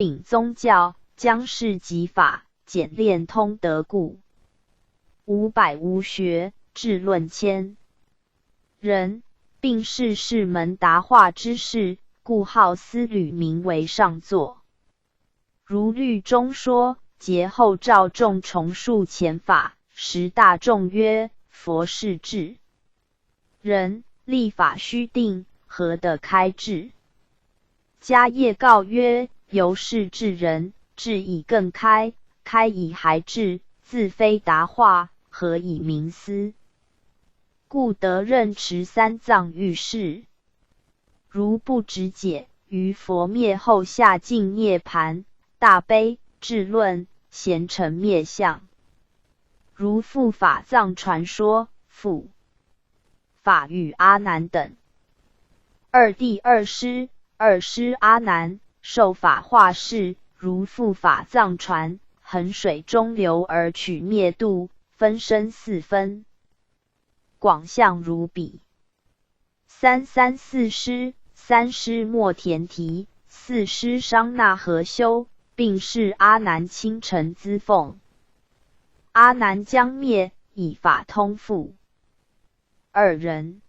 秉宗教，将事及法，简练通得故。500学，治论谦人，并是世门达化之士，故号司履名为上座。如律中说，节后赵仲重述前法，时大众曰：佛是智人，立法须定，何得开智？迦叶告曰：由是智人，智以更开，开以还智，自非达化，何以明思？故得任持三藏御事。如不直解，于佛灭后下尽涅盘，大悲智论，贤成灭相。如复法藏传说，复法与阿难等。第二师阿难受法化世，如复法藏传，衡水中流而取灭度，分身四分，广相如彼。三师莫田提，四师商那和修，并是阿难亲承资奉。阿难将灭，以法通复。二人，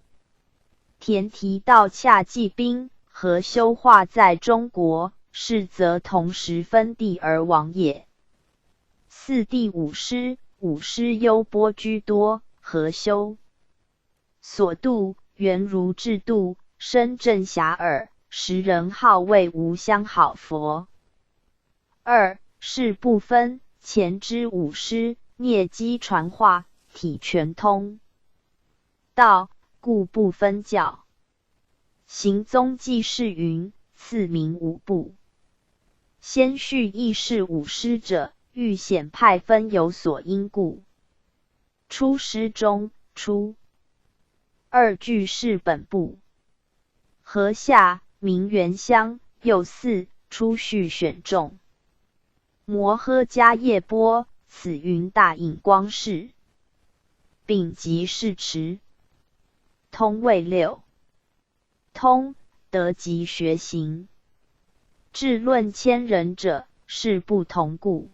田提道洽骑兵，和修化在中国，是则同时分地而亡也。第五师优波居多，和修所度圆如智度，深正遐迩，时人号谓无相好佛。二是不分，前之五师涅机传化，体全通道，故不分教。行踪记事云，次名五部。先序亦是五师者，欲显派分有所因故。出师中，出二句是本部。河下名原乡，又四出序选中。摩诃迦叶波，此云大隐光世，并即是持。通谓六。通得即学行。智论谦人者，是不同故。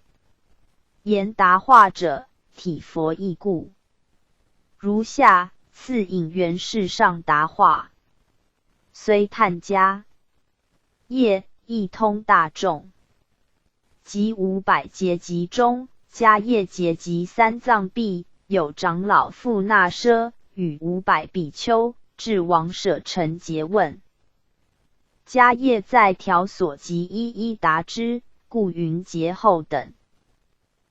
言达化者，体佛义故。如下次引原世上达化，虽探家业亦通大众。即500劫集中，迦叶劫集三藏毕，有长老复那奢与500比丘至王舍城诘问。迦叶在条所及一一答之，故云劫后等。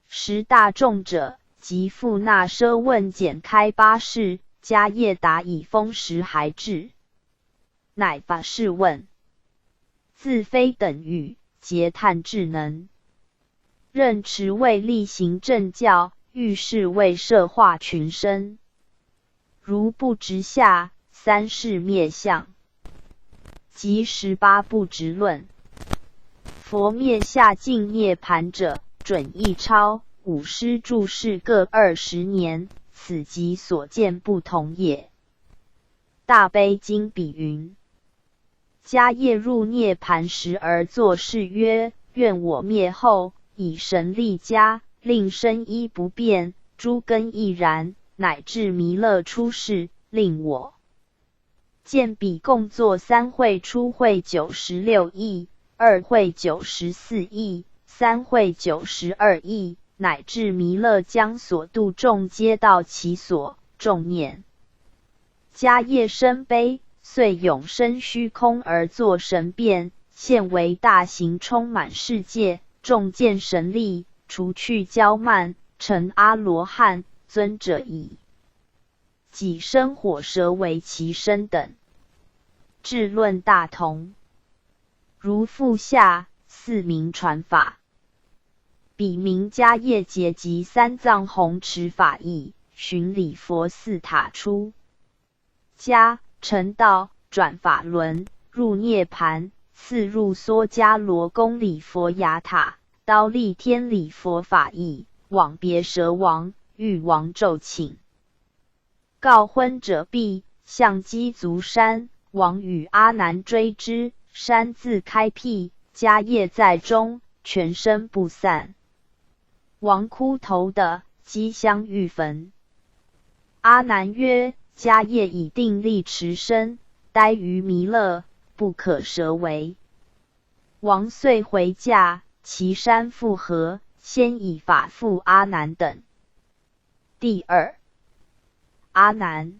十大众者，即复那奢问简开八事，迦叶答以封时还至。乃法事问，自非等语，皆叹智能。任持为力行正教，欲是为摄化群生。如不直下，三世灭相。即18不直论。佛灭下尽涅盘者，准一超，五师住世各20年，此即所见不同也。大悲经比云：迦叶入涅盘时而作是曰：愿我灭后，以神力加，令生一不变，诸根亦然，乃至弥勒出世，令我见彼共作三会，初会96亿，二会94亿，三会92亿，乃至弥勒将所度众皆到其所，众念迦叶生悲，遂永生虚空而作神变，现为大行，充满世界，众见神力，除去骄慢，成阿罗汉，尊者以己身火蛇为其身等。智论大同。如复下四名传法。彼名迦叶劫集三藏弘持法义，寻礼佛寺塔出家，成道，转法轮，入涅盘，次入梭迦罗宫礼佛雅塔，刀立天礼佛法义，往别蛇王、欲王骤请。告昏者毕，向鸡足山，王与阿难追之，山自开辟，迦叶在中，全身不散。王枯头的击香欲焚。阿难曰：迦叶以定力持身，呆于弥勒，不可舍为。王遂回驾，其山复合，先以法复阿难等。第二，阿难，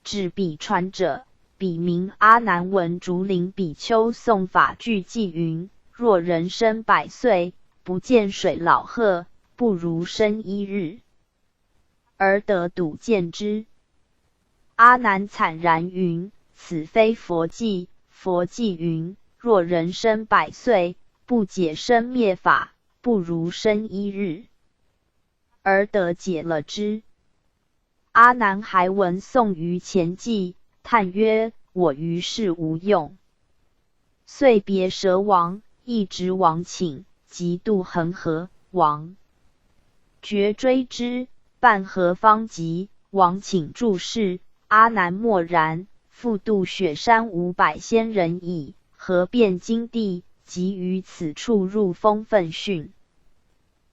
至彼川者，彼名阿难。闻竹林比丘诵法句偈云：若人生100岁，不见水老鹤，不如生1日，而得睹见之。阿难惨然云：此非佛偈。佛偈云：若人生100岁，不解生灭法，不如生1日，而得解了之。阿难还闻诵于前偈，叹曰：我于世无用。遂别蛇王，一直王请，即渡恒河。王决追之，半河方及，王请住世。阿难默然，复渡雪山500仙人矣。河遍金地，即于此处入风奋训。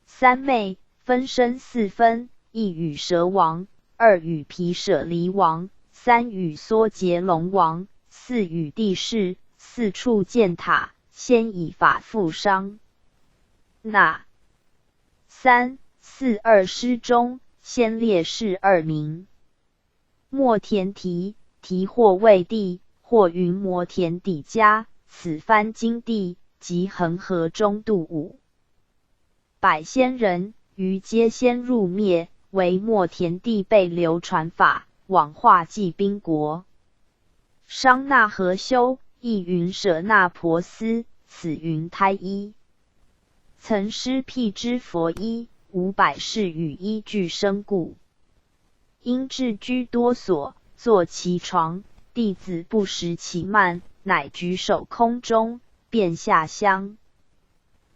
三昧分身4分：一与蛇王，二与毗舍离王，三与缩结龙王，四与地势，四处建塔，先以法复商。那3、4、2诗中，先列示2名。末田提，提或谓地，或云摩田底迦。此番金地，即恒河中度500仙人，于皆先入灭，为末田地被流传法，往化济宾国。商那和修，亦云舍那婆斯，此云胎一。曾施辟之佛衣，500世与依俱生故。因至居多所，坐其床，弟子不识其慢，乃举手空中，便下香。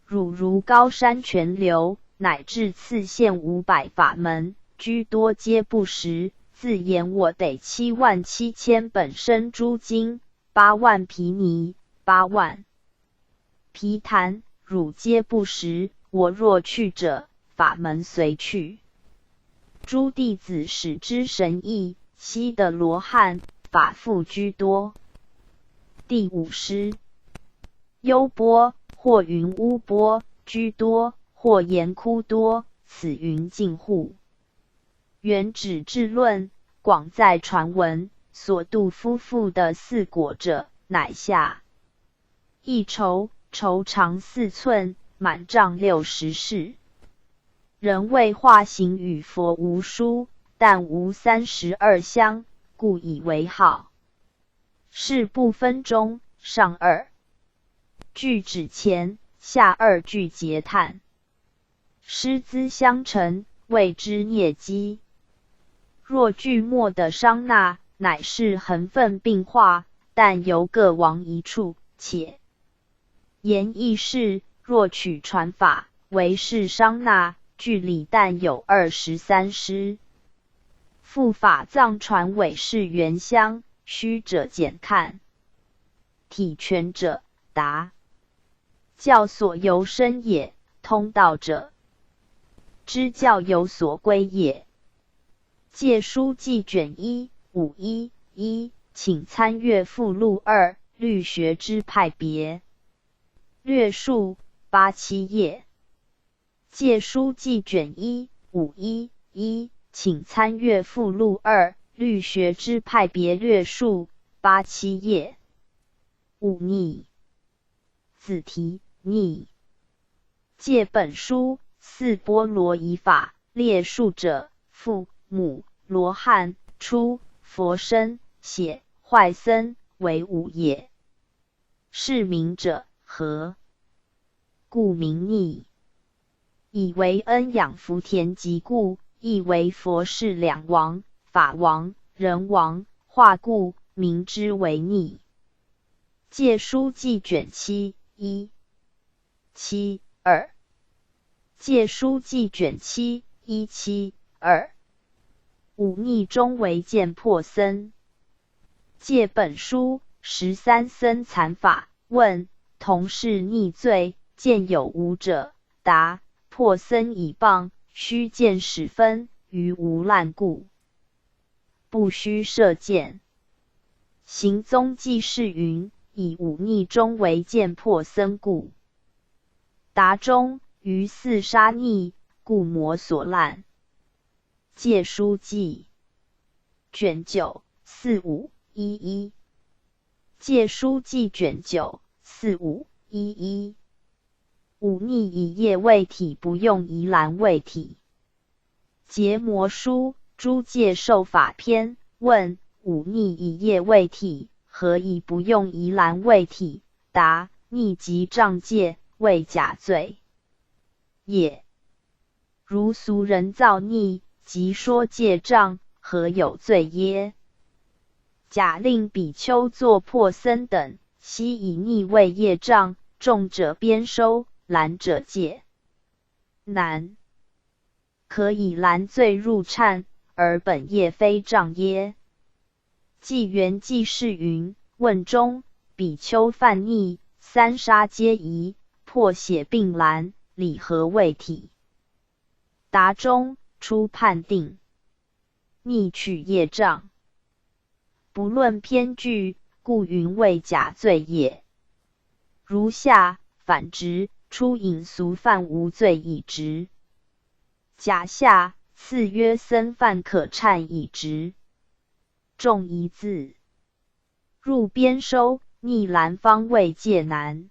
汝如高山泉流，乃至次现500法门，居多皆不识，自言我得77000本生诸经，8万毗尼，8万毗昙，汝皆不识。我若去者，法门随去。诸弟子使之神异，悉得罗汉，法复居多。第5诗。优波，或云乌波，居多，或言枯多，此云净户。原指智论，广在传闻，所度夫妇的4果者，乃下一筹，筹长4寸，满丈60世。人谓化形与佛无殊，但无32相，故以为号。是不分中，上2句指前，下2句结叹。师资相承，谓之孽机。若句末的商那，乃是恒分并化，但由各王一处，且言义是，若取传法，为是商那，句里但有23诗。复法藏传伪是原香，虚者简看。体全者答。教所由生也，通道者知教有所归也。借书记卷1、511，请参阅附录2，律学之派别。略述8-7页。借书记卷1、511，请参阅附录2，律学之派别略述8-7页。5逆。子题逆。借本书4波罗夷法，列述者父母罗汉出佛身血坏僧为5也。是名者何？故名逆。以为恩养福田及故，亦为佛事2王，法王、人王，化故，名之为逆。借书记卷7-1-7-2。借书记卷7-1-7-2。5逆中为见破僧。借本书13僧残法，问同是逆罪，见有无者？答：破僧以谤，须见始分，于无滥故，不须射箭。行踪记事云：以忤逆中为见破僧故。答中：于四杀逆，故魔所滥。戒书记卷9 4511。戒书记卷9 4511。忤逆以业为体，不用疑难为体。结魔书诸戒受法篇。问：忤逆以业为体，何以不用疑难为体？答：逆即障戒，为假罪也。如俗人造逆，即说戒障，何有罪耶？假令比丘作破僧等，悉以逆为业障，重者鞭收，难者戒。难。可以拦罪入忏，而本业非障耶？纪元记事云：问中，比丘犯逆，三杀皆宜，破血并拦，理何为体？答中：初判定逆取业障，不论偏具，故云为假罪也。如下反之，初引俗犯无罪已直。甲下次曰僧犯可忏已直。重一字。入边收，逆拦方为戒难。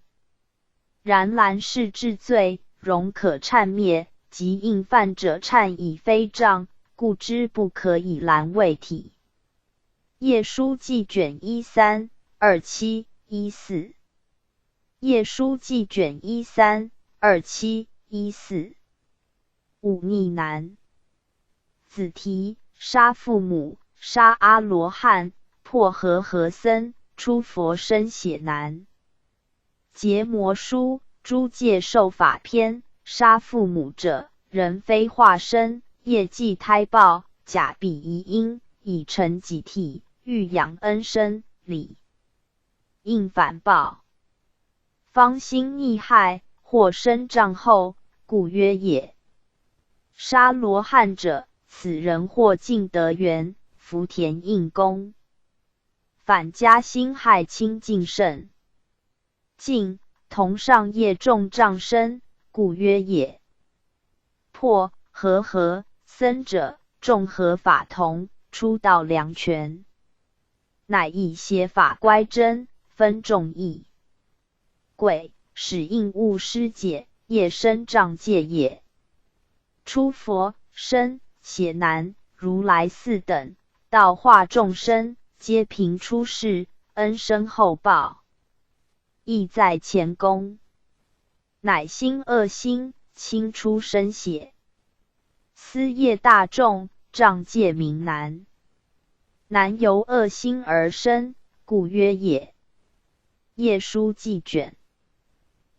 然拦是治罪，容可忏灭，即应犯者忏已非障，故知不可以拦为体。业书记卷13 27 14。业书记卷13 27 14。忤逆难。子题：杀父母，杀阿罗汉，破和合僧，出佛身血难。结魔书诸戒受法篇。杀父母者，人非化身，业即胎报，假比遗因，以成己体，欲养恩生，理应反报。方心逆害，或生障后，故曰也。杀罗汉者，此人或尽德缘，福田应功，反加心害清净甚。尽同上业重障身，故曰也。破和合僧者，众和法同，出道良权，乃以邪法乖真，分众义。贵使应物施解，业生障戒也。出佛身血难，如来四等，道化众生，皆凭出世，恩生后报，意在前功，乃心恶心，轻出生血，私业大众，障戒名难。难由恶心而生，故曰也。业书记卷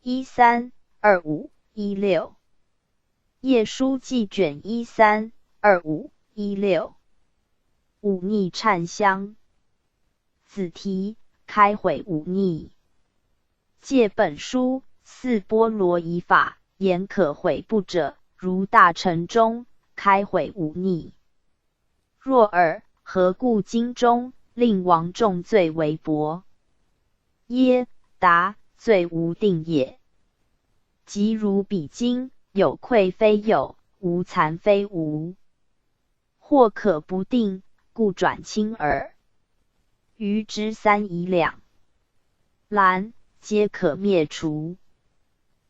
13 25 16。业书记卷13 25 16。忤逆忏香。子题：开毁忤逆。借本书四波罗夷法，言可毁不者，如大乘中开毁忤逆。若尔，何故经中令王重罪为薄？耶？答：罪无定也。即如彼经，有愧非有，无残非无，或可不定，故转轻耳。余之三疑两，然皆可灭除。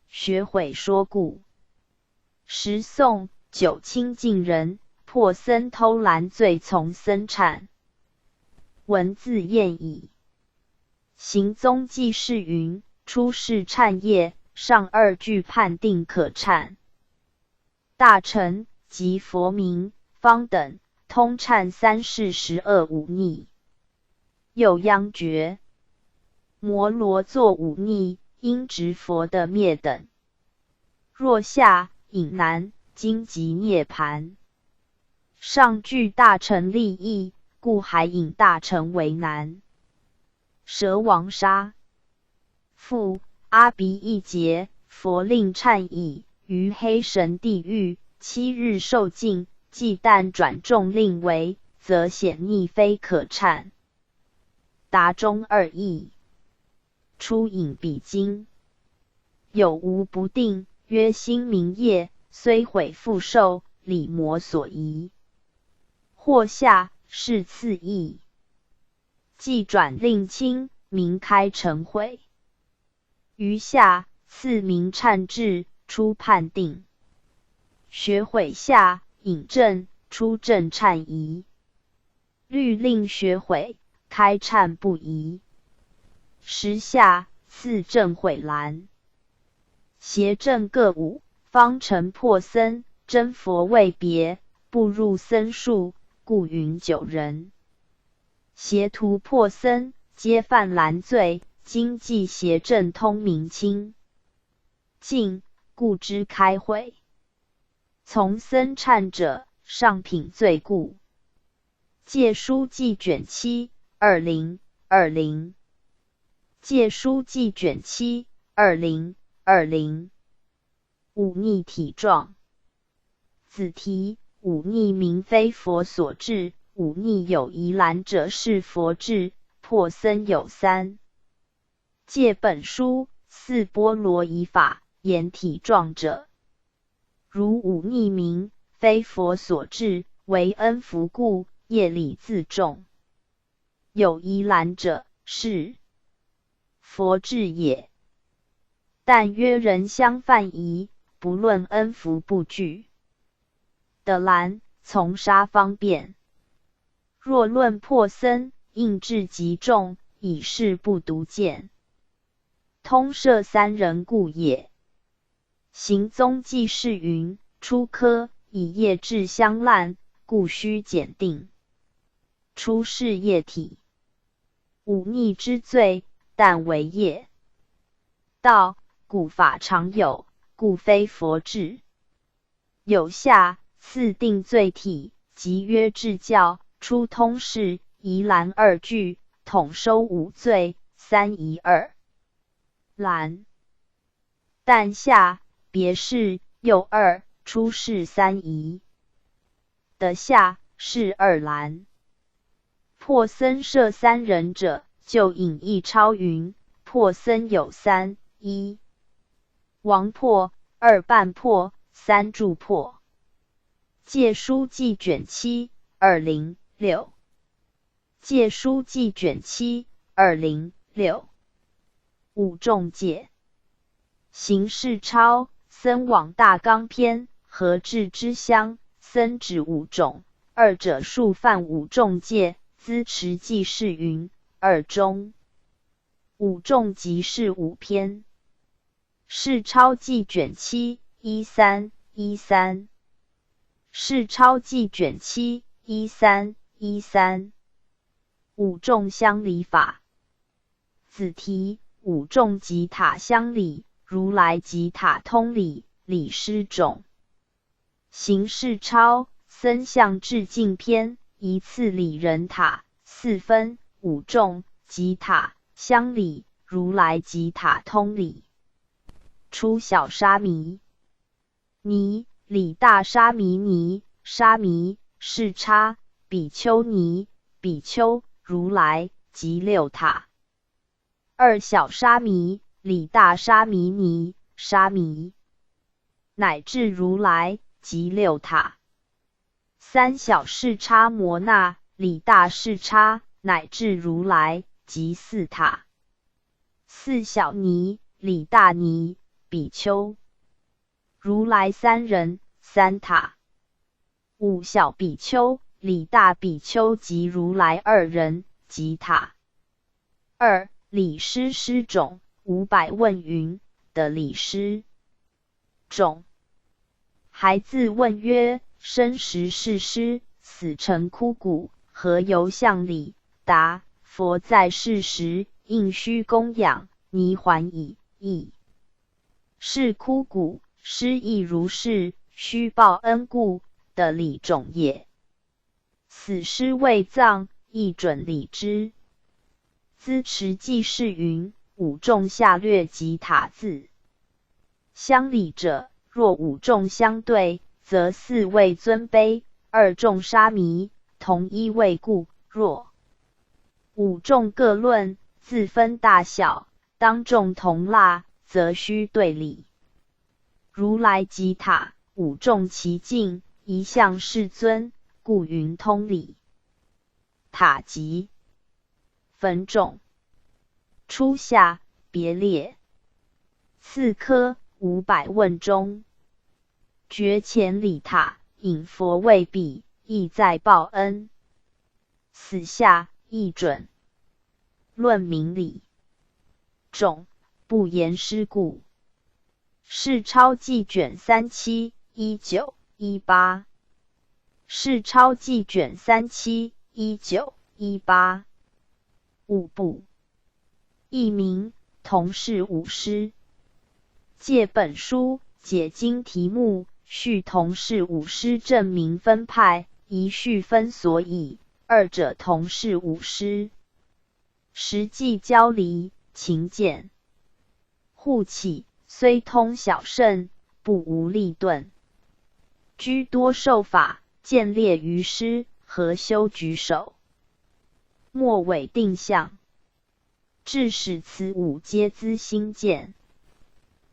学诲说故。时宋九清净人破僧偷拦罪，从僧忏。文字验矣。行踪记事云：出世忏业，上二句判定可忏。大乘及佛名方等，通忏三世12忤逆。又央绝。摩罗作忤逆，应执佛的灭等。若下引难，今即涅槃。上具大乘利益，故还引大乘为难。蛇王杀。复阿鼻一劫，佛令忏已，于黑神地狱7日受尽，忌但转重令为，则显逆非可忏。答中二义。出引彼经。有无不定，曰心明业，虽毁复受，理魔所宜。或下是次义。既转令轻，明开成悔。余下次明忏至，出判定。学悔下引正，出正忏疑。律令学悔，开忏不疑。时下次正悔栏。邪正各5，方成破僧，真佛未别，不入僧数，故云9人。邪徒破僧，皆犯蓝罪，今既邪正通明清净，故知开悔。从僧忏者，上品罪故。戒书记卷7 2020。戒书记卷7 2020。忤逆体状。子题：忤逆名非佛所制，忤逆有疑难者是佛制，破僧有3。戒本书4波罗夷法，言体状者，如忤逆名非佛所制，为恩福故，业力自重。有疑难者，是佛制也。但约人相犯疑，不论恩福不具的难，从杀方便。若论破僧，应至极重，以示不独见。通摄3人故也。行宗记事云：出科以业致相烂，故须检定。出是业体。忤逆之罪，但为业道，古法常有，故非佛制。有下次定罪体，即曰治教，出通释、疑难2句，统收5罪，3疑2难。但下别是又2，出是3疑的下是2难。破僧摄3人者，就引义超云：破僧有3： 1王破，2半破，3助破。戒书记卷7 2006。戒书记卷7 2006。五众戒。行事超，僧往大纲篇，何至之乡，僧指5种，二者数犯5众戒，资持记事云：2中。5众即是5篇。是超记卷7 1313。是超记卷7 1313。5众相理法。子题：5众即塔相理，如来即塔通理，理师种。行事超，僧相致敬篇，一次理人塔4分，5众即塔相理，如来即塔通理。出小沙弥。尼理大沙弥尼，沙弥是叉比丘尼，比丘如来即6塔。2小沙弥，理大沙弥尼，沙弥乃至如来即6塔。3小是叉摩那，理大是叉乃至如来即4塔。4小尼，理大尼，比丘如来3人3塔。5小比丘，理大比丘及如来2人即塔。2理师师种500问云的理师种。还自问曰：生时是师，死成枯骨，何由向理？答：佛在世时，应须供养，泥还矣。亦是枯骨，师亦如是，须报恩故的理种也。死师未葬，亦准理之。资持记事云：五众下略及塔字。相礼者，若五众相对，则四位尊卑，二众沙弥，同一位故；若五众各论，自分大小，当众同蜡，则须对礼。如来即塔，五众齐敬，一向世尊，故云通礼。塔即分众，初下别列，次科500问中，觉前礼塔，引佛位彼，意在报恩。死下亦准，论明理。众不言失故。是钞记卷37、19、18。是钞记卷37、19、18。五部。译名同是五师。借本书解经题目，序同是五师证明分派，一序分所以，二者同是五师。实际交离，勤俭。护起，虽通小圣，不无立顿。居多受法，见列于师，何修举手。末尾定向。致使此五皆资心见。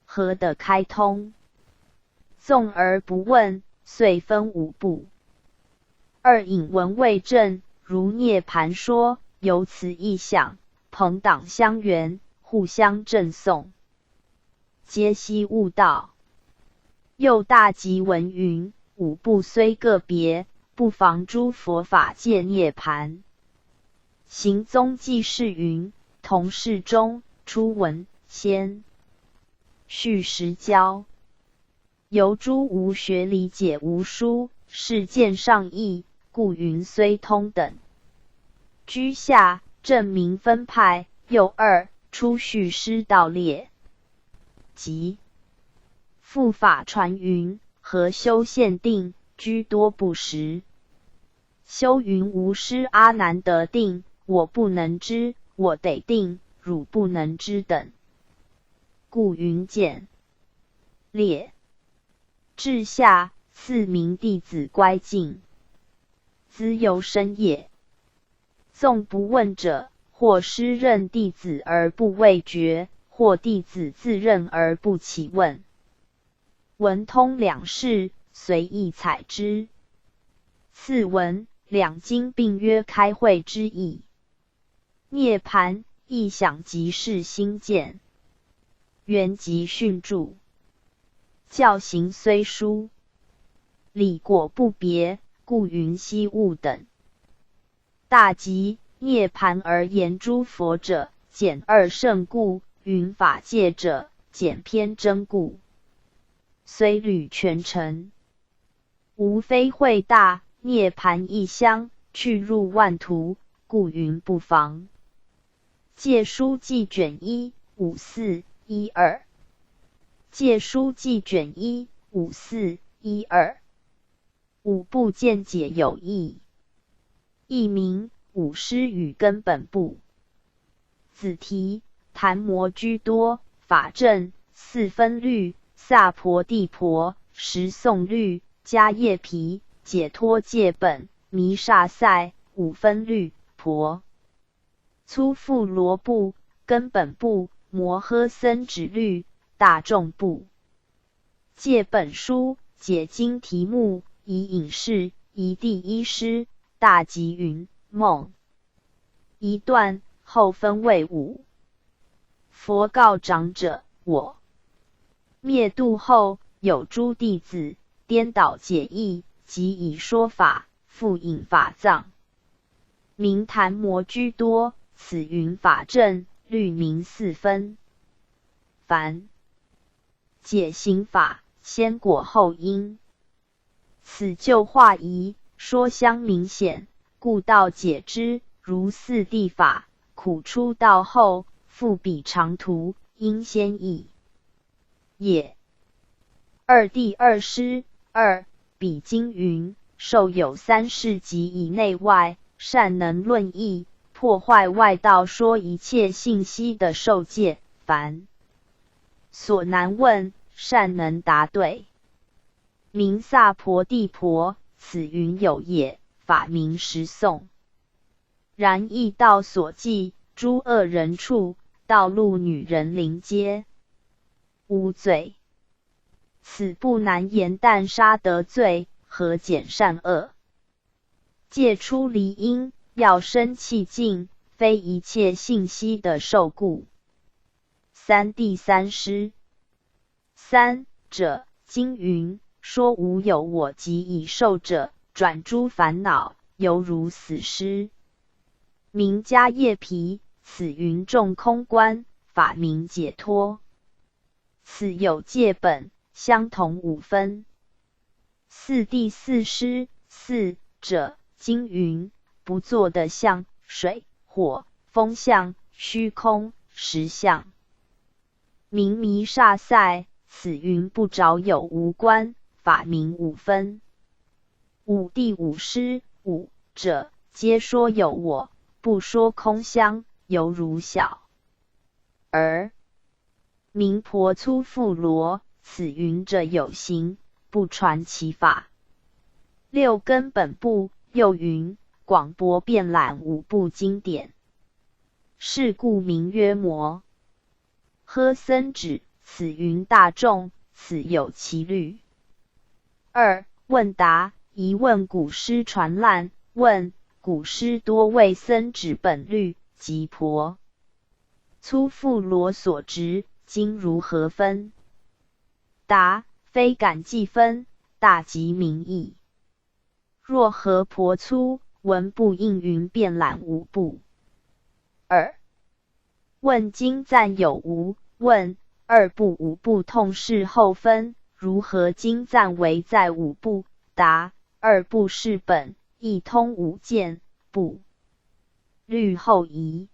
何得开通？纵而不问，遂分五部。二引文为证，如涅盘说，由此意象，朋党相援，互相赠送，皆悉悟道。又大集文云：五部虽个别，不妨诸佛法界涅盘。行踪记事云：同事中，初闻先。续实教，由诸无学理解无书，是见上义，故云虽通等。居下证明分派，又二出续师道列。即复法传云：何修限定，居多不实。修云无师阿难得定，我不能知，我得定，汝不能知等。故云简列。至下四名弟子乖敬，资由深也。纵不问者，或师任弟子而不谓绝，或弟子自任而不起问。文通两事，随意采之。次文两经并约开会之意。涅盘意想即是心见。原即训著。教行虽殊，理果不别，故云悉悟等。大集涅盘而言诸佛者，简二圣故；云法界者，简偏真故。虽履全成，无非会大，涅盘一乡，去入万途，故云不妨。借书记卷1、54、12。借书记卷1、54、12。五部见解有异。译名五师与根本部。子题檀摩居多，法正、四分律、萨婆地婆、十诵律、迦叶毗、解脱戒本、弥沙塞、五分律婆。粗富罗部、根本部、摩诃僧止律、大众部。借本书解经题目，以引示，一第一师，大集云梦。一段后分为五。佛告长者：我灭度后，有诸弟子颠倒解义，即以说法，复引法藏。名檀摩居多，此云法正，律名四分。凡解行法，先果后因。此就化疑，说相明显，故道解之，如四谛法，苦出道后，复彼长途，应先译。也。二第二师二，彼经云：受有3世及以内外，善能论义，破坏外道说一切信息的受戒，凡所难问，善能答对。名萨婆地婆，此云有也，法名实颂。然异道所记，诸恶人处，道路女人临街，无罪。此不难言，但杀得罪，何减善恶？戒出离因，要生气尽，非一切信息的受故。第三诗。三者，经云说无有我及已受者，转诸烦恼，犹如死尸。名迦叶毗，此云众空观，法名解脱。此有戒本，相同五分。第四诗。四者，经云不作的相，水、火、风相、虚空、实相。名弥煞塞，此云不着有无关，法名五分。第五诗。五者，皆说有我，不说空相，犹如小儿。名婆粗富罗，此云者有形，不传其法。六根本部，又云广博遍览五部经典，是故名曰魔。呵僧指，此云大众，此有其律。二问答。疑问古诗传烂，问古诗多为僧指本律及婆粗富罗所执，今如何分？答：非感计分，大即明义。若何婆粗，文不应云遍览五部。二问经赞有无？问二部五部痛释后分，如何经赞为在五部？答：二部是本，亦通五见，部律后移。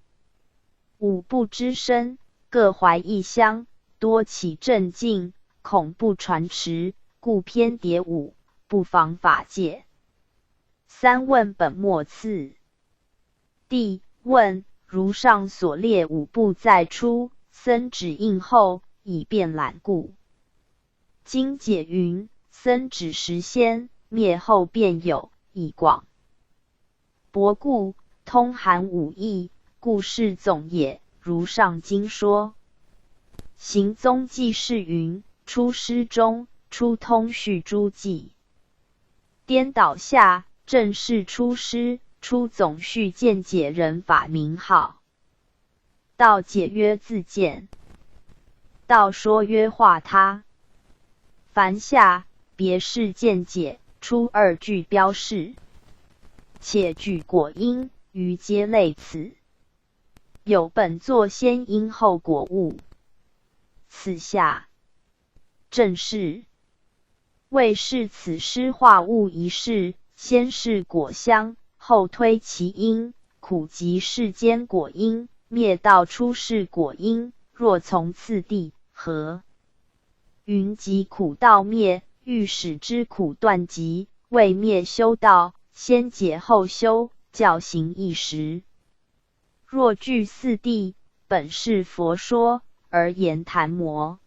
五部之身，各怀一相，多起正境，恐不传持，故偏迭五，不妨法界。三问本末次第。问如上所列五部再出，僧指应后，以便览故。经解云：僧指实先，灭后便有，以广博故，通含五义，故事总也。如上经说。行踪记是云：出师中，出通序诸记。颠倒下，正是出师，出总序见解人法名号。道解曰自见，道说曰化他。凡下别是见解，出二句标示，且举果因，余皆类此。有本作先因后果物，此下正是。为是此诗化物一事，先是果相，后推其因，苦即世间果因，灭道出世果因。若从次第，何云即苦道灭？欲使之苦断极，未灭修道，先解后修，教行一时。若据四谛，本是佛说，而言谈魔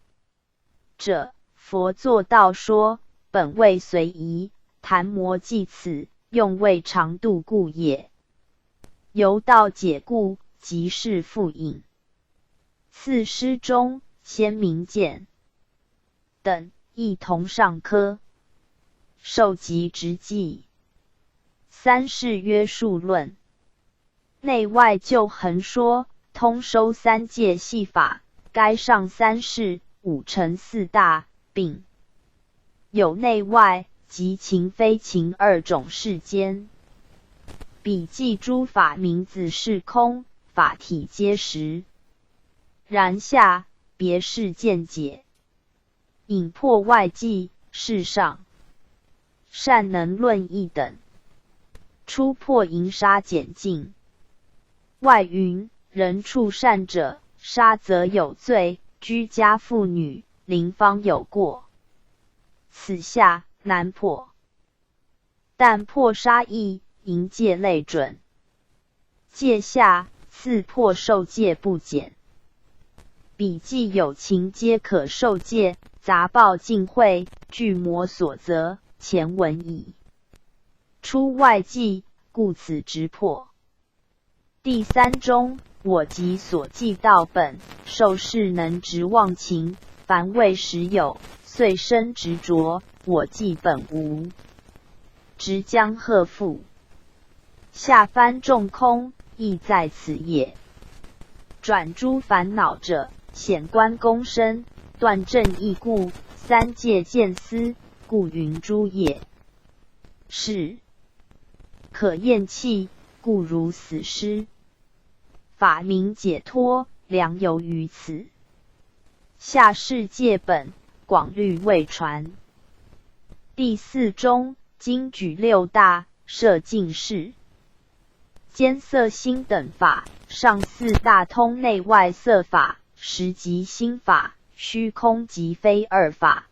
者，佛作道说，本为随宜，谈魔即此，用为长度故也。由道解故，即是复引。次诗中，先明见等亦同上科，受及直记。三是约束论，内外就横说，通收三界系法，该上三世，五成四大，并有内外及情非情二种世间。笔记诸法名字是空，法体皆实。然下别是见解，引破外记，世上善能论义等，出破淫杀减尽。外云：人处善者，杀则有罪；居家妇女，邻方有过。此下难破，但破杀易，淫戒类准。戒下，次破受戒不减。彼既有情皆可受戒，杂报尽会，具魔所责，前文矣。出外忌，故此直破。第三中，我即所记道本，受事能执忘情，凡未实有，遂生执着，我记本无。直将贺复。下番众空，亦在此也。转诸烦恼者，显观公身，断正义故，三界见思，故云诸也。是可厌弃，故如死尸。法明解脱，良由于此。下世界本，广律未传。第四中，今举六大，摄尽事。兼色心等法，上四大通内外色法，实即心法，虚空即非二法。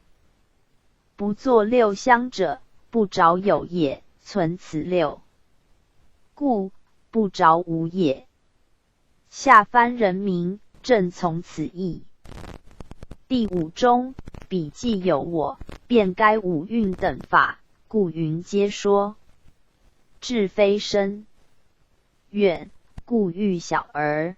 不作六相者，不着有也，存此六，故不着无也。下番人民正从此意。第五中，彼既有我，便该五蕴等法，故云皆说。至非深远，故欲小儿。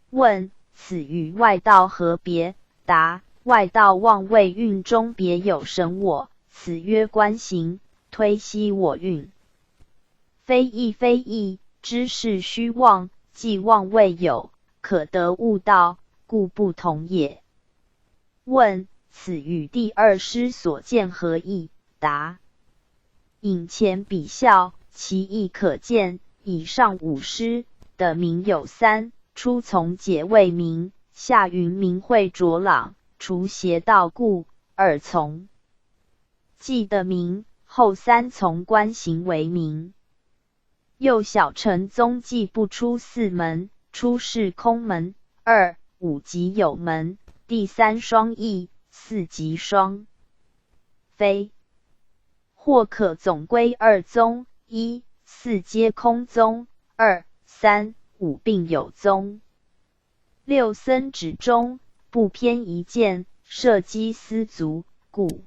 问：此与外道何别？答：外道妄谓蕴中别有神我，此曰观行，推析我蕴。非义非义，知是虚妄，既妄未有，可得悟道，故不同也。问：此与第二师所见何异？答：引前比效，其意可见。以上五师的名有三：初从解未明，下云明慧卓朗，除邪道故；二从记的名，后三从观行为名。又小乘宗记不出四门，初是空门，二五即有门，第三双义，四即双非。或可总归二宗：一四皆空宗，二三五并有宗。六僧指中，不偏一见，摄机思足，故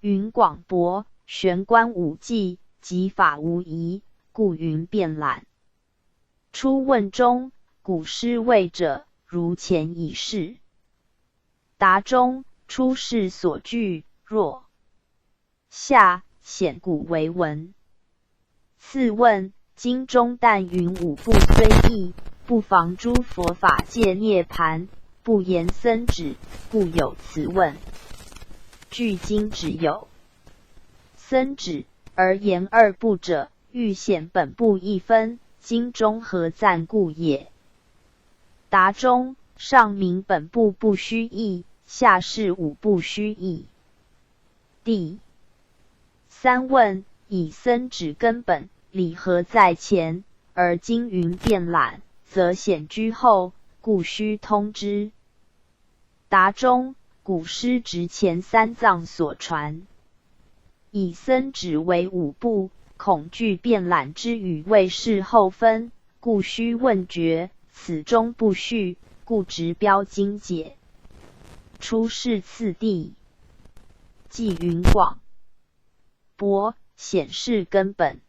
云广博，玄观五纪，即法无疑，故云遍览。初问中，古师谓者，如前已示。答中，出世所据，若下显古为文。次问：经中但云五部虽异，不妨诸佛法界涅盘，不言僧指，故有此问。据经只有僧指，而言二部者，欲显本部一分，经中何赞故也？答中，上明本部不虚义，下是五部虚义。第三问：以僧指根本，理何在前，而经云遍览，则显居后，故须通之。答中，古师执前三藏所传，以僧指为五部，恐惧遍览之语未是后分，故须问绝，此中不续，故直标经解。出世次第，即云广博，显示根本。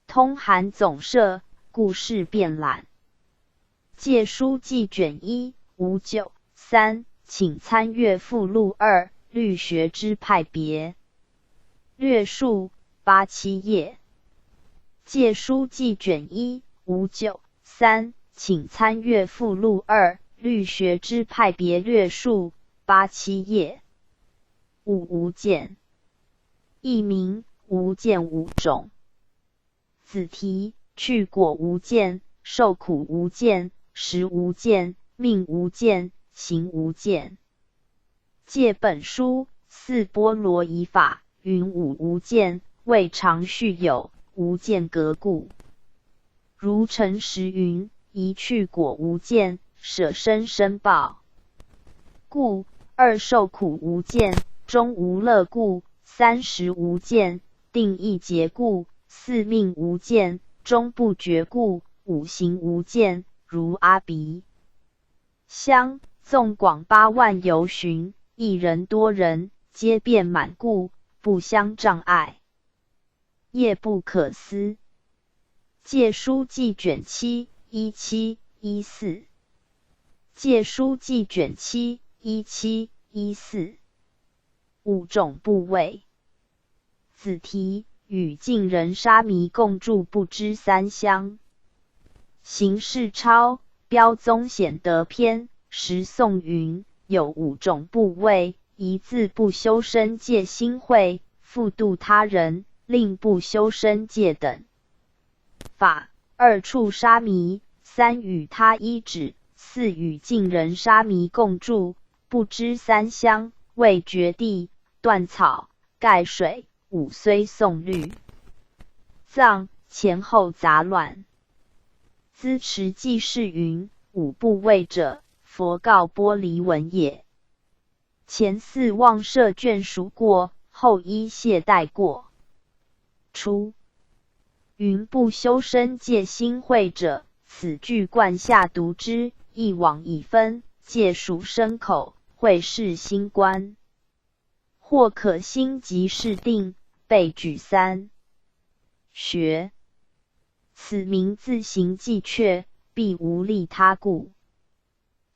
通函总摄，故事遍览。借书记卷1无9 3，请参阅附录2，律学之派别。略述8、7页。借书记卷1无9 3，请参阅附录2，律学之派别略述8、7页。五无间。译名：无间五种。子题：去果无间，受苦无间，时无间，命无间，行无间。借本书四波罗夷法，云五无间，未尝续有，无间隔故。如诚实云：一去果无间，舍身申报故；二受苦无间，终无乐故；三时无间，定一劫故；四命无间，终不觉故，五行无间，如阿鼻乡，纵广8万由旬，一人多人，皆遍满故，不相障碍，业不可思。借书记卷7 17 14。借书记卷7 17 14。五种部位。子题：与晋人沙弥共住不知3乡。邢世超《标宗显德篇》时颂云：有5种部位，一字不修身戒心慧，复度他人，令不修身戒等。法：2处沙弥，3与他依止，4与晋人沙弥共住，不知3乡，未掘地，断草，盖水，5虽诵律，藏前后杂乱。资持记事云：5部位者，佛告波离文也。前4忘摄眷属过，后1懈怠过。初云不修身戒心慧者，此句贯下读之，一往以分，戒属身口，慧是心观。或可心即是定，备举3。学此名自行既确，必无利他故。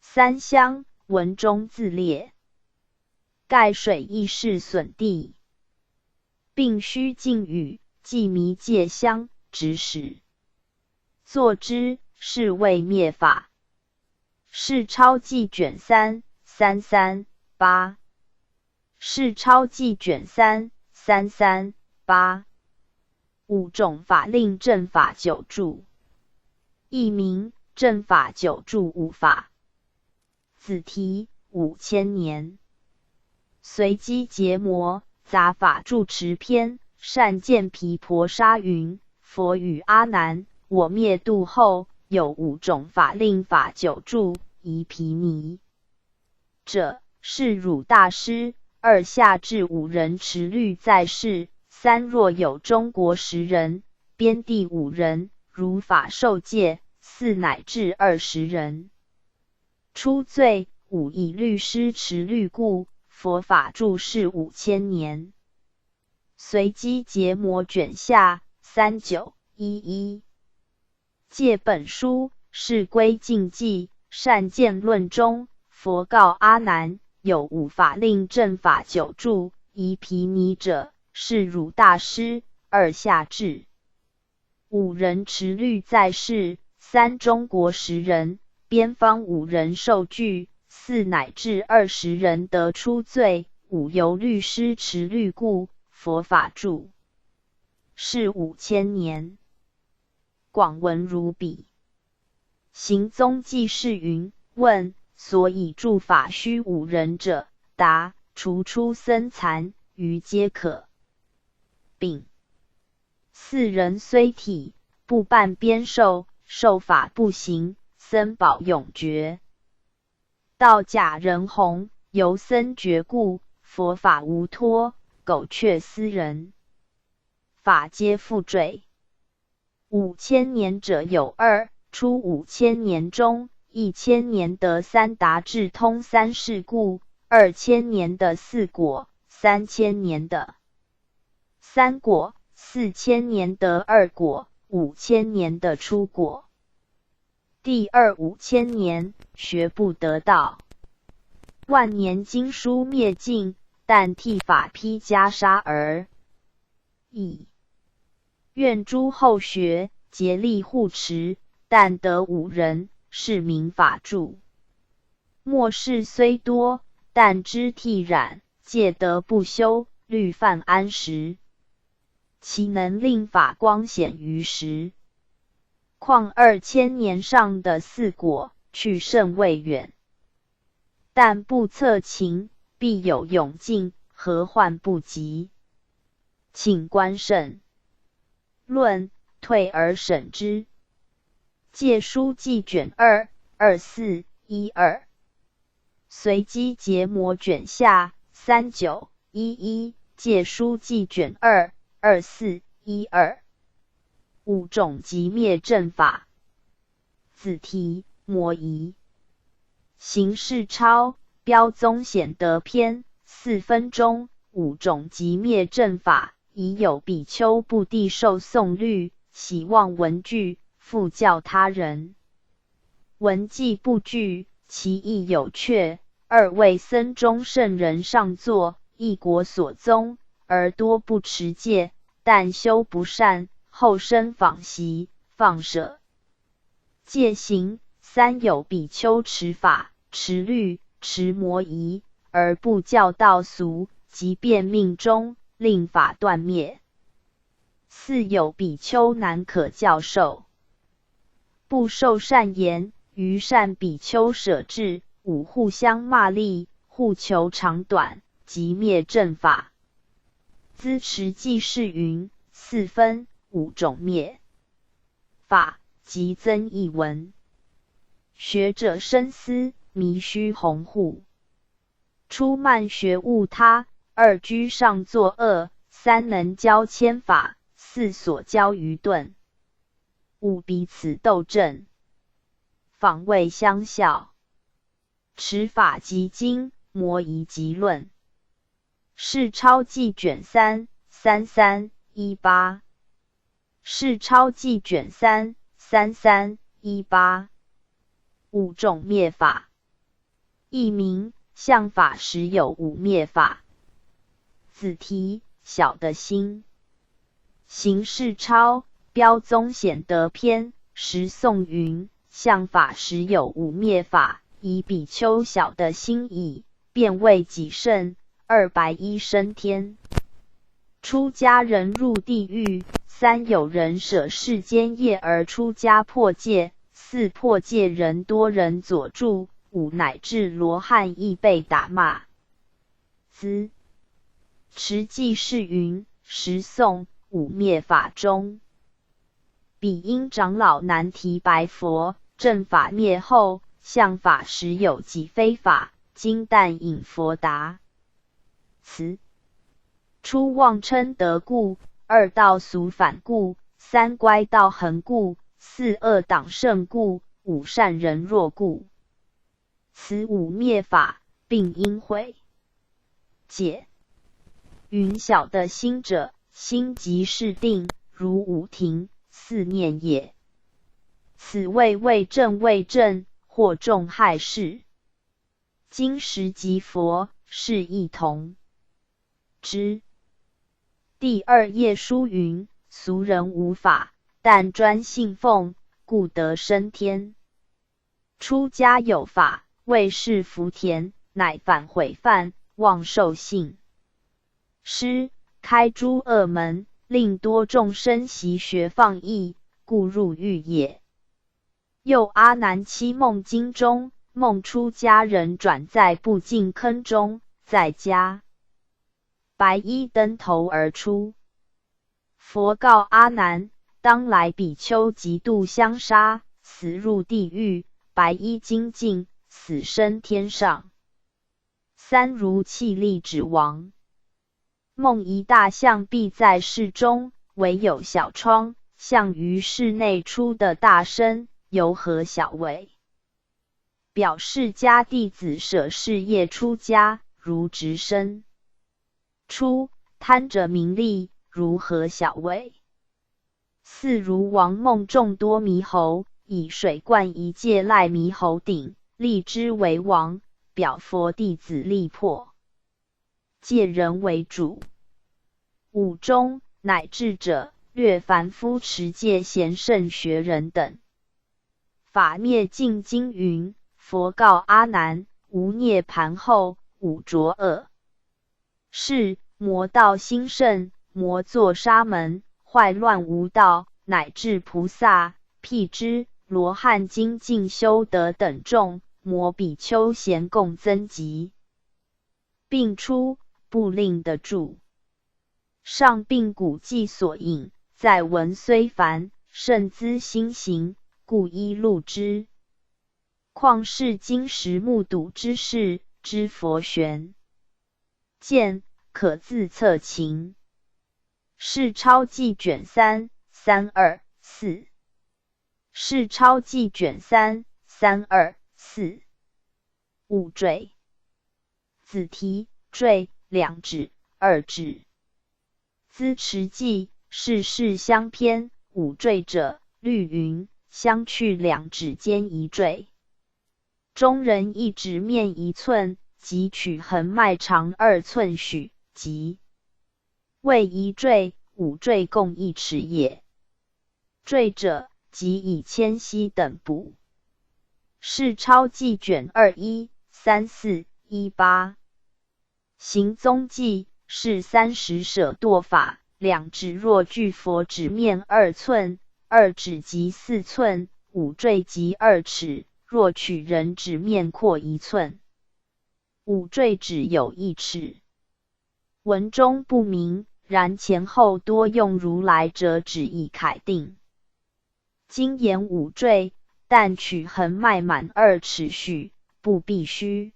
3乡文中自列，盖水亦是损地，并须禁语，既迷戒乡，指使作之，是谓灭法。是超记卷3 33 8。是超记卷3 33 8。5种法令正法9著，译名正法9著5法。子题5000年。随机结魔杂法住持篇善见毗婆沙云：佛与阿难，我灭度后，有5种法令法9著，宜毗尼者，是汝大师。2下至5人持律在世，3若有中国10人，边地5人，如法受戒，4乃至20人。出罪5以律师持律故，佛法住世5000年。随机结魔卷下39 11。借本书是归禁忌善见论中，佛告阿难：有5法令正法9著，宜毗尼者，是汝大师。2下至5人持律在世，3中国10人，边方5人受具，4乃至20人得出罪，5由律师持律故，佛法住是5000年。广文如彼。行宗记事云：问所以著法须5人者，答：除出僧残，余皆可。丙4人虽体，不办边受，受法不行，僧保永绝。道假人弘，由僧绝故，佛法无托，苟却斯人，法皆复坠。5000年者有2，出5000年中，1000年得3达智通3事故，2000年的4果，3000年的3果，4000年得2果，5000年的出果。第5000年，学不得道，万年经书灭尽，但剃法披袈裟而已。愿诸后学竭力护持，但得5人，是名法住。末世虽多，但知剃染，戒得不修，律犯安时，其能令法光显于时？况2000年上的4果，去甚未远。但不测情，必有永尽，何患不及？请观胜论，退而审之。借书记卷2 24 12。随机结魔卷下39 11。借书记卷2 24 12。五种即灭正法。子题：摩仪。行事钞，标宗显德篇，4分钟。五种即灭正法，已有比丘不地受诵律，喜望文句，复教他人。文记不具，其意有阙。二位僧中圣人上座，一国所宗，而多不持戒，但修不善，后生仿习，放舍戒行。三有比丘持法、持律、持摩仪，而不教道俗，即便命中，令法断灭。四有比丘难可教授，不受善言，于善比丘舍至。五互相骂詈，互求长短，即灭正法。资持记是云：4分5种灭法，即增一文。学者深思，迷须弘护。初慢学悟他，二居上作恶，三能教千法，四所教愚钝，五彼此斗争，访谓相效。持法即经，摩仪即论。是钞记卷3 3318。是钞记卷3 3318。五种灭法。译名：相法时有五灭法。子题：小的心。行事钞，标宗显德篇时诵云：相法时有五灭法，以比丘小的心矣，便为己甚。210升天。出家人入地狱。三有人舍世间业而出家破戒。四破戒人多人佐助。五乃至罗汉亦被打骂。兹持记是云：时诵五灭法中，比因长老难提白佛，正法灭后，相法时有几非法，今但引佛答。此初妄称得故，二道俗反故，三乖道恒故，四恶党胜故，五善人弱故。此五灭法，并应毁。解：云小的心者，心即是定，如五停，四念也。此谓为正为正，或众害事。今时即佛，是亦同之。第二页书云：俗人无法，但专信奉，故得升天。出家有法，为是福田，乃反悔犯，妄受信。师开诸恶门，令多众生习学放逸，故入狱也。又阿难七梦经中，梦出家人转在不净坑中，在家白衣登头而出。佛告阿难：当来比丘极度相杀，死入地狱，白衣精进，死生天上。三如气力止亡。梦一大象必在室中，唯有小窗，象于室内出的大身，由何小为？表示家弟子舍事业出家，如直身。出贪着名利，如何小为？四如王梦众多猕猴，以水灌一戒赖猕猴顶，立之为王，表佛弟子力破，戒人为主。五中乃至者，略凡夫持戒贤圣学人等。法灭尽经云：佛告阿难：无涅盘后，五浊恶。是魔道兴盛，魔作沙门，坏乱无道，乃至菩萨、辟支、罗汉精进修德等众，魔比丘咸共增集，并出不令得住。上并古记所引，在文虽繁，甚资心行，故依录之。况是今时目睹之事，知佛玄见，可自测情。是钞记卷3 32 4。是钞记卷3 3-2 4。5坠。子题坠2指2指。资持记是事相偏5坠者，律云相去2指间1坠。中人1指面1寸，即取横脉长2寸许，即谓1坠5坠共1尺也。坠者即以铅锡等补。是钞记卷2 1 3 4 1 8。行踪记是30舍堕法，2指若具佛指面2寸，2指即4寸，5坠即2尺，若取人指面阔1寸，5坠只有1尺。文中不明，然前后多用如来者旨意楷定。今言5坠，但取横脉满2尺许，不必须。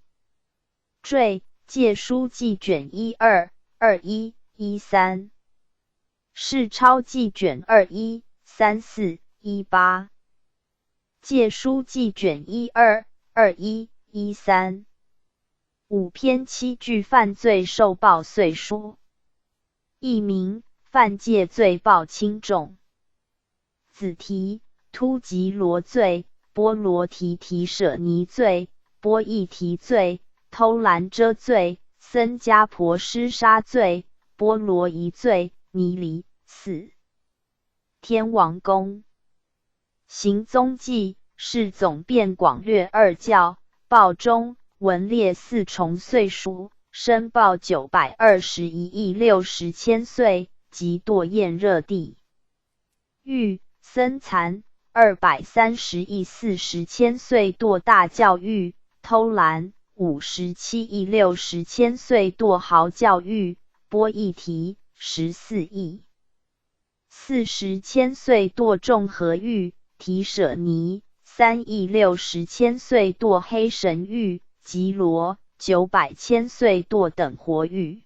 坠借书记卷1 2 2 1 1 3。是钞记卷2 1 3 4 1 8。借书记卷1 2 2 1 1 3。5篇7句犯罪受报岁说。译名犯戒罪报轻重。子题突击罗罪、波罗提提舍尼罪、波逸提罪、偷兰遮罪、僧伽婆施杀罪、波罗夷罪、尼离。4。天王宫。行踪记是总变广略2教，报中文列4重岁数，申报921亿60千岁，即堕焰热地狱。僧残230亿40千岁堕大教狱，偷兰57亿60千岁堕豪教狱，波逸提14亿40千岁堕众和狱，提舍尼3亿60千岁堕黑神狱，吉罗900千岁堕等活狱。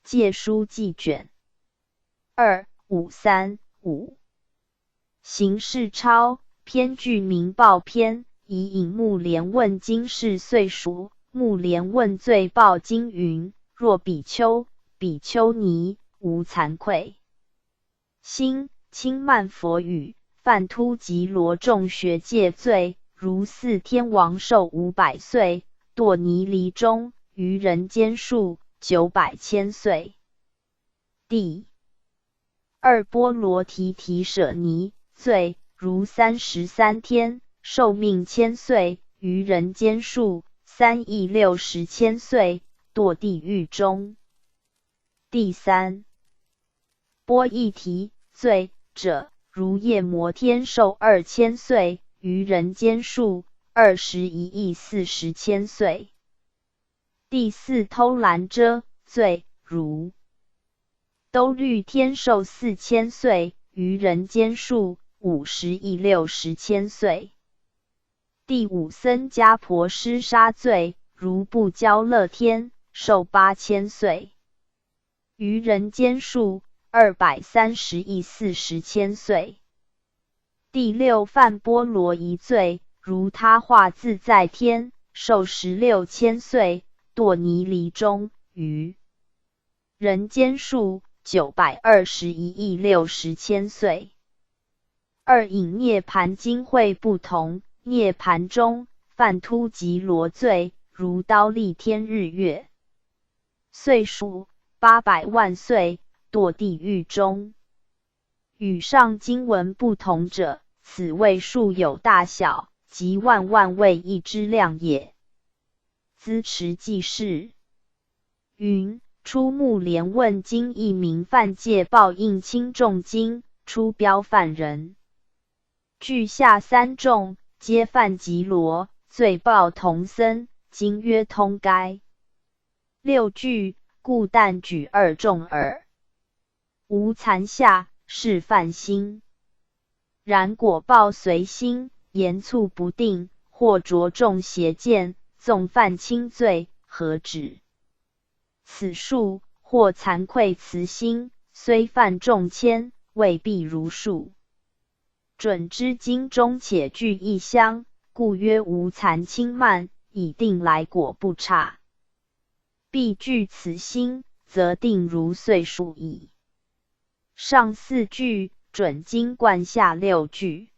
借书记卷2 5 3 5。行事钞篇句名报篇，以引目连问经世岁数。目连问罪报经云：若比丘、比丘尼无惭愧心，轻慢佛语，犯突击罗众学戒罪，如4天王寿500岁，堕尼离中，于人间数900千岁。第2波罗提提舍尼罪，如33天，寿命1000岁，于人间数3亿60千岁，堕地狱中。第3波逸提罪者，如夜摩天寿2000岁，于人间数21亿40千岁。第4偷兰遮罪，如兜率天寿4000岁，于人间数50亿60千岁。第5僧伽婆施杀罪，如不交乐天寿8000岁，于人间数230亿40千岁。第6犯波罗夷罪，如他化自在天寿16千岁，堕尼离中，于人间数921亿60千岁。2引涅盘经会不同，涅盘中犯突击罗罪，如刀立天日月，岁数800万岁，堕地狱中。与上经文不同者，此位数有大小，即万万位一之量也。资持记事云：出目连问经译名犯戒报应轻重经，出标犯人。句下3众皆犯吉罗，罪报同僧，经曰通该。6句故但举2众耳。无残下是犯心，然果报随心，言促不定，或着重邪见，纵犯轻罪，何止？此数或惭愧慈心，虽犯重愆，未必如数。准之经中且具一香，故曰无残轻慢，以定来果不差。必具此心，则定如岁数矣。上4句，准经贯下6句。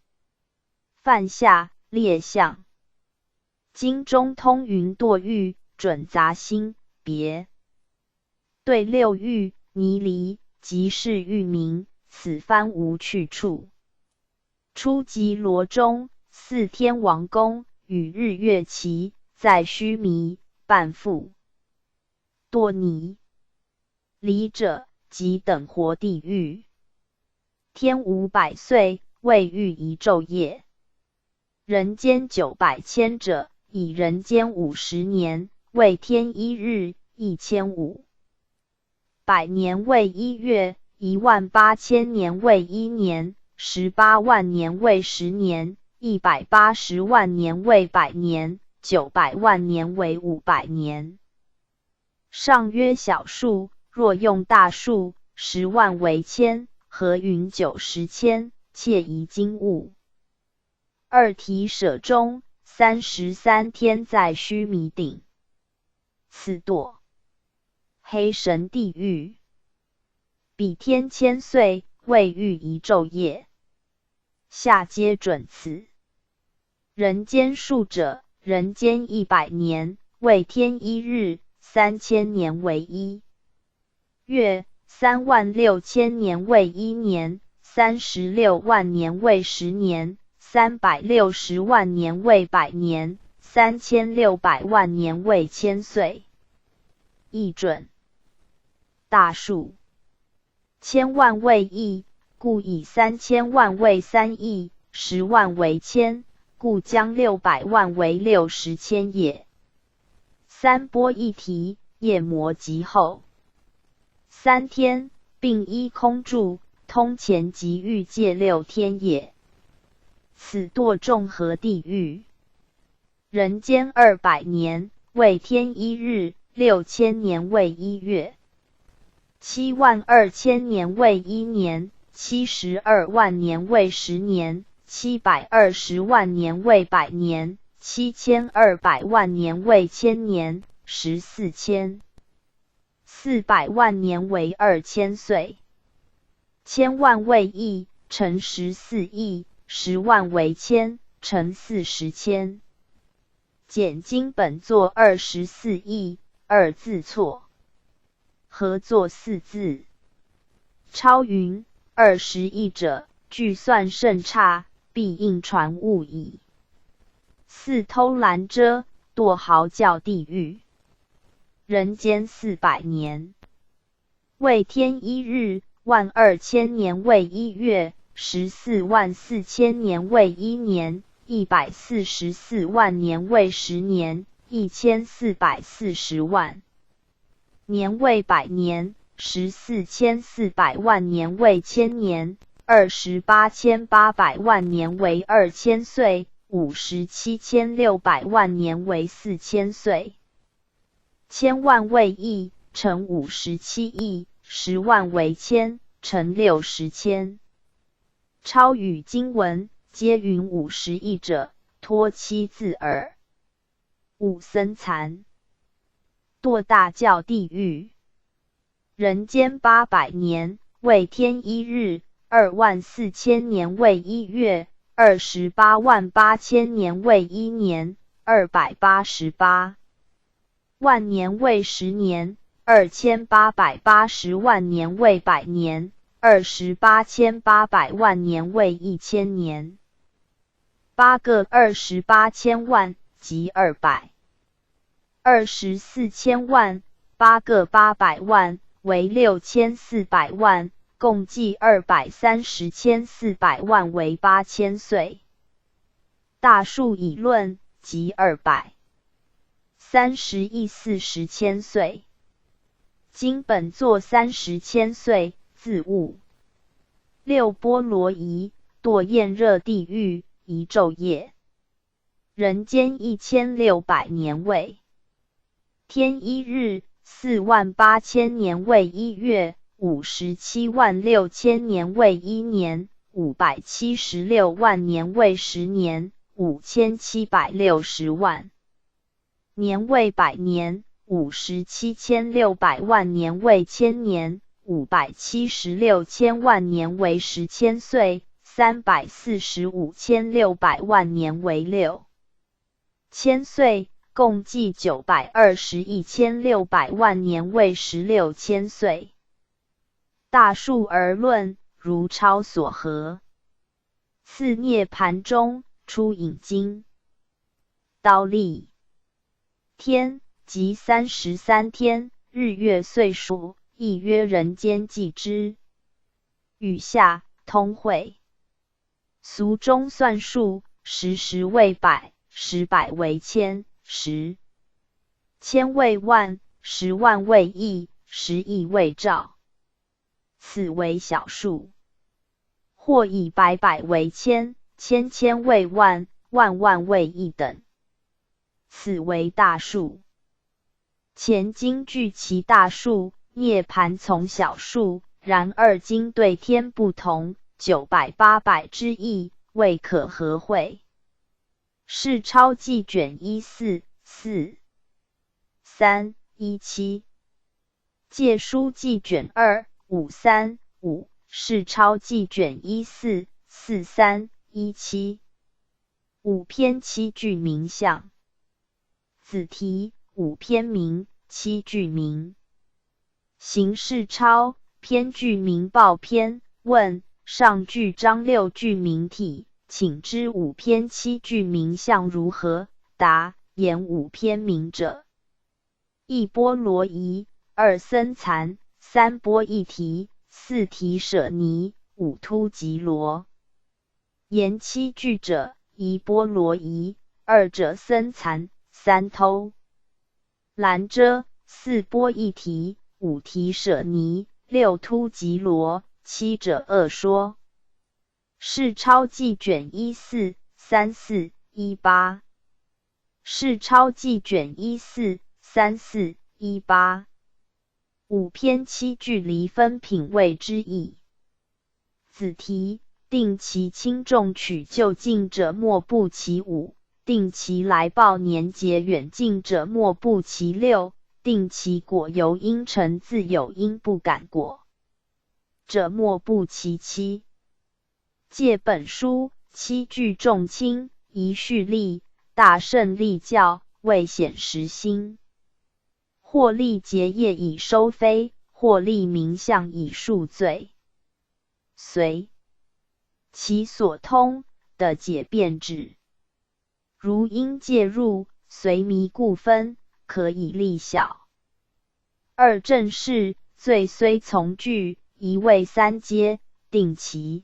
犯下列项。经中通云堕欲，准杂心别。对6欲泥离，即是欲明，此番无去处。初即罗中，4天王宫，与日月齐，在须弥，半覆。堕泥离者，即等活地狱。天500岁，未遇一昼夜。人间900千者，以人间50年，为天1日，1500。100年为1月，18000年为1年，18万年为10年，180万年为100年，900万年为500年。上曰小数，若用大数，10万为千，何云90千，窃疑经物。二题舍中，33天在须弥顶。此堕黑神地狱，比天1000岁，未遇一昼夜。下皆准此。人间数者，人间100年，为天1日，3000年为1月，36000年为1年，36万年为10年，360万年为100年，3600万年为1000岁。亦准。大数1000万为亿，故以3000万为3亿，10万为千，故将600万为60千也。三波一题，夜魔极后。3天，并依空住，通前即欲界6天也。此堕众合地狱。人间200年，为天1日，6000年为1月。72000年为1年，72万年为10年，720万年为100年，7200万年为1000年，14千。400万年为2000岁。1000万为亿，乘14亿，10万为千，乘40千。简经本作24亿，2字错。合作4字。超云20亿者，据算甚差，必应传物矣。4偷兰遮，堕嚎叫地狱。人间400年，为天1日，12000年为1月，14万4000年为1年，144万年为10年，1440万年为100年，14400万年为1000年，28800万年为2000岁，57600万年为4000岁。1000万为亿，乘57亿，10万为千，乘60千。超语经文，皆云50亿者，托7字耳。5僧残。堕大教地狱。人间800年，为天1日，24000年为1月，288000年为1年，288万年为10年，2880万年为100年，28800万年为1000年。8个28千万，即200。24千万，8个800万，为6400万，共计230,400万为8000岁。大数已论，即200。30亿40千岁。经本作30千岁，自悟。6波罗夷，堕焰热地狱，一昼夜。人间1600年为天1日，48000年为1月，576000年为1年576万年为10年5760万，年为100年57600万年为1000年576千万年为10千岁345千600万年为6千岁，共计921千600万年为16千岁。大数而论，如超所合。次涅盘中，出引经。刀立天，即33天，日月岁数，亦曰人间计之。语下通会。俗中算数，10为百，10百为千，10千为万，10万为亿，10亿为兆。此为小数。或以百百为千，千千为万，万万为亿等。此为大数。前经据其大数，涅盘从小数，然二经对天不同，900、800之意，未可合会。是超记卷14、4、3、17。借书记卷2、5、3、5。是超记卷14、4、3、17。5篇7句名相。子题5篇名，7句名。形式超篇句名报篇。问上句章6句名体，请知5篇7句名相如何？答：言5篇名者：1波罗夷，2僧残，3波一提，4提舍尼，5突吉罗。言7句者：1波罗夷，2者僧残，3偷兰遮，4波一提，5提舍尼，6突吉罗，7者恶说。是超记卷14、34、18。是超记卷14、34、18。5篇7句离分品位之意。子题：定其轻重取就近者莫不其5，定其来报年节远近者莫不其6，定其果由因成自有因不感果者莫不其7。借本书7句重轻，宜蓄力，大圣立教，未显实心。或立结业以收非，或立名相以恕罪。随其所通的解辩之。如因介入，随迷故分，可以立小。2正是，罪虽从句，一谓3阶，定其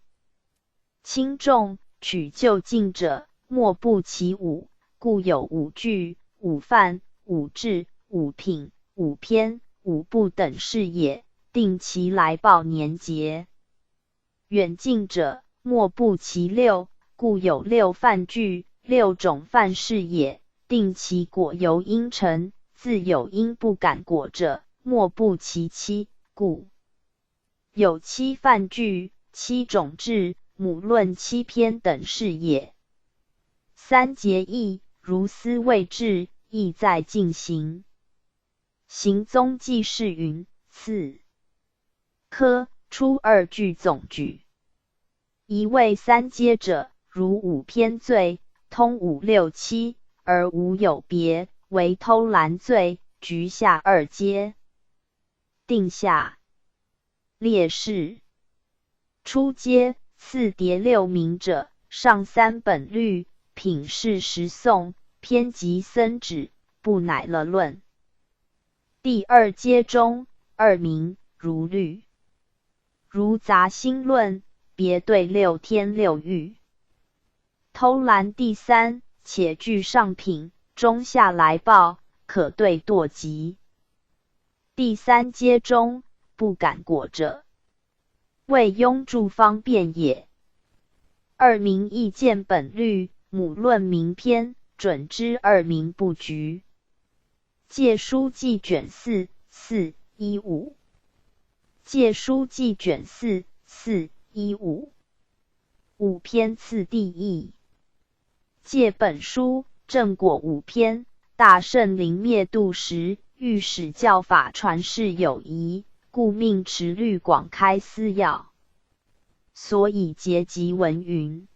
轻重，取就近者，莫不其5，故有5句、5范、5志、5品、5篇、5部等事也，定其来报年节。远近者，莫不其6，故有6范句、6种范事也，定其果由因成，自有因不感果者，莫不其7，故有7范句、7种志、母论7篇等事也。3节义，如斯谓志，亦在进行。行宗记事云：次科出2句总句。一谓3阶者，如5篇罪，通5、6、7，而无有别，为偷懒罪，局下2阶。定下列示。初阶次迭6名者，上3本律，品是10颂，篇及僧旨，不乃了论。第2阶中2名，如律。如杂心论，别对6天6欲。偷懒第3，且具上品，中下来报，可对堕疾。第3阶中不感果者，为庸著方便也。2名意见本律，母论名篇，准之2名不局。借书记卷4、4、15。借书记卷4、4、15。五篇次第义。借本书正果五篇，大圣临灭度时，欲使教法传世有疑，故命持律广开司要。所以结集文云：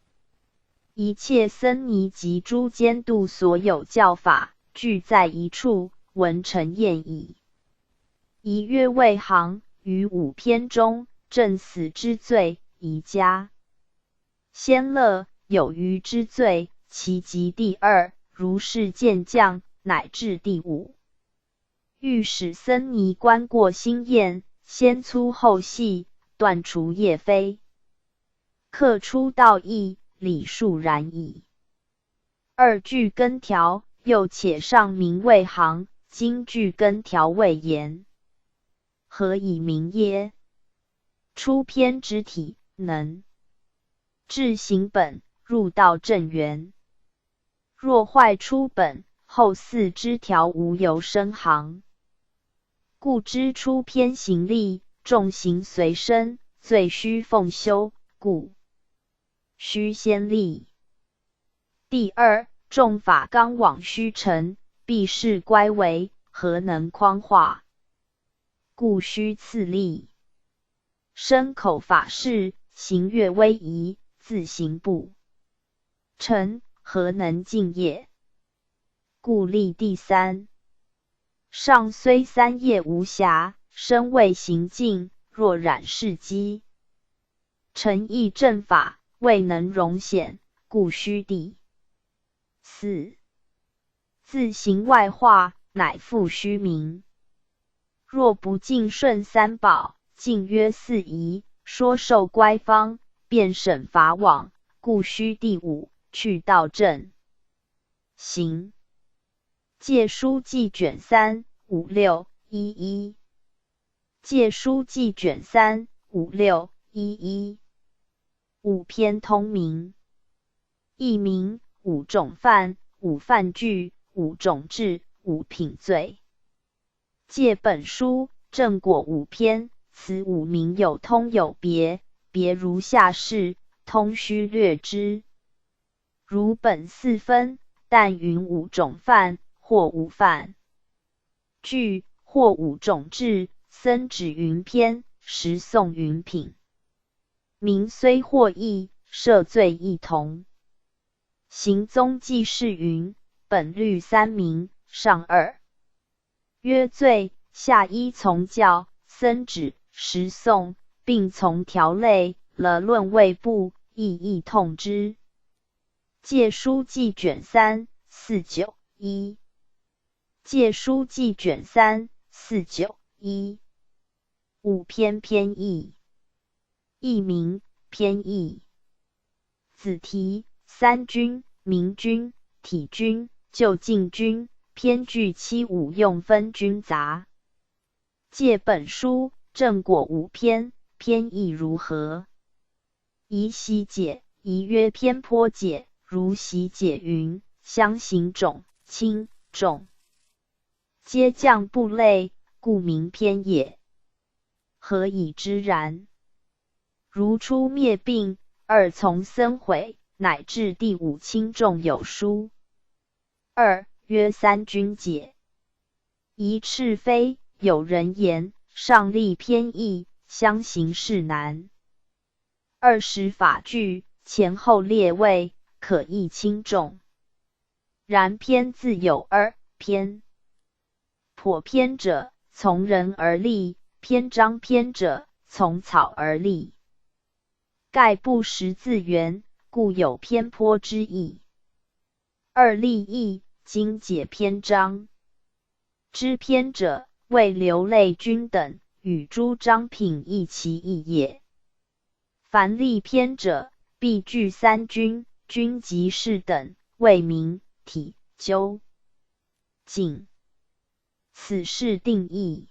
一切僧尼及诸监督所有教法，聚在一处，文成验矣。一曰未行，于五篇中，正死之罪，宜加。先乐有余之罪，其及第二，如是渐降，乃至第五。欲使僧尼观过心验，先粗后细，断除业非。刻出道义，理数然矣。二句根条，又且上明未行，今句根条未言，何以明耶？出篇之体，能至行本，入道正源。若坏出本，后四之条无由生行。故知出篇行力，众行随身，最须奉修，故须先立。第二，众法纲往须成，必是乖违，何能匡化？故须次立。身口法事，行乐威仪，自行不成，何能尽业？故立第三。上虽三业无瑕，身未行尽，若染事机，诚意正法，未能容显，故须第四。自行外化，乃复虚名。若不尽顺三宝，尽约四仪，说受乖方，便审法网，故须第五，去道正行。戒书记卷3、5、6、11。戒书记卷3、5、6、11。五篇通名。译名：五种犯、五犯句、五种治、五品罪。借本书正果五篇，此五名有通有别，别如下是，通须略之。如本四分，但云五种犯，或五犯句，或五种治，僧指云篇，实诵云品。名虽或异，涉罪异同。行宗记事云：本律三名，上二。曰罪，下一从教，僧指实诵，并从条类，了论位部，意痛之。戒书记卷3、4、9、1。戒书记卷3、4、9、1。五篇篇义。译名：篇义。子题：三军、明军、体军、就近军。篇句七五用分军杂。借本书正果五篇，篇义如何？宜习解，宜曰偏颇解。如习解云：相形种、轻、重，皆降部类，故名篇也。何以知然？如出灭并，二从僧毁，乃至第五轻重有书。二曰三军解。一赤非，有人言上立偏义，相形是难。20法句，前后列位，可议轻重。然篇自有二，篇颇篇者，从人而立；篇章篇者，从草而立。盖不识字源，故有偏颇之意。二立义，今解篇章。知篇者，为流类君等，与诸章品异其意也。凡立篇者，必具三军，军及士等，为名、体、究、竟。此是定义。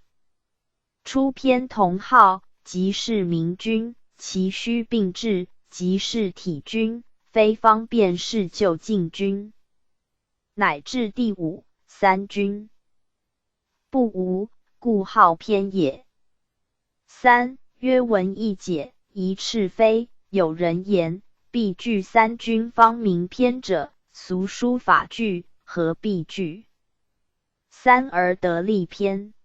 出篇同号，即是明军，其须并置，即是体军，非方便是就近军。乃至第五、三军。不无，故号篇也。三曰文义解，一赤非，有人言必具三军方名篇者，俗书法句和必具。三而得利篇。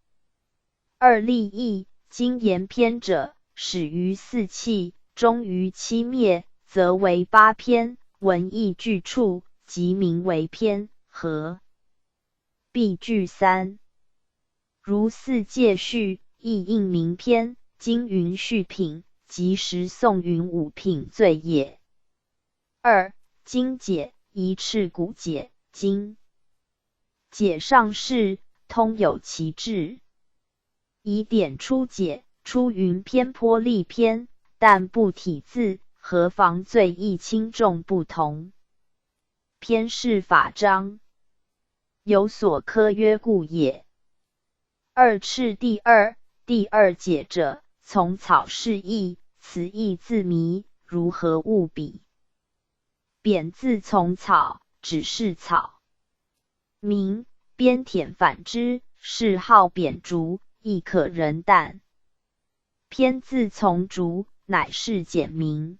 二立义，经言篇者，始于四气，终于七灭，则为八篇，文义俱处，即名为篇。和必具三。如四戒序，亦应名篇，经云序品，即时宋云五品罪也。二经解，一赤骨解，经解上士，通有其志。以典出解，出云偏颇立篇，但不体字，何妨罪义轻重不同。篇是法章，有所科约故也。二赤第二解者，从草释义，此义自迷，如何物比？扁字从草，只是草。名边舔反之，是号扁竹，亦可人啖。偏字从竹，乃是简名。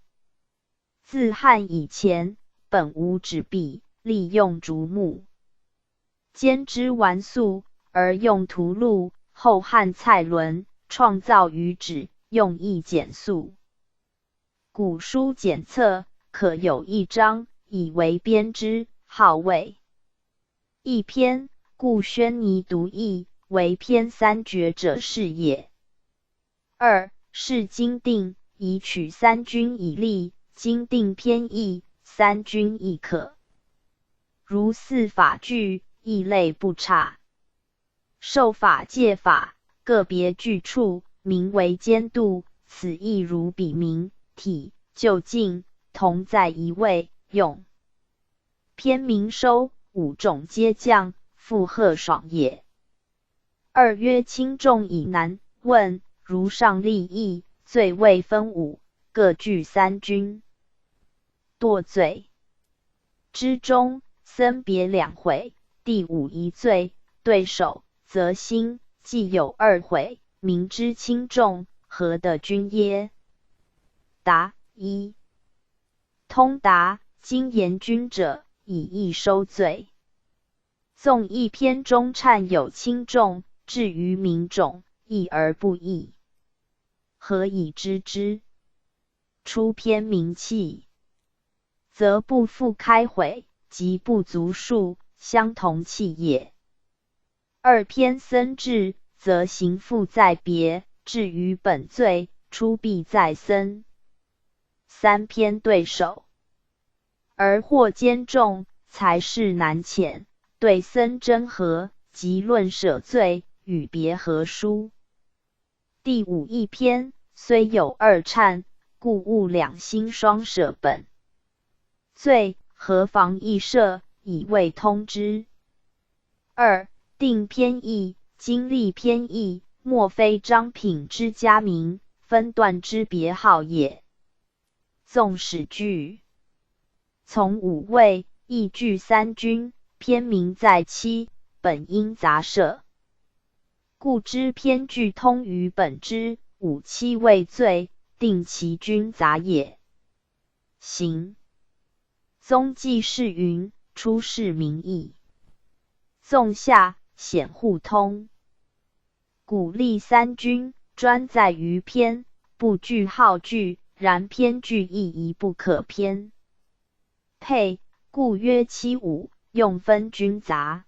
自汉以前，本无纸币，利用竹木，兼之完素，而用涂录。后汉蔡伦创造于纸，用意简素。古书简册，可有一章，以为编之，号为一篇，故宣尼独译为篇三绝者是也。二是经定，以取三军以立，经定偏义，三军亦可。如四法句，异类不差。受法戒法，个别具处，名为监督，此亦如笔名、体、就近，同在一位，用。篇名收，五种皆降，附和爽也。二曰轻重以难。问如上立义，罪未分五，各具三军。堕罪之中，僧别两回，第五一罪，对手则心，既有二悔，明之轻重，何得君耶？答一。通达，今言君者，以义收罪。纵一篇中忏有轻重，至于民众，义而不义，何以知之？出篇名器，则不复开悔，即不足数，相同气也。二篇僧制，则刑复在别，至于本罪，出必在僧。三篇对手，而或兼重，才是难遣，对僧真和，即论舍罪，与别何殊？第五一篇，虽有二忏，故务两心双舍本罪，何妨一舍，以为通之。二定偏义，经历偏义，莫非章品之家名，分段之别号也。纵使句从五位，亦具三军，篇名在七，本应杂舍。故知篇句通于本之，五七位罪，定其军杂也。行宗纪是云，出世名义。纵下显互通，古立三军，专在于篇，不具号句，然篇句亦一不可偏。配，故曰七五，用分军杂，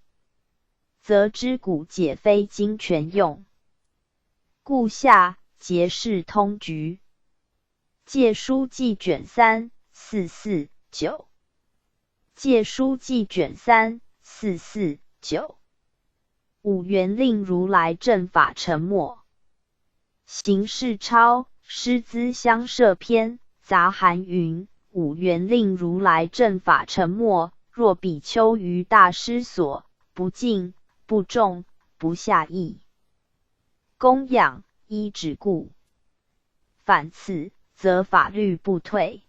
则知古解非经全用。故下节是通局。借书记卷3 449。借书记卷3 449。五元令如来正法沉没。行事超师资相摄篇杂含云：五元令如来正法沉没，若比丘于大师所，不敬不重不下意，供养依止故。反此，则法律不退。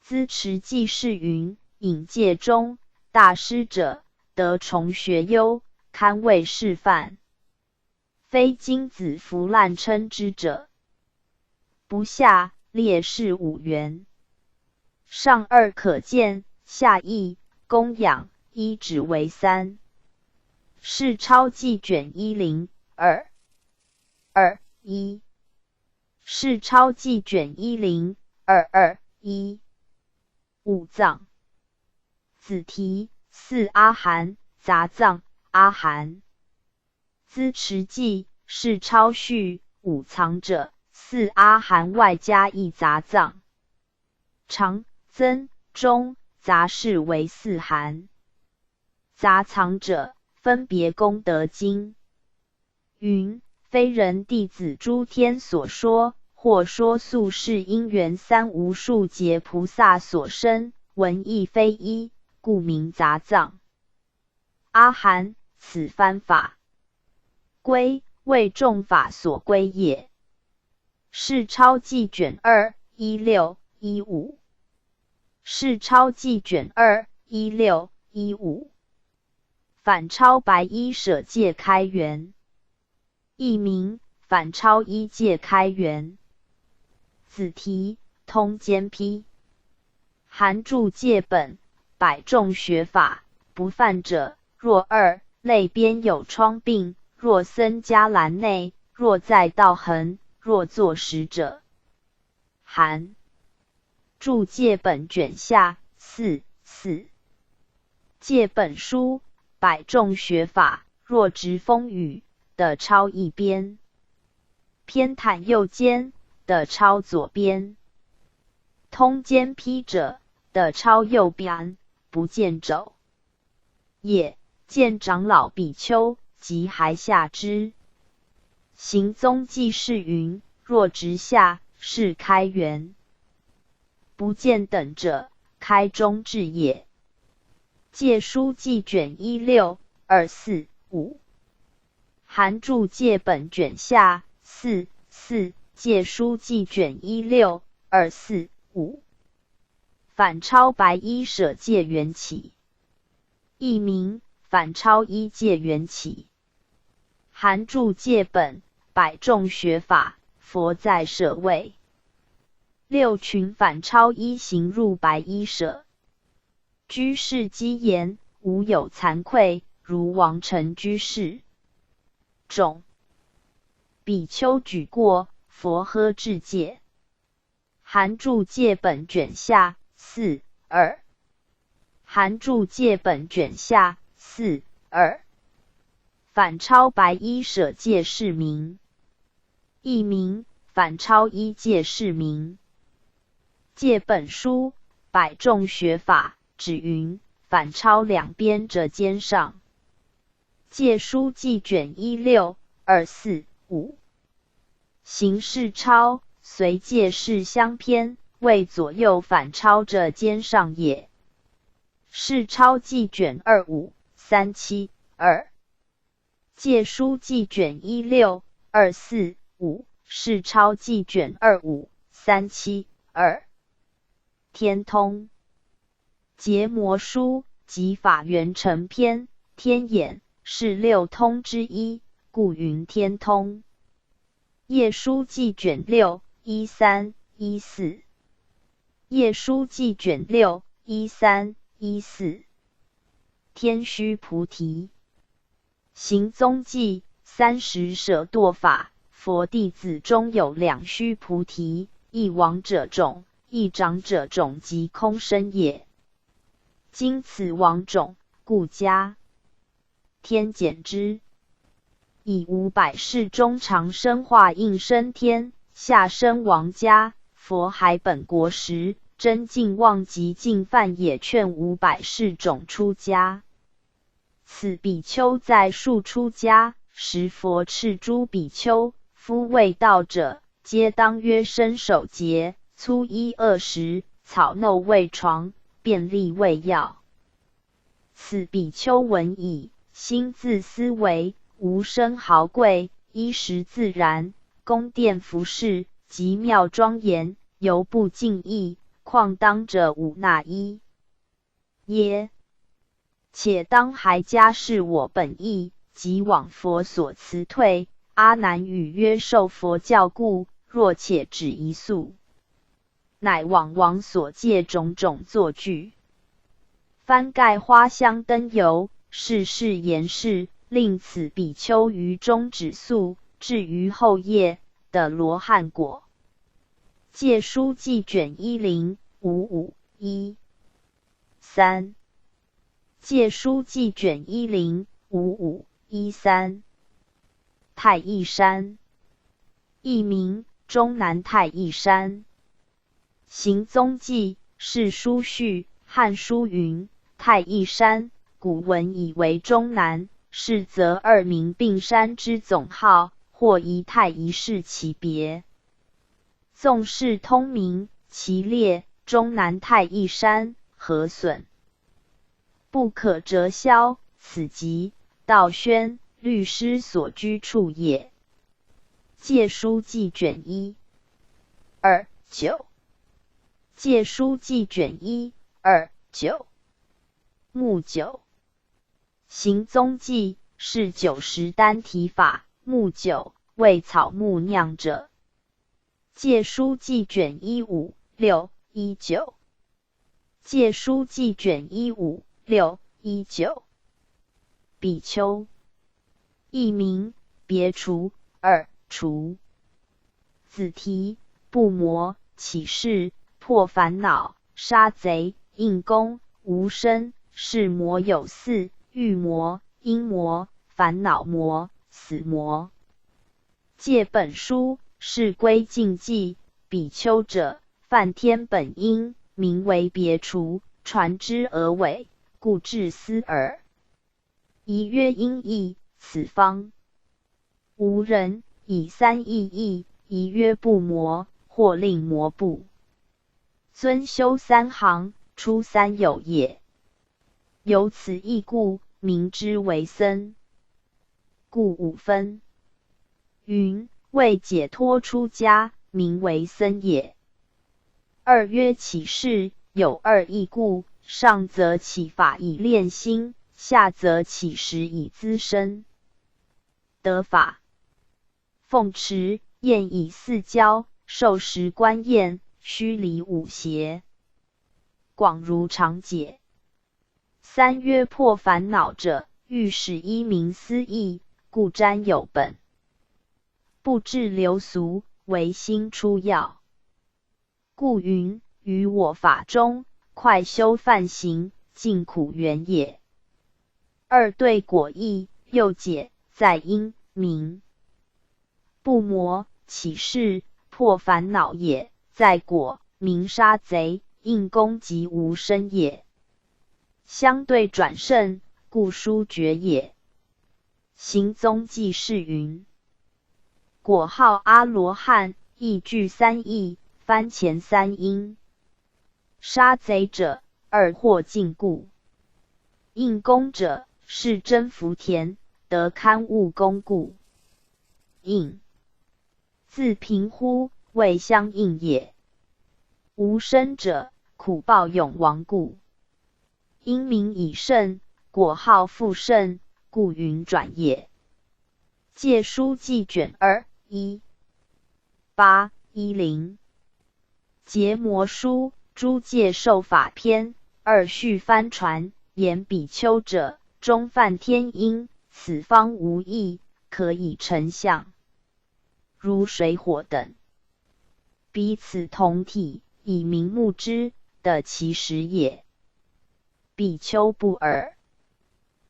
资持记是云：引戒中大师者，得重学优，堪为示范。非金子弗滥称之者，不下列是五元。上2可见，下1供养，1只为3。是钞记卷10 2 2 1。是钞记卷10 2 2 1。五藏。子题4阿含，杂藏阿含。资持记是钞序5藏者，4阿含外加1杂藏。长、增、中、杂事为4含。杂藏者分别功德经。云：非人弟子诸天所说，或说宿世因缘3无数劫菩萨所生，文义非一，故名杂藏。阿含，此番法归，为众法所归也。是钞记卷2 16 15。是钞记卷2 16 15。反钞白衣舍戒开元。译名：反钞衣戒开元。子题：通兼批。含注戒本，百众学法，不犯者，若2类边有疮病，若僧伽蓝内，若在道痕，若作食者。含注戒本卷下4 4。戒本书，百众学法，若直风雨的抄一边，偏袒右肩的抄左边，通兼批者的抄右边，不见肘也。见长老比丘及还下之。行踪记是云：若直下，是开元；不见等者，开中至也。戒书记卷16 24 5。含注戒本卷下4 4。戒书记卷16 24 5。反钞白衣舍戒缘起。译名：反钞衣戒缘起。含注戒本，百众学法，佛在舍位。六群反钞衣行入白衣舍。居士积言：无有惭愧，如王成居士。种比丘举过，佛呵至戒。含注戒本卷下4 2。含注戒本卷下4 2。反钞白衣舍戒是名。译名：反钞衣戒是名。戒本书，百众学法，指云：反钞两边者肩上。戒书记卷16 24 5。行事钞，随戒事相偏，为左右反钞者肩上也。是钞记卷25 37 2。戒书记卷16 24 5。是钞记卷25 37 2。天通结魔书及法缘成篇，天眼是六通之一，故云天通。业书记卷6 13 14。业书记卷6 13 14。天须菩提。行踪记30舍堕法，佛弟子中有2须菩提，一王者种，一长者种即空身也。今此王种，故加天减之。以500世中长生化应生天，下生王家，佛还本国时，真净妄及净犯也，劝500世种出家。此比丘在树出家时，佛敕诸比丘：夫未道者，皆当约身守节，粗衣20时，草蓨为床，便利为药。此比丘闻已，心自思维：无生豪贵，衣食自然，宫殿服饰极妙庄严，犹不尽意，况当者五那衣耶？且当还加是我本意，即往佛所辞退。阿难语曰：受佛教故，若且止一宿，乃往往所借种种作句。翻盖花香灯油，世事言事，令此比丘于中止宿，至于后叶的罗汉果。戒书记卷105513。戒书记卷105513。太乙山，译名中南太乙山。行踪记是书序，汉书云：太乙山，古文以为中南，是则二名并山之总号，或一太一是其别。纵是通名，其列中南太乙山何损？不可折销，此即道宣律师所居处也。戒书记卷129。戒书记卷129。目9。行踪记是90单体法，目9为草木酿者。戒书记卷15619。戒书记卷15619。比丘，译名别除二除。子题不魔起事破烦恼，杀贼应功无身，是魔有4：欲魔、因魔、烦恼魔、死魔。戒本书是归禁忌，比丘者犯天本因，名为别除，传之而伪，故致斯耳。宜曰因义，此方无人以3义义，宜曰不魔，或令魔不遵修3行，出3有也。由此义故，名之为僧。故5分。云为解脱出家，名为僧也。2曰起事，有2义故，上则起法以练心，下则起时以资身。得法奉持，宴以4交，受食观宴，须离5邪。广如常解。3曰破烦恼者，欲使依明思义，故瞻有本，不至流俗，唯心出要。故云：于我法中，快修梵行，尽苦缘也。2对果义，又解在因明。不魔起事破烦恼也，在果明杀贼应功及无身也。相对转胜，故殊绝也。行踪记是云：果号阿罗汉，亦具3义，翻前3因。杀贼者2或禁锢，应功者是真福田，得堪悟功故。应自平乎，谓相应也。无身者，苦报永亡故。因名以胜，果号复胜，故云转也。戒书记卷21810。结魔书诸戒受法篇2续翻传，言比丘者终犯天因，此方无益，可以成相，如水火等，彼此同体，以明目之的其实也。比丘不尔。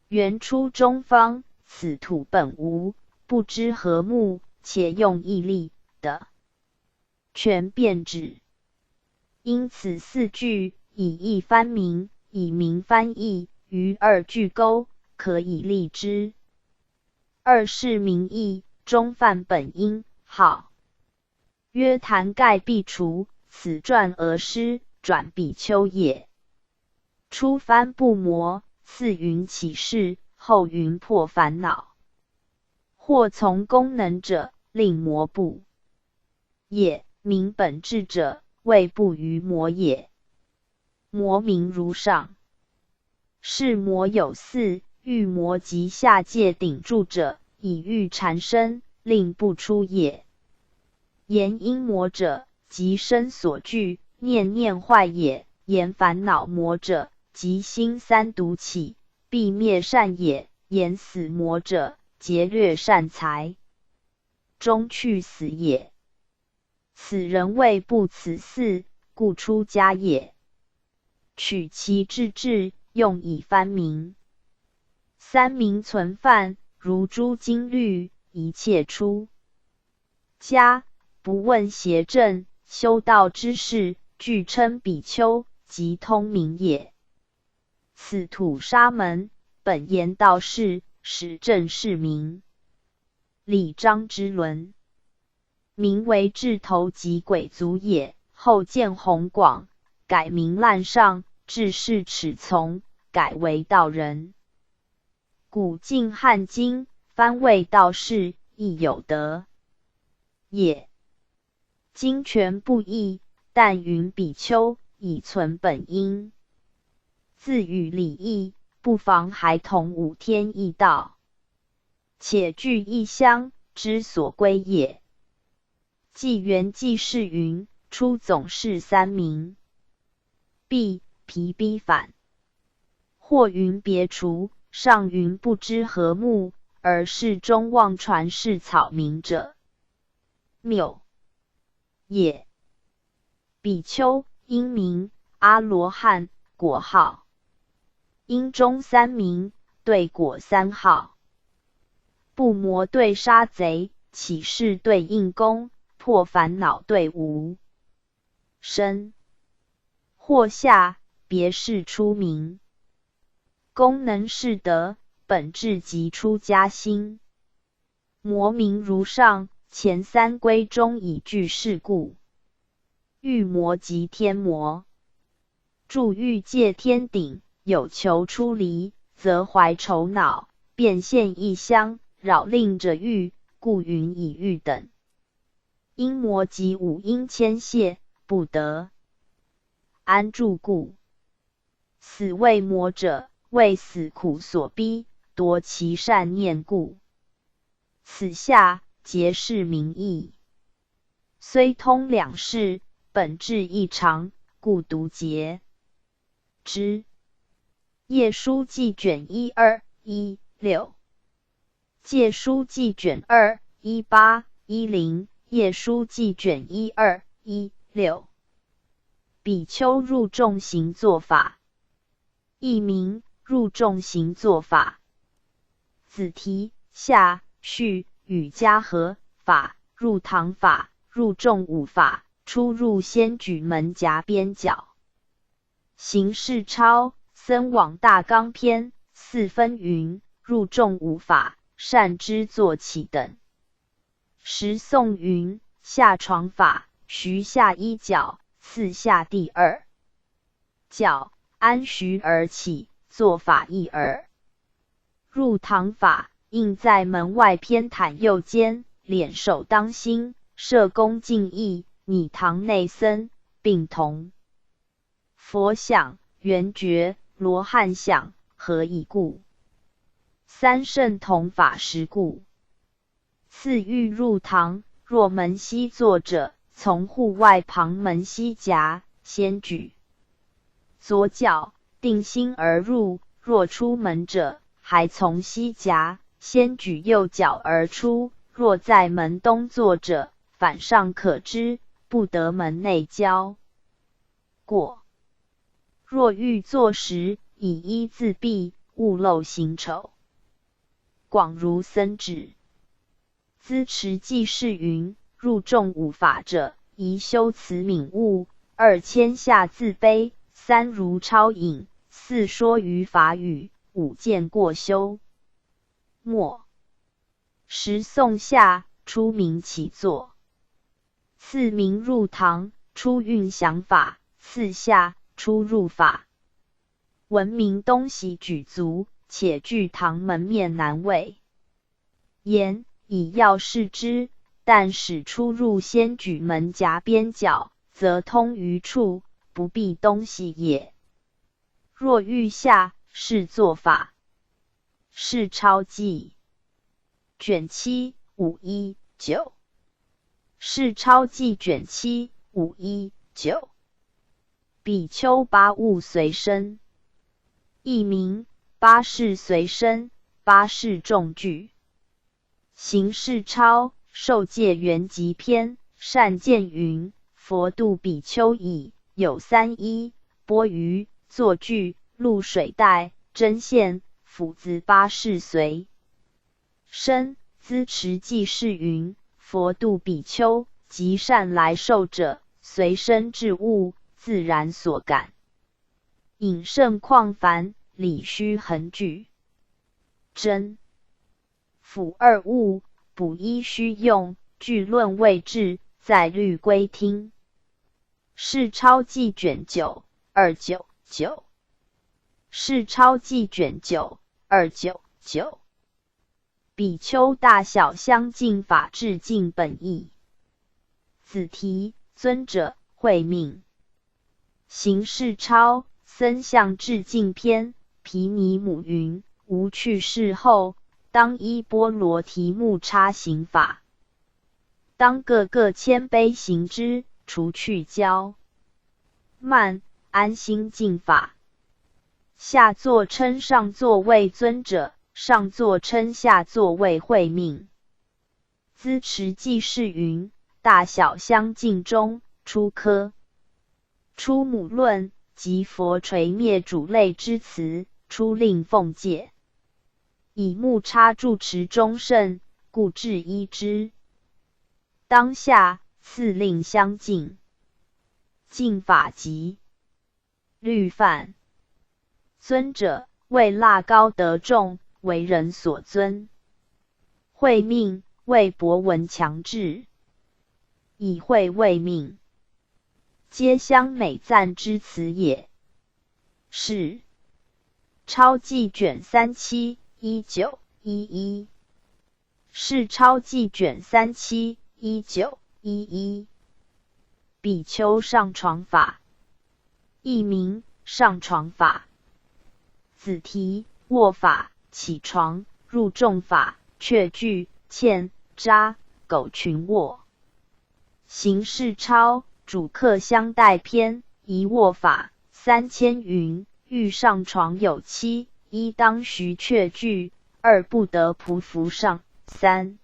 原出中方，此土本无，不知何目，且用义力的全变指。因此4句以义翻明，以明翻义，于2句钩，可以立之。2是明义，中犯本因，号曰坛盖必除，此转而失，转比丘也。初翻不魔，次云起事，后云破烦恼。或从功能者，令魔不也，明本质者，谓不于魔也。魔名如上。是魔有4：欲魔及下界顶住者，以欲缠身，令不出也。言因魔者，即身所具，念念坏也，言烦恼魔者，即心三毒起，必灭善也。言死魔者，劫掠善财，终去死也。此人谓不此四，故出家也。取其至，用以藩民。三民存犯，如诸经律，一切出家，不问邪正，修道之事，俱称比丘，即通明也。此土沙门，本言道士，始正士民。礼章之伦，名为智头及鬼卒也。后见弘广，改名滥上，致仕齿从，改为道人。古晋汉经，翻为道士，亦有德也。经全不异，但云比丘，以存本因。自与礼义，不妨孩童5天义道，且具一乡，之所归也。纪元纪事云：初总是三名，必疲逼反。或云别除，上云不知何目，而世中妄传是草名者，谬也。比丘因名阿罗汉，果号。因中三名，对果三号。不魔对杀贼，起事对应功，破烦恼对无生。或下别事出名，功能是德，本质即出家心。魔名如上，前三归中已具是故。欲魔即天魔，住欲界天顶，有求出离，则怀愁恼，变现异香，扰令者欲，故云以欲等。因魔及五阴牵械，不得安住故。死为魔者，为死苦所逼，夺其善念故。此下皆是名义，虽通两世，本质异常，故独节之。业书记卷12、16，戒书记卷2、18、10，业书记卷12、16。比丘入众行作法，译名入众行作法。子题下序与家和法，入堂法，入众五法，出入先举门夹边角。行事超僧往大纲篇4分云：入众五法，善知作起等。时颂云：下床法，徐下一角，次下第二角，安徐而起，作法一耳。入堂法，应在门外偏袒右肩，敛手当心，设恭敬意，拟堂内僧，并同佛像、圆觉、罗汉像，何以故？三圣同法时故。次欲入堂，若门西坐者，从户外旁门西夹，先举左脚，定心而入；若出门者，还从西夹，先举右脚而出；若在门东坐者，反上可知，不得门内交过。若欲坐时，以衣自蔽，勿露形丑。广如僧旨。资持记事云：入众五法者，宜修慈悯悟；2谦下自卑；3如超隐；4说于法语；5见过修。末时颂下，出名起坐。次名入堂，出运想法；次下，出入法。闻名东西举足，且距堂门面南位。言以要视之，但使出入先举门夹边角，则通于处，不必东西也。若欲下，是作法。是超记卷7、5、19。是超记卷7、5、9。比丘八物随身，译名八事随身，八事众具。行事超受戒圆寂篇善见云：佛度比丘已有三依：钵盂、坐具、露水袋、针线、斧子八事随身。资持记事云：佛度比丘及善来受者，随身之物，自然所感。饮甚况繁，理须恒具。针、斧二物，补衣须用，具论位置，在律归听。是钞记卷9 299。是钞记卷9 299。比丘大小相近，法致敬本义。子题：尊者会命。行事超僧相致敬篇毗尼母云：吾去世后，当依波罗提木叉行法，当个个谦卑行之，除去骄慢，安心敬法。下座称上座为尊者，上座称下座为会命。资持记事云：大小相近中，出科、出母论及佛垂灭主类之词，出令奉戒。以木叉住持中圣，故至依之。当下次令相近。敬法集律范。尊者为腊高德重，为人所尊。会命为博闻强志，以会为命，皆相美赞之词也。是钞记卷37 19 11。是钞记卷37 19 11。比丘上床法，译名上床法。子题：卧法、起床、入众法、却具、欠、扎、狗群卧。行事超主客相待篇一卧法3000云：欲上床有七：一当徐却具，二不得匍匐上，三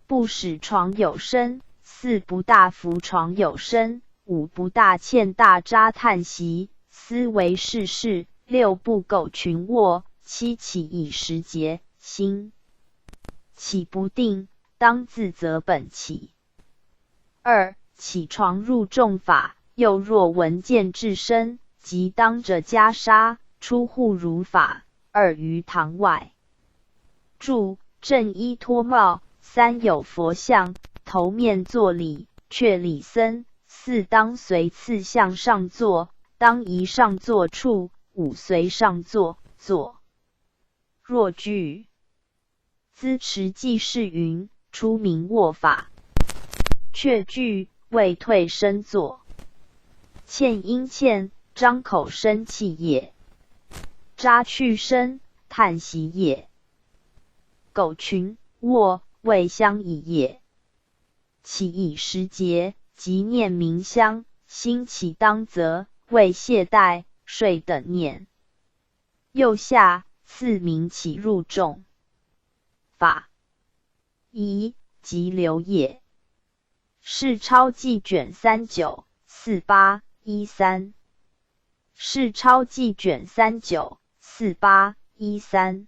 不使床有身，四不大扶床有身，五不大欠大扎叹息，思维世事，六不苟群卧，七起以时节，心起不定，当自责本起。二起床入众法，又若闻见至身，即当着袈裟，出户如法，二于堂外。注：正衣脱帽，三有佛像，头面作礼，却礼僧。四当随次向上座，当宜上座处。五随上座，坐若具。资持记事云：出名卧法，却具未退身坐。欠因欠，张口生气也。扎去身，叹息也。苟群卧，未相宜也。起以时节，即念冥香，心起当责，未懈怠，睡等念。右下次名起入众法，一即流也。是钞记卷39 48 13。是钞记卷39 48 13。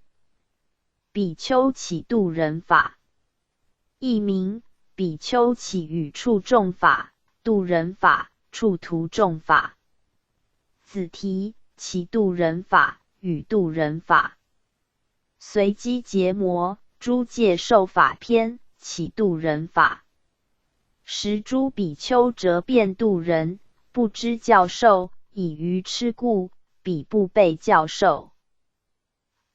比丘起度人法，译名比丘起与处众法、度人法、处途众法。子题：起度人法与度人法。随机结魔诸戒受法篇起度人法。时诸比丘折辩度人，不知教授，以愚痴故，彼不被教授。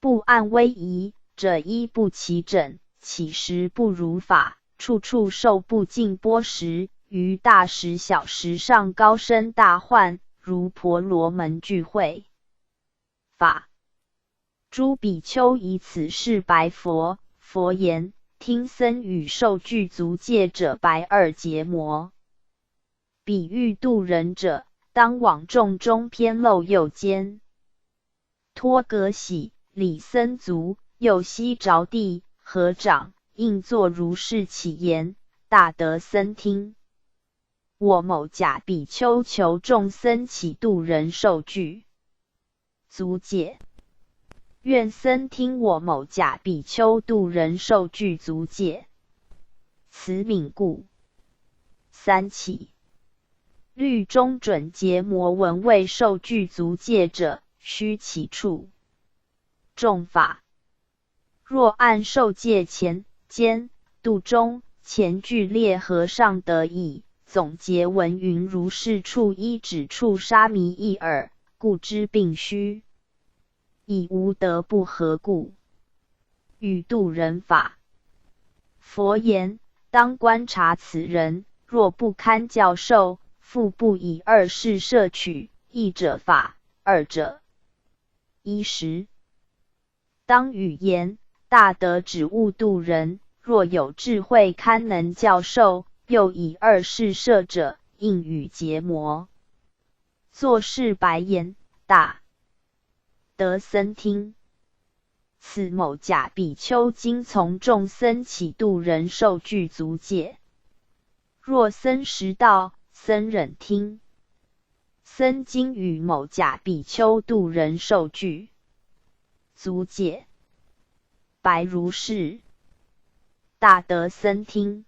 不按威仪者衣不齐整，起时不如法，处处受不尽钵食，于大石小石上高声大唤，如婆罗门聚会法。诸比丘以此事白佛，佛言：听僧与受具足戒者白二结魔。比喻度人者，当往众中偏漏右肩。托葛喜，李僧卒，右膝着地，合掌，应作如是起言：大德僧听，我某假比丘求众僧起度人受具。足解。愿僧听我某假比丘度人受具足解。此敏故。三起。律中准结魔文未受具足戒者，须起处。众法。若按受戒前、间、度中、前句列和尚得意，总结文云如是处一指处沙弥一耳，故知并虚。以无德不合故。与度人法。佛言：当观察此人，若不堪教授，复不以二事摄取，一者法，二者衣食。当语言：大德只悟度人，若有智慧堪能教授，又以二事摄者，应语结魔。作是白言：大德僧听，此某假比丘今从众僧起度人受具足戒。若僧识道，僧忍听。僧今与某假比丘度人受具足戒。白如是。大德僧听，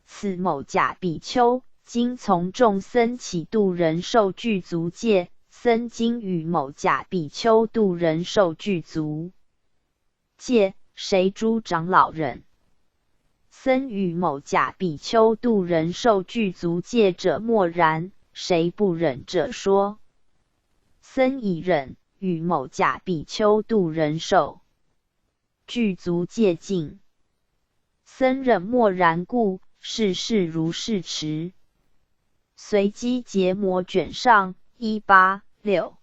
此某假比丘今从众僧起度人受具足戒。僧今与某假比丘度人受具足戒，谁诸长老忍？僧与某假比丘度人受具足戒者默然，谁不忍者说。僧以忍，与某假比丘度人受具足戒尽。僧忍默然故，事事如是持。随机结魔卷上186。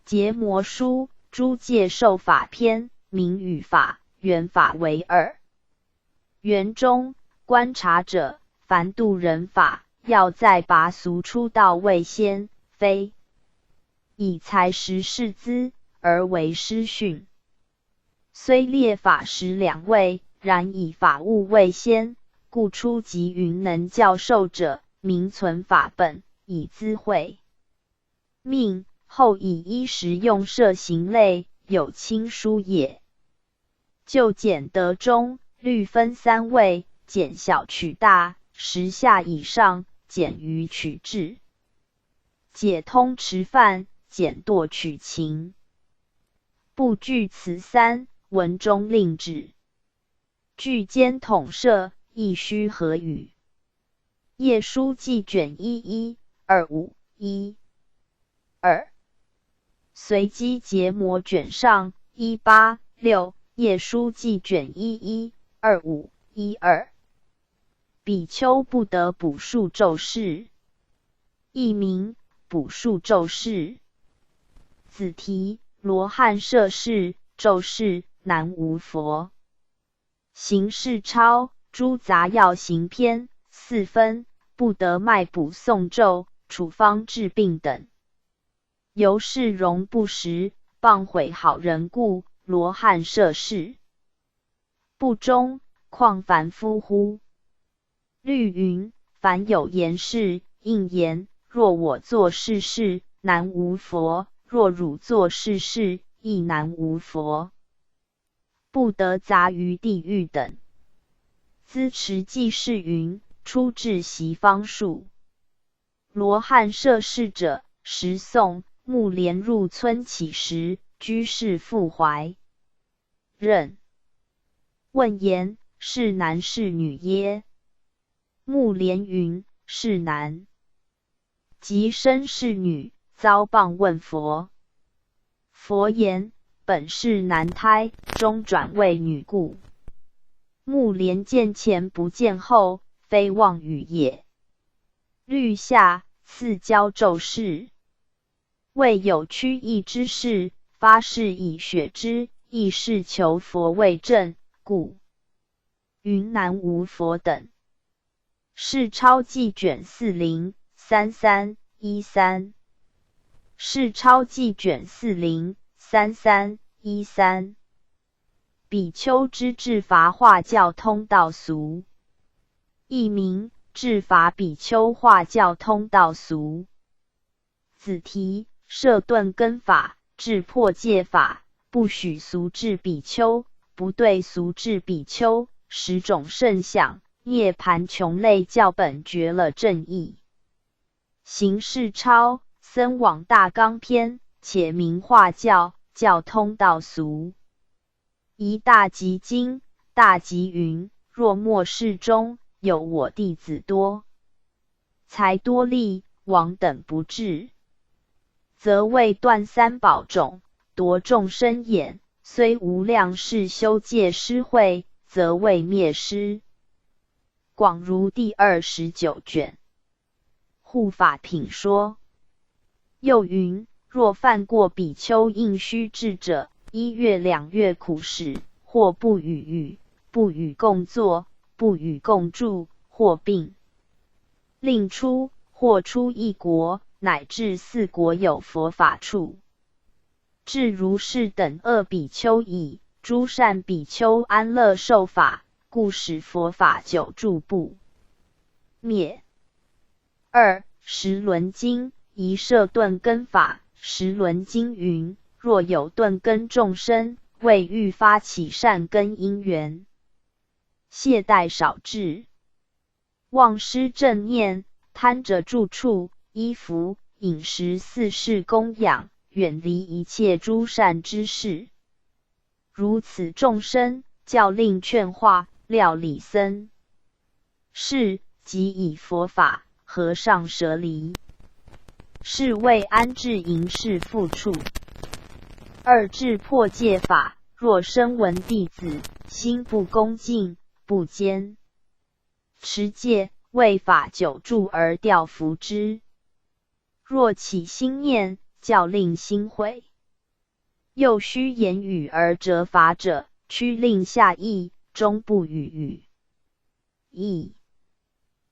结魔书，诸戒受法篇，名语法、缘法为二。缘中，观察者，凡度人法，要在拔俗出道未先，非以才识士资，而为师训。虽列法识两位，然以法务未先，故初级云能教授者，名存法本，以资慧命，后以衣食用摄行类，有亲疏也。就简德中，律分三位，简小取大，10下以上，简于取智。解通持犯，简堕取情。不具此三，文中令旨。具兼统摄，亦须合语。页书记卷112512。随机结魔卷上186，页书记卷112512。比丘不得补述咒释。译名：补述咒释。子题：罗汉摄事，咒释：南无佛。行事抄，诸杂药行篇4分，不得卖补诵咒，处方治病等。由是容不实，谤毁好人故，罗汉摄事。不忠，况凡夫乎？律云：凡有言事，应言：若我作是事，南无佛；若汝作是事，亦南无佛。不得杂于地狱等。资持记事云：出至习方术。罗汉摄事者，时诵目连入村乞食，居士复怀。任问言：是男是女耶？目连云：是男。即身是女，遭谤问佛。佛言：本是男胎，终转为女故。目连见前不见后，非妄语也。律下赐教咒释。为有曲意之事，发誓以雪之，亦是求佛为证，故云南无佛等。是抄记卷4033 13是钞记卷403313比丘之治罚化教通道俗，译名治罚比丘化教通道俗。子题摄顿根法，治破戒法，不许俗治比丘，不对俗治比丘，10种圣相，涅盘穷类教本绝了正义。行事抄僧往大纲篇，且名化教，教通道俗。一大集经，大集云：若末世中有我弟子多，财多利，王等不至，则为断三宝种，夺众生眼，虽无量世修戒施惠，则为灭失。广如第29卷。护法品说。又云：若犯过比丘应须治者，1月2月苦使，或不与语，不与共坐，不与共住，或病，令出，或出一国，乃至4国有佛法处。至如是等恶比丘矣，诸善比丘安乐受法，故使佛法久住不灭。2. 十轮经一摄顿根法。十轮经云：若有顿根众生，为欲发起善根因缘，懈怠少智，忘失正念，贪着住处、衣服、饮食4事供养，远离一切诸善之事。如此众生，教令劝化，料理僧事，即以佛法和尚舍离，是谓安置营事复处。2. 治破戒法。若声闻弟子，心不恭敬，不坚持戒，为法久住而调伏之。若起心念，教令心毁，又须言语而折罚者，趋令下意，终不语语。亦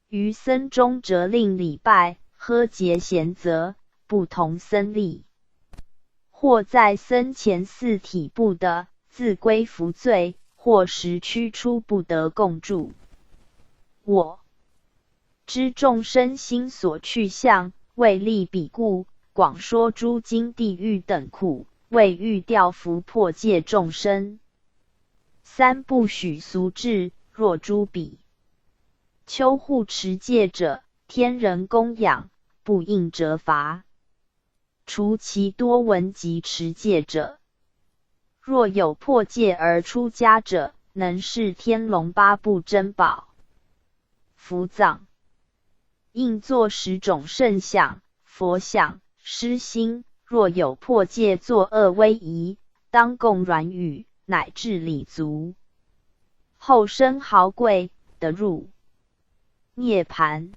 于僧中折令礼拜，呵结贤则，不同僧例。或在僧前四体不得，自归服罪，或时驱出不得共住。我知众生心所去向，为利彼故，广说诸经地狱等苦，为欲调伏破戒众生。3. 不许俗治。若诸比丘护持戒者，天人供养，不应折罚，除其多闻及持戒者。若有破戒而出家者，能视天龙八部珍宝，伏藏，应作10种圣相、佛像、施心。若有破戒作恶威仪，当供软语，乃至礼足，后生豪贵，得入涅盘。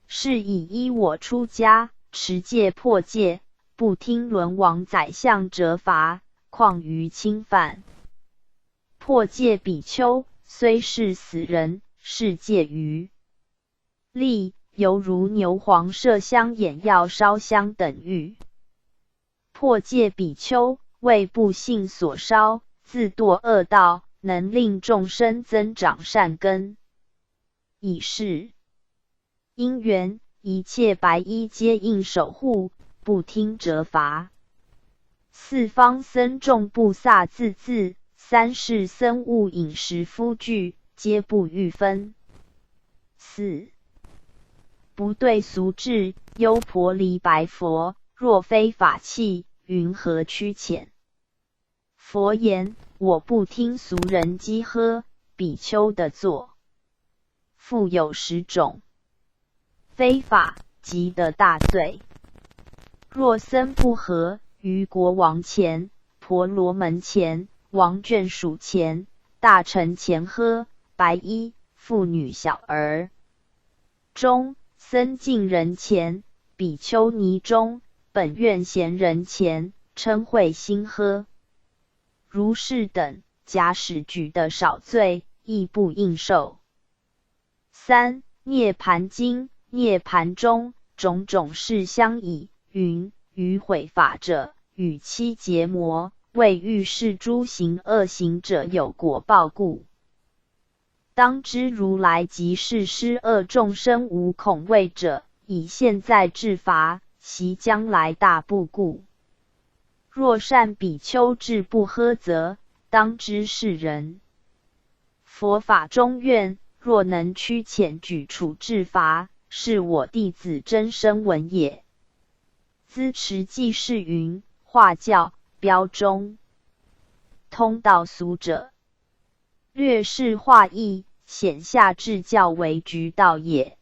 是以依我出家，持戒破戒，不听轮王宰相责罚，况于侵犯破戒比丘，虽是死人，是戒于利，犹如牛黄麝香眼药烧香等欲。破戒比丘为不信所烧，自堕恶道，能令众生增长善根，以是因缘，一切白衣皆应守护，不听责罚。4. 方僧众布萨自恣，3世僧务饮食夫具，皆不欲分。4. 不对俗治。优婆离白佛：若非法器，云何趋浅？佛言：我不听俗人讥呵，比丘的作，复有10种非法，即得大罪。若僧不和，于国王前、婆罗门前、王眷属前、大臣前呵，白衣、妇女小儿中、僧净人前、比丘尼中、本愿贤人前，称会心呵。如是等，假使举的少罪，亦不应受。3. 涅盘经。涅盘中，种种事相倚。云：于毁法者，与妻结魔，为欲示诸行恶行者有果报故。当知如来即是施恶众生无恐畏者，以现在治罚，习将来大怖故。若善比丘智不呵则，当知是人。佛法中愿，若能趋浅举处治罚，是我弟子真声闻也。资持记是云：化教标中通道俗者，略示化义，显下至教为局道也。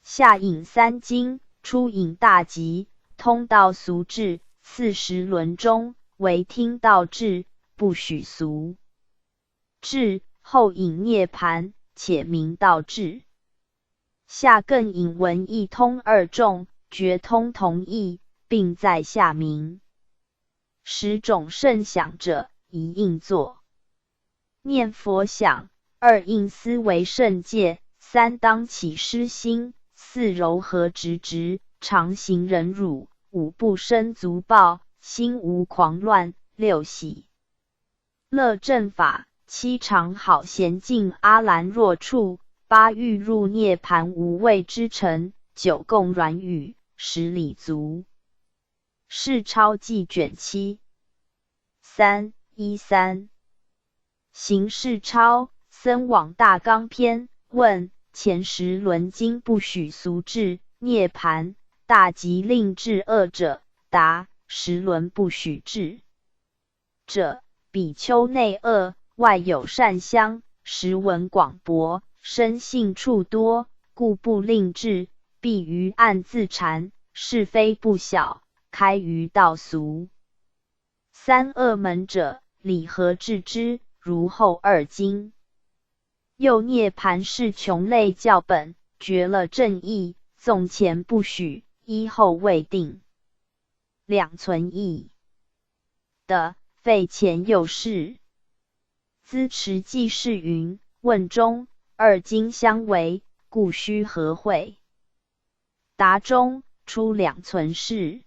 下引三经，初引大集，通道俗志，40轮中为听道志，不许俗志，后引涅盘，且明道志。下更引文义通二众，觉通同义，并在下明。10种圣想者，一应作。念佛想，2应思维圣戒，3当起施心，4柔和直，常行忍辱，5不生足报，心无狂乱，6喜乐正法，7常好闲静阿兰若处，8欲入涅盘无畏之城，9共软语，10礼足。是超记卷7 313行事超僧往大纲篇问：前10轮经不许俗志涅盘，大吉令治恶者？答：10轮不许治者，比丘内恶，外有善香，时闻广博，生信处多，故不令治，必于暗自禅，是非不小，开于道俗。3恶门者，理何治之？如后2经。又涅盘是穷类教本，绝了正义，纵前不许，依后未定，两存异的，废前又是。资持记是云：问中2经相违，故须合会。答中出两存是。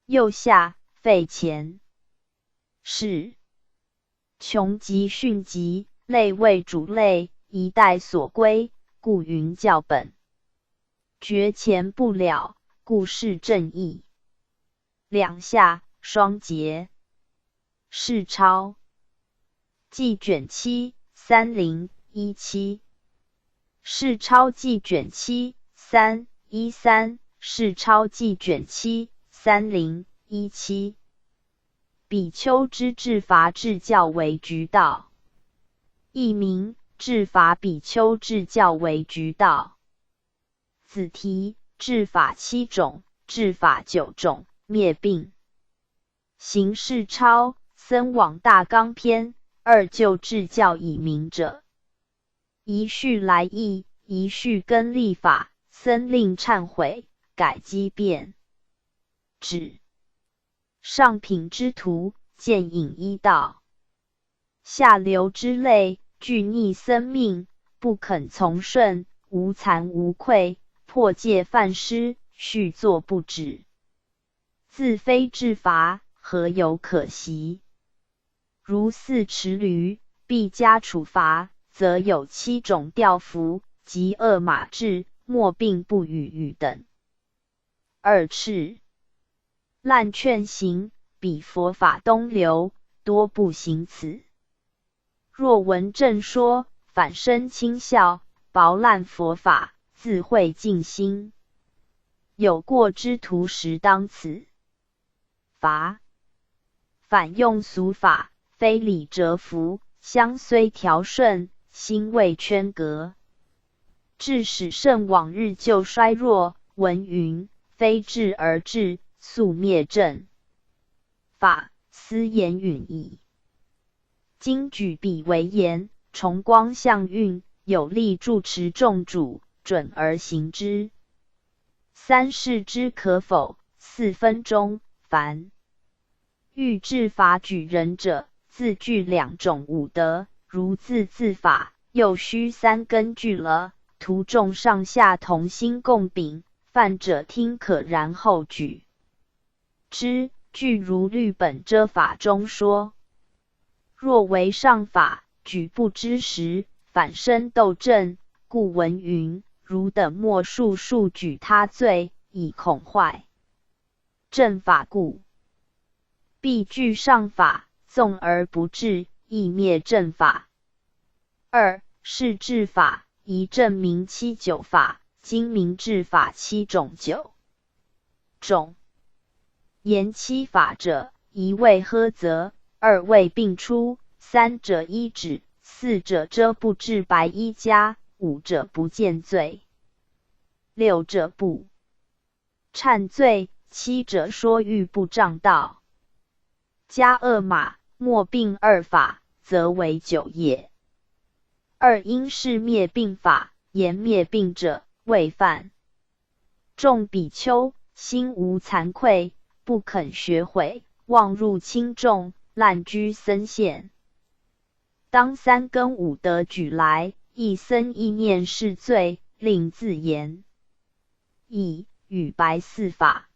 右下废前是。穷极训极，类为主类，一代所归，故云教本。绝前不了，故是正义。两下双节。是超记卷7 3017。是超记卷7 313。是超记卷7 3017。比丘之治罚治教为局道，译名：治罚比丘治教为局道。子题：治法7种，治法9种，灭并。行事超僧往大纲篇2就治教以明者，一序来意，一序根立法，僧令忏悔，改机变。指上品之徒，见引一道；下流之类，惧逆僧命，不肯从顺，无惭无愧，破戒犯失，续作不止。自非治罚，何有可惜？如4持驴，必加处罚，则有7种调服，及2马制，莫并不与等。2赤滥劝行，彼佛法东流，多不行此。若闻正说，反生轻笑，薄滥佛法，自会尽心。有过之徒实当此罚。反用俗法，非礼折服，相虽调顺，心未圈隔，致使圣往日就衰弱。文云：非治而治，速灭正法，斯言允矣。今举彼为言，重光相运，有力助持众主，准而行之。3试之可否？4分钟。凡欲治法举人者，自具2种五德，如自法，又须3根具了，徒众上下同心共秉，犯者听可然后举之。据如律本遮法中说，若为上法，举不知时，反身斗正，故文云：如等莫数举他罪，以恐坏正法故。必据上法，纵而不治，亦灭正法。二是治法，宜正明七九法，今明治法七种九种。言七法者，一谓呵责，二谓并出，三者依止，四者遮不治白衣家，五者不见罪，六者不忏罪，七者说欲不仗道。加二马，莫并二法，则为九也。二因是灭并法，言灭并者，谓犯。众比丘心无惭愧，不肯学诲，妄入轻重，滥居僧宪。当三更五德举来，一僧意念是罪，令自言。以与白四法。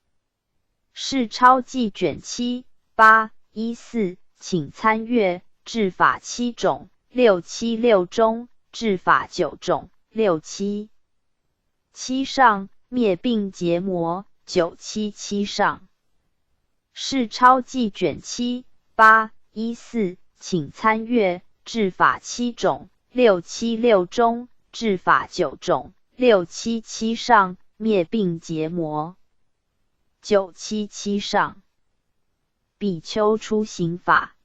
是抄记卷7、8、14，请参阅。治法7种，676中；治法9种，677上；灭并结魔，977上。是抄记卷7、8、14，请参阅。治法7种，676中；治法9种，677上；灭并结魔，977上。比丘出行法，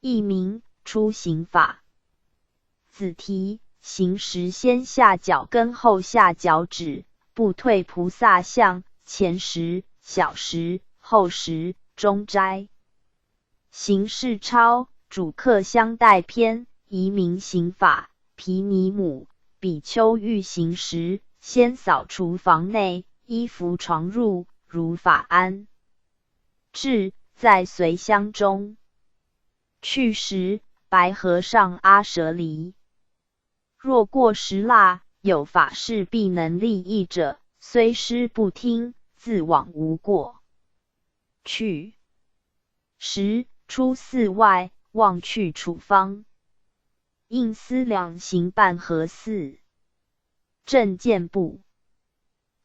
译名出行法。子题：行时先下脚跟后下脚趾，不退菩萨相，前时、小时、后时、中斋。行事抄主客相待篇，移名行法。毗尼母，比丘欲行时，先扫除房内，衣服床褥，如法安置，在随香中。去时，白和尚阿舍离。若过时腊，有法事必能利益者，虽师不听，自往无过。去时，出寺外，望去处方。应思量行办何事？正见部。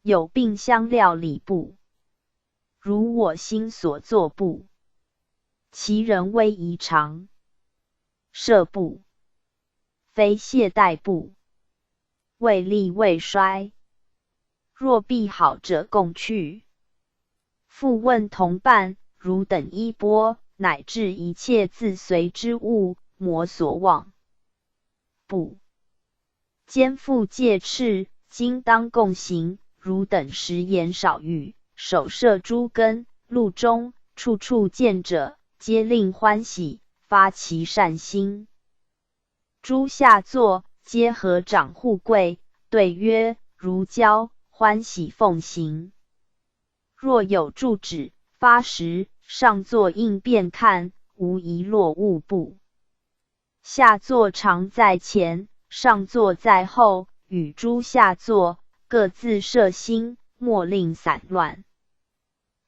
有病相料理部。如我心所作部。其人微宜常。摄部。非懈怠部。未利未衰。若必好者共去。复问同伴，汝等衣钵，乃至一切自随之物，魔所忘。不。肩负戒敕，今当共行，汝等食言少语，手摄诸根，路中处处见者，皆令欢喜，发其善心。诸下座皆合掌护跪，对曰：如教，欢喜奉行。若有住止、发时，上座应便看，无遗落物部。下座常在前，上座在后，与诸下座各自摄心，莫令散乱。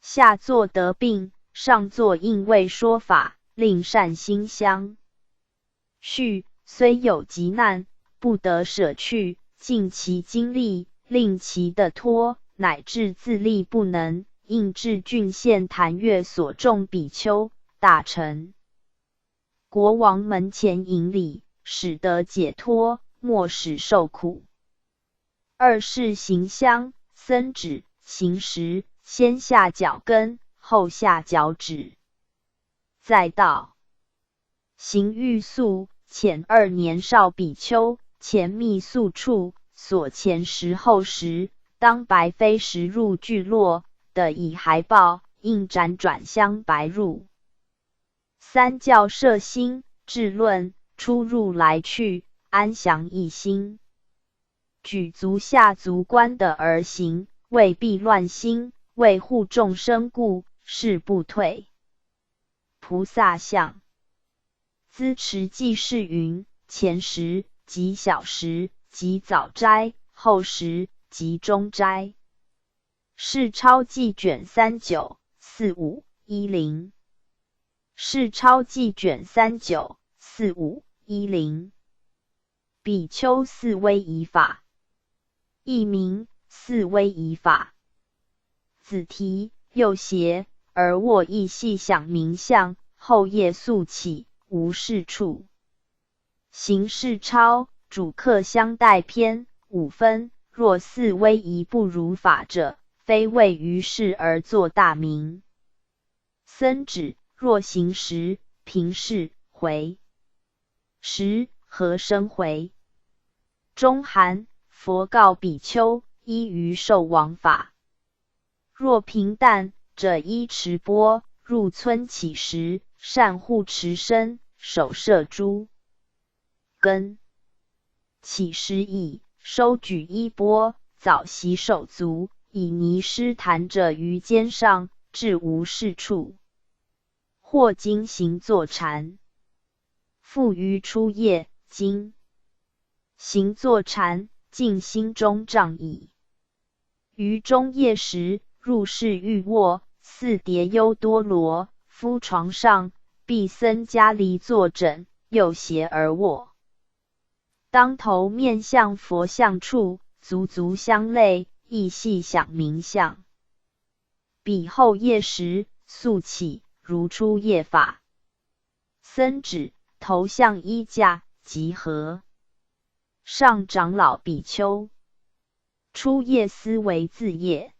下座得病，上座应为说法，令善心相续。虽有急难，不得舍去，尽其精力，令其得脱，乃至自力不能，应至郡县坛月所众比丘、大臣、国王门前迎礼，使得解脱，莫使受苦。二是行香，僧指行时，先下脚跟，后下脚趾。再道行欲速，前二年少比丘，前密宿处，所前时后时，当白飞时入聚落，的以孩报，应辗转相白入。三教摄心，治论，出入来去，安详一心。举足下足观的而行，未必乱心，为护众生故，誓不退。菩萨相。资持记事云：前时即小时，即早斋；后时即中斋。世钞记卷394510。世钞记卷394510。比丘四威仪法，译名四威仪法。子提右胁，而卧亦细想冥相，后夜速起，无是处。行世钞，主客相待篇5分。若四威仪不如法者，非为于事而作大名。僧指若行时，平事回时，何生回？中含佛告比丘，依于受王法。若平淡者，依持钵，入村乞食，善护持身，手摄诸根。乞食已，收举衣钵，早洗手足，以泥施弹者于肩上，至无是处。或经行坐禅，复于初夜经行坐禅，尽心中障矣。于中夜时，入室欲卧，似蝶优多罗，敷床上，必僧家离坐枕，右胁而卧。当头面向佛像处，足足相类，亦细想冥相。彼后夜时，速起，如初夜法。僧指头向衣架，集合。上长老比丘，初夜思为自夜。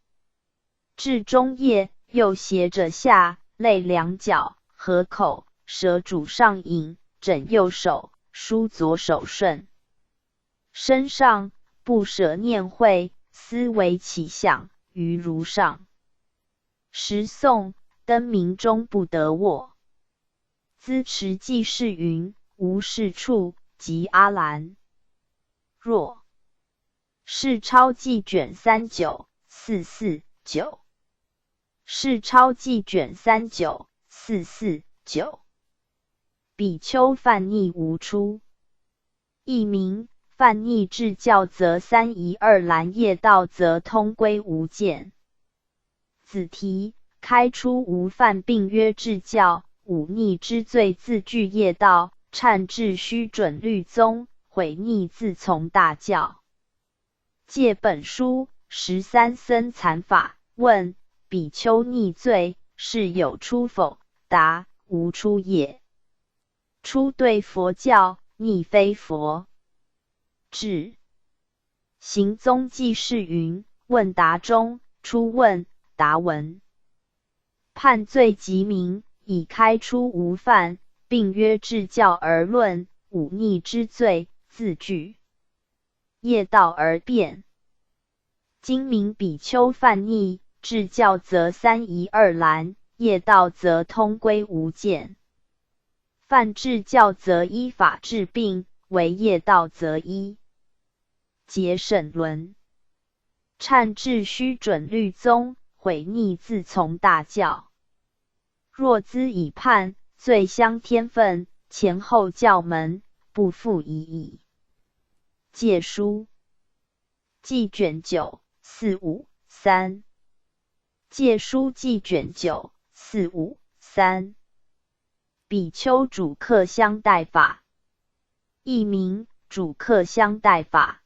至中夜，又斜着下，类两脚，合口，舌主上引，枕右手，舒左手顺。身上不舍念慧，思维其相，于如上。时诵，灯明中不得卧。资持记事云：无是处，即阿兰。若世钞记卷39449。世钞记卷39449。比丘犯逆无出。译名犯逆至教则三仪二兰，业道则通归无间。子提开出无犯，并曰至教忤逆之罪，自具业道，忏至须准律宗，毁逆自从大教。借本书13僧残法，问比丘逆罪，是有出否？答：无出也。出对佛教，逆非佛。至行宗记事云：问答中，初问答闻。判罪即明，以开出无犯，并约至教而论，忤逆之罪，自具业道而辩。今明比丘犯逆，至教则三仪二兰，业道则通归无间。犯至教则依法治病，为业道则依结审论。忏至须准律宗，毁逆自从大教。若兹已判，罪相天分，前后教门，不复疑矣。戒书记卷945-3。戒书记卷945-3。比丘主客相待法，译名主客相待法。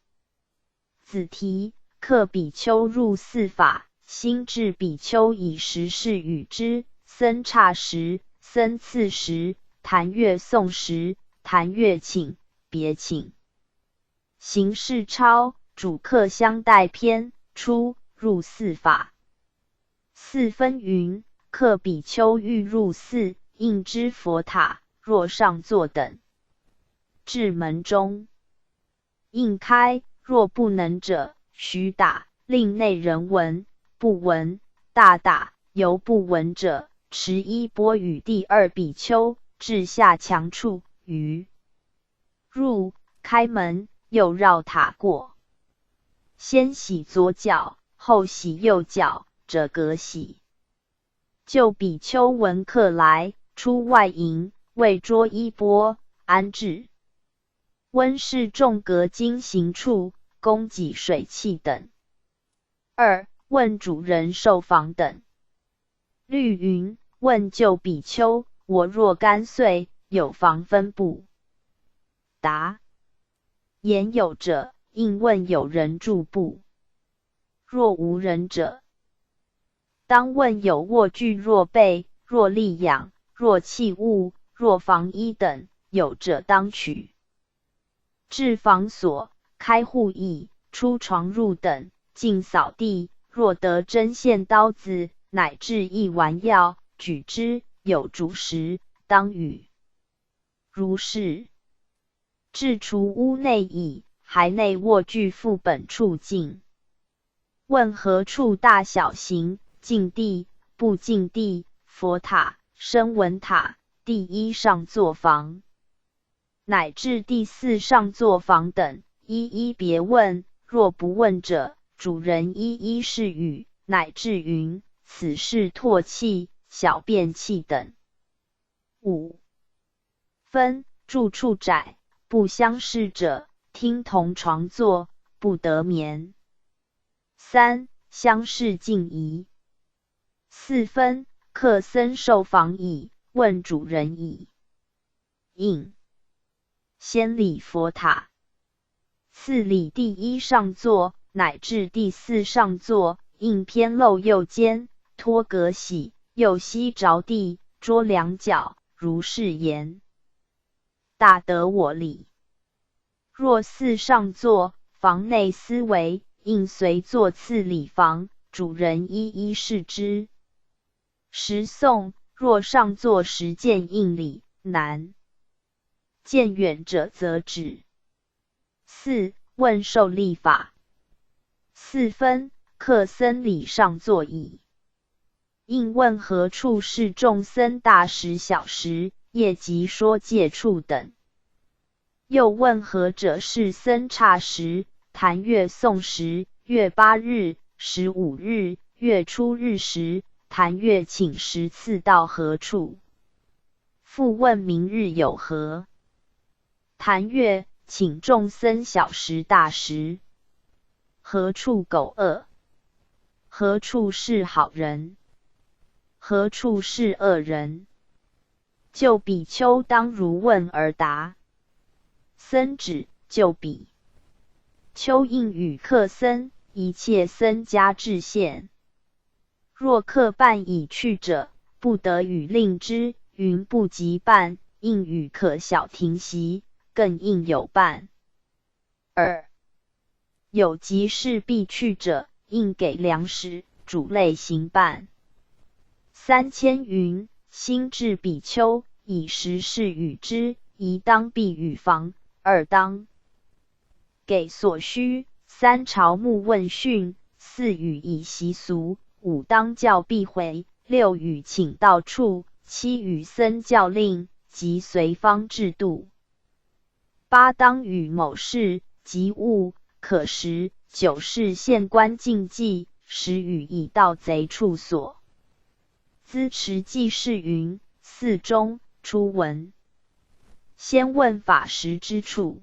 子提客比丘入寺法，心智比丘以时事与之，僧刹时，僧次时，弹乐诵时，弹乐请，别请。行世钞，主客相待篇初，入寺法。四分云：客比丘欲入寺，应知佛塔，若上座等，至门中，应开，若不能者，须打，令内人闻，不闻，大打，犹不闻者，持衣钵与第二比丘，至下墙处，于入开门，又绕塔过。先洗左脚，后洗右脚，者隔洗。就比丘闻客来，出外迎，为捉衣钵，安置。温室众隔经行处，供给水器等。2. 问主人受访等。律云：问就比丘，我若干岁，有房分布？答：言有者，应问有人住不？若无人者，当问有卧具，若被，若利养，若器物，若房衣等，有者当取。至房所，开户役，出床入等，尽扫地。若得针线刀子，乃至一丸药，举之，有主食，当与。如是。至除屋内矣，还内卧具副本处尽。问何处大小形？净地、不净地、佛塔、声闻塔、第一上座房，乃至第四上座房等，一一别问。若不问者，主人一一示语，乃至云：此是唾弃、小便器等。5. 分住处窄，不相视者，听同床坐，不得眠。3. 相视尽疑。4. 分客僧受访矣，问主人矣。应。先礼佛塔，次礼第一上座，乃至第四上座，应偏漏右间，托革洗，右膝着地，捉两脚，如是言。大得我礼。若四上座，房内思维，应随坐次礼房，主人一一示之。时诵，若上座时见应礼，难。见远者则止。4. 问受立法。4. 分客僧礼上座矣。应问何处是众僧大时小时，业即说戒处等。又问何者是僧刹时、坛月诵时、月8日、15日、月初日时，坛月请时次到何处？复问明日有何？坛月请众僧小时大时。何处苟恶？何处是好人？何处是恶人？就比丘当如问而答。僧止，就比丘应与客僧，一切僧家至现。若客伴已去者，不得与令之，云不及伴，应与客小停席，更应有伴。2. 有急事必去者，应给粮食、主类行伴。3千云：心至比丘，以时事与之，宜当必与房。2当给所需。3朝暮问讯。4语以习俗。5当教必回。6语请到处。7语僧教令，即随方制度。8当与某事及物可食。9事县官禁忌。10语以盗贼处所。资持记事云：4中初闻。先问法食之处。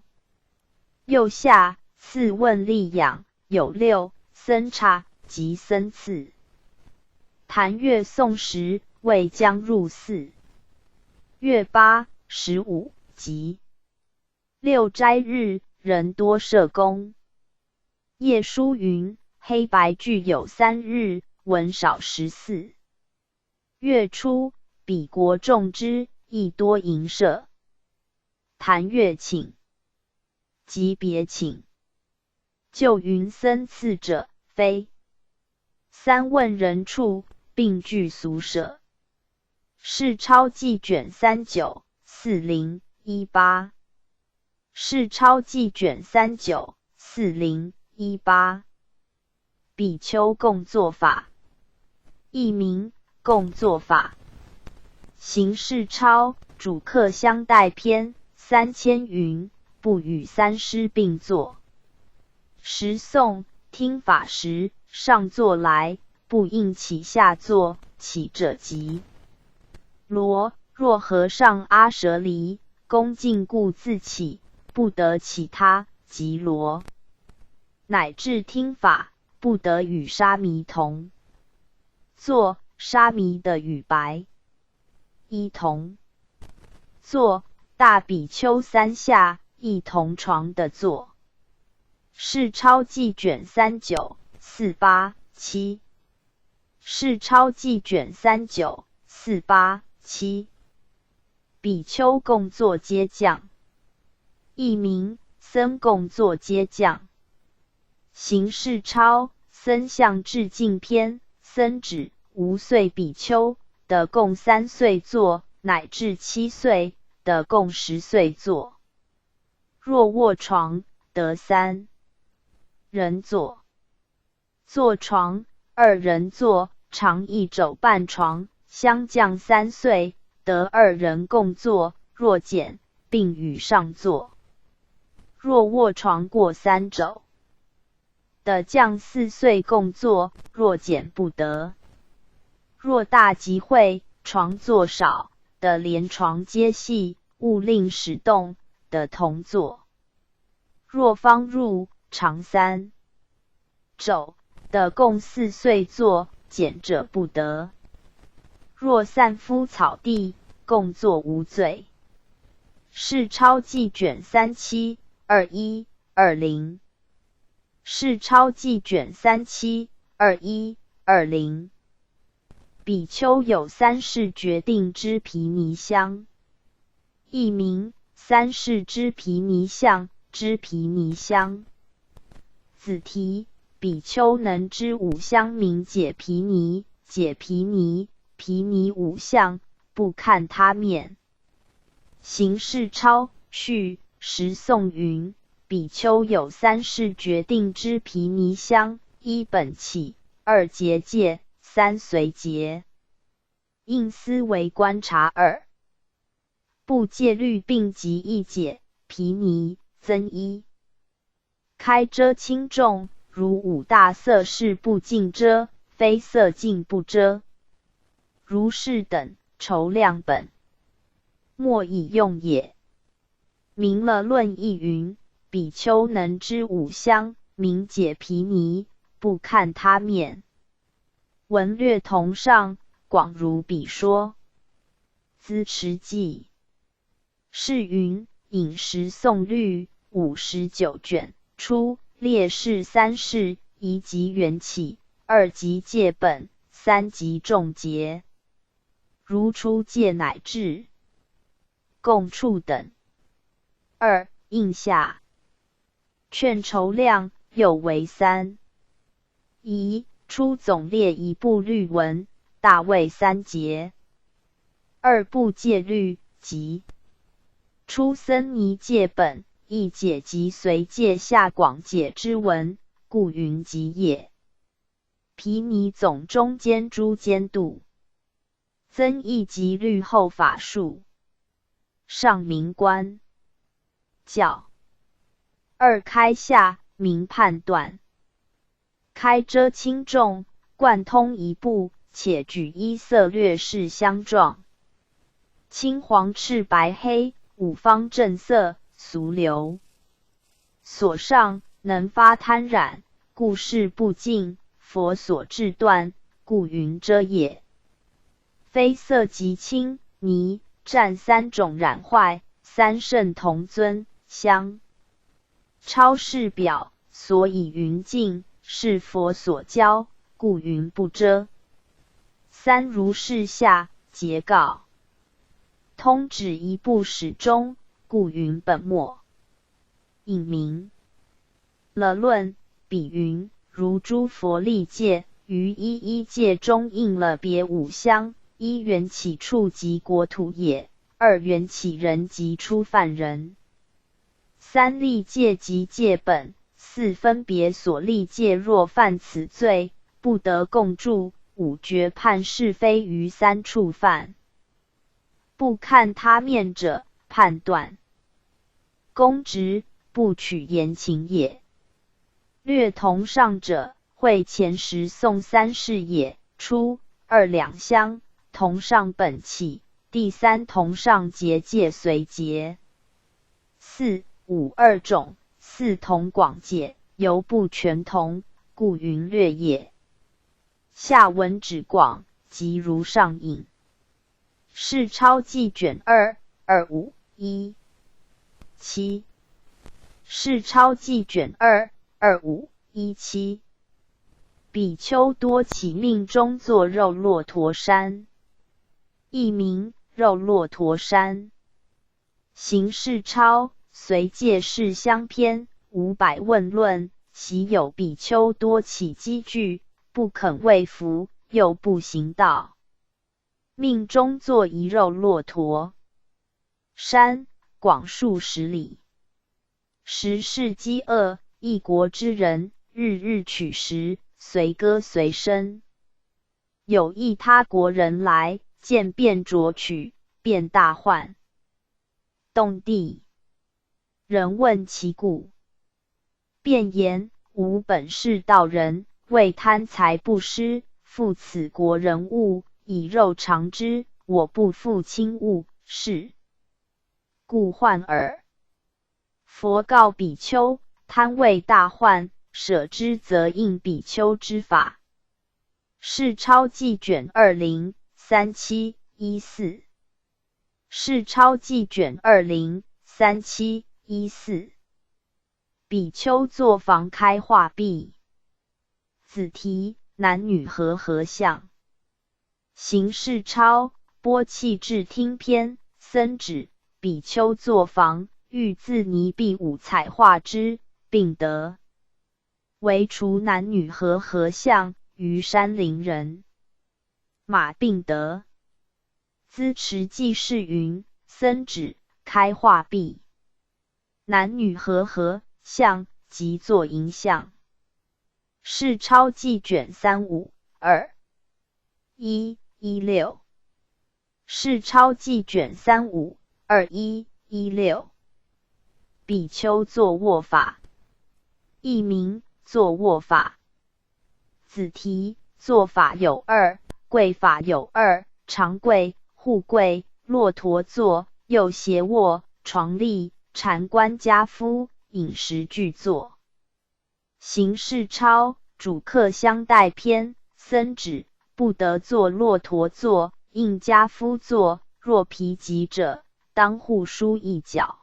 右下次问利养，有6僧刹及僧次。坛月诵时，未将入寺。月8、15及6斋日，人多设供。夜书云：黑白具有3日，文少14。月初，彼国众之，亦多营舍。坛月请，即别请。就云僧次者，非。3问人处，并具俗舍。是钞记卷39、40、18。是钞记卷39、40、18。比丘共作法，译名共作法。行事钞，主客相待篇。3千云：不与三师并坐。时诵，听法时，上座来，不应起下座，起者即罗。若和尚阿舍离，恭敬故自起，不得其他，即罗。乃至听法，不得与沙弥同坐，沙弥的与白一同坐，大比丘三下一同床的坐。是钞记卷39、48、7。是钞记卷39、48、7。比丘共坐阶降，译名僧共坐阶降。行是钞，僧向致敬篇，僧指无岁比丘的共3岁坐，乃至7岁的共10岁坐。若卧床，得3人坐。坐床2人坐，长一肘半床，相降3岁，得2人共坐。若减，并与上坐。若卧床过3肘，的降4岁共坐，若减不得。若大集会，床坐少，的连床皆系，勿令使动，的同坐。若方入，长3肘，的共4岁坐，减者不得。若散敷草地，共坐无罪。是钞记卷37、21、20。是钞记卷37、21、20。比丘有3世决定之毗尼香，译名3世之毗尼相之毗尼香。子题：比丘能知5香名解毗尼，解毗尼，毗尼5相，不看他面。行是钞序时颂云：比丘有3世决定之毗尼香：1本起，2结界，3随结。应思为观察2。不戒律并即一解，毗尼增一。开遮轻重，如5大色是不净遮，非色净不遮。如是等，筹量本，莫以用也。明了论亦云：比丘能知5香，名解毗尼，不看他面。文略同上，广如彼说。资持记是云：饮食诵律59卷，初列示3世，1即缘起，2即戒本，3即众结。如出戒乃至共处等。2应下劝筹量又为3。1出总列一部律文，大为3节。2部戒律，即出僧尼戒本，一解即随戒下广解之文，故云集也。毗尼总中间诸监度，增一即律后法术，上明观教。2开下明判断，开遮轻重，贯通一部，且举一色略示相状。青黄赤白黑5方正色，俗流。所上能发贪染，故事不净，佛所制断，故云遮也。非色即青泥占3种染坏，3圣同尊香。超世表，所以云净，是佛所教，故云不遮。3如是下结告，通指一部始终，故云本末。引名了论，比云：如诸佛历戒，于一一戒中应了别5香：1缘起处及国土也；2缘起人及初犯人；3历戒及戒本；4分别所历戒，若犯此罪，不得共住；5决判是非于3处犯。不看他面者，判断公职，不取言情也。略同上者，会前时诵3世也。初2两香，同上本起；第3同上结界随结。4、5 2种，4同广解，犹不全同，故云略也。下文指广，即如上引。世钞记卷22517。世钞记卷22517。比丘多起命中作肉骆驼山，译名肉骆驼山。行世钞，随戒事相篇500问论，其有比丘多起积聚，不肯为服，又不行道，命中作一肉骆驼山，广数10里。时世饥饿，一国之人日日取食，随歌随声。有一他国人来，见便斫取，便大患。动地人问其故，便言：吾本是道人，为贪财不施，负此国人物，以肉偿之，我不负轻物，是故患耳。佛告比丘：贪为大患，舍之则应比丘之法。世钞记卷203714。世钞记卷203714。比丘作房开化壁。子题：男女和相。行世钞，钵器至听篇。僧指比丘作房，欲自泥壁五彩画之，并得。唯除男女和相，于山林人。马并得。资持记事云：僧指开画壁，男女和相，即作淫相。世钞记卷35216。世钞记卷35216。比丘作卧法，译名作卧法。子题：坐法有2，跪法有2，长跪、护跪、骆驼坐、右斜卧、床立、禅观家夫、饮食俱坐。行世钞，主客相待篇。僧指不得坐骆驼坐，应家夫坐，若疲疾者，当护舒一角。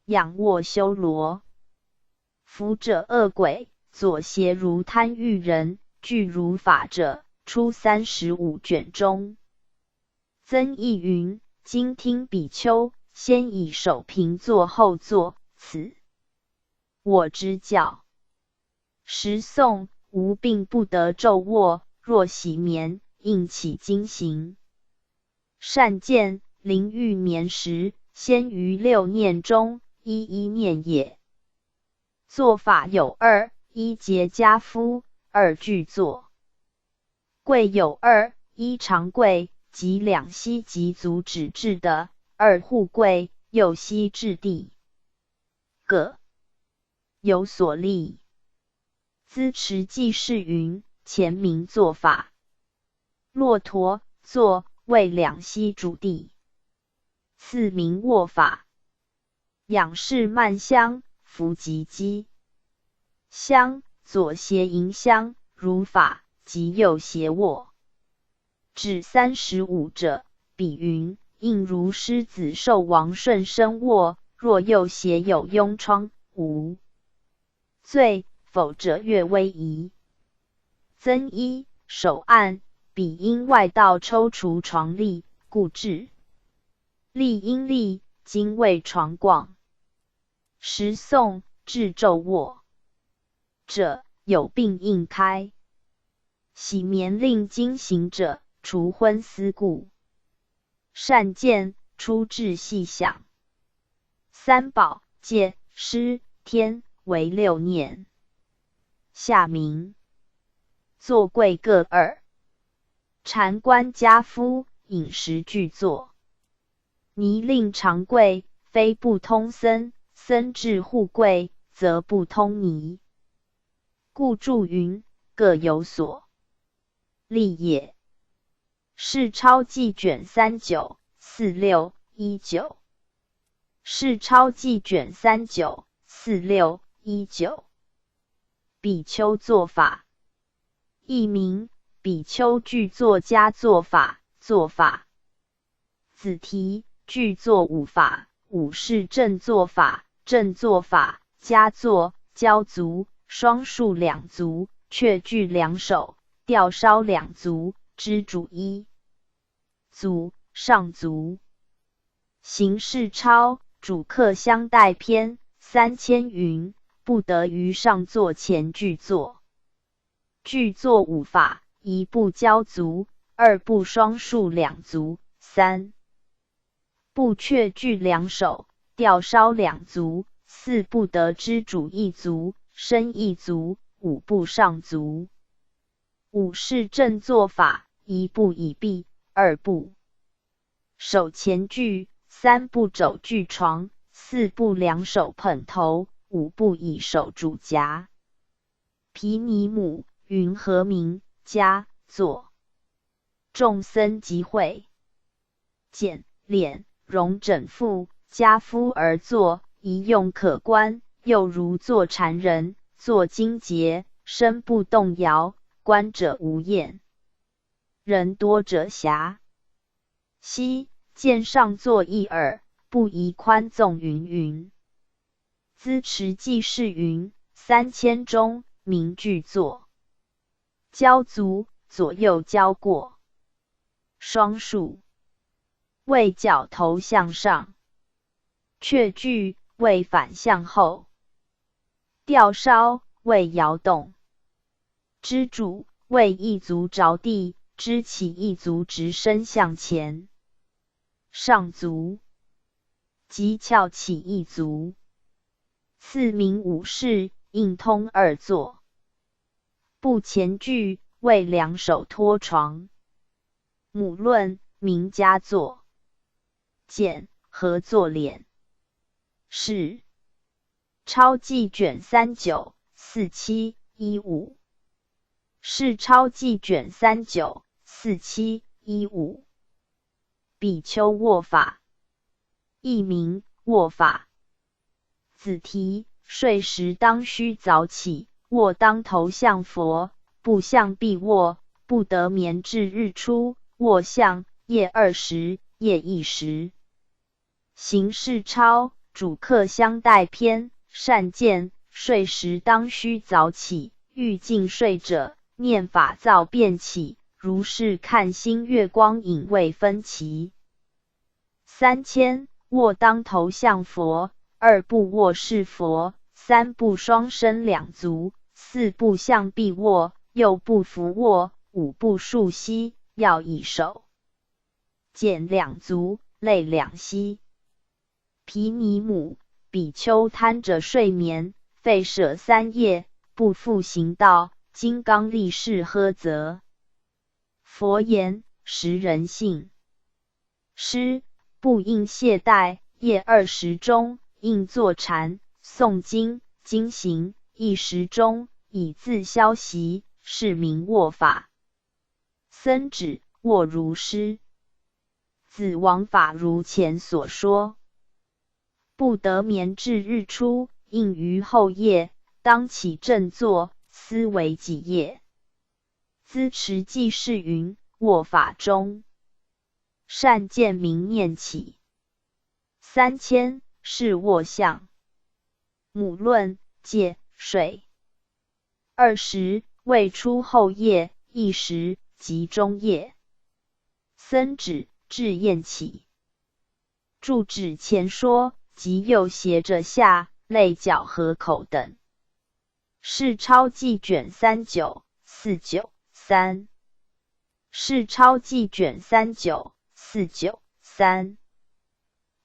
仰卧修罗。夫者恶鬼，左胁如贪欲人，具如法者，出35卷中。曾译云：今听比丘，先以手平坐后坐，此我之教。时诵，无病不得昼卧，若喜眠，应起经行。善见，临欲眠时，先于6念中，一一念也。坐法有2，一结跏趺，2具坐。跪有2，一长跪，即两膝及足指至的；2护跪，右膝至地。各有所立。资持记事云：前明坐法，骆驼坐，为两膝主地。次明卧法，仰视慢香，扶及机。香，左胁迎香，如法，即右胁卧。至35者，比云：应如狮子兽王顺身卧，若右胁有痈疮，无罪，否则略微疑。增一手按，彼因外道抽除床立，故至。立因立，今为床广。时诵，至昼卧者，有病应开。喜眠令经行者，除昏思故。善见，出至细想。三宝、戒、施、天为6念。下明。坐跪各2。禅观家夫，饮食俱坐。泥令长跪，非不通僧，僧至护跪，则不通泥。故注云：各有所立也。世钞记卷394619。世钞记卷394619。比丘作法。译名比丘具作家作法，作法。子题具作五法，五是正作法，正作法，家作、交足、双束两足，却具两手，吊梢两足，支主一足，上足。行事抄主客相待篇3000云，不得于上座前具作。具作五法：一不交足，二不双束两足，三不却具两手，吊梢两足，四不得支主一足，身一足，五不上足。五是正作法：一不以臂，二不手前具，三不肘具床，四不两手捧头，五不以手主夹。毗尼母云何名？家作。众僧集会，简敛容整复，家夫而坐，一用可观，又如坐禅人，坐精节，身不动摇，观者无厌。人多者狭。昔见上座一耳，不宜宽纵云云。资持记事云：3000中，名具作。交足，左右交过。双束，为脚头向上。却具，为反向后。吊梢，为摇动。支主，为一足着地，支起一足直身向前。上足，即翘起一足。次名五事，应通二坐。步前具，为两手托床。母论，名家作。简合作敛。是抄记卷39 47 15。是抄记卷39 47 15。比丘卧法。译名卧法。子题睡时当须早起，卧当头向佛，不向壁卧，不得眠至日出。卧向夜20，夜10。行事抄主客相待篇善见睡时当须早起，欲尽睡者，念法躁便起，如是看星月光影未分歧。3000卧当头向佛，二不卧是佛，三不双身两足，四不向壁卧，右不伏卧，五不竖膝，要一手减两足，累两膝。毗尼母比丘贪着睡眠，废舍3夜，不复行道，金刚力士呵责。佛言：识人性。师不应懈怠，夜20中，应坐禅，诵经，经行1时中，以自消息，是名卧法。僧指卧如师。子王法如前所说。不得眠至日出，应于后夜，当起正坐，思为己业。资持记事云：卧法中，善见明念起。3000是卧相。母论戒睡。20未出后夜，1时即中夜。僧指至宴起。注指前说，即右斜着下，类脚合口等。是抄记卷39 49 3。是抄记卷39 49 3。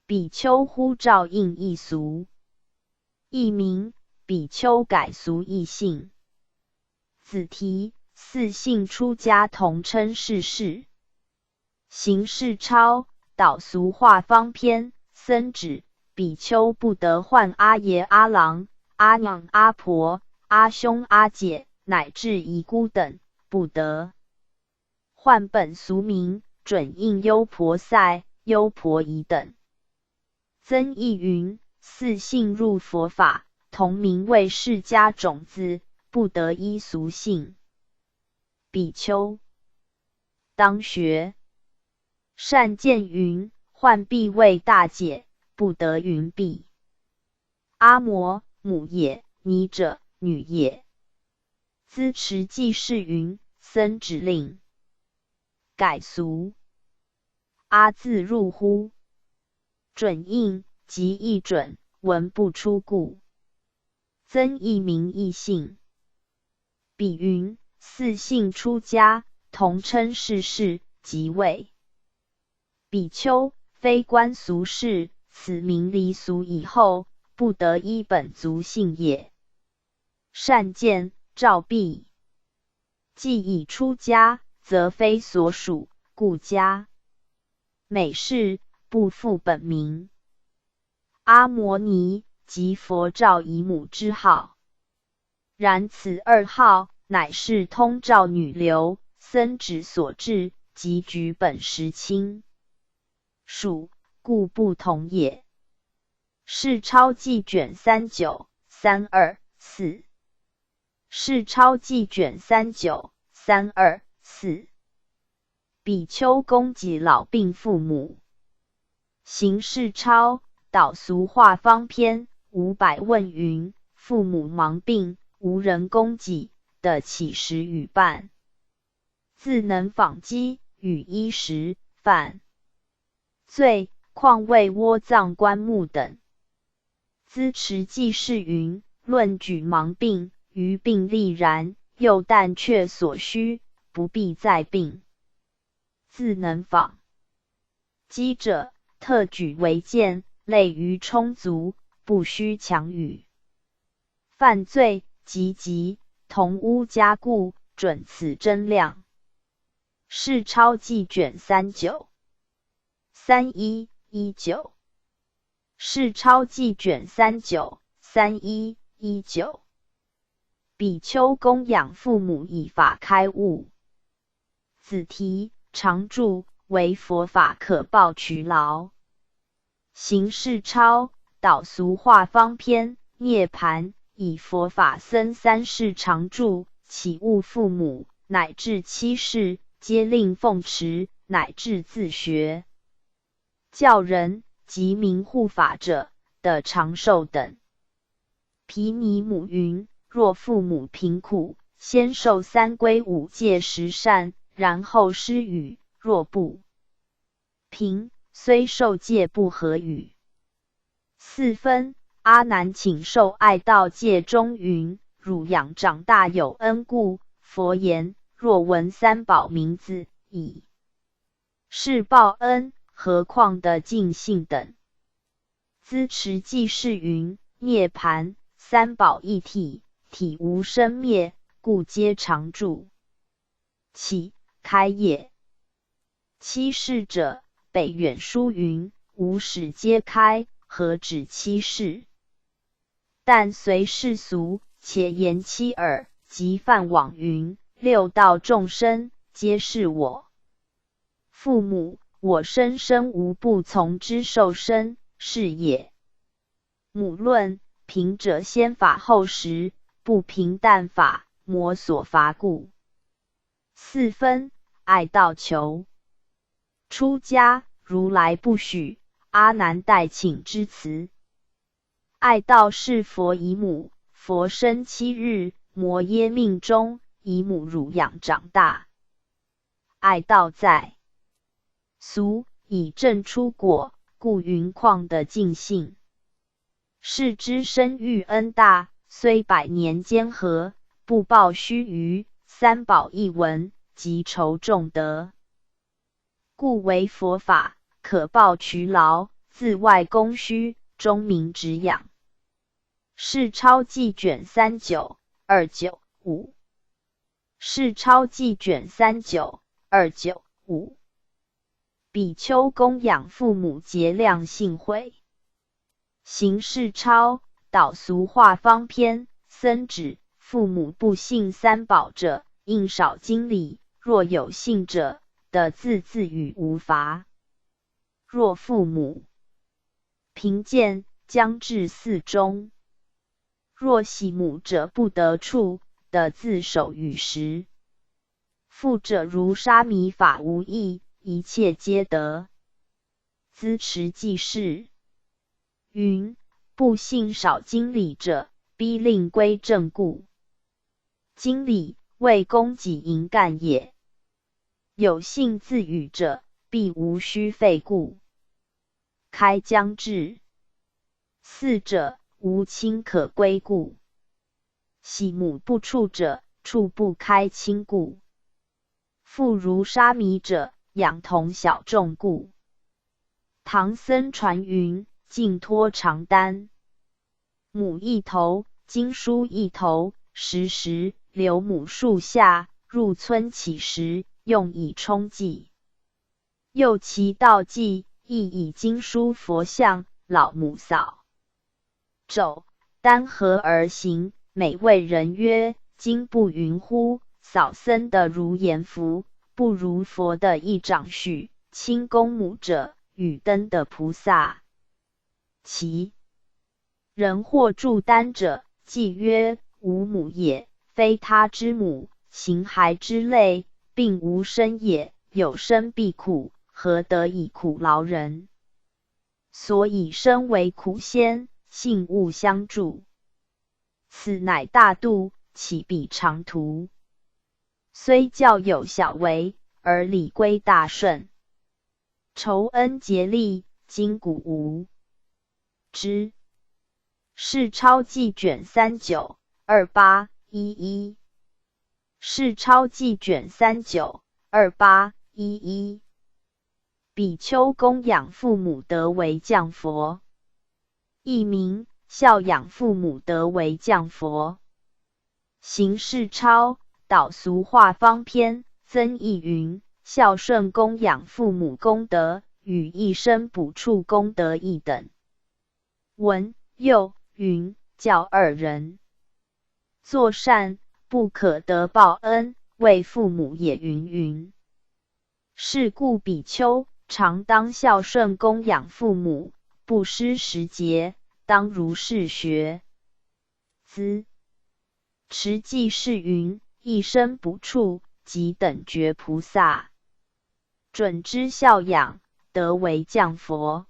比丘呼照应一俗。译名比丘改俗易性。子题四姓出家同称是事。行事抄导俗化方篇僧指比丘不得唤阿爷阿郎、阿娘阿婆、阿兄阿姐乃至姨姑等，不得唤本俗名，准应优婆塞、优婆夷等。曾译云：四姓入佛法，同名为释迦种子，不得依俗姓。比丘当学。善见云：浣碧为大姐，不得云碧。阿摩母也，尼者女也。资持记事云：僧指令改俗。阿自入乎？准应即亦准，文不出故。增一名一姓。比云：四姓出家，同称世事，即位。比丘非官俗士，此名离俗以后，不得依本族姓也。善见照毕。既已出家，则非所属，故家每事不复本名。阿摩尼即佛照姨母之号，然此二号乃是通照女流，僧旨所制，即举本实亲属，故不同也。是钞记卷39、32、4。是钞记卷39、32、4。比丘供给老病父母。行事钞导俗化方篇500问云：父母忙病，无人供给，得乞食与伴。自能访饥，与衣食饭。罪况为窝藏棺木等。资持记事云：论举忙病，于病力然，又但却所需，不必再病。自能访饥者，特举为鉴，类于充足，不须强语。犯罪及同屋加固，准此真量。是钞记卷39、31、19。是钞记卷39、31、19。比丘供养父母以法开悟。子题常住，为佛法可报劬劳。行事钞导俗化方篇涅盘，以佛法僧3世常住，启悟父母，乃至7世，皆令奉持，乃至自学。教人及明护法者，得长寿等。毗尼母云：若父母贫苦，先受3归5戒10善，然后施语；若不贫，虽受戒不合语。4分。阿难请受爱道戒中云：汝养长大有恩故，佛言：若闻三宝名字，已是报恩，何况得尽信等。资持记事云：涅盘三宝一体，体无生灭，故皆常住。起开业。7世者，北远书云：无始皆开，何止7世？但随世俗，且言7耳，即犯妄云：六道众生，皆是我父母，我生生无不从之受生，是也。母论：贫者先法后识，不贫但法，魔所伐故。4分。爱道求出家，如来不许，阿难代请之辞。爱道是佛姨母，佛生7日，摩耶命中，姨母乳养长大。爱道在俗，以正出果，故云况的尽性。是之生育恩大，虽100年间合，不报须臾。三宝一闻，即酬重德，故为佛法，可报劬劳，自外供需，中民止养。是钞记卷39、29、5。是钞记卷39、29、5。比丘供养父母节量信会。行事钞导俗化方篇僧旨：父母不信三宝者，应少经礼；若有信者，得自语无罚。若父母贫贱，将至4中。若喜母者不得处，的自守与时。复者如沙弥法无异，一切皆得。资持记事云：不信少经理者，逼令归正故。经理为供给营干也。有信自语者，必无虚费故。开将至。四者，无亲可归故。喜母不处者，处不开亲故。复如沙弥者，养童小众故。唐僧传云：尽托长担，母一头，经书一头，时留母树下，入村乞食，用以充饥。又其道济，亦以经书佛像，老母扫帚，单合而行。每谓人曰：今不云乎？扫僧的如阎浮，不如佛的一掌许。亲公母者，与灯的菩萨。其人或助丹者，即曰：吾母也，非他之母。形骸之类，并无生也，有生必苦，何得以苦劳人？所以生为苦先，性物相助。此乃大度，岂比长途？虽教有小为，而理归大顺。酬恩竭力，今古无之。世钞记卷39 28 11。世钞记卷39 28 11。比丘供养父母得为降佛。译名：孝养父母得为降佛。行世钞导俗化方篇增译云：孝顺供养父母功德，与一生补处功德一等。文又云：教二人作善，不可得报恩，为父母也云云。是故比丘常当孝顺供养父母，不失时节，当如是学。资持记是云：一生补处，即等觉菩萨，准之孝养，得为降佛。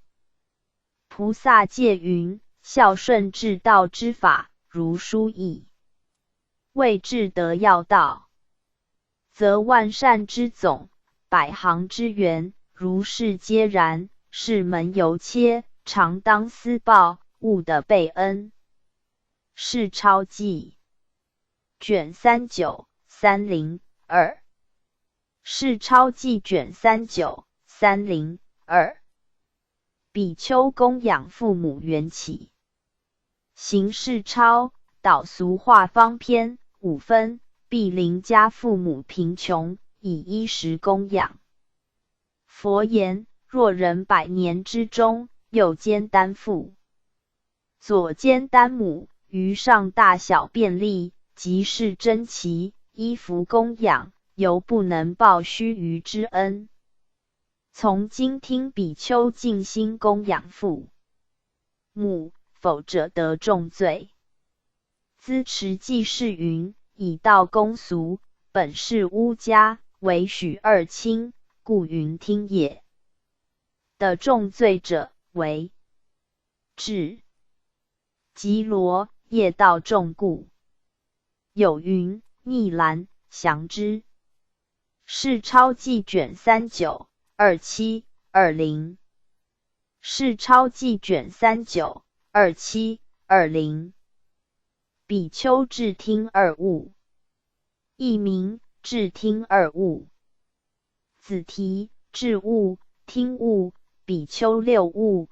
菩萨戒云：孝顺至道之法，如书意。谓至得要道，则万善之总，百行之源，如是皆然。是门由切，常当思报，勿得备恩。世钞记卷39 302。世钞记卷39 302。比丘供养父母缘起。行世钞导俗化方篇5分，必邻家父母贫穷，以衣食供养。佛言：若人100年之中，右肩担父，左肩担母，于上大小便利，即是珍奇，衣服供养，犹不能报须臾之恩。从今听比丘尽心供养父母，否者得重罪。资持记是云：以道公俗，本是巫家，唯许二亲，故云听也。的重罪者，为智即罗业道重故。有云：逆兰降之。世钞记卷39 27 20。世钞记卷39 27 20。比丘智听二物。译名：智听二物。子题：智物、听物。比丘六物。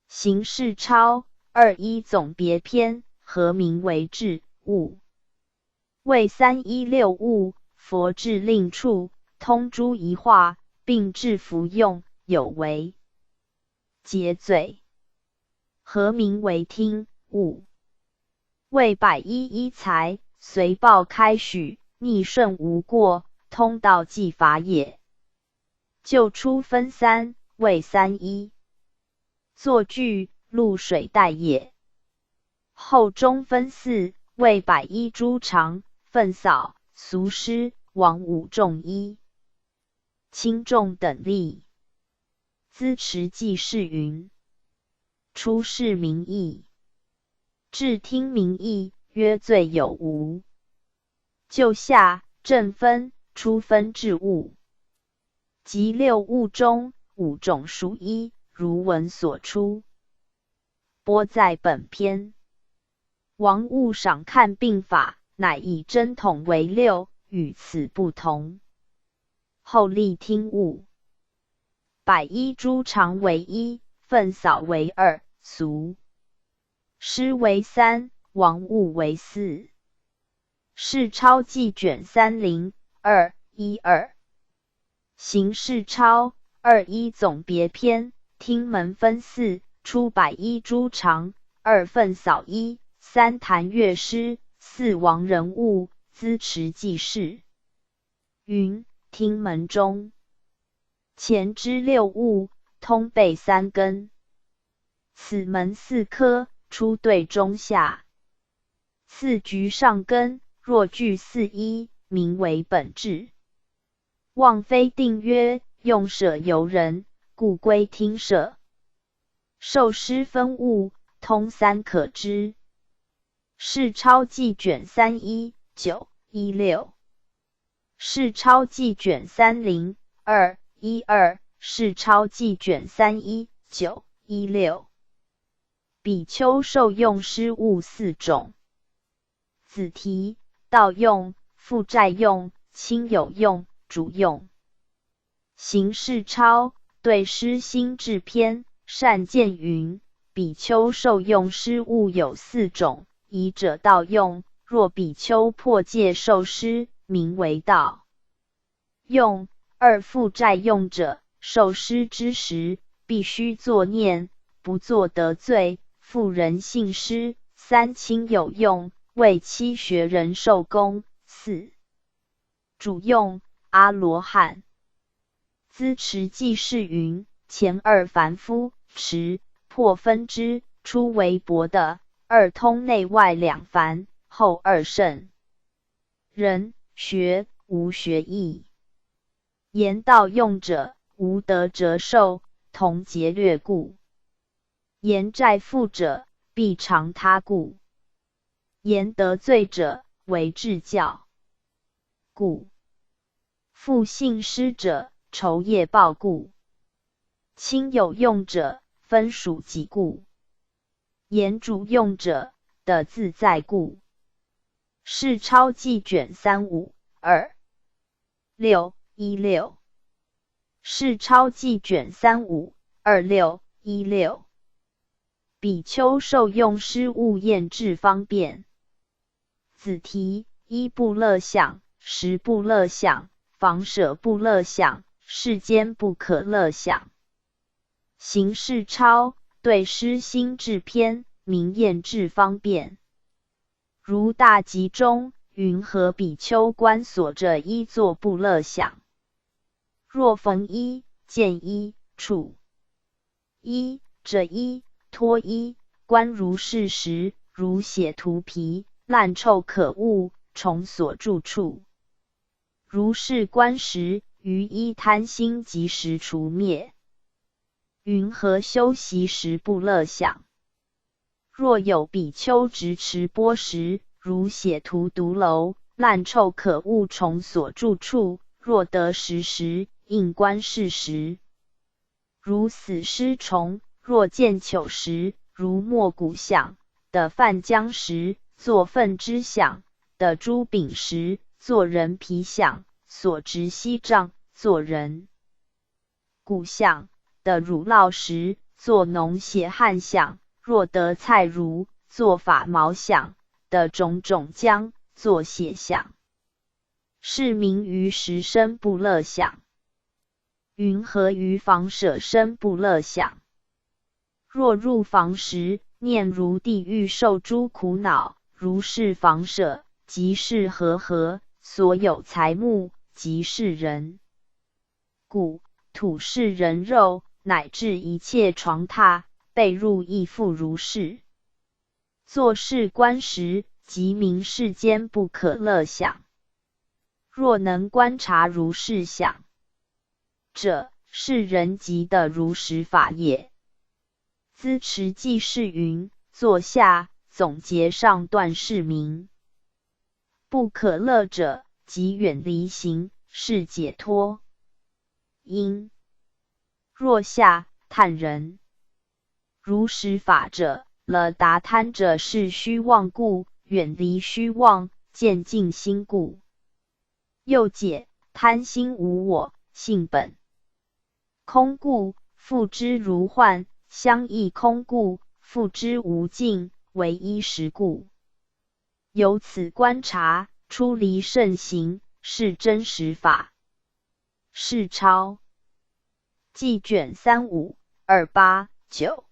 行世钞21总别篇，何名为智物？为316物，佛智令处，通诸疑化，并智服用，有为皆罪。何名为听物？为111财，随报开许，逆顺无过，通道即法也。就出分3，为31。作句，露水带也。后中分4，为百衣诸常，粪扫、俗师、王武众衣、轻重等吏。资持记事云：出示民意，至听民意，曰罪有无。就下正分，出分治物。即六物中5种属一，如文所出。播在本篇。王务赏看并法，乃以针统为6，与此不同。后立听物。百衣诸常为1，粪扫为2，俗师为3，王务为4。事钞记卷30 212。刑事钞21总别篇，听门分4，出百衣诸常，2粪扫1，3弹乐师，4王人物，资持记事。云听门中，前之6物，通背3根。此门4科，出对中下。次局上根，若具4一，名为本制。望非定曰，用舍由人，故归听舍。受师分物，通3可知。事钞记卷31 916。事钞记卷30 212。事钞记卷31 916。比丘受用施物4种。子题、道用、负债用、亲友用、主用。刑事钞对施心志篇善见云：比丘受用施物有4种，一者道用，若比丘破戒受施，名为道用。2负债用者，受施之时，必须作念，不作得罪，负人信施。3亲友用，为妻学人受功。4主用阿罗汉。资持记事云：前2凡夫持破分支，出为薄的；2通内外2凡，后2圣人学无学义。言道用者，无得折寿，同劫掠故；言债负者，必偿他故；言得罪者，为至教故；负信施者，酬业报故；亲友用者，分属己故；言主用者，得自在故。事钞记卷35 2 616。事钞记卷35 2616。比丘受用施物验制方便。子题：衣不乐享，食不乐享，房舍不乐享，世间不可乐享。刑事钞对施心志篇名验制方便。如大集中云何比丘观所着衣作不乐享。若逢衣、见衣、处衣、着衣、脱衣，观如是时，如血涂皮，烂臭可恶，虫所住处。如是观时，于衣贪心即时除灭。云何修习时不乐享？若有比丘执持钵时，如血涂毒楼，烂臭可恶，虫所住处，若得食时，应观是时。如死尸虫，若见糗时，如没骨响的饭浆时，作粪之响的猪饼时，作人皮响所执息障，作人骨响的乳酪时，作脓血汗响；若得菜如作发毛响的种种浆，作血响。是名于时生不乐享。云何于房舍生不乐享？若入房时，念如地狱受诸苦恼，如是房舍，即是和所有财物，即是人骨、土是人肉，乃至一切床榻被褥亦复如是。作是观时，即名世间不可乐想。若能观察如是想者，是人即的如实法也。资持记是云：坐下，总结上段是名。不可乐者，即远离行，是解脱。因若下叹人如实法者，了达贪者是虚妄故，远离虚妄，见净心故。又解贪心无我，性本空故，复之如幻，相异空故，复之无尽，为一实故。由此观察，出离圣行，是真实法。是抄记卷3528-9。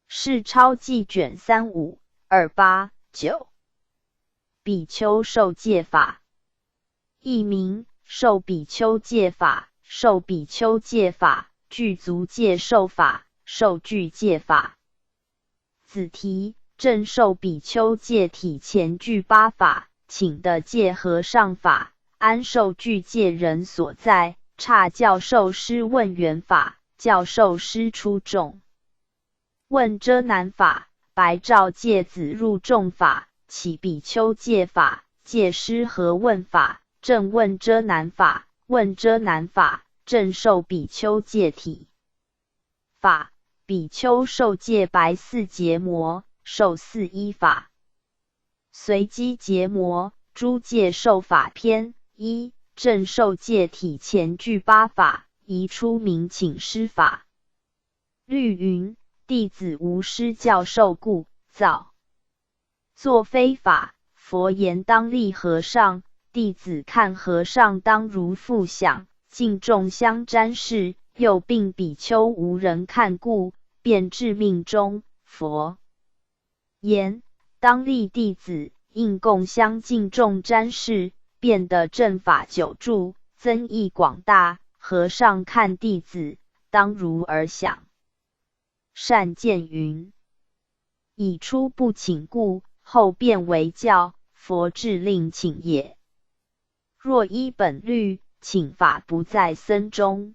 是抄记卷3528-9。比丘受戒法。译名：受比丘戒法、受比丘戒法、具足戒受法、受具戒法。子题：正受比丘戒体前具八法，请的戒和尚法，安受具戒人所在。差教授师问缘法，教授师出众。问遮难法，白照戒子入众法，起比丘戒法，戒师何问法，正问遮难法，问遮难法，正受比丘戒体法。比丘受戒白四结魔，受四依法。随机结魔，诸戒受法篇一。正受戒体前具八法，宜出名请师法。律云：弟子无师教授故，造作非法。佛言：当立和尚。弟子看和尚当如复想，敬众相瞻视，又并比丘无人看顾，便至命中。佛言：当立弟子应共相敬重瞻视，变得正法久住，增益广大。和尚看弟子，当如而想。善见云：以初不请故，后变为教，佛智令请也。若依本律，请法不在僧中。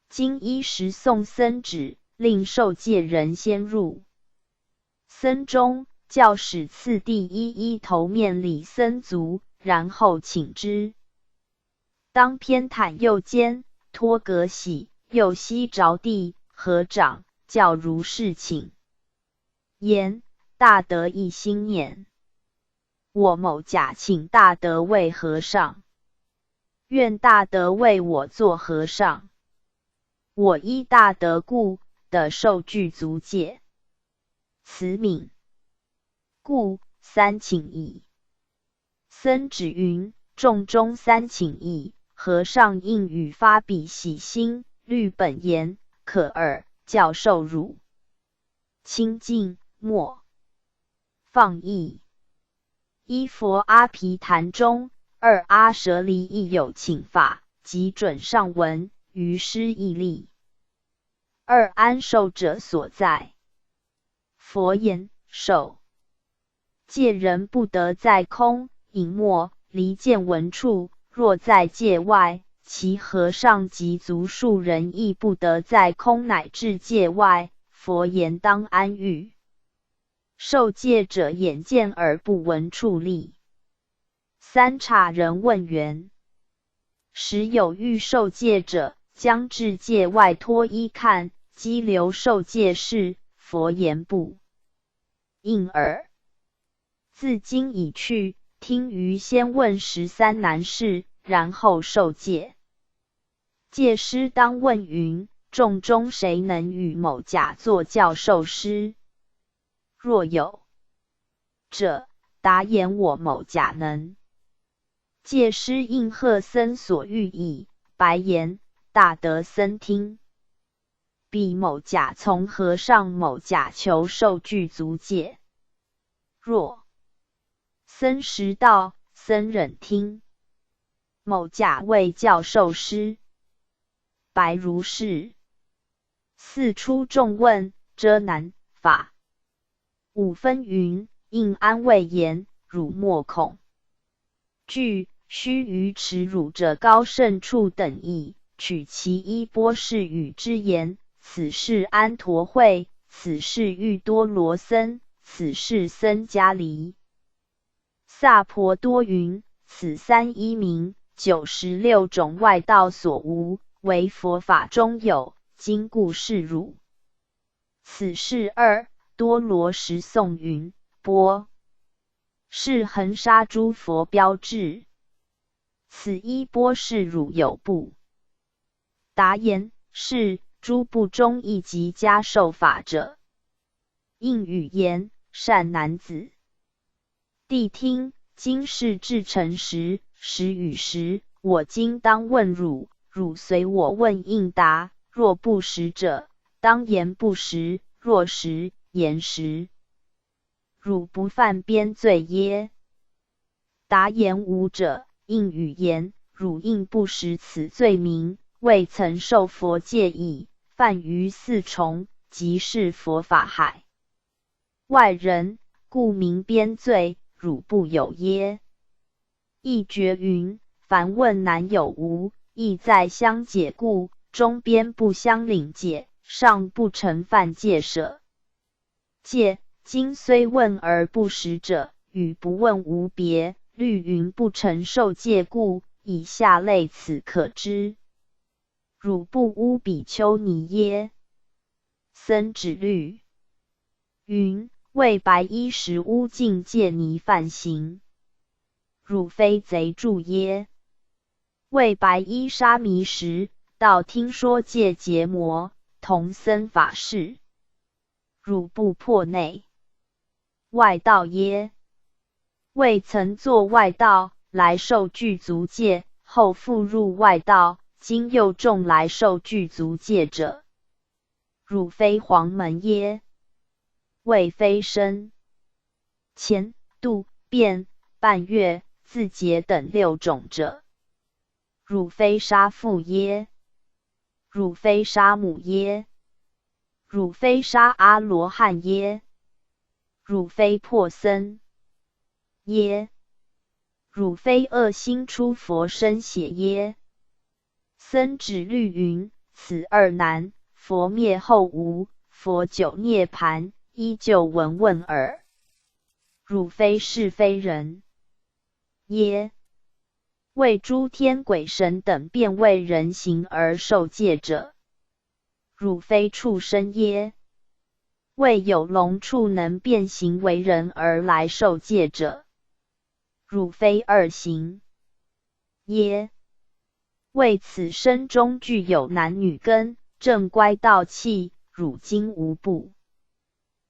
今依时诵僧旨，令受戒人先入僧中，教使次第一一头面礼僧足，然后请之。当偏袒右肩，脱革洗，右膝着地，合掌，教如是请。言：大德一心念。我某甲请大德为和尚，愿大德为我做和尚。我依大德故，得受具足戒。此敏故，三请矣。僧旨云：众中三请矣。和尚应语发彼喜心，律本言可尔，教授汝清净莫放逸。一佛阿毗昙中，二阿舍离亦有请法，即准上文，于师亦立。二安受者所在。佛言：受戒人不得在空、隐没、离见闻处。若在戒外，其和尚及足数人亦不得在空乃至戒外。佛言：当安喻。受戒者眼见而不闻处立。三刹人问缘：时有欲受戒者，将至戒外脱衣看，激流受戒事。佛言：不应耳。自今已去，听余先问13难事，然后受戒。戒师当问云：众中谁能与某甲作教授师？若有者，答言：我某甲能。戒师应贺僧所欲矣，白言：大德僧听。彼某甲从和尚某甲求受具足戒。若僧时到，僧忍听。某甲为教授师，白如是。四出众问，遮难法。五分云：应安慰言：汝莫恐惧，须臾耻辱者高甚处等意，取其衣钵士与之言：此是安陀会，此是喻多罗僧，此是僧伽梨。萨婆多云：此三一名，96种外道所无，唯佛法中有，今故是汝。此是二多罗时颂云：钵是恒沙诸佛标志，此衣钵是汝有部。答言：是，诸部中亦即加受法者。应语言：善男子，谛听，今是至诚时，时与时，我今当问汝，汝随我问应答。若不实者，当言不实；若实，言实。汝不犯边罪耶？答言无者。应语言：汝应不实此罪名，未曾受佛戒矣，犯于四重，即是佛法海外人，故名边罪。汝不有耶？亦觉云：凡问难有无，亦在相解故，中边不相领解，上不成犯戒舍戒。今虽问而不实者，与不问无别。律云不成受戒故，以下类此可知。汝不污比丘尼耶？僧指律云：为白衣时污尽戒尼犯行。汝非贼助耶？为白衣沙弥时，道听说戒结魔，同僧法事。汝不破内外道耶？未曾作外道，来受具足戒，后复入外道，今又众来受具足戒者，汝非黄门耶？未非身前度变半月自节等6种者，汝非杀父耶？汝非杀母耶？汝非杀阿罗汉耶？汝非破僧耶？汝非恶心出佛身血耶？僧指律云：此二难，佛灭后无，佛久涅盘，依旧闻问耳。汝非是非人耶？为诸天鬼神等便为人形而受戒者，汝非畜生耶？为有龙畜能变形为人而来受戒者，汝非二形耶？为此身中具有男女根，正乖道气，汝今无不。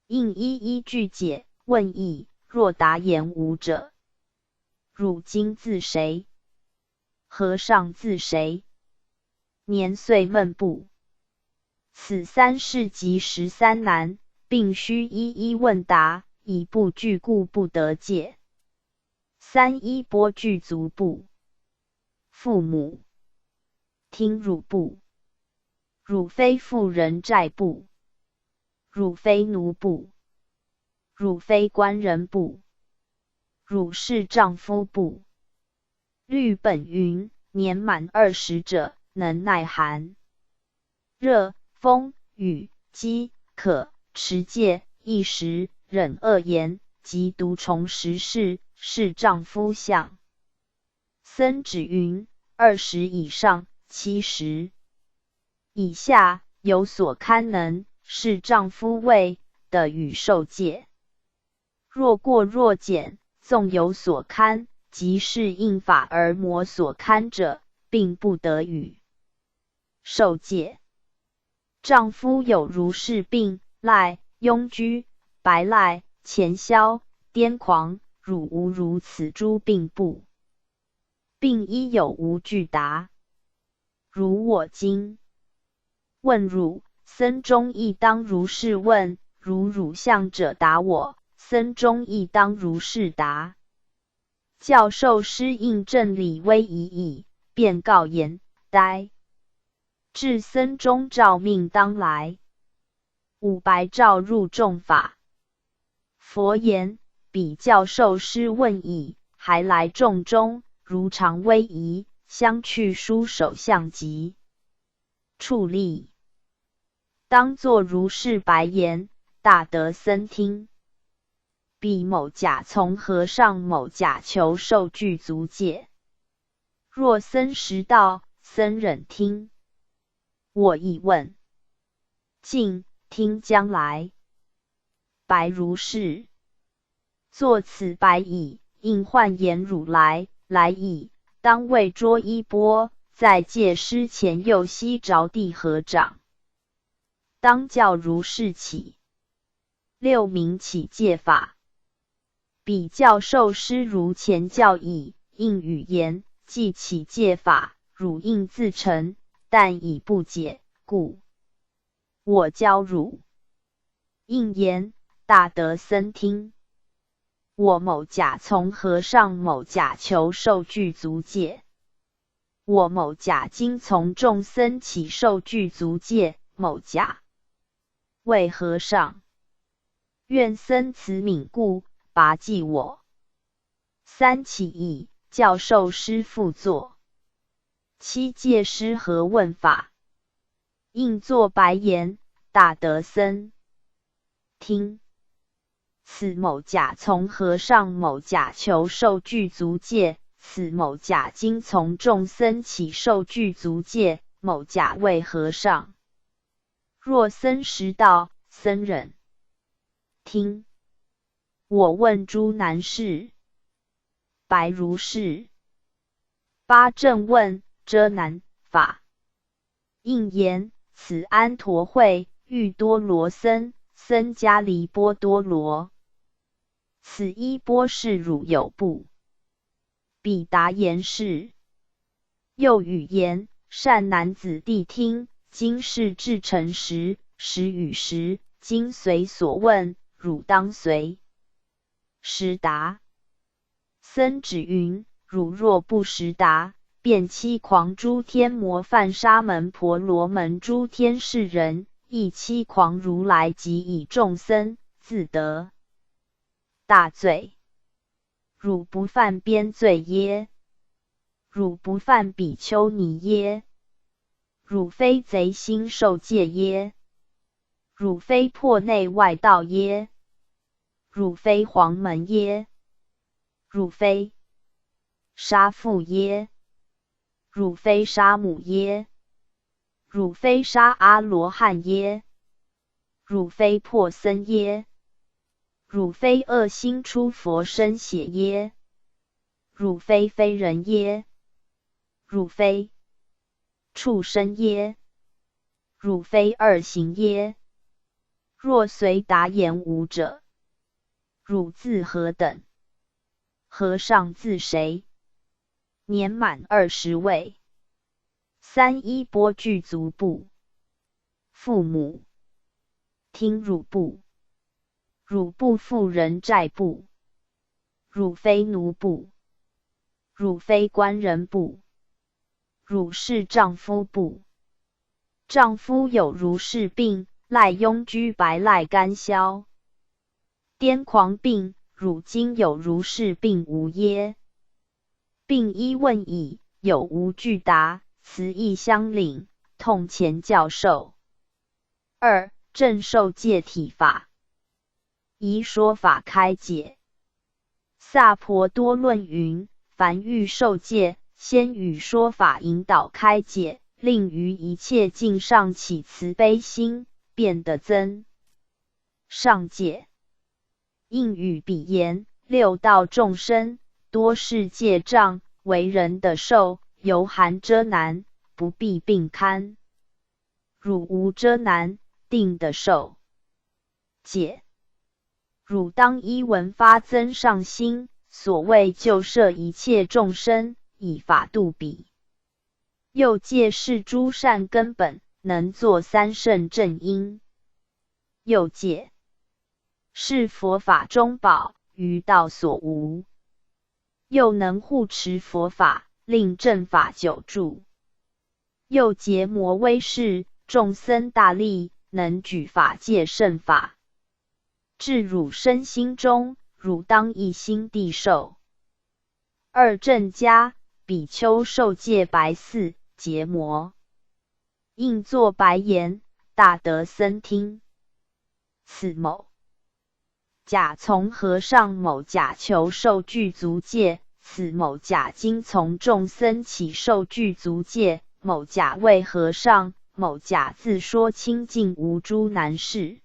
应一一具解，问意，若答言无者，汝今自谁？和尚自谁？年岁闷不？此三事即13难，并须一一问答，以不具故不得戒。三衣钵具足不？父母听汝不？汝非妇人债不？汝非奴不？汝非官人不？汝是丈夫不？律本云：年满20者，能耐寒、热、风、雨、饥、渴，持戒、义食、忍恶言，及毒虫10事，是丈夫相。僧指云：20以上70以下，有所堪能，是丈夫位的与受戒。若过若减，纵有所堪，即是应法而魔所堪者，并不得与受戒。丈夫有如是病，赖、痈疽、白赖、前消、癫狂，汝无如此诸病不？病医有无具答？如我今问汝，僧中亦当如是问；如汝向者答我，僧中亦当如是答。教授师应正理威仪矣，便告言：呆！至僧中诏命当来。500诏入众法。佛言：比教授师问矣，还来众中，如常威仪，相去书首相疾。矗立，当作如是白言，大德僧听。彼某甲从和尚某甲求受具足戒。若僧时到，僧忍听。我亦问。静听将来。白如是。作此白矣，应唤言汝来，来矣。当为捉衣钵，在戒师前右膝着地合掌。当教如是起。六名起戒法。彼教授师如前教矣，应语言，既起戒法，汝应自成，但已不解，故我教汝。应言，大德僧听。我某甲从和尚某甲求受具足戒。我某甲今从众僧起受具足戒，某甲为和尚，愿僧慈悯故，拔济我。三起矣，教授师复坐。七戒师何问法？应作白言，大德僧听。此某甲从和尚某甲求受具足戒，此某甲今从众僧起受具足戒，某甲为和尚。若僧时到，僧忍听。我问诸难事。白如是。八正问遮难法。应言，此安陀会喻多罗僧，僧迦离波多罗。此衣钵是汝有不？彼答言是。又语言，善男子谛听，今是至诚时，时与时，今随所问，汝当随。实答。僧只云，汝若不实答，便欺诳诸天魔梵沙门婆罗门诸天士人，亦欺诳如来及以众僧，自得大罪。汝不犯边罪耶？汝不犯比丘尼耶？汝非贼心受戒耶？汝非破内外道耶？汝非黄门耶？汝非杀父耶？汝非杀母耶？汝非杀阿罗汉耶？汝非破僧耶？汝非恶心出佛身血耶？汝非非人耶？汝非畜生耶？汝非二行耶？若随答言无者，汝自何等？和尚自谁？年满20位。三衣钵具足部。父母听汝部。汝不负人债部。汝非奴部。汝非官人部。汝是丈夫部。丈夫有如是病，赖痈疽白赖干消癫狂病，汝今有如是病无耶？病医问矣，有无具答？词意相领，痛前教授。二正受戒体法。宜说法开解。萨婆多论云，凡欲受戒，先与说法引导开解，令于一切境上起慈悲心，便得增上戒。应与彼言，六道众生多是戒障，为人的受，犹含遮难，不必并堪。汝无遮难，定得受戒。汝当依闻发增上心，所谓救摄一切众生，以法度彼。又戒是诸善根本，能作三圣正因。又戒是佛法中宝，于道所无。又能护持佛法，令正法久住。又结魔威势，众僧大力，能举法界圣法。至汝身心中，汝当一心地受。二正家比丘受戒白寺结魔，应作白言，大德僧听。此某甲从和尚某甲求受具足戒，此某甲今从众僧起受具足戒，某甲为和尚，某甲自说清净无诸难事。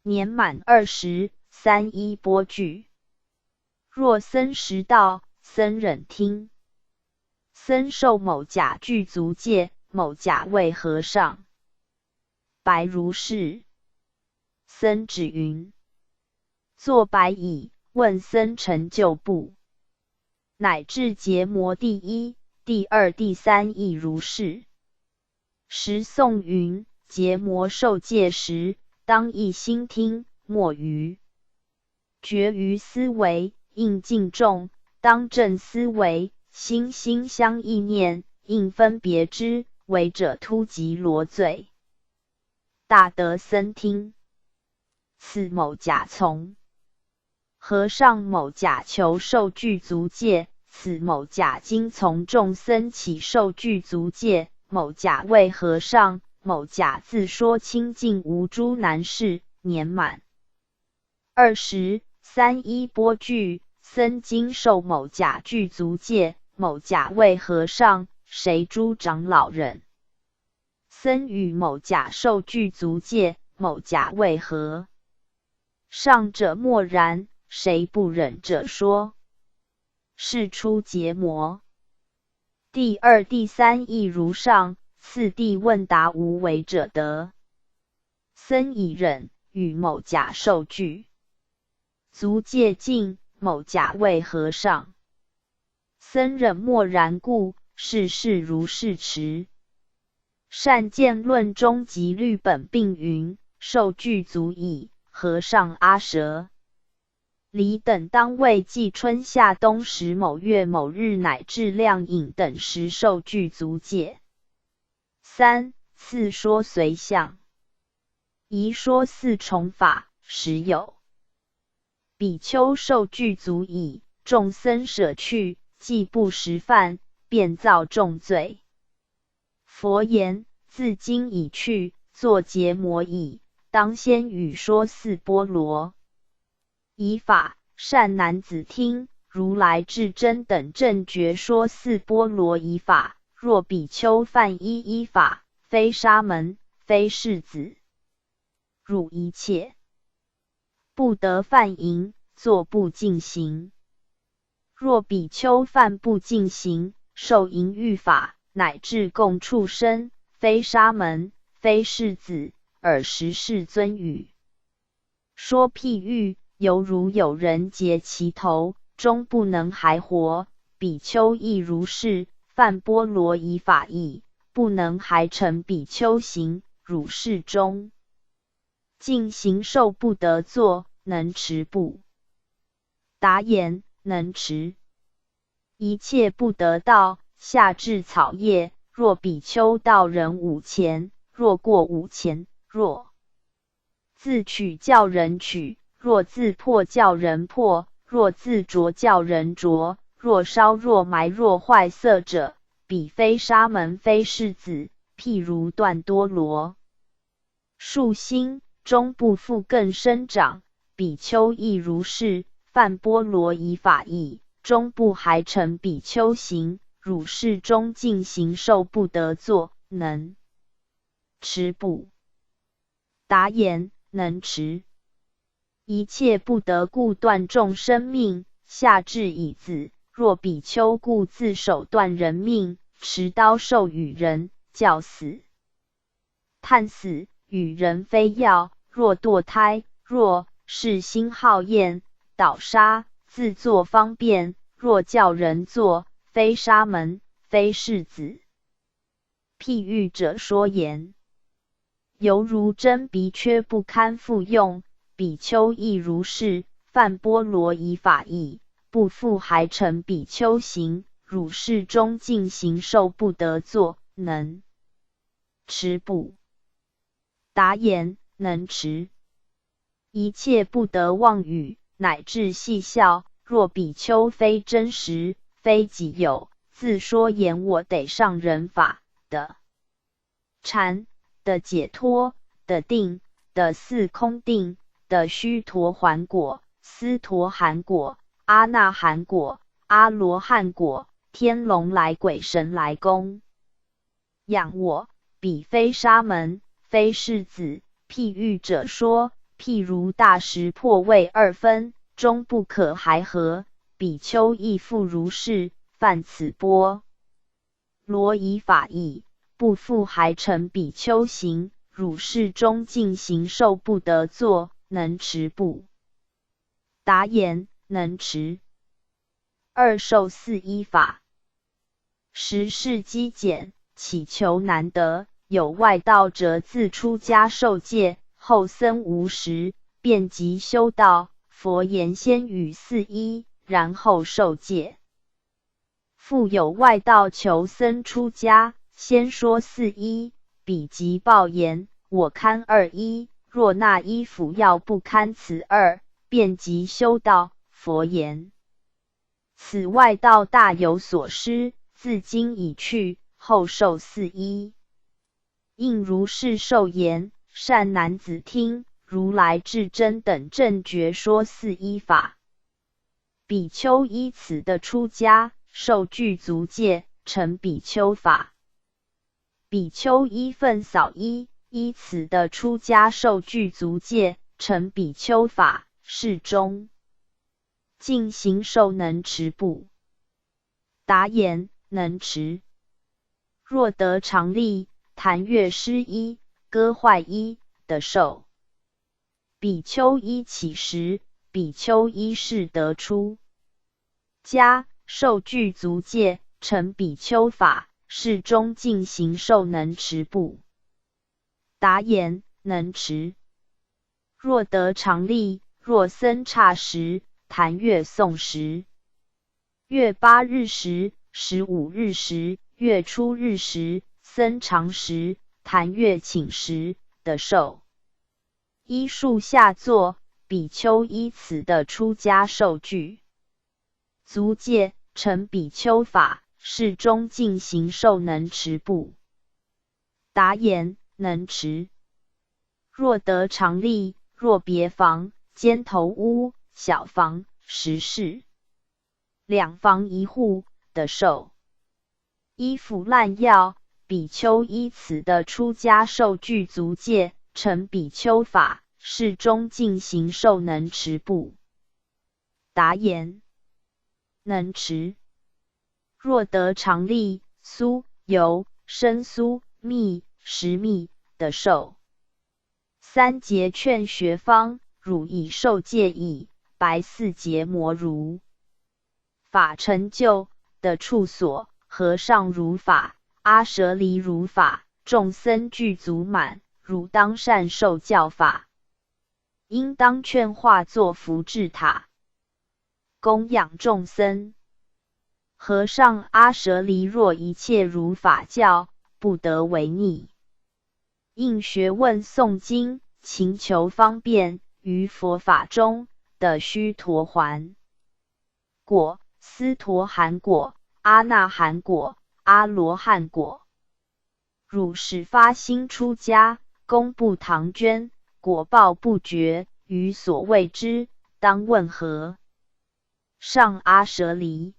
年满20，三衣钵具。若僧识道，僧忍听。僧受某甲具足戒，某甲为和尚。白如是。僧指云：坐白蚁，问僧成就不？乃至结魔第一、第二、第三亦如是。时诵云：结魔受戒时，当一心听，莫愚。绝于思维，应敬重，当正思维，心心相意念，应分别之，违者突及罗罪。大德僧听。此某甲从和尚某甲求受具足戒，此某甲今从众僧起受具足戒，某甲为和尚，某甲自说清净无诸难事。年满20，三衣钵具。僧今受某甲具足戒，某甲为和尚，谁诸长老忍？僧与某甲受具足戒，某甲为何？上者默然，谁不忍者说。是出结魔。第二、第三亦如上，次第问答无为者得。僧以忍，与某甲受具足戒尽，某甲为和尚。僧忍默然故，事事如是持。善见论中及律本并云：受具足矣。和尚阿舍离等当为季春夏冬时某月某日乃至量饮等时受具足戒。三次说随相。宜说四重法，实有。比丘受具足矣，众僧舍去，既不食饭，便造重罪。佛言：自今已去，作结魔矣。当先语说四波罗以法，善男子听。如来至真等正觉说四波罗以法。若比丘犯一法，非沙门，非世子，汝一切不得犯淫，作不净行。若比丘犯不净行，受淫欲法，乃至供畜生，非沙门，非世子，尔时世尊语说譬喻，犹如有人截其头，终不能还活。比丘亦如是，犯波罗夷法亦不能还成比丘行，汝是中净行受不得作，能持不？答言：能持。一切不得道，下至草叶。若比丘道人5钱，若过5钱，若自取教人取，若自破教人破，若自着教人着，若烧若埋若坏色者，彼非沙门，非世子。譬如断多罗树心，终不复更生长。比丘亦如是，犯波罗夷法亦终不还成比丘行。汝是中净行受不得作，能持不？答言：能持。一切不得故断众生命，下至椅子。若比丘故自手断人命，持刀授与人，教死、探死，与人非要。若堕胎，若是心好厌，倒杀，自作方便。若教人作，非沙门，非世子。譬喻者说言，犹如针鼻缺不堪复用。比丘亦如是，犯波罗夷法亦不复还成比丘行。汝是中净行受不得作，能持不？答言：能持。一切不得妄语，乃至戏笑。若比丘非真实，非己有，自说言我得上人法的禅的解脱的定的四空定的须陀洹果、斯陀含果、阿那含果、阿罗汉果、天龙来鬼神来宫养我，彼非沙门，非世子。譬喻者说，譬如大石破为二分，终不可还合，比丘亦复如是，犯此波罗夷法义，不复还成比丘行。汝是中进行受不得作，能持不？答言：能持。二受四依法，时是积简，祈求难得。有外道者自出家受戒，后僧无时，便即修道。佛言先语四依，然后受戒。复有外道求僧出家，先说四依，彼即报言：我堪二依，若那依服要不堪此二，便即修道。佛言：此外道大有所失，自今已去，后受四依。应如是受言：善男子听，如来至真等正觉说四依法。比丘依此的出家，受具足戒，成比丘法。比丘依分扫依，依此的出家受具足戒，成比丘法。是中进行受能持不？答言：能持。若得常例，弹乐失依、割坏依的受。比丘依起时，比丘依是得出家，受具足戒，成比丘法。是中进行受能持不？答言：能持。若得常例，若僧刹时，弹乐诵时，月8日时、15日时、月初日时、僧常时、弹乐请时的受。依树下坐，比丘依此的出家受具足戒，成比丘法。是中进行受能持不？答言：能持。若得常例，若别房、尖头屋、小房、10室、2房1户的受。依服滥药，比丘依此的出家受具足戒，成比丘法。是中进行受能持不？答言：能持。若得常例，酥、油、生酥、蜜、食蜜的受。三节劝学方，汝已受戒矣。白四节魔如法成就的处所，和尚如法，阿舍离如法，众僧具足满，汝当善受教法。应当劝化作福智塔，供养众僧。和尚阿舍离若一切如法教，不得违逆。应学问诵经，勤求方便，于佛法中的须陀洹果、斯陀含果、阿那含果、阿罗汉果。汝始发心出家，功不唐捐，果报不绝，于所谓之，当问何？上阿舍离。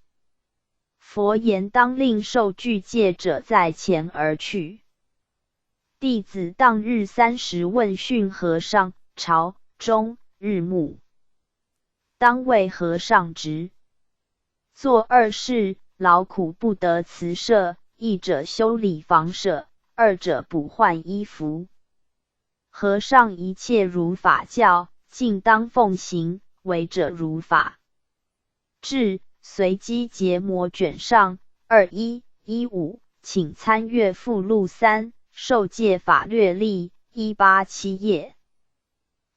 佛言：当令受具戒者在前而去。弟子当日30问讯和尚，朝中日暮，当为和尚职。做二事，劳苦不得辞舍，一者修理房舍，二者补换衣服。和尚一切如法教，尽当奉行，违者如法。至随机结魔卷上2115，请参阅附录3，受戒法略例187页。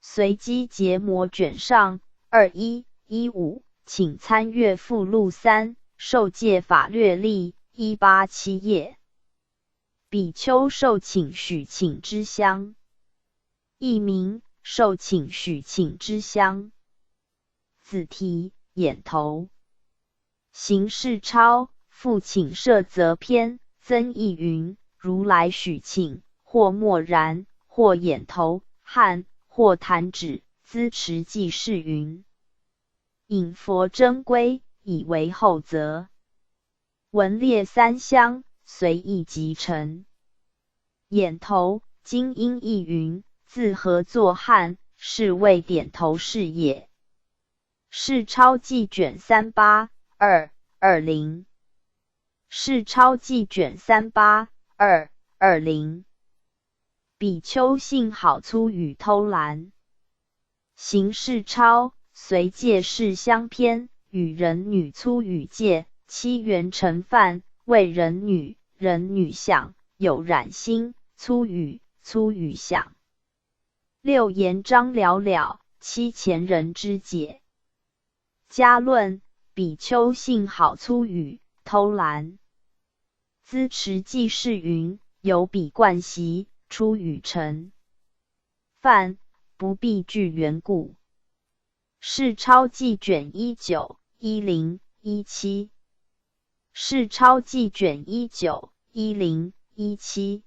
随机结魔卷上2115，请参阅附录3，受戒法略例187页。比丘受请许请之香，译名受请许请之香。子题眼头。邢世超复请摄则篇曾义云：如来许请，或默然，或眼头汗，或弹指，资持记事云。引佛真归，以为后则。文列三乡，随意即成。眼头今因意云，自何作汉，是谓点头是也。世超记卷38-220。世超记卷38-220。比丘性好粗与偷懒。邢世超随戒事相偏，与人女粗与戒，七元成犯，为人女，人女想，有染心，粗语想。六言章了了，七前人之解。家论比丘性好粗语，偷懒。资持记事云：有比惯习，出语成犯，不必据缘故。世超记卷19-10-17。世超记卷19-10-17。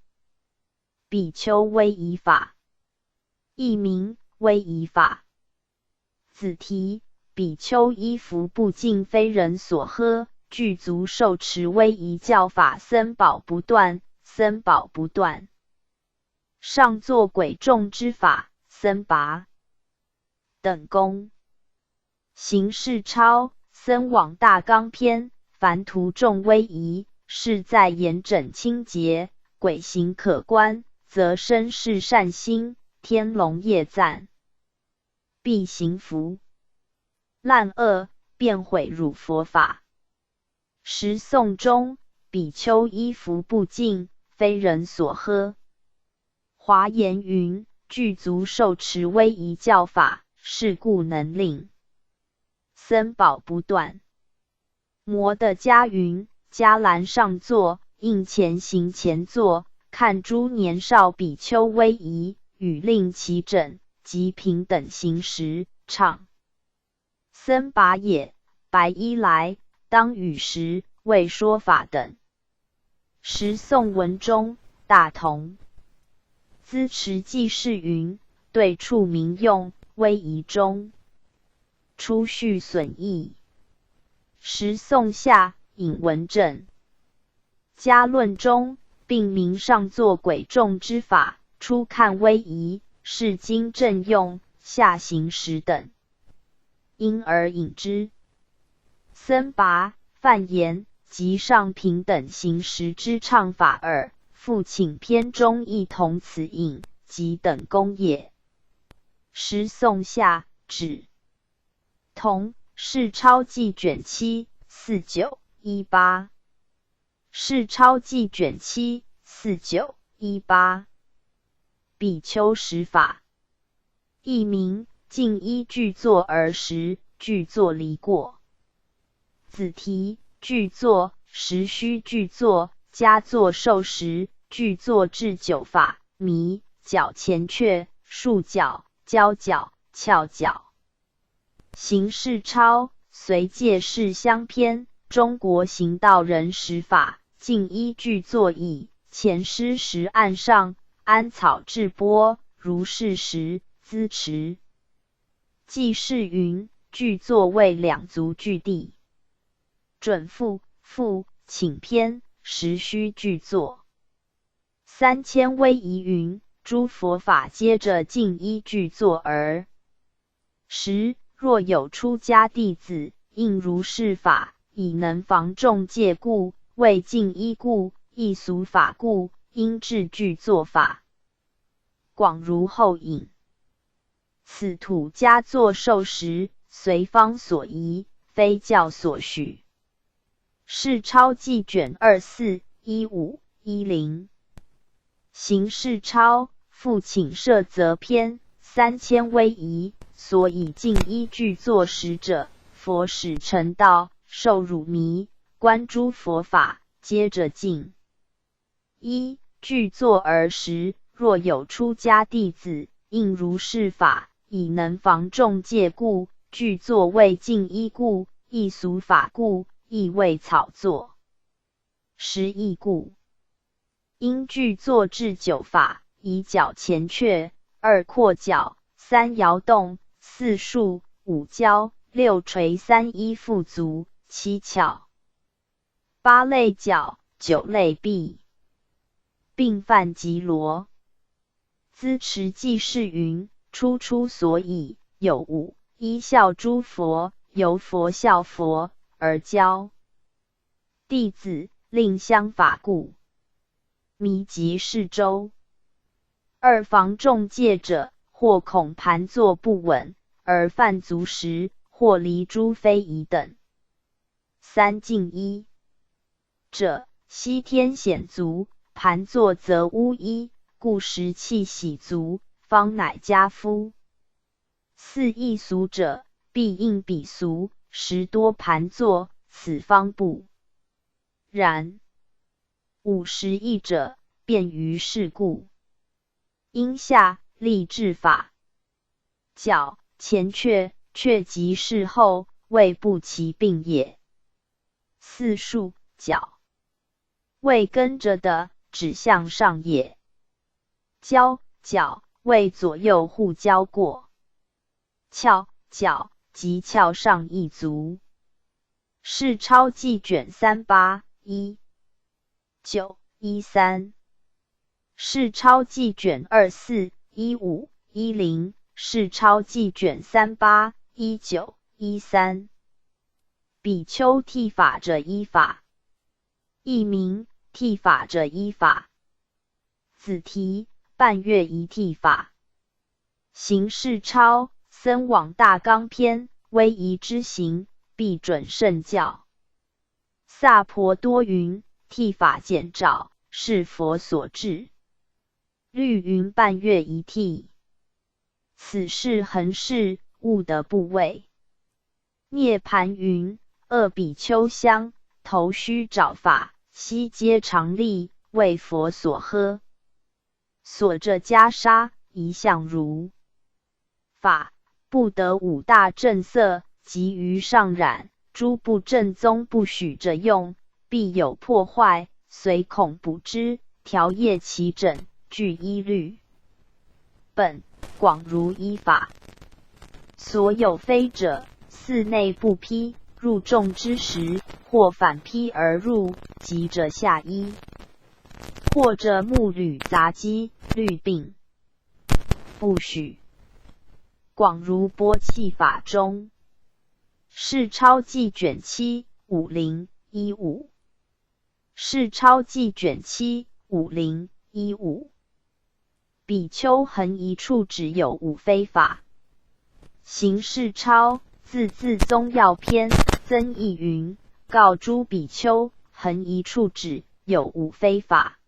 比丘威仪法，译名威仪法。子题比丘衣服不净，非人所喝，具足受持威仪教法，僧宝不断，僧宝不断。上作轨众之法，僧拔等功。邢世超僧往大纲篇，凡徒众威仪，是在严整清洁，轨行可观，则生是善心，天龙业赞，必行福。滥恶，便毁辱佛法。时颂中，比丘衣服不净，非人所喝。华严云：具足受持威仪教法，是故能令僧宝不断。摩的迦云：迦兰上座，应前行前座，看诸年少比丘威仪，与令其整，即平等行时，唱。僧拔也，白衣来，当与时，为说法等。时颂文中，大同。资持记事云：对处民用，威仪中，出序损益。时颂下，引文正。家论中，并明上作轨众之法，初看威仪，是经正用，下行时等。因而引之。僧拔、范言及上平等行时之唱法耳，复请篇中亦同此引，即等功也。时颂下止。同世超记卷7-49-18。世超记卷7-49-18。比丘识法，译名尽依具作而识，具作离过。子题具作，时须具作，加作受识，具作至九法，迷、角前阙、竖角、交角、翘角。邢世超随戒事相偏，中国行道人识法，尽依具作矣。前师时案上，安草至波，如是时，资持。记事云：具作为两足具地。准复请篇，时须具作。3000威仪云：诸佛法皆着尽依具作而。时若有出家弟子，应如是法，以能防众戒故，为尽依故，亦俗法故，应制具作法。广如后引。此土家作受识，随方所宜，非教所许。世超记卷24-15-10。邢世超复请摄则篇3000威仪，所以尽依具作识者，佛使成道，受辱迷，观诸佛法，皆着尽依具作而识。若有出家弟子，应如是法，以能防众戒故，具作未尽依故，亦俗法故，亦未草作。时亦故，应具作至九法：一角前阙，二扩角，三摇动，四竖，五交，六垂，三依复足，七翘，八类角，九类臂，并犯及罗。资持记事云：初出所以有五：一效诸佛，由佛效佛而教弟子，令相法故。弥及世周。二防众戒者，或恐盘坐不稳，而犯足时，或离诸非仪等。三净一者，西天显足，盘坐则污衣，故食气洗足，方乃加夫。四异俗者，必应彼俗，时多盘坐，此方不然。五十异者，便于是故。因下立制法。角前阙，阙即事后，谓不齐并也。四竖角，谓跟着的，指向上也。交角，谓左右互交过。翘角，即翘上一足。是抄记卷38 1-9-13。是抄记卷24 15 10。是抄记卷38 19 13。比丘剃发者依法，亦名剃发者依法。子题半月一剃发。行事抄僧往大纲篇，威仪之行，必准圣教。萨婆多云：剃发简照，是佛所制。律云半月一剃。此事恒事，悟得部位。涅盘云：恶比丘香，头须找发，悉皆常立，为佛所呵。所着袈裟，一向如法，不得五大正色，及于上染，诸不正宗不许着用，必有破坏，虽恐补之，调业齐整，具一律。本广如依法。所有非者，寺内不披，入众之时，或反披而入，及者下衣，或者木履杂机，律并不许。广如钵器法中。是抄记卷7 50 15。是抄记卷7 50 15。比丘恒一处只有五非法。行事抄自宗要篇增益云：告诸比丘，恒一处只有五非法。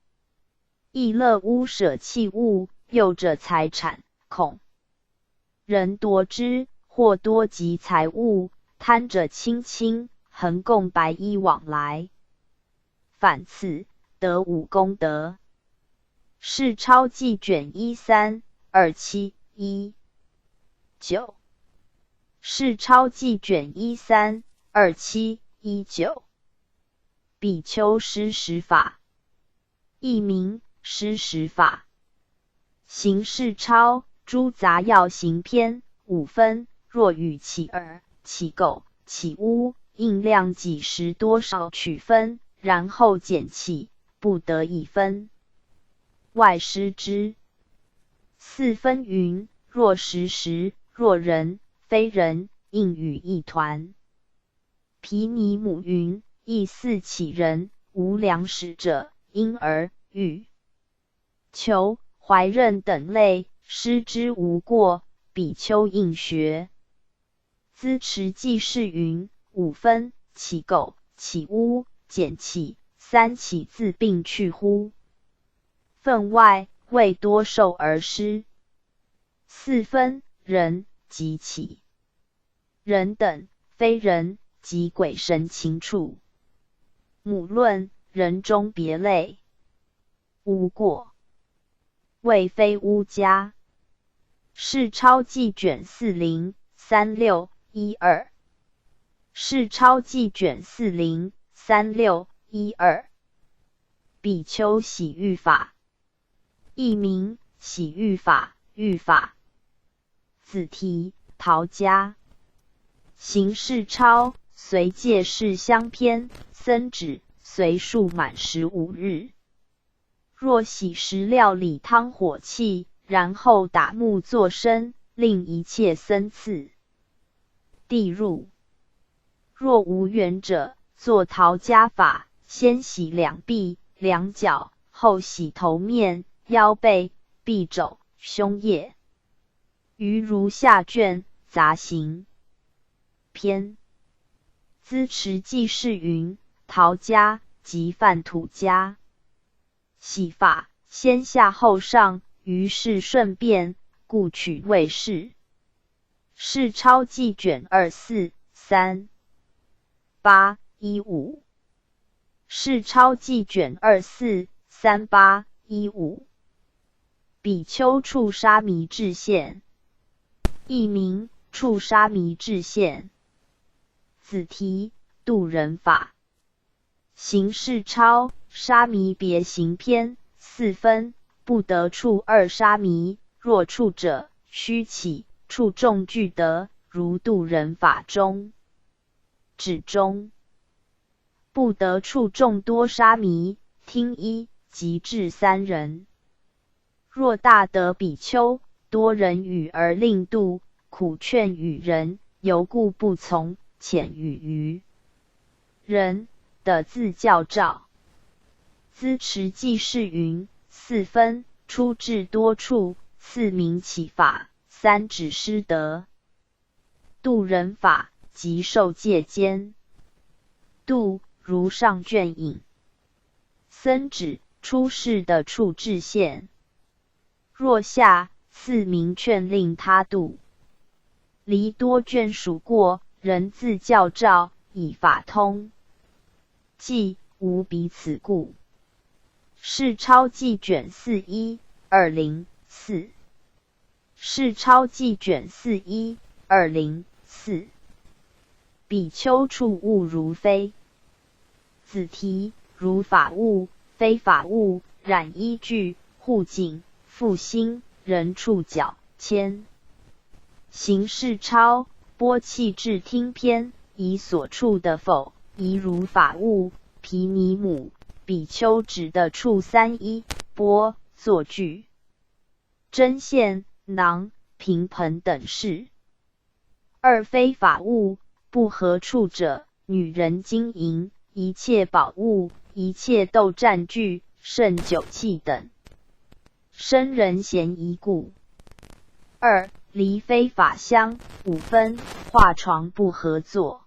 亦乐屋舍弃物，诱者财产，恐人夺之，或多及财物，贪者轻，恒共白衣往来。反此，得五功德。是抄记卷13 27 19。是抄记卷13 27 19。比丘施食法，亦名施食法。行事抄诸杂要行篇5分，若与其耳、其垢、其污，应量几时多少取分，然后减起，不得一分。外施之。四分云：若时，若人，非人，应与一团。毗尼母云：亦似乞人，无粮食者，因而欲求怀任等类，施之无过，比丘应学。资持记事云：五分，其垢，其污，减起，三起自并去乎？分外，为多受而施。四分，人及起。人等，非人，及鬼神情处。母论，人中别类。无过，谓非污家。是抄记卷40 36 12。世钞记卷40 36 12。比丘洗浴法，译名洗浴法、浴法。子题陶家。行世钞，随戒事相偏，僧旨随数满15日。若洗时料理汤火气，然后打木作身，令一切僧次地入。若无缘者，作陶家法，先洗两臂、两脚，后洗头面、腰背、臂肘、胸腋。余如下卷杂行篇。资持记事云：陶家即梵土家。洗法先下后上，于是顺便，故取谓是。世钞记卷24 3 8 15。世钞记卷24 38 15。比丘触沙弥制现，译名触沙弥制现。子题度人法。行世钞，沙弥别行篇4分，不得触2沙弥，若触者，须起，触众俱得，如度人法中。止中。不得触众多沙弥，听一即至3人。若大德比丘，多人语而令度，苦劝与人，犹故不从，遣与于人的自教诏。资持记事云：4分，出至多处，4名起法，3止失德。度人法，即受戒间。度如上卷引。僧旨出世的处置现。若下4名劝令他度。离多卷属过，人自教诏，以法通。即无彼此故。世钞记卷41 20 4。世钞记卷41 20 4。比丘触物如非。子题如法物、非法物，染依据、护颈、复心、人触脚、牵。行世钞，钵器至听篇，以所触的否，宜如法物、毗尼母、比丘指的触3-1，钵、作具、针线、囊、瓶盆等事。2非法物，不合触者，女人金银，一切宝物，一切斗战具，甚酒器等。生人嫌疑故。2离非法相5分，画床不合作。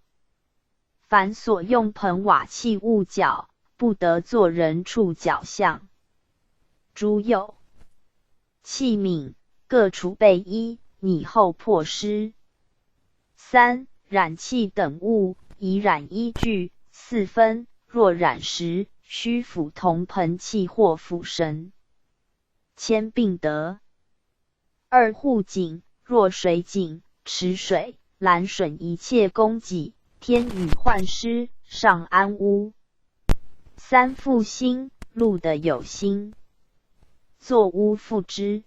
凡所用盆瓦器物角，不得作人触角相。诸有器皿，各储备1，拟后破失。3染器等物，以染依据4分，若染时，须辅铜盆器或辅绳。牵并得。2护颈，若水井、池水、拦损一切供给，天雨患湿，上安屋。3复心，路的有心，作屋复之。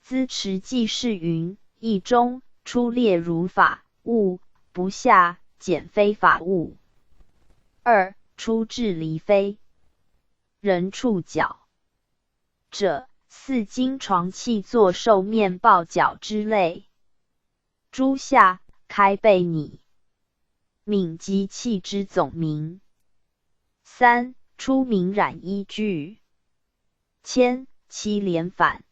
资持记事云：义中出列如法物，不下减非法物。2出至离非，人触角者，4金床器作兽面抱角之类。诸下开背拟，皿及器之总名。3出名染依据。牵7连反。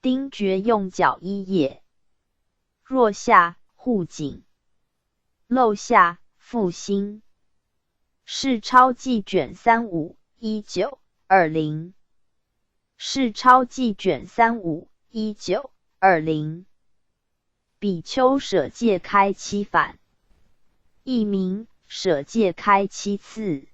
丁爵用角衣也。若下护颈。漏下复心。世钞记卷35 19 20。世钞记卷35 19 20。比丘舍戒开7反，译名舍戒开7次。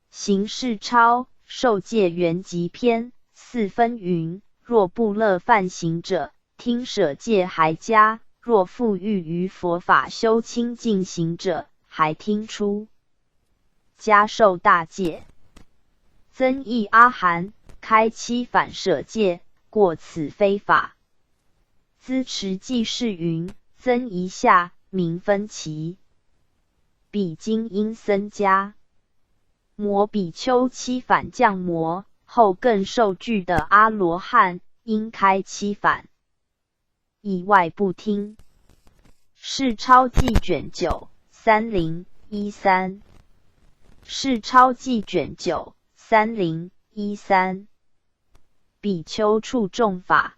行世钞，受戒圆寂篇4分云：若不乐犯行者，听舍戒还加，若复欲于佛法修清净行者，还听出加受大戒。增益阿含，开七反舍戒，过此非法。资持记是云：增一下，名分歧。比经因僧家摩比丘七反降魔，后更受具的阿罗汉，应开七反，意外不听。是超记卷9 3013。是超记卷9 3013。比丘处众法，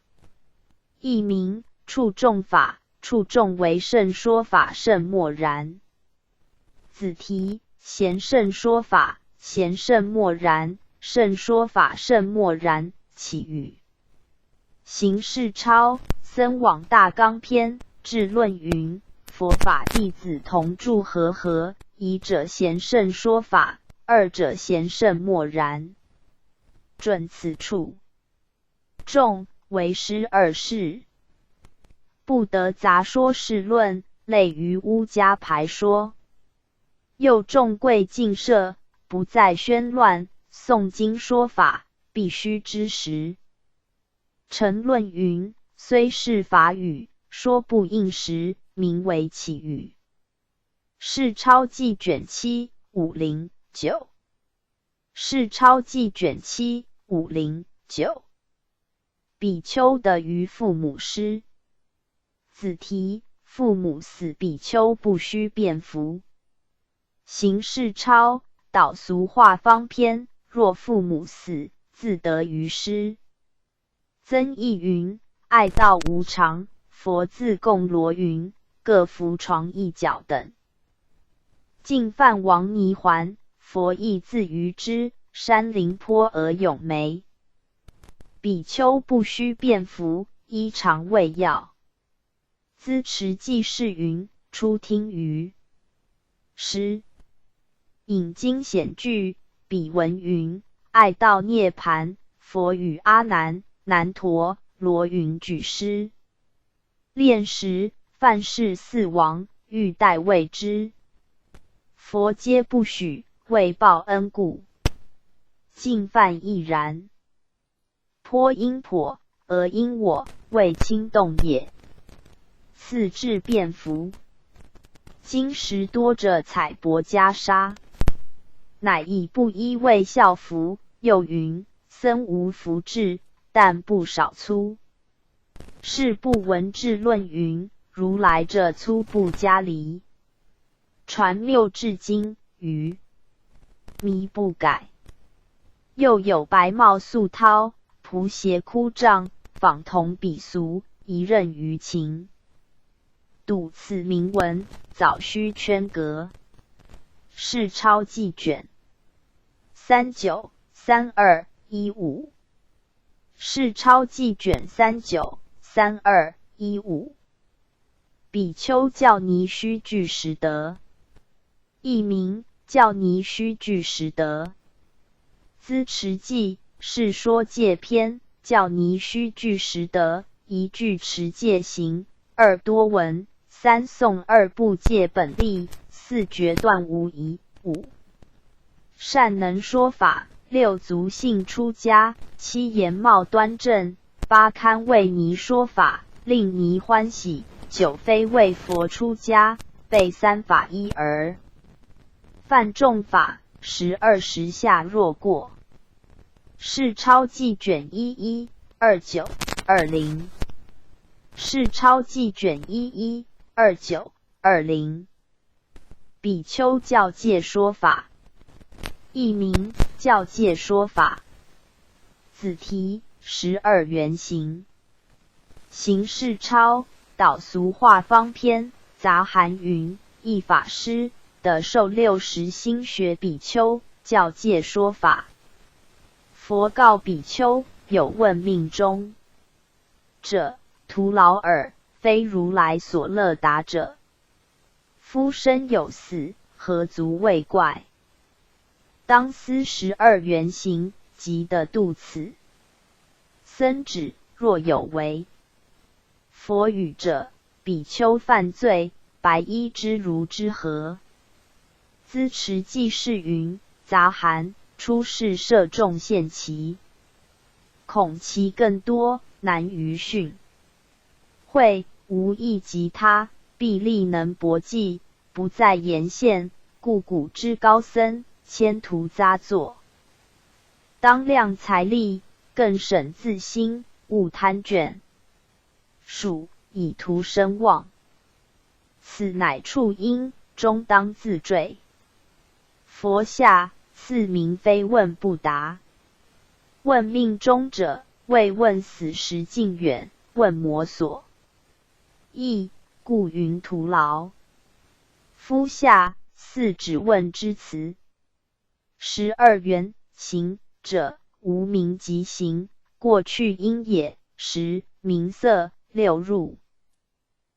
译名处众法，处众为甚说法甚默然。子题贤圣说法，贤圣默然，圣说法甚默然，起语。行事超僧往大纲篇智论云：佛法弟子同住和，一者贤圣说法，二者贤圣默然。准此处众为师二世，不得杂说事论，类于乌家排说。又众贵净摄，不再喧乱，诵经说法，必须知时。陈论云：虽是法语，说不应时，名为起语。是超记卷7 509。是超记卷7 509。比丘的于父母师。子题：父母死，比丘不须辩服。行事超导俗话方篇：若父母死，自得于师。增益云：爱道无常，佛自供罗云，各服床一角等。净饭王泥环，佛亦自于之，山林坡而咏梅。比丘不须辩服，依常为要。资持记是云：初听于师引经显句，彼文云：爱道涅盘，佛与阿难、难陀、罗云举师。炼时，犯事四王，欲代为之。佛皆不许，为报恩故。净饭亦然。颇因颇，而因我，为轻动也。次至便服。今时多者采帛袈裟，乃以不依为校服。又云：僧无服制，但不少粗。是不闻智论云：如来者粗不加离。传谬至今，余迷不改。又有白帽素绦，仆鞋枯杖，仿同鄙俗，一任于情。睹此铭文，早须圈隔。是超记卷39 3215。是超记卷39 3215。比丘教尼须具实德，译名教尼须具实德。资持记是说戒篇，教尼须具实德，一句持戒行，二多闻，三诵二部戒本例，四决断无疑，五善能说法，六足性出家，七言貌端正，八堪为尼说法，令尼欢喜，九非为佛出家，备三法一儿。犯众法，10、20下若过。是超记卷11 29 20。是超记卷11 29 20。比丘教戒说法，译名教戒说法。子题12原行。行事超导俗话方篇杂含云：一法师得受60心学比丘教戒说法。佛告比丘：有问命中者，徒劳耳，非如来所乐达者。夫身有死，何足畏怪？当思12原行，即得度此。僧指：若有为佛语者，比丘犯罪，白衣之如之何？资持记事云：杂含出世射中现其，恐其更多，难于训。会无益及他，必力能博记，不在言现，故古之高僧，千途杂作。当量财力，更审自心，勿贪卷。属以图声望，此乃处因，终当自坠。佛下赐名非问不答，问命中者，未问死时近远，问魔所。亦故云徒劳。夫下四只问之词，12元行者，无名即行，过去因也。10名色，6入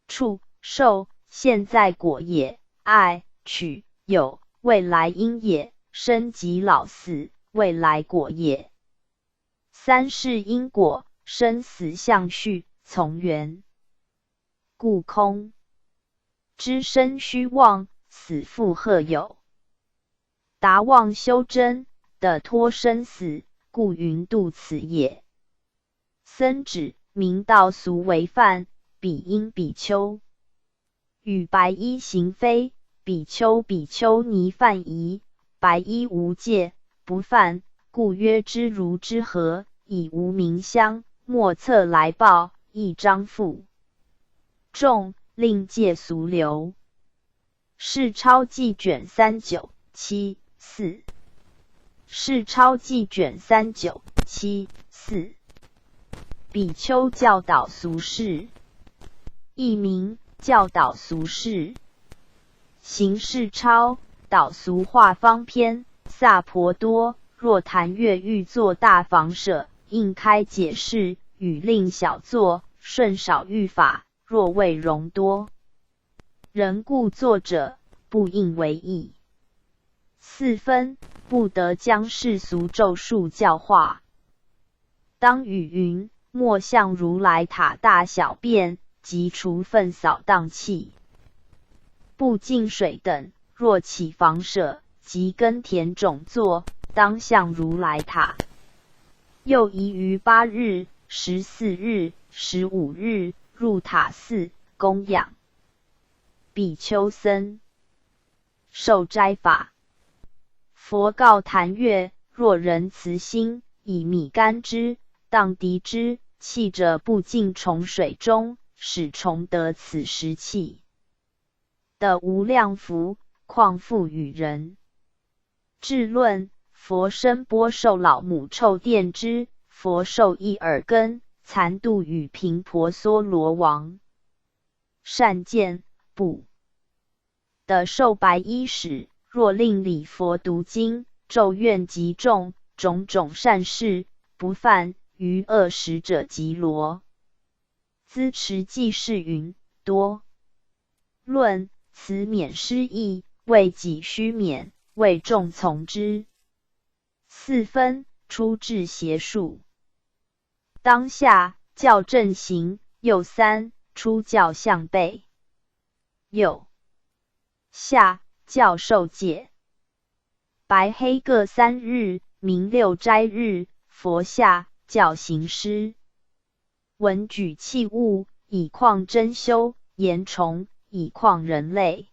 处受，现在果也。爱取有，未来因也。生及老死，未来果也。三世因果，生死相续，从缘。故空知生虚妄，死复何有？达妄修真，得脱生死，故云度此也。僧指明道俗为犯，比因比丘与白衣行非，比丘尼犯疑，白衣无戒，不犯，故曰之如之何？以无名相，莫测来报，一张复众，令戒俗流。是钞记卷397-4。是钞记卷397-4。比丘教导俗事，译名教导俗事。行事钞导俗化方篇。萨婆多若谈月欲作大房舍，应开解释，语令小作，顺少欲法。若未容多人故作者，不应为意。4分不得将世俗咒术教化。当语云：莫向如来塔大小便，及除粪扫荡气，不净水等。若起房舍，及耕田种作，当向如来塔。又宜于8日、14日、15日入塔寺供养。比丘僧受斋法。佛告檀越：若人慈心，以米干之，荡涤之，气者不进虫水中，使虫得此食气，得无量福，况复与人。智论：佛身钵受老母臭电之，佛受一耳根，残度与频婆娑罗王。善见不得受白衣使，若令礼佛读经，咒怨极重，种种善事不犯，于恶食者即罗。资持记事云：多论此免失义，为己须免，为众从之。4分出至邪术。当下教正行，右3出教向背，右下教受戒。白黑各3日，名6斋日。佛下教行施。闻举器物，以况真修；言虫，以况人类。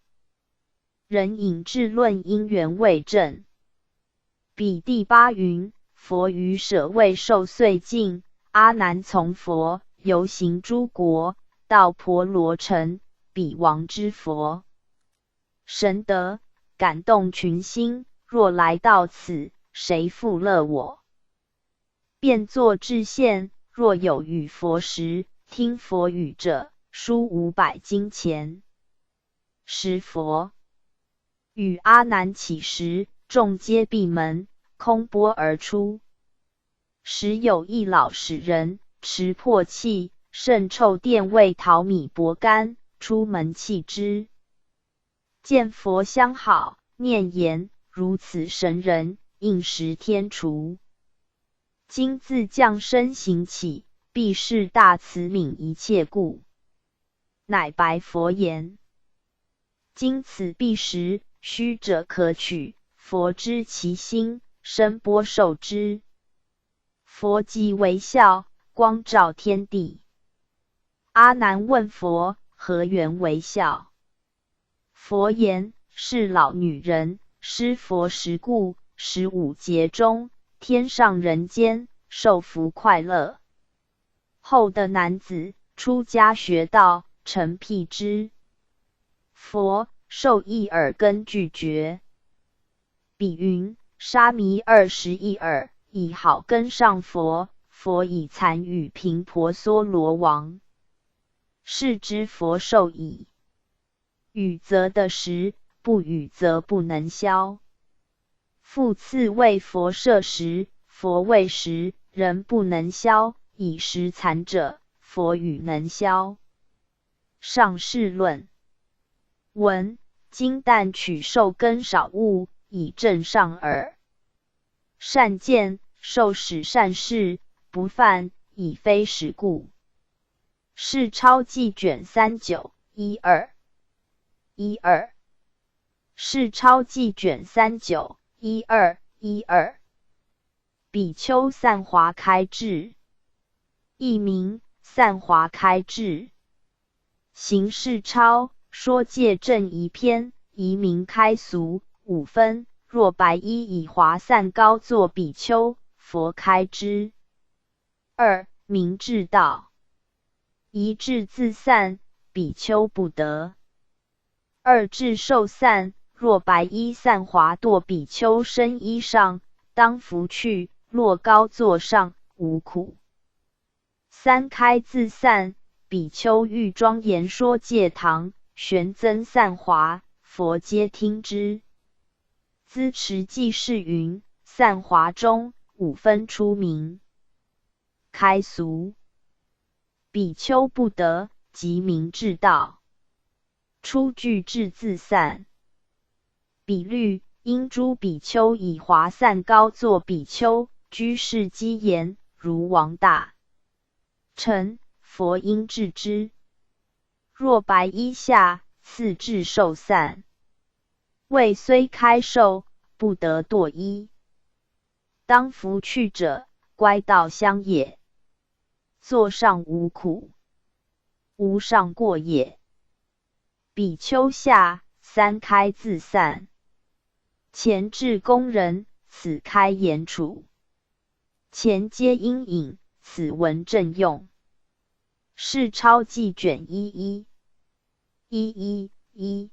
人引智论因缘为正。彼第8云：佛于舍卫受岁尽，阿难从佛，游行诸国，到婆罗城，彼王之佛。神德感动群心，若来到此，谁复乐我？便作至现，若有与佛时，听佛语者，书500金钱。时佛与阿难起时，众皆闭门，空钵而出。时有一老使人，持破器，甚臭电味淘米薄干，出门弃之。见佛相好，念言：如此神人，应识天除。今自降生行起，必是大慈悯一切故。乃白佛言：今此必时，须者可取。佛知其心，声波受之。佛即微笑，光照天地。阿难问佛：何缘微笑？佛言：是老女人施佛时故，15劫中，天上人间受福快乐。后的男子出家学道，成辟支。佛授一耳根具绝。比云：沙弥21耳，以好根上佛，佛以残语频婆娑罗王。是知佛授矣。语则得时，不语则不能消。复次为佛设时，佛为时，人不能消，以时残者，佛语能消。上士论。文：今但取受根少物，以正上耳。善见，受使善事，不犯，以非时故。是钞记卷39 1-2 1-2。是钞记卷39 1-2 1-2。比丘散华开智。译名：散华开智。行事钞说戒正仪篇，仪名开俗，5分。若白衣以华散高作比丘，佛开之。2. 明智道。一智自散，比丘不得。2智受散，若白衣散华堕比丘身衣上，当拂去，落高座上，无苦。3开自散，比丘欲庄严说戒堂，玄增散华，佛皆听之。资持记事云：散华中5分出名。开俗。比丘不得，即明智道。出具智自散。比律：因诸比丘以华散高作比丘，居士讥言，如王大臣，佛应制之。若白衣下，次智受散。谓虽开受，不得堕衣。当拂去者，乖道香也。座上无苦，无上过也。比丘下3开自散。前至公人，此开言处。前皆阴影，此文正用。是钞记卷11 111。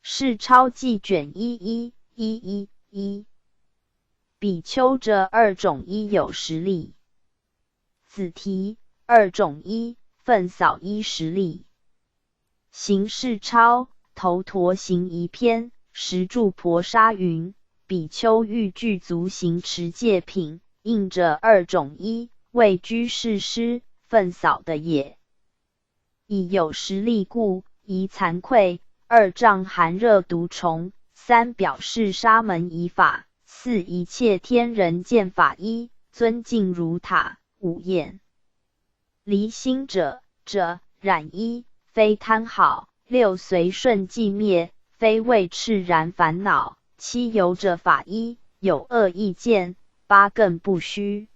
是钞记卷11 111。比丘着2种衣有10例。子题2种衣，粪扫衣10例。行事钞头陀行仪篇，时住婆沙云：比丘欲具足行持戒品，应着2种衣，为居士施粪扫的也。以有10例故，宜惭愧。2障寒热毒虫。3表示沙门仪法。4一切天人见法衣，尊敬如塔。5厌离心者，染衣，非贪好。6随顺寂灭，非为炽然烦恼。7由着法衣，有恶意见。8更不虚。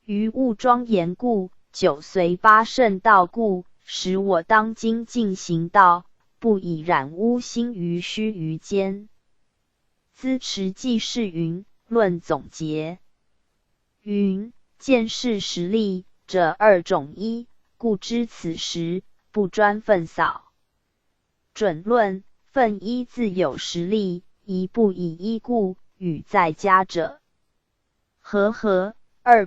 于物庄严故。9随八圣道故。10我当今尽行道，不以染污心于须臾间。资持记事云：论总结云：见是10例者2种衣，故知此时不专粪扫。准论：粪衣自有10例，一不以衣故，与在家者。2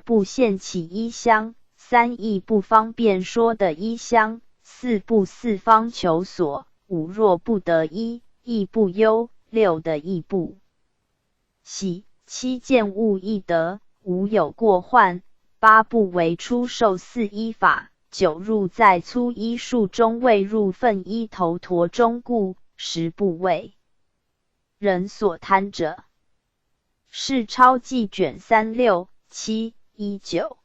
不现起衣香。3亦不方便说的衣香。4不四方求所。5若不得衣，亦不忧。6的亦不喜。7见物亦得，无有过患。8不为出受4衣法。9入在粗衣数中，未入粪衣头陀中故。10不为人所贪者。是钞记卷36 7 19。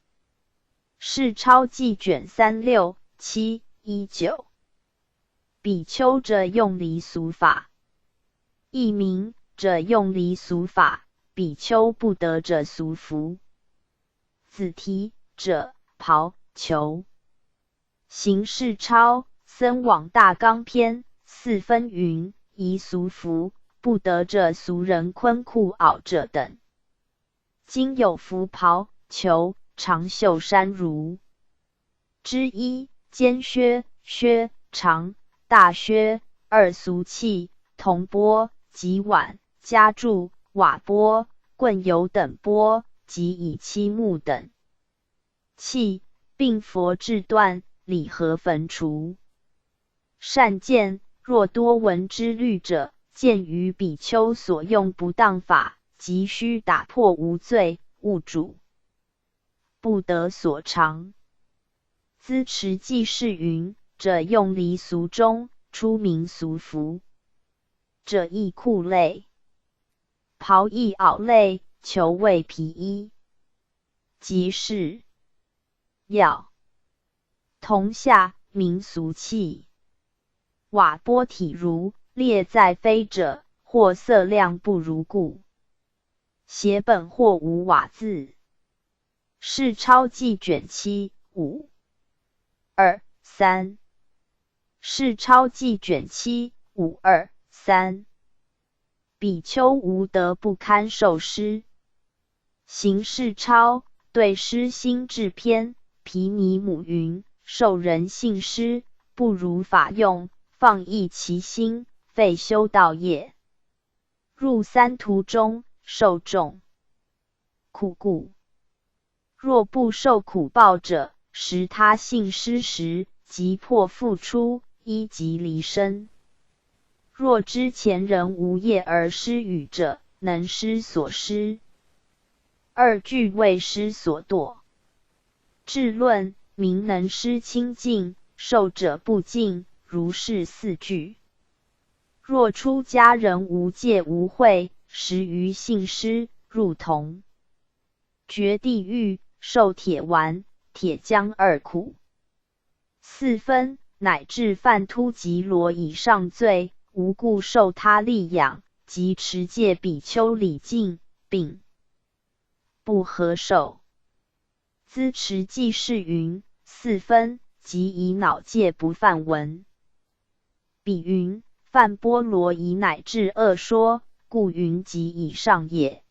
是钞记卷36 7 19。比丘者用离俗法。一名者用离俗法，比丘不得者俗服。子提者袍裘。行事钞僧往大纲篇4分云：宜俗服，不得者俗人昆裤袄者等。今有服袍裘长袖衫如之一，肩靴、靴、长、大靴、二俗器、铜钵及碗、家柱、瓦钵、棍油等钵及以漆木等器，并佛制断、礼盒焚除。善见，若多闻之律者，见于比丘所用不当法，即须打破无罪，勿主，不得所长。资持记事云：者用离俗中，出名俗服。者亦裤类，袍亦袄类，裘为皮衣。即是要铜下民俗器。瓦钵体如列在非者，或色量不如故。写本或无瓦字。是钞记卷7 5 2 3。是钞记卷7 5 2 3。比丘无德不堪受施。行事钞对施心志篇毗尼母云：受人信施，不如法用，放逸其心，废修道业。入三途中，受众苦故。若不受苦报者，时他信施时，即破复出，依即离身。若知前人无业而施予者，能施所施。二句为施所堕。智论名能施清净，受者不净，如是4句。若出家人无戒无慧，时于信施，入同绝地狱，受铁丸、铁浆2苦。4分乃至犯突吉罗以上罪，无故受他力养，即持戒比丘礼敬，并不合受。资持记事云：4分即以脑戒不犯文。比云犯波罗夷乃至恶说，故云即以上也。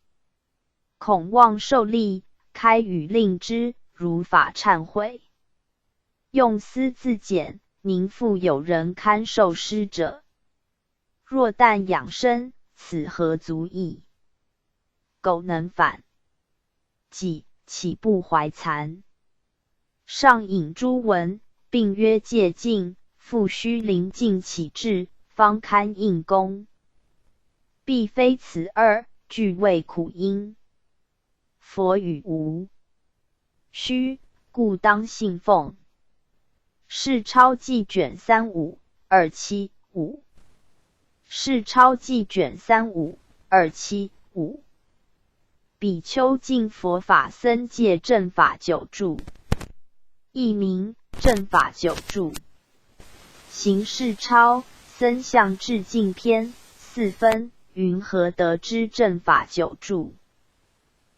恐望受力，开语令之，如法忏悔。用私自检，宁复有人堪受施者。若但养生，此何足矣？苟能反己，岂不怀惭？上引诸文，并曰戒禁，复须临近起至，方堪应功。必非此2俱为苦因。佛语无须，故当信奉。是钞记卷3 5 2 7 5。是钞记卷3 5 2 7 5。比丘敬佛法僧戒正法9注。译名正法9注。行事钞僧相致敬篇4分云：何得知正法9注？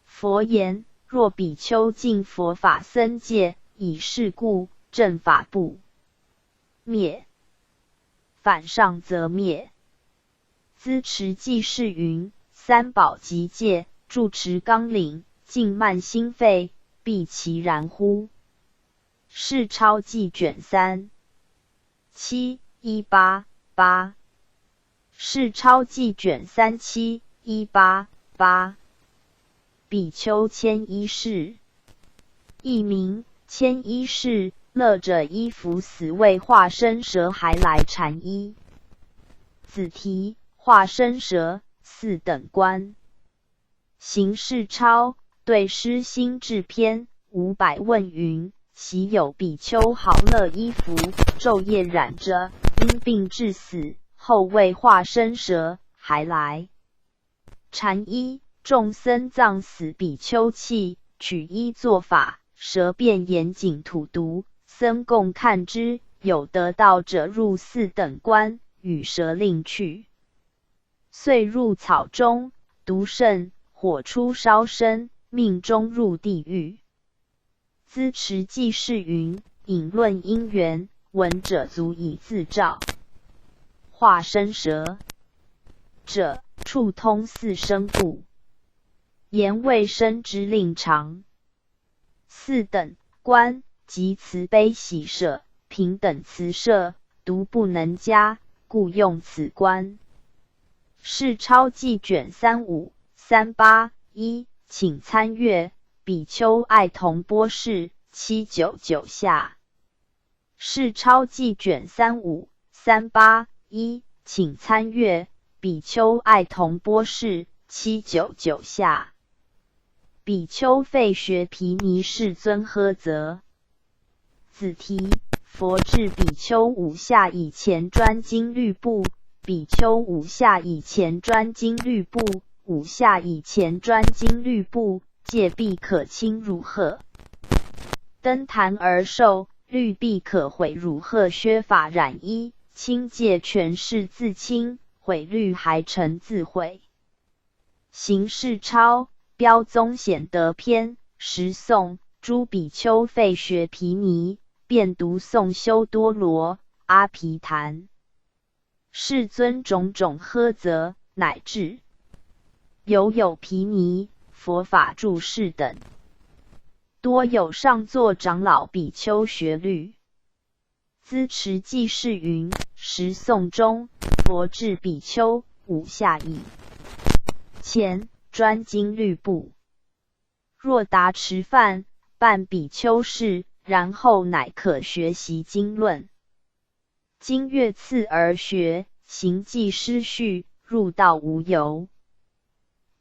佛言：若比丘敬佛法僧戒，以是故，正法不灭，反上则灭。资持记事云：三宝及戒，住持纲领，静慢心肺，必其然乎？是钞记卷3 7 188。是钞记卷3 7 188。比丘千衣士。译名千衣士，乐者衣服死为化身蛇还来缠衣。子提化身蛇4等官。行事钞对施心志篇500问云：昔有比丘好乐衣服，昼夜染着，因病致死，后为化身蛇还来缠衣。众僧葬死比丘器，取衣作法，蛇便严谨吐毒，僧共看之，有得道者入4等官，与蛇令去。遂入草中，毒甚，火出烧身，命中入地狱。资持记事云：引论因缘，闻者足以自照。化身蛇者，触通4生故，言未生之令常。4等官，即慈悲喜舍、平等慈舍，独不能加，故用此官。是钞记卷35、38、1，请参阅。比丘爱同波士799下。是钞记卷35、38、1，请参阅。比丘爱同波士799下。比丘废学毗尼世尊呵责。子题：佛制比丘5下以前专经律部。比丘5下以前专经律部，5下以前专经律部，戒必可轻汝贺。登坛而受，律必可毁汝贺削法染衣，轻戒全是自轻，毁律还成自毁。行事钞，标宗显德篇，时颂诸比丘废学毗尼，便读诵修多罗、阿毗昙。世尊种种呵责，乃至有毗尼、佛法住世等，多有上座长老比丘学律。资持记事云：时颂中，佛制比丘5下以前专经律部。若达持犯，办比丘事，然后乃可学习经论。经阅次而学，行记失序，入道无由。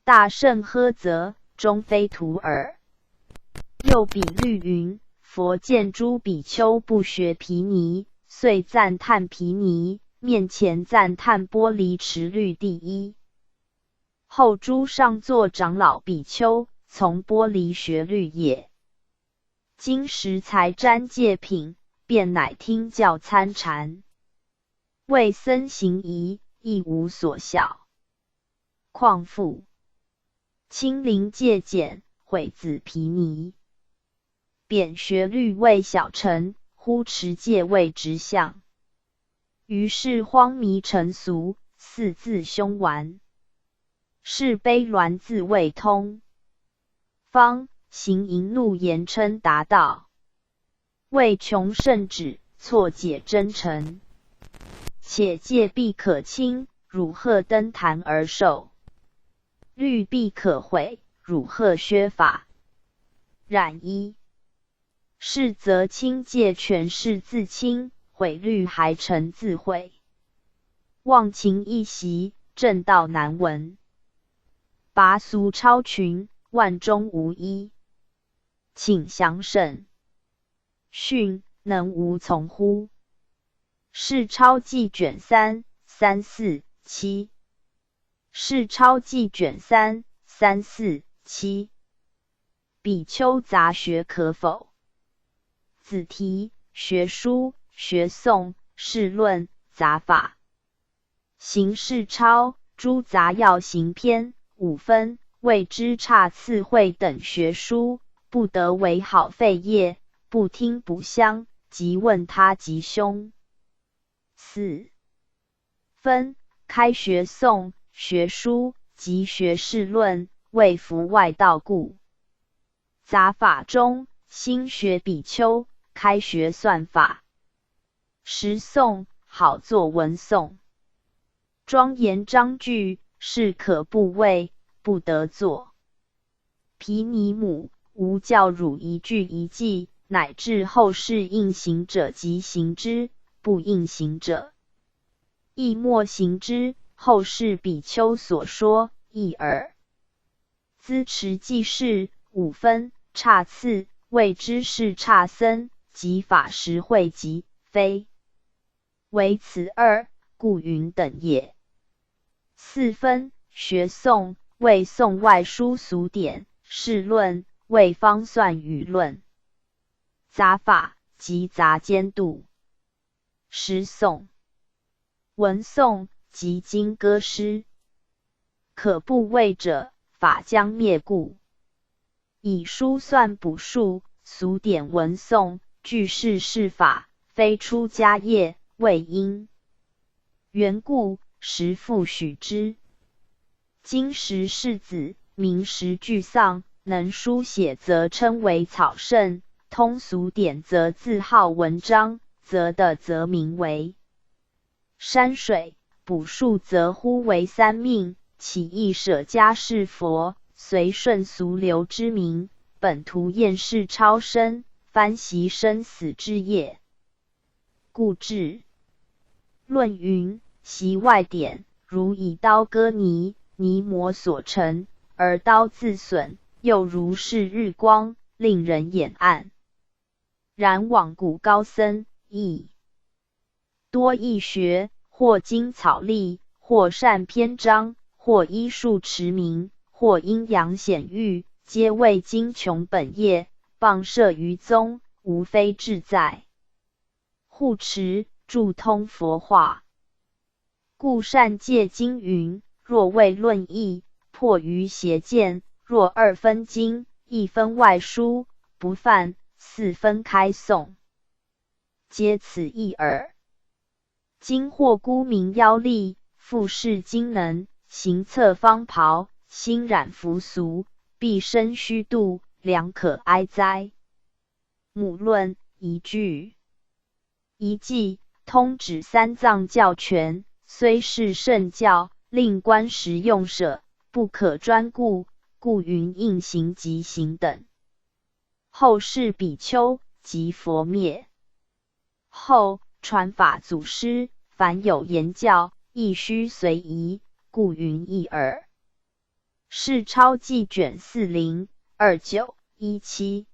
大圣呵责，终非徒耳。又比律云：佛见诸比丘不学毗尼，遂赞叹毗尼，面前赞叹波离持律第一。后诸上座长老比丘，从波离学律也。今时才瞻戒品，便乃听教参禅。为僧行仪，亦无所效。况复亲临戒简，毁子毗尼。贬学律为小乘，忽持戒为直相。于是荒迷成俗，四自凶顽。是悲鸾自未通。方行淫怒言称达道。为穷圣旨，错解真诚。且戒必可轻，汝贺登坛而受。律必可毁，汝贺削法染衣。是则轻戒全是自轻，毁律还成自毁。忘情一袭，正道难闻。拔俗超群，万中无一。请详审。训能无从乎？是钞记卷3、3、4、7。是钞记卷3、3、4、7。比丘杂学可否？子题：学书、学诵、释论、杂法。行事钞，诸杂要行篇5分，谓之差次会等学书，不得为好废业，不听不相，即问他吉凶。4分，开学诵、学书及学释论，为服外道故。杂法中，新学比丘，开学算法。时诵，好作文诵。庄严章句，是可不为，不得作。毗尼母，无教汝一句一记，乃至后世应行者即行之，不应行者亦莫行之，后世比丘所说亦耳。资持记事5分，差次，谓之是差僧，即法实会集，非为此二，故云等也。4分，学诵，谓诵外书俗典，释论，谓方算语论。杂法，即杂监度。诗颂。文颂即经歌诗。可不为者，法将灭故。以书算卜术，俗典文颂，句式释法，非出家业，谓因。缘故，时复许之。今时世子，名实俱丧，能书写则称为草圣，通俗典则自号文章，则的则名为山水，卜术则呼为三命，起义舍家是佛，随顺俗流之名，本图厌世超生，翻习生死之业。故治论云：习外典，如以刀割泥，泥磨所成，而刀自损，又如是日光，令人眼暗。然往古高僧亦多易学，或精草隶，或善篇章，或医术驰名，或阴阳显喻，皆为精穷本业，傍摄于宗，无非志在护持注通佛化。故善戒经云：若为论义，破于邪见；若二分经，一分外书，不犯四分开诵，皆此意耳。今或沽名妖力，复视经能，行测方袍，心染浮俗，毕生虚度，良可哀哉！母论一句一记，通指三藏教全，虽是圣教，令观时用舍，不可专顾，故云应行即行等。后世比丘及佛灭后，传法祖师，凡有言教，亦须随宜，故云一耳。是钞记卷402917。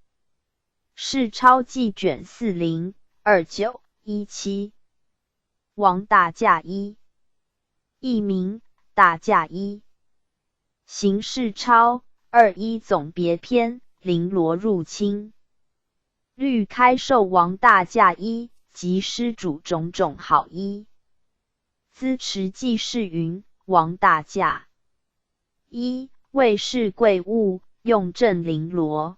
是钞记卷402917。王大驾一，译名大驾一。行事钞21总别篇，绫罗入侵。律开授王大驾一及施主种种好衣。资持记事云：王大驾一，为是贵物，用正绫罗。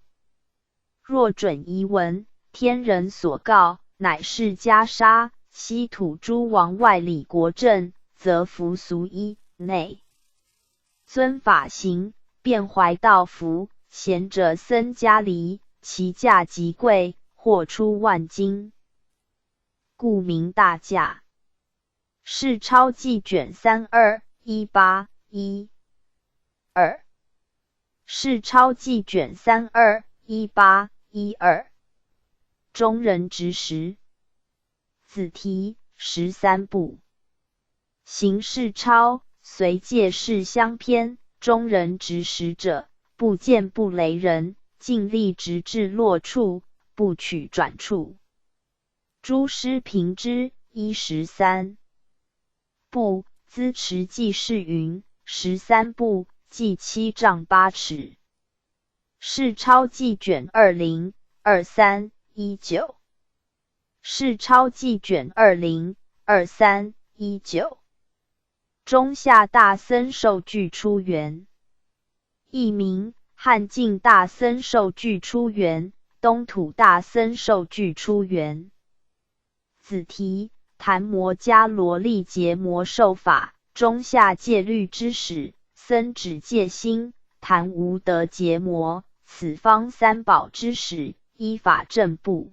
若准遗文，天人所告，乃是袈裟，西土诸王外里国政，则服俗衣内。遵法行，便怀道服，贤者僧家离，其价极贵，或出万金，故名大驾。是钞记卷321812。是钞记卷321812。中人之时。子题13部。行事钞，随戒事相偏，中人直识者，不见不雷人，尽力直至落处，不取转处。诸师评之13部。资持记事云：13部，计7丈8尺。是钞记卷202319。是钞记卷202319。中下大僧受具出园。译名：汉晋大僧受具出园，东土大僧受具出园。子题：昙摩伽罗历结魔受法，中下戒律之始，僧只戒心，谈无得结魔，此方三宝之始，依法正部。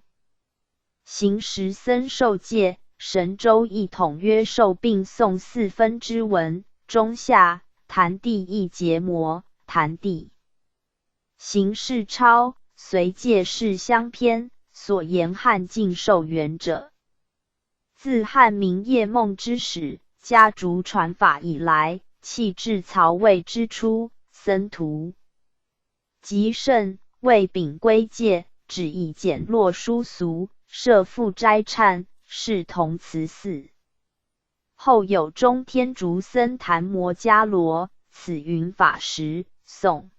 行时僧受戒，神州一统约受并诵4分之文，中下坛地亦结魔，坛地。行事钞，随戒事相偏，所言汉晋受缘者。自汉明叶梦之始，家族传法以来，弃至曹魏之初，僧徒极盛，为秉归戒，只以简落疏俗，设复斋忏，视同慈寺。后有中天竺僧昙摩伽罗，此云法时，宋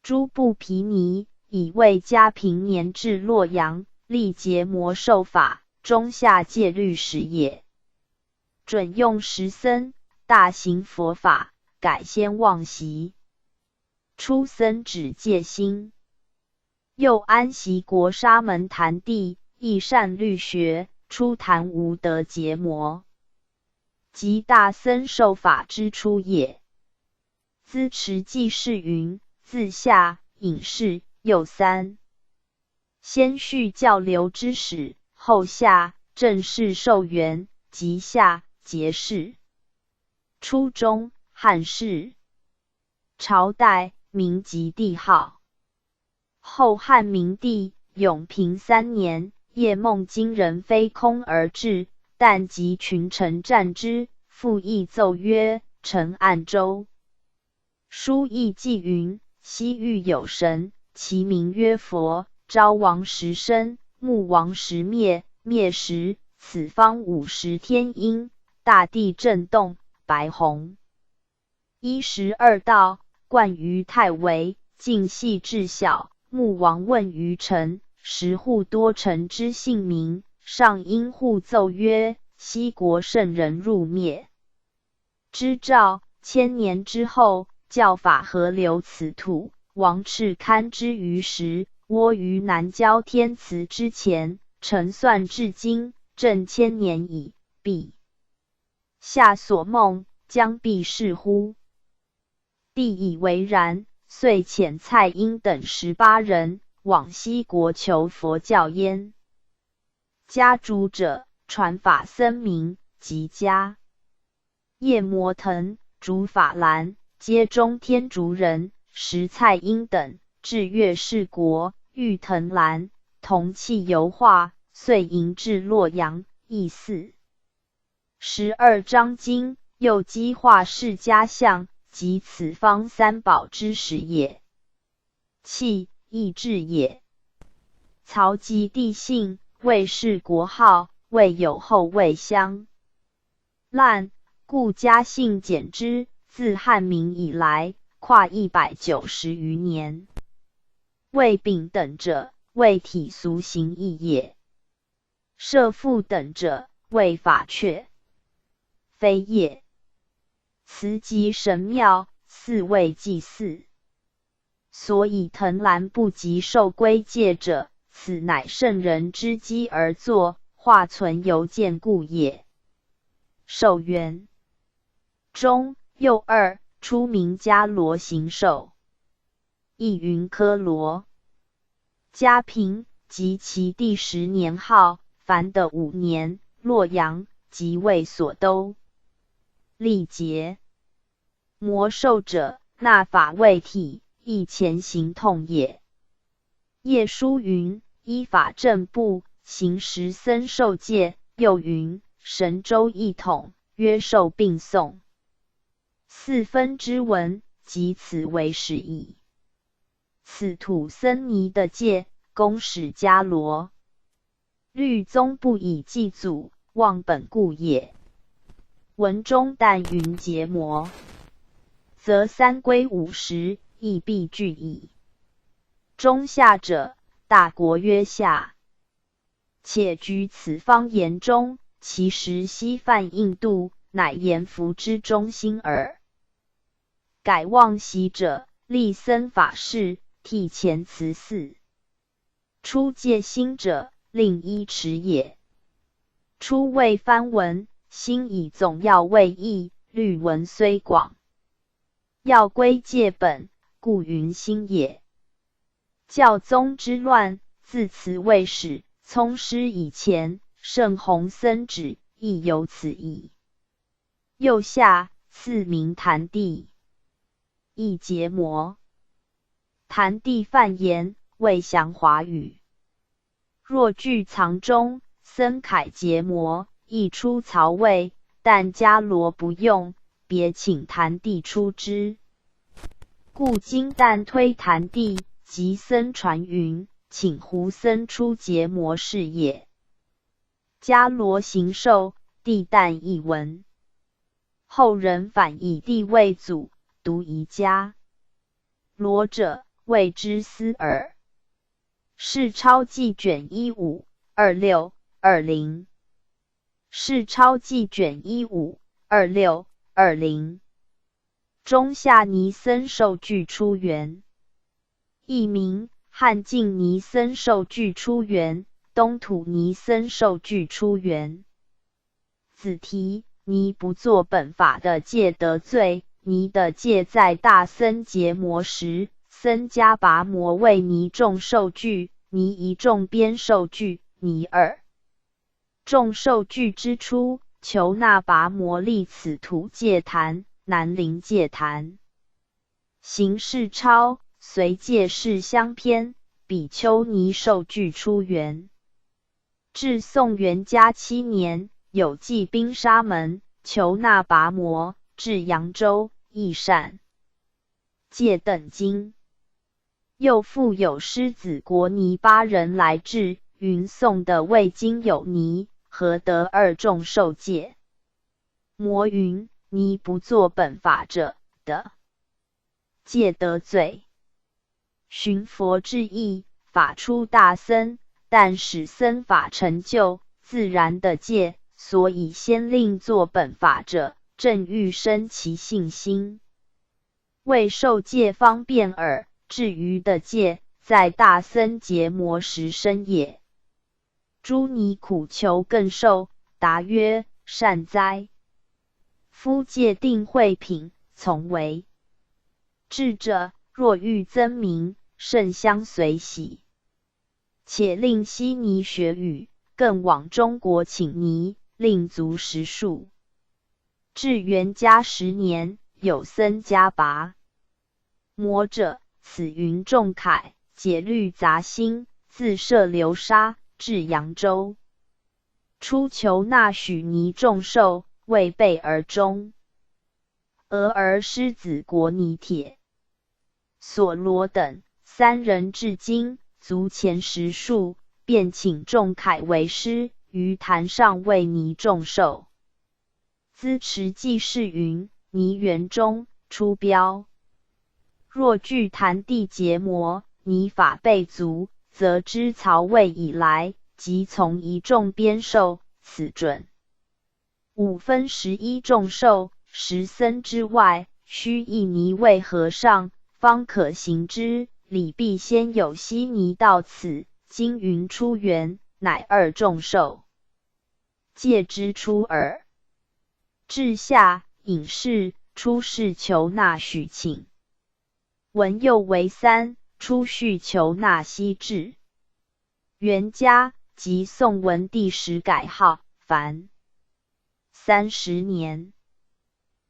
诸部毗尼，以为家平年至洛阳，历结魔受法，中下戒律使也。准用十僧，大行佛法，改先忘习。出僧止戒心。又安习国沙门坛地，亦善律学，出坛无得结魔。即大僧受法之初也。资持记事云：自下隐士又三，先序教流之始，后下正式受元，及下结士。初中汉室。朝代明及帝号。后汉明帝永平3年，夜梦惊人飞空而至，但及群臣战之，复议奏曰：臣按州。书亦记云：西域有神，其名曰佛。昭王时生，穆王时灭，灭时，此方50天阴，大地震动，白虹。12道，冠于太微，尽细至小。穆王问于臣，时户多臣之姓名，上因户奏曰：西国圣人入灭。之诏，1000年之后，教法河流此土，王敕刊之于时，窝于南郊天祠之前，臣算至今，正1000年矣。陛下所梦，将必是乎？帝以为然，遂遣蔡英等18人往西国求佛教焉。家主者，传法僧名及家。叶摩腾、竺法兰皆中天竺人，时蔡英等至越氏国，遇藤兰，同气油画，遂迎至洛阳，谥嗣。12章经，又积画世家相，即此方三宝之始也。气，亦志也。曹及帝姓，魏氏国号，魏有后魏乡。滥，故家姓简之，自汉明以来，跨190余年。魏丙等者，谓体俗行义也。射父等者，谓法阙。非也。祠即神庙，祀为祭祀。所以藤兰不及受归戒者，此乃圣人之机而作，化存犹见故也。寿元中又2，出名迦罗行寿。亦云科罗。嘉平及其第10年号，凡的5年，洛阳即为所都。历节。魔兽者，纳法为体，亦前行痛也。叶书云：依法正部，行时僧受戒。又云：神州一统，曰受并诵。4分之文，即此为始矣。此土僧尼的戒，公使迦罗。律宗不以祭祖，忘本故也。文中但云结魔，则3归50，亦必具矣。中下者，大国曰夏。且居此方言中，其实西泛印度，乃言服之中心耳。改忘习者，立僧法事，替前祠祀。出戒心者，令依持也。初谓藩文，兴以总要为义，律文虽广，要归戒本，故云兴也。教宗之乱，自此未始，聪师以前，圣弘僧旨亦有此意。右下赐名坛地，亦结魔。坛地泛言，未详华语。若据藏中，僧楷结魔，亦出曹魏，但迦罗不用，别请坛地出之。故今但推坛地，及僧传云，请胡僧出结魔是也。迦罗行寿，帝旦一文。后人反以帝为祖，独宜迦罗者，谓之思耳。是钞记卷15、26、20世钞记卷15 26 20中夏尼僧受具出园，译名汉晋尼僧受具出园，东土尼僧受具出园。子题：尼不做本法的戒得罪，尼的戒在大僧结魔时，僧迦跋摩为尼众受具，尼一众边受具，尼二众受具之初，求那跋摩立此土戒坛，南临戒坛，行事超随戒事相偏，比丘尼受具出园。至宋元嘉7年，有记兵沙门求那跋摩至扬州，亦善戒等经。又复有狮子国尼8人来至，云宋的未经有尼，何得2众受戒？摩云：尼不做本法者的戒得罪。寻佛之意，法出大僧，但使僧法成就，自然的戒，所以先令做本法者，正欲生其信心，为受戒方便耳。至于的戒，在大僧结魔时生也。诸尼苦求更受，答曰：善哉！夫戒定慧品，从为智者，若欲增名，甚相随喜。且令悉尼学语，更往中国请尼，令足10数。至元嘉10年，有僧迦跋摩者，此云仲恺，解律杂心，自涉流沙，至扬州。初求那许尼众受，未备而终。俄而狮子国尼铁、所罗等3人至今，足前10数，便请仲恺为师，于坛上为尼众受。资持记事云：尼园中出标，若具坛地结魔，尼法备足，则知曹魏以来，即从一众边受，此准。5分11众受，10僧之外，须一尼为和尚，方可行之。礼必先有悉尼到此，今云出园，乃2众受戒之初耳。至夏，隐士出世求那许请。文又为3，出续求那西至。元嘉即宋文帝时改号凡30年，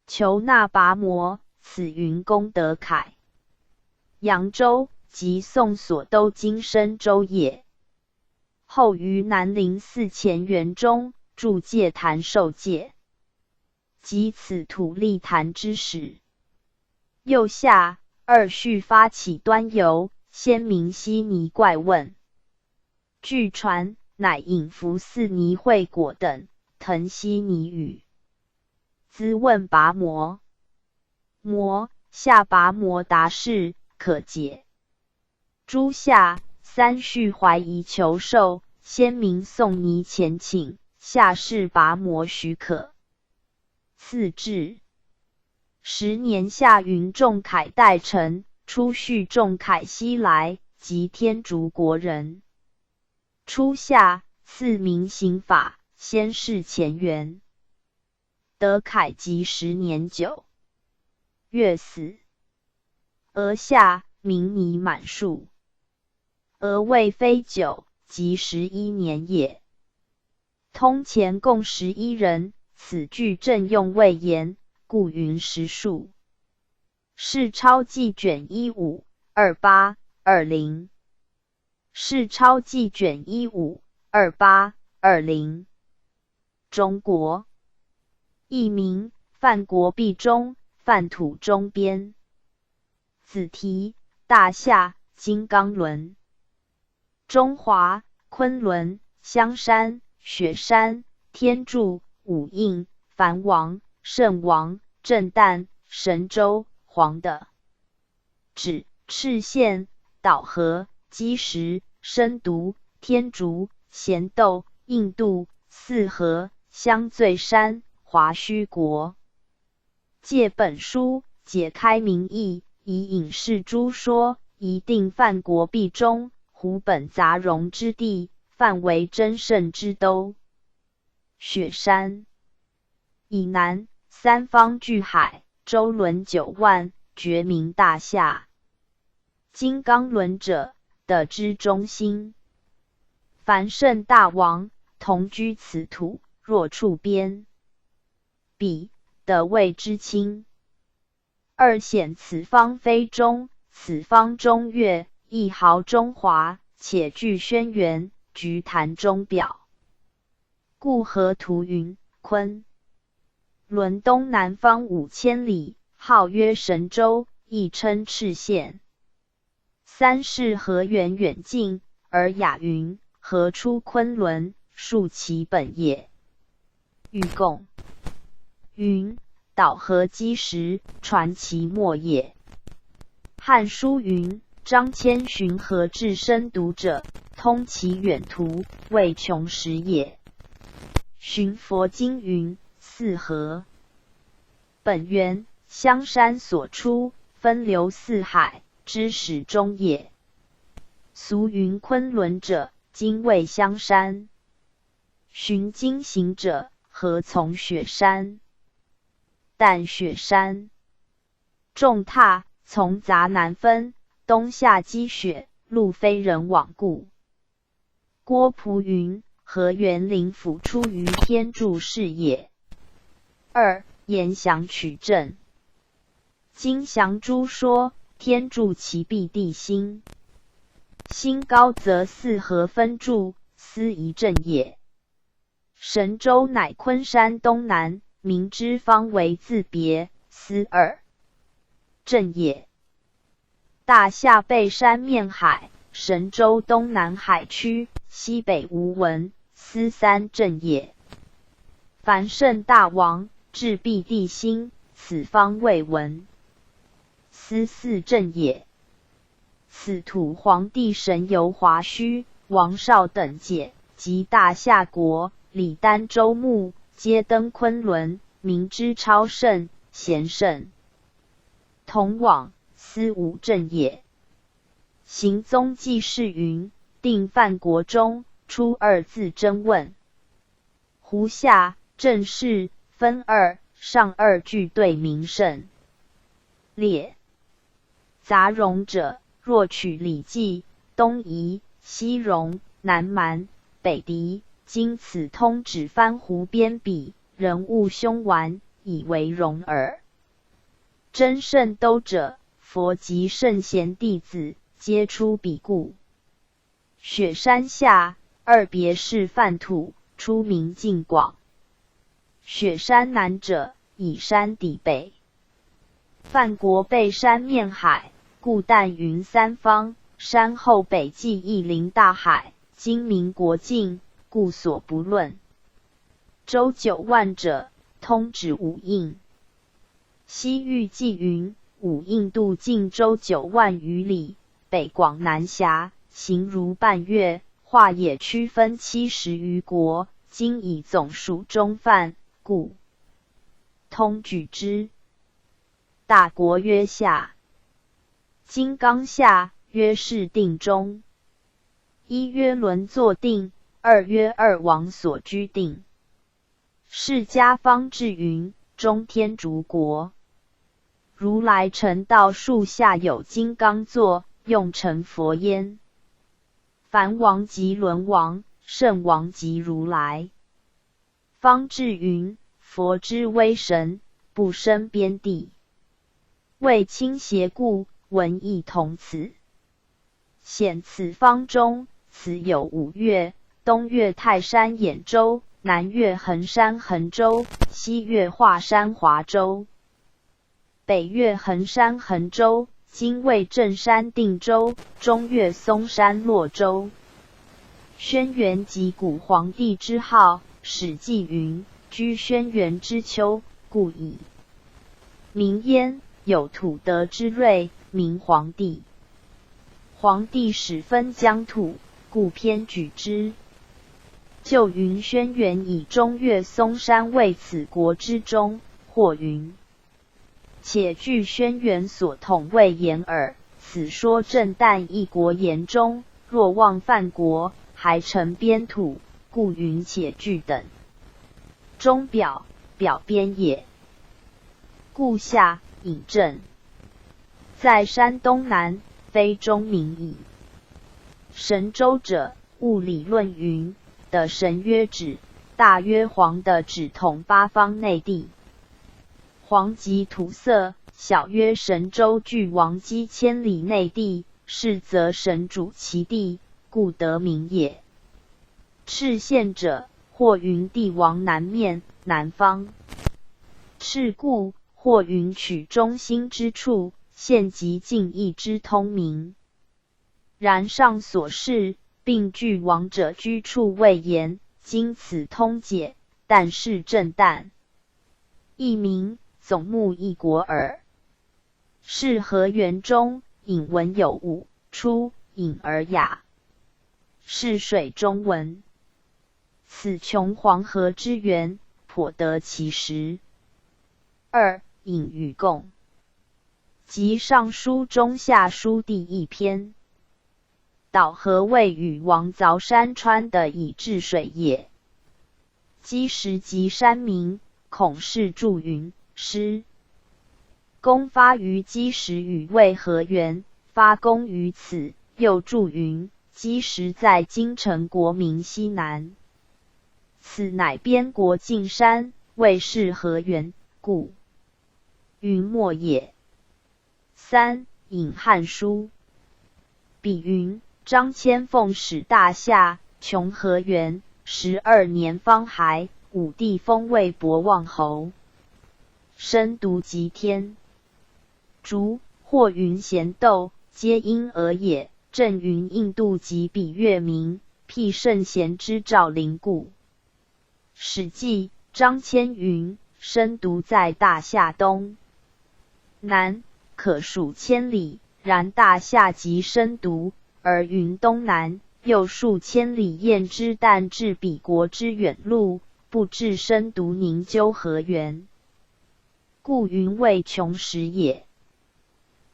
求那跋摩，此云功德楷。扬州即宋所都今深州也。后于南陵寺前园中筑戒坛受戒，即此土立坛之始。又夏2续发起端游，先民悉尼怪问。据传，乃引伏寺尼惠果等腾悉尼语，咨问跋摩。摩下跋摩答是，可解。诸夏3续怀疑求受，先民送尼前请，下士跋摩许可。次至10年夏，云仲恺代臣，初续仲恺西来，即天竺国人。初夏，赐名行法，先世前缘。德恺即10年9月死。俄夏，名尼满数。俄未非9，即11年也。通前共11人，此句正用未言，故云10数。世钞记卷15 28 20世钞记卷15 28 20中国。译名梵国壁中，梵土中边。子题：大夏金刚轮。中华昆仑、香山、雪山、天柱、武印、梵王、圣王、震旦、神州、黄的指赤县、岛河、积石、深毒、天竺、咸豆、印度、四河、香醉山、华胥国。借本书解开民意，以引示诸说，一定犯国必忠，胡本杂戎之地，范为真圣之都。雪山以南，三方据海，舟轮9万，绝民大夏。金刚轮者，的之中心。凡圣大王，同居此土，若触边彼，得谓之亲。二显此方非中，此方中岳，一毫中华，且具轩辕，菊坛中表。故河图云：昆仑东南方5000里，号曰神州，亦称赤县。三是河源远近，而雅云：河出昆仑，述其本也。禹贡云：导河积石，传其末也。汉书云：张骞循河至深读者，通其远途，谓穷时也。寻佛经云：四河本源，香山所出，分流四海，之始终也。俗云昆仑者，今谓香山。寻经行者，何从雪山？但雪山重踏，从杂难分，冬夏积雪，路非人往故。郭璞云：河源灵府出于天柱是也。二言详取证。今详诸说，天柱其必地心，心高则四河分柱，斯一正也。神州乃昆山东南，民之方为自别，斯二正也。大夏背山面海，神州东南海区，西北无闻，斯三正也。凡圣大王，至必地心，此方未闻，斯四正也。此土皇帝神游华胥、王绍等解，及大夏国、李丹、周穆，皆登昆仑，民之超盛，贤圣同往，斯无正也。行踪记事云：定范国中，初二字真问。胡夏正事分二，上二句对名胜列。杂戎者，若取《礼记》，东夷、西戎、南蛮、北狄，今此通指番胡边鄙，人物凶顽，以为戎耳。真圣都者，佛及圣贤弟子，皆出彼故。雪山下，二别是范土，出名尽广。雪山南者，以山抵北。范国背山面海，故但云三方，山后北际亦临大海，今民国境，故所不论。周9万者，通指五印。西域记云：五印度尽周9万余里，北广南狭，行如半月，化也区分70余国，今以总数中范，故通举之。大国曰夏。今刚夏，曰是定中。一曰轮坐定，二曰二王所居定。释迦方志云：中天竺国，如来成道树下有金刚座，用成佛焉。梵王即轮王，圣王即如来。方志云：佛之威神，不生边地，为倾斜故，文义同此。显此方中，此有五岳：东岳泰山兖州，南岳衡山衡州，西岳华山华州，北岳衡山衡州，今为正山定州，中岳嵩山洛州。轩辕即古皇帝之号，史记云：居轩辕之丘，故矣。名焉，有土德之瑞，名皇帝。皇帝始分疆土，故偏举之。就云轩辕以中岳嵩山为此国之中，或云。且据轩辕所统谓言耳，此说正旦一国言中，若忘犯国，还成边土，故云且据等。中表边也。故下引证，在山东南，非中民矣。神州者，物理论云的神曰指，大曰黄的指统八方内地。黄即土色，小曰神州距王畿千里内地，是则神主其地，故得名也。赤县者，或云帝王南面南方。赤故，或云取中心之处，县即近义之通名。然上所示，并据王者居处未言，今此通解，但是正旦。一名，总目一国耳。是河源中，引文有五，出引而雅。是水中文。此穷黄河之源，颇得其实。二引与共，即上书中下书第一篇。导河谓与王凿山川的以治水也。积石及山名，孔氏注云：师公发于积石与渭河源，发功于此。又注云：积石在京城国名西南。此乃边国近山，谓是河源，故云墨也。三引汉书，比云张骞奉使大夏，穷河源，12年方还，武帝封为博望侯。深读极天。竹或云咸豆，皆因而也。正云印度及比月明，辟圣贤之兆灵故。史记张骞云：深读在大夏东南，可数千里，然大夏及深读，而云东南，又数千里雁之但至彼国之远路，不至深读宁纠河源，故云谓穷时也。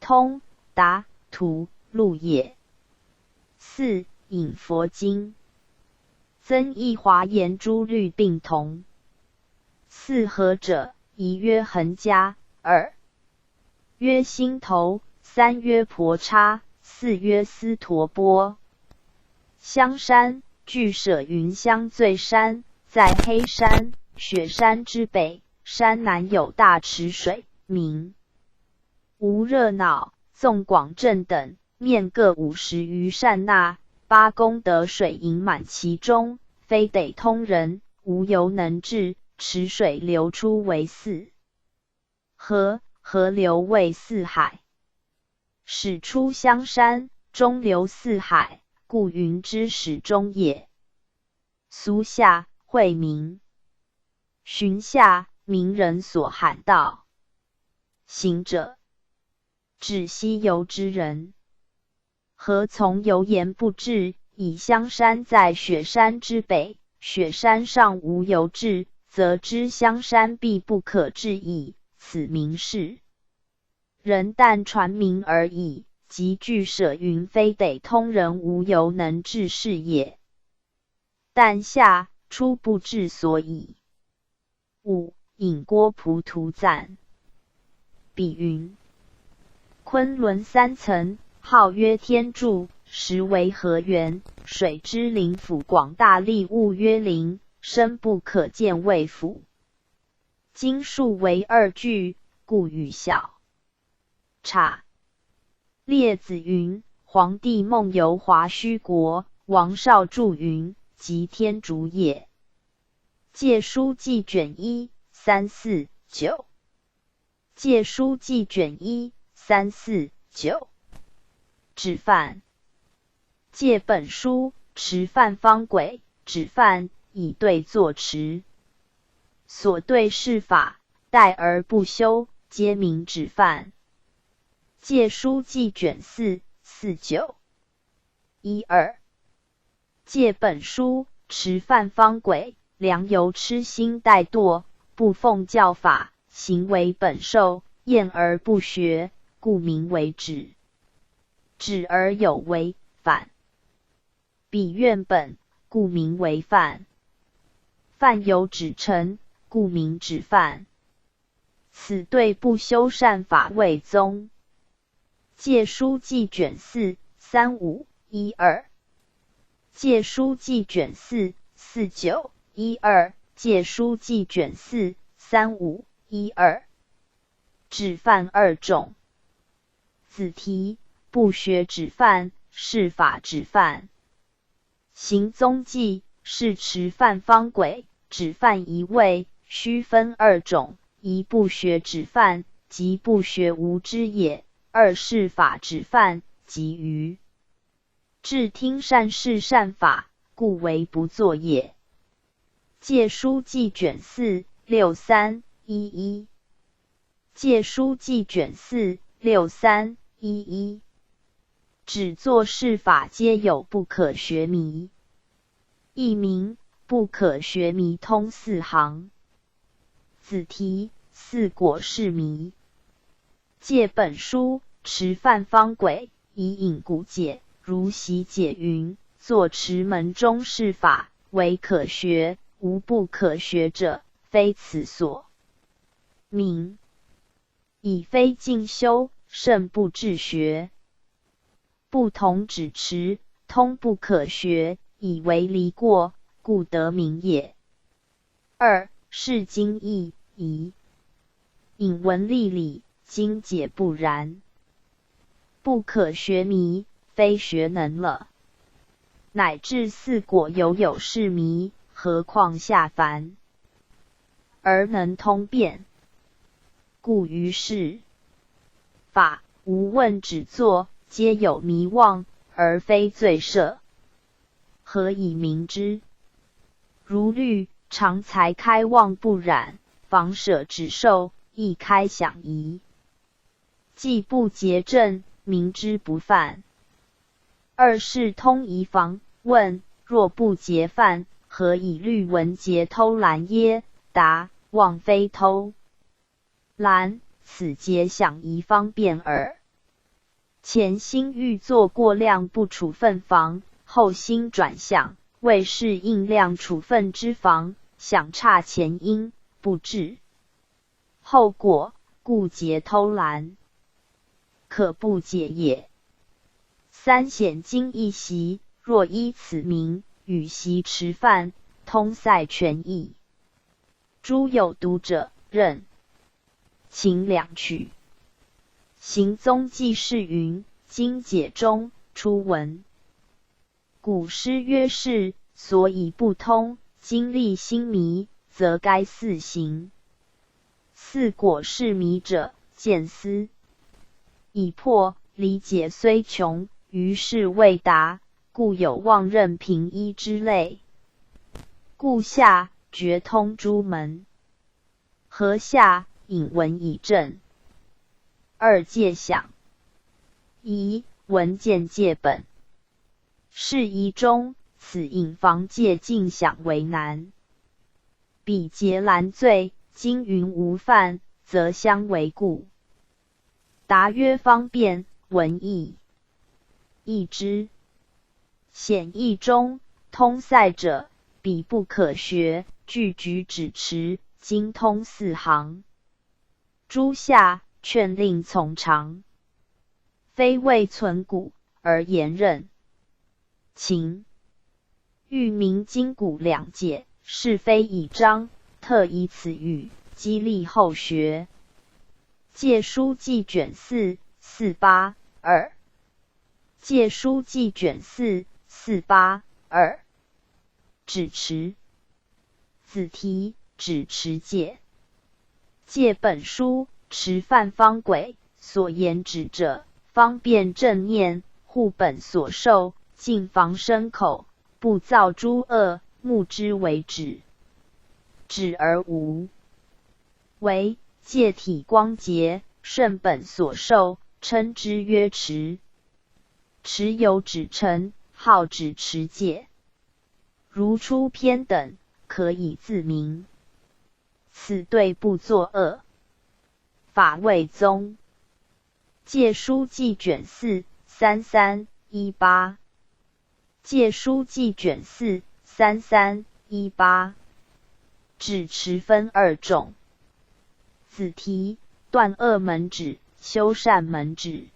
通达图录也。四引佛经，增益华严诸律并同。四合者，一曰横家，二曰心头，三曰婆叉，四曰斯陀波。香山，据舍云香最山，在黑山、雪山之北，山南有大池水，名无热闹，纵广正等，面各50余善那，八功德水盈满其中，非得通人，无由能至。池水流出为四河，河流为四海。始出香山，中流四海，故云之始终也。俗下惠民，寻下名人所罕道。行者，指西游之人。何从游言不至？以香山在雪山之北，雪山上无游至，则知香山必不可至矣。此名是人但传名而已，即据舍云非得通人无由能至是也。但下出不至所以。五引郭蒲图赞，比云昆仑三层，号曰天柱，实为河源，水之灵府广大利物曰灵，深不可见谓府。今数为二句，故语小。察列子云：黄帝梦游华胥国，王少注云：即天竺也。借书记卷1 3 4 9。借书记卷1 3 4 9。指范。借本书，持范方轨，指范以对作持。所对事法，待而不修，皆名指范。借书记卷4 4 9。1 2。借本书，持犯方轨，良由痴心怠惰，不奉教法，行为本受，厌而不学，故名为止。止而有为反，彼怨本，故名为犯。犯有止成，故名止犯。此对不修善法谓宗。戒书记卷4 3512。戒书记卷4 4912。戒书记卷4 3512。止犯二种。子题：不学止犯，是法止犯。行踪记是持犯方轨，止犯一味，须分二种：一不学止犯，即不学无知也；二是法止犯，即愚。至听善事善法，故为不作也。戒书记卷4 6311。戒书记卷4 6311。只作是法皆有不可学迷，一名不可学迷通四行。子题：四果是迷。戒本书持犯方轨，以引故解。如习解云：作持门中是法，唯可学，无不可学者，非此所名。以非进修，甚不治学。不同只持，通不可学，以为离过，故得名也。二是经义疑，引文例理，经解不然。不可学迷，非学能了。乃至四果有是迷，何况下凡？而能通变。故于是法无问只作，皆有迷妄，而非罪赦。何以明之？如律常才开妄不染，防舍止受，亦开想疑。既不结正，明之不犯。二是通疑防。问：若不结犯，何以律文结偷懒耶？答：妄非偷懒，此皆想疑方便耳。前心欲作过量不处分防，后心转向，为是应量处分之防，想差前因，不治后果，故结偷懒，可不解也。三显经一习，若依此名，与习持犯，通塞全义。诸有读者，认请两取。行踪记事云：经解中初闻，古师曰是，所以不通，经历心迷，则该四行。四果是迷者，见思已破，理解虽穷，于是未达，故有妄认平一之类。故下觉通诸门，合下引文以正。二戒想一文见戒本，是疑中，此引防戒尽想为难。彼劫兰罪，今云无犯，则相为故。答曰：方便，文义义之。显义中，通塞者，彼不可学，具举只持，精通四行。诸下劝令从长，非为存古，而言任情。欲明今古两解，是非以彰，特以此语，激励后学。戒书记卷4 482。戒书记卷4 482。只持。子题：只持戒。戒本书持犯方轨，所言止者，方便正念，护本所受，净防身口，不造诸恶，目之为止。止而无为，戒体光洁，顺本所受，称之曰持。持有止成，号止持戒。如出篇等，可以自明。此对不作恶。法味宗。戒书记卷4 3318。戒书记卷4 3318。止持分2种。子题：断恶门止、修善门止。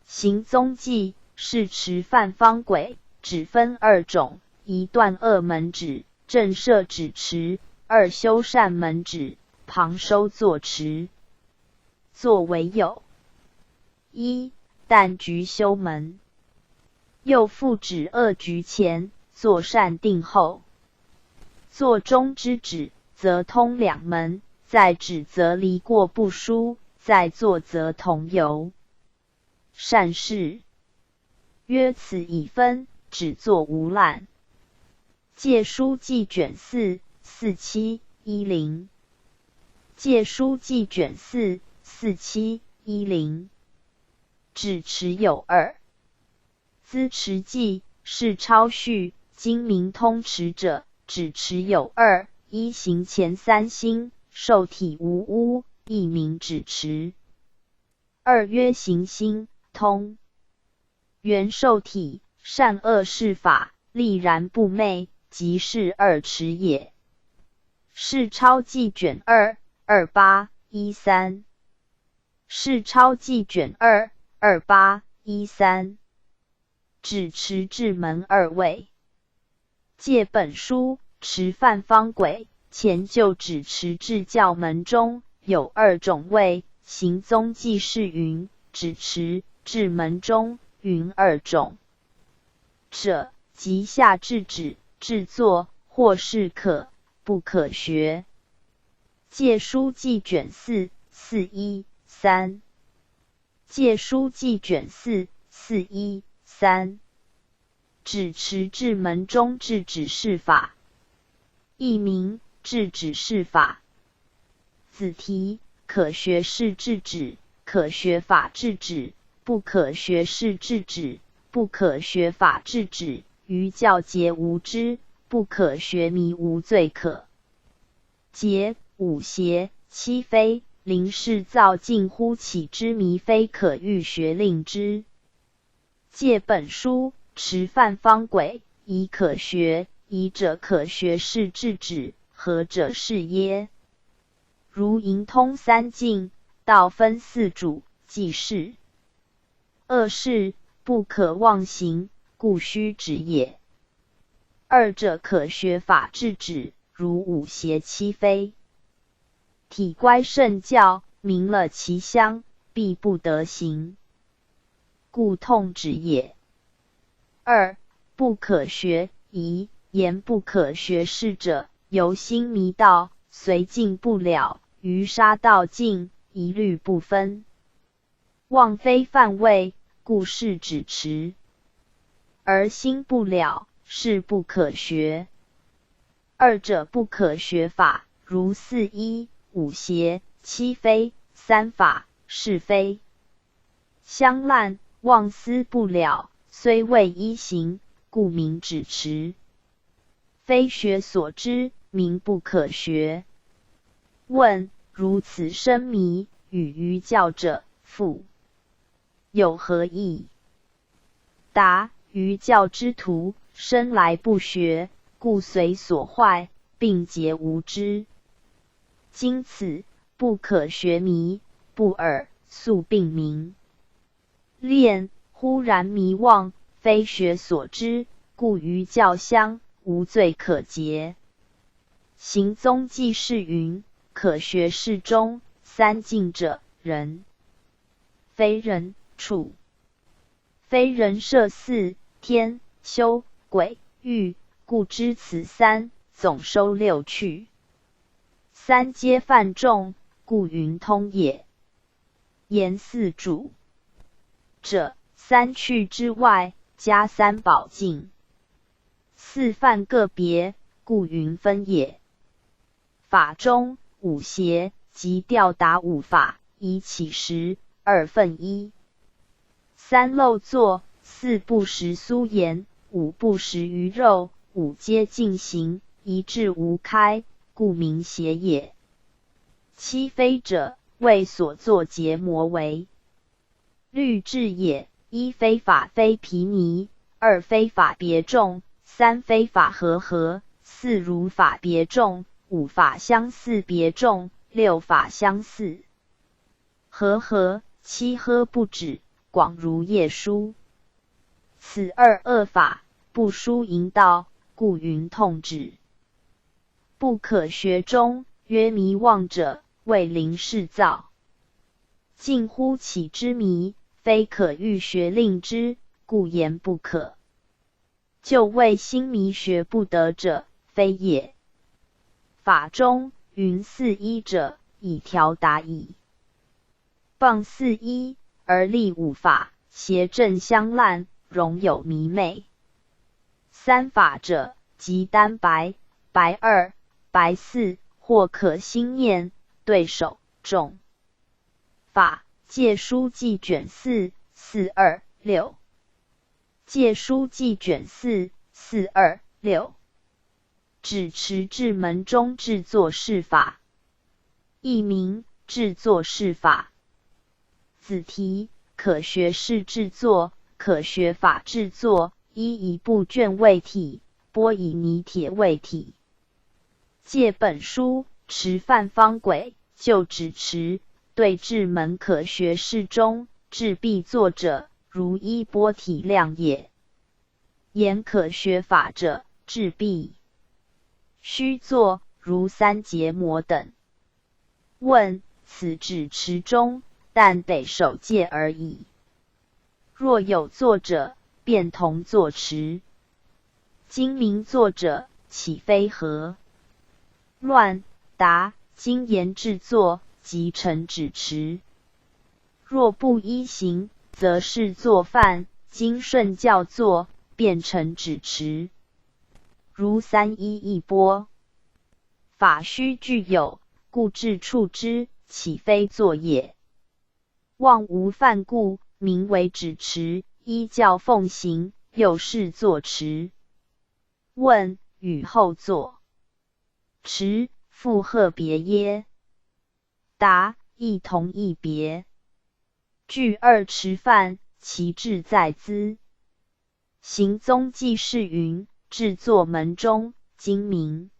行踪记是持犯方轨，只分2种：一断恶门止，正摄止持；二修善门止，旁收坐持。作为有：一、但局修门，又复止恶局前，作善定后。作中之止，则通2门；在止则离过不疏，在作则同游。善事曰此已分，只作无滥。戒书记卷4 4710。戒书记卷4 4710。止持有2。资持记是超序，今明通持者，止持有2：一行前3星，受体无污，亦名止持。二曰行心通，原受体，善恶是法，立然不昧，即是2持也。是超记卷2 2813。是超记卷2 2813。止持至门2位。戒本书持犯方轨，前就止持至教门中有2种位。行踪记是云：止持至门中云2种者，即下至止、至坐，或是可，不可学。戒书记卷4 413。戒书记卷4 413。止持至门中至止是法，亦名至止是法。子题：可学是至止，可学法至止，不可学是至止，不可学法至止。于教节无知，不可学迷无罪可。节五邪七非，临事造近乎起之迷非可欲学令之。戒本书持犯方轨，宜可学，宜者可学是至止，何者是耶？如营通3境，道分4主，即是恶事，不可妄行，故须止也。二者可学法至止，如五邪七非。体乖圣教，明了其相，必不得行，故痛止也。二、不可学疑，言不可学是者，由心迷道，随境不了，于杀道境，一律不分。妄非犯位，故是止持。而心不了，是不可学。二者不可学法，如4一、5邪、7非、3法、是非。相滥，妄思不了，虽未依行，故名止持。非学所知，名不可学。问：如此深迷，与于教者，复有何异？答：于教之徒，生来不学，故随所坏，并皆无知。今此不可学迷，不尔，素并名。练忽然迷妄，非学所知，故于教相，无罪可结。行踪记是云：可学是中3境者，人、非人、处。非人设4天、修、鬼、欲，故知此3，总收6去。3皆犯众，故云通也。言4主者，3去之外，加3宝境。4犯个别，故云分也。法中5邪，即吊打5法，以起10 2分1。3漏坐，4不食酥盐，5不食鱼肉，五皆进行，一致无开，故名邪也。七非者，谓所作结魔为律制也。一非法非毗尼，二非法别众，三非法和，四如法别众，五法相似别众，六法相似和，七呵不止，广如夜书。此二法，不殊淫道，故云痛止。不可学中，曰迷妄者，谓灵视造。近乎启之迷，非可欲学令之，故言不可。就谓心迷学不得者，非也。法中云四一者，以条达矣。谤四一，而立五法，邪正相滥，容有迷昧。三法者，即单白、白二、白四，或可心念，对手众。法，戒书记卷4 426。戒书记卷4 426。指持至门中制作事法，译名制作事法。子题可学士制作，可学法制作，一部卷为体，拨以泥铁为体。借本书，持范方轨，就指持，对至门可学士中，制必作者，如衣钵体量也。言可学法者，制必须作，如三结魔等。问：此指持中，但得守戒而已。若有作者，便同作持。今明作者，岂非何？乱。答：今言制作，即成指持。若不依行，则是作犯；今顺教作，便成指持。如三一一钵，法须具有，故至处之，岂非作也？妄无犯故，名为指持，依教奉行，又是作持。问：与后作持，复何别耶？答：亦同亦别。具二持犯，其志在兹。行宗记事云：制作门中，今明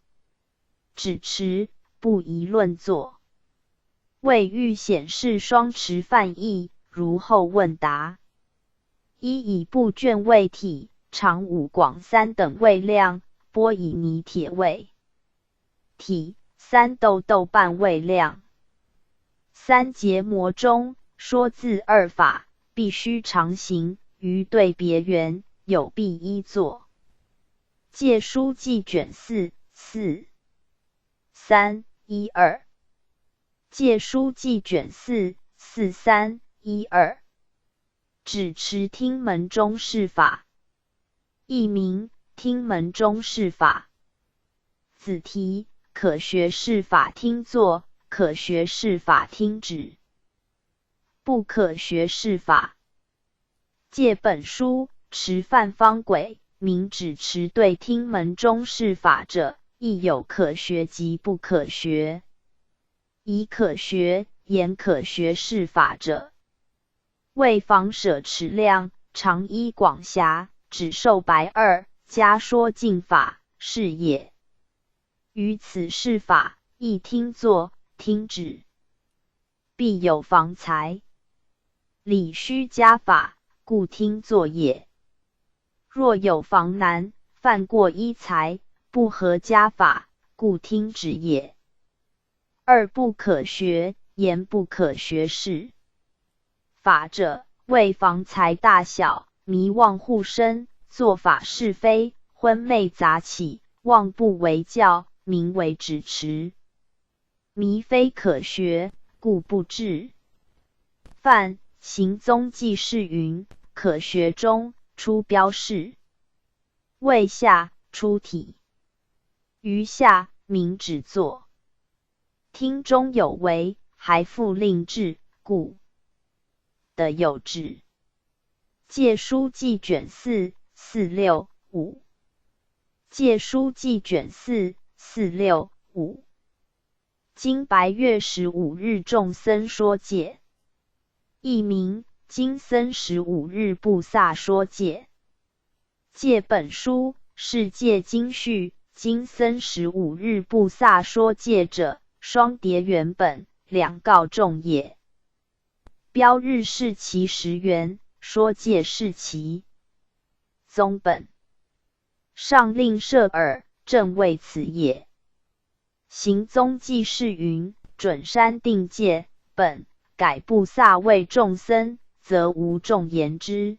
指持，不宜论作。为欲显示双持犯义，如后问答。一以部卷为体，长五广三等为量，拨以泥铁为体，三豆豆半为量。三结魔中，说自二法，必须常行，于对别圆，有必依作。戒书记卷4 4 3 1 2。戒书记卷4 4 3 1 2。指持听门中事法，译名听门中事法。子题可学士法听作，可学士法听指。不可学士法。借本书，持范方轨，明指持对听门中事法者，亦有可学及不可学。以可学言可学士法者，为房舍持量，长衣广狭，只受白二，加说尽法，是也。于此事法，亦听作，听指，必有房财。理须加法，故听作也。若有房难，犯过一财，不合加法，故听指也。二不可学，言不可学士。法者，为防财大小，迷妄护身，作法是非，昏昧杂起，妄不为教，名为指持。迷非可学，故不至。犯行宗记事云：可学中，出标示，谓下出体，余下名指作。听中有违，还复令制，故的有制。戒书记卷4 4 6 5。戒书记卷4 46 5。今白月15日众僧说戒。译名：今僧15日布萨说戒。戒本书是戒经序，今僧15日布萨说戒者，双叠原本，两告众也。标日是其10元，说戒是其宗本。上令摄耳，正为此也。行宗记是云：准山定戒，本改布萨为众僧，则无众言之。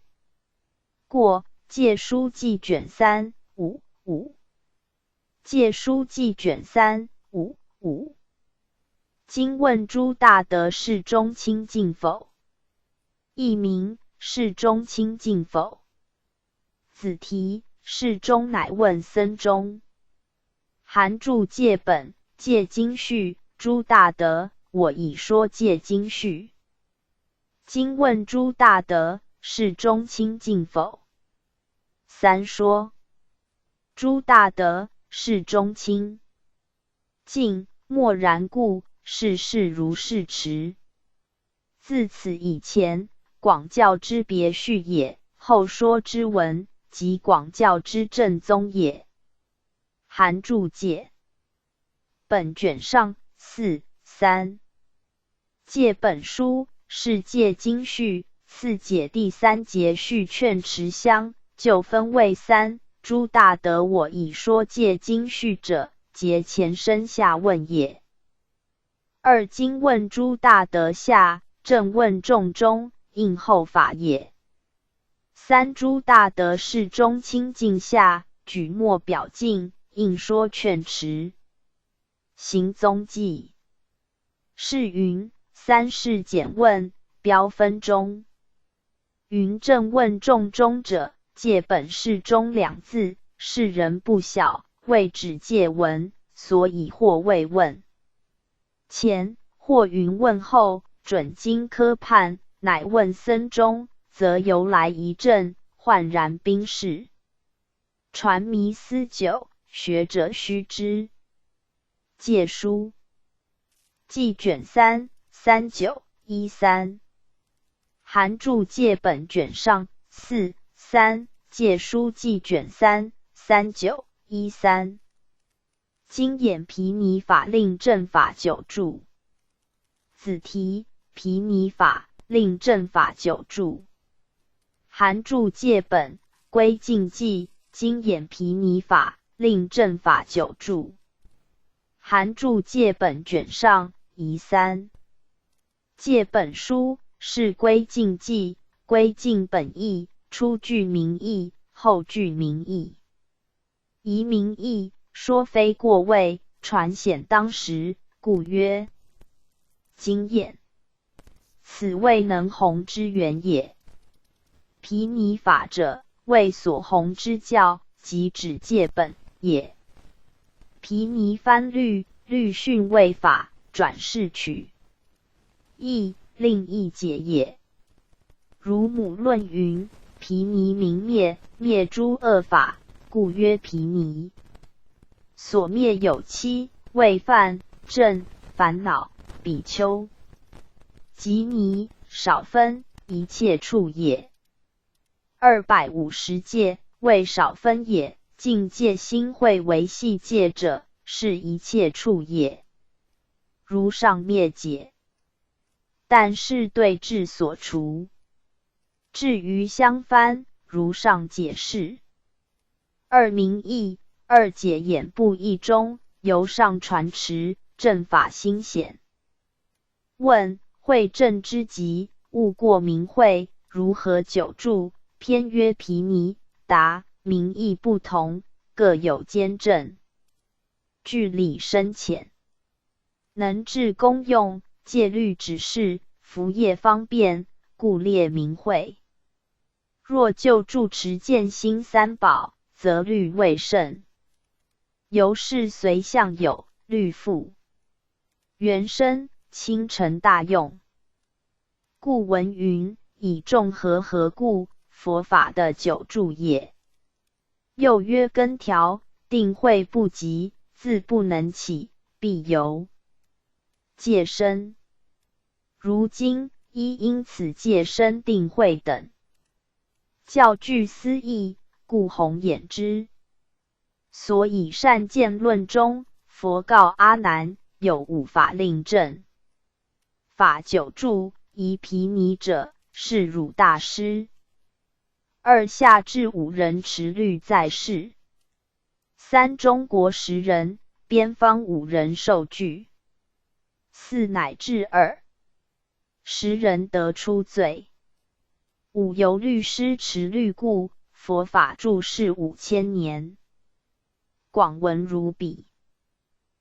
过戒书记卷3 5 5。戒书记卷3 5 5。今问诸大德是中清净否？译名：是中清净否？子题：是中乃问僧中。函注戒本，戒经序，诸大德，我已说戒经序。今问诸大德，是中清净否？三说。诸大德，是中清净，默然故，世事如是持。自此以前，广教之别序也，后说之文，即广教之正宗也。函注戒本卷上4 3。戒本书是戒经序，次解第3节序劝持相，就分为3。诸大德，我已说戒经序者，节前生下问也。二经问诸大德下，正问众中，应后法也。三诸大德是中清净下，举末表敬，应说劝持。行宗记是云：三世简问，标分中。云正问众中者，戒本是中2字，世人不晓，谓指戒文，所以或未问。前或云问后，准经科判，乃问僧中，则由来一阵，焕然冰释。传迷思久，学者须知。戒书记卷3 39 13。函注戒本卷上4 3。戒书记卷3 39 13。今演毗尼法令正法9注。子题：毗尼法令正法9注。函注戒本归净记，今演毗尼法令正法9注。函注戒本卷上仪3。戒本书是归净记，归净本义，初具名义，后具名义。疑名义，说非过位，传显当时，故曰经验。此谓能弘之源也。毗尼法者，谓所弘之教，即指戒本也。毗尼翻律，律训为法，转世取义，令义解也。如母论云：毗尼明灭，灭诸恶法，故曰毗尼。所灭有7，为犯、正、烦恼、比丘、及尼、少分，一切处也。250戒，为少分也。境界心会为细戒者，是一切处也。如上灭解，但是对治所除。至于相翻，如上解释。二名义，二解演不一中，由上传持，正法心显。问：会正之极，悟过明慧，如何9注？篇曰毗尼。答：名义不同，各有兼正，据理深浅，能治功用，戒律指示，服业方便，故列名讳。若就住持见心3宝，则律未甚。由是随相有，律复原生，轻成大用。故文云：以众和故，佛法的9注也。又曰根条，定慧不及，自不能起，必由戒生。如今因此戒生定慧等，教具思义，故弘演之。所以善见论中，佛告阿难，有五法令正。法九住，疑毗尼者，是汝大师。二下至5人持律在世。三中国10人，边方5人受具。4乃至2，10人得出罪。5由律师持律故，佛法住世5000年。广闻如彼。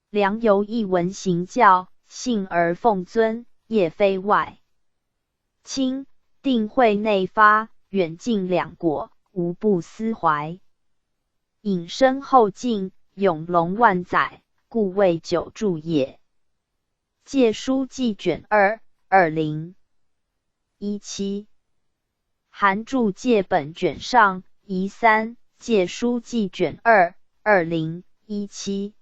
良由一闻行教，信而奉尊，业非外。清定慧内发，远近两国，无不思怀。引申后进，永隆万载，故谓九住也。戒书记卷2 2017。韩注戒本卷上仪3，戒书记卷2 2017。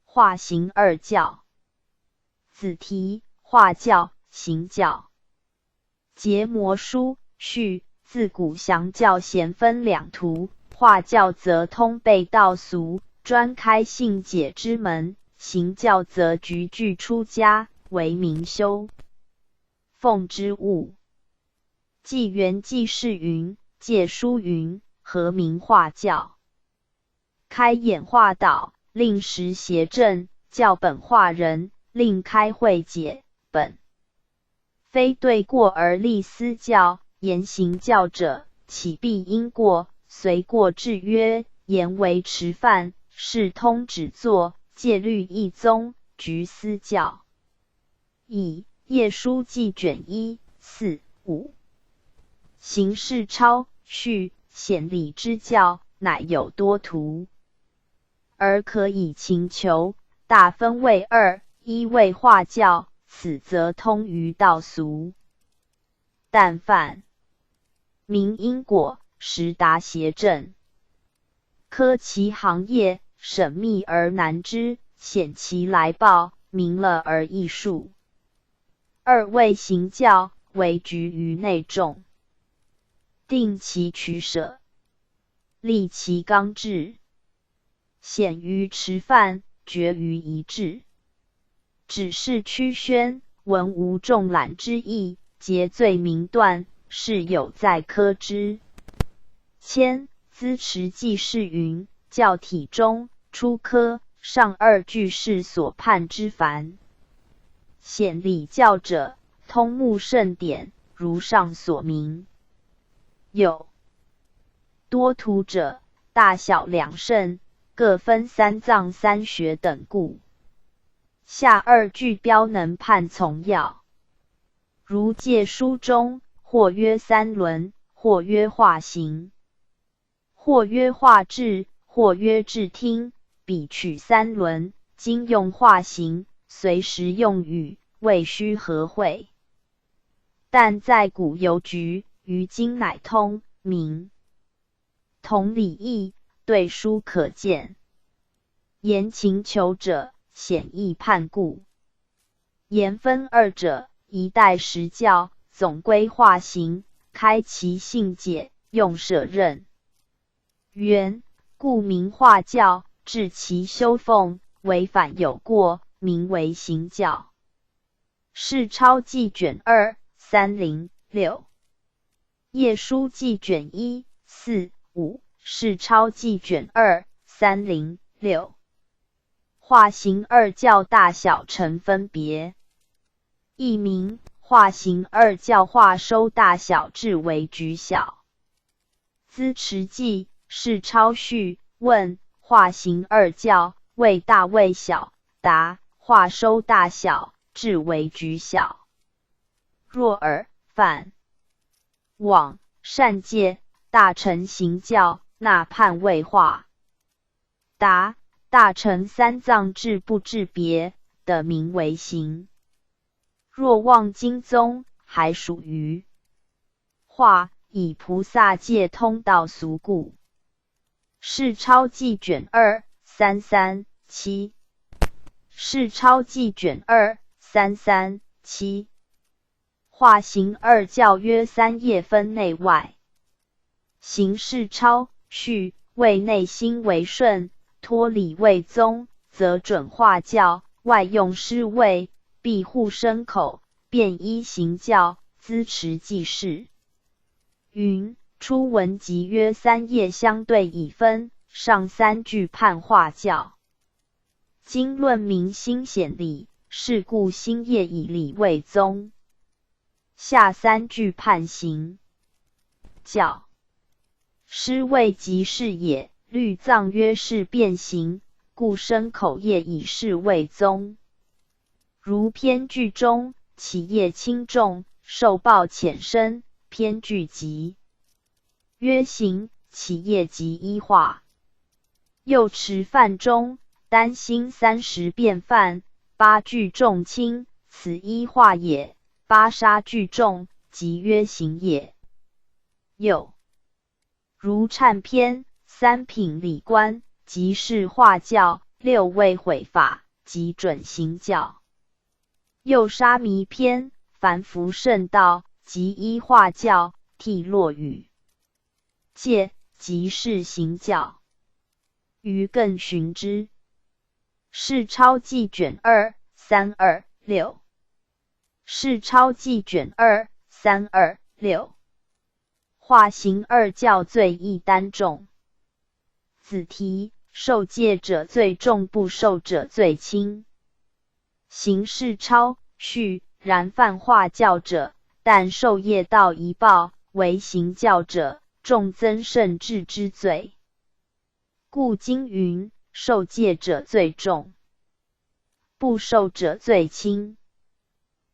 化行二教。子题：化教、行教。结魔书序：自古降教咸分两途，化教则通背道俗，专开信解之门；行教则局具出家，为明修奉之物。纪元纪事云：戒书云，何名化教？开眼化道，令实邪正，教本化人，令开慧解本。非对过而立私教，言行教者，岂必因过？随过制约，言为持犯，是通止作，戒律一宗，局私教。以业书记卷1 4 5。行事超序显理之教，乃有多途，而可以勤求，大分为2：一为化教，此则通于道俗。但犯明因果，实达邪正，科其行业，审密而难知，显其来报，明了而易数。2为行教，为局于内众，定其取舍，立其纲制，显于持犯，决于一致。只是曲宣，闻无众览之意，节罪明断，是有在科之。谦资持记事云：教体中出科，上2句是所判之凡。显理教者，通目圣典，如上所明。有多途者，大小两圣，各分3藏3学等故。下2句标能判从要。如戒书中，或曰3轮，或曰化行，或曰化智，或曰智听，彼取3轮，今用化行，随时用语，未须合会。但在古犹局，于今乃通明。同理义，对书可见。言请求者，显易判故。言分2者，一代实教，总归化行，开其性解，用舍任。原故名化教，治其修奉，违反有过，名为行教。是抄记卷2 306。业书记卷1 4 5。是抄记卷2 306。化行2教大小成分别。译名：化行2教化收大小至为局小。资持记是抄序问：化行2教为大为小？答：化收大小至为局小。若尔犯往善戒大乘行教，那判为化。答：大乘3藏至不至别的名为行。若望经宗，还属于化，以菩萨戒通道俗故。世钞记卷2 337。世钞记卷2 337。画形二教约3页分内外。行世钞序，谓内心为顺，脱理为宗，则准画教；外用师位，庇护身口，便依行教，资持记事。云初文集约3页相对已分，上3句判画教。今论明心显理，是故新业以理为宗。下3句判行教。师谓即是也，律藏曰是变形，故身口业以是为宗。如篇句中，其业轻重，受报浅深，篇句集曰行，其业即依化。又持范中，单心30变犯，8句重轻，此依化也。8杀句重，即曰行也。又如忏篇3品理观，即是化教；6位毁法，即准行教。又沙弥篇凡夫圣道，即依化教，替落语戒，即是行教。余更寻之。世钞记卷2 326。世钞记卷2 326。画行二教罪亦单重。子题：受戒者罪重，不受者罪轻。行世钞序：然犯画教者，但受业道一报，为行教者，重增甚至之罪。故经云：受戒者罪重，不受者罪轻。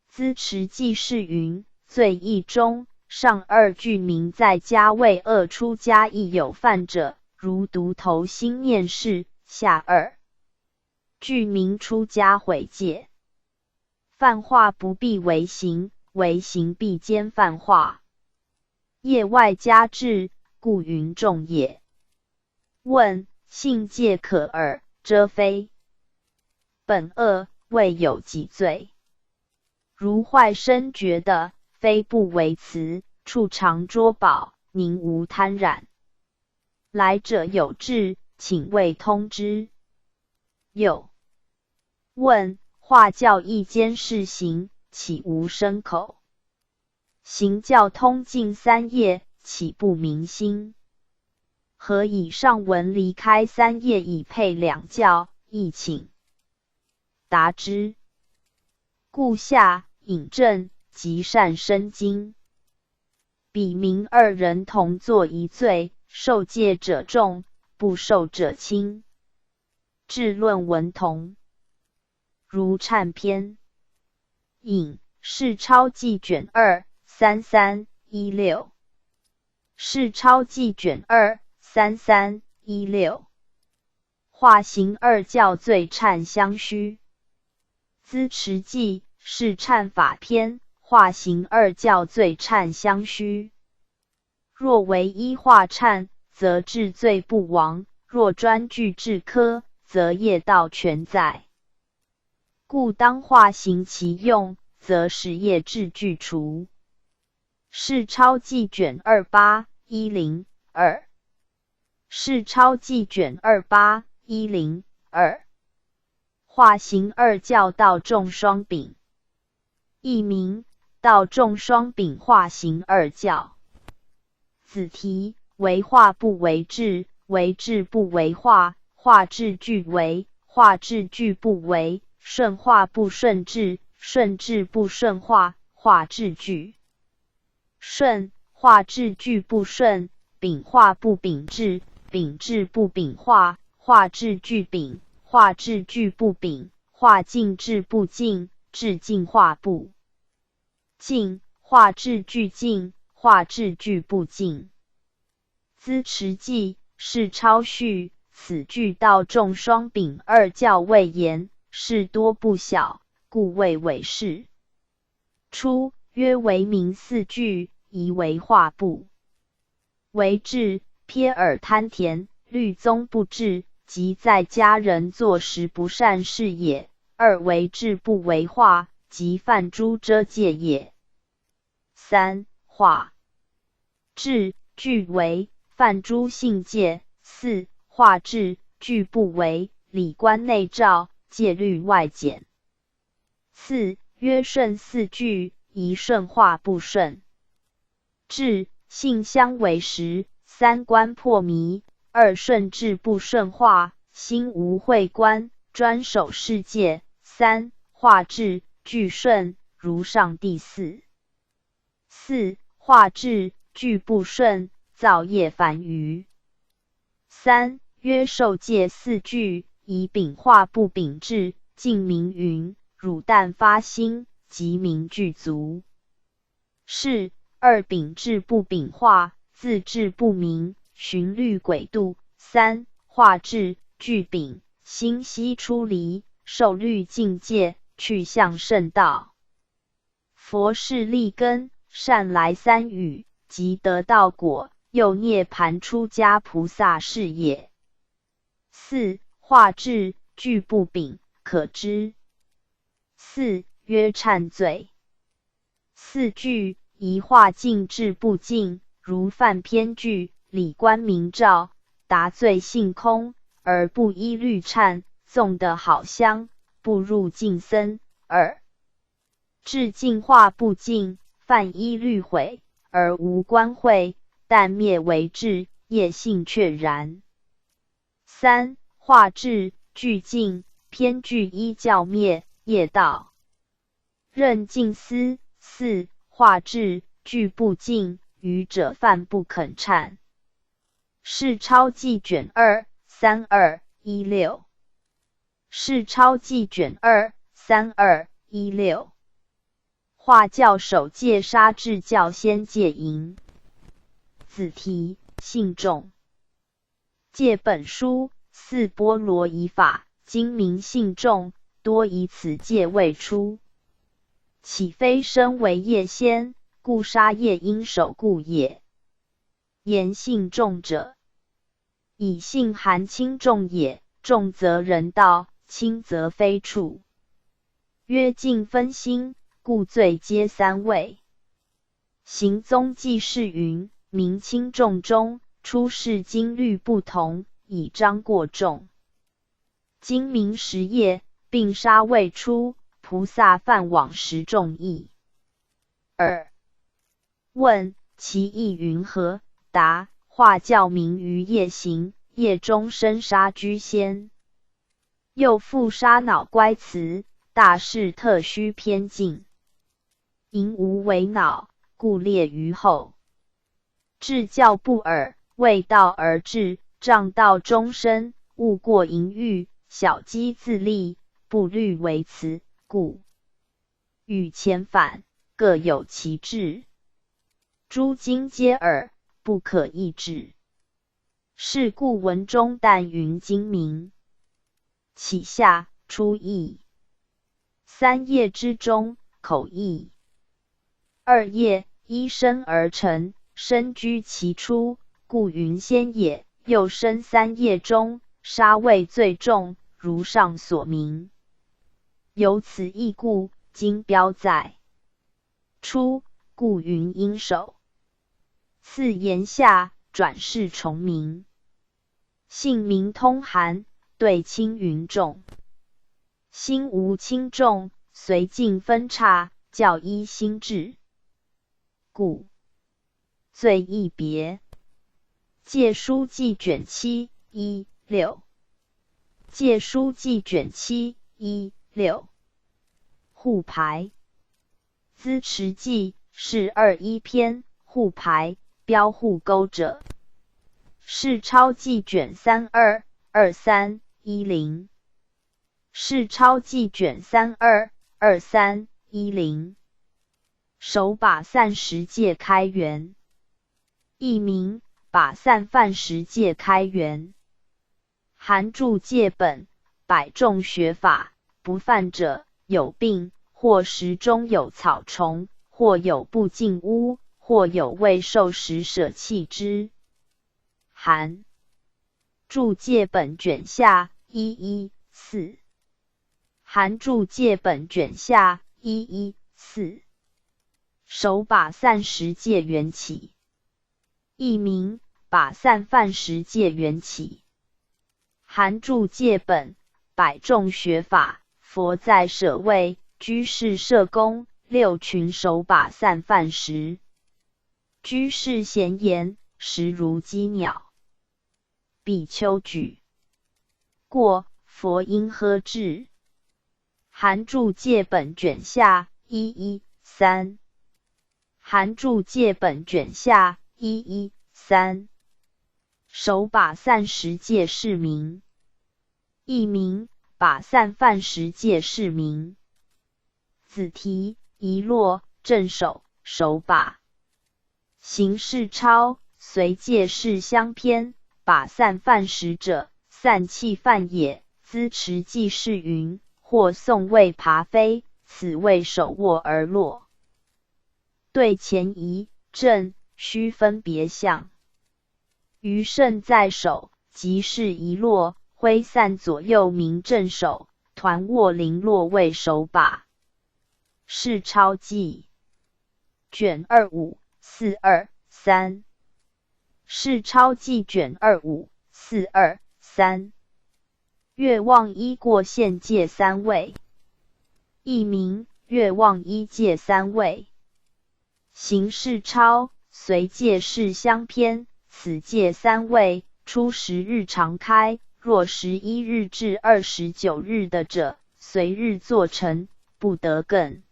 资持记事云：罪亦中，上2句明在家为恶出家亦有犯者，如独头心念事；下2句明出家毁戒。犯画不必为行，为行必兼犯画。业外加治，故云重也。问：信戒可耳，遮非？本恶未有几罪。如坏身觉的，非不为辞，处常捉宝，宁无贪染。来者有志，请未通知。又问：画教亦兼是行，岂无身口？行教通尽3页，岂不明心？何以上文离开3页以配2教？亦请答之。故下引证即善生经。彼明2人同作一罪，受戒者重，不受者轻。至论文同。如忏篇引世钞记卷2 3316。世钞记卷2 3316。画行二教罪忏相须。资持记是忏法篇，画行二教罪忏相须。若为依画忏，则治罪不亡；若专据治科，则业道全在。故当画行其用，则使业治具除。世钞记卷2810-2。世钞记卷2810-2。画行二教道众双秉。译名：道众双秉画行二教。子题：为画不为治，为治不为画，画治具为，画治具不为，顺画不顺治，顺治不顺画，画治具顺，画治具不顺，秉画不秉治，秉治不秉画，画治具秉，画治具不秉，画尽治不尽，治尽画不尽，画治具尽，画治具不尽。资持记是抄序，此句道众双秉二教未言，事多不小，故谓伪事。初约为名4句，宜为画部。为治瞥耳贪田，律宗不治，即在家人作时不善事也。二为治不为化，即犯诸遮戒也。三化治具为犯诸性戒。四化治具不为礼观内照，戒律外减。四曰顺四句，一顺化不顺。治性相为实，三观破迷。二顺治不顺化，心无慧观，专守世界。三化治具顺，如上第四。四化治具不顺，造业繁余。三曰受戒四句，以秉化不秉治。净明云：汝但发心，即明具足。是二秉治不秉化，自治不明，循律轨度。三化治具秉，心悉出离，受律境界，去向圣道。佛是立根，善来三语，即得道果，又涅盘出家菩萨是也。四化治具不秉，可知。四曰忏罪。四句一化尽治不尽，如犯偏具，理观明照，达罪性空，而不依律忏，诵得好香，不入净僧。二治净化不净，犯依律毁，而无观慧，但灭为治，业性确然。三化治具净，偏具依教灭，业道任净思。四化治具不净，愚者犯不肯忏。是抄记卷2 3216。是抄记卷2 3216。化教首戒杀至教先戒淫。子题信众。戒本书四波罗夷法，今明信众，多以此戒未出。岂非身为业先，故杀业应守故也。言信众者，以信含轻重也，重则人道，轻则非处。曰尽分心，故罪皆三位。行宗记事云：明轻重中，出世经律不同，以彰过重。今明十业，并杀未出，菩萨犯往时重义。二问其意云何？答：化教明于业行，业中生杀居先。又复杀恼乖辞，大事特须偏尽。淫无为恼，故列于后。治教不耳，为道而治，障道终身，勿过淫欲，小机自立，不虑为辞，故与前反，各有其志。诸经皆耳，不可易治。是故文中但云精明。起下出义。三业之中，口义。二业依身而成，身居其初，故云先也。又生三业中，杀位最重，如上所明。由此义故，今标在初，故云应守。次言下，转世重明。姓名通含，对轻云重。心无轻重，随境分差，教依心智。故罪亦别。戒书记卷7 1-6。戒书记卷7 1-6。护牌。资持记是21篇，护牌标护钩者。是抄记卷32 2310。是抄记卷32 2310。手把散十戒开元。译名：把散犯十戒开元。含注戒本，百众学法，不犯者有病，或食中有草虫，或有不净污，或有未受时舍弃之。含注戒本卷下114。含注戒本卷下114。手把散十戒缘起。译名把散犯十戒缘起。含注戒本百众学法，佛在舍卫，居士摄供，六群手把散犯时。居士闲言，实如鸡鸟。比丘举过，佛应呵斥。含注戒本卷下113。含注戒本卷下113。手把散十戒是名。译名把散犯十戒是名。子题遗落正手手把。行事抄随戒事相偏，把散犯十者，散气犯也。兹持记是云，或诵谓爬飞，此谓手握而落。对前疑正须分别相。余胜在手，即是一落，挥散左右名正手，团握零落为手把。是抄记卷25423。是抄记卷25423。月望一过现戒三位。译名月望一戒三位。行事抄随戒事相偏，此戒三位初10日常开，若11日至29日的者，随日作成，不得更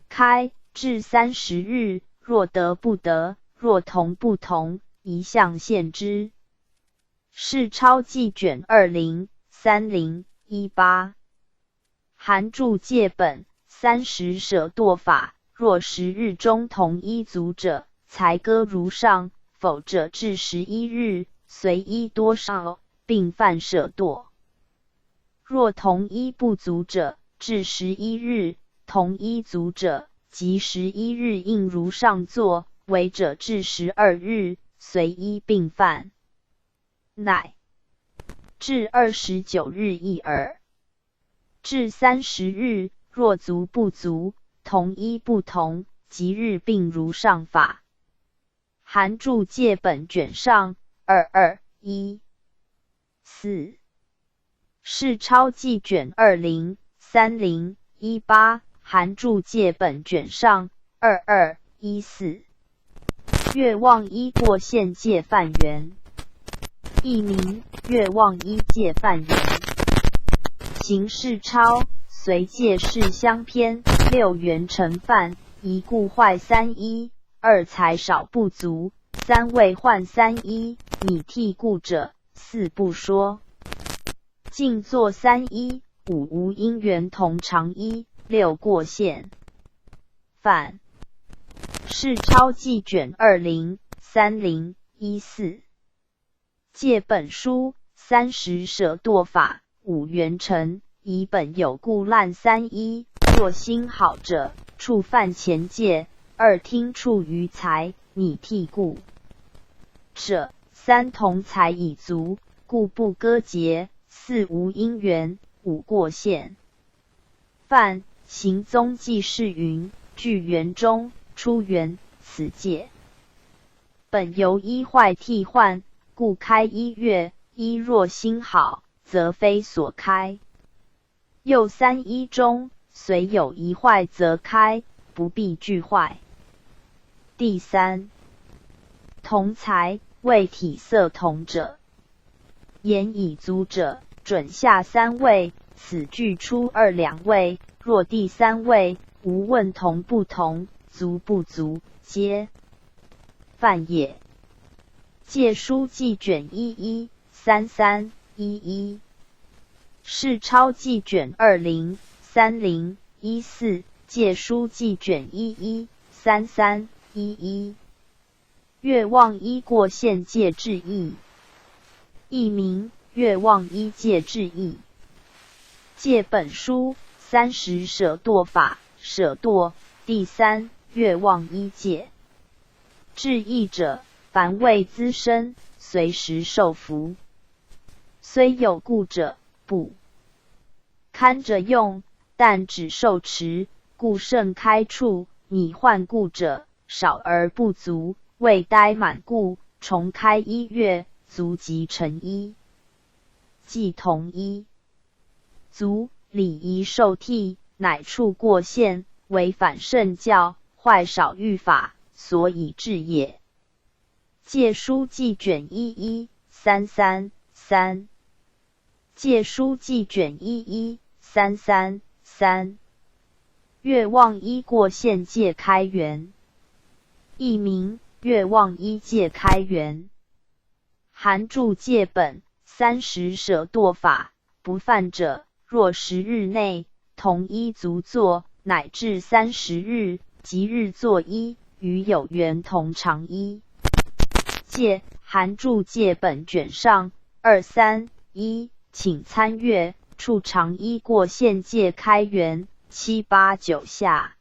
开。至30日，若得不得，若同不同，一项限之。是抄记卷203018。含注戒本30舍堕法，若10日中同一足者，才割如上，否则至11日，随一多少，并犯舍堕。若同一不足者，至11日，同一足者，即11日应如上作，违者至12日，随一并犯。乃至29日一耳。至30日，若足不足，同一不同，即日并如上法。含注戒本卷上2214。是抄记卷203018。含注戒本卷上2214。月望一过现戒犯缘。译名月望一戒犯缘。行事抄随戒事相偏，六缘成犯，一故坏31，二财少不足，三未换31，你替故者，四不说。静坐31，五无因缘同常一，六过现犯。是抄记卷203014。戒本书30舍堕法，五缘成，以本有故滥31，若心好者，触犯前戒，二听触于财，你替故者，三同财已足，故不割节，四无因缘，五过现犯。行宗记是云，具缘中，出缘，此戒本由一坏替换，故开1月，一若心好，则非所开。又31中，虽有一坏则开，不必俱坏。第三，同财为体色同者，言已足者，准下3位，此具出2两位，若第3位，无问同不同，足不足，皆犯也。戒书记卷113311。是抄记卷203014。戒书记卷113311。月望一过现戒智义。译名月望一戒智义。戒本书30舍堕法，舍堕第3月望一戒。智义者，凡为资身，随时受福。虽有故者，不堪着用，但只受持，故盛开处。拟换故者，少而不足，未待满故，重开1月，足即成衣。即同一足，礼仪受替，乃处过限，违反圣教，坏少欲法，所以治也。戒书记卷1133-3。戒书记卷1133-3。月望一过限戒开元，译名月望一戒开元。含注戒本30舍堕法，不犯者，若10日内同一足作，乃至30日，即日作一，与有缘同常一。戒含注戒本卷上231，请参阅。处常一过限戒开元7、8、9下。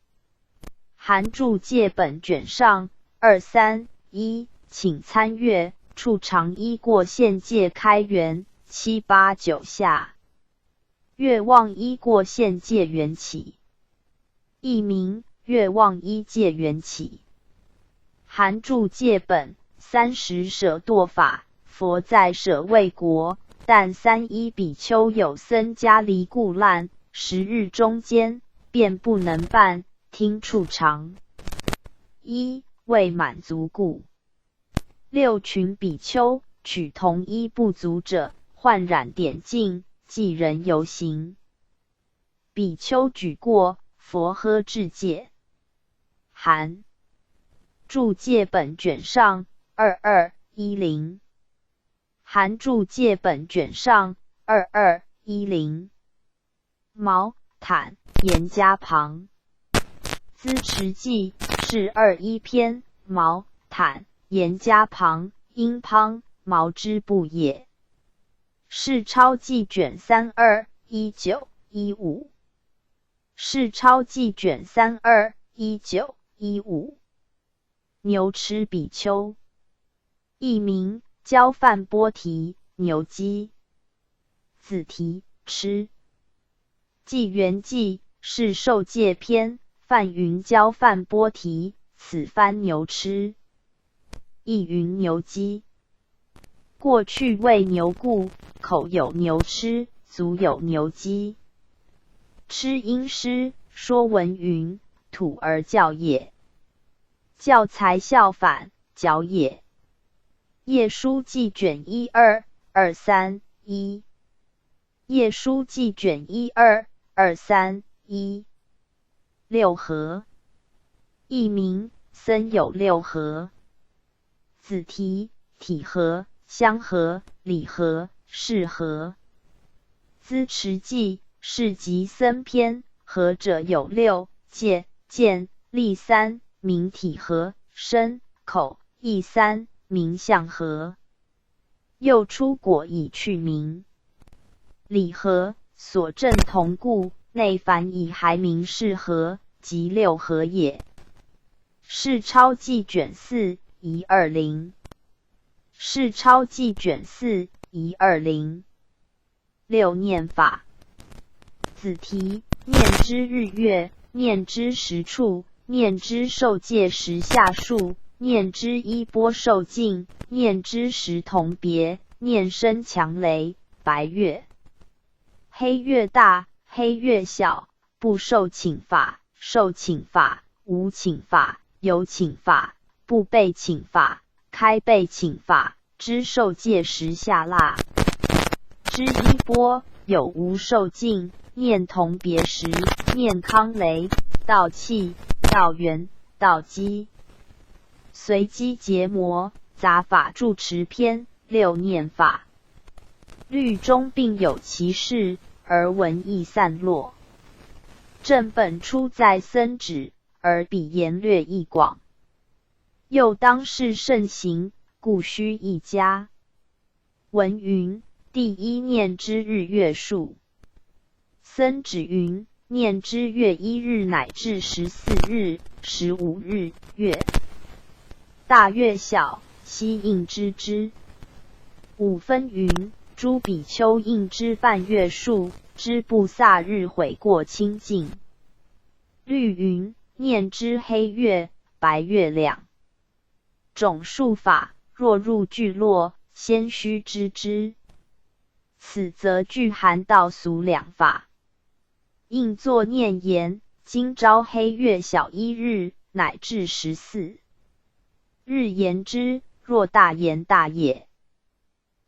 含注戒本卷上231，请参阅。处常一过限戒开元7、8、9下。月望一过限戒缘起，译名月望一戒缘起。含注戒本30舍堕法，佛在舍卫国，但31比丘有僧家离故滥，10日中间，便不能办，听处常一未满足故。6群比丘取同一不足者，换染点净，即人游行。比丘举过，佛呵致戒。含注戒本卷上2210。含注戒本卷上2210。毛坦言家旁。资持记是21篇。毛坦言家旁，因旁毛之部也。是钞记卷321915。是钞记卷321915。牛吃比丘，译名交饭波提牛鸡。子提吃。纪元记是受戒篇，梵云交饭波提，此番牛吃，亦云牛鸡。过去谓牛故，口有牛吃，足有牛鸡。吃因师说文云，土而教也。教材效反，教也。业书记卷12231。业书记卷12231。六合，译名僧有六合。子提体合、相合、理合、事合。资持记是集僧篇，合者有6，戒、见、力3，名体合，身、口、意3，名相合。又出果以去名。理合所证同故，内凡以还名是合，即六合也。是钞记卷4-120。是钞记卷4-120。六念法。子提念之日月，念之时处，念之受戒时下数，念之衣钵受尽，念之时同别，念生强雷、白月。黑月大，黑月小，不受请法，受请法，无请法，有请法，不被请法，开被请法，之受戒时下腊。之衣钵有无受尽，念同别时，念康雷、道气、道元、道基。随机结魔，杂法住持篇，六念法。律中并有其事，而文义散落。正本出在僧旨，而彼言略亦广。又当是盛行，故须一家。文云：第一念之日月数。僧旨云：念之月1日乃至14日、15日月。大月小，悉应知之。五分云：诸比丘应之半月数，知不萨日悔过清净。律云：念之黑月、白月两种术法，若入聚落，先须知之。此则具含道俗两法。应作念言：今朝黑月小1日，乃至14日言之，若大言大也。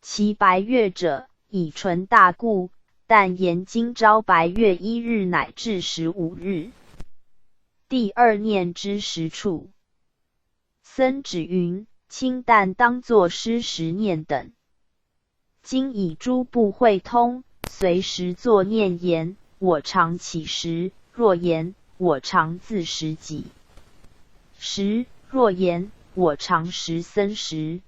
其白月者，以纯大故，但言今朝白月1日乃至15日。第二念之实处。僧只云：清淡当作施时念等。今以诸部会通，随时作念言：我常起时，若言我常自时己时，若言我常时僧时。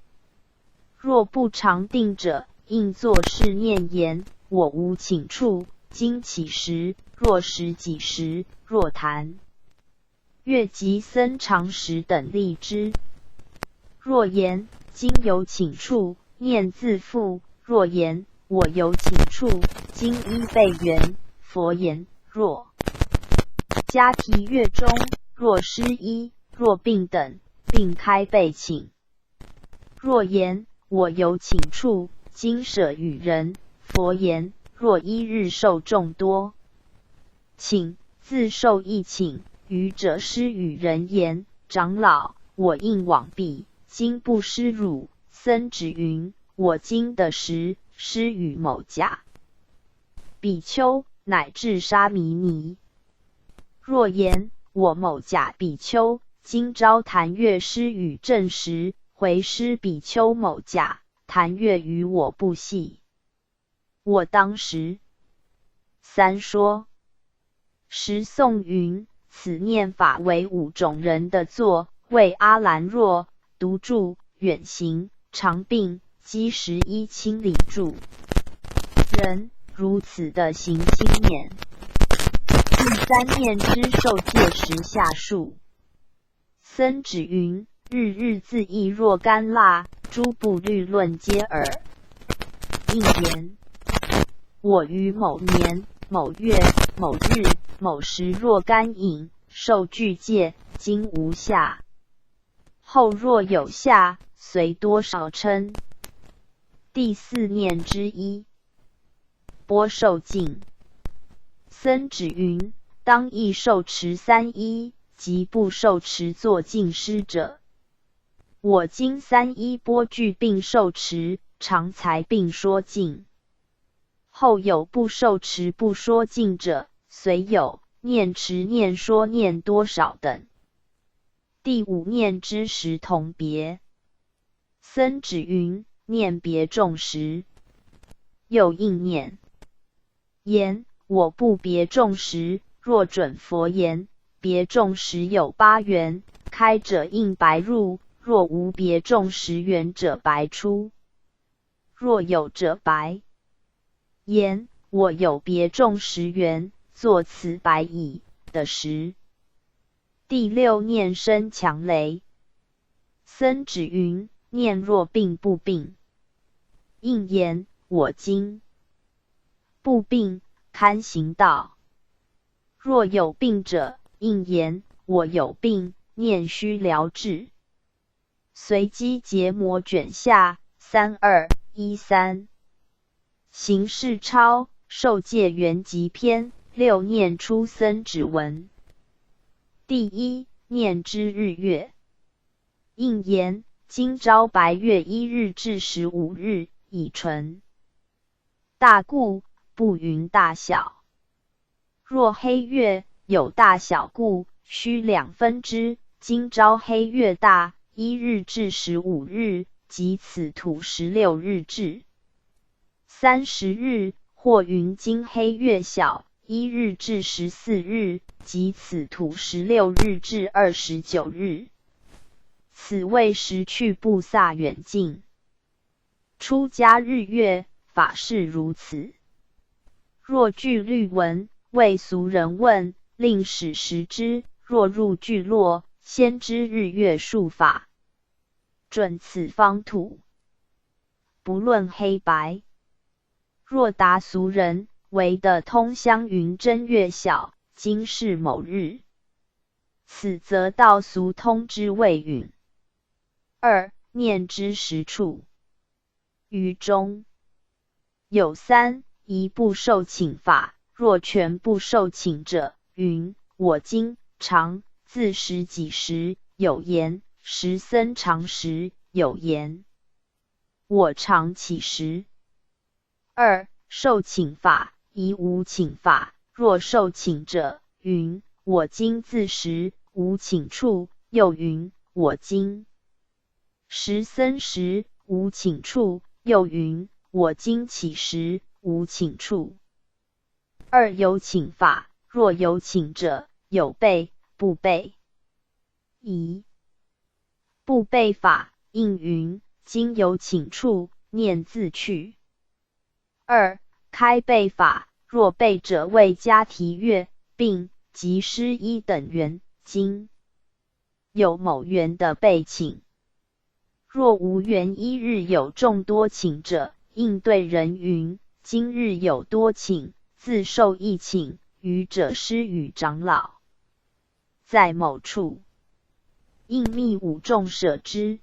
若不常定者，应作是念言：我无请处，今起时，若时己时，若谈月及僧常时等立之。若言今有请处，念自负；若言我有请处，今依备缘。佛言：若迦提月中，若失一，若并等，并开备请。若言我有请处，今舍与人。佛言：若1日受众多请，自受一请。愚者施与人言：长老，我应往毕，今不施汝。僧只云：我今的时施与某甲比丘，乃至沙弥尼。若言我某甲比丘，今朝谈月施与正时，回施比丘某甲，谈月与我不系，我当时三说。时颂云：此念法为5种人的作，为阿兰若、独住、远行、长病、积11清理住人，如此的行心念。第三念之受戒时下述。僧只云：日日自意若干蜡，诸部律论皆耳。应言：我于某年某月某日某时若干饮，受具戒，今无下。后若有下，随多少称。第四念之一。钵受尽。僧只云：当亦受持3衣，即不受持作尽施者。我今3衣钵具并受持，常才并说尽。后有不受持不说尽者，虽有，念持念说念多少等。第五念之时同别。僧只云：念别众时。又应念言：我不别众时，若准佛言，别众时有8缘，开者应白入；若无别众时缘者白出。若有者白言：我有别众时缘，作此白矣的时。第六念生强雷。僧只云：念若病不病。应言：我今不病，堪行道。若有病者，应言：我有病，念须疗治。随机结魔卷下3213。行事超受戒圆寂篇6念出僧只文。第一念之日月。应言：今朝白月1日至15日，已纯大故，不云大小。若黑月有大小故，须2分之。今朝黑月大，1日至15日，即此土16日至30日。或云今黑月小，1日至14日，即此土16日至29日。此谓时去布萨远近。出家日月，法是如此。若据律文，为俗人问，令使识之；若入聚落，先知日月数法，准此方土。不论黑白。若达俗人，为的通乡云正月晓，今是某日。此则道俗通之谓允。2. 念之实处。于中有3一不受请法，若全不受请者，云我今常自食己食，有言；食僧常食，有言。我常乞食。2. 受请法，一无请法，若受请者，云我今自食，无请处，又云我今食僧食，无请处，又云我今乞食，无请处。2. 有请法，若有请者，有备不备。一不备法，应云今有请处，念自去。2. 开备法，若备者为加提月，并即失一等缘，今有某缘的备请。若无缘一日有众多请者，应对人云今日有多请，自受一请，余者施与长老。在某处，应密五众舍之。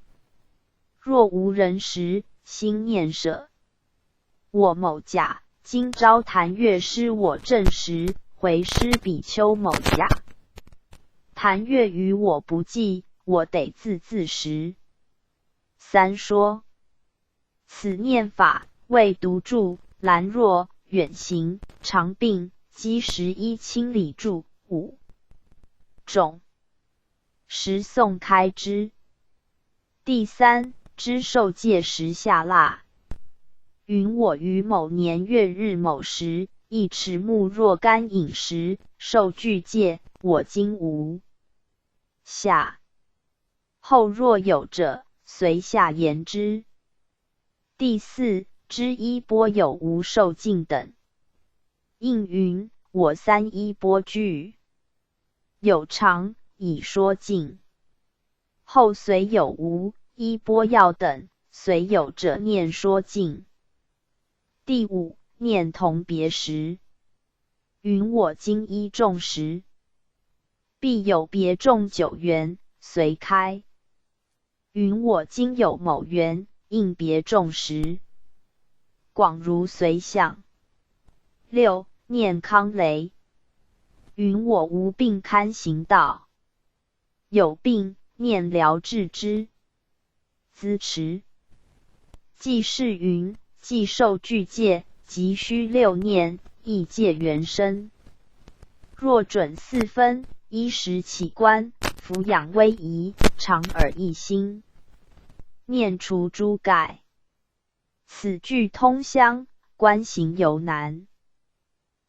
若无人时，心念舍。我某甲今朝谭月施我正时，回施比丘某甲。谭月与我不济，我得自食。3说此念法，为独住、兰若、远行、长病、积11清理住5种。时诵开之。第3知受戒时下腊。云我于某年月日某时，一持木若干饮食，受具戒，我今无下。后若有者，随下言之。第4知衣钵有无受尽等。应云我3衣钵具有常，已说尽。后随有无衣钵要等，随有者念说尽。第5念同别时。云我今依众时，必有别众9缘，随开。云我今有某缘，应别众时，广如随相。6念康雷。云我无病堪行道，有病念疗治之。资持。既是云既受具戒，即须6念，亦戒原身。若准4分，衣食起观，俯仰威仪，常耳一心，念除诸盖。此句通乡，观行犹难。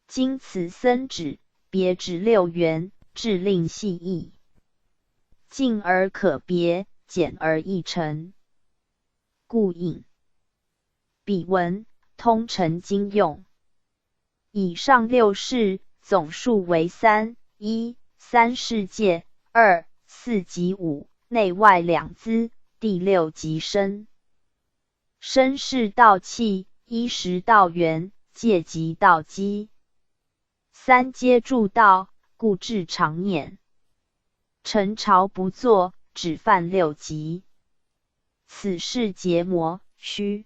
今此僧旨，别指6缘，致令细意。近而可别，简而易成。故引彼文通陈经用。以上6事，总数为3： 1. 3世界， 2. 4及5，内外两资，第6即身。身是道器，衣食道源，戒即道基。3皆助道，故至常念。陈朝不作，只犯6疾。此是结魔虚。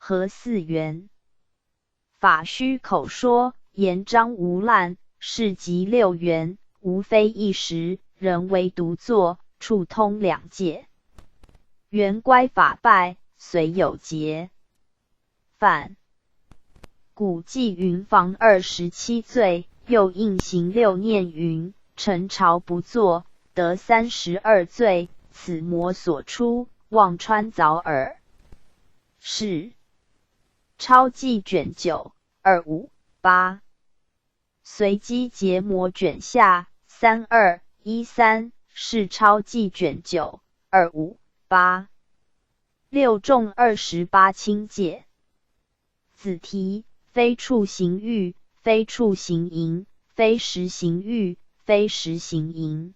何4缘？法虚口说，言章无滥，是即6缘，无非一时，人为独作，触通两界。缘乖法败，虽有节。犯古记云防27罪，又应行6念云，陈朝不作，得32罪，此魔所出，望穿凿耳。是超记卷9 258。随机结魔卷下3213，是超记卷9 258。6众28轻戒。子题：非处行欲，非处行淫，非时行欲，非时行淫。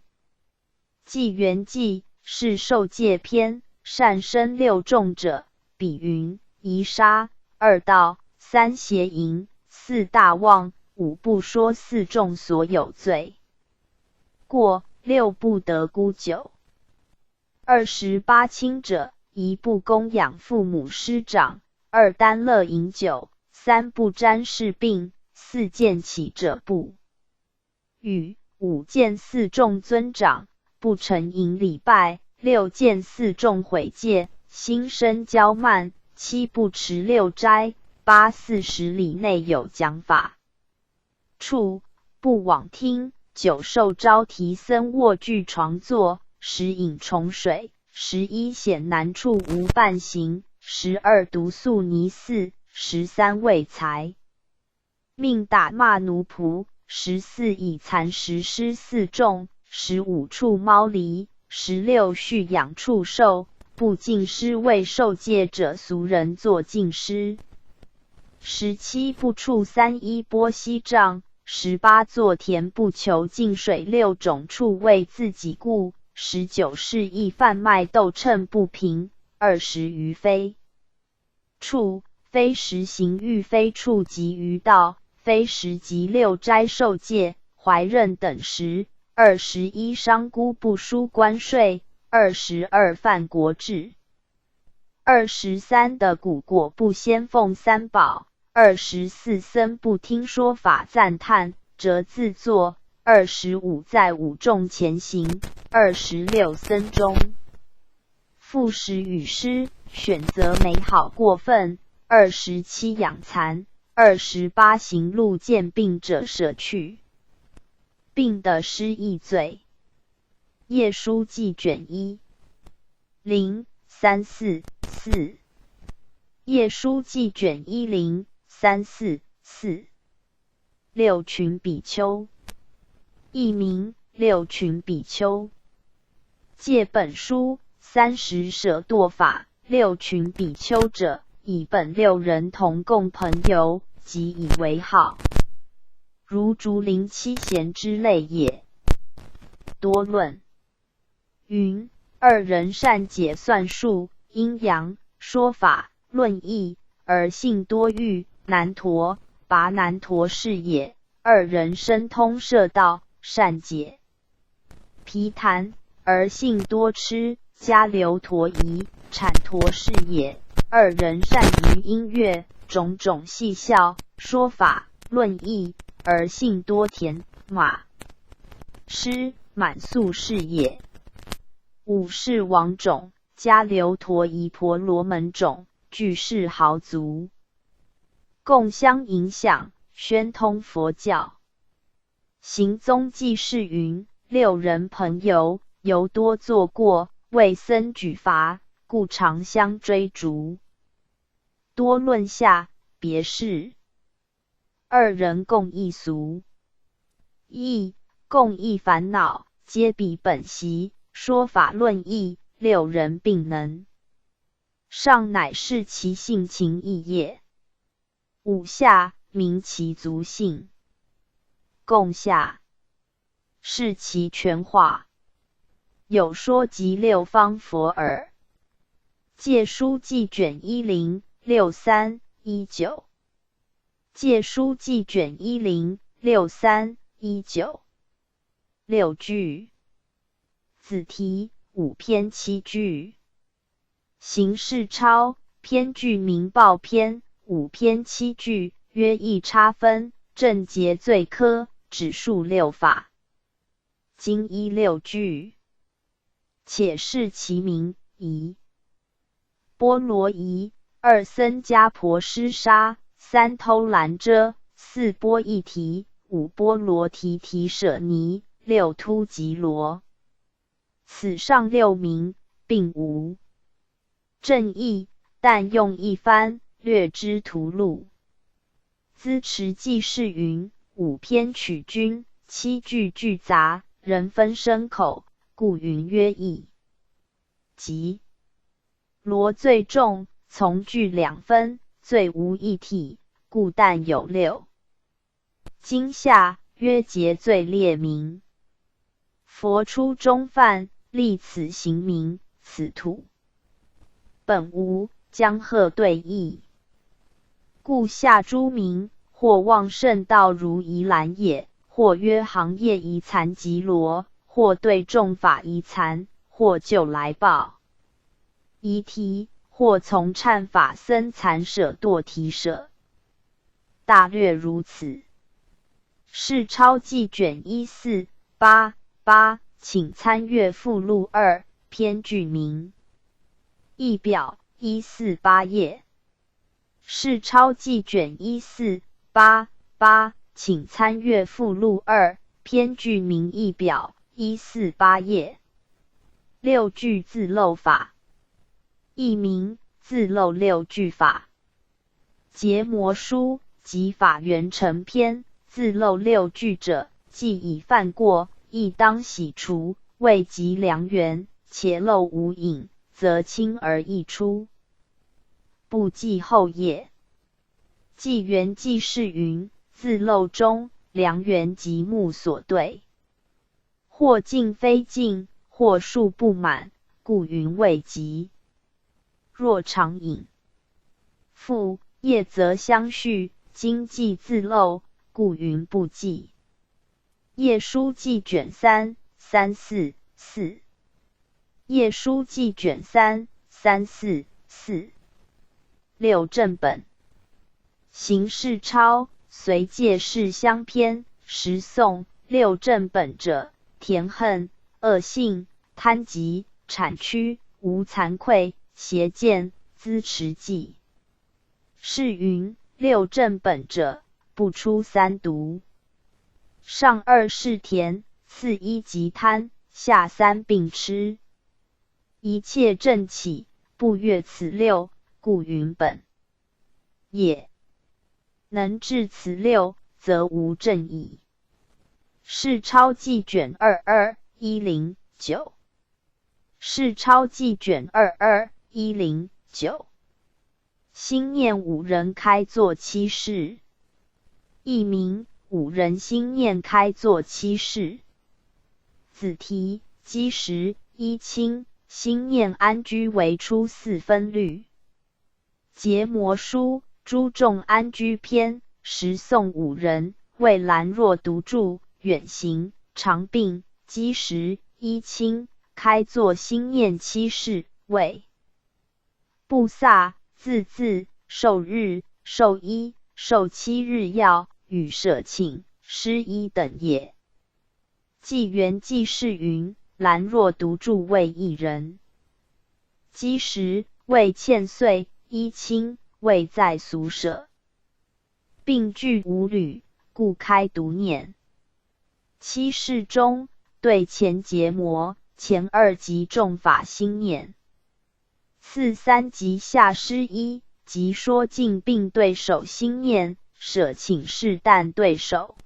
纪元纪是受戒篇，善生6众者，比云：一杀、2盗、三邪淫，四大妄，五不说四众所有罪过，六不得沽酒。28轻者，一不供养父母师长，二耽乐饮酒，三不沾事病，四见起者不语，五见四众尊长，不承迎礼拜，六见四众毁戒，心生骄慢，七不持六斋，八40里内有讲法处，不往听，九受招提僧卧具床坐，10饮重水，11险难处无伴行，12毒素泥寺，13为财命打骂奴仆，14以残食施四众，15处猫狸，16畜养畜兽，不敬师为受戒者俗人作敬师，17不处3衣钵西杖，18作田不求净水，6种处为自己故，19是亦贩卖斗秤不平，20于非处，非时行欲非处及于道，非时及六斋受戒，怀任等时，21商孤不输关税，22犯国制，23的古果不先奉三宝，24僧不听说法赞叹，则自作，25在五众前行，26僧中复食与施，选择美好过分，27养残，28行路见病者舍去病的失义罪。页书记卷1 034-4页书记卷10344六群比丘，译名六群比丘，借本书30舍堕法，六群比丘者，以本六人同共朋游，即以为号，如竹林七贤之类也。多论云：二人善解算术、阴阳、说法、论义，而性多欲，难陀、拔难陀是也。二人深通摄道，善解毗昙，而性多痴，迦留陀夷、产陀是也。二人善于音乐，种种戏笑、说法、论义，而性多田、马、诗、满宿是也。五是王种，迦留陀夷婆罗门种，俱是豪族，共相影响，宣通佛教。行踪记事云：六人朋游，犹多作过，为僧举罚，故常相追逐。多论下别事。二人共一俗，一共一烦恼，皆彼本习，说法论义，六人并能。上乃是其性情义也。五下明其族性。共下是其全化，有说及六方佛耳。戒书记卷106319戒书记卷106319六句子题5篇7句形式抄篇句名报篇5篇7句约一差分正节罪科指数六法经一六句且视其名仪波罗夷二僧伽婆尸杀三偷兰遮四波一提五波罗提提舍尼六突吉罗此上六名并无正义但用一番略知图录资持记事云5篇取君7句句杂人分生口故云曰义即罗最重从句两分最无一体故但有六今下曰节罪列名佛出中犯立此行名此土本无江鹤对弈故下诸名，或望圣道如宜兰也，或曰行业遗残及罗，或对众法遗残，或就来报遗题，或从忏法僧残舍堕提舍。大略如此。是钞记卷1488，请参阅附录2篇句名。译表148页。是钞记卷1488，请参阅附录2篇句名。译表148页。六句自漏法。译名自漏六句法。结魔书及法缘成篇。自漏六句者，既已犯过，亦当洗除，未及良缘，且漏无影，则轻而易出。不记后业。纪元记是云：自漏中，良缘及目所对，或尽非尽，或数不满，故云未及。若常引复业则相续，今记自漏，故云不记。业书记卷3、3、4、4。业书记卷3、3、4、4。六正本。行事钞，随戒事相篇。十颂。六正本者，田恨、恶性、贪急、产屈、无惭愧、邪见、资持记。是云：六正本者，不出三毒。上二是田，次一即贪，下三并吃。一切正起，不越此六，故云本也。能治此六，则无正矣。是钞记卷22-109。是钞记卷22-109。心念五人开作七事。译名：五人心念开作七事。子题：基石一清，心念安居为出四分律。结魔书，诸众安居篇。十颂五人，为兰若独著，远行、长病、基石、一清，开作心念七事，为布萨、自字、受日、受一、受七日要与舍庆、施一等也。纪元记是云：兰若独著为一人。基石为欠岁，一清为在俗舍，并具五履，故开独念。七事中，对前结魔，前二即众法心念，次三即下施一，即说尽并对手心念，舍请示但对手。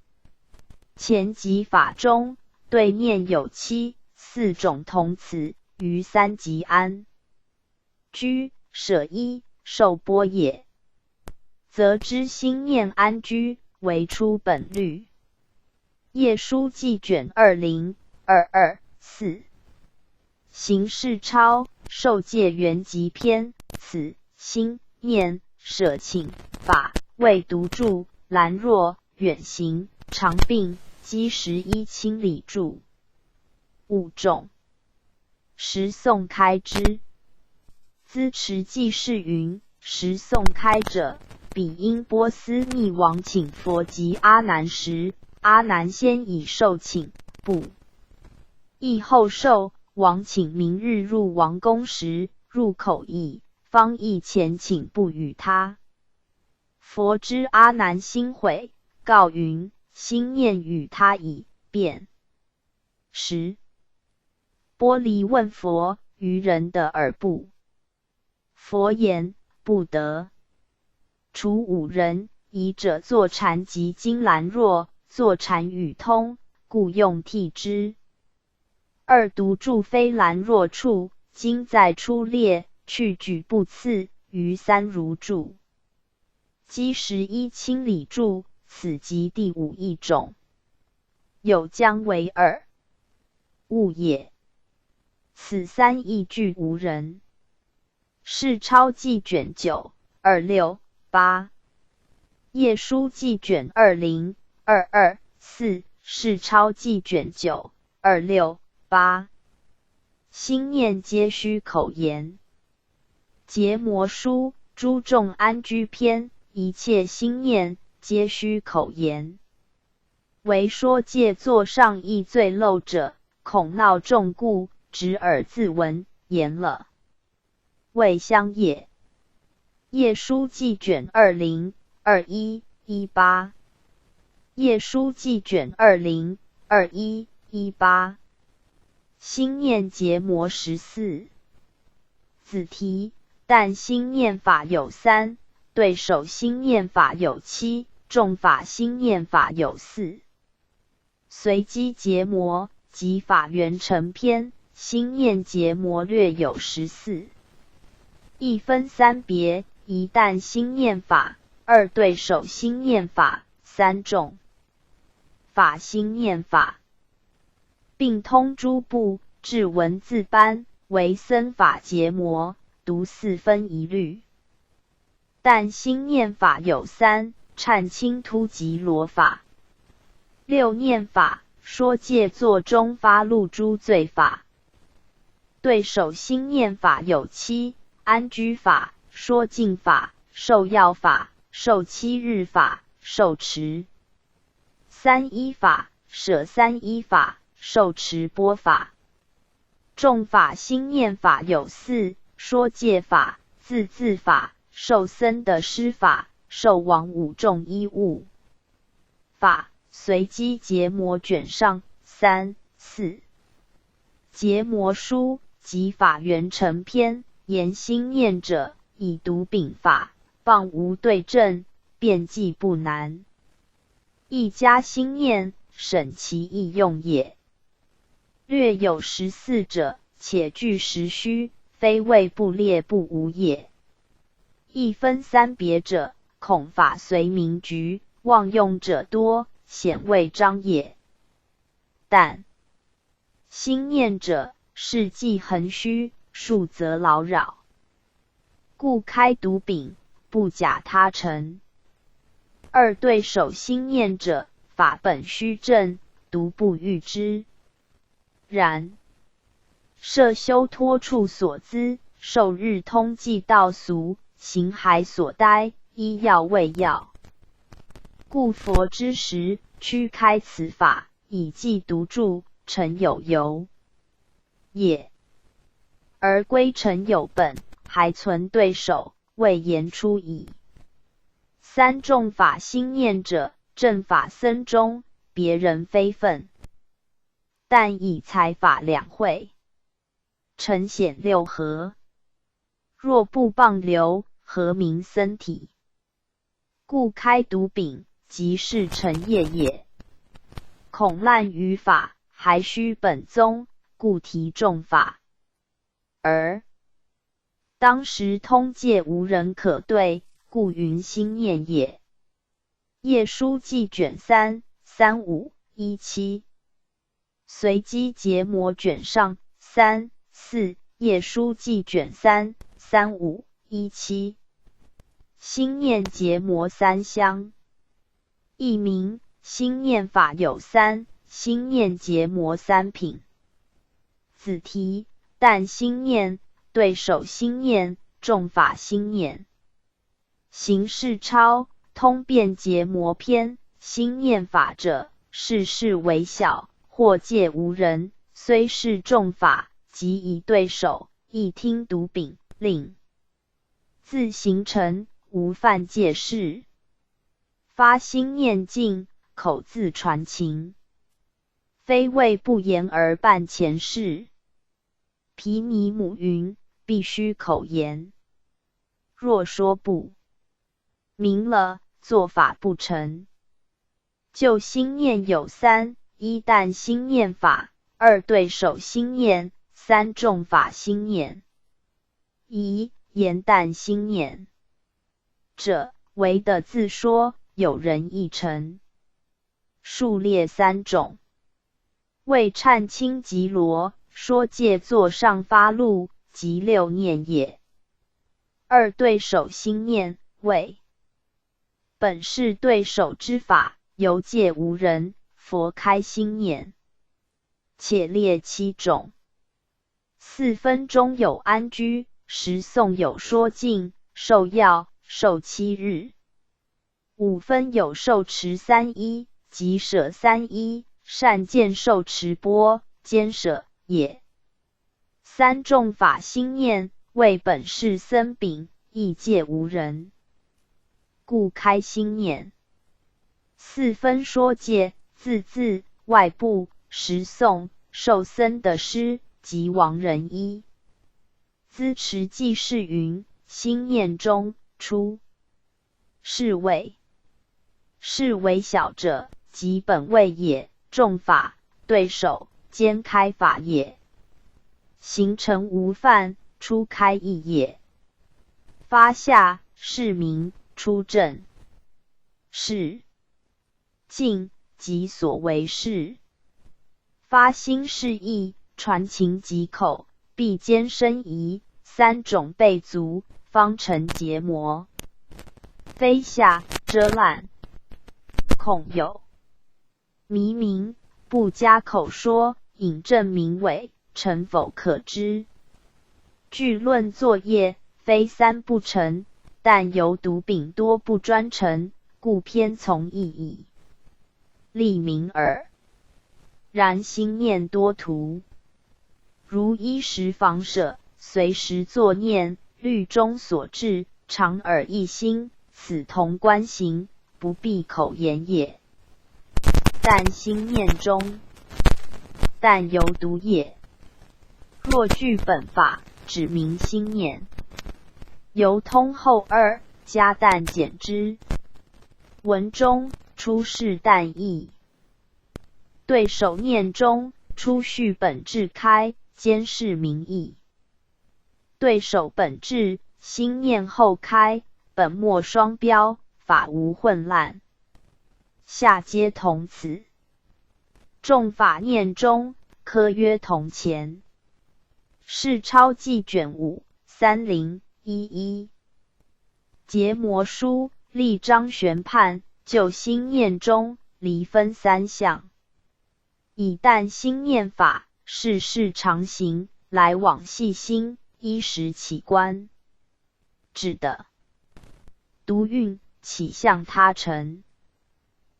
前即法中，对念有七，四种同词，于三即安居、舍一、受波也。则知心念安居，为出本律。业书记卷20-22-4。行事钞，受戒缘集篇。此心念舍请法，为独著，兰若、远行、长病、积食一清理著。五种。十颂开之。资持记是云：十颂开者，彼因波斯匿王请佛及阿难时，阿难先已受请，不亦后受。王请明日入王宫时，入口驿，方亦前请不与他。佛知阿难心悔，告云：心念与他已，便10。波离问佛：愚人得而不？佛言：不得。除五人，疑者坐禅及金兰若，坐禅语通，故用替之。二独著非兰若处，今在出列，去举不次，于三如著。积食一清理著，此即第五义种。有将为二，物也。此三义具无人。是钞记卷9-268。页书记卷2022-4，世钞记卷926-8。心念皆虚口言。结魔书，诸众安居篇，一切心念皆虚口言。唯说戒作上意最漏者，恐闹众故，执耳自闻，言了。未相也。页书记卷2021-18。页书记卷2021-18。心念结魔14。子题：但心念法有3，对手心念法有7，众法心念法有4。随机结魔及法缘成篇，心念结魔略有14。一分3别：一但心念法，2对手心念法，3众法心念法，并通诸部，至文字班，为僧法结魔，独4分一律。但心念法有3，忏清突及罗法。6念法，说戒作中发露诸罪法。对手心念法有7，安居法、说净法、受药法、受7日法、受持3依法、舍3依法、受持钵法。众法心念法有4，说戒法、自治法、受僧的施法、受王5众依物法。随机结魔卷上3、4。结魔书及法缘成篇，言心念者，以读丙法，谤无对证，辩记不难。一家心念，审其意用也。略有14者，且具实虚，非谓不列不无也。一分3别者，恐法随名局，妄用者多，显未彰也。但心念者，事迹恒虚，数则劳扰，故开读丙，不假他成。2对手心念者，法本虚正，独不欲知。然摄修托处所资，受日通记道俗，行海所待，医药未药。故佛之时，屈开此法，以记独著，诚有由也。而归诚有本，还存对手，未言出矣。3众法心念者，正法僧中，别人非分。但以财法两会，诚显6合。若不傍流，何名僧体？故开读丙，即是成业也。恐滥于法，还须本宗，故提众法。而当时通戒无人可对，故云心念也。页书记卷3-35-17。随机结魔卷上3、4。页书记卷3-35-17。心念结魔3相。一名心念法有3，心念结魔3品。子题：但心念、对手心念、众法心念。行事钞通变结魔篇，心念法者，事事为小，或戒无人，虽是众法，即以对手，亦听读丙，令自形成，无犯戒事。发心念境，口自传情，非谓不言而办前事。毗尼母云：必须口言，若说不明了，做法不成。就心念有3：一但心念法，2对手心念，3众法心念。一言但心念者，为的自说，有人议成。数列3种。为忏清及罗，说戒作上发露，即6念也。2对手心念，为本是对手之法，犹戒无人，佛开心念。且列7种。4分中有安居，10诵有说尽，受药，受7日。5分有受持3依，即舍3依，善见受持钵，兼舍也。3众法心念，为本是僧秉，亦戒无人，故开心念。4分说戒，字字外部10诵，受僧的师及亡人依。资持记是云：心念中出是谓，是为小者，即本位也；众法对手，兼开法也。形成无犯，初开意也。发下是名出正，是境即所为事。发心是意，传情即口，必兼身仪，3种备足，方成结魔。非下遮烂，恐有迷名，不加口说，引证明伪，成否可知。据论作业，非3不成，但由读丙多不专成，故偏从意矣。立名耳。然心念多途，如衣食房舍，随时作念，律中所至，常耳一心，此同观行，不必口言也。但心念中，但由读也。若据本法，指明心念，由通后2，加但减之。文中出世但义，对手念中出序本质开，兼是名义。对手本质心念后开，本末双标，法无混乱。下皆同此。众法念中，科约同前。是抄记卷5 3011。结魔书立章玄判，就心念中离分3项。以但心念法，事事常行，来往细心，依时起观。指的读韵起向他成，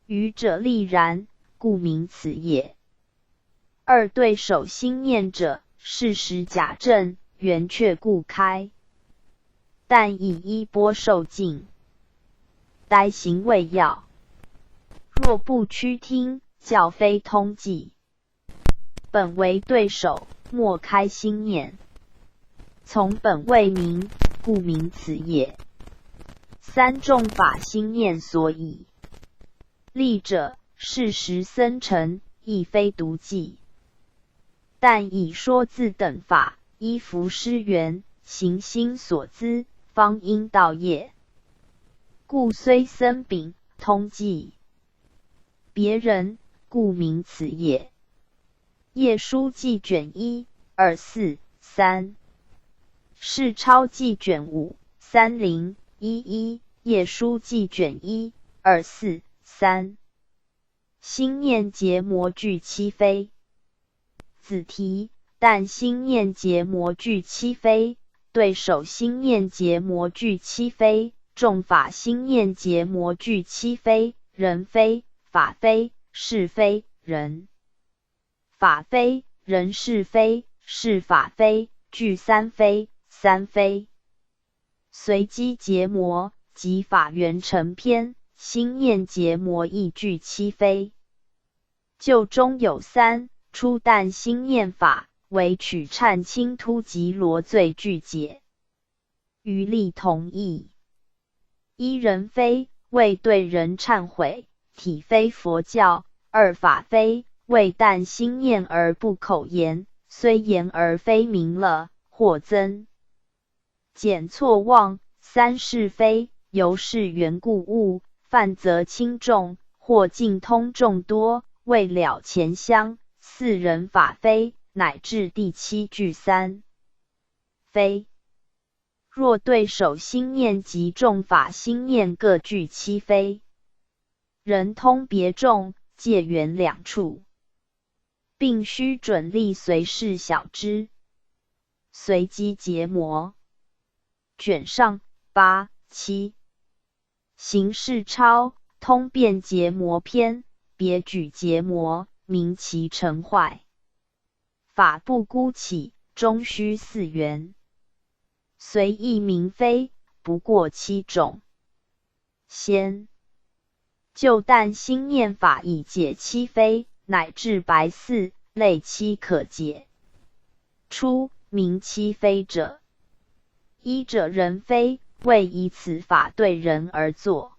愚者立然，故名此也。2对手心念者，事实假正，圆确故开。但以衣钵受尽，呆行未要。若不趋听，教非通记。本为对手，莫开心念。从本为名，故名此也。3众法心念所以。立者，事实僧成，亦非独记。但以说字等法，依服师源，行心所资，方应道业。故虽僧秉，通记别人，故名此也。业书记卷1 24 3。是抄记卷5 3011。业书记卷1 24 3。心念结魔具七非。子题：但心念结魔具七非，对手心念结魔具七非，众法心念结魔具七非，人非、法非、是非、人。法非、人是非、是法非，具3非、3非。随机结魔，即法缘成篇，心念结魔亦具七非。就中有3。初但心念法，为取忏清突及罗罪具解。余力同意。一人非，为对人忏悔，体非佛教。2法非，为但心念而不口言，虽言而非明了，或增减错妄。3是非，由是缘故误，犯则轻重，或尽通众多，未了前相。4人法非，乃至第7句3非。若对手心念及众法心念各具七非，人通别众，界缘两处，并须准力随事晓之。随机结魔。卷上8、7。形式超通变结魔篇，别举结魔，明其成坏。法不孤起，终须4缘。随意名非，不过7种。先就但心念法以解七非，乃至白4类7可解。初名七非者，一者人非，为以此法对人而作；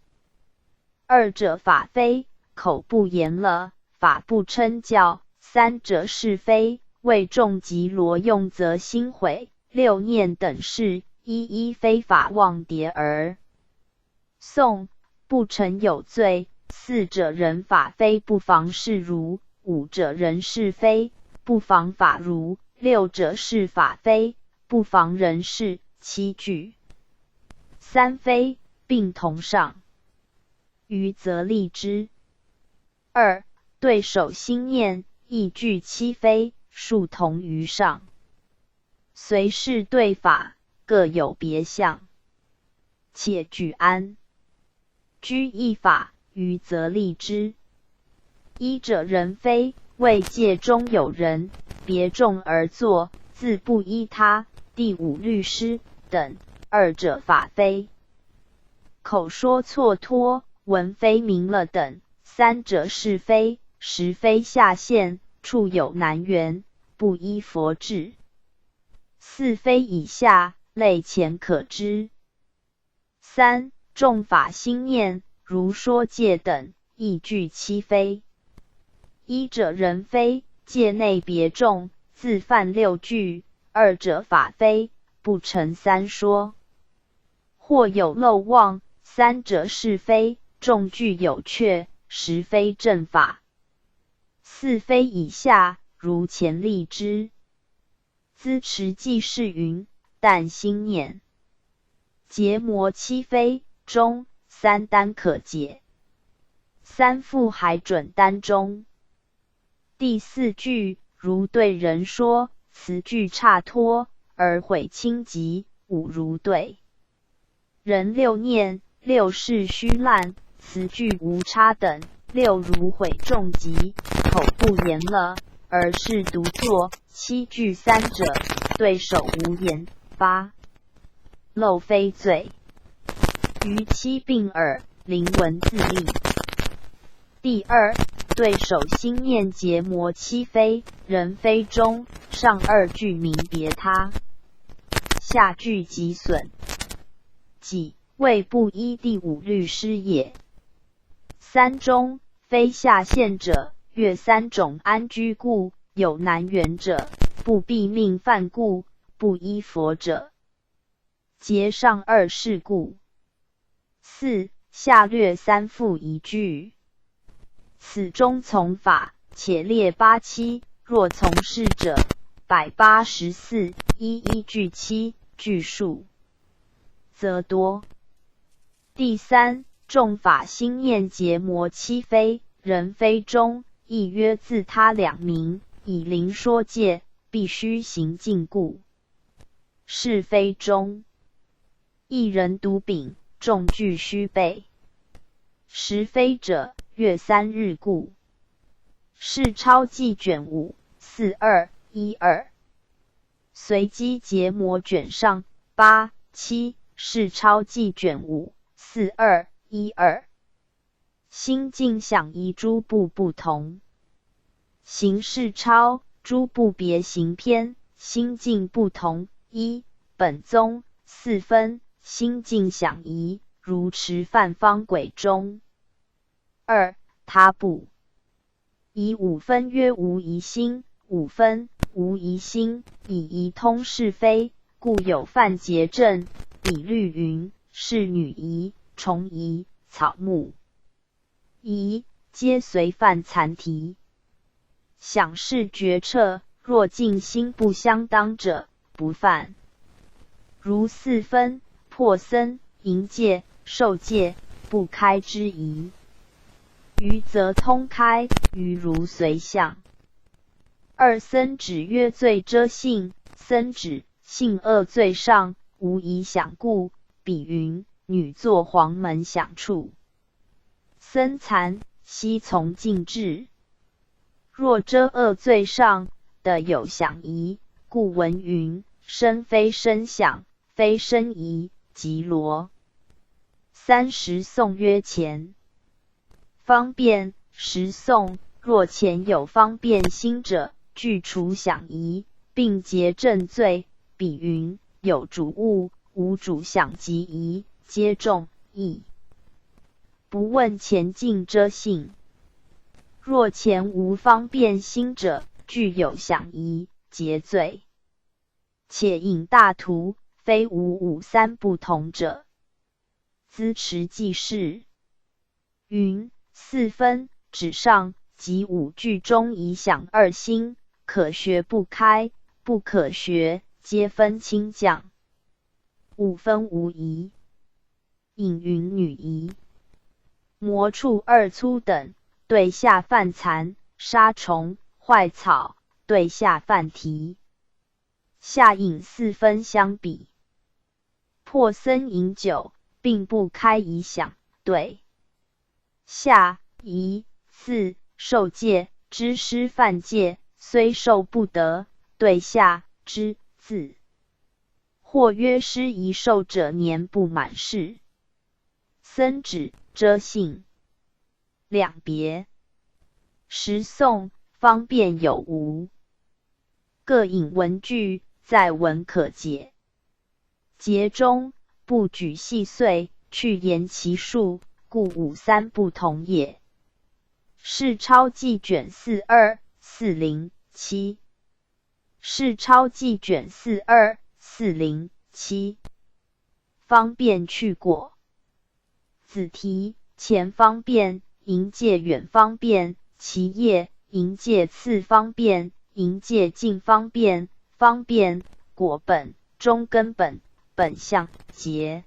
二者法非，口不言了，法不称教；三者是非，为众及罗用则心毁，六念等事，一一非法妄迭而诵，不成有罪。四者人法非，不妨事如；五者人是非，不妨法如；六者是法非，不妨人事。七句三非，并同上，余则立之。二对手心念，亦具七非，数同于上。随是对法，各有别相。且举安居一法，余则立之。一者人非，为界中有人，别众而作，自不依他。第五律师等。二者法非，口说错脱，文非明了等。三者是非，实非下限，处有难缘，不依佛制。四非以下，类前可知。三众法心念，如说戒等，亦具七非。一者人非，界内别众，自犯六句；二者法非，不成三说，或有漏忘；三者是非，众具有确，实非正法。四非以下，如前立之。资持记是云：但心念结魔七非中，三单可解，三复还准单中。第四句如对人说，词句差脱，而毁轻急，五如对人六念，六是虚烂，词句无差等。六如毁重疾，口不言了，而是独作。七句三者，对手无言。八漏非罪，于七并耳，临文自立。第二对手心念结魔七非，人非中，上二句明别他，下句即损，己谓不依第五律师也。三中非下限者，越三种安居故，有难缘者，不必命犯故，不依佛者，结上二事故。四下略三复一句。此中从法，且列八七，若从事者184，一句七，句数则多。第三众法心念结魔七非，人非中，亦曰自他两名，以临说戒，必须行禁故。是非中，一人独秉，众具须备。实非者，月三日故。是超记卷5 4212。随机结魔卷上8、7。是超记卷5 4212。心境想依诸部不同。形式超诸部别行篇，心境不同。一本宗4分，心境想依，如持犯方轨中。二他部以5分曰无疑心，5分无疑心，以疑通是非，故有犯结正。比律云：是女疑、虫疑、草木疑，皆随犯残题。想是决彻，若境心不相当者，不犯。如四分、破僧、淫戒、受戒，不开之疑。余则通开，余如随相。二僧止曰罪遮性，僧止性恶最上，无以想故。比云：女作黄门享处，僧残悉从禁制。若遮恶最上，的有想疑，故闻云：身非身想，非身疑，即罗。30颂曰前方便时颂，若前有方便心者，具除想疑，并结正罪。比云：有主物，无主想及疑，皆重义。不问前尽遮性。若前无方便心者，具有想疑，结罪。且引大图，非五五三不同者。资持记事云：四分指上及五句中以想二心，可学不开，不可学，皆分清降。五分无疑。引云女疑。魔畜二粗等，对下犯残，杀虫坏草，对下犯蹄。下引四分相比。破僧饮酒，并不开以想，对下疑四受戒之师犯戒，虽受不得，对下之自。或曰师遗受者年不满世。僧止遮性。两别。时颂方便有无，各引文句，在文可解。节中不举细碎，去言其数，故五三不同也。是钞记卷42、407。是钞记卷42、407。方便去过。子题前方便，淫戒远方便，其业淫戒次方便，淫戒近方便，方便果本、中根本、本相、结。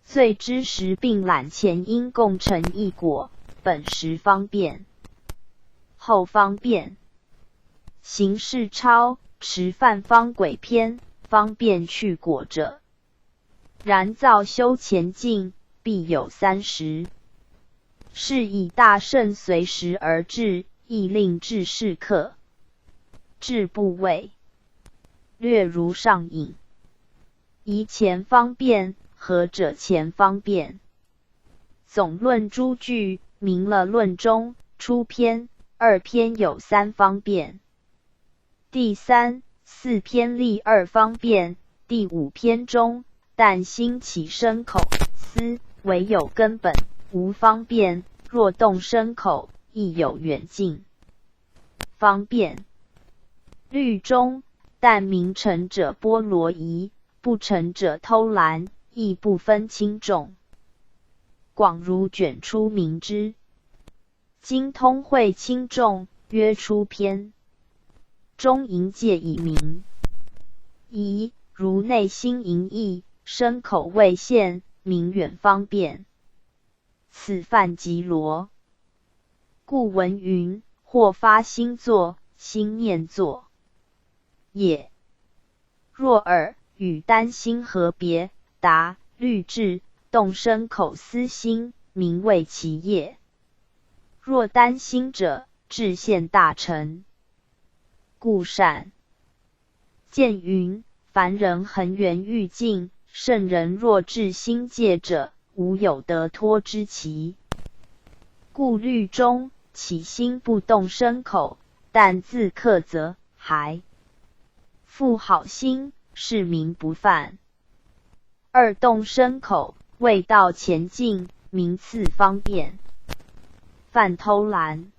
罪之时并览前因共成一果，本时方便，后方便。行事超持犯方轨篇，方便去果者。然造修前进，必有30。是以大圣随时而至，亦令至是客。至部位略如上引。宜前方便，何者前方便？总论诸句，明了论中，初篇、二篇有3方便。第3、4篇立2方便，第5篇中，但兴起身口思，唯有根本，无方便。若动身口，亦有远近。方便律中，但明成者波罗夷，不成者偷懒，亦不分轻重。广如卷出明之。今通会轻重，曰出篇。中淫戒以明。疑如内心淫意，身口未现，明远方便。此犯即罗。故闻云：或发心作，心念作也。若尔与单心何别？答：律智动身口思心，名为其业。若单心者，智现大成。故善。见云：凡人恒源欲尽，圣人若至心戒者，无有得脱之期。故律中起心不动身口，但自克则还。复好心，是名不犯。二动身口，未到前进，名次方便。犯偷懒。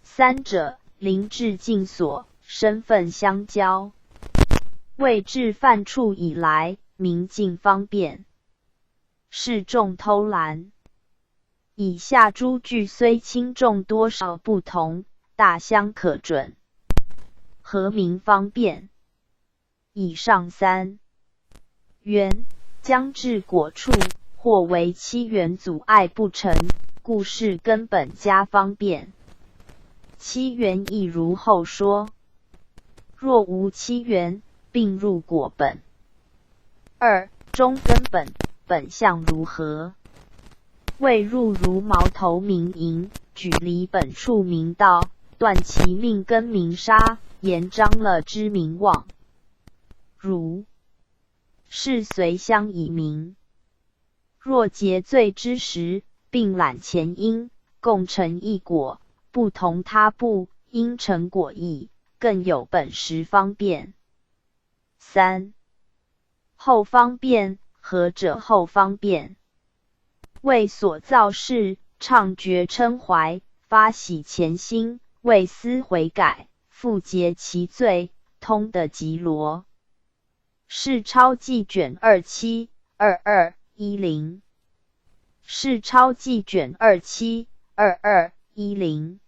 三者临至境所，身份相交。未至犯处以来，名尽方便。是众偷懒。以下诸句虽轻重多少不同，大相可准。何名方便？以上3。元将至果处，或为七元阻碍不成，故是根本加方便。七元亦如后说。若无七元，并入果本。二、中根本本相如何？未入如矛头明营，举离本处明道，断其命根明杀，言张了之名望。如是随相以明。若结罪之时，并览前因，共成一果，不同他部，因成果异，更有本时方便。三、后方便，何者后方便？为所造事，畅觉称怀，发喜前心，为思悔改，复结其罪，通的吉罗。是钞记卷272210。是钞记卷272210。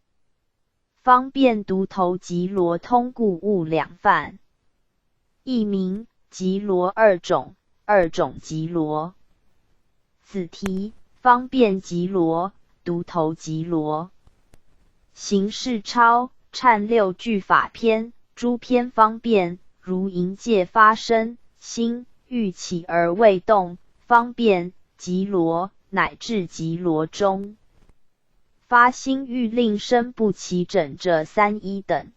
方便独头吉罗通故物两范。译名吉罗二种吉罗。子题方便吉罗，独头吉罗。形式钞忏六句法篇，诸篇方便，如营界发生，心欲起而未动，方便吉罗，乃至吉罗中。发心欲令身不齐整者三一等。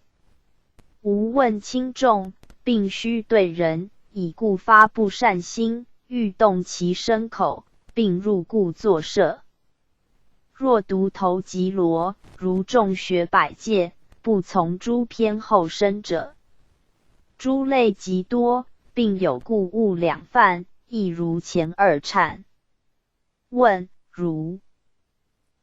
无问轻重，并须对人，以故发不善心，欲动其身口，并入故作摄。若独头吉罗，如众学百戒，不从诸篇后生者，诸类极多，并有故物两范，亦如前二忏。问如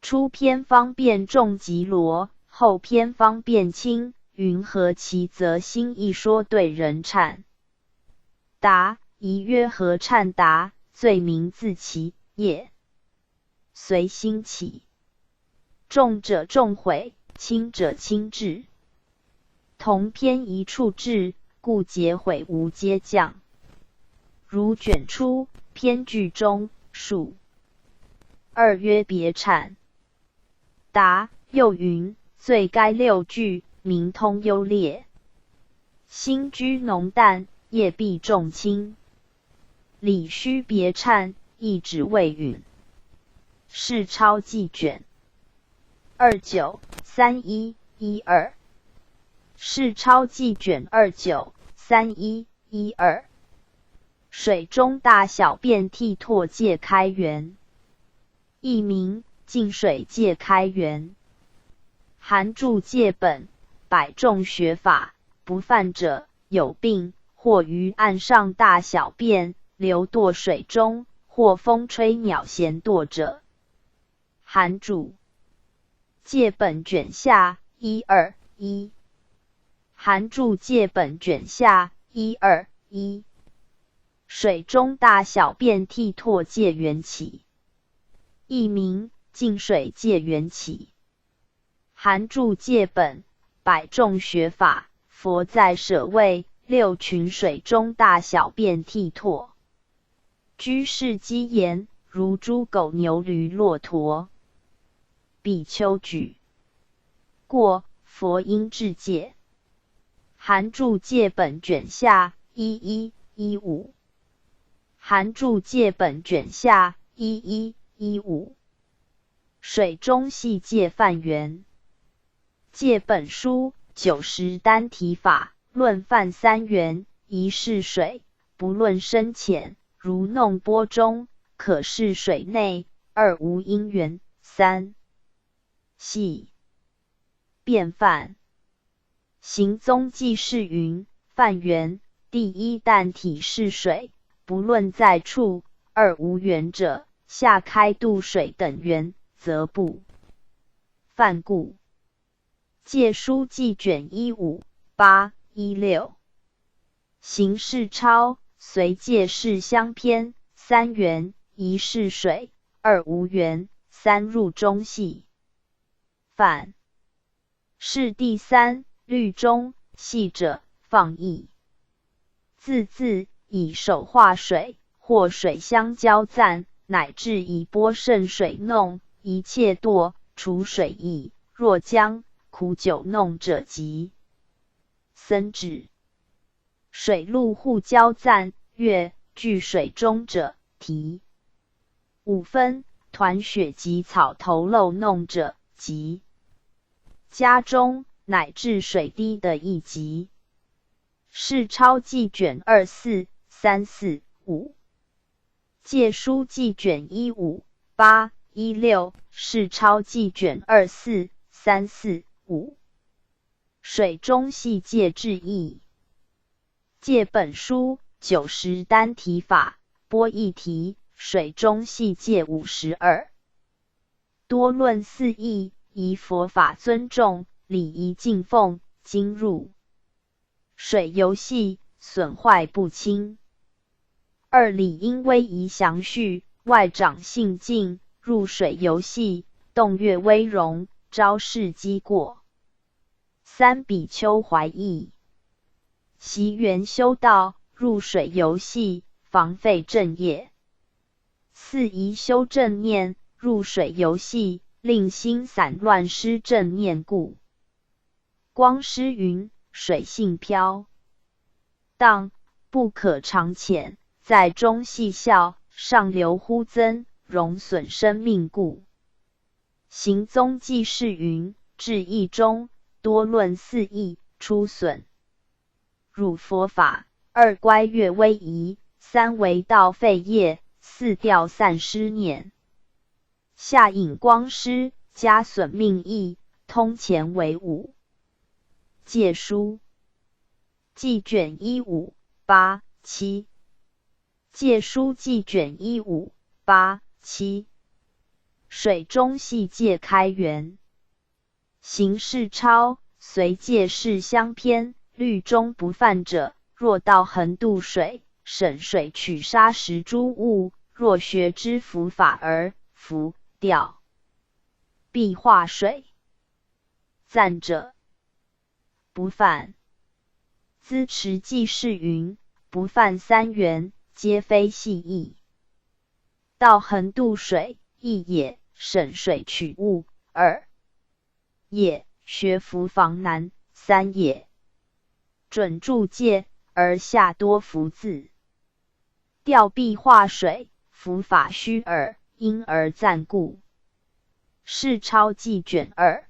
初篇方便重吉罗，后篇方便轻，云何其则心一说对人忏？答：宜曰何忏答？罪名自其也，随心起。重者重悔，轻者轻治。同篇一处治，故结悔无皆降。如卷出篇句中数。二曰别忏。答：又云罪该六句，名通优劣。心居浓淡，业必重轻。理须别忏，亦指未允。是钞记卷293112。是钞记卷293112。水中大小便涕唾界开源。译名净水界开源。含注戒本，百众学法，不犯者有病，或于岸上大小便，流堕水中，或风吹鸟衔堕者。含注戒本卷下121。含注戒本卷下121。水中大小便涕唾界缘起。译名净水界缘起。含注戒本，百众学法，佛在舍卫，六群水中大小便涕唾。居士积言，如猪狗牛驴骆驼。比丘举过，佛应智戒。含注戒本卷下1115。含注戒本卷下1115。水中系戒犯缘。戒本书90单体法，论犯三缘，一是水，不论深浅，如弄钵中，可视水内；二无因缘；三系变犯。行宗记是云：犯缘，第一旦体是水，不论在处；二无缘者，下开渡水等缘，则不犯故。戒书记卷15816。形式钞随戒事相偏，三缘，一是水，二无缘，三入中系犯。是第三律中系者放逸。字字以手画水，或水相交暂，乃至以波盛水弄，一切堕，除水意。若将苦酒弄者及。僧指水陆互交暂，月聚水中者，提。五分团雪及草头漏弄者，及。家中乃至水滴的一级。是钞记卷24、34、5。借书记卷15、8、16。是钞记卷24、34、5。水中系戒制义。借本书90单题法，拨一题，水中系戒52。多论四义，宜佛法尊重，礼仪敬奉，经入。水游戏，损坏不轻。二理应威仪详序，外长性静，入水游戏，动悦威容，昭示机过。三比丘怀义。习缘修道，入水游戏，防废正业。四宜修正念，入水游戏，令心散乱失正念故。光师云：水性飘荡，不可长浅，在中细效，上流忽增，容损生命故。行宗记事云：至义中，多论四义，出损。汝佛法，二乖越威仪，三为道废业，四掉散失念。下引光师，加损命意，通前为5。戒书记卷15、8、7。戒书记卷15、8、7。水中系戒开元。行事超，随戒事相偏，律中不犯者，若到横渡水，审水取沙石诸物，若学之佛法而浮掉，必化水。赞者不犯。资持记事云：不犯3元，皆非细义。到横渡水，一也，审水取物；二也，学佛防难；三也，准住戒，而下多福字。调必化水，佛法虚耳，因而暂故。是钞记卷2、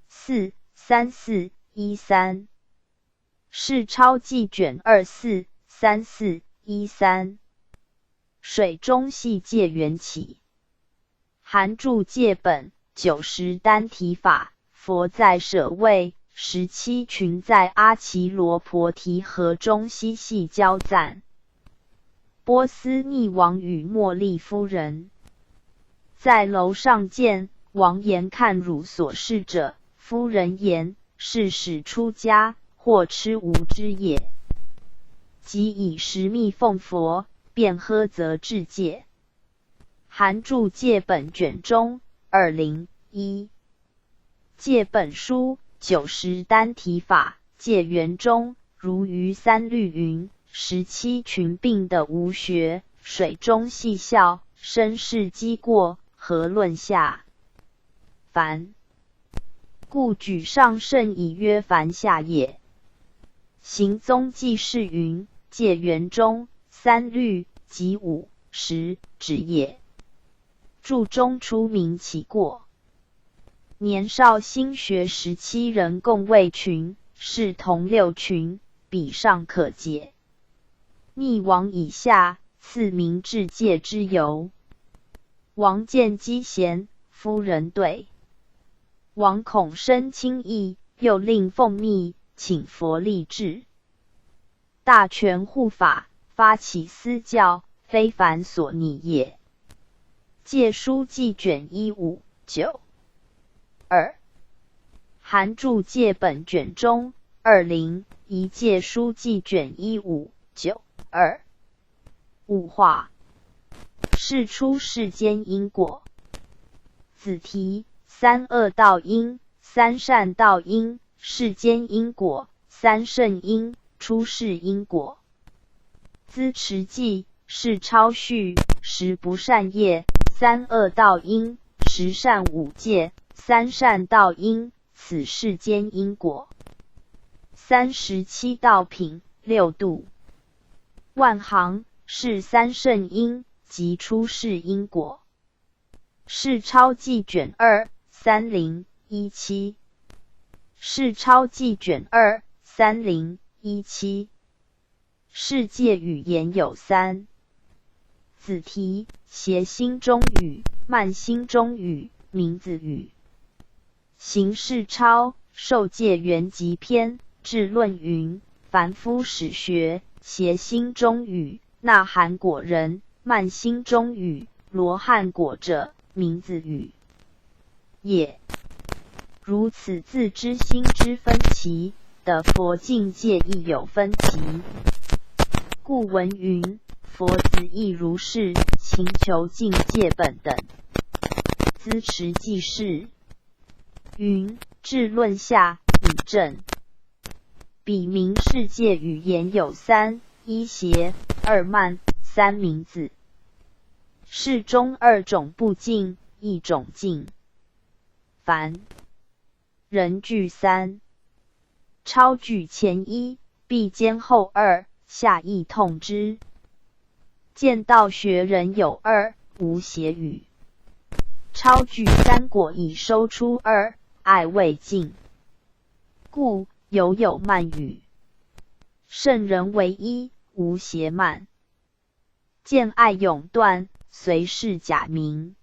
4、34、13。是钞记卷24、34、13。水中系戒缘起。含注戒本90单题法，佛在舍卫17群在阿耆罗婆提河中嬉戏交赞。波斯匿王与茉莉夫人在楼上见，王言看汝所示者。夫人言：是使出家，或痴无知也。即以食蜜奉佛，便喝则至戒。含注戒本卷中201。戒本书90单题法，戒元中如于三律云：17群并的无学，水中细笑，身世积过，何论下凡？故举上圣以曰凡下也。行宗记事云：戒元中三律及5、10止也。注中出名其过。年少新学17人共位群，是同6群，比上可解。逆王以下，赐名至戒之由。王见机贤，夫人对。王恐生轻意，又令奉密，请佛立志。大权护法，发起私教，非凡所拟也。戒书记卷15、9、2。含注戒本卷中20一戒书记卷15、9、2。物化。是出世间因果。子题：3恶道因，3善道因，世间因果，3圣因，出世因果。资持记是超序，时不善业，三恶道因，十善五戒，三善道因，此世间因果。37道品，六度。万行，是三圣因及出世因果。是超记卷2 3017。是超记卷2 3017。世界语言有3。子题：谐心中语、慢心中语、名字语。形式超受戒原集篇智论云：凡夫始学谐心中语，那含果人；慢心中语，罗汉果者，名字语也。如此自知心之分歧的佛境界亦有分歧。故闻云：佛子亦如是，勤求境界本等。资持记事云：智论下以正。彼名世界语言有3：一谐，二慢，三名字。是中2种不净，一种净。凡人具3，超具前1，必兼后2，下亦通之。见道学人有2，无邪语。超具3果已收出2，爱未尽，故有慢语。圣人为1，无邪慢。见爱永断，随是假名。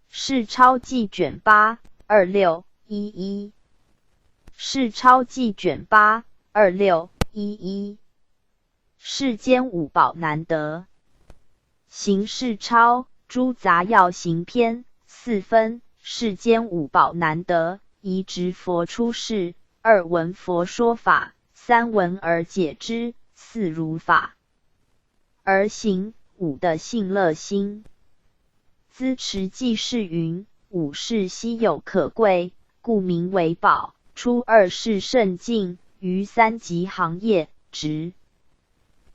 是超记卷8 2611。是超记卷8 2611。世间五宝难得。行事超诸杂要行篇4分。世间五宝难得：一知佛出世，二闻佛说法，三闻而解之，四如法而行，五的信乐心。资持记事云：五是稀有可贵，故名为宝。初二是圣境，于三级行业直。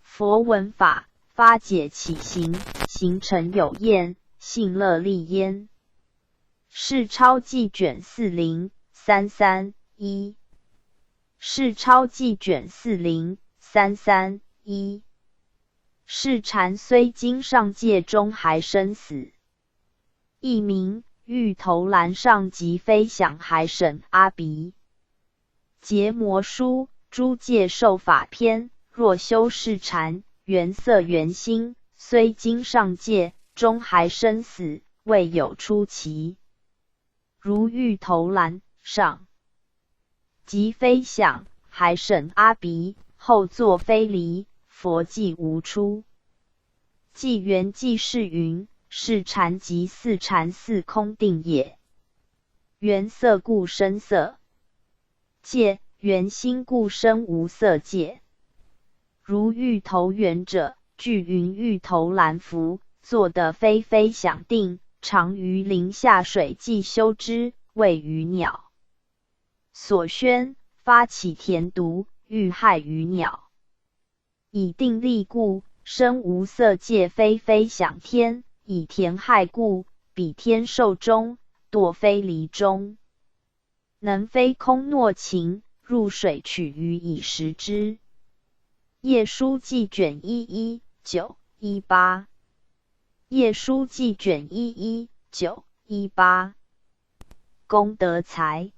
佛闻法，发解起行，行成有验，信乐利焉。是超记卷40331。是超记卷40331。是禅虽经上界中还生死。译名：玉头兰上即飞想还审阿鼻。结魔书诸界受法篇：若修是禅，缘色缘心，虽经上界，终还生死，未有出期。如玉头兰上即飞想还审阿鼻，后作非离，佛迹无出。纪元记事云：是禅即四禅四空定也。缘色故生色界，缘心故生无色界。如玉头缘者，具云玉头兰符，作的非想定，常于林下水际修之，谓于鸟。所宣发起田毒，欲害于鸟。以定力故，生无色界非想天；以田害故，彼天受中，堕非离中。能非空诺情，入水取鱼以食之。业书记卷11918。业书记卷11918。功德财。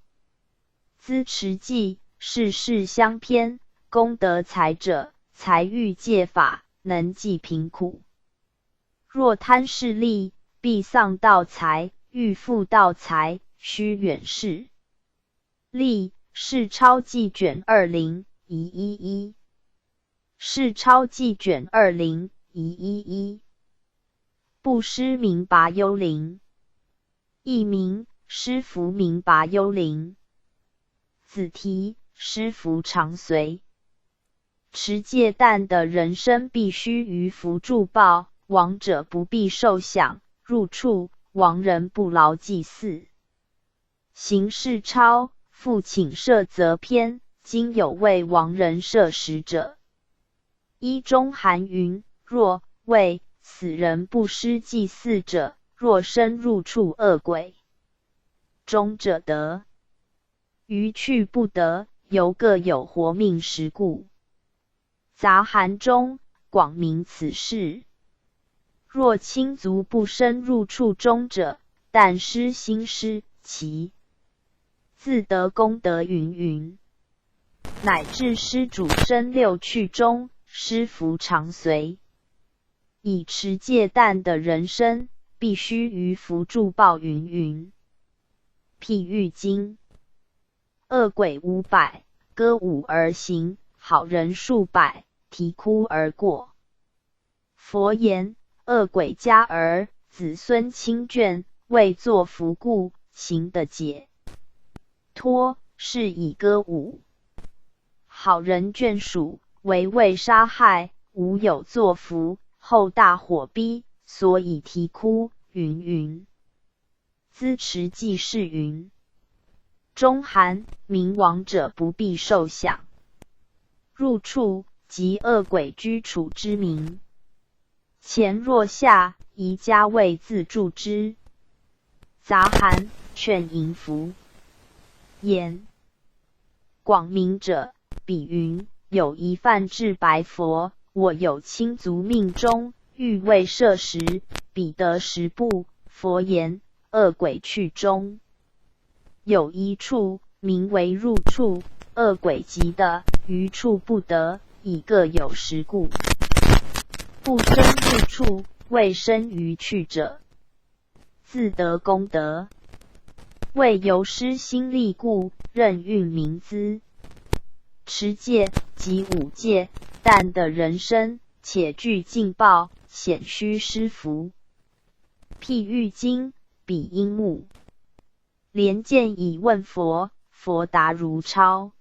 资持记是事相篇。功德财者，财欲戒法，能济贫苦。若贪势利，必丧道财；欲富道财，须远视。利是超记卷20111。是超记卷20111。布施名拔幽灵。译名：施福名拔幽灵。子题：施福常随。持戒但的人生必须于福助报，亡者不必受享，入处亡人不劳祭祀。行事超复请设则篇，今有为亡人设食者。一中含云：若谓死人不施祭祀者，若身入处恶鬼中者得，余去不得，犹各有活命时故。杂函中广明此事。若亲族不深入处中者，但施心施其自得功德云云，乃至施主身六趣中，施福常随。以持戒但的人身，必须于福助报云云。譬喻经。恶鬼500，歌舞而行，好人数百，啼哭而过。佛言：恶鬼家儿，子孙亲眷，为作福故，行的解脱，是以歌舞。好人眷属，为杀害，无有作福，后大火逼，所以啼哭，云云。资持记事云。中含冥亡者不必受享，入处即恶鬼居处之名。前若下，宜加位自助之。杂函劝迎福。言广明者，比云有一犯至白佛，我有亲族命中，欲为摄食，彼得10步。佛言：恶鬼去中。有一处名为入处，恶鬼急的，余处不得，以各有10故。不生入处，未生于去者，自得功德。为由施心力故，任运明资。持戒及5戒，但的人身，且具尽报，显须施福。譬喻经，比樱木。连见以问佛，佛答如超。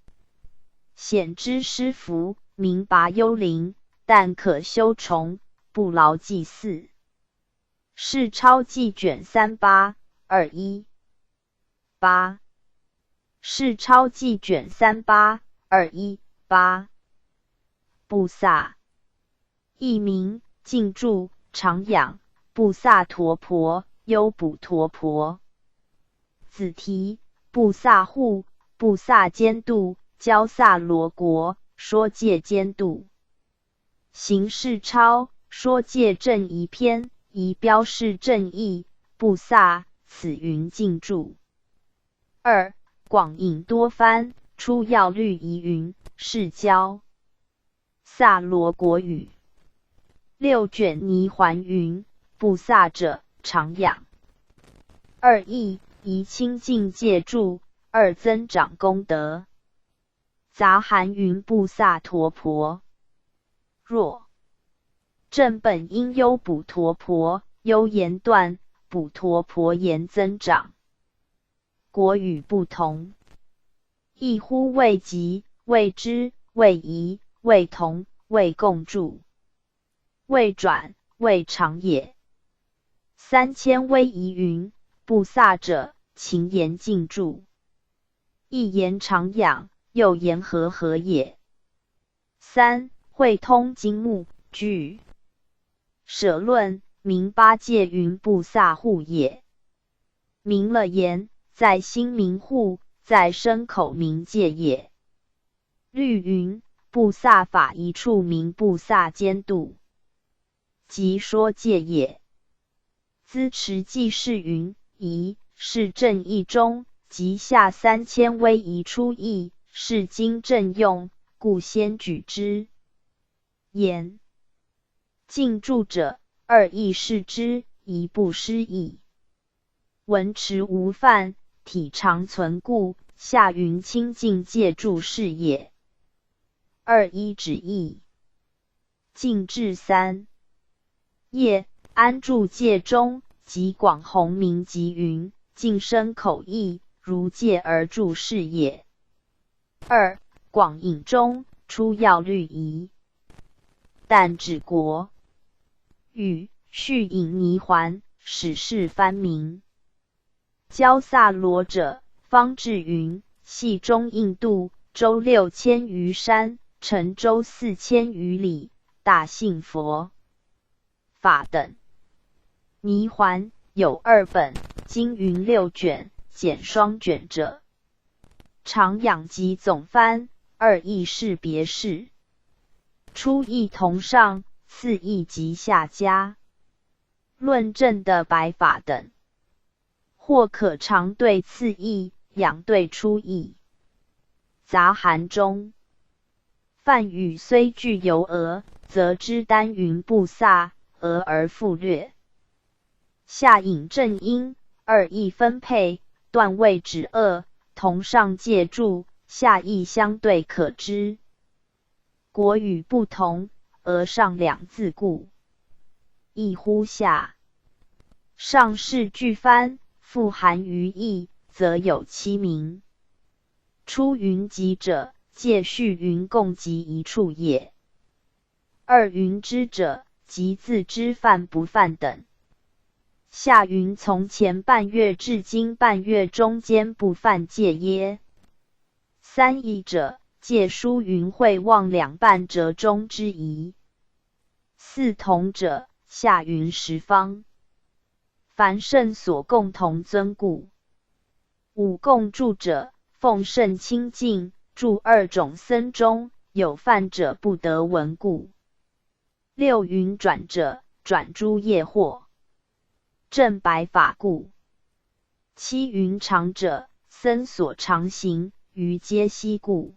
显知施福，名拔幽灵，但可修虫，不劳祭祀。是超记卷3821。8。是超记卷3821-8。布萨，译名净住、常养、布萨陀婆、优补陀婆。子题：布萨护、布萨监督、教萨罗国，说戒监督。行事超，说戒正仪篇，仪标示正义，布萨，此云净住。2. 广引多番，出要律仪云，是教萨罗国语。6卷泥环云，布萨者，常养。2义宜清净戒住，2增长功德。杂函云布萨陀婆。若正本因优补陀婆，优言断，补陀婆言增长。国语不同，一乎未及，未知，未疑，未同，未共住，未转，未常也。3000威仪云，布萨者，勤言净住。一言常养，又言和也。3. 会通经目句舍论，名八戒云布萨护也。明了言，在心明护，在身口明戒也。律云布萨法一处名布萨监督，即说戒也。资持记事云，仪是正义中，即下3000威仪出义，是经正用，故先举之。言净住者，2义是之，一不失义。文持无犯，体常存故，下云清净戒住是也。2一指义。净至3。业安住戒中，即广弘明即云，净身口意，如戒而住是也。2广引中，出要律仪。但指国语续引泥环，使事翻明。教萨罗者，方志云，系中印度，周6000余山，沉舟4000余里，大信佛。法等。泥环有2本，经云6卷，减双卷者。常养及总翻，2义是别事。初义同上，次义及下家。论证的白法等，或可长对次义，仰对初义。杂含中，梵语虽具由讹，则之单云布萨，讹而复略。下引正音，2义分配，断谓止恶，同上借助，下义相对可知。国语不同，讹上2字故，异乎下。上士俱翻，复含于义，则有7名。出云集者，借序云共集一处也。2云之者，即自知犯不犯等。下云从前半月至今半月中间不犯戒耶。3义者，借书云会望2半折中之宜。4同者，下云十方。凡圣所共同尊故。5共住者，奉圣清净，住2种僧中，有犯者不得闻故。6云转者，转诸业惑。正白法故。7云常者，僧所常行，于皆悉故。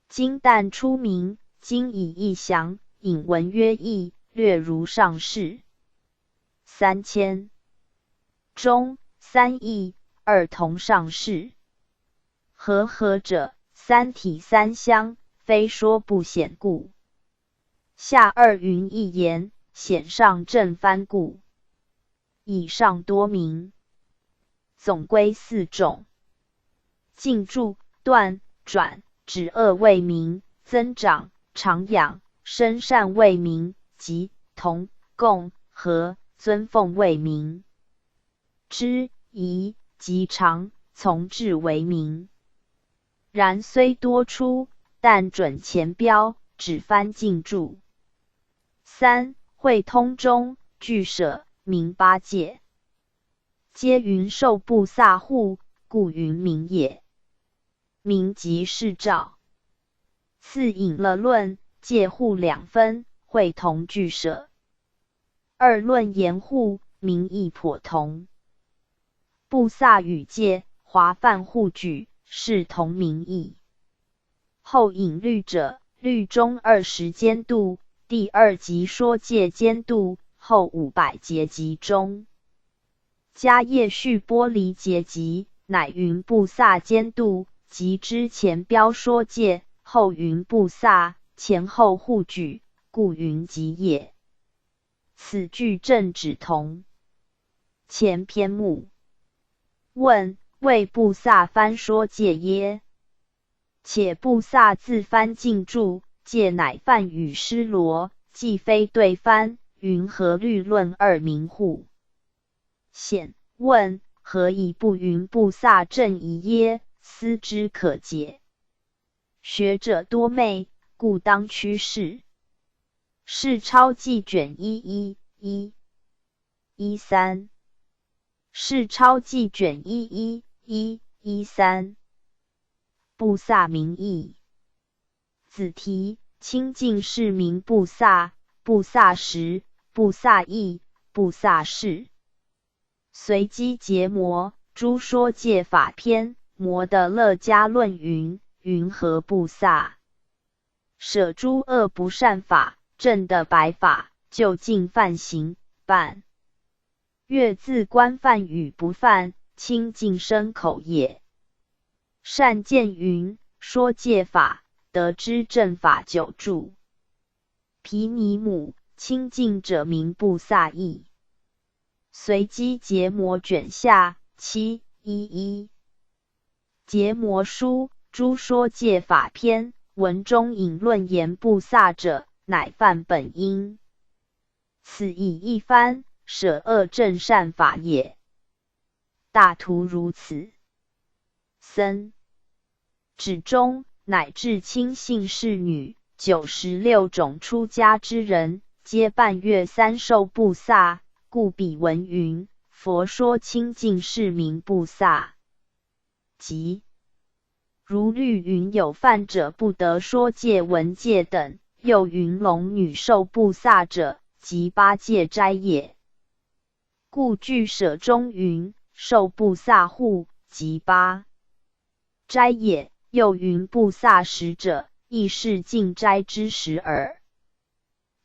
今但出名，今以义详，引文约义，略如上士。3000中3义，2同上士。和者，3体3相，非说不显故。下2云一言，显上正翻故。以上多名。总归4种。进驻、断、转、止恶为名，增长、常养、生善为名，及同、共、和、尊奉为名。知、宜、及常、从治为名。然虽多出，但准前标，只翻进驻。3会通中，俱舍，名8戒。皆云受布萨护，故云名也。名即是照。次引了论，戒护2分，会同俱舍。2论言护，名义颇同。布萨与戒、华梵护举，是同名义。后引律者，律中20间度，第2集说戒间度，后500节集中。迦叶续波离节集，乃云布萨间度，即之前标说戒，后云布萨，前后互举，故云集也。此句正指同。前篇目。问：为布萨翻说戒耶？且布萨自翻进驻，戒乃梵语施罗，既非对翻，云何律论2名乎？显。问：何以不云布萨正宜耶？思之可解。学者多昧，故当趋势。是抄记卷1113。是抄记卷1113。布萨名义。子题：清净是名布萨，布萨时，布萨义，布萨事。随机结魔，诸说戒法篇，魔的乐家论云：云何布萨？舍诸恶不善法，正的白法，就近犯行，办。月自观犯与不犯，清净身口也。善见云：说戒法，得知正法久住。毗尼母，清净者名布萨义。随机结魔卷下711。结魔书，诸说戒法篇，文中引论言布萨者，乃犯本因。此以一番，舍恶正善法也。大图如此。僧指中乃至亲信士女，96种出家之人，皆半月三受布萨，故彼闻云：佛说清净是名布萨。即如律云有犯者不得说戒闻戒等，又云龙女受布萨者，即八戒斋也。故据舍中云受布萨护，即八斋也。又云布萨食者，亦是净斋之食耳。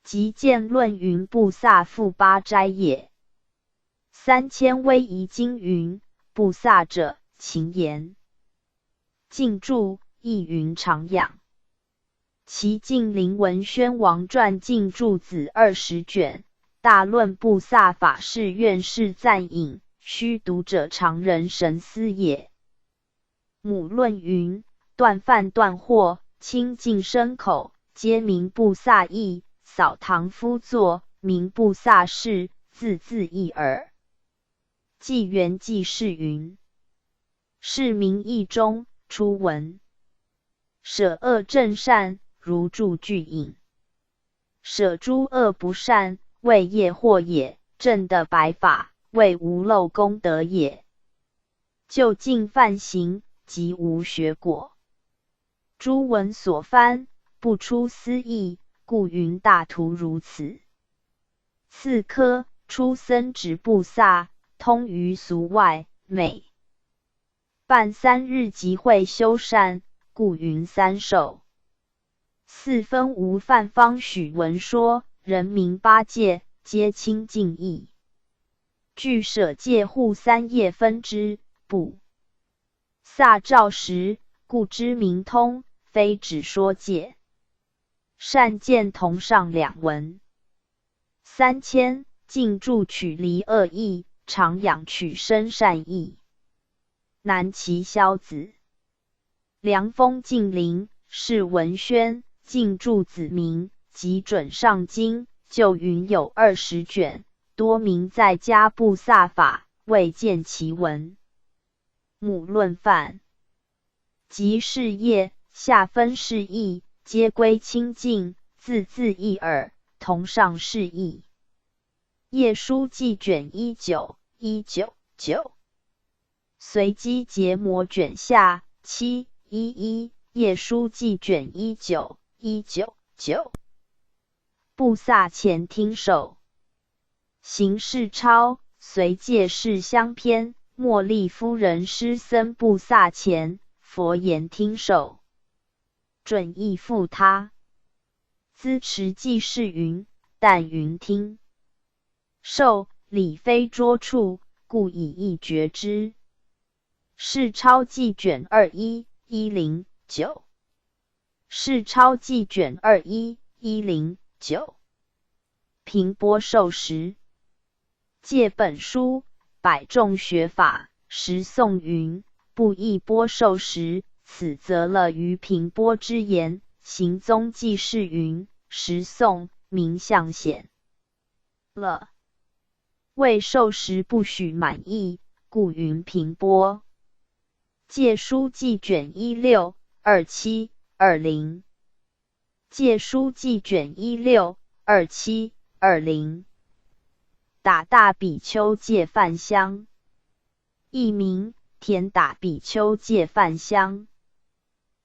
即见论云布萨复八斋也。三千威仪经云布萨者，勤言。净注亦云常养。其净灵文宣王传净注子20卷，大论布萨法是愿是赞引，须读者常人神思也。母论云：断犯断惑，清净身口，皆名布萨义。扫堂夫坐，名布萨事，字字义耳。纪元纪事云：是名义中，初闻。舍恶正善，如助具引；舍诸恶不善，为业惑也。正的白法，为无漏功德也。就近犯行，即无学果。诸文所翻，不出思义，故云大图如此。次科出僧执布萨，通于俗外，每办3日集会修善，故云三受。四分无犯方许文说，人民八戒，皆清净义。据舍戒护三业分之，布萨照实，故知明通，非只说戒。善见同上两文。3000净住取离恶义，常养取生善义。南齐萧子。凉风净灵，是文宣，净住子名，即准上经，就云有20卷，多名在家布萨法，未见其文。母论犯。即是业，下分是义，皆归清净，字字义耳，同上是义。业书记卷19 199。随机结魔卷下711。业书记卷19 199。布萨前听首。行事超，随戒事相篇，茉莉夫人师僧布萨前，佛言听首。准亦复他。资持记事云：但云听受，理非捉处，故以意觉之。是超记卷21 109。是超记卷21 109。平波受时。借本书，百众学法，时颂云：不亦波受时，此则乐于平波之言。行踪记事云：时颂，名相显乐。为受时不许满意，故云平波。借书记卷16 27 20。借书记卷16 27 20。打大比丘戒饭香。译名：田打比丘戒饭香。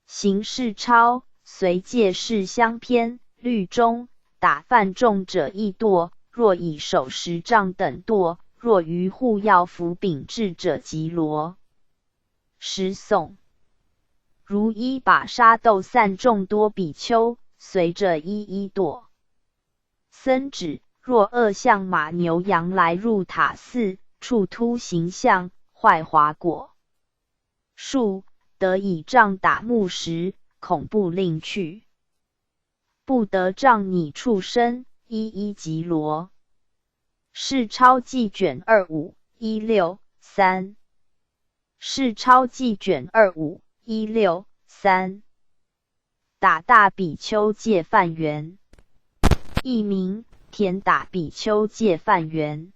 行事超，随戒事相篇，律中打饭众者亦堕，若以手10杖等堕，若于护药服秉制者即罗。时颂。如一把沙斗散众多比丘，随着一一堕。僧指：若恶象马牛羊来入塔寺，处突形象，坏华果。数得以杖打木石，恐怖令去。不得杖拟畜生，一一即罗。是超记卷25 16 3。是超记卷25 16 3。打大比丘戒饭缘。译名：田打比丘戒饭缘。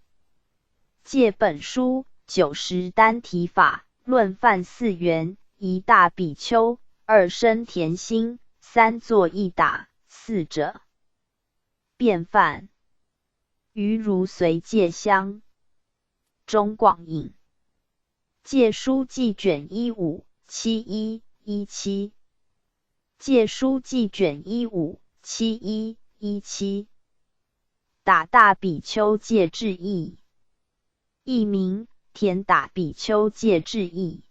戒本书90单提法，论饭4缘：一大比丘，2生田心，3作一打，4者变饭。余如随戒香。中广引。戒书记卷15 71 17。戒书记卷15 71 17。打大比丘戒制义。译名：田打比丘戒制义。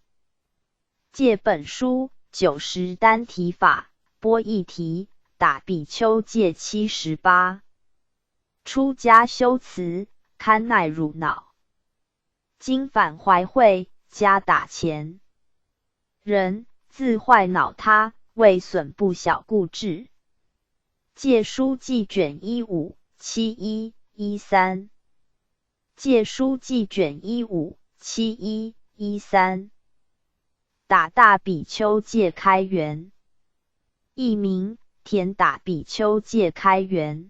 戒本书90单提法，波一题，打比丘戒78。出家修辞，堪耐辱恼。今返怀会，加打钱。人自坏恼他，为损不小故智。戒书记卷15 71 13。戒书记卷15 71 13。打大比丘戒开元。译名：田打比丘戒开元。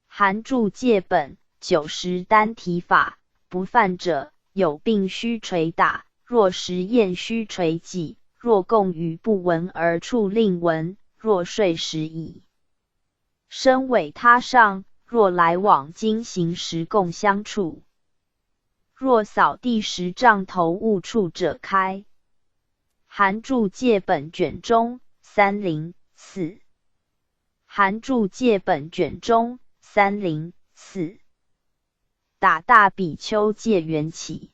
含注戒本90单提法，不犯者，有病须捶打，若食厌须捶己，若共语不闻而处令闻，若睡时已。身委他上，若来往经行时共相处。若扫地时杖头误触者开。含注戒本卷中304。含注戒本卷中304。打大比丘戒缘起。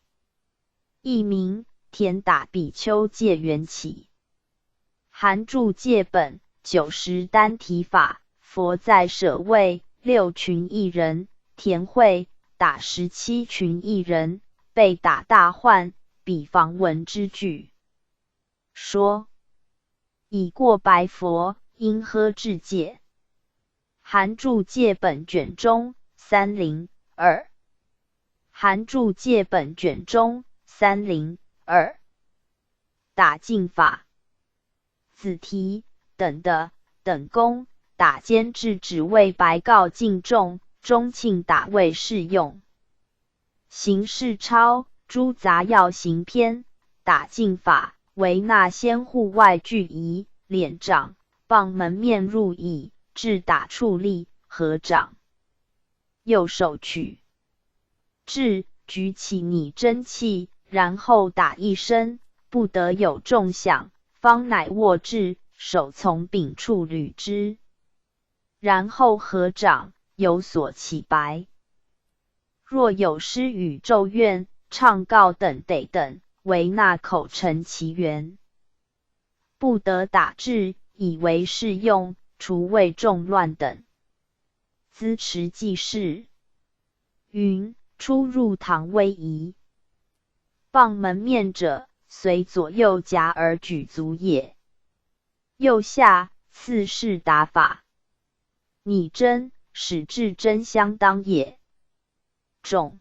译名：田打比丘戒缘起。含注戒本90单提法，佛在舍卫6群一人，田会打17群一人，被打大患，比方闻之句。说已过白佛，因呵至戒。含注戒本卷中302。含注戒本卷中302。打净法。子题等的等功，打监制只为白告敬众，中庆打为适用。行事抄诸杂要行篇，打净法为那先户外具仪，脸掌棒门面入椅，至打矗立合掌。右手取至，举起拟真气，然后打一声，不得有重响，方乃握至，手从柄处捋之，然后合掌，有所起白。若有诗语咒怨、唱告等得等，为那口陈其源，不得打至，以为适用，除为众乱等。资持记事云：出入堂威仪，棒门面者，随左右夹而举足也。右下次是打法，拟真使至真相当也。众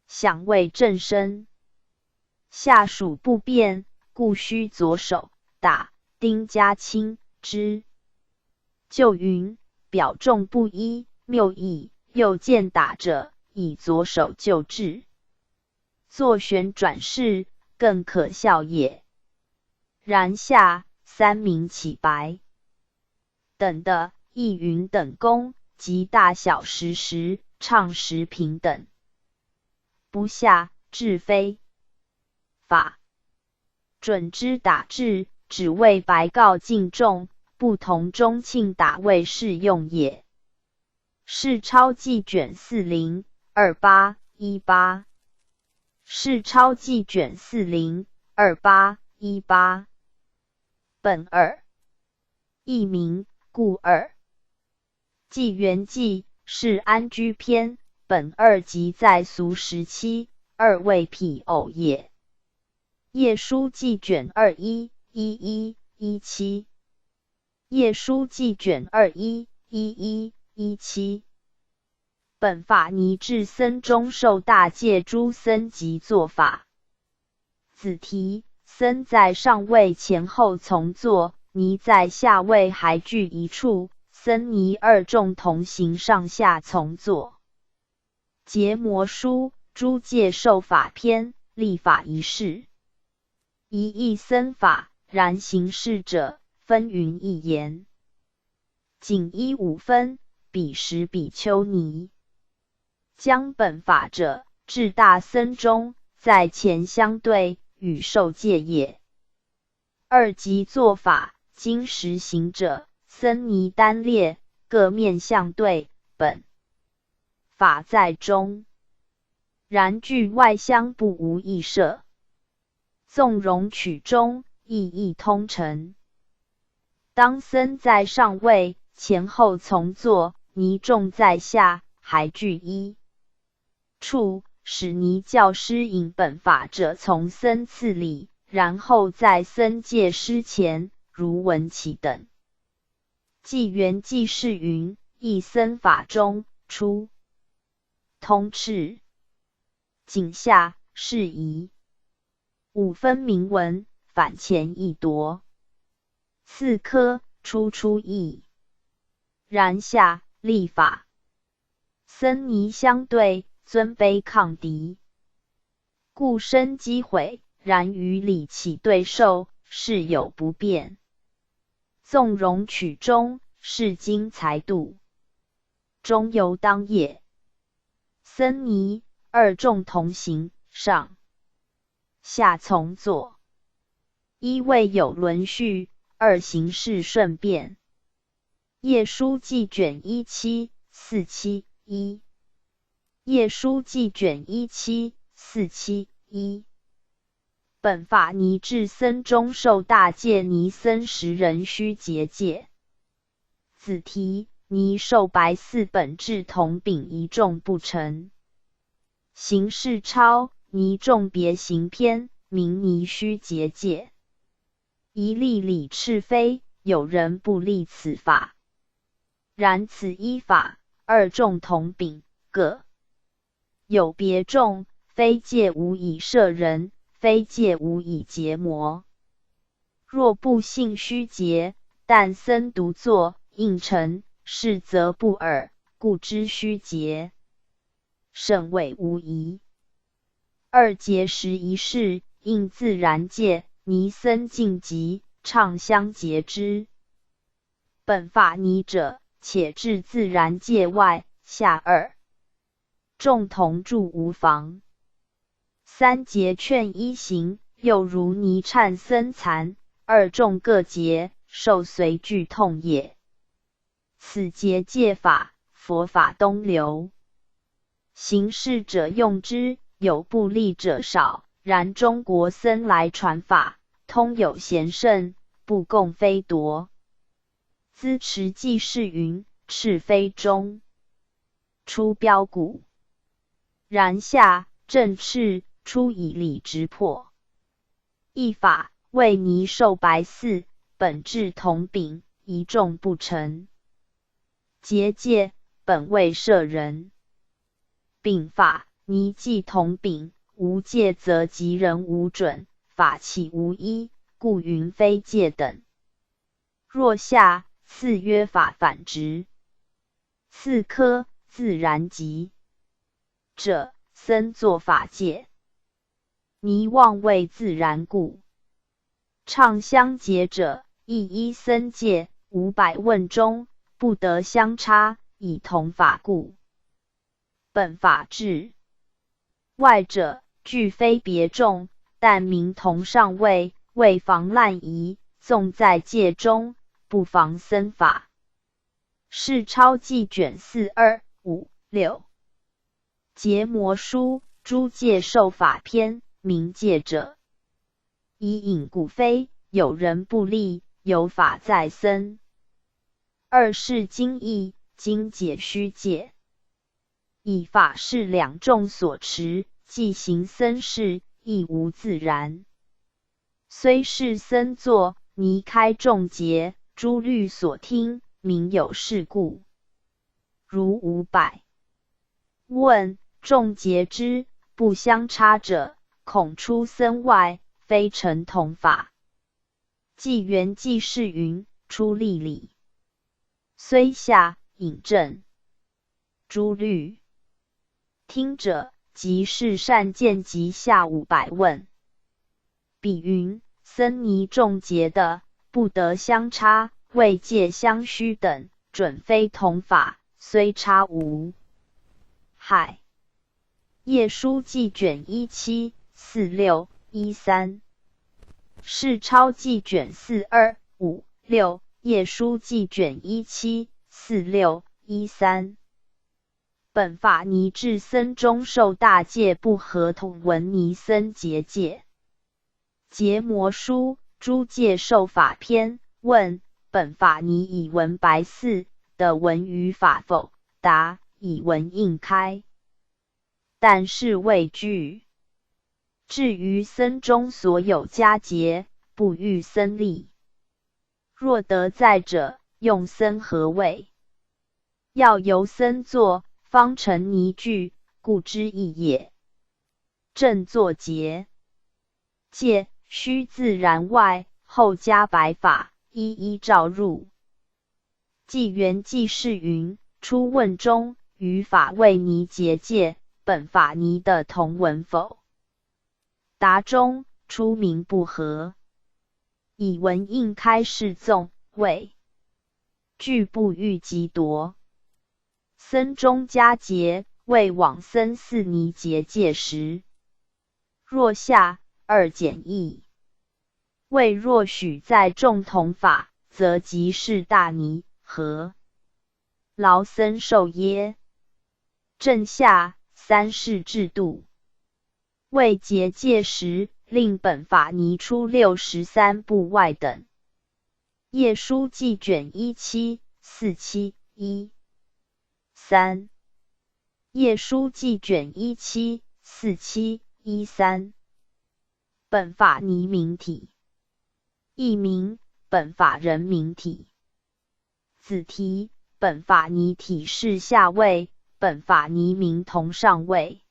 想为正身，下属不便，故须左手打丁加轻之。就云：表众不一，谬矣。右见打者，以左手就治，作旋转式，更可笑也。然下三名起白等的亦云等功，及大小时时唱时平等，不下至非法。准之打至，只为白告敬众，不同中庆打为适用也。是抄记卷40 28 18。是抄记卷40 28 18。本二。译名：故二。纪元纪是安居篇，本二即在俗时期，二位匹偶也。页书记卷21 11 17。页书记卷21 11 17。本法拟至僧中受大戒诸僧及作法。子题：僧在上位前后从坐，尼在下位还具一处，僧尼二众同行上下从坐。结魔书诸戒受法篇，立法一事。一义僧法，然行事者分云一言。仅依五分，彼时比丘尼。将本法者，至大僧中，在前相对，与受戒也。二即作法，今实行者，僧尼单列，各面相对，本法在中，然具外相不无异设。纵容取中，意义通陈。当僧在上位，前后从坐，尼众在下，还具一处，使尼教师引本法者从僧次礼，然后在僧戒师前，如文起等。纪元纪事云：一僧法中，出通赤，井下是宜。五分明文，反前易夺。四科出异，然下立法。僧尼相对，尊卑抗敌，故生机毁。然于礼起对受，是有不便。纵容取中，是经裁度，中犹当也。僧尼二众同行，上下从坐，一未有轮序，二行事顺便。页书记卷17471，页书记卷17471。本法尼至僧中受大戒，尼僧10人须结戒。子题：尼受白4本制铜饼一众不成。行事超，尼众别行篇，名尼须结戒。一例礼赤非，有人不立此法。然此一法，二众同秉，各有别众，非戒无以摄人，非戒无以结魔。若不信须结，但僧独坐应成，是则不尔，故知须结。甚谓无疑。二节时一事，应自然戒，尼僧尽极，畅相结之。本法尼者，且至自然戒外，下二众同住无妨。三节劝一行，又如尼忏僧残，二众各节，受随俱痛也。此节戒法，佛法东流。行事者用之，有不利者少，然中国僧来传法，通有贤圣，不共非夺。资持记事云：赤非中，出标骨，然下正赤，出以礼直破。一法为尼受白4本制铜饼，一众不成。结戒本为摄人。秉法尼既铜饼，无戒则及人无准，法起无依，故云非戒等。若下次约法反直。四科自然极者，僧作法戒。尼妄为自然故。畅相结者，亦依僧戒500问中，不得相差，以同法故。本法治外者，俱非别众，但名同上位，为防滥疑，纵在戒中，不妨僧法。是抄记卷4256。结魔书，诸戒受法篇，明戒者。以引故非，有人不立，有法在僧。二是经义，经解虚戒。以法是两众所持，既行僧事，亦无自然。虽是僧作，尼开众节，诸律所听，名有事故。如500问，众结之，不相差者，恐出僧外，非成同法。纪元纪事云：出例礼，虽下引证，诸律听者，即是善见及下500问。比云：僧尼众结的，不得相差，未戒相虚等，准非同法，虽差无害。页书记卷174613，世钞记卷4256，页书记卷174613。本法尼至僧中受大戒不合同文尼僧结戒。结魔书诸戒受法篇。问：本法尼以文白寺的文语法否？答：以文应开，但是未具。至于僧中所有家节，不欲僧立。若得在者，用僧何谓？要由僧作，方成泥具，故之意也。正作节，戒须自然外，后加白法，一一照入。纪元纪事云：初问中，于法为尼结戒，本法尼的同文否？答中，初名不合。以文应开示纵，谓拒不欲即夺。僧中家节，为往僧四尼结戒时，若下二简易。谓若许在众同法，则即是大尼何？劳僧受耶？正下三世制度。为结戒时，令本法尼出63部外等。页书记卷17471。3. 页书记卷1747113。本法尼名体。译名：本法人名体。子题：本法尼体是下位，本法尼名同上位。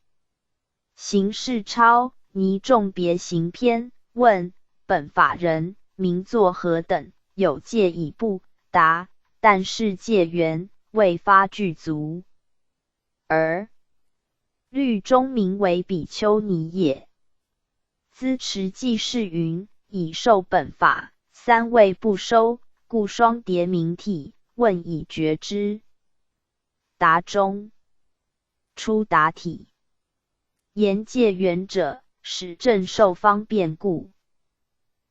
行事钞尼众别行篇。问：本法人名作何等？有戒已不？答：但是戒缘未发具足。而律中名为比丘尼也。资持记事云：已受本法，三位不收，故双叠名体。问以决之。答中。初答体。言戒缘者，使正受方便故。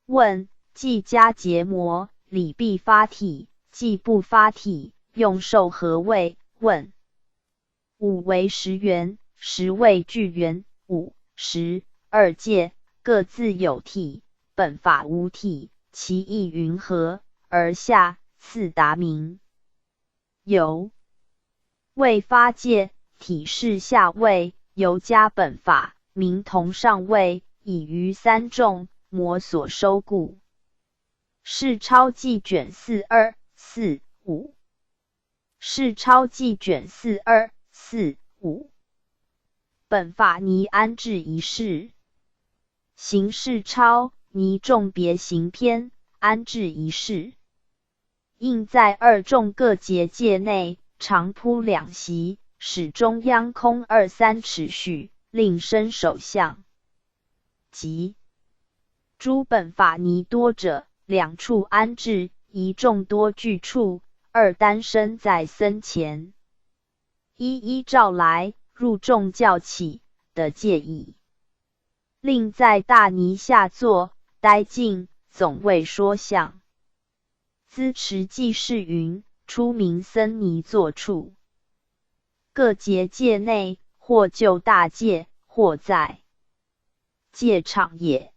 问：既加结魔，理必发体，既不发体，用受何谓？问。五为10缘，10为具缘，5、10二戒各自有体，本法无体，其意云何？而下次答明。由未发戒，体是下位，由加本法，名同上位，以于三众魔所收故。世钞记卷4245。世钞记卷4245。本法尼安置一事。行事钞尼众别行篇安置一事。应在二众各结界内，常铺两席，使中央空2-3尺许，令身首相。即诸本法尼多者，两处安置，一众多具处，二单身在僧前，一一照来，入众教起的戒意。令在大尼下坐，呆静，总未说相。资持记事云：出名僧尼坐处，各结界内，或就大戒，或在戒场也。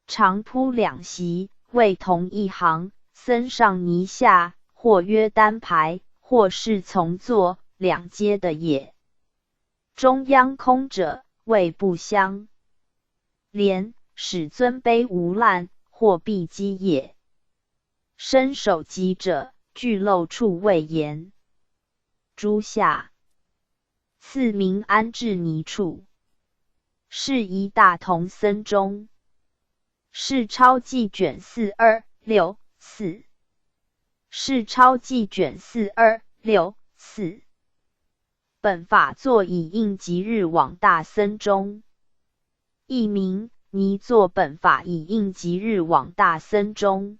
常铺两席，为同一行，僧上尼下，或约单排，或是从坐，两阶的也。中央空者，谓不相连，使尊卑无滥，或必击也。伸手击者，具漏处未言。诸下次名安置尼处，是一大同僧中。世钞记卷4264。世钞记卷4264。本法作以应即日往大僧中。译名：尼作本法以应即日往大僧中。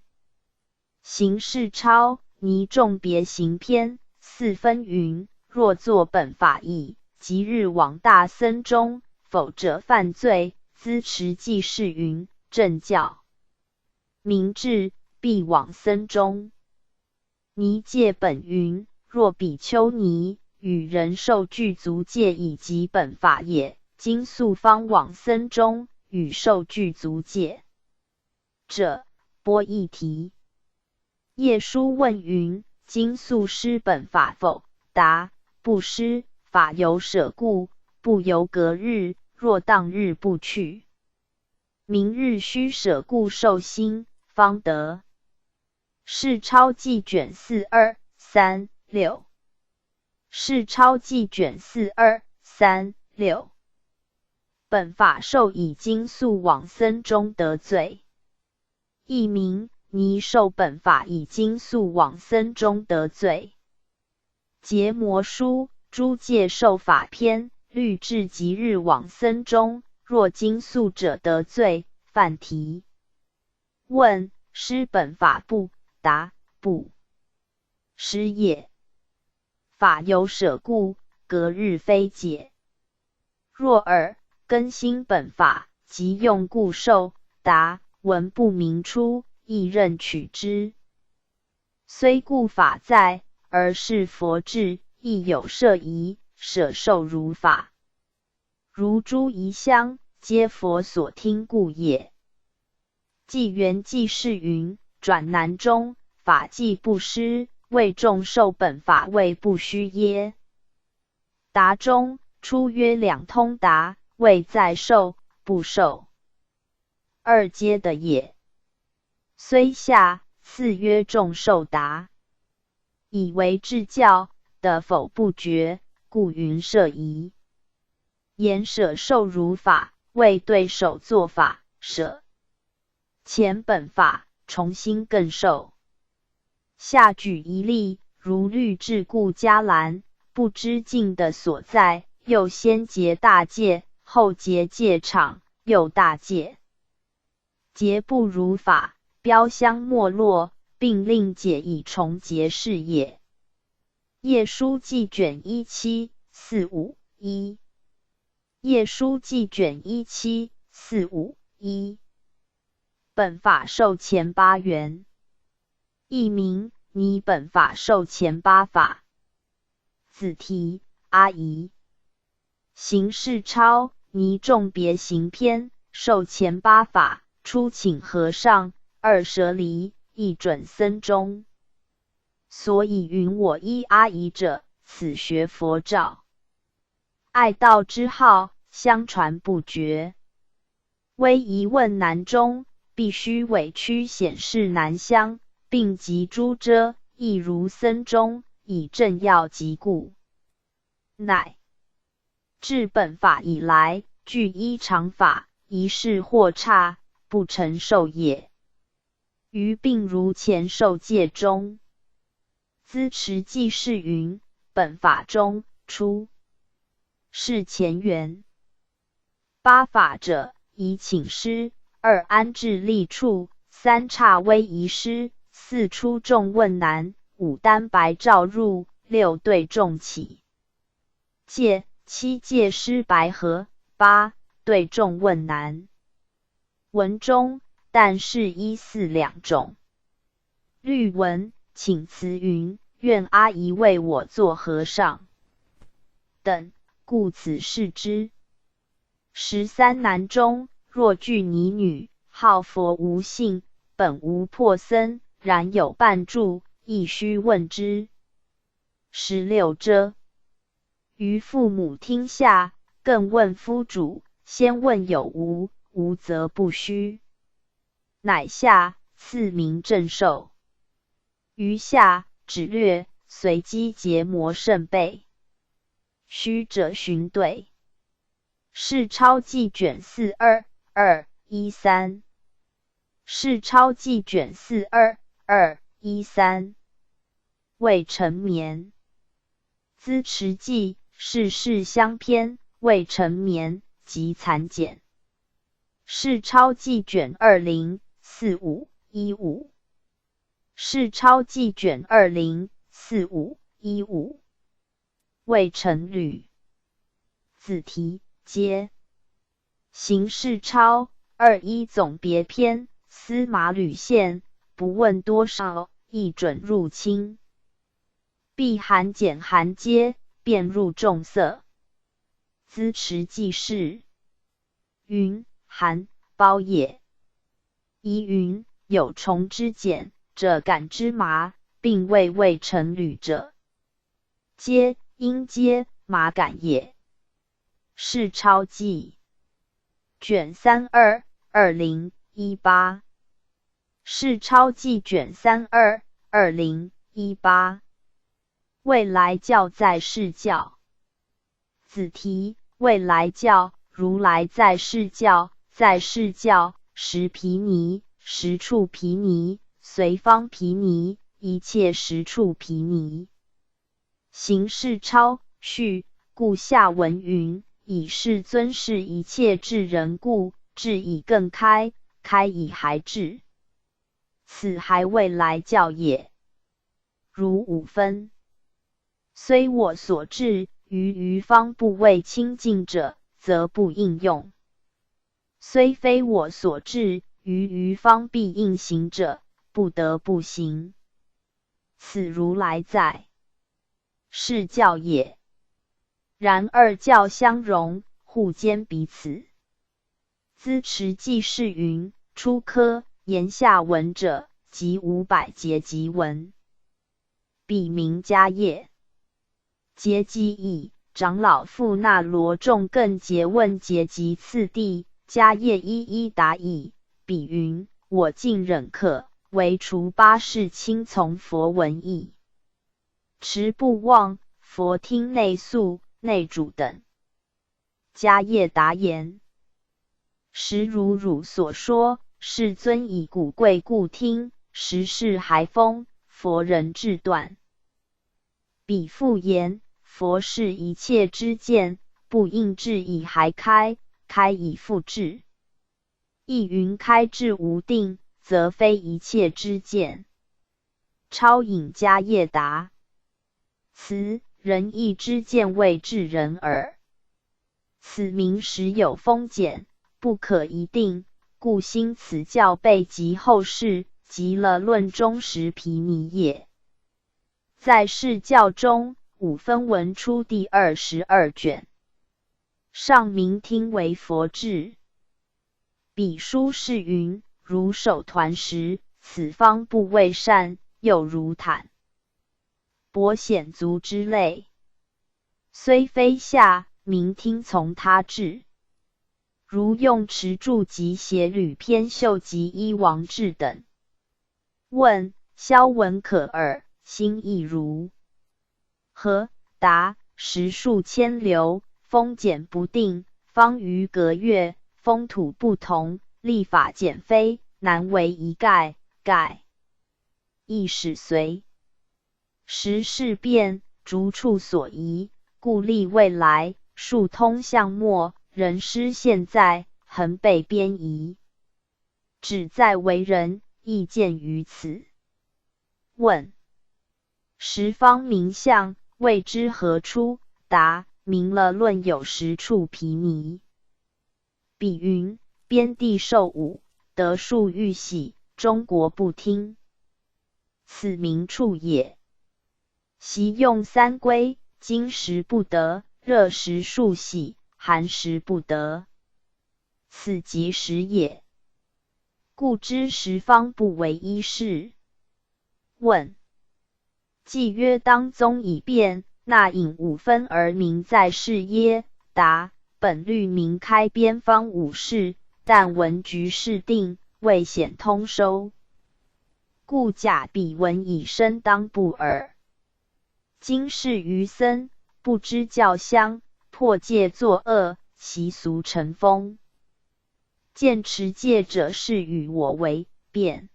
行事钞尼众别行篇4分云：若作本法义，即日往大僧中，否者犯罪。资持记事云：正教明智，必往僧中。尼戒本云：若比丘尼与人受具足戒以及本法也，今素方往僧中与受具足戒者，波一提。业书问云：今素施本法否？答：不施。法有舍故，不由隔日。若当日不去，明日须舍故受心，方得。是钞记卷4 2 3 6。是钞记卷4 2 3 6。本法受以经素往僧中得罪。译名：尼受本法以经素往僧中得罪。结魔书诸戒受法篇，律至即日往僧中，若经素者得罪，犯提。问：施本法不？答：不施也。法有舍故，隔日非解。若尔更新本法，即用故受。答：闻不明出，亦任取之。虽故法在，而是佛智，亦有摄疑，舍受如法。如诸遗香，皆佛所听故也。纪元记事云：转南中，法纪不施，为众受本法谓不虚耶？答中出曰两通达，谓在受不受，二皆的也。虽下次曰众受达，以为至教的否不决，故云摄疑。言舍受如法，为对手作法，舍前本法，重新更受。下举一例，如律至故迦兰，不知境的所在，又先结大戒，后结戒场，又大戒。结不如法，标相没落，并令解以重结是也。业书记卷17 45 1。业书记卷17 45 1。本法受前8元。译名：尼本法受前8法。子题：阿姨。行事钞，尼众别行篇，受前8法，初请和尚，二舍离，一准僧中。所以云我依阿姨者，此学佛照。爱道之好，相传不绝。唯疑问难中，必须委屈显示难相，并集诸遮，亦如僧中，以正要极故。乃至本法以来，具依常法，一事或差，不成受也。于并如前受戒中。资持记事云：本法中出是前缘。8法者：一请师，二安置立处，三刹威仪施，四出众问难，五单白照入，六对众起戒，七戒施白合，八对众问难。文中但是依4两种。律文请辞云：愿阿姨为我做和尚等，故此是之。13难中，若具尼女，好佛无信，本无破僧，然有伴助，亦须问之。16遮，于父母听下，更问夫主，先问有无，无则不须。乃下赐名正受。余下只略随机结魔甚备，须者寻对。是钞记卷4 2 2 1 3。是钞记卷4 2 2 1 3。未成眠。资持记是事相篇，未成眠及残简。是钞记卷20 45 15。是钞记卷20 45 15。未成履。子题接邢世超21总别篇，司马吕县，不问多少，亦准入侵。必函简函皆，便入重色。资持记事。云函包也。疑云有虫之茧者感之麻，并未成履者，皆应皆麻感也。世超记卷322018。世超记卷322018。未来教在世教。子题未来教，如来在世教，在世教十毗尼，十处毗尼，随方毗尼，一切十处毗尼。行世超序，故下文云：以世尊是一切智人故，智以更开，开以还智。此还未来教也。如五分。虽我所智于余方不为清净者，则不应用；虽非我所智于余方必应行者，不得不行。此如来在世教也。然二教相容，互兼彼此。资持记事云：出科言下文者，即500节集文，笔名迦叶。节集以长老傅那罗众更诘问节集次第，迦叶一一答以。比云：我尽忍克，唯除8事亲从佛文义，持不忘，佛听内宿、内主等。迦叶答言：实如汝所说，世尊以古贵故听，时事还风，佛人智断。彼复言：佛是一切之见，不应智以还开，开以复智。亦云开智无定，则非一切之见。超引迦叶答：此仁义之见谓智人耳。此名实有封简，不可一定，故兴此教备及后世，及了论中十毗尼也。在世教中，5分文出第22卷，上明听为佛智。彼书是云：如手团时，此方不为善，又如坦薄显足之类，虽非下，明听从他智。如用持柱及协履偏秀及依王志等。问萧文可耳，心亦如何？答：时数千流，风简不定，方于隔月，风土不同，历法简非，难为一概，概亦始随时事变，逐处所宜，故立未来，数通象末，人师现在，恒被编移。只在为人，亦见于此。问十方名相，谓之何出？答：明了论有10处毗尼。比云：边地受侮，得数欲喜，中国不听。此名处也。习用3归，金时不得，热时数喜，寒时不得。此即时也。故知十方不为一事。问既曰当宗已变，那引5分而名在世耶？答：本律明开边方5事，但闻局势定，未显通收，故假彼文以身当不耳。今世余僧，不知教相，破戒作恶，习俗成风。见持戒者是与我为辩，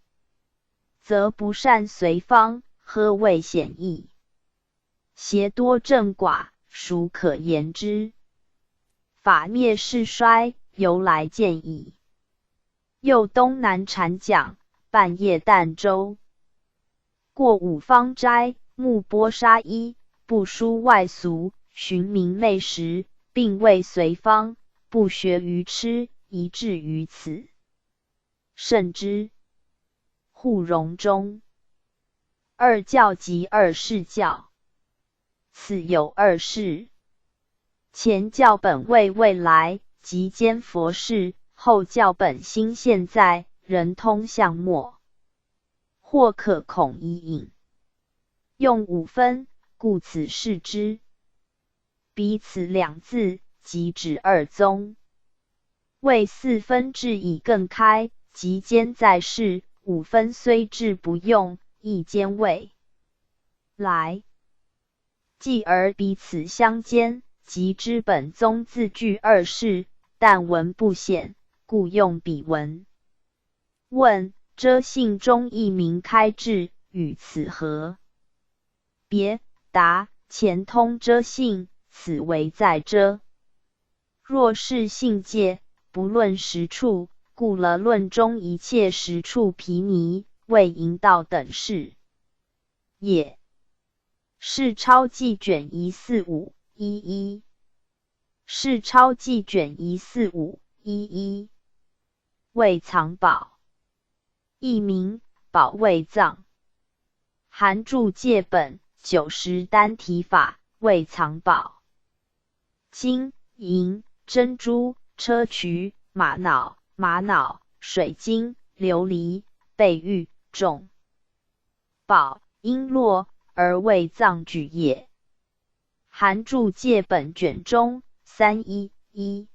则不善随方，呵谓显义。邪多正寡，孰可言之？法灭世衰，由来见矣。又东南禅讲，半夜儋州，过五方斋，目波沙衣，不疏外俗，寻明媚时，并未随方，不学于痴，宜至于此。慎之。互容中。二教即二世教，此有二世。前教本为未来，即兼佛事；后教本心现在，人通象末。或可孔一引。用五分，故此视之。彼此两字，即指二宗。为四分制以更开，即兼在世；五分虽制不用，亦兼未来。继而彼此相兼，即知本宗自具二世，但文不显，故用彼文。问：遮性中一名开智，与此何别？答：前通遮性，此为在遮。若是性界，不论实处，故了论中一切实处毗尼，为淫道等事也。是超记卷14511。是超记卷14511。为藏宝。译名：宝位藏。含注戒本90单体法，为藏宝。金、银、珍珠、砗磲、玛瑙、水晶、琉璃、贝玉、众宝，璎珞，而为藏具也。含注戒本卷中311。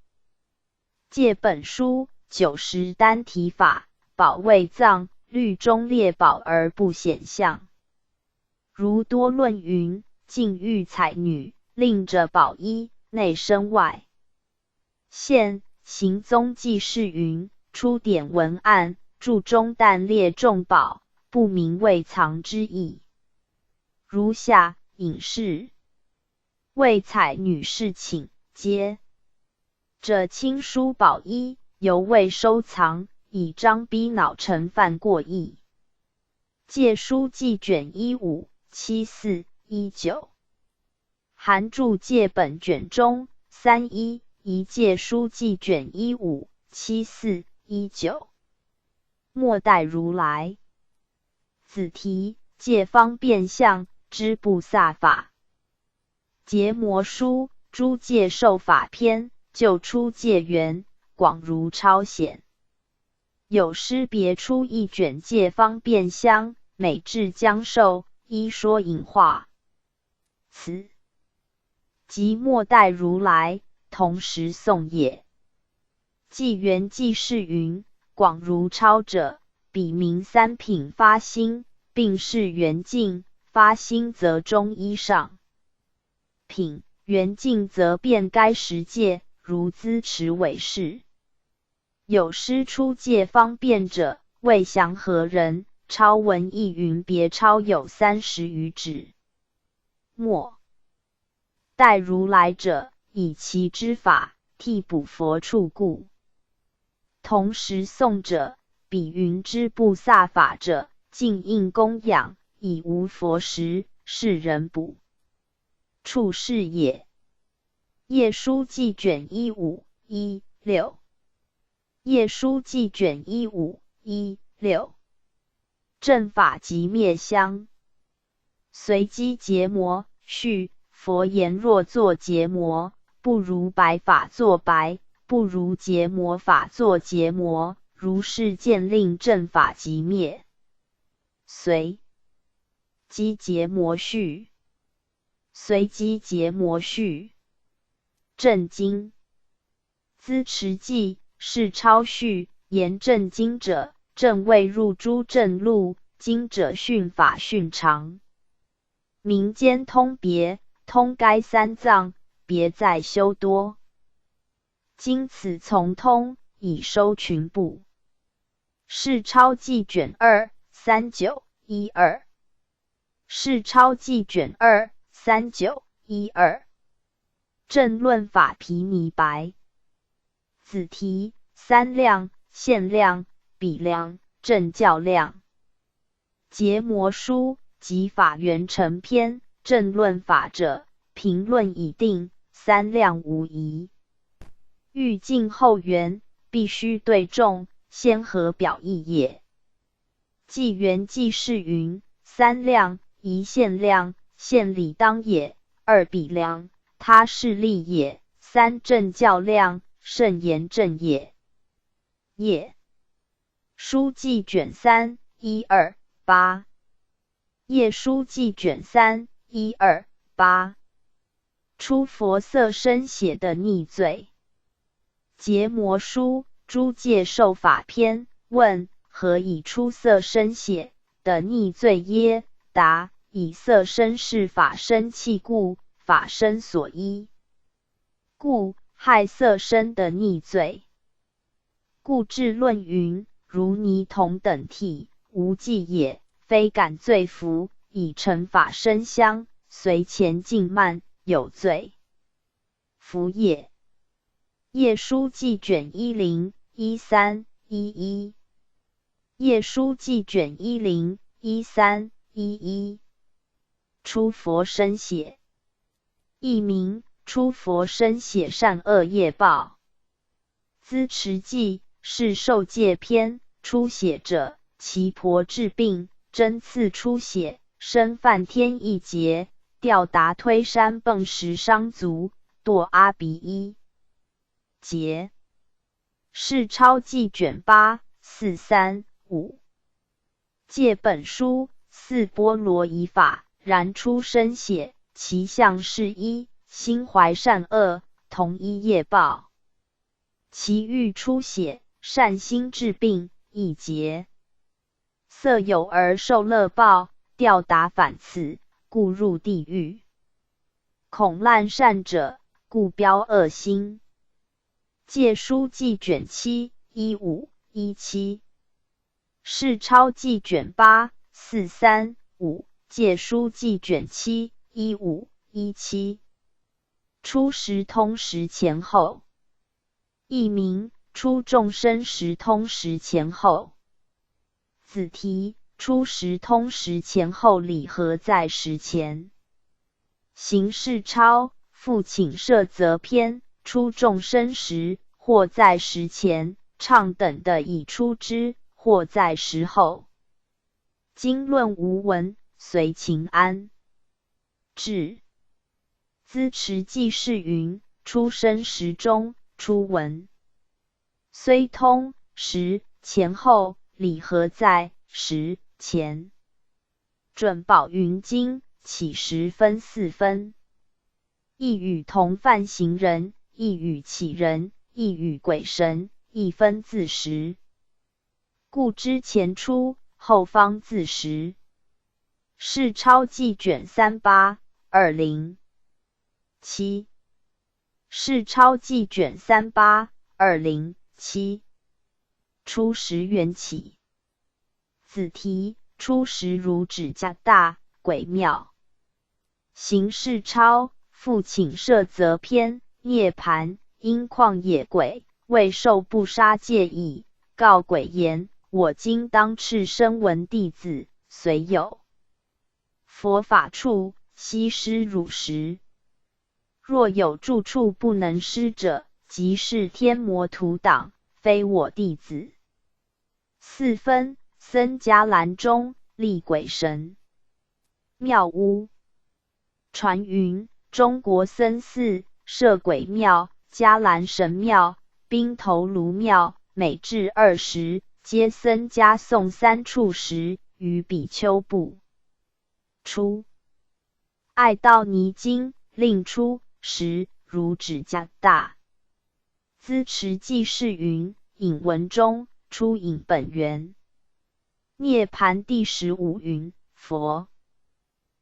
戒本书90单体法，宝位藏，律中列宝而不显象。如多论云：禁欲彩女，令着宝衣，内身外现。行踪记事云：出典文案，注中但列众宝，不明未藏之意。如下引示：为彩女侍寝，皆者亲书宝衣，犹未收藏，以张逼恼成犯过意。戒书记卷157419。含注戒本卷中31一戒书记卷157419。末代如来。子题：戒方便相之布萨法。结魔书诸戒受法篇，就出戒缘，广如超显。有诗别出一卷戒方便相，每至将受，一说引化。此即末代如来同时诵也。纪元记事云：广如超者，彼名三品发心，并是圆净，发心则中依上品，圆净则遍该十界，如资持为是。有诗出戒方便者，未详何人？超文义云：别超有30余指。末代如来者，以其之法替补佛处故。同时诵者，比云之布萨法者，尽应供养，以无佛时，是人补处是也。业书记卷1516。业书记卷1516。正法即灭相。随机结魔。序：佛言：若作结魔，不如白法作白，不如结魔法作结魔。如是见令正法即灭。随机结魔序。随机结魔序。正经。资持记是超序，言正经者，正未入诸正路，经者训法训常。民间通别，通该三藏，别在修多。经此从通，以收群部。是超记卷23912。是超记卷23912。正论法毗尼白。子题：三量、现量、比量、正教量。结魔书及法缘成篇。正论法者，评论已定，三量无疑。欲尽后圆，必须对中，先合表意也。纪元纪事云：三量，一线量，线理当也；二比量，他是力也；三正教量，圣言正也。也。书记卷3 1、2、8。业书记卷3 1、2、8。出佛色身血的逆罪。结魔书诸戒受法篇问：何以出色身血的逆罪耶？答：以色身是法身器故，法身所依，故害色身的逆罪。故智论云：如泥同等体，无记也，非感罪福，以成法身相，随前进慢，有罪福也。业书记卷10、13、11。业书记卷10、13、11。出佛身血。译名：出佛身血善恶业报。资持记是受戒篇。出血者，其婆治病，针刺出血，身犯天一劫，吊达推山蹦时伤足，堕阿鼻一劫。是抄记卷8 4、3、5。戒本书四波罗夷法，然出身血，其相是一，心怀善恶，同一业报。其欲出血，善心治病，一劫。色有而受乐报，吊达反次，故入地狱。恐滥善者，故标恶心。戒书记卷7 15、17。是抄记卷8 4、3、5。戒书记卷7 15、17。出十通时前后。译名：出众生时通时前后。子题：出十通时前后理何在时前？形式抄复请摄则篇。出众生时，或在时前，唱等的已出之，或在时后。经论无文，随情安至。资持记事云：出生时中，出文虽通时前后，理何在时前？准宝云经起时分4分。一语同犯行人，一语起人，一语鬼神，一分自时。故之前出，后方自时。是抄记卷38 20。7。是抄记卷38 20、7。出时缘起。子题：出时如指甲大，鬼妙。形式抄复请摄则篇。涅盘因旷野鬼，未受不杀戒矣。告鬼言：我今当赤身闻弟子，虽有佛法处，悉施汝食。若有住处不能施者，即是天魔徒党，非我弟子。4分。僧伽蓝中厉鬼神。庙屋。传云：中国僧寺设鬼庙、伽蓝神庙、宾头卢庙，每至20，皆僧伽诵3处时，于比丘部。出爱道尼经，令出时如指甲大。资持记事云：引文中出引本源。涅盘第15云：佛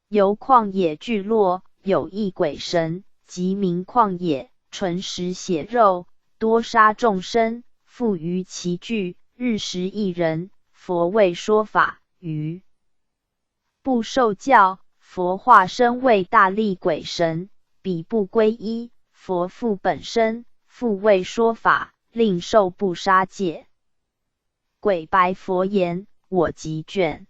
由旷野聚落，有一鬼神，即名旷野，纯食血肉，多杀众生，附于其具，日食一人。佛为说法，于不受教。佛化身为大力鬼神，彼不皈依，佛复本身，复为说法，令受不杀戒。鬼白佛言：我即眷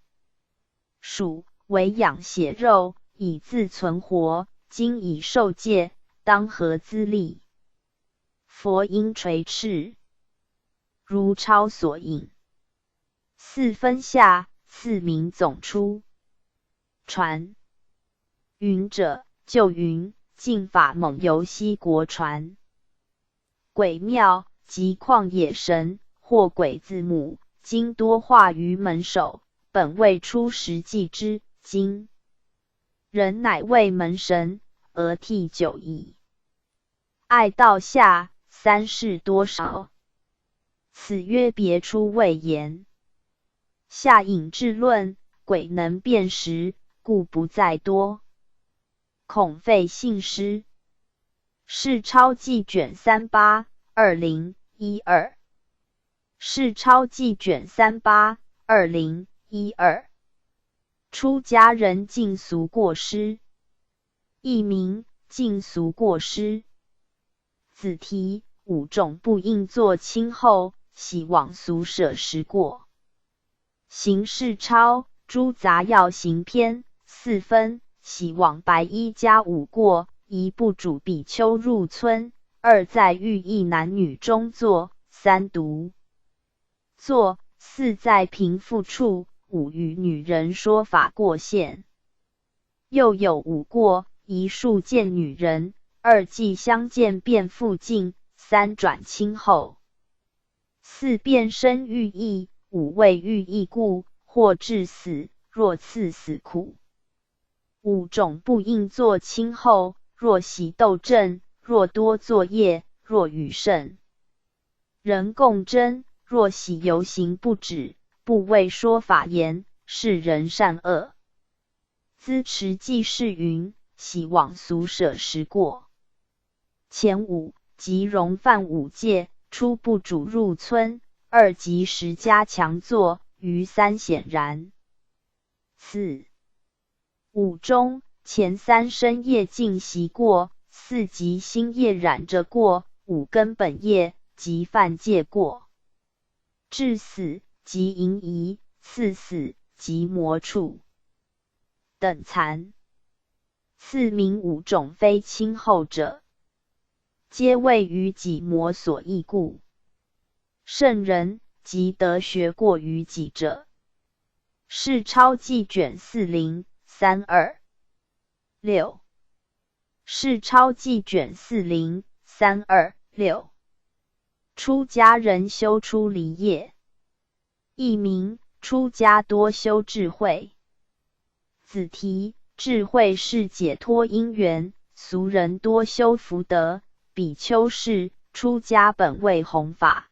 属，为养血肉，以自存活，今已受戒，当何资历？佛音垂翅，如超所引。四分下，四名总出。传云者，就云净法猛游西国传。鬼庙即旷野神，或鬼字母，今多化于门首，本未出实际之。今人乃为门神，而替久矣。爱道下，三世多少？此曰别出未言。下引至论，鬼能辨识，故不在多。恐废信诗。是钞记卷38 2012。是钞记卷38 2012。出家人禁俗过失。译名禁俗过失。子题五种不应作轻后，喜往俗舍时过。行事钞诸杂要行篇4分，喜往白衣加5过，一不主比丘入村，二在寓意男女中作，三独作，四在贫富处，五与女人说法过限。又有5过，一数见女人，二既相见便复近，三转轻后，四变身寓意，五为寓意故，或致死，若赐死苦。五种不应作轻后，若喜斗阵，若多作业，若与甚人共争，若喜游行不止，不为说法言，是人善恶。资持记事云，喜往俗舍时过。前五即容犯5戒，初不主入村，二即时加强作，余三显然。四五中，前三深夜尽习过，四即心夜染着过，五根本业即犯戒过。致死即淫夷，次死即魔处等残。四名五种非轻后者，皆谓于己魔所役故。圣人即得学过于己者。是钞记卷40 32 6。是钞记卷40 32 6。出家人修出离业。译名出家多修智慧。子题智慧是解脱因缘，俗人多修福德，比丘是出家本为弘法。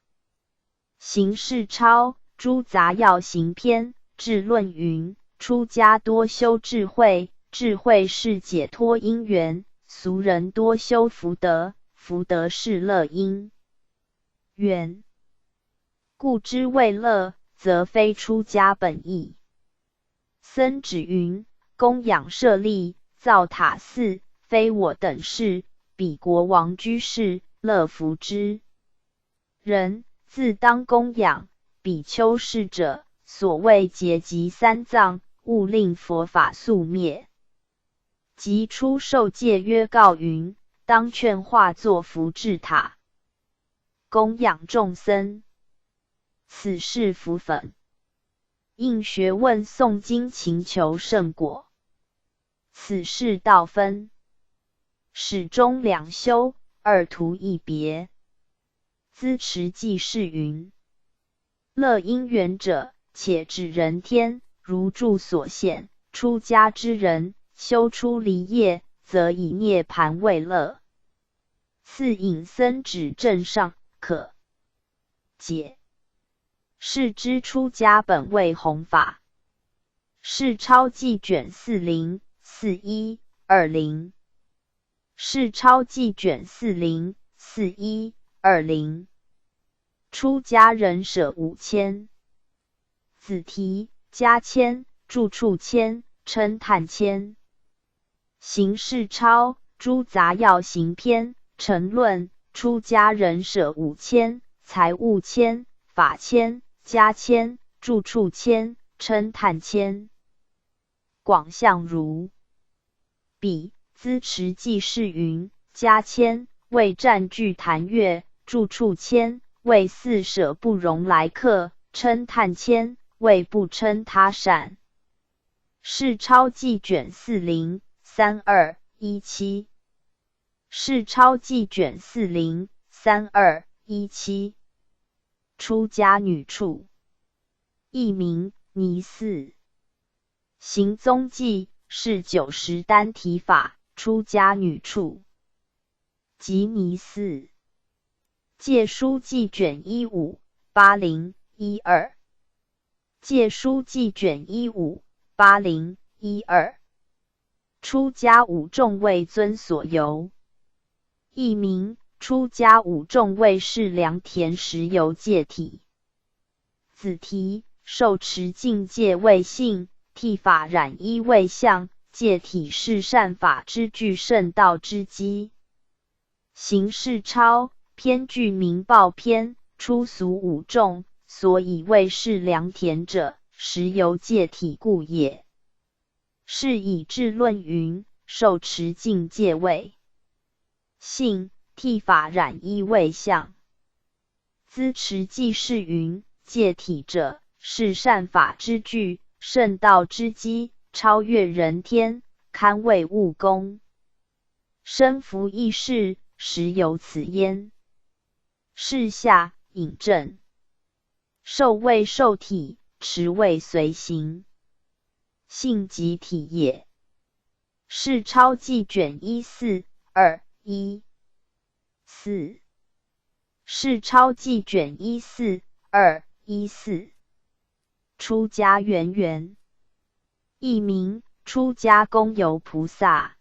行事钞诸杂要行篇智论云，出家多修智慧，智慧是解脱因缘，俗人多修福德，福德是乐因缘。故知为乐，则非出家本意。僧指云，供养舍利，造塔寺，非我等事，彼国王居士，乐福之人，自当供养。比丘是者，所谓结集三藏，勿令佛法速灭。即出受戒约告云，当劝化作福智塔，供养众僧。此是福粉。应学问诵经勤求圣果。此是道分。始终两修，二途一别。资持记事云，乐因缘者，且指人天，如著所现，出家之人，修出离业，则以涅盘为乐。次引僧指正上，可解。是之出家本为弘法。是钞记卷40 41 20。是钞记卷40 41 20。出家人舍5000。子题家签住处签称叹签。行事钞诸杂要行篇陈论，出家人舍5000，财物签法签家签住处签称叹签。广相如彼资持记事云，家谦，谓占据坛月，住处谦，谓四舍不容来客，称叹谦，谓不称他善。世超纪卷403217。世超纪卷403217。出家女处，艺名尼寺。行踪记是90单体法，出家女处，即尼寺。戒书记卷158012。戒书记卷158012。出家五众位尊所游，译名出家五众位是良田石油戒体。子题受持境界为性，剃发染衣为相，戒体是善法之具，圣道之基。行世超篇句名报篇，出俗五众，所以谓是良田者，石油戒体故也。是以智论云：受持境界为性，剃发染衣为相。资持记是云：戒体者，是善法之具，圣道之基，超越人天，堪为物功。身服异事，实有此焉。是下引证。受谓受体，持谓随行。性即体也。世超纪卷142214。世超纪卷142214。出家圆圆，译名出家公游菩萨。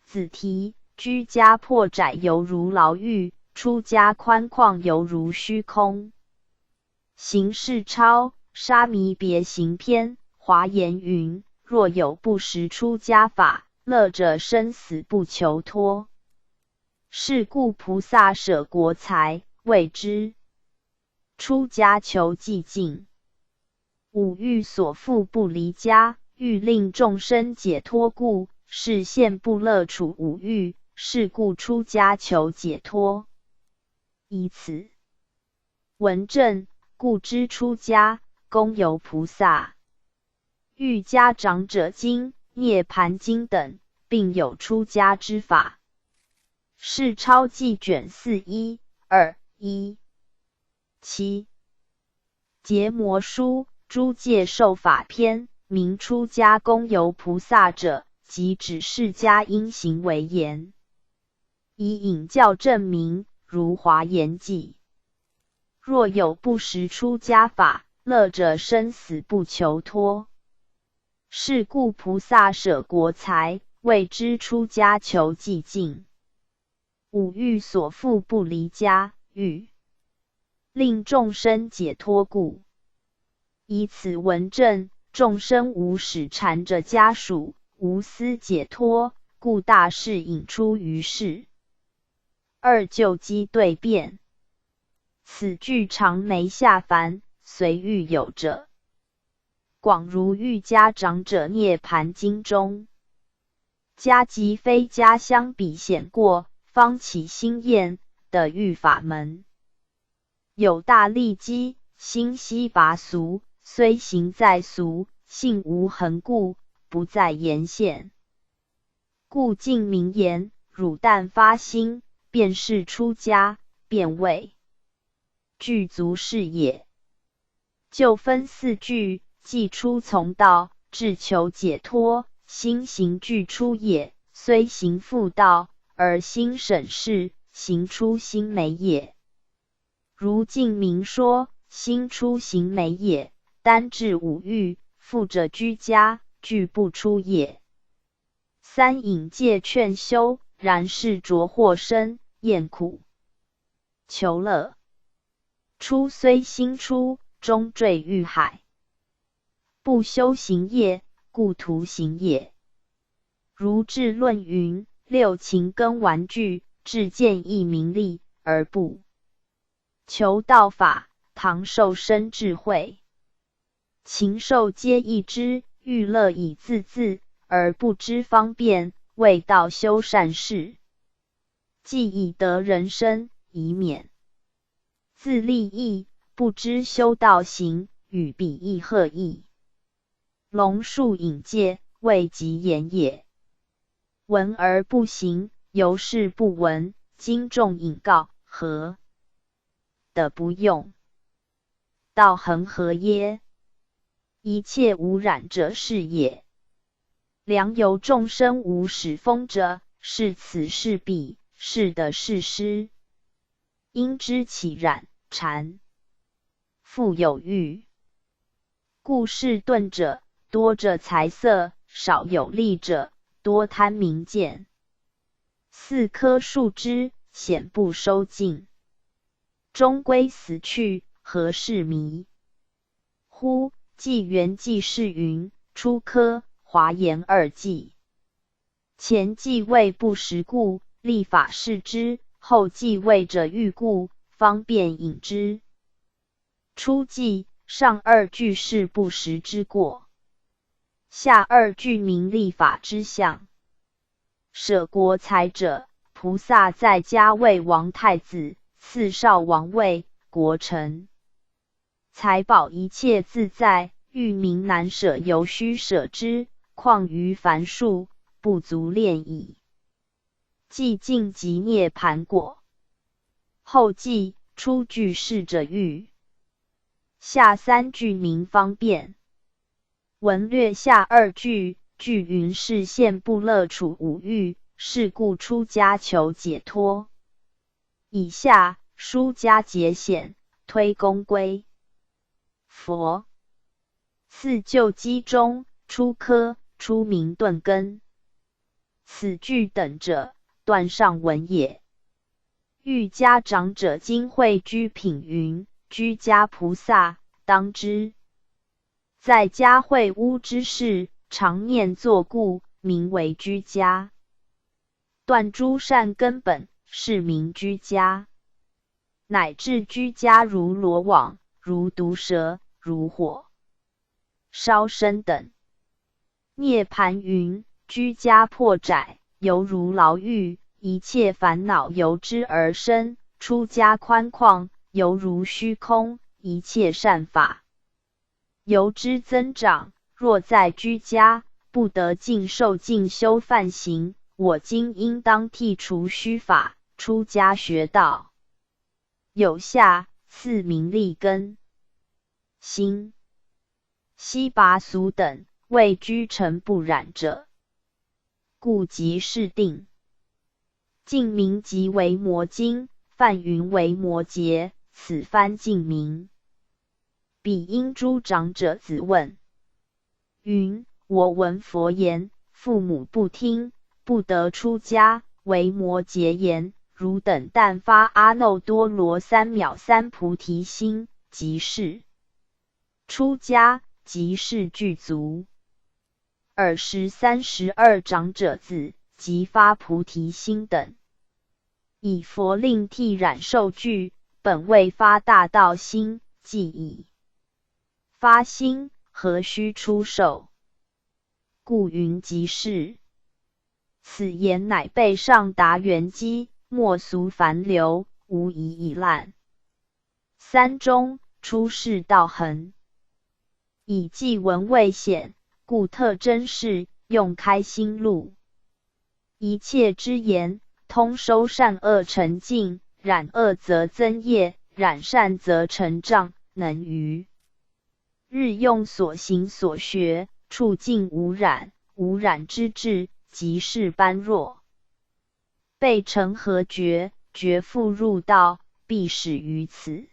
子题居家破窄犹如牢狱，出家宽旷犹如虚空。行世超沙弥别行篇华严云：若有不识出家法，乐者生死不求脱。是故菩萨舍国财，谓之出家求寂静。五欲所缚不离家，欲令众生解脱故，是现不乐处五欲，是故出家求解脱。以此闻证，故知出家公游菩萨。欲家长者经、涅盘经等，并有出家之法。世超纪卷4121。结魔书诸戒受法篇，名出家公游菩萨者，即指释迦因行为言，以引教证明，如华严记。若有不识出家法，乐者生死不求脱。是故菩萨舍国财，谓之出家求寂静。五欲所缚不离家，欲令众生解脱故。以此闻证，众生无始缠着家属，无私解脱，故大事引出于世。二就机对辩。此句常没下凡，随欲有者。广如欲家长者涅盘经中，家即非家相比显过，方起心厌的欲法门。有大利基，心悉拔俗，虽行在俗，性无恒故，不在言现。故尽名言，汝但发心，便是出家，便谓具足是也。就分四句，即出从道，至求解脱，心行具出也。虽行复道，而心审视，行出心没也。如净明说，心出行没也，单至五欲，复者居家，具不出也。三引戒劝修，然是着惑生，厌苦求乐。出虽心出，终坠欲海。不修行业，故徒行也。如智论云：六情根玩具，至见益名利，而不求道法，唐受生智慧。禽兽皆异之，欲乐以自恣，而不知方便，谓道修善事。既以得人身，以免自利益，不知修道行，与彼亦合意。龙树引戒，未及言也。闻而不行，由是不闻。今众引告，何的不用？道恒何耶？一切无染者是也。良由众生无始风者，是此是彼，是的是失。因知其染缠，复有欲，故是钝者多着财色，少有力者多贪名见。四棵树枝，显不收尽，终归死去，何事迷？乎纪元纪是云：初科华严二纪，前继位不识故，立法视之；后继位者欲故，方便引之。初纪上二句是不识之过，下二句明立法之相。舍国财者，菩萨在家为王太子，赐少王位，国臣。财宝一切自在，欲民难舍，犹须舍之。况于凡数，不足恋矣。既尽即涅盘果。后记初句是者欲，下三句明方便。文略下二句，句云是现不乐处五欲，是故出家求解脱。以下书家节显，推公归佛。次就机中，出科出名顿根。此句等者，断上文也。欲家长者今会居品云：居家菩萨当知，在家会屋之事，常念作故，名为居家。断诸善根本，是名居家。乃至居家如罗网，如毒蛇，如火烧身等。涅盘云：居家破窄，犹如牢狱，一切烦恼由之而生；出家宽旷，犹如虚空，一切善法由之增长。若在居家，不得尽受尽修梵行。我今应当剔除虚法，出家学道。有下次名利根心悉拔俗等，为居尘不染者，故即是定。净名即为摩经，梵云为摩诘，此番净名。彼因诸长者子问云：我闻佛言，父母不听，不得出家。为摩诘言：汝等但发阿耨多罗三藐三菩提心，即是出家，即是具足。尔时32长者子，即发菩提心等，以佛令剃染受具，本为发大道心，既已发心，何须出受？故云即是。此言乃备上达圆机，莫俗凡流，无疑已烂。三中出世道恒，以记文未显，故特真示，用开心路。一切之言，通收善恶成净，染恶则增业，染善则成障，能于日用所行所学，处境无染，无染之智，即是般若。备成何觉，觉复入道，必始于此。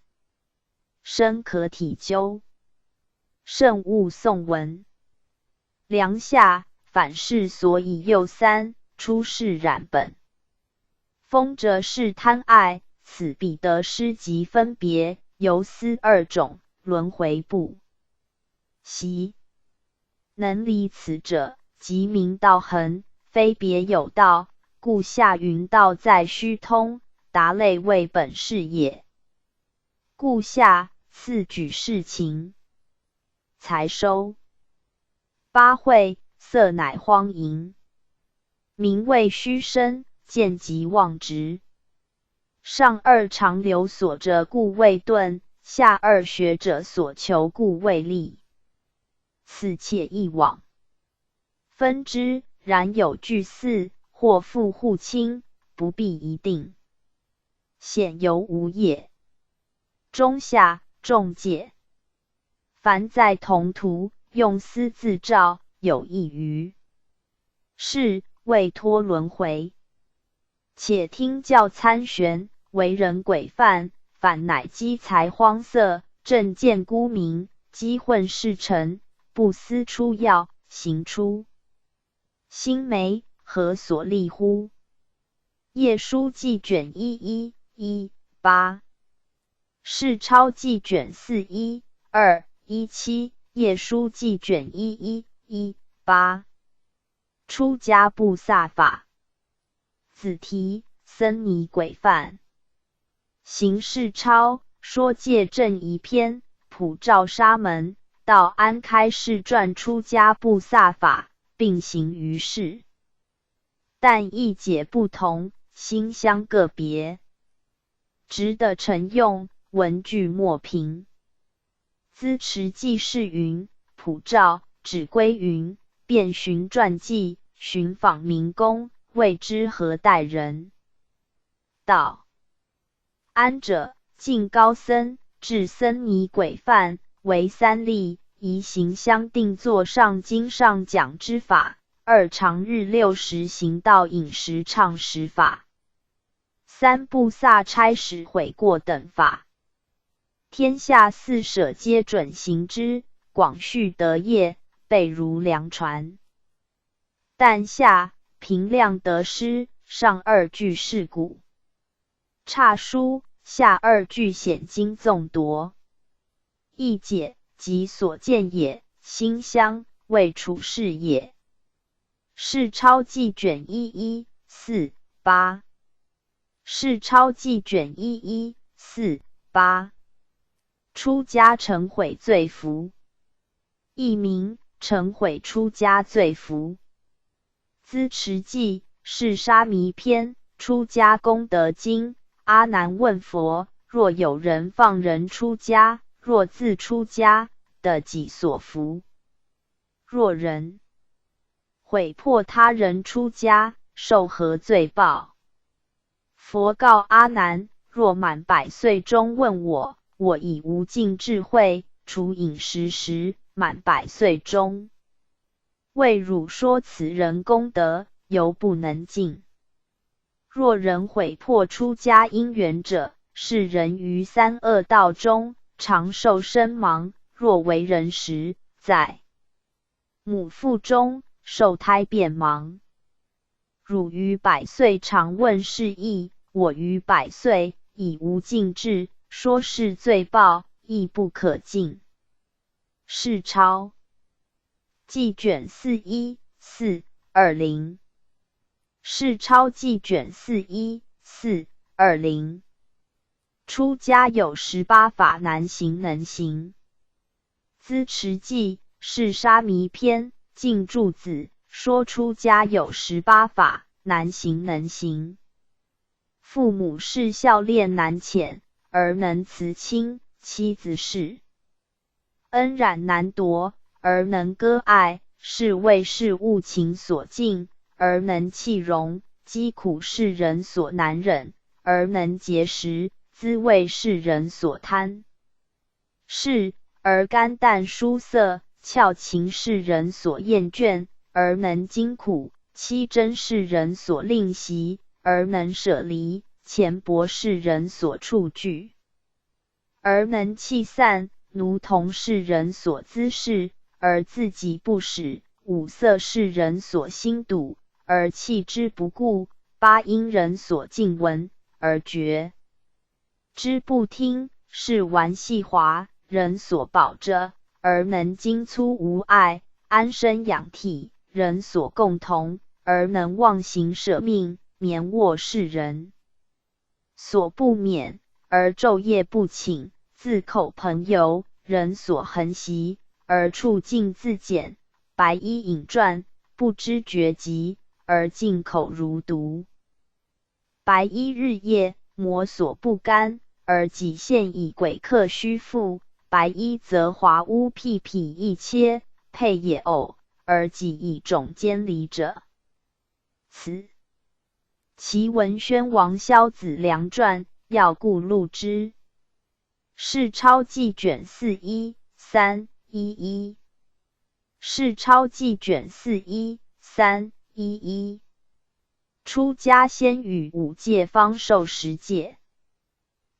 深可体究，慎勿诵闻。梁下反是所以右三，出世染本。风者是贪爱，此彼得失即分别，由思二种，轮回不息。能离此者，即明道恒，非别有道，故下云道在虚通，达类为本是也。故下次举事情，才收八会，色乃荒淫，名为虚身，见即忘之。上二长流所着故未顿，下二学者所求故未立。此且一往分之，然有据四，或复互亲，不必一定。显犹无也。中下重解。凡在同途，用思自照，有益于是未脱轮回。且听教参玄，为人诡犯，反乃积财荒色，正见孤名，积混世尘，不思出要，行出心眉，何所立乎？页书记卷1118，世钞记卷41-217，页书记卷1118。出家布萨法。子题：僧尼诡犯。行世钞，说戒正仪篇，普照沙门，道安开示传出家布萨法，并行于世。但义解不同，心相个别。直的成用，文句莫评。资持记事云：普照指归云，遍寻传记，寻访民工，谓之何待人。道安者，晋高僧，至僧尼诡犯，为三例，宜行相定作上经上讲之法。二常日六时行道饮食唱食法。三布萨差使悔过等法。天下四舍皆准行之，广续德业，备如良传。但下平量得失，上二句是古差书，下二句显经纵夺。义解即所见也，心相谓处事也。世钞记卷1148。世钞记卷1148。出家成悔罪福。译名：成悔出家罪福。资持记是沙弥篇，出家功德经。阿难问佛：若有人放人出家，若自出家，得己所福？若人毁破他人出家，受何罪报？佛告阿难：若满100岁中问我，我以无尽智慧，除饮食时，满100岁中为汝说此人功德，犹不能尽。若人毁破出家因缘者，是人于三恶道中，长寿身亡。若为人时，在母腹中受胎变亡。汝于100岁常问是义，我于100岁以无尽智，说是罪报，亦不可尽。世钞记卷41-420。世钞记卷41-420。出家有18法难行能行。资持记是沙弥篇，净住子说出家有18法难行能行。父母是孝恋难遣，而能慈亲；妻子是恩染难夺，而能割爱；是谓是物情所禁，而能弃容；饥苦是人所难忍，而能节食；滋味是人所贪。是而甘淡殊色，翘情是人所厌倦，而能经苦；欺真是人所令习，而能舍离；钱帛是人所触拒，而能弃散；奴童是人所滋事，而自己不使；五色是人所心睹，而弃之不顾；八音人所敬闻，而觉之不听；是顽细滑人所保着，而能精粗无碍；安身养体人所共同，而能忘形舍命；眠卧是人所不免，而昼夜不寝；自口朋游人所恒习，而处境自检；白衣饮馔不知觉极，而进口如毒。白衣日夜，魔所不干，而己现以鬼客虚腹。白衣则华乌辟匹一切，配也偶，而己以种间离者。此其文宣王萧子良传，要故录之。世钞记卷41311。世钞记卷41311。出家先与五戒方受十戒。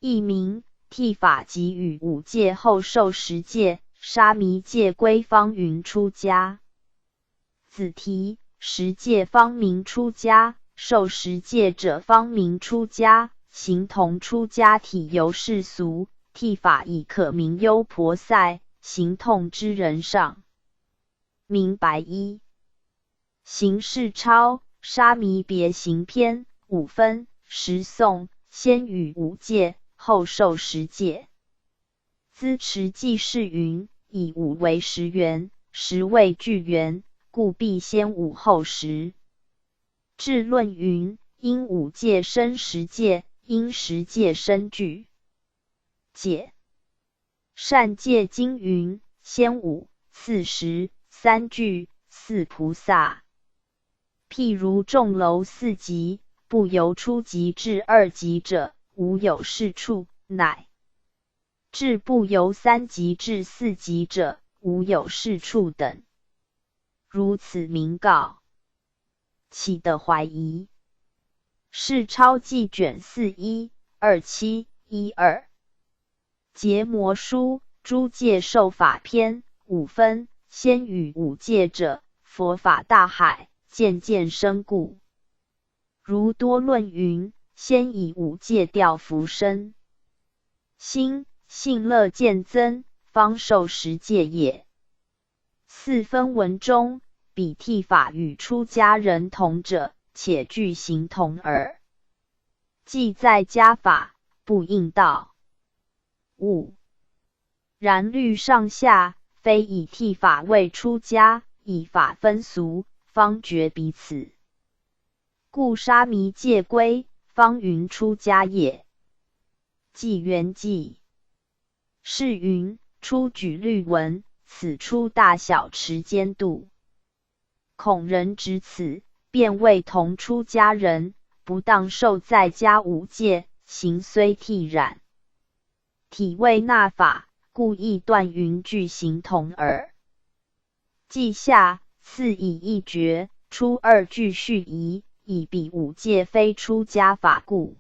译名：剃发即与五戒后受十戒，沙弥戒归方云出家。子题：十戒方名出家，受十戒者方名出家，形同出家体由世俗，剃发以可名优婆塞，行痛之人上，名白衣。行世钞，沙弥别行篇5分10颂，先与五戒，后受十戒。资持记事云：以五为10元，10为具元，故必先五后十。智论云：因五戒生十戒，因十戒生具戒。善戒经云：先五，次十，三具，四菩萨。譬如众楼4级，不由初级至2级者，无有是处，乃至不由3级至4级者，无有是处等。如此明告，岂得怀疑？世钞记卷412712。结魔书诸戒受法篇5分。先与五戒者，佛法大海，渐渐深故。如多论云：先以五戒调伏身心，信乐渐增，方受十戒也。4分文中，彼剃发与出家人同者，且具形同耳。即在家法，不应道。5. 然律上下，非以剃发为出家，以法分俗，方觉彼此。故沙弥戒归，方云出家也。纪元纪是云：出举律文，此出大小持监度。恐人执此，便谓同出家人，不当受在家五戒，行虽剃染，体未纳法，故亦断云具形同耳。记下次以一绝，初二句续疑，以彼五戒非出家法故。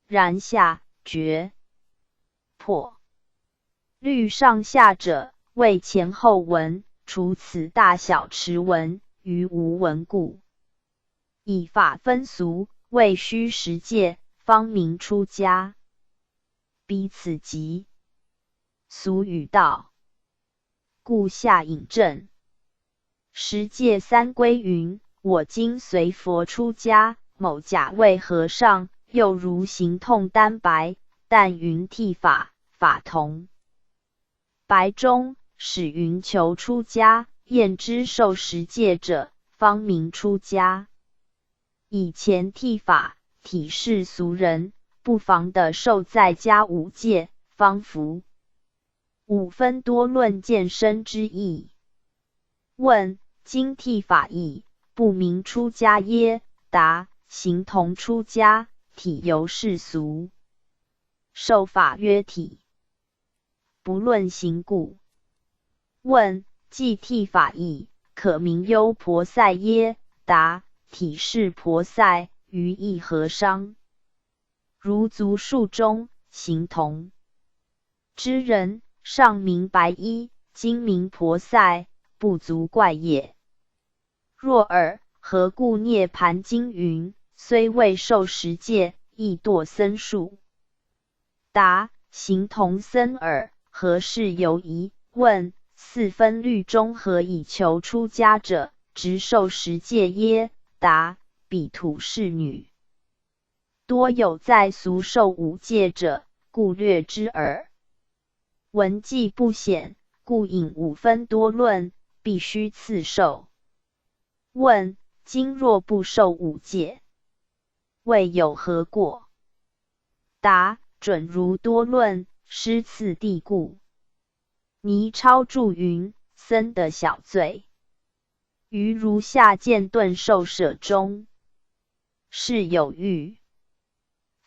然下绝破律上下者，谓前后文，除此大小持文，余无文故。以法分俗，谓须十戒，方名出家。彼此即俗语道，故下引证。十戒三归云：我今随佛出家，某甲为和尚，又如行痛单白，但云剃发，法同。白中使云求出家，验之受十戒者，方名出家。以前剃发，体是俗人，不妨的受在家五戒，方服。5分多论见身之意。问：今剃发义，不名出家耶？答：形同出家，体由世俗。受法曰体，不论形故。问：既剃发义，可名优婆塞耶？答：体是婆塞，于意和商。如足数中，形同之人，上名白衣，今名婆塞，不足怪也。若尔，何故涅盘经云：虽未受十戒，亦堕僧数？答：形同僧耳，何事犹疑？问：4分律中何以求出家者，直受十戒耶？答：彼土是女，多有在俗受五戒者，故略之耳。文记不显，故引5分多论，必须次受。问：今若不受五戒，谓有何过？答：准如多论，师次第故。倪超注云：僧的小罪，于如下剑顿受舍中，是有欲，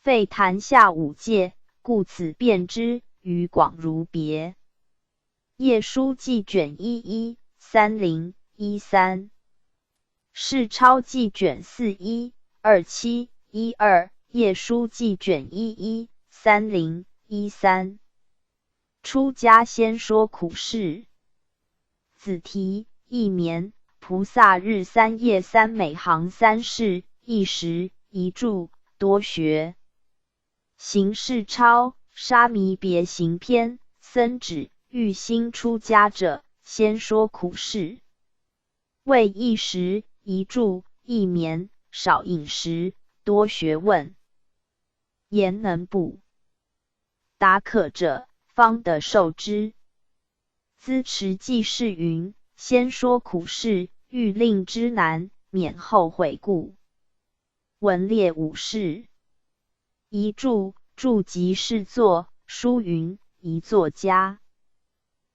废坛下五戒，故此辨之，与广如别。叶书记卷113013，世超记卷412712，叶书记卷113013。出家先说苦事。子题：一眠，菩萨日三夜三每行三事，一时一住多学。行世超沙弥别行篇，僧指欲心出家者，先说苦事。谓一时一住一眠，少饮食，多学问。言能不答可者，方得受之。资持记事云：先说苦事，欲令之难，免后悔故。文列五事。一注，注即是作，书云：一作家。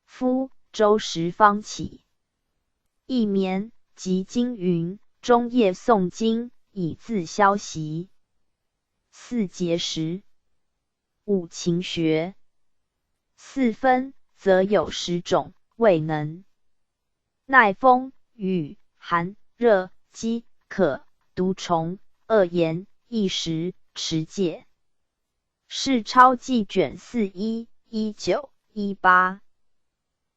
夫周时方起。一眠，即经云：终夜诵经，以自消息。四节食。五勤学。四分，则有10种，未能耐风、雨、寒、热、饥、渴、毒虫、恶言、异食、持戒。世超记卷411918。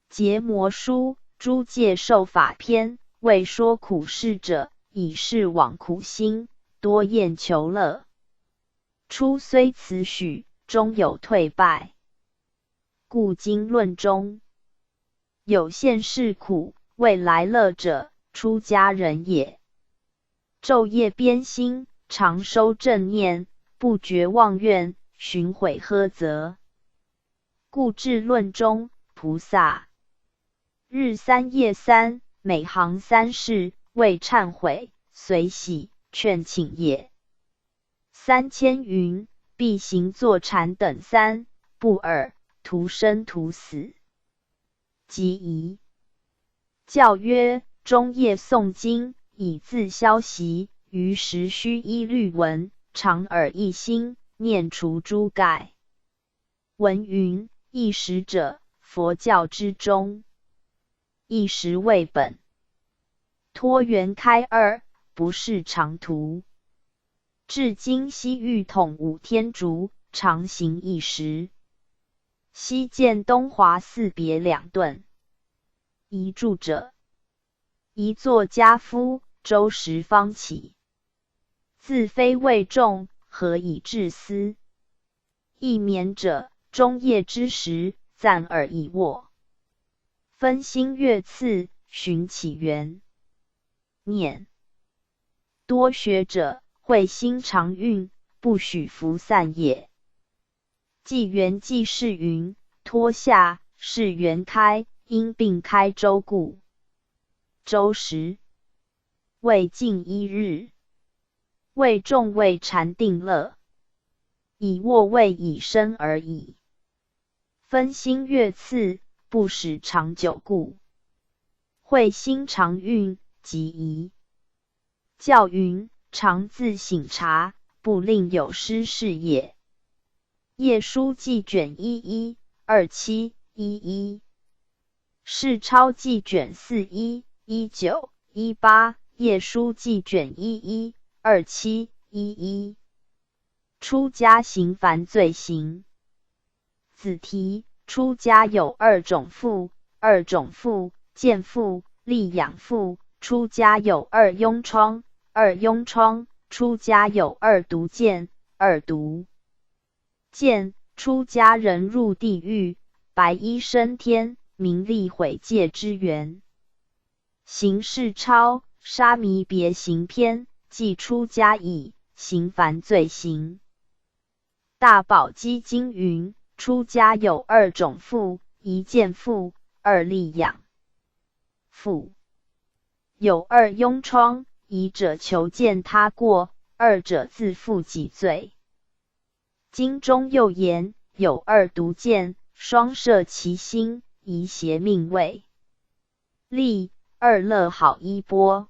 结魔书诸戒受法篇，为说苦事者，以示往苦心，多厌求乐。初虽此许，终有退败。故经论中有现世苦，未来乐者，出家人也。昼夜编心，常收正念，不绝妄怨，寻悔呵责。故至论中，菩萨日三夜三，每行三事，为忏悔，随喜劝请也。3000云：必行坐禅等三，不尔，徒生徒死。即疑。教曰：终夜诵经，以自消息，于时须依律文，常耳一心，念除诸盖。文云：一时者，佛教之中，一时为本。托缘开二，不是长途。至今西域统五天竺，常行一时。西见东华寺别两顿。一住者，一作家夫，周时方起。自非为众，何以致思？一眠者，终夜之时，暂耳以卧。分心月次，寻起源。念。多学者，会心常运，不许浮散也。纪元记事云：脱下，是元开，因并开周故。周时未尽一日，为众为禅定乐，以卧为以身而已。分心月次，不使长久故。会心常运，即宜。教云：常自省察，不令有失事也。叶书记卷112711。世超记卷411918。叶书记卷112711。出家行凡罪行。子题：出家有2种父，2种父，见父、立养父。出家有2庸疮，2庸疮。出家有2毒见，2毒见。出家人入地狱，白衣升天，名利毁戒之源。行世超沙弥别行篇，即出家以行凡罪行。大宝积经云：出家有2种父，一见父，2立养父。有2庸疮，疑者求见他过，二者自负己罪。经中又言，有二毒箭，双射其心，宜邪命位。例二乐好衣钵。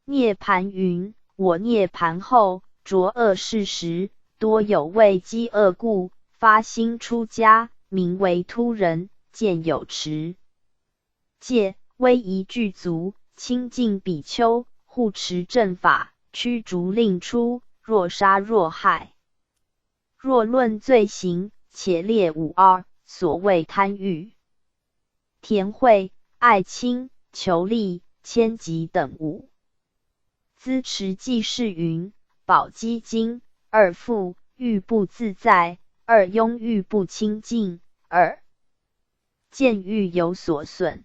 涅盘云：我涅盘后，着恶事时，多有为饥饿故，发心出家，名为突人，见有持戒，威仪具足，清净比丘，护持正法，驱逐令出，若杀若害。若论罪行，且列五二，所谓贪欲、田惠、爱亲、求利、迁疾等五。资持记事云：宝积经，二富欲不自在，二庸欲不清净，二见欲有所损。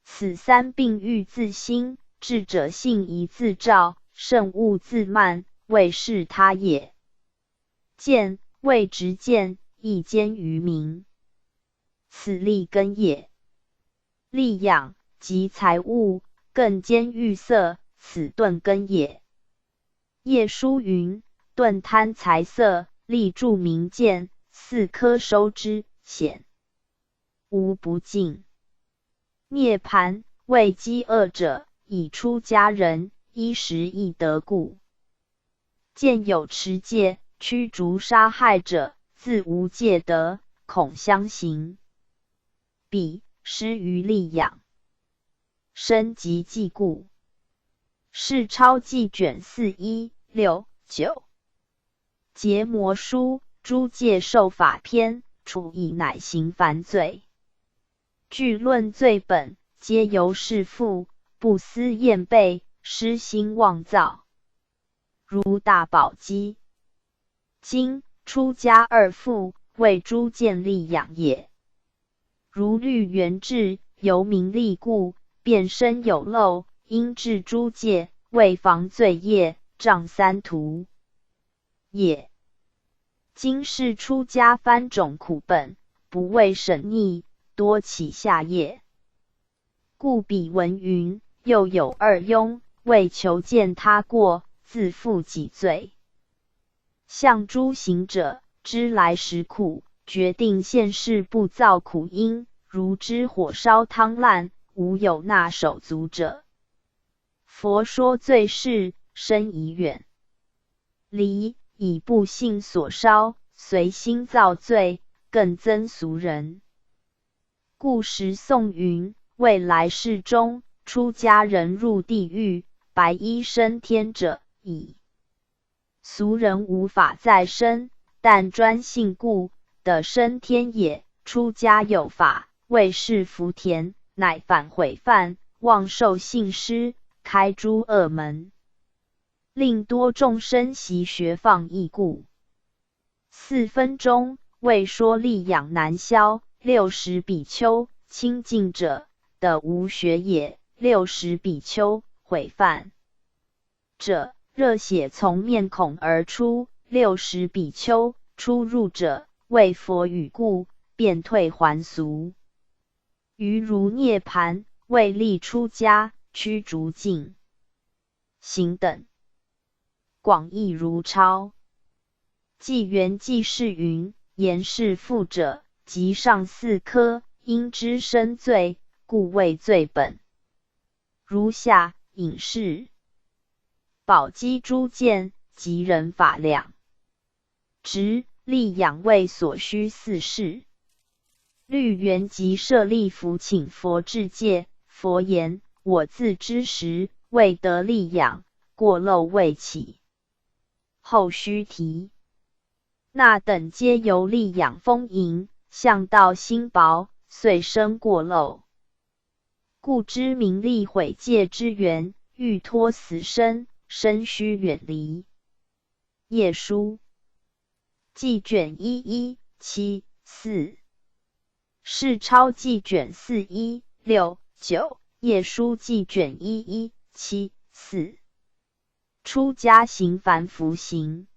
此三病欲自心，智者性宜自照，圣物自慢，谓是他也。见谓直见，亦兼于民，此利根也。利养及财物，更兼欲色，此钝根也。业书云：钝贪财色，利著民见，四科收之，显无不尽。涅盘为饥饿者，以出家人，衣食亦得故。见有持戒，驱逐杀害者，自无戒德，恐相刑。彼失于利养，身即忌故。是抄记卷4、1、6、9。结魔书，诸戒受法篇，处以乃行凡罪。据论罪本，皆由弑父，不思厌辈，失心妄造。如大宝积经，出家二父，为诸见利养也。如律元志，由名利故，便身有漏，应治诸戒，为防罪业，障三途也。今是出家番种苦本，不为审逆，多起下业。故彼文云：又有二庸，为求见他过，自负己罪。向诸行者，知来时苦，决定现世不造苦因，如知火烧汤烂，无有纳手足者。佛说罪事，深以远离，以不信所烧，随心造罪，更增俗人。故时颂云：未来世中，出家人入地狱，白衣升天者矣。俗人无法再生，但专信故，得升天也。出家有法，为是福田，乃反悔犯，妄受信施，开诸恶门，令多众生习学放逸故。4分中，为说利养难消，60比丘，清净者，得无学也；60比丘，悔犯者，热血从面孔而出；60比丘，出入者，为佛语故，便退还俗。余如涅盘，为利出家，驱逐禁行等，广义如抄。纪元记事云：言是父者，即上4科，因之生罪，故为罪本。如下引示：宝积诸见，及人法量，直利养为所需4事。律元即舍利弗请佛至戒，佛言：我自知时，未得利养，过漏未起。后须提。那等皆由利养丰盈，向道心薄，遂生过漏。故知名利毁戒之源，欲脱死生，身须远离。业书记卷1、7、4。是抄记卷4、1、6、9。业书记卷1、7、4。出家行凡服行。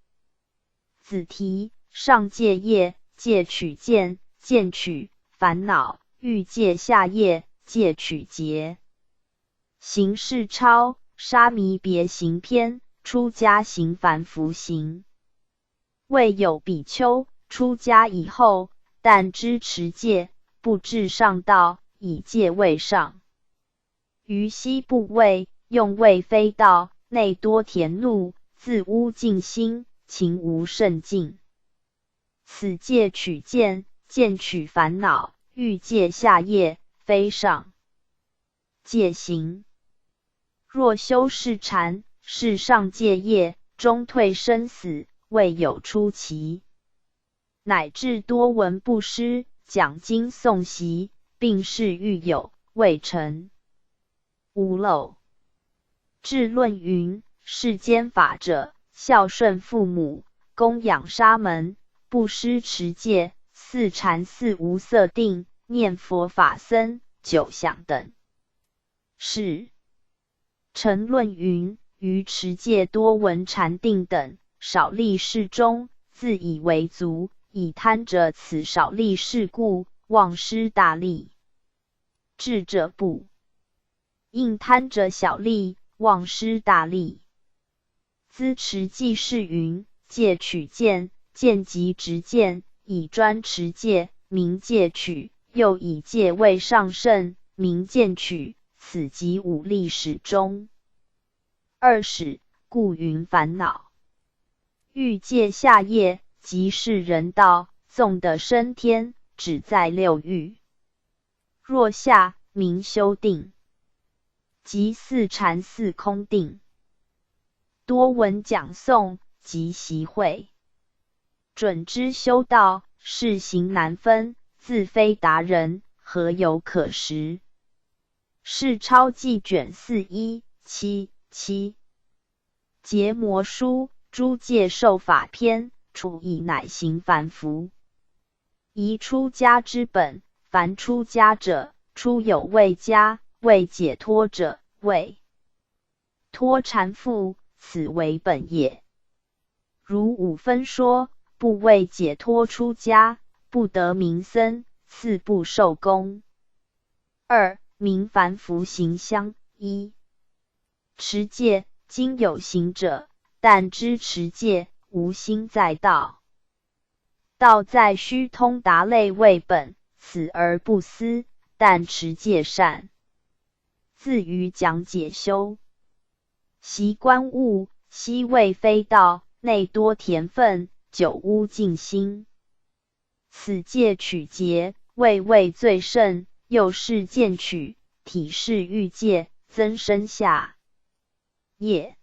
子题：上戒业，戒取见，见取烦恼；欲戒下业，戒取结。行事抄沙弥别行篇，出家行凡夫行。未有比丘出家以后，但知持戒，不至上道，以戒为上。于昔部位用谓非道，内多田禄，自污净心，情无甚尽。此戒取见，见取烦恼，欲戒下业，非上戒行。若修是禅，是上戒业，终退生死，未有出期。乃至多闻布施，讲经诵习，并是欲有，未成。无漏。智论云：世间法者，孝顺父母，供养沙门，布施持戒，四禅四无色定，念佛法僧，九想等。是。陈论云：于持戒多闻禅定等，少立事中，自以为足，以贪者此少立事故，忘失大利。智者不应贪者小利，忘失大利。资持记是云：戒取见，见即直见，以专持戒，名戒取；又以戒为上圣，名见取。此即五力始终。二使，故云烦恼。欲戒下业，即是人道，纵得升天，只在六欲。若下，名修定。即四禅四空定。多闻讲诵，即习会。准知修道，事行难分，自非达人，何有可识？是超记卷417-7。结魔书，诸戒受法篇，处以乃行凡夫。宜出家之本，凡出家者，出有为家，为解脱者，为脱缠缚，此为本业。如五分说，不为解脱出家，不得名僧，次不受功。二名凡夫行相。一持戒，今有行者，但知持戒，无心在道。道在须通达类为本，此而不思，但持戒善。自于讲解修。习观物，悉谓非道，内多田分，久污净心。此戒取节，谓最甚，又是见取，体是欲界，增生下业。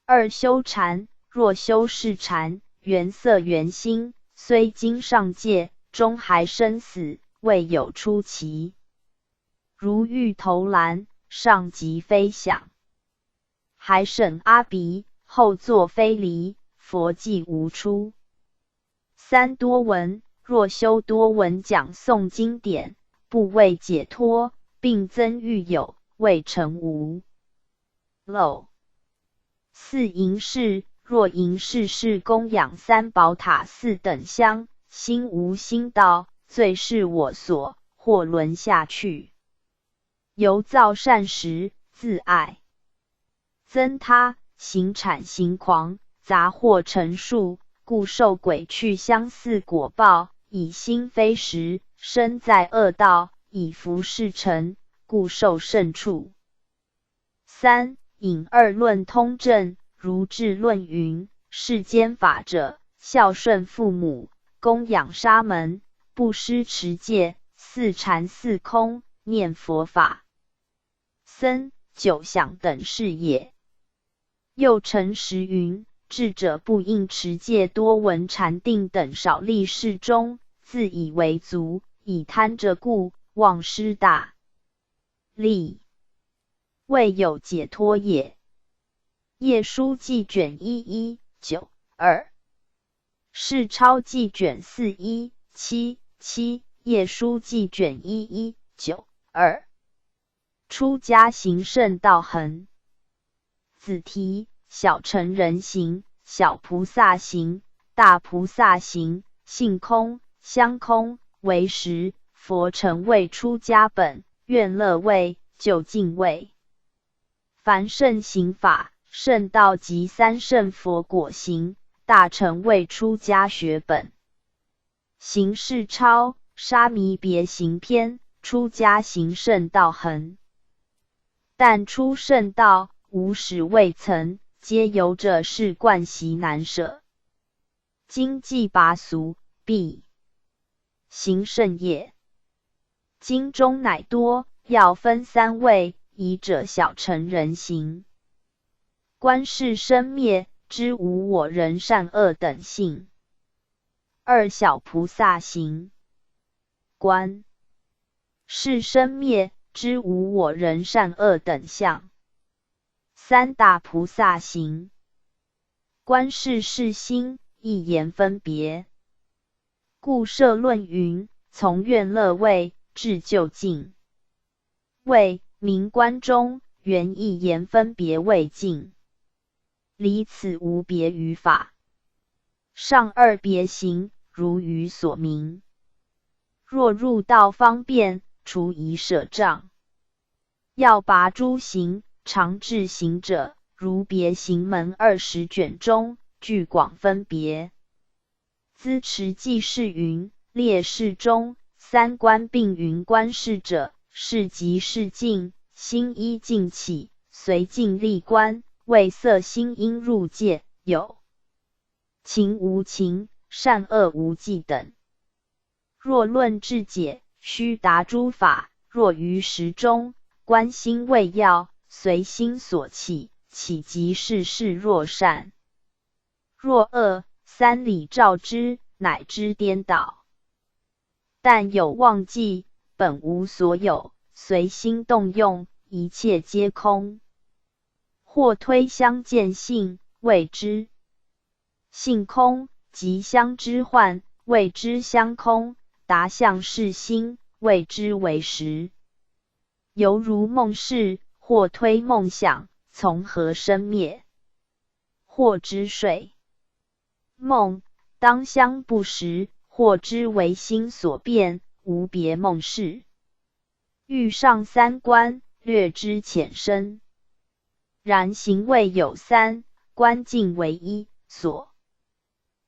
二修禅，若修是禅，缘色缘心，虽经上界，终还生死，未有出期。如欲投篮，上即飞翔。还审阿鼻，后作非离，佛迹无出。三多闻，若修多闻讲诵经典，不为解脱，并增欲有，未成无漏。四迎事，若迎事是供养三宝塔四等香，心无心道，罪是我所，或沦下去。由造善时，自爱增他，行产行狂，杂祸成数，故受鬼去相似果报，以心非实，身在恶道，以福事成，故受胜处。三引二论通证，如智论云：世间法者，孝顺父母，供养沙门，布施持戒，四禅四空，念佛法僧，九想等是也。又诚实云：智者不应持戒多闻禅定等少立事中，自以为足，以贪着故，忘失大利，未有解脱也。业书记卷119-2，是超记卷417-7，业书记卷119-2。出家行圣道恒。子题：小乘人行，小菩萨行，大菩萨行，性空、相空，为实。佛成谓出家本，愿乐位，究竟位。凡圣行法，圣道及三圣佛果行，大乘未出家学本。行事超沙弥别行篇，出家行圣道恒。但出圣道，无始未曾，皆由者是惯习难舍。今既拔俗，必行圣也。经中乃多，要分三位，一者小乘人行。观世生灭，知无我人善恶等性。二小菩萨行。观世生灭，知无我人善恶等相。三大菩萨行。观世是心，一言分别。故摄论云：从愿乐位，至究竟。谓名观中，原一言分别未尽。离此无别于法。上二别行，如余所明。若入道方便，除疑舍障。要拔诸行，常至行者，如别行门20卷中，具广分别。资持记事云：列事中，三观并云观事者，是即是境，心依境起，随境立观，为色心因入界，有情无情，善恶无记等。若论智解，须达诸法；若于时中，观心未要，随心所起，起即是事若善若恶，三理照之，乃知颠倒。但有忘记，本无所有，随心动用，一切皆空。或推相见性，谓之性空；即相知幻，谓之相空；达相是心，谓之为实。犹如梦事，或推梦想，从何生灭？或知睡梦，当相不实，或知为心所变，无别梦事。欲上三观，略知浅深。然行为有三，观境为一，所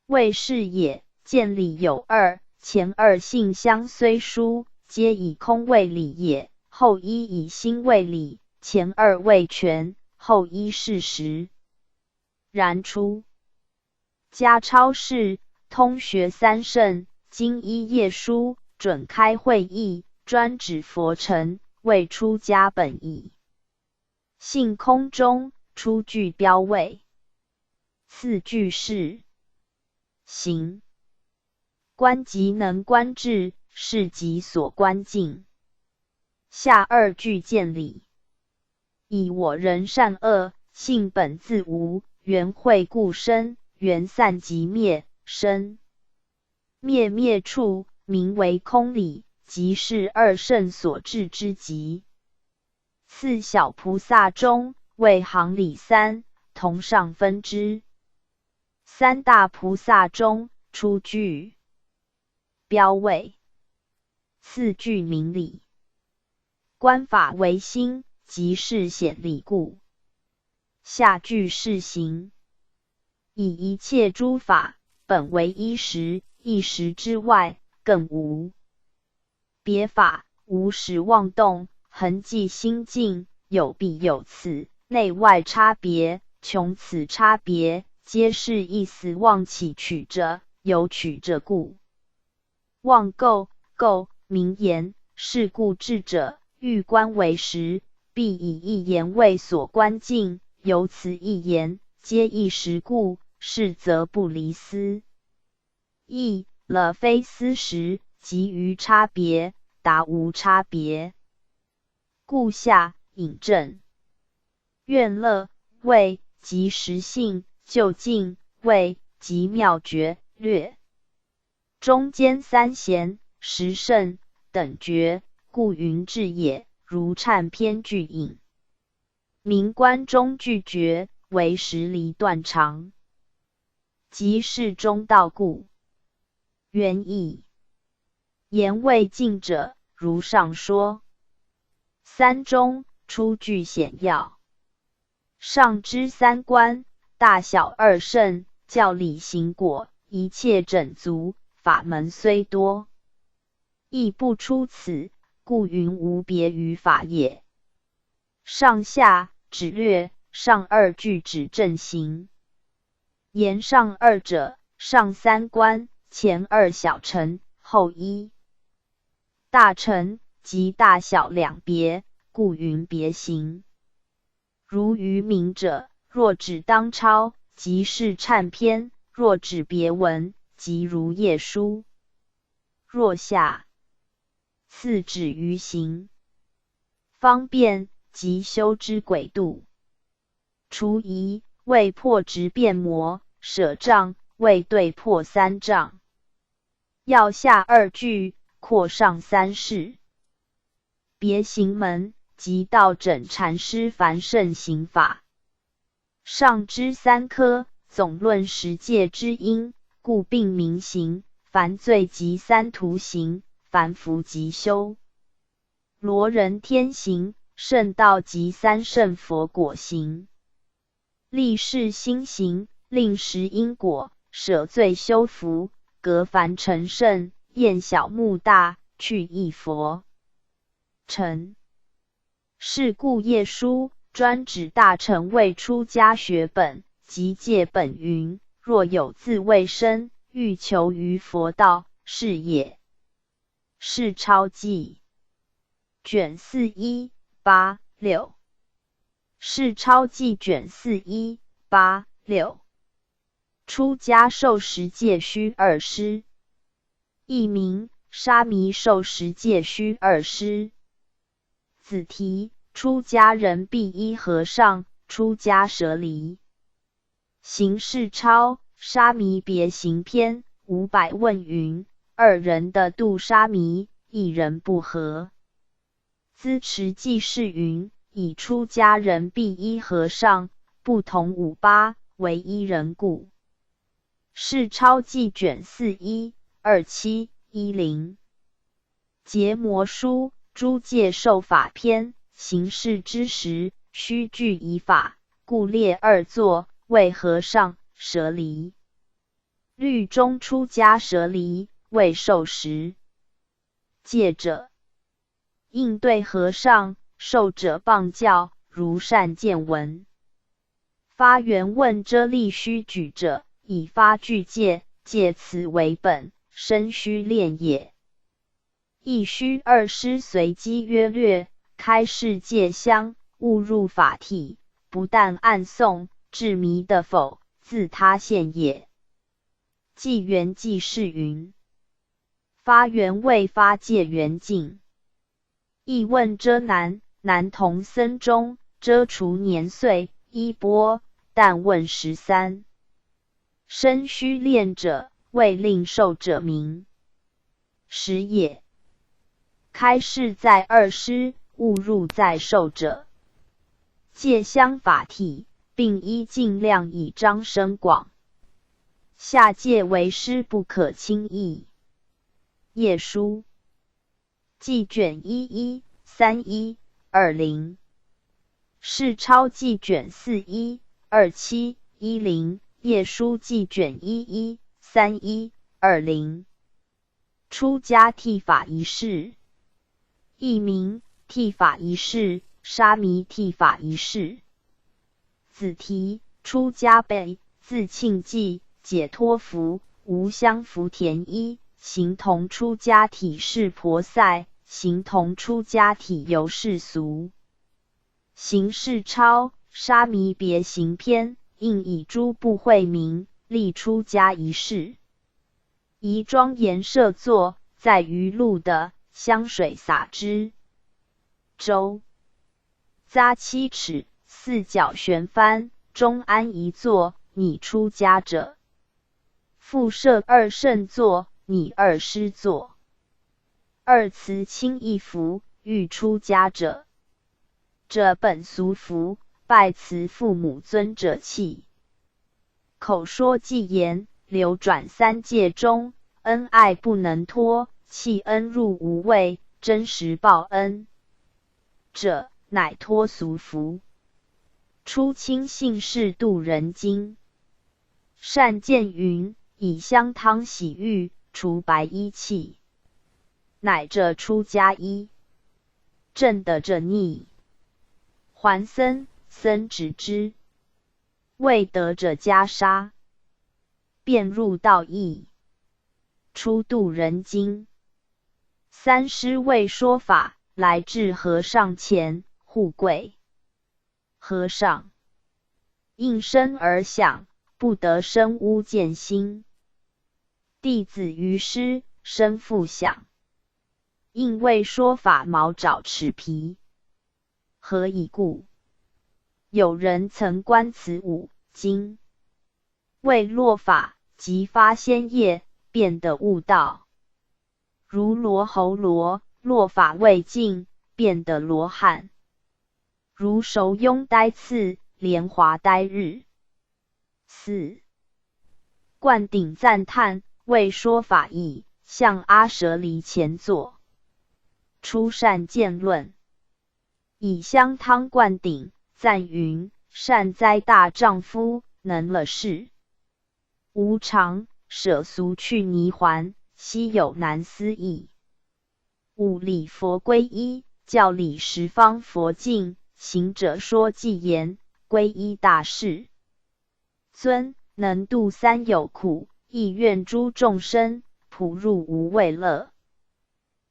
谓是也。见理有二，前二性相虽殊，皆以空为理也；后一以心为理，前二为全，后一是实。然出家超世，通学三圣，经一业书，准开会议，专指佛尘，谓出家本意。性空中，出具标位。次句是行。观即能观智，是即所观境。下二句见理。以我人善恶，性本自无，缘会故生，缘散即灭，生灭处，名为空理，即是二圣所至之极。次小菩萨中，为行理三，同上分之。三大菩萨中，出具标位。次句明理。观法为心，即是显理故。下句是行。以一切诸法，本为一时，一时之外，更无别法，无始妄动，恒寂心境，有彼有此，内外差别，穷此差别，皆是一死妄起取者，有取者故。妄构名言，是故智者欲观为实，必以一言为所观境，由此一言，皆一实故，是则不离思。亦了非思实，即于差别，达无差别。故下引证。愿乐谓即实性，究竟谓即妙觉略。中间三贤十圣等觉，故云智也。如忏篇句引。名观中具觉，为十离断常，即是中道故。原意言未尽者，如上说。三中出具显要。上知三观，大小二圣，教理行果，一切整足，法门虽多，亦不出此，故云无别于法也。上下只略，上二句指正行。言上二者，上三观，前二小乘，后一大乘，即大小两别，故云别行。如于名者，若指当抄，即是忏篇；若指别文，即如业书。若下次指于行，方便即修之轨度。除疑为破执变魔，舍障为对破三障。要下二句，扩上三世。别行门即道整禅师凡圣行法。上知三科，总论十界之因，故并名行。凡罪即三途行，凡福即修罗人天行，圣道即三圣佛果行。立誓心行，令识因果，舍罪修福，隔凡成圣，厌小慕大，去意佛成。是故业书专指大乘未出家学本，即戒本云：若有自未生，欲求于佛道，是也。是抄记卷4 1 8 6。是抄记卷4 1 8 6。出家受十戒须二施，译名沙弥受十戒须二施。子题：出家人必依和尚，出家舍离。行事抄沙弥别行篇500问云：二人的度沙弥，一人不合。资持记事云：以出家人必依和尚，不同58，为一人故。是抄记卷4 1 27 10。结魔书诸戒受法篇，行事之时，须具以法，故列二座，为和尚舍离。律中出家舍离，未受十戒者，应对和尚，受者谤教，如善见闻。发愿问遮立须举者，以发具戒，戒此为本，身须练也。亦须二师随机约略，开示戒相，误入法体，不但暗诵，至迷的否，自他现也。纪元记事云：发缘未发戒缘尽。亦问遮男童僧中，遮除年岁，衣钵，但问13。身须练者，未令受者名实也。开示在二师，误入在受者。戒相法体，并依尽量以彰深广。下戒为师，不可轻易。业书记卷11 31 20。是抄记卷4 1 27 10。业书记卷11 31 20。出家剃发仪式，译名剃发仪式、沙弥剃发仪式。子题：出家辈，字庆记，解脱符，无香福田一，形同出家体是婆塞，形同出家体由世俗。行事抄沙弥别行篇，应以诸部会名，立出家仪式。宜庄严设座，在于路的，香水洒之。周匝7尺，四角旋翻，中安一座，拟出家者。复设二圣座，拟二师座。二慈清一服，欲出家者。者本俗服，拜慈父母尊者器。口说偈言，流转三界中，恩爱不能脱，弃恩入无畏，真实报恩者，乃脱俗服。初清姓氏度人经。善见云：以香汤洗浴，除白衣气，乃着出家衣。正得着逆。还僧，僧止之。未得者袈裟。便入道义。初度人经。三师为说法，来至和尚前，互跪。和尚应声而响，不得生污见心。弟子于师，身复响。应为说法，毛爪齿皮。何以故？有人曾观此五经，为落法，即发仙业，变得悟道。如罗睺罗，落法未尽，变得罗汉。如熟庸呆次，莲华呆日。4. 灌顶赞叹，为说法义，向阿舍离前坐。出善见论。以香汤灌顶，赞云：善哉大丈夫，能了事。无常，舍俗去泥还，稀有难思议。五礼佛皈依，教理十方佛境，行者说偈言：皈依大士。尊，能度三有苦，亦愿诸众生，普入无畏乐。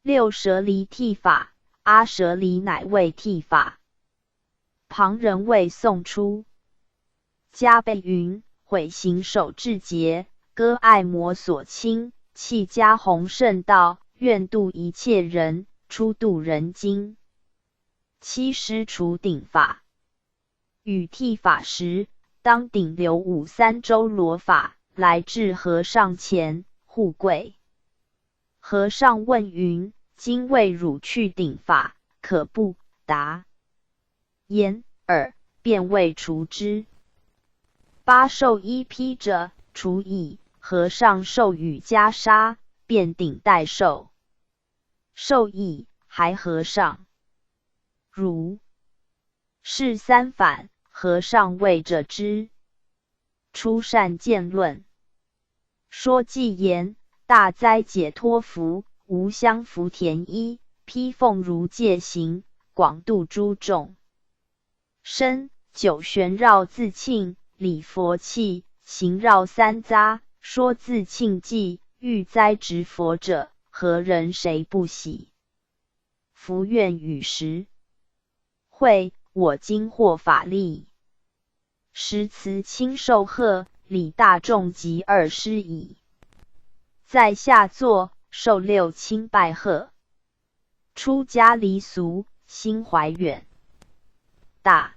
六舍离剃法，阿舍离乃为剃法。旁人为诵出。加被云：毁行守至节，割爱魔所侵，弃家弘圣道，愿度一切人，初度人经。七师除顶法。与剃法时，当顶留五三周罗法，来至和尚前，互跪。和尚问云：今为汝去顶法，可不？答：言尔，便为除之。八受衣披者，除矣。和尚授予袈裟，便顶代受。受矣，还和尚。如是三反，和尚谓着之。出善见论。说偈言：大哉解脱福，无相福田衣，披奉如戒行，广度诸众。身九旋绕自庆，礼佛器，行绕三匝，说自庆偈，欲哉执佛者，何人谁不喜？福愿与时。会，我今获法力。时辞亲受贺，礼大众及二师矣。在下座，受六亲拜贺。出家离俗，心怀远大。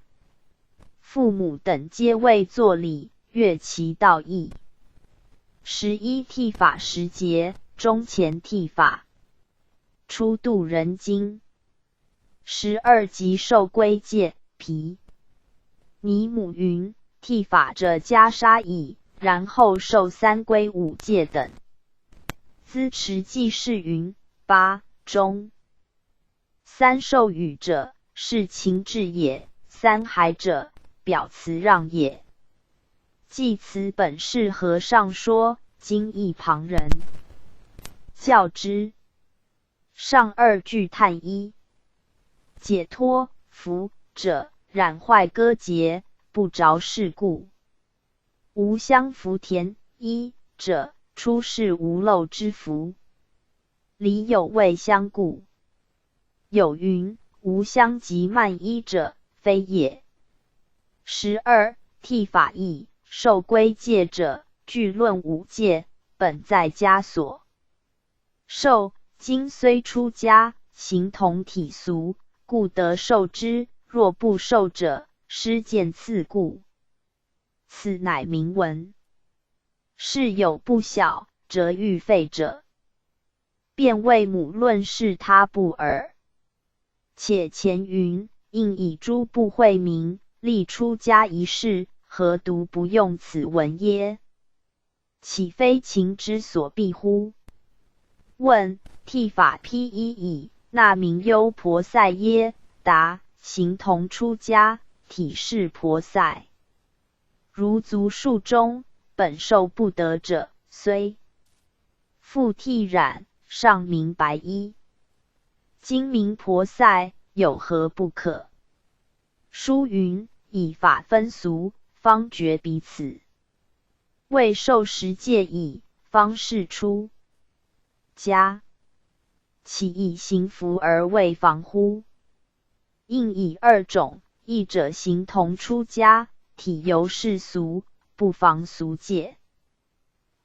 父母等皆为作礼，阅其道义。11剃法时节，中前剃法。初度人经。12即受归戒皮。尼母云：剃法者袈裟矣，然后受三归五戒等。资持记是云：8中。三受语者，是情志也；三还者，表辞让也。记此本是和尚说，今亦旁人教之。上二句叹一。解脱福者，染坏割节，不着世故。无相福田衣者，出世无漏之福。理有未相故。有云：无相及慢衣者，非也。12剃法义，受归戒者，据论五戒，本在枷锁。受，今虽出家，形同体俗，故得受之；若不受者，失见次故。此乃明文。是有不晓，则欲废者，便为母论是他不耳。且前云：应以诸部会名，立出家一事，何独不用此文耶？岂非情之所必乎？问：剃法披衣矣，那名优婆塞耶？答：形同出家，体是婆塞。如足数中，本受不得者，虽复剃染，上名白衣。今名婆塞，有何不可？书云：以法分俗，方觉彼此。未受十戒矣，方是出家。岂以行服而未防乎？应以二种，一者形同出家，体由世俗，不妨俗戒；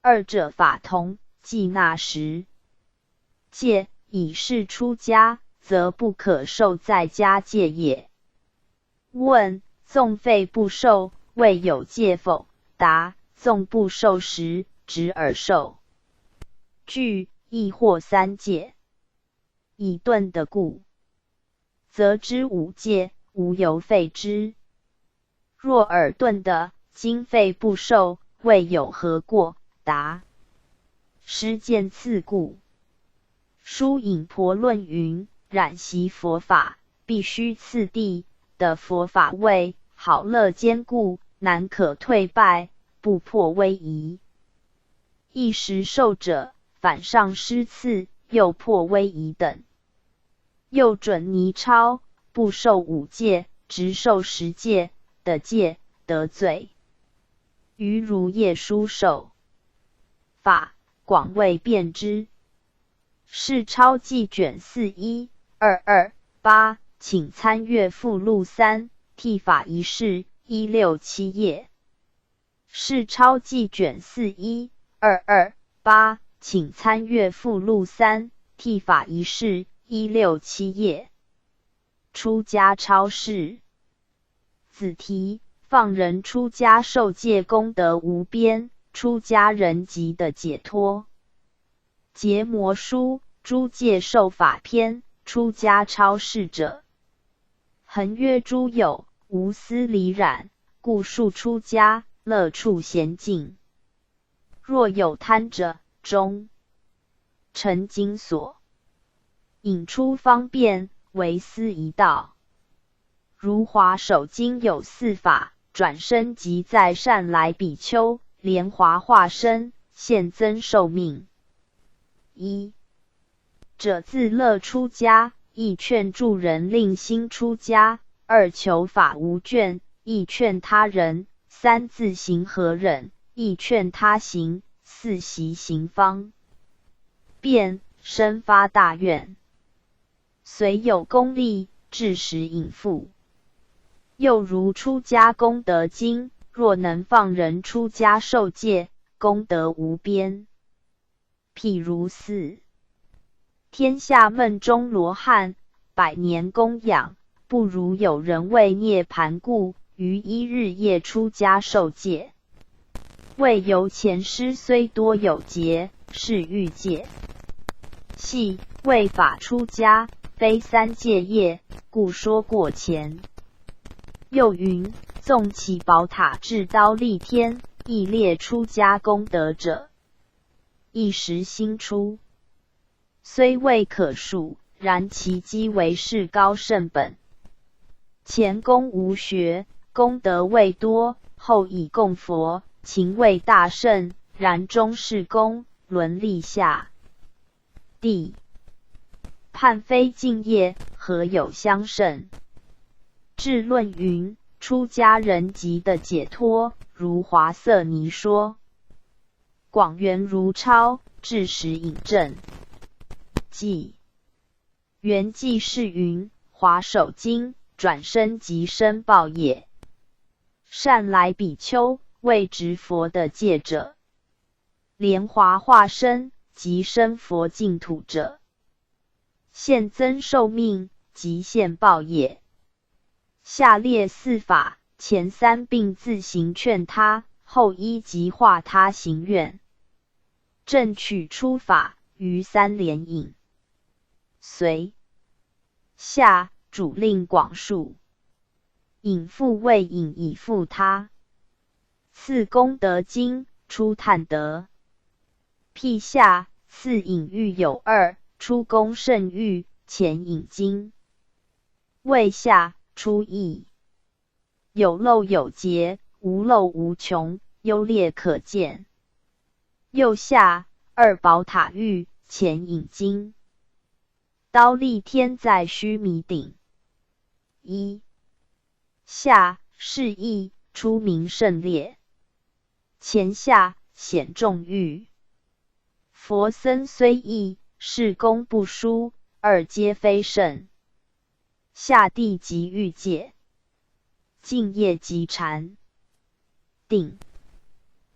二者法同，既纳十戒，以是出家，则不可受在家戒也。问：纵废不受，未有戒否？答：纵不受时，直而受。句亦或三戒。以顿的故，则知五戒，无由废之。若尔顿的，今废不受，未有何过？答：施见次故。书引婆论云：染习佛法，必须次第的佛法位，好乐坚固，难可退败，不破威仪。一时受者，反上失次，又破威仪等。又准倪超不受五戒，直受十戒的戒，得罪。于如夜书受法，广为辨之。是超记卷4122-8，请参阅附录3，剃法一事167页。是超记卷4122-8，请参阅附录3，剃法一事167页。出家超释子题：放人出家受戒功德无边，出家人即的解脱。结魔书诸戒受法篇，出家超释者。恒曰：诸有无私离染，故数出家，乐处闲静。若有贪者，终成经所。引出方便，为私一道。如华首经有四法，转生即在善来比丘，莲华化身，现增寿命。一者自乐出家，亦劝助人令心出家；二求法无倦，亦劝他人；三自行和忍，亦劝他行；四习行方便，生发大愿。虽有功力，至时隐复。又如出家功德经，若能放人出家受戒，功德无边。譬如四天下闷中罗汉，百年供养，不如有人为涅盘故，于一日夜出家受戒。为由前师虽多有节，是欲戒。系为法出家，非三戒业，故说过前。又云：纵起宝塔制刀立天，亦列出家功德者，一时兴出，虽未可数，然其机为是高甚本。前功无学，功德未多，后以供佛，情未大盛，然终是功，伦立下地，判非敬业，何有相胜？智论云：出家人即的解脱，如华色尼说。广元如超，至时引证。记元记是云：华首经，转生即生报也。善来比丘，为执佛的戒者；莲华化身，即生佛净土者。现增寿命，即现报也。下列四法，前三并自行劝他，后一即化他行愿。正取出法，于三连引。随下主令广述，引复未引以复他。次功德经，出探德。辟下次引喻有二，出功胜喻，前引经。谓下出义。有漏有节，无漏无穷，优劣可见。右下二宝塔玉，前引经。刀立天在须弥顶。一下示意出名胜烈，前下显重欲。佛僧虽异，事功不殊，二皆非圣。下地即欲界，净业即禅。定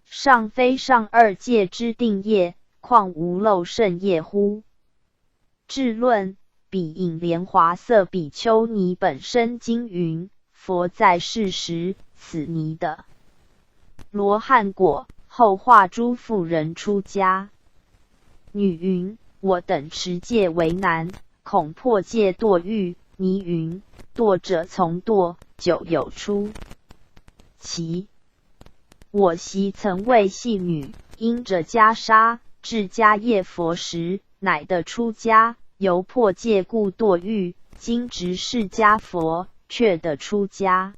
上非上二界之定业，况无漏胜业乎？智论彼引莲华色比丘尼本身经云：佛在世时，此尼的罗汉果，后化诸妇人出家。女云：我等持戒为难，恐破戒堕狱。尼云：堕者从堕，久有出其。我昔曾为戏女，因着袈裟，至迦叶佛时，乃得出家，由破戒故堕狱。今值释迦佛，却得出家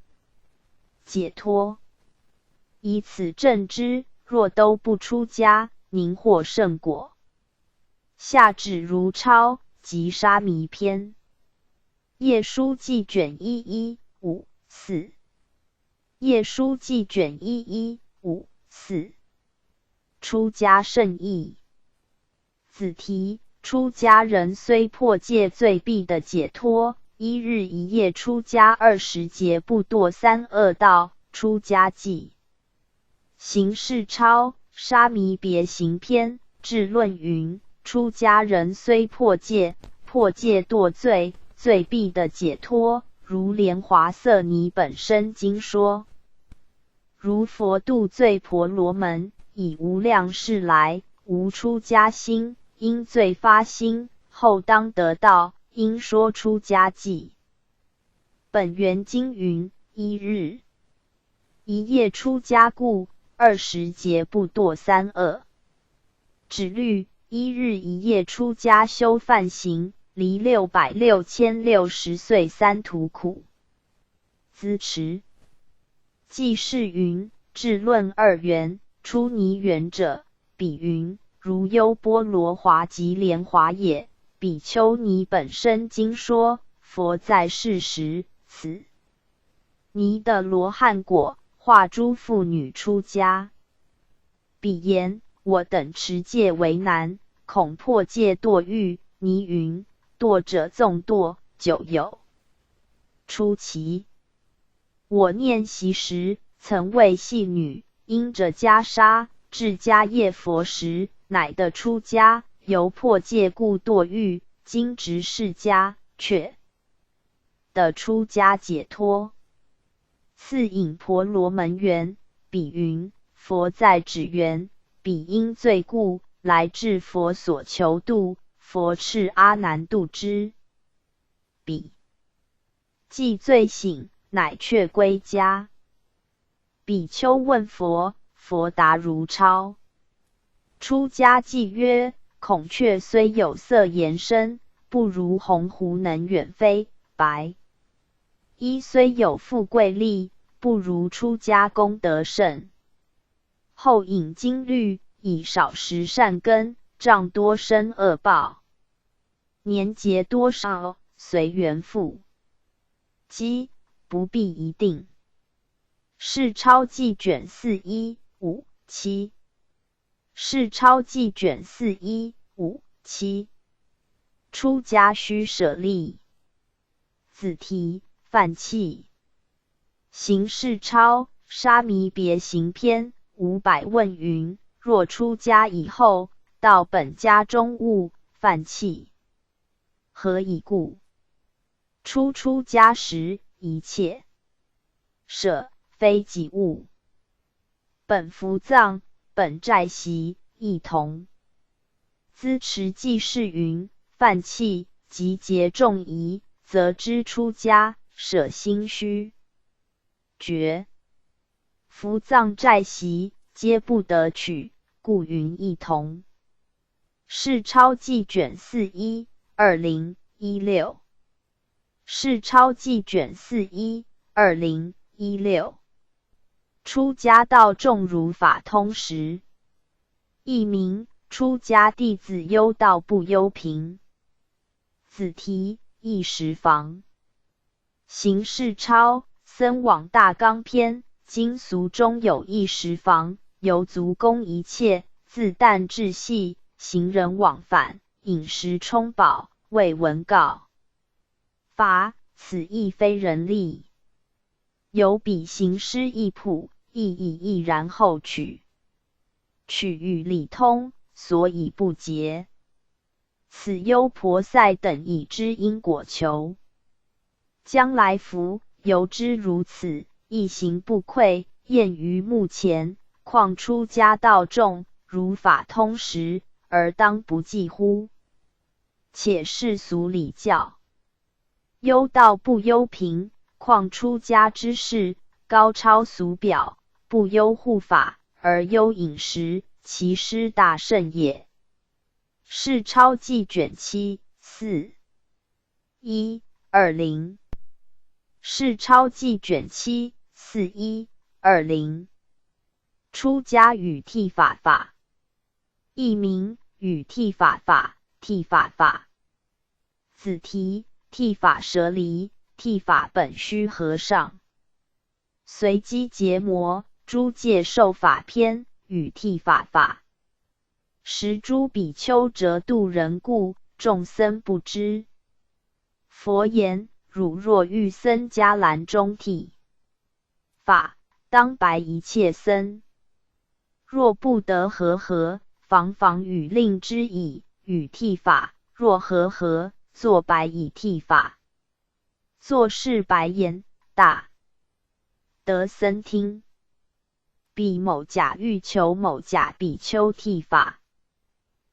解脱。以此证之，若都不出家，宁获胜果。下至如抄及沙弥篇。页书记卷115-4。页书记卷115-4。出家甚易。子题：出家人虽破戒罪必得解脱，一日一夜出家20劫不堕三恶道。出家记。行事抄沙弥别行篇智论云：出家人虽破戒堕罪，罪必得解脱，如莲华色尼本身经说。如佛度罪婆罗门，以无量世来，无出家心，因罪发心，后当得道，应说出家记。本缘经云：一日一夜出家故，20劫不堕三恶。指律：一日一夜出家修梵行，离600,660岁三途苦。资持。记事云：智论二缘，出泥缘者，比云：如优波罗华及莲华也。比丘尼本身经说，佛在世时，此尼的罗汉果，化诸妇女出家。比言：我等持戒为难，恐破戒堕狱。尼云：堕者纵堕，久有出其。我念昔时，曾为戏女，因着袈裟，至迦叶佛时，乃得出家，由破戒故堕狱。今值释迦，却得出家解脱。次引婆罗门缘，比云：佛在指缘，彼因罪故，来至佛所求度，佛敕阿难度之。比既罪醒，乃却归家。比丘问佛，佛答如抄。出家记曰：孔雀虽有色颜身，不如鸿鹄能远飞。白衣虽有富贵利，不如出家功德甚。后引经律，以少食善根，障多生恶报。年节多少，随缘复。积不必一定。是抄记卷415-7。是抄记卷415-7。出家须舍利。子题：梵器。行事抄沙弥别行篇500问云：若出家以后，到本家中悟梵器，何以故？出家时，一切舍非己物，本福藏，本债息，亦同。资持记事云：梵器即结众疑，则知出家，舍心虚绝。福藏债息，皆不得取，故云亦同。是抄记卷412-16。是抄记卷412-16。16出家道众如法通时，译名出家弟子忧道不忧贫。子题一时房。邢世超僧往大纲篇，今俗中有一时房，由足供一切，自旦至夕，行人往返，饮食充饱，未闻告乏，此亦非人力。有彼行施一谱，亦以毅然后取与理通，所以不竭。此优婆塞等已知因果求，将来福由之如此，一行不愧，厌于目前，况出家道众，如法通时，而当不计乎？且世俗礼教，忧道不忧贫，况出家之事，高超俗表，不忧护法，而忧饮食，其失大圣也。世超记卷7 4 120。世超记卷7 4 120。出家与剃发法，译名与剃发法、剃发法。子题剃发舍离，剃发本须和尚。随机结魔，诸戒受法篇与剃发法。时诸比丘折度人故，众僧不知。佛言：汝若欲僧伽蓝中剃发，当白一切僧。若不得和，妨与令之矣。与剃发，若和，作白以剃发。作是白言：大德僧听。彼某甲欲求某甲比丘剃发。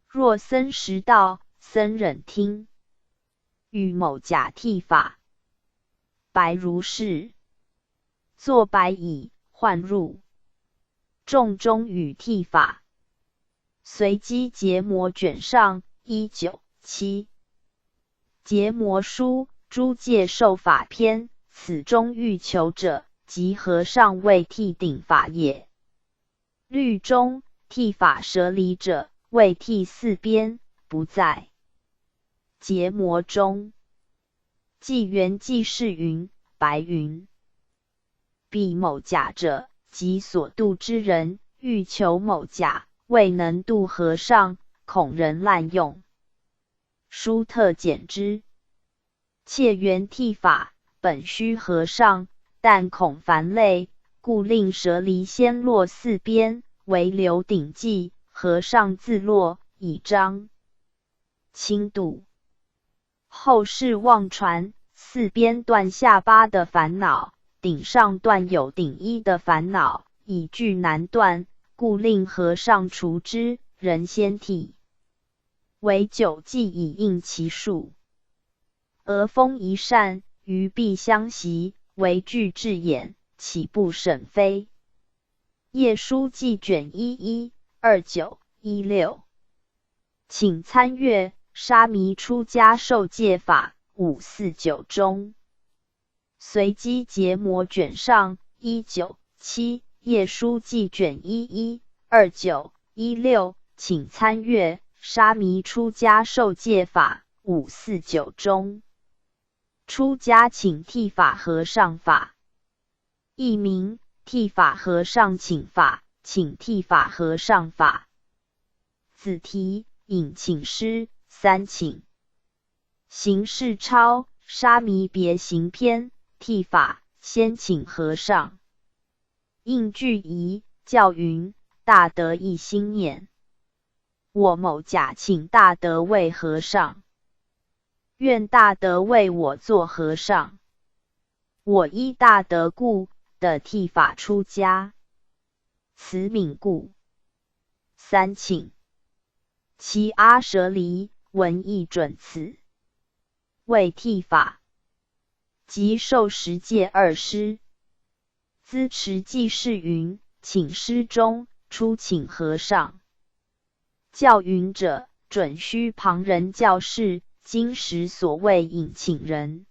若僧识道，僧忍听，欲某甲剃发，白如是，作白以唤入众中与剃发。随机结魔卷上197。结魔书，诸戒受法篇，此中欲求者，即和尚为剃顶法也。律中剃发舍离者，为剃四边，不在结魔中。纪元记事云：白云，彼某甲者，即所度之人，欲求某甲，未能度和尚，恐人滥用，书特减之。切缘剃发，本须和尚，但恐繁累，故令舍离先落四边，为留顶髻，和尚自落，以彰轻度。后世妄传四边断下巴的烦恼，顶上断有顶衣的烦恼，以具难断，故令和尚除之，人先剃。为九计以应其数。额风一扇，于壁相袭，为具智眼，岂不审非？页书记卷112916。请参阅沙弥出家受戒法549中。随机结魔卷上197，页书记卷112916，请参阅沙弥出家受戒法549中。出家请剃发和尚法，译名剃发和尚请法、请剃发和尚法。子题引请师三请。邢世超沙弥别行篇，剃发先请和尚。应句疑教云：大德一心念，我某甲请大德为和尚，愿大德为我做和尚。我依大德故的剃发出家，此敏故。三请。其阿舍离闻亦准此，为剃发，即受十戒二师。资持记事云：请师中初请和尚，教云者准须旁人教示，今时所谓引请人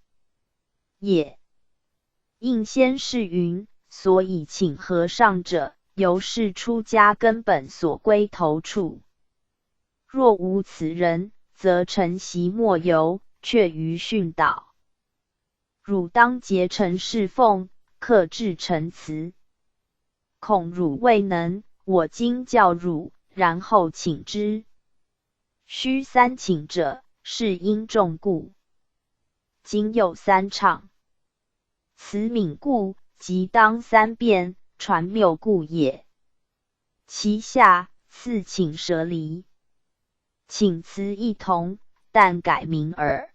也。应先是云：所以请和尚者，由是出家根本所归头处。若无此人，则晨习莫由，却于训导。汝当竭诚侍奉，克制陈词。恐汝未能，我今教汝，然后请之。须三请者，是因重故。今有三唱，此敏故，即当三变，传谬故也。其下次请舍离，请词异同，但改名耳。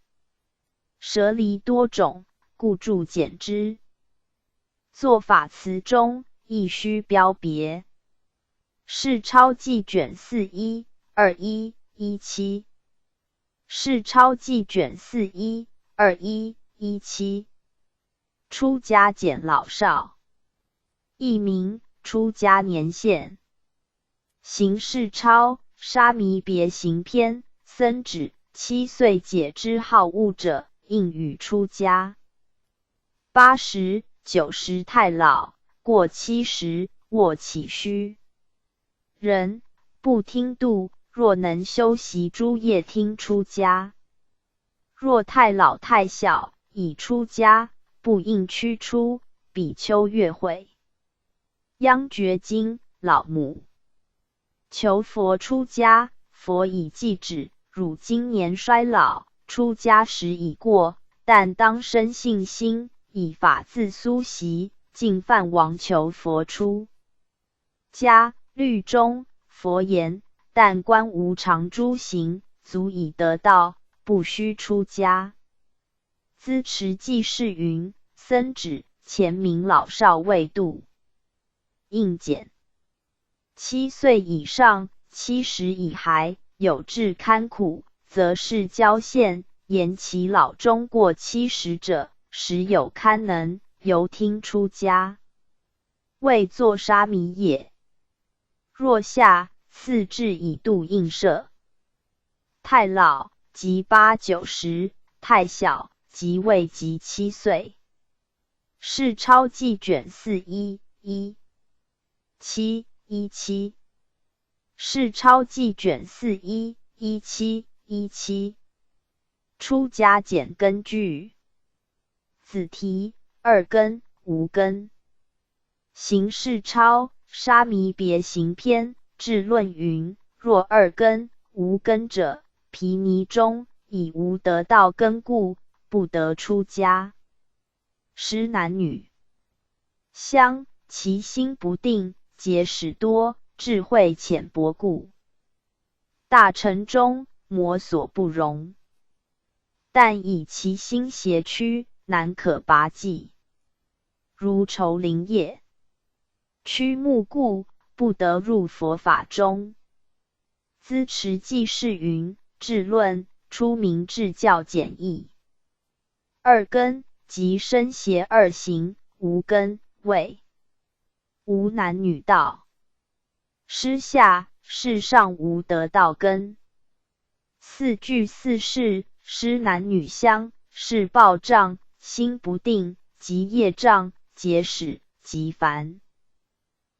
舍离多种，故注简之。作法词中，亦须标别。是钞记卷4 12117。是钞记卷4 12117。出家简老少，译名出家年限。行事钞沙弥别行篇，僧指7岁解之好恶者，应予出家。80、90太老，过70，卧起虚。人不听度，若能修习诸业听出家。若太老太小，已出家，不应驱出，比丘月会。央觉经老母求佛出家，佛以记止：汝今年衰老，出家时已过，但当生信心，以法自苏习，尽饭王求佛出家。律中佛言：但观无常诸行，足以得道，不须出家。资持记是云：僧指前明老少未度。应简。7岁以上，70以还，有志堪苦，则是交县，言其老中过70者，实有堪能，由听出家，未作沙弥也。若下4至以度应舍。太老即8、90，太小即未及7岁。是钞记卷4 11717。是钞记卷4 11717。出家简根据。子题二根、无根。行事钞沙弥别行篇智论云：若二根、无根者，毗尼中以无得道根故，不得出家。师男女相，其心不定，结使多，智慧浅薄故。大乘中魔所不容，但以其心邪曲，难可拔济。如愁林也，曲目故，不得入佛法中。资持记是云：智论出名智教简易。二根即身邪二行，无根谓无男女道。师下世上无得道根。4句4事，师男女相，是报障，心不定，即业障，结使，即烦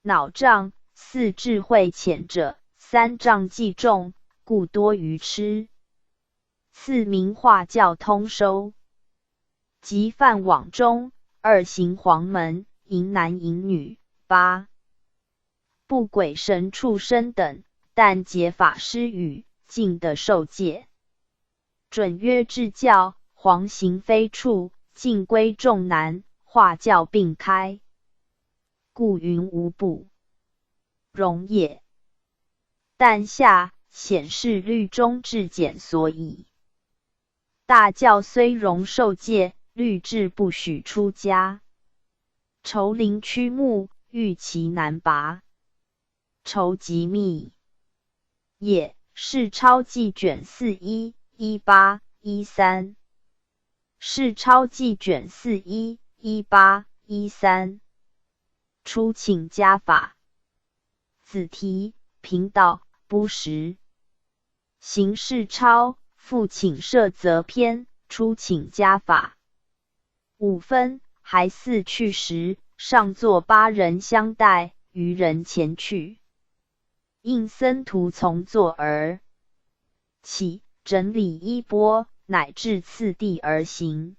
恼障。4智慧浅者，3障既重，故多愚痴。4名化教通收，即犯往中，2行黄门，淫男淫女。8不鬼神畜生等，但解法师语，尽得受戒。准曰至教，黄行非处，尽归众难，化教并开，故云无不容也。但下显示律中至简所以。大教虽容受戒，律制不许出家。愁林曲目，欲其难拔。愁极密也。是钞记卷4 11813。是钞记卷4 11813。初请家法。子题贫道不识。行事钞复请摄则篇，初请家法。5分还似去时，上座8人相待，余人前去。应僧徒从座而起，整理衣钵，乃至次第而行。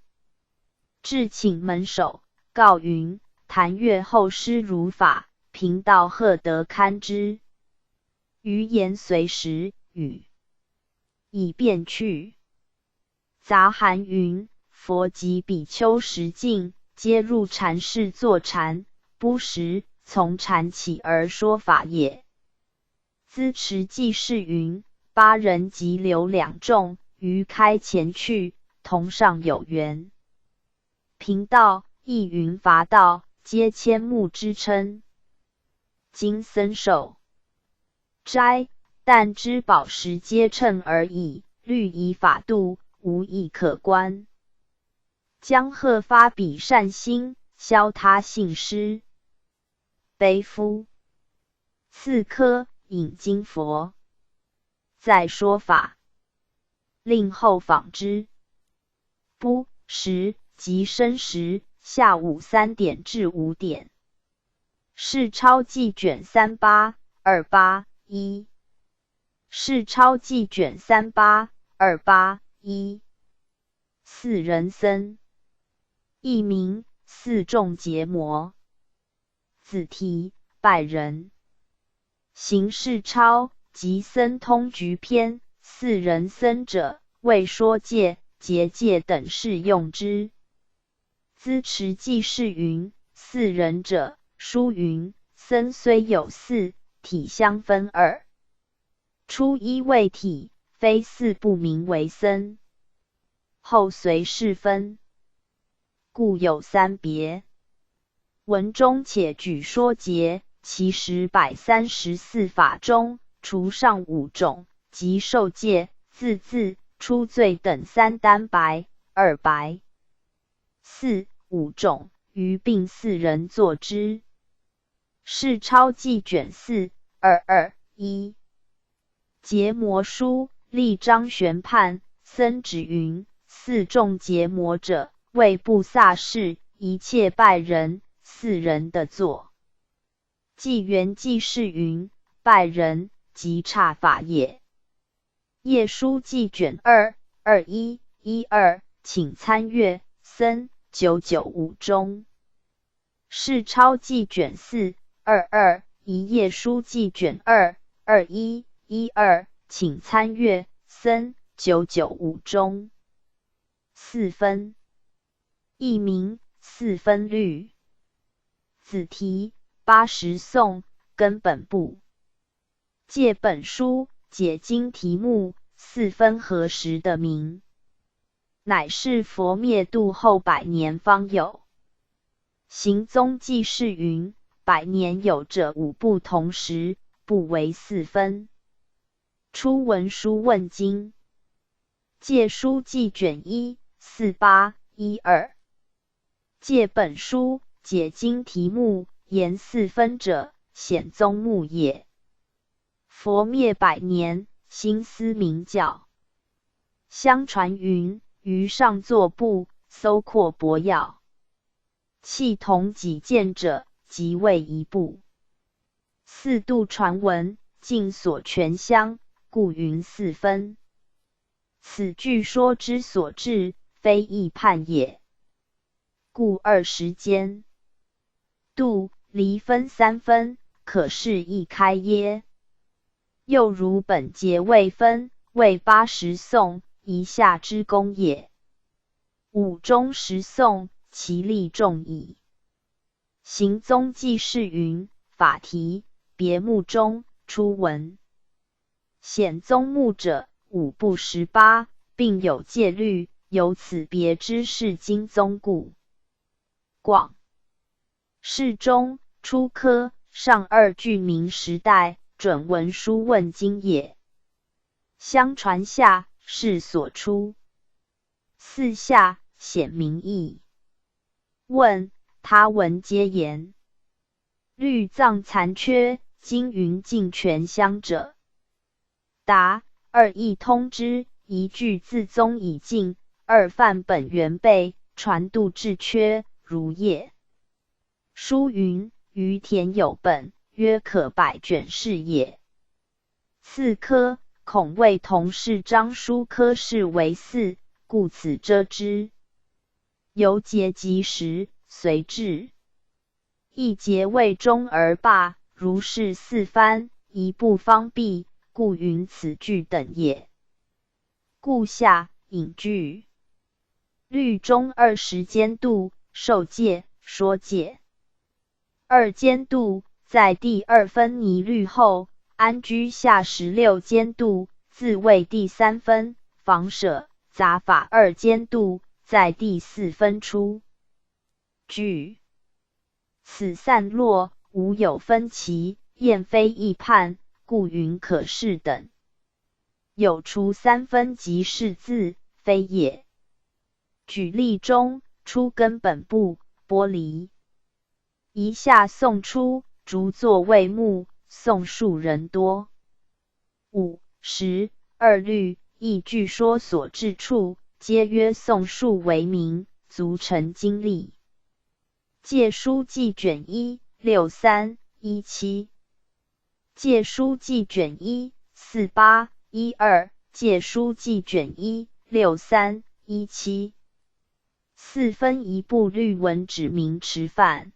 至请门首，告云：谭月后师如法，贫道贺得堪之。余言随时语，已便去。杂含云：佛及比丘时尽，皆入禅室坐禅，不时从禅起而说法也。资持记事云：8人即留2众，于开前去，同上有缘。贫道亦云伐道，皆千目之称。今僧受斋，但知宝石皆称而已，律仪法度，无异可观。将贺发彼善心，消他信施。悲夫！刺科引经佛，再说法，令后访之。不时即申时，下午3点至5点。是钞记卷3828-1。是钞记卷3828-1。4人僧，艺名四众结魔。子题拜人。行事钞及僧通局篇，4人僧者，为说戒、结戒等事用之。资持记事云：4人者，书云：僧虽有4，体相分2。初一为体，非4不名为僧。后随事分，故有3别。文中且举说节，其实134法中，除上5种，即受戒、自恣、出罪等3单白、2白。4、5种，余并4人作之。是钞记卷422-1。结魔书，立章玄判，僧指云：4众结魔者，为布萨事，一切拜人，4人的作。纪元记事云：拜人，即刹法也。业书记卷221-12，请参阅僧995中。是钞记卷422-1，业书记卷221-12，请参阅僧995中。4分，译名4分律。子题80颂，根本部。借本书解经题目，4分何时的名？乃是佛灭度后100年方有。行踪记事云：100年有者5部同时，不为4分。初文书问经。借书记卷148-12。借本书解经题目，言4分者，显宗目也。佛灭100年，心思明教。相传云：于上座部，搜括博要，契同己见者，即为一部。4度传闻，尽所全相，故云4分。此据说之所至，非议判也。故20间。度离分3分，可是一开耶？又如本节未分，为80颂，一下之功也。5中10颂，其力重矣。行踪记事云：法题别目中初闻。显宗目者5部18，并有戒律，由此别之是经宗故。广释中初科上2句明时代准文书问经也。相传下是所出。4下显明义。问他文皆言。律藏残缺，经云尽全相者。答：2义通之，1句自宗已尽，2犯本原备，传度至缺，如也。书云：于田有本，约可100卷是也。4科，恐谓同是章书科试为4，故此遮之。犹节及时，随至。一节未终而罢，如是4番，一部方毕，故云此句等也。故下引句。律中20监度，受戒、说戒。2监度，在第2分拟律后，安居下16监度，自谓第3分，房舍、杂法2监度，在第4分出。句。此散落，无有分歧，验非议判，故云可试等。有除3分即是字，非也。举例中，出根本部，剥离。一下宋出，逐作为目，宋数人多。5、10、2律，亦据说所至处，皆曰宋数为名，足成经历。借书记卷1 63 17。借书记卷1 48 12。借书记卷1 63 17。4分一部律文指明持范。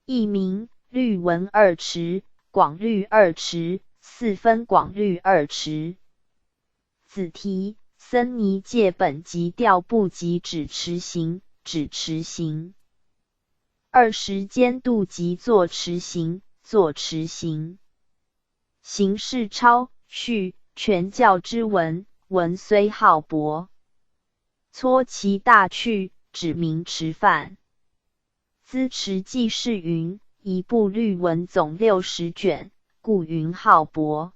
译名：律文2持，广律2持，4分广律2持。子题：僧尼戒本及调部及指持行，指持行。20监度及作持行，作持行。行是抄、序、全教之文，文虽浩博，撮其大趣，指明持范。资持记事云：一部律文总60卷，故云浩博。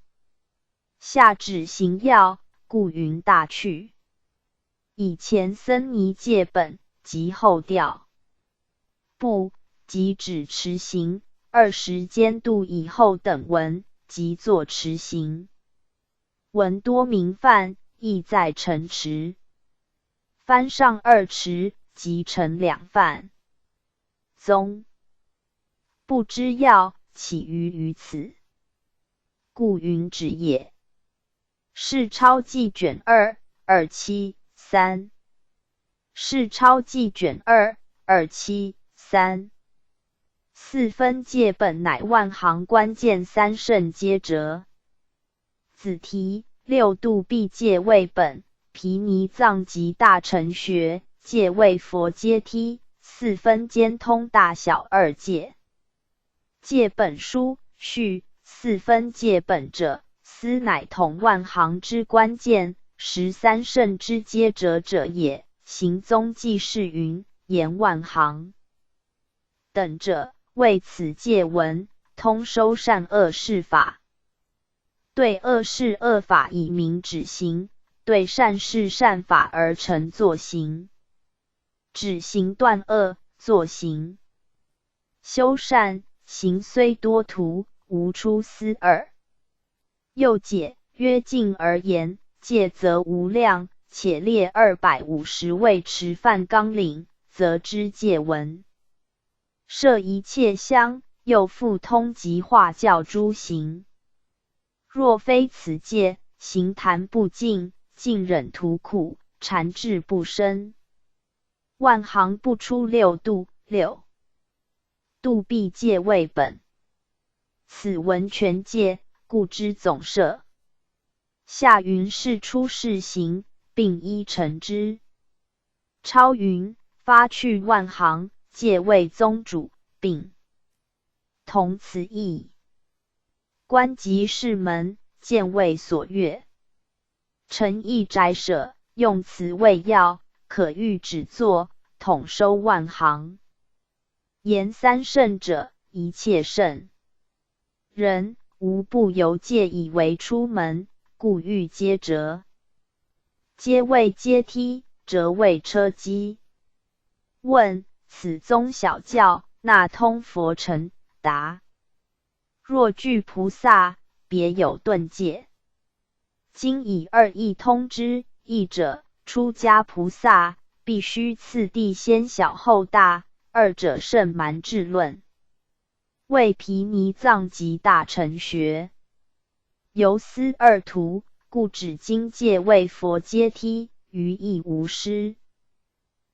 下指行要，故云大趣。以前僧尼戒本及后调部及指持行，20监度以后等文及作持行。文多明范，意在成持。番上2持，即成2范。宗不知要，起于此，故云指也。是抄记卷2 27 3。是抄记卷2 27 3。4分戒本乃万行关键3圣皆折。子题：6度必戒为本，毗尼藏及大乘学，戒为佛阶梯，4分兼通大小2戒。戒本书序：4分戒本者，斯乃统万行之关键，13圣之皆折者也。行宗记事云：言万行等者，为此戒文，通收善恶事法。对恶事恶法以明止行，对善事善法而成作行。止行断恶，作行。修善行虽多途，无出思耳。又解曰：进而言，戒则无量，且列250位持范纲领，则知戒文。摄一切相，又复通集化教诸行。若非此戒，行谈不尽，尽忍图苦，禅智不深。万行不出6度，6度必戒为本。此文全戒，故知总摄。下云是出是行，并依成之。超云发去万行，戒为宗主，并同此意。观即是门，见为所悦。诚意宅舍，用词为要，可欲只作，统收万行。言3圣者，一切圣人，无不由戒以为出门，故欲皆折。皆为阶梯，折为车机。问：此宗小教，那通佛成？答：若具菩萨，别有顿戒。今以2义通之，义者出家菩萨，必须次第先小后大，二者甚蛮治论。为毗尼藏及大乘学，由思二途，故指经界为佛阶梯，于亦无失。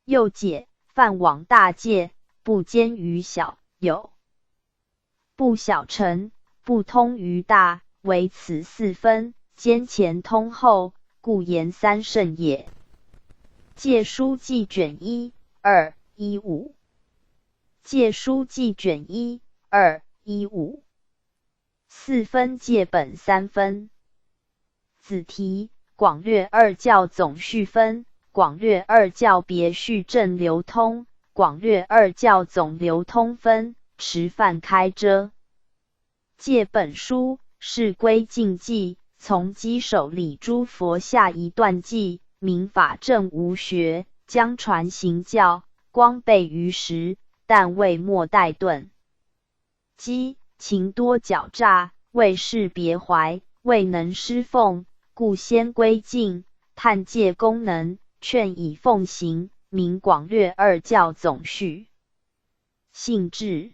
又解犯往大界，不兼于小，有不小乘，不通于大，为此四分，兼前通后，故言三圣也。戒书记卷1、2、15。戒书记卷1、2、15。四分戒本三分。子题：广略二教总序分，广略二教别序正流通，广略二教总流通分，持犯开遮。戒本书是归净记，从稽首礼诸佛下一段记，明法正无学，将传行教，光备于时，但未末代顿。稽情多狡诈，未识别怀，未能施奉，故先归净，探戒功能，劝以奉行，名广略二教总序。性质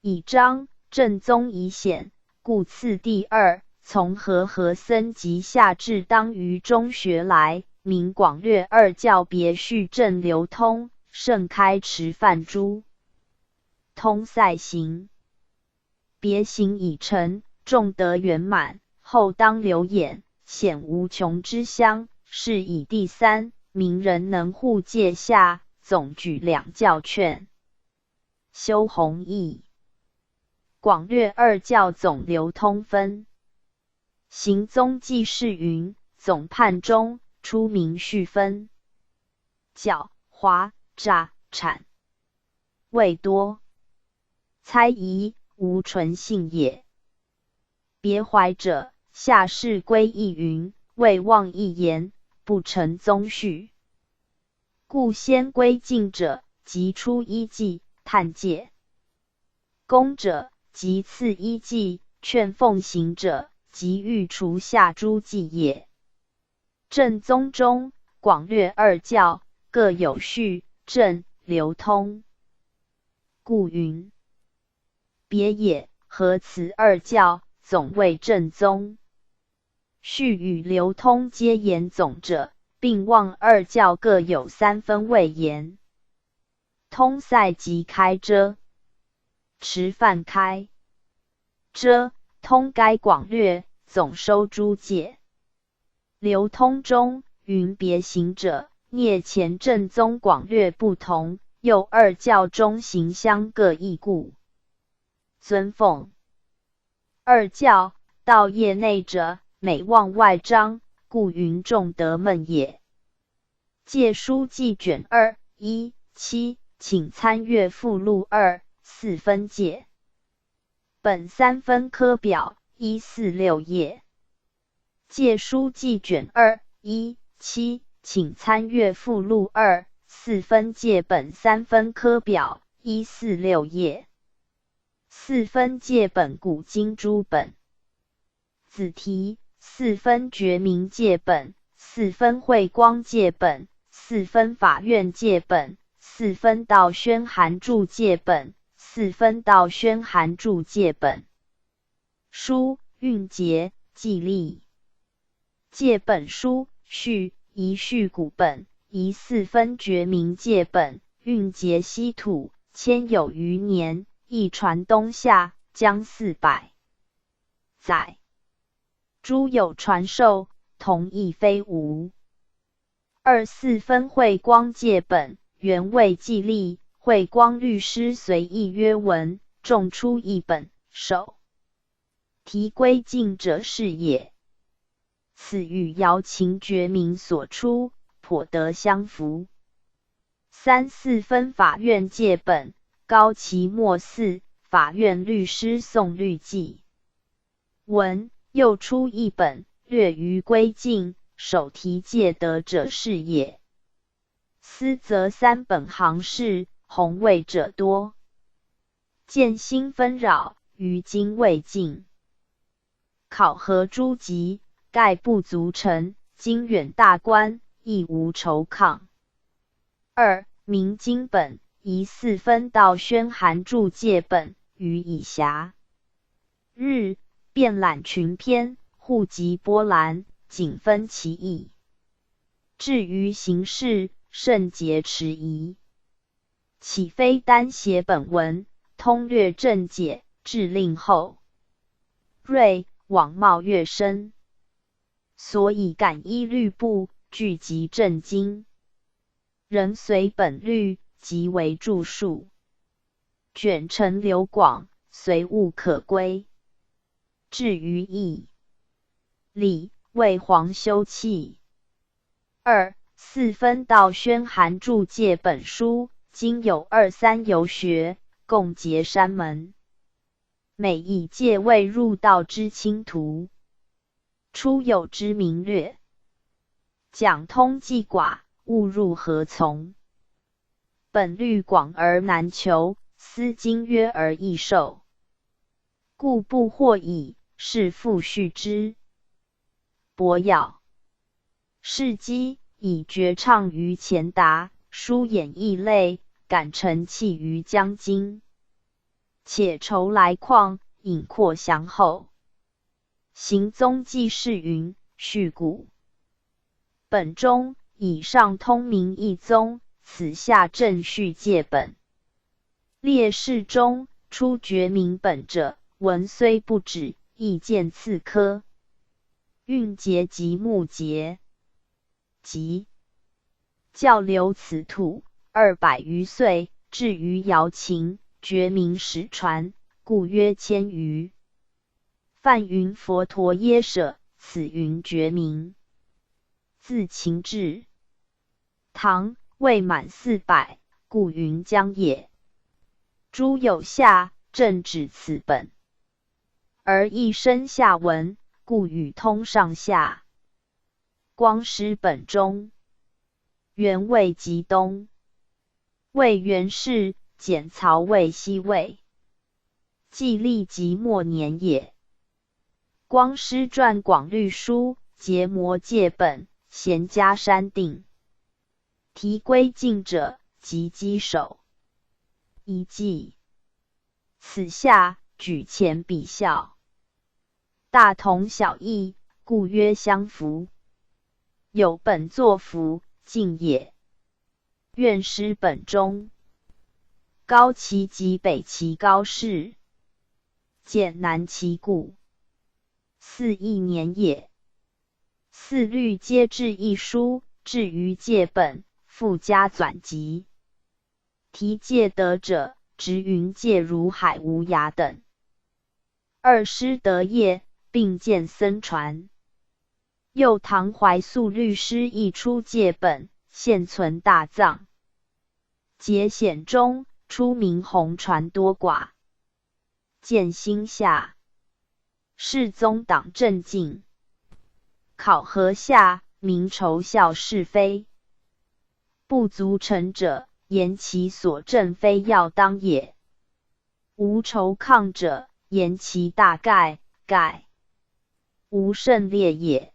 以章正宗以显，故次第二，从和僧及下至当于中学来，名广略二教别序正流通，盛开持犯诸通塞行。别行已成，众德圆满，后当流演，显无穷之香，是以第三，名人能护戒下，总举两教劝。修弘义广略二教总流通分。行踪记事云：总判中出名序分，狡猾诈谄未多，猜疑无纯性也。别怀者，下士归意云：未忘一言，不成宗序。故先归净者，即出依记，探戒功者，即次依记，劝奉行者，即欲除下诸记也。正宗中，广略二教各有序正流通，故云别也。合此二教，总谓正宗。序与流通皆言总者，并望二教各有三分位言。通塞即开遮，持犯开遮，通该广略，总收诸戒。流通中云别行者，聂前正宗广略不同，又二教中行相各异故，尊奉二教。道业内者，每望外章，故云众得闷也。戒书记卷2、1、7，请参阅附录2、4分戒本3分科表146页。戒书记卷2、1、7，请参阅附录2、4分戒本3分科表146页。4分戒本古今诸本。子题：4分觉明戒本，4分慧光戒本，4分法院戒本，4分道宣函注戒本，4分道宣函注戒本。书韵节记例。戒本书序一序古本，一4分觉明戒本，韵节稀土，千有余年，一传东夏，将400载。诸有传授，同义非无。4分慧光戒本，原为记例，慧光律师随意约文，众出一本，首题归净者是也。此与瑶琴觉明所出，颇得相符。4分法院戒本，高期末4，法院律师宋律记文。又出一本，略于归净，首题戒得者是也。思则3本行事，弘位者多，见心纷扰，于今未尽。考核诸籍，盖不足成，今远大观，亦无惆抗。二、明经本宜4分道宣函注戒本于以暇日，遍览群篇，户籍波澜，仅分其意。至于形式，甚节迟疑。岂非单写本文，通略正解，致令后锐，往袤越深。所以感依律部，聚集正经。仍随本律，即为著述。卷成流广，随物可归。至于义理，为皇修葺。二、4分道宣函注戒本书，今有2、3游学，共结山门。每一戒未入道之清途，初有之明略。讲通既寡，误入何从？本律广而难求，思经约而易受。故不惑矣，是复续之。博要是机，以绝唱于前达，疏演义类，感成器于将今。且筹来况，引括详后。行踪记事云：序古本中，以上通明一宗，此下正序戒本。列士中，出绝明本者，文虽不止，亦见次科。韵节及目节，即教留此土200余岁，至于尧秦，绝明始传，故约1000余。梵云佛陀耶舍，此云绝明。自秦至唐，未满400，故云将也。诸有下，正指此本，而一生下文，故语通上下。光师本中，元魏及东，魏元氏，简曹魏西魏，纪历及末年也。光师传广律书，结魔戒本，咸加删定。题归晋者，即稽首。一记此下，举前比效，大同小异，故曰相符。有本作符，晋也。愿师本中，高齐及北齐高士，简南齐故。4亿年也。4律皆至一书，至于戒本，附加纂辑。题戒得者，直云戒如海无涯等。二师得业，并见僧传。又唐怀素律师亦出戒本，现存大藏。节显中，出明弘传多寡。见心下。世宗党正进，考核下，明仇笑是非。不足成者，言其所证非要当也。无仇抗者，言其大概，无胜劣也。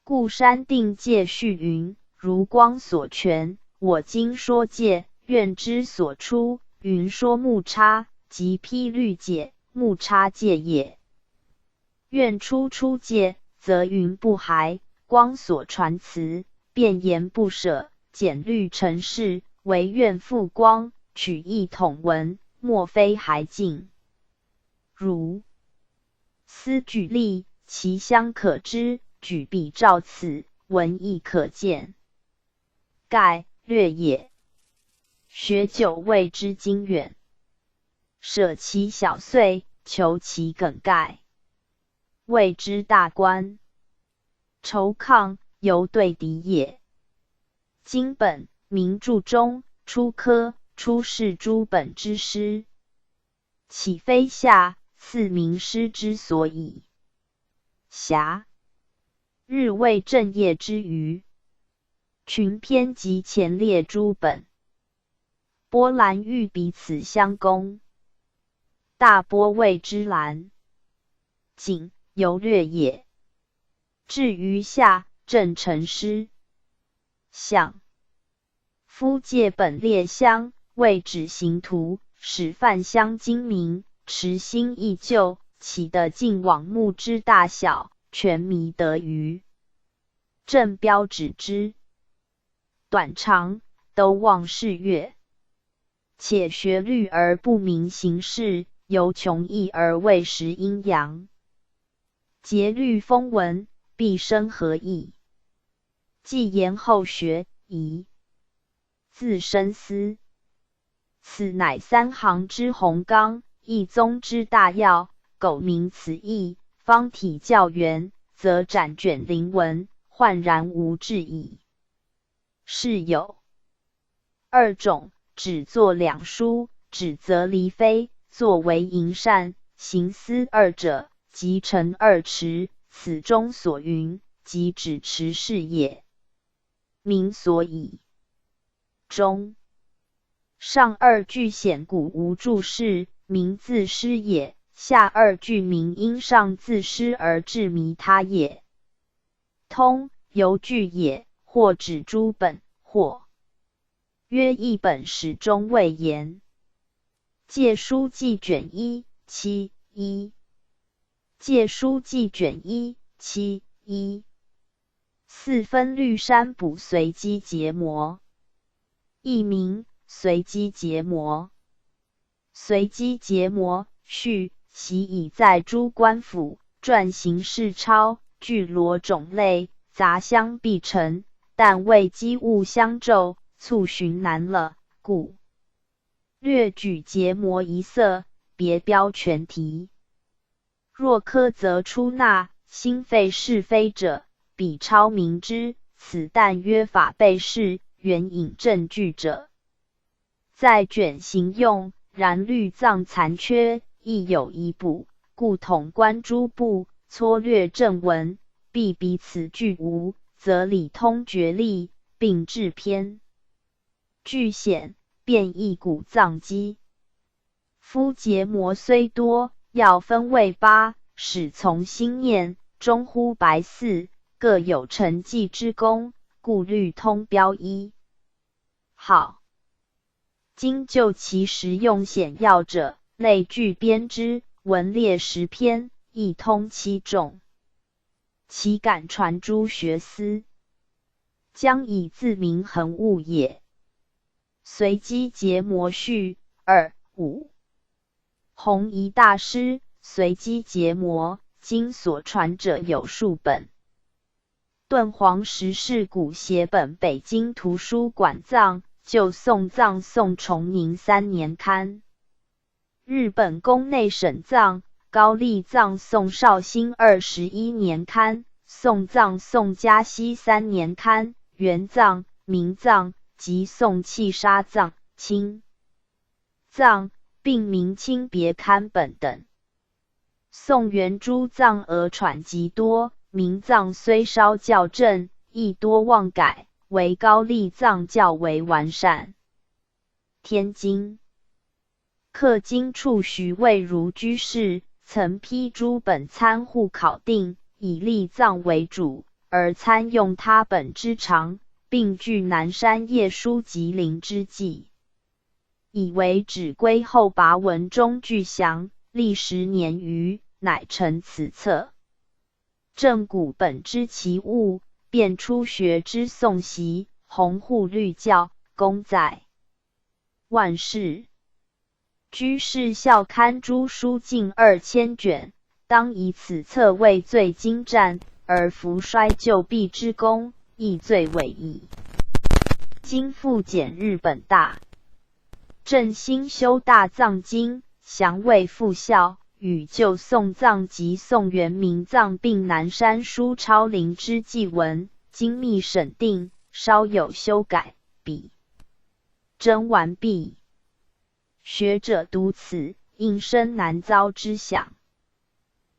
故删定戒序云：如光所权，我今说戒，愿之所出，云说木叉，即批律解，木叉戒也。愿出戒，则云不还，光所传词，辩言不舍，简律成事，惟愿复光，取义统文，莫非还尽。如斯举例，其相可知，举必照此，文亦可见。盖略也。学久谓之精远，舍其小碎，求其梗概，谓之大观。仇抗，犹对敌也。经本名著中，出科出世诸本之师，岂非下赐名师之所以？暇日为正业之余，群篇及前列诸本，波澜欲彼此相攻。大波谓之澜，仅犹略也。至于下，正成诗，象夫借本列乡，为指行图，使泛乡精明，持心忆旧，岂得尽往目之大小，全弥得于正标指之。短长，都望视阅。且学律而不明形势，由穷义而未识阴阳。节律风文，必生合意。既言后学，宜自深思。此乃三行之宏纲，一宗之大要。苟明此义，方体教源，则展卷临文，焕然无滞矣。是有二种，只作两书，指则离非，作为营善，行思二者，即成二持。此中所云，即指持是也。明所以。中上二句显古无注释，明自失也；下二句明因上自失而致迷他也。通由句也，或指诸本，或曰一本始终未言。借书记卷1 7 1。借书记卷1 7 1。四分律山补随机结模。译名随机结模。随机结模序习已在诸官府撰行事钞，具罗种类，杂相必成，但为机物相骤，促寻难了，故略举结模一色，别标全题。若苛则出纳，心废是非者，彼超明之。此但约法备事，援引证据者，在卷行用，然律藏残缺，亦有一补，故统观诸部，粗略正文，必彼此俱无，则理通决例，并治篇句显，变异古藏机。夫结模虽多，要分为8，始从心念，终乎白4，各有成绩之功，故律通标一。好，今就其实用显要者，类聚编之，文列10篇，一通7众。其感传诸学思，将以自明恒物也。随机结模序2 5。弘一大师随机结模，今所传者有数本。敦煌石室古写本北京图书馆藏，旧宋藏宋崇宁3年刊。日本宫内省藏高丽藏宋绍兴21年刊，宋藏宋嘉熙3年刊，元藏、明藏及宋契沙藏、清藏并明清别刊本等。宋元诸藏讹传极多，明藏虽稍校正，亦多妄改，唯高丽藏较为完善。天津刻经处徐渭如居士曾批诸本参互考定，以丽藏为主，而参用他本之长，并据南山叶书吉林之记，以为指归后跋文中具详，历10年余，乃成此册。正古本之其物，便初学之宋习，弘护律教，功在万世。居士校刊诸书近2000卷，当以此册为最精湛，而弗衰旧弊之功，亦最伟异。今复简日本大正新修大藏经，详为复校，与旧宋藏及宋元明藏并南山书抄临之记文，精密审定，稍有修改，比真完毕。学者读此，应生难遭之想。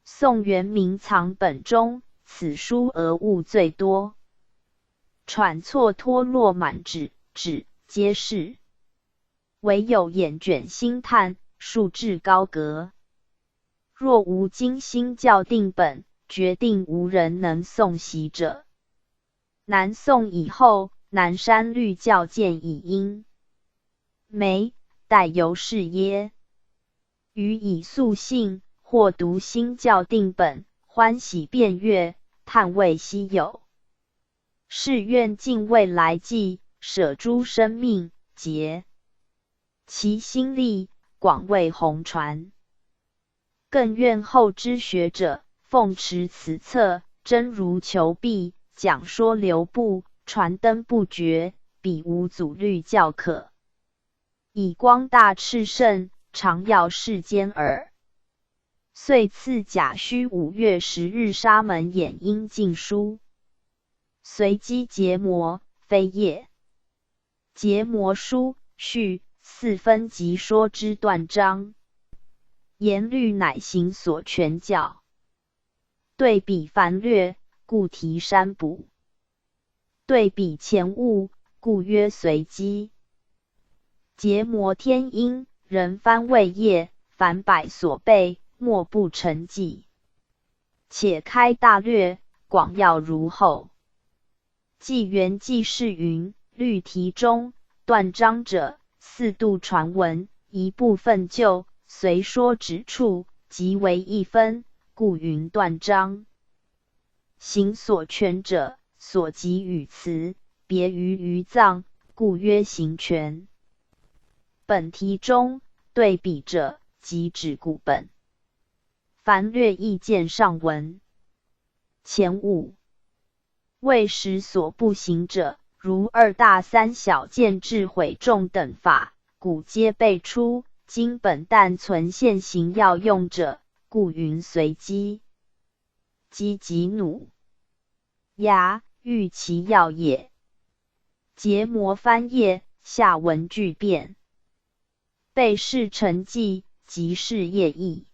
宋元明藏本中，此书讹误最多，喘错脱落满纸皆是，唯有眼卷星探，数至高阁。若无精心校定本，决定无人能诵习者。南宋以后，南山律教见以因梅代由是耶？余以素性，或读新教定本，欢喜遍阅，叹谓稀有。是愿尽未来际，舍诸生命，竭其心力，广为弘传。更愿后之学者，奉持此册，真如求弊，讲说流布，传灯不绝，彼无阻律教可。以光大炽盛，常耀世间耳。遂赐甲戌5月10日沙门演音禁书。随机结魔，非业。结魔书，序4分即说之断章。言律乃行所全教。对比繁略，故题删补。对比前物，故曰随机。结魔天音，人翻位业，凡百所备，莫不成迹。且开大略，广要如后。纪元纪事云：律题中断章者，4度传闻，一部分就随说指处，即为一分，故云断章。行所全者，所及语词，别于余藏，故曰行全。本题中对比者，即指古本。凡略意见上文。前五为时所不行者，如2大3小见智毁众等法，古皆备出。今本但存现行要用者，故云随机。机即弩牙，欲其要也。结魔翻页，下文句变。备是成绩，即是业意。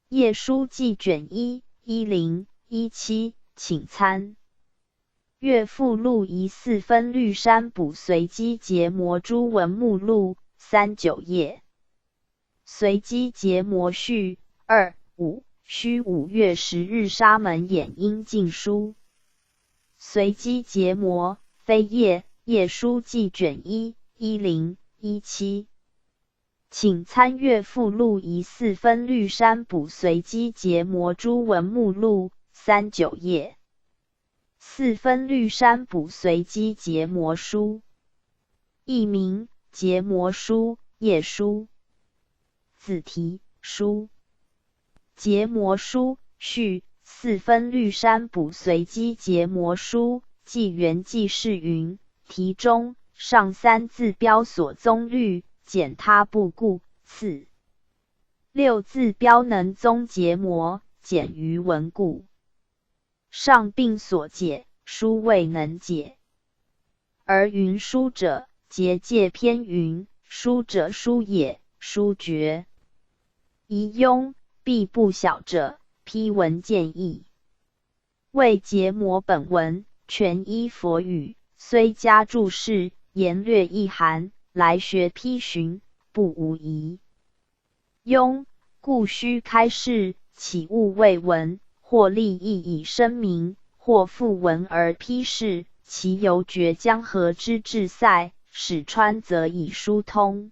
业书记卷1 10 17，请参。阅附录疑4分律删补随机结魔诸文目录39页。随机结魔序2 5戌5月10日沙门演音禁书。随机结魔，非业，业书记卷1 10 17。请参阅附录疑4分律删补随机结魔诸文目录39页。4分律删补随机结魔书。译名：结魔书、业书。子题：书。结魔书，序4分律删补随机结魔书。纪元纪事云：题中上3字标所宗律，简他不顾。次6字标能宗结魔，简于文故。上并所解，书未能解。而云书者，结界偏云，书者书也，书绝。疑庸，必不晓者，批文见义。为结魔本文，全依佛语，虽加注释，言略意涵，来学批询，不无疑。庸，故须开示，岂勿未闻，或立意以声明，或复文而批示，其由绝江河之至塞，始川则以疏通。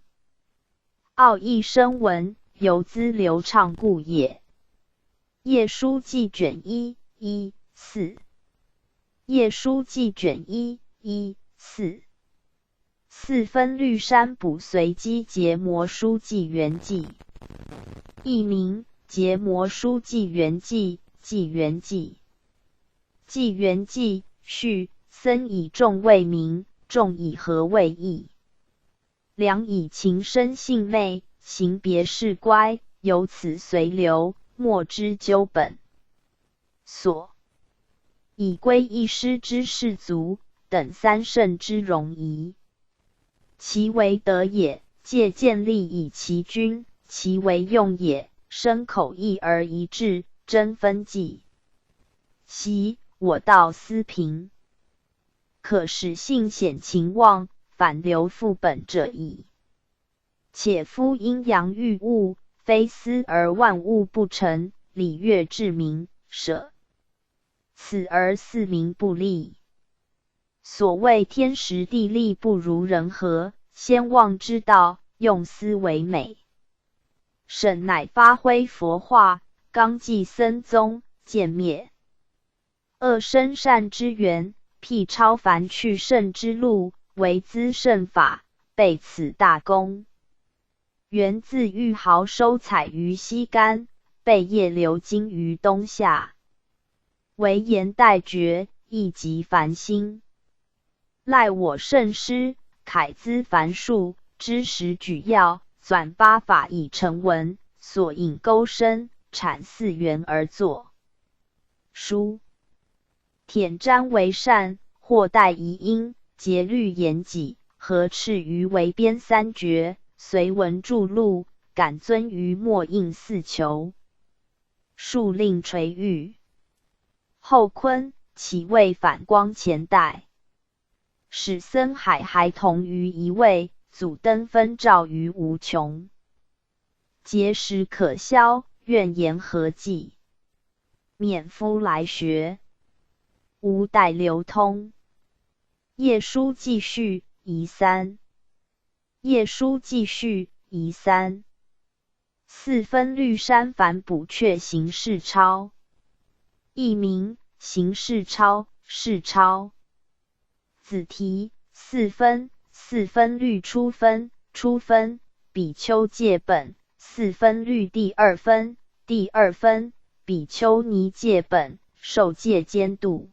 奥义深文，游资流畅故也。业书记卷1 1 4。业书记卷1 1 4。4分律删补随机结魔书纪元纪。译名：结魔书纪元纪，纪元纪。纪元纪，序僧以众为名，众以和为义。良以情深性昧，行别事乖，由此随流，莫知究本。所以归一师之士族，等3圣之容仪。其为德也，戒建立以其君；其为用也，生口意而一致，真分际。其我道思平，可使性显情望，反流复本者矣。且夫阴阳欲物，非思而万物不成，礼乐治民，舍此而四民不立。所谓天时地利不如人和，先望之道，用思为美。沈乃发挥佛化，纲纪僧宗，渐灭恶生善之源，辟超凡去圣之路，为资圣法，备此大功。源自玉毫收采于西干，被叶流经于东夏。为言代绝，亦极繁星。赖我圣师，楷资繁数，知识举要，纂八法以成文，所引钩深，产4元而作。书忝瞻为善，或带遗音，节律严己，合斥于为编3绝，随文著录，感尊于墨印4球。数令垂誉。后坤其位反光前代，使僧海还同于一位，祖登分照于无穷。节食可消，愿言何计？免夫来学，无待流通。页书记序遗3。页书记序遗3。4分律山凡补阙行事钞。译名行事钞，事钞。子题4分，4分律初分，初分比丘戒本，4分律第2分，第2分比丘尼戒本，受戒监督。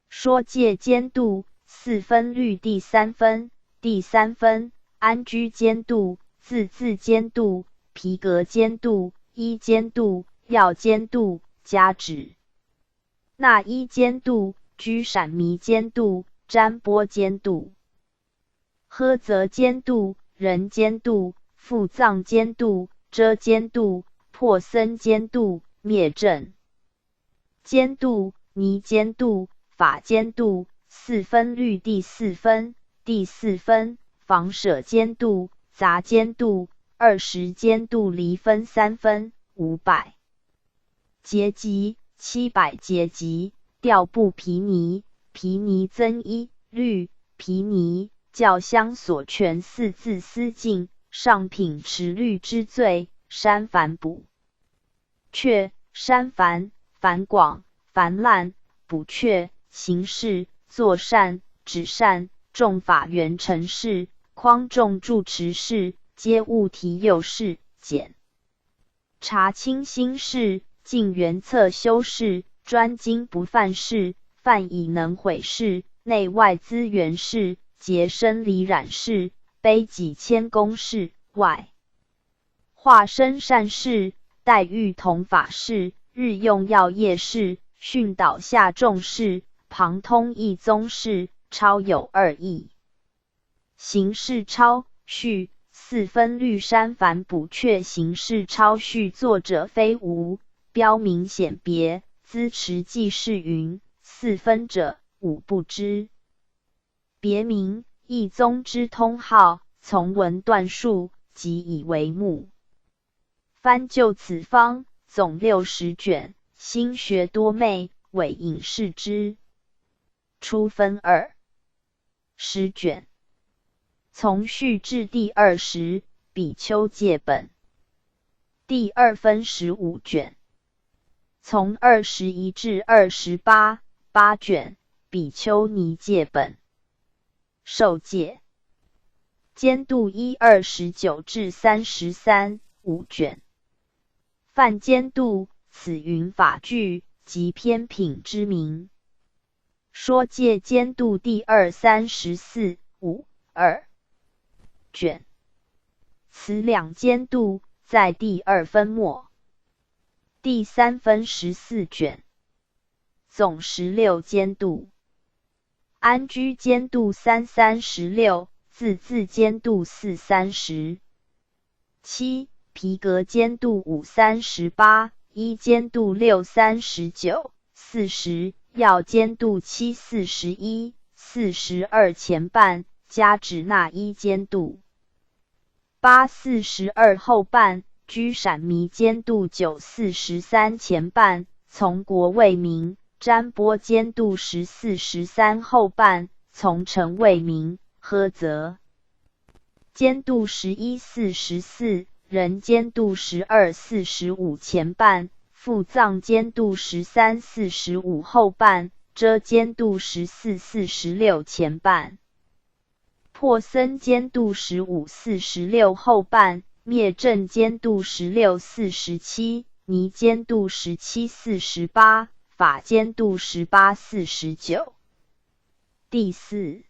说戒监督4分律第3分，第3分安居监督，字监督，皮革监督，衣监督，药监督，加旨。那衣监督，居闪弥监督，占钵监督。呵则监督，人监督，复藏监督，遮监督，破僧监督，灭正监督，尼监督，法监督，4分律第4分，第4分房舍监督，杂监督，20监督离分3分，500节集，700节集，调布毗尼，毗尼增一律，毗尼教相所权4字思敬，上品持律之罪，删繁补阙，删繁，繁广，繁滥，补阙，行事，作善，止善，众法圆成事，匡众住持事，皆务提右事，简查清心事，尽原测修事，专精不犯事，犯以能毁事，内外资源事，节生离染事，悲己谦恭事，外化身善事，待遇同法事，日用药业事，训导下众事，旁通义宗事，超有2义。行事钞序4分律山凡补阙行事钞序作者非无，标明显别，资持记事云4分者吾不知。别名义宗之通号，从文断述，即以为目。翻就此方，总60卷，心学多昧，委引释之。初分10卷。从序至第20，比丘戒本。第2分15卷。从21至28，8卷，比丘尼戒本。受戒。监督1 29至33，5卷。犯监督，此云法句及篇品之名。说戒监督第2 34，5、2卷。此2监督在第2分末。第3分14卷。总16监督。安居监督3 36，字监督4 30。7皮革监督5 38，衣监督6 39， 40药监督7 41， 42前半，加止那衣监督。8 42后半，居闪弥监督9 43前半，从国为名，占波监度14、13后半，从臣为民，呵责。监度11、4、14，人监度12、4、15前半，复藏监度13、4、15后半，遮监度14、4、16前半。破僧监度15、4、16后半，灭正监度16、4、17，尼监度17、4、18，法监度18、4、19。第4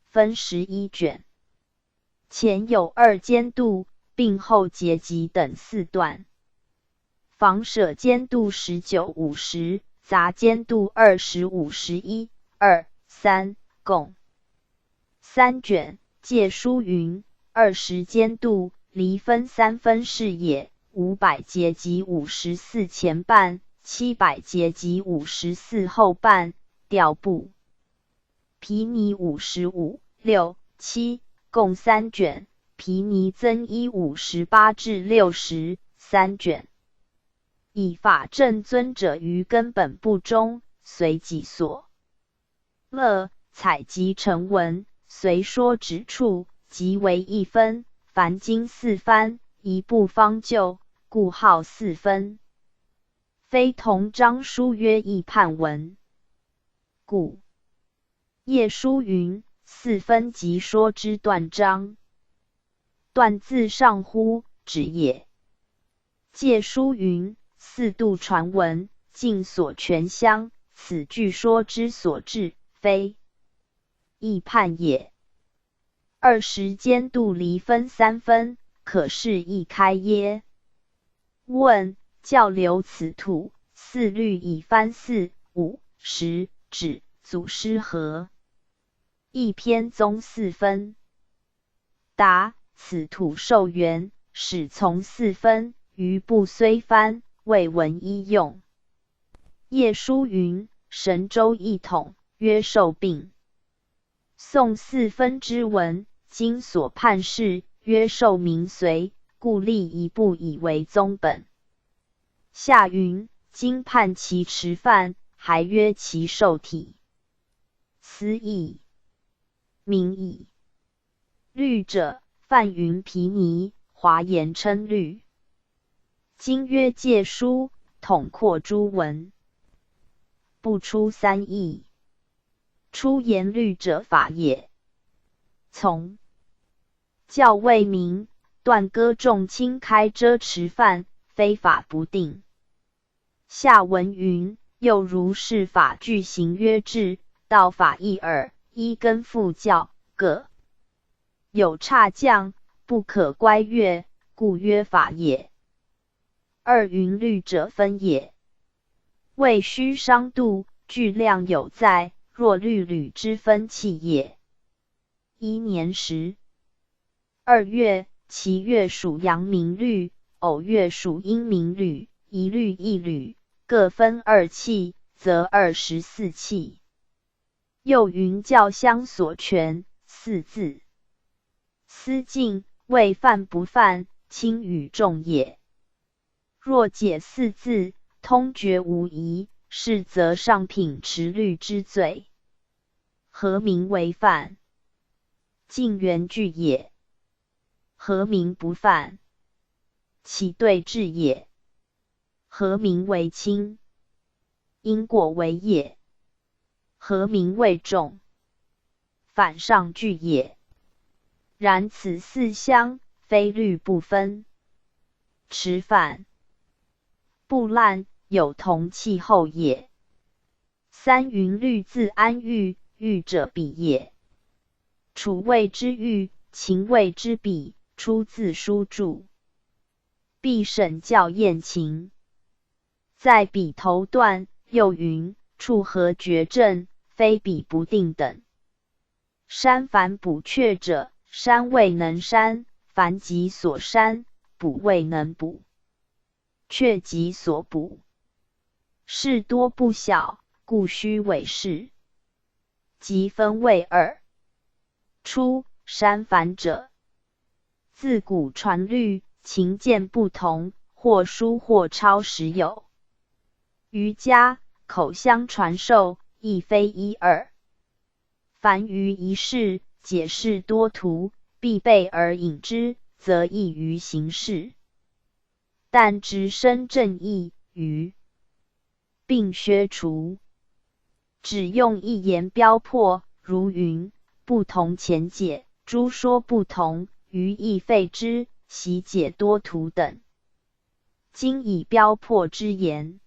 分11卷，前有2监度，并后结集等4段。房舍监度19、50，杂监度20、51、2、3，共3卷。戒书云：20监度，离分3分是也。500结集54前半，700结集54后半。调部毗尼55、6、7，共3卷。毗尼增一58至60，3卷。以法正尊者于根本部中，随己所乐，采集成文，随说指处，即为1分。凡经4番，一部方就，故号4分。非同章书曰议判文。故业书云：4分即说之断章。断字上乎，止也。戒书云：4度传闻，尽所全相，此据说之所至，非议判也。20监度离分3分，可是议开耶？问：教留此土，4律以藩4、5、10指祖师何？一篇宗4分。答：此土受元，始从4分，余部虽藩，未闻一用。业书云：神州一统，曰受病。宋4分之文，今所判事，曰受民随，故立一部以为宗本。下云：今判其持犯，还曰其受体。此矣。明矣。律者，范云毗尼，华严称律。今曰戒书，统括诸文，不出3义。出言律者法也。从教为民，断割众轻开遮持犯，非法不定。下文云：又如是法具行曰治，道法一耳，依根复教，各有差降，不可乖越，故曰法也。2云律者分也。谓须商度，具量有在，若律吕之分器也。1年时2月，其月属阳明律，偶月属阴明律，一律一律，各分2器，则24器。又云教相所权，4字。思敬，谓犯不犯，轻与重也。若解4字，通决无疑，是则上品持律之罪。何名为犯？近缘句也。何名不犯？其对治也。何名为轻？因果为也。何名为重？反上句也。然此4相，非律不分。持犯不滥，有同气候也。3云律自安狱，狱者彼也。楚谓之狱，秦谓之彼，出自书注。必审教验秦。在彼头段，又云处合绝正，非彼不定等。删凡补阙者，删未能删，凡即所删，补未能补，阙即所补。事多不小，故须委事。即分为2。初，删凡者，自古传律，勤俭不同，或疏或超时有。瑜伽、口相传授，亦非一二。凡于一事，解释多途，必备而引之，则易于行事。但直申正义，于并削除，只用一言标破，如云不同前解，诸说不同，于亦废之，习解多途等。今以标破之言，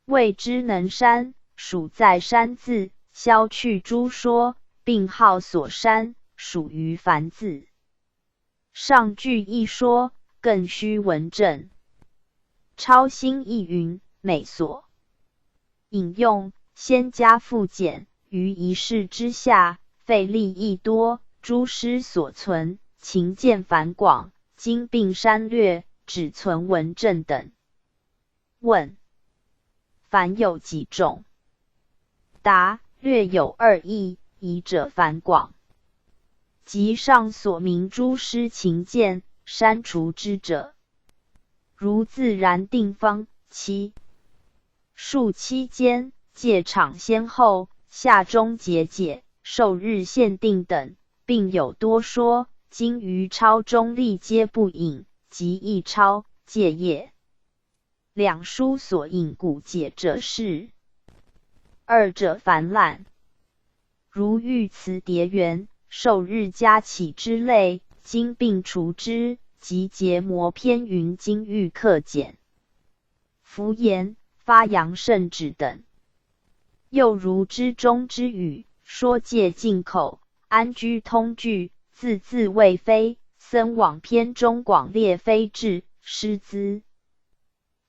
谓之能删，属在删字，消去诸说，并号所删，属于繁字。上句一说，更须文正。超新意云，每所引用，先加附简，于一事之下，费力益多，诸诗所存，情见繁广，今并删略，只存文正等。问：凡有几种？答：略有二义，疑者繁广。即上所明诸诗情见，删除之者，如自然定方七数期间，借场先后，下中节解，受日限定等，并有多说，今于抄中历皆不引，即一抄借业。两书所引古解者是，二者繁滥，如御词叠元、受日加起之类，今并除之，即结摩篇云今欲克简。符言、发扬圣旨等。又如之中之语，说借进口，安居通句，字字未非，僧往篇中广列非志、诗资。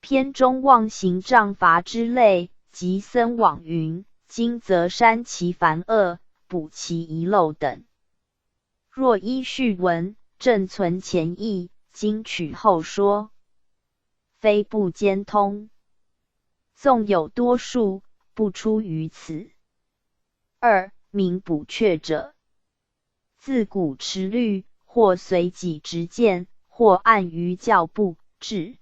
篇中妄行杖罚之类，即僧往云，今则删其繁恶，补其遗漏等。若依序文，正存前意，今取后说，非不兼通。纵有多数，不出于此。二、明补阙者，自古持律，或随己直见，或按于教部志。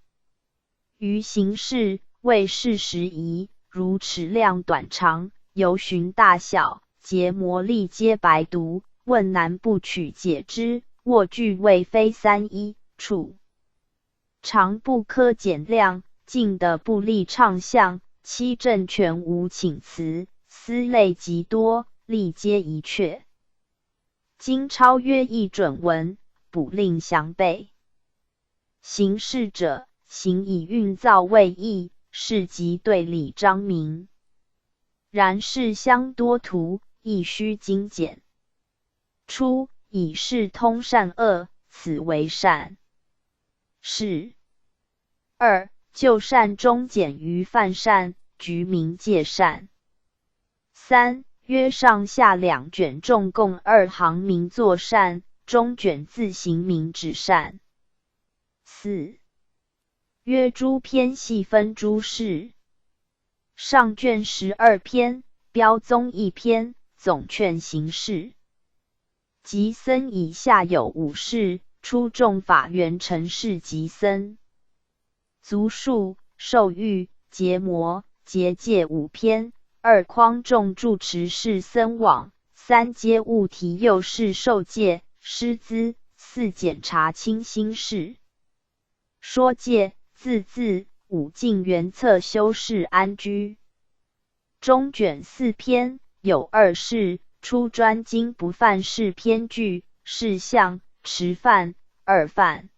于行事，为事实宜，如尺量短长，由循大小，结摩力皆白读，问难不取解之，握句未非三一处。常不科简量，尽的不立畅象，七正全无请辞，思类极多，力皆一阙。今超约一准文，补令详备。行事者，行以运造为义，是即对理彰明。然事相多途，亦须精简。初，以事通善恶，此为善。是。二、就善中简于泛善，局明界善。三、约上下两卷众共二行名作善，中卷自行名指善。四、约诸篇细分诸事。上卷12篇，标宗一篇，总劝行事。及僧以下有5事，出众法缘陈氏及僧。足数、受欲、结摩、结戒5篇，2匡众住持是僧往，3皆物题又是受戒、师资，4检查清心事。说戒、字字，5净圆测修饰安居。中卷4篇，有2事，出专经不犯事篇句，事项、持犯、2犯。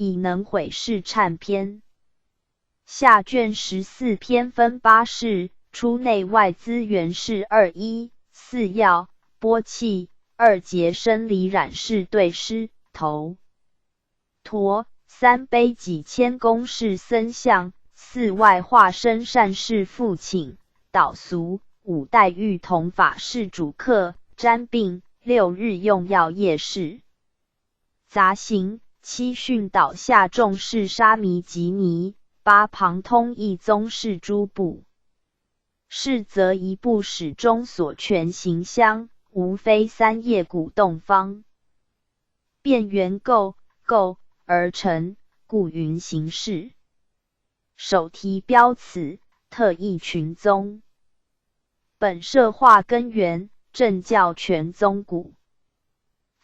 以能毁事忏篇。下卷14篇分8事，出内外资源是21、4要、波气、2节生理染事对师、头、陀、3悲己谦恭是僧相、4外化身善事父亲、导俗、5待遇同法事主客、瞻病、6日用药业事。杂行7训导下众是沙弥及尼，8旁通义宗是诸部。是则一部始终所全行相，无非3业鼓动方。变缘构而成，故云行事。首题标此，特异群宗。本社化根源，正教全宗骨。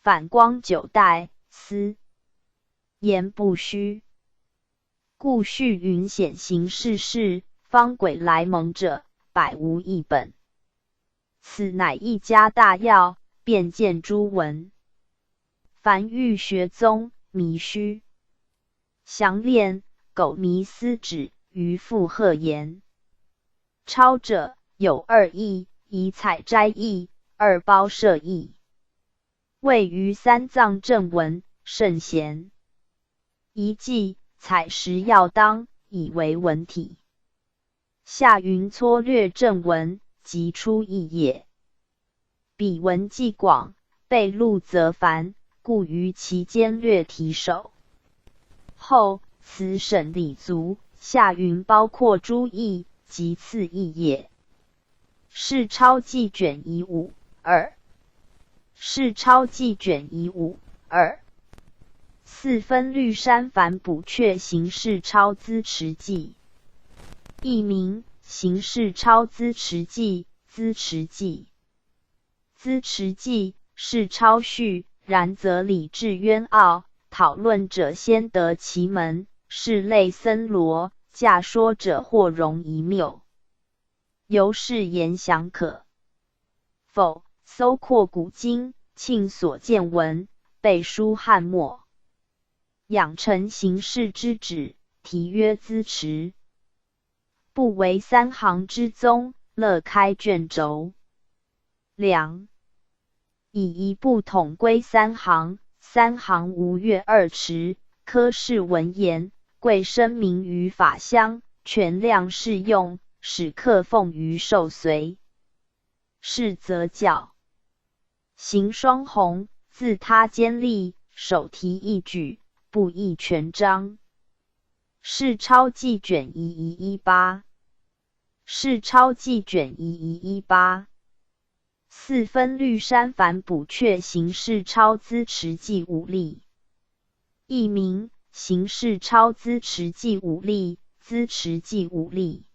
反光九代，司言不虚。故序云显形世事，方轨来蒙者，百无一本。此乃一家大要，便见诸文。凡欲学宗，迷虚。详练，苟迷思止，于复贺言。抄者有二义，一采摘义，二包摄义。位于三藏正文，圣贤。一记采实要当，以为文体。下云撮略正文，即出义也。彼文既广，备录则繁，故于其间略题首。后此审理足，下云包括诸义，即次义也。是抄记卷乙5、2。是抄记卷乙5、2。四分律山凡补阙形式抄资持记。译名形式抄资持记，资持记。资持记是抄序，然则理智渊奥，讨论者先得其门，是类森罗，假说者或容遗谬。由是言详可否，搜括古今，庆所见闻，背书汉末。养成形式之旨，题曰资持。不为三行之宗，乐开卷轴。2. 以一部统归三行，三行无越二持，科试文言，贵声明于法乡，权量适用，使客奉于受随。是则教。行双弘，自他兼立，手提一举，不议全章。是抄记卷乙118。是抄记卷乙118。四分律山凡补阙形式抄资持记5例。译名形式抄资持记5例，资持记5例。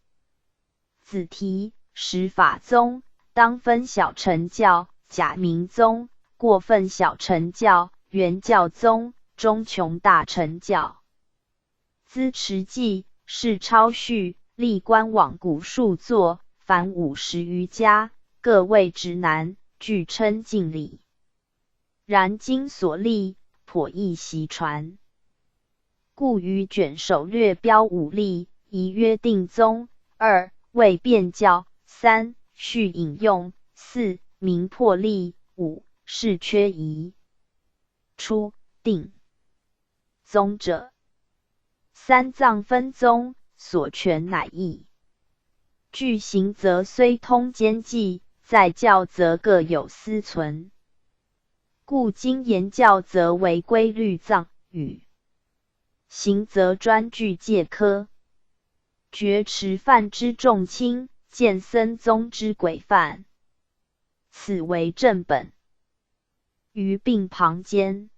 子题十法宗，当分小乘教，假名宗，过分小乘教，原教宗，中穷大乘教。资持记是抄序，历官往古数作，凡50余家，各谓之难，据称敬礼。然今所立，颇易习传。故于卷首略标5例，一曰定宗，2为辩教，3续引用，4明破例，5是缺疑。初定宗者，三藏分宗，所权乃异。据行则虽通兼记，在教则各有私存。故今言教则为规律藏语，行则专具戒科。觉持犯之重轻，见僧宗之规范，此为正本。于病旁间。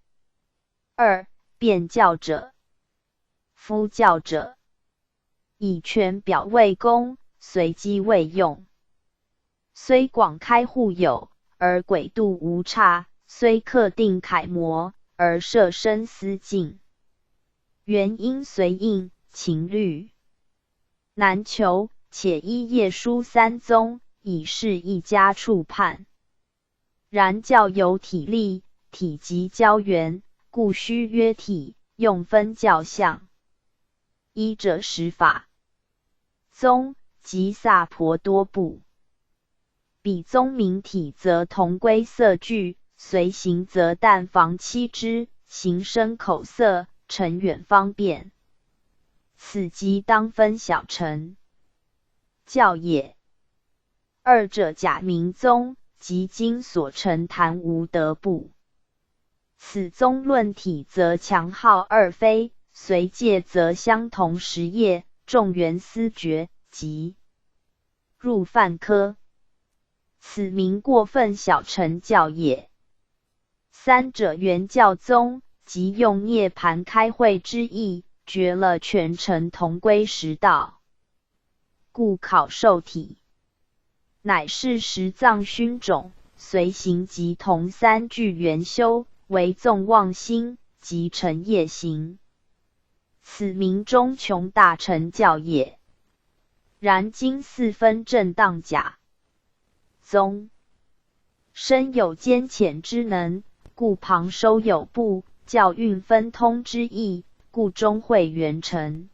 2辩教者，夫教者，以权表为公，随机为用。虽广开户有，而轨度无差；虽刻定楷模，而设身思境。原因随应，情律难求，且依业书三宗，以示一家处判。然教有体例，体即教源，故须约体，用分教相。一者十法宗，即萨婆多部。彼宗名体则同归色具，随行则但防欺之，行深口色，成远方便。此即当分小乘教也。二者假名宗，即今所成谈无德部。此宗论体则强号二非，随戒则相同实业，众缘思觉，即入犯科。此名过分小乘教也。三者原教宗，即用涅盘开会之意，绝了全乘同归实道。故考受体。乃是十藏熏种，随行及同三俱圆修，为纵妄心及成业行。此名中穷大成教也。然今四分正当假宗，身有兼浅之能，故旁收有部，教运分通之意，故终会圆成。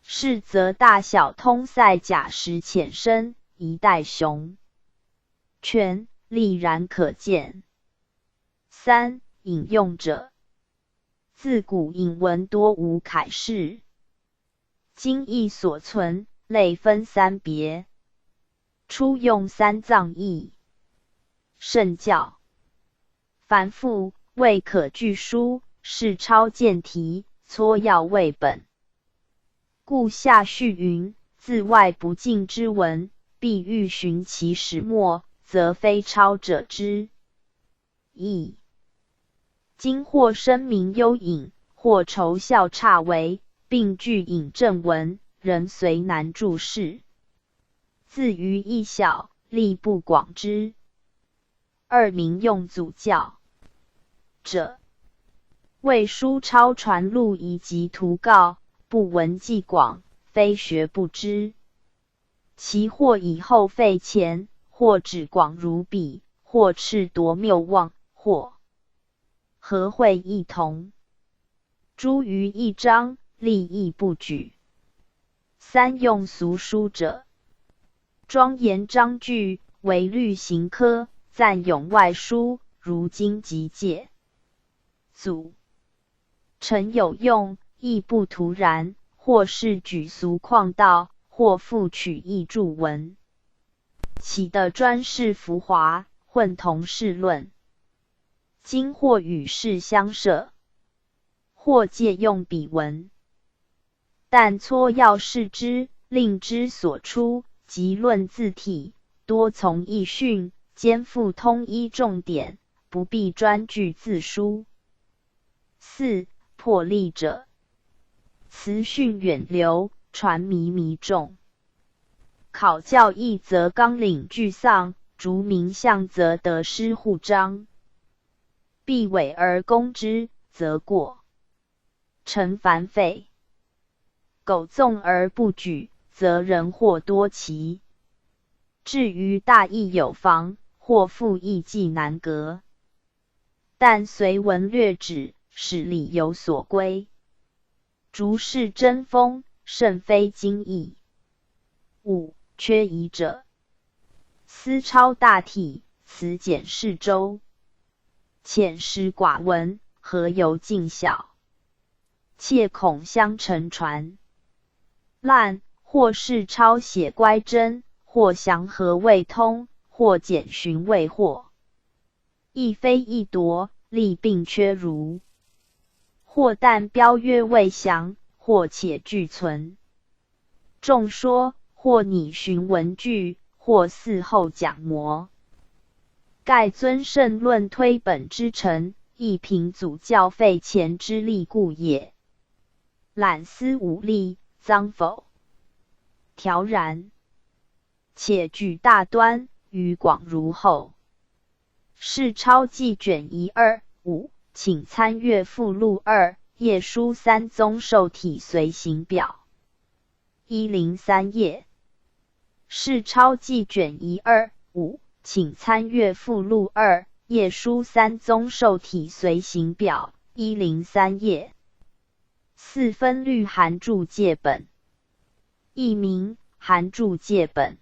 是则大小通塞假实浅深，一代雄全，立然可见。三、引用者，自古引文多无楷示，今亦所存，类分三别。初用三藏义，圣教繁复，未可具书，是抄见题，撮要为本。故下序云：自外不尽之文，必欲寻其始末，则非抄者之意。今或声名幽隐，或酬效差微，并具引证文，人虽难注释。自于义小，力不广之。二、民用祖教者，为书抄传录以及图告，不闻记广，非学不知。其或以后废前，或指广如笔，或赤夺谬妄，或和会异同，诸于一章，立意不举。三、用俗书者，庄严章句，为律行科，赞咏外书，如经集戒。祖诚有用，亦不徒然，或是举俗旷道，或复取义著文，起的专事浮华，混同事论。今或与世相涉，或借用彼文，但撮要视之，令之所出，即论字体，多从义训，兼附通一重点，不必专据字书。四、破例者，词训远流，传靡弥众。考教义则纲领俱丧，逐名相则得失互彰。必伪而攻之，则过；成繁废。苟纵而不举，则人或多奇。至于大义有妨，或复义既难革。但随文略指，使理有所归。逐是真风，甚非经义。五、缺遗者，思抄大体，词简释周，浅识寡闻，何由尽晓？切恐相承传。烂，或是抄写乖真，或详合未通，或简寻未获。亦非易夺，力并缺如。或但标约未详，或且俱存。众说，或拟寻文句，或嗣后讲模。盖尊圣论推本之诚，亦凭祖教废前之力故也。览思五力，脏否？调然。且举大端，语广如后。是抄记卷1、2、5，请参阅附录2，页书3宗受体随行表。103页。是抄记卷1、2、5，请参阅附录2，页书3宗受体随行表。103页。四分律函注戒本，译名函注戒本。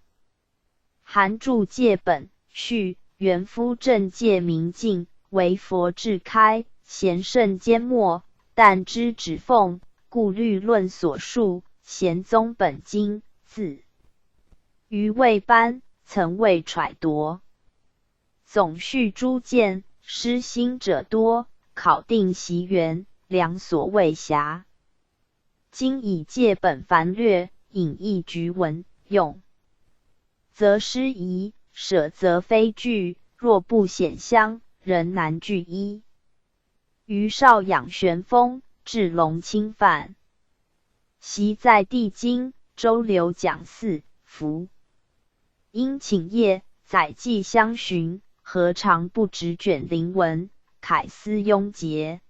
函注戒本序元夫正戒明镜，为佛智开，贤圣缄默，但知指缝，故律论所述，贤宗本经字。余未颁，曾未揣度。总序诸见，失心者多，考定习源，良所未暇。今以戒本繁略，引译局文，用则失仪，舍则非句，若不显相，仍难据一。余少养玄风，至龙侵犯。习在地经，周流讲四服。因请业载记相寻，何尝不直卷灵文，楷思庸结。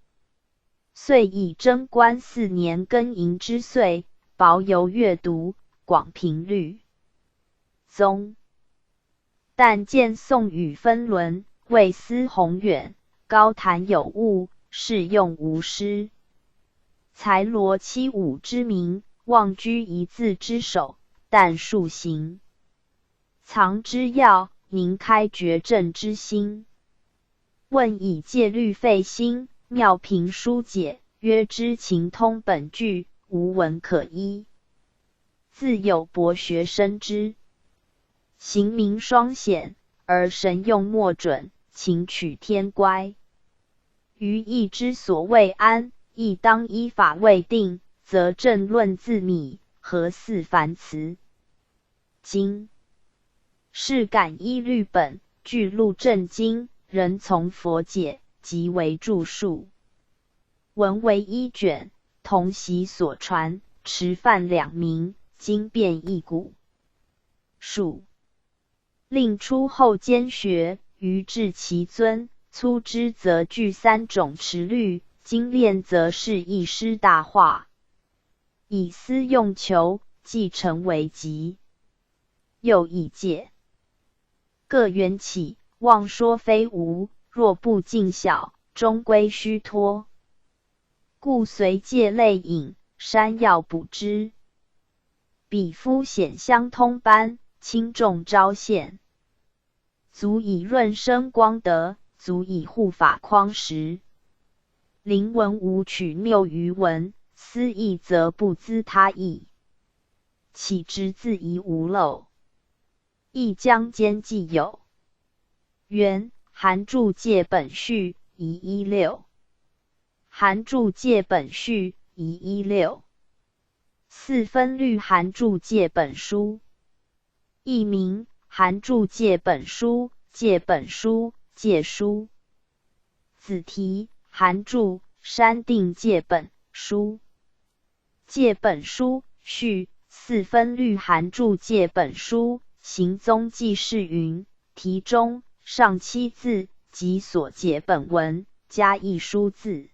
遂以贞观4年庚寅之岁，薄游阅读，广频率。宗但见宋语分伦，未思宏远，高谈有物，适用无失。才罗七五之名，望居一字之首，但数行。藏之要，明开绝症之心。问以戒律废心，妙评疏解，曰知情通本句，无文可依。自有博学生之。行名双显，而神用莫准，情取天乖。于义之所谓安，亦当依法未定，则正论自米，何似凡辞？今是感依律本，据录正经，人从佛解，即为著述。文为一卷，同习所传，持范两名，经变一古。数令出后兼学，于至其尊，粗之则具3种持律，精炼则是一师大化。以思用求，即成为极。又以戒各缘起，妄说非无，若不尽晓，终归虚脱。故随戒类引，山要补之。彼夫显相通般，轻重昭现。足以润生光德，足以护法匡实。灵文无取谬于文，思义则不资他意。岂知自疑无漏？亦将兼既有。元韩注戒本序仪16。韩注戒本序仪16。4分律韩注戒本书。译名韩注戒本书、戒本书、戒书。子题韩注删定戒本书。戒本书序4分律韩注戒本书行踪记事云：题中上7字及所解本文，加一书字。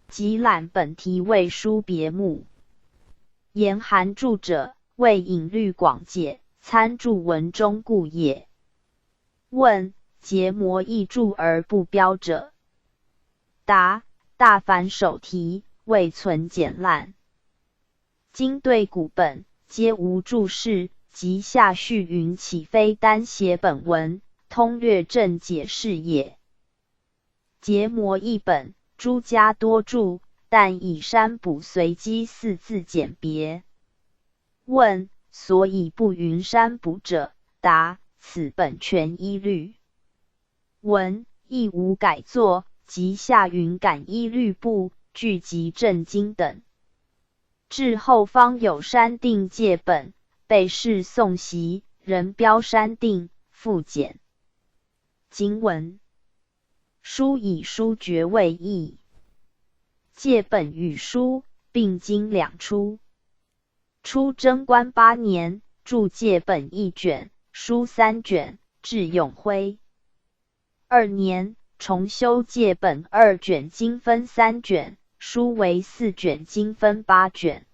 即览本题为书别目。言韩注者，为引律广解，参注文中故也。问：结模易注而不标者？答：大凡首题，未存简烂。今对古本，皆无注释，及下序云岂非单写本文，通略正解释也。结模一本，诸家多注，但以删补随机4字简别。问：所以不云删补者？答：此本全依律。文亦无改作，及下云感依律部，聚集正经等。至后方有删定戒本，被视诵习，人标删定，复简。经文书以书诀为义。戒本与书并经2出。初贞观8年，注戒本1卷，书3卷，至永徽2年，重修戒本2卷，经分3卷，书为4卷，经分8卷。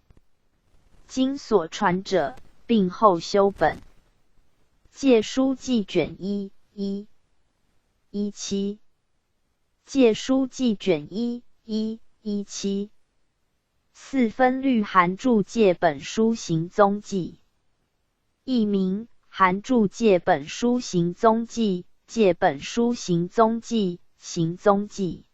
今所传者，并后修本。戒书记卷1 1 17。戒书记卷1 1 17。4分律韩注戒本书行踪记。译名韩注戒本书行踪记、戒本书行踪记、行踪记。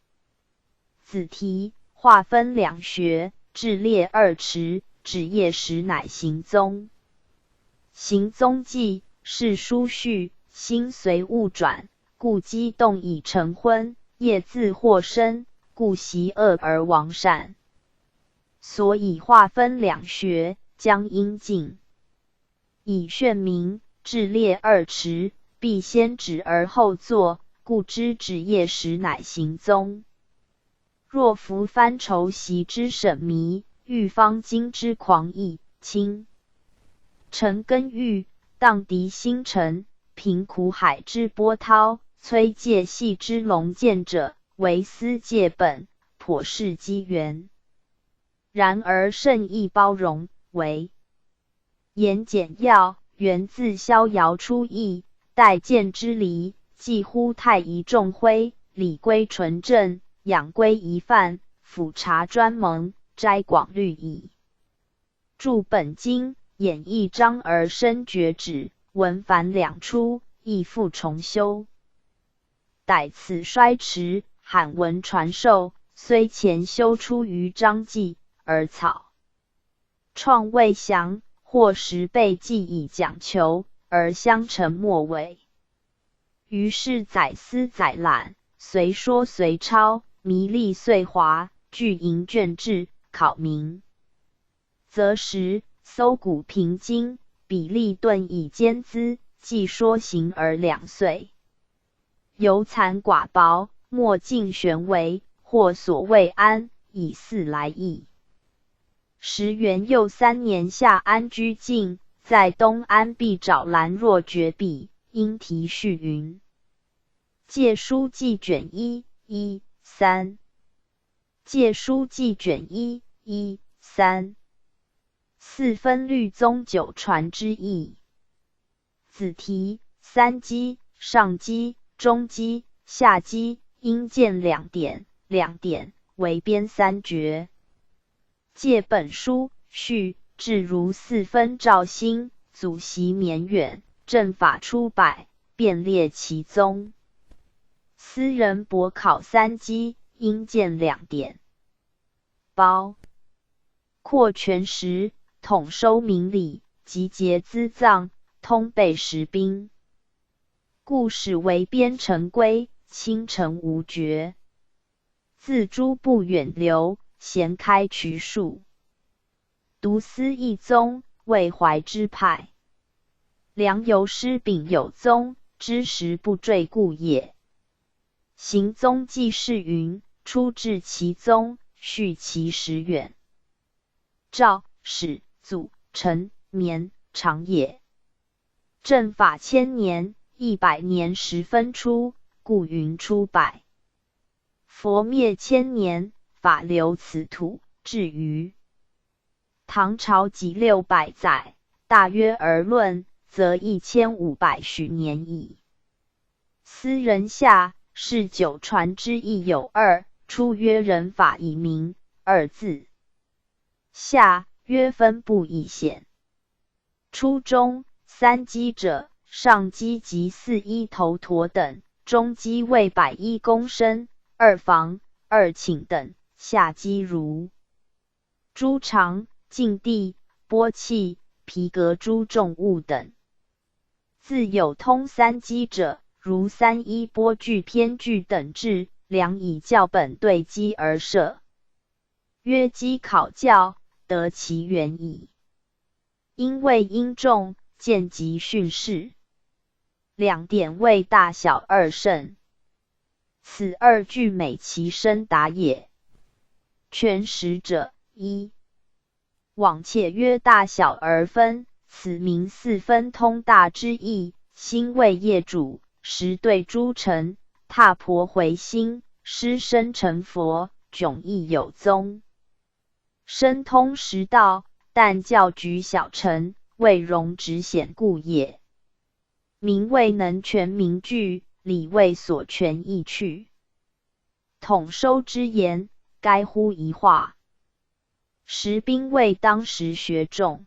子题划分2学，志列2持，指业时乃行踪。行踪记是书序，心随物转，故激动以成昏；业自获生，故习恶而亡善。所以划分2学，将应尽。以炫明志列2持，必先止而后作，故知止业时乃行踪。若夫翻筹习之审迷，欲方经之狂意，清陈根玉，荡涤星辰，平苦海之波涛，摧介系之龙剑者，为斯界本，颇是机缘。然而甚易包容，为言简要，源自逍遥出义，待见之离，既乎太仪重徽，礼归纯正，养归仪范，辅察专蒙，斋广律矣。著本经，演义章而深觉止，文繁两出，亦复重修。逮此衰迟，罕闻传授，虽前修出于章纪，而草创未详，或10倍记以讲求，而相承末尾。于是载思载览，随说随抄，弥历岁华，具营卷制，考明。则时搜古凭今，比例顿以兼资，既说行而2岁。犹残寡薄，莫尽玄为，或所谓安，以四来意。时元佑3年夏安居境，在东安必找兰若绝笔，因题序云：借书记卷1 1 3。借书记卷1 1 3。4分律宗9传之意。子题3基，上基、中基、下基，应见2点，2点为编3绝。借本书序，至如4分照新，祖习绵远，正法出百，便列其宗。私人博考3基，应见2点。包括全实，统收明理，集结资藏，通备实兵。故始为编成规，清澄无绝。自诸不远流，闲开渠数。独思一宗，为怀之派。良由师秉有宗，知时不坠故也。行宗记事云：出至其宗，续其始远。赵、始、祖、陈、绵，长也。正法1000年，100年10分出，故云出百。佛灭1000年，法留此土，至于唐朝即600载，大约而论，则1500许年矣。斯人下是9传之意有2，出曰人法以明2字，下曰分布以显。初中3基者，上基即4一头陀等，中基为110公升，2房2寝等，下基如诸长、净地、波器、皮革诸重物等。自有通3基者，如3一波具偏具等制，良以教本对机而设。曰机考教，得其原矣。因谓因重，见及训示。2点为大小2甚。此2句每其深达也。全实者1。往且曰大小而分，此名4分通大之意。心为业主，实对诸尘，踏婆回心，失身成佛，迥亦有宗。深通实道，但教举小乘，未容直显故也。名未能全名句，理未所全意去。统收之言，该乎一化。时兵为当时学众。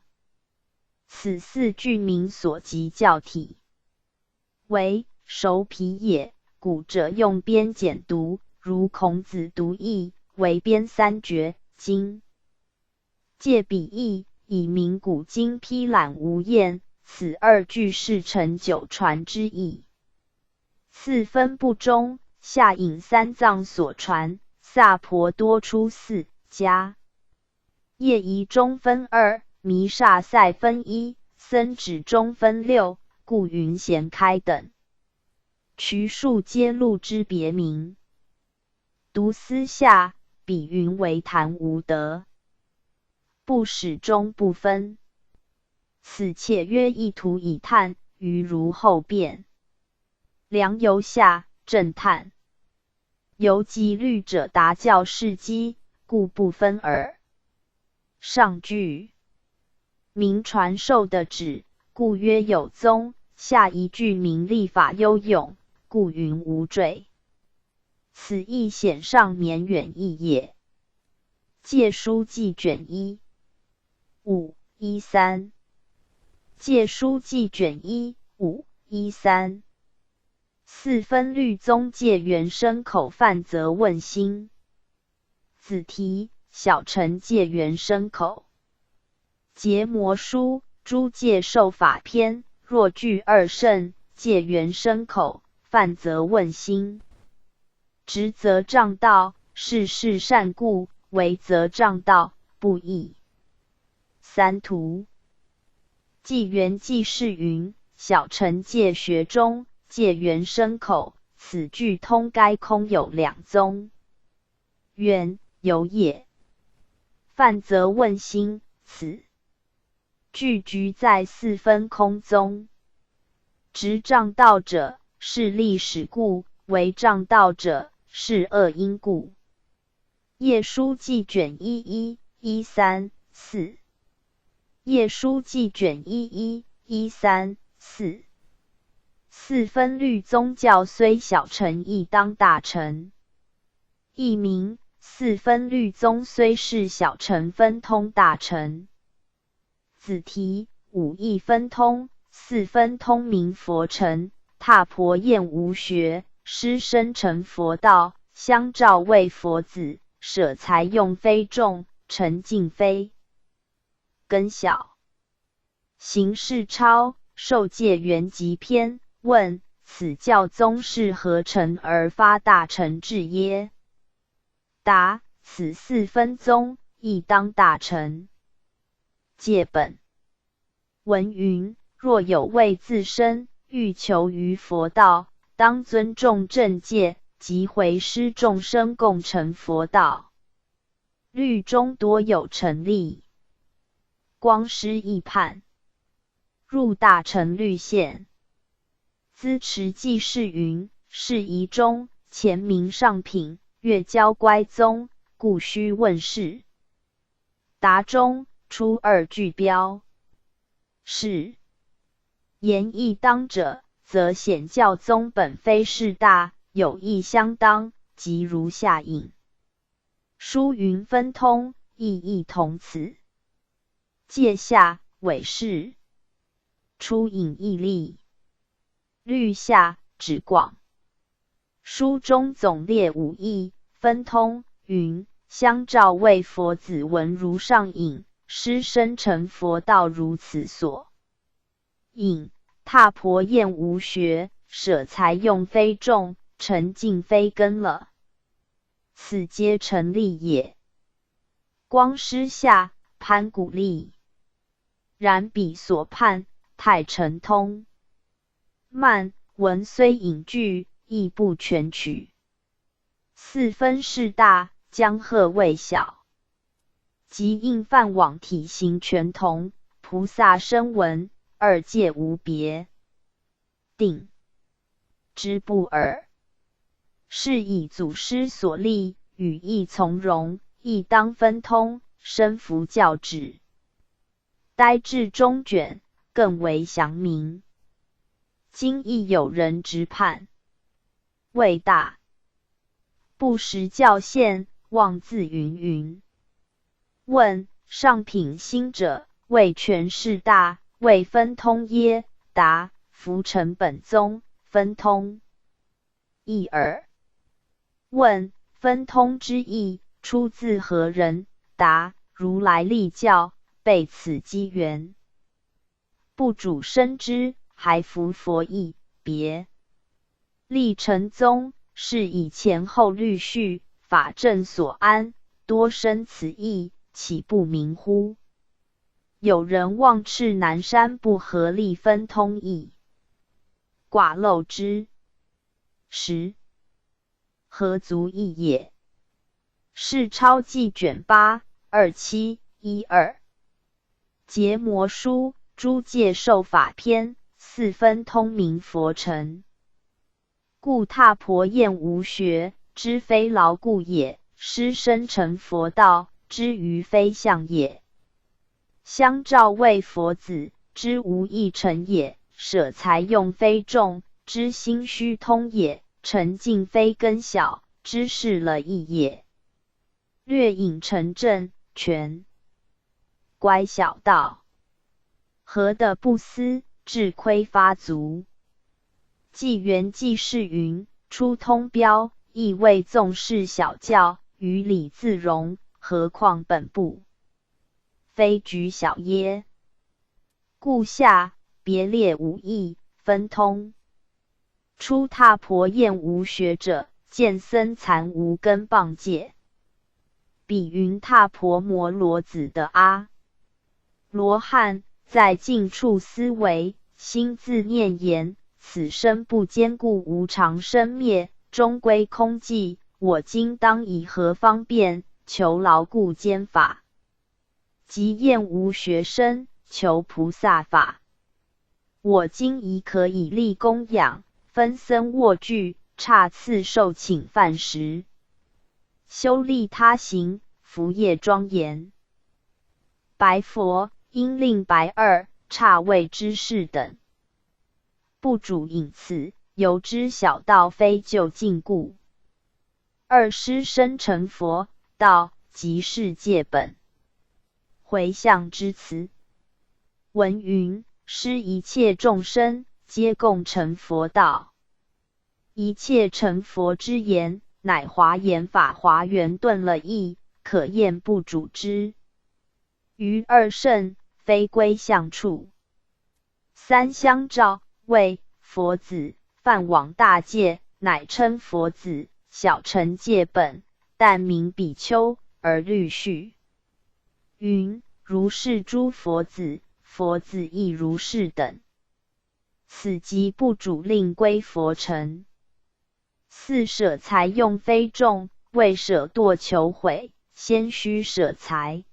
此4句名所及教体，为熟皮也。古者用编简读，如孔子读义，为编3绝。今借笔意，以明古今批览无厌。此2句是成9传之意。4分不中，下引3藏所传，萨婆多出4家。业仪中分2，弥煞赛分1，僧指中分6，故云闲开等。渠数皆录之别名。读思下，比云为谈无德。不始终不分。此且曰一图以探，余如后变。良由下，正探。由即虑者达教事机，故不分耳。上句明传授的旨，故曰有宗；下一句明立法悠永，故云无坠。此亦显上绵远义也。借书记卷1 513。借书记卷1 513。四分律宗戒原生口犯则问心。子题：小乘戒原生口。结魔书诸戒受法篇，若具二圣，戒原生口，犯则问心。直则障道，事事善故，为则障道，不义。三图。纪元纪事云：小乘戒学中，戒原生口，此句通该空有两宗。原有也。犯则问心，此句局在四分空宗。直障道者，是历史故；为障道者，是恶因故。业书记卷1113-4。业书记卷1113-4。四分律宗教虽小乘，亦当大乘。译名：四分律宗虽是小乘，分通大乘。子题：五义分通，四分通名佛乘，踏婆厌无学，师生成佛道，相照为佛子，舍财用非众，成尽非根小。邢世超受戒原集篇问：此教宗是何乘而发大乘志耶？答：此四分宗亦当大乘。戒本文云：若有为自身，欲求于佛道，当尊重正戒，即回师众生共成佛道。律中多有成立。光师一判。入大乘律宪。资持记事云：是仪中，前明上品，越教乖宗，故须问事。答中出二句标。是言义当者，则显教宗本非事大，有义相当，即如下引。书云分通，意义同此。戒下伪事。出引义例。律下指广。书中总列五义，分通云：相照为佛子闻如上引，师生成佛道如此所引。踏婆厌无学，舍财用非众，成尽非根了。此皆成立也。光师下潘古立。然彼所判太成通。慢文虽引句，亦不全取。四分事大，江河未小。即应犯往体型全同，菩萨声闻，二界无别。定之不耳。是以祖师所立，语义从容，亦当分通，身服教旨。呆至中卷，更为详明。今亦有人直判，谓大，不识教宪，妄自云云。问：上品心者，谓权势大，谓分通耶？答：夫成本宗，分通义耳。问：分通之意，出自何人？答：如来立教，备此机缘。不主深知，还服佛意，别。立成宗，是以前后律序，法正所安，多生此意，岂不明乎？有人妄斥南山不合立分通义，寡漏之。10. 何足义也？是超记卷8 2712。结魔书诸界受法篇，四分通明佛乘。故踏婆厌无学，知非牢固也；师生成佛道，知于非相也。相照为佛子，知无益成也；舍财用非众，知心虚通也；沉静非根小，知是了义也。略引成正全，乖小道，何得不思？智亏发足。纪元纪事云：出通标，亦为纵事小教，于理自容，何况本部？非举小耶？故下别列五义，分通。出踏婆厌无学者，见僧残无根谤戒。比云踏婆摩罗子的阿罗汉，在近处思维，心自念言：此生不坚固无常生灭，终归空寂。我今当以何方便，求牢固坚法？即厌无学生，求菩萨法。我今已可以立供养，分僧卧具，差次受请饭食。修利他行，福业庄严。白佛应令白二刹位之士等，不主引此，由知小道非就近故。二师生成佛道，即世界本。回向之词，文云：施一切众生，皆共成佛道。一切成佛之言，乃华严法华圆顿了义，可验不主之。于二圣，非归向处。三相照，谓佛子，犯往大戒，乃称佛子。小乘戒本，但名比丘，而律序。云：如是诸佛子，佛子亦如是等。此即不主令归佛乘。四舍财用非众，为舍堕求毁，先须舍财。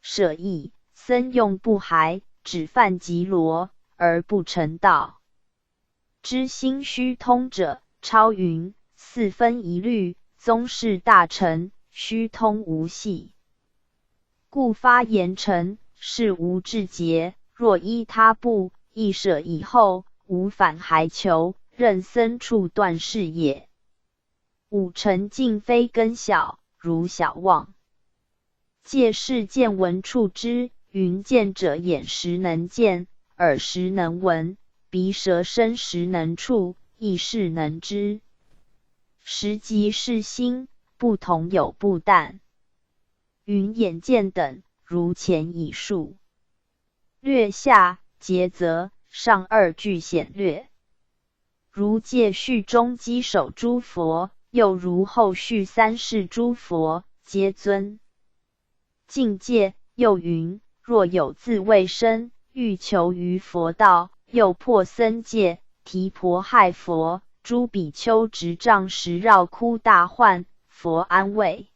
舍义，僧用不还，只犯极罗，而不成道。知心虚通者，超云：四分一律，宗室大成，虚通无隙。故发言成，是无至节。若依他部，亦舍以后，无反还求，任僧处断是也。五尘尽非根小，如小妄。戒是见闻处之，云见者眼时能见，耳时能闻，鼻舌身时能触，意识能知。实即是心，不同有不但。云眼见等，如前已述。略下节则，上二句显略。如戒序中稽首诸佛，又如后续三世诸佛，皆尊。境界又云：若有自卫身，欲求于佛道，又破僧戒，提婆害佛，诸比丘执杖时绕哭大唤，佛安慰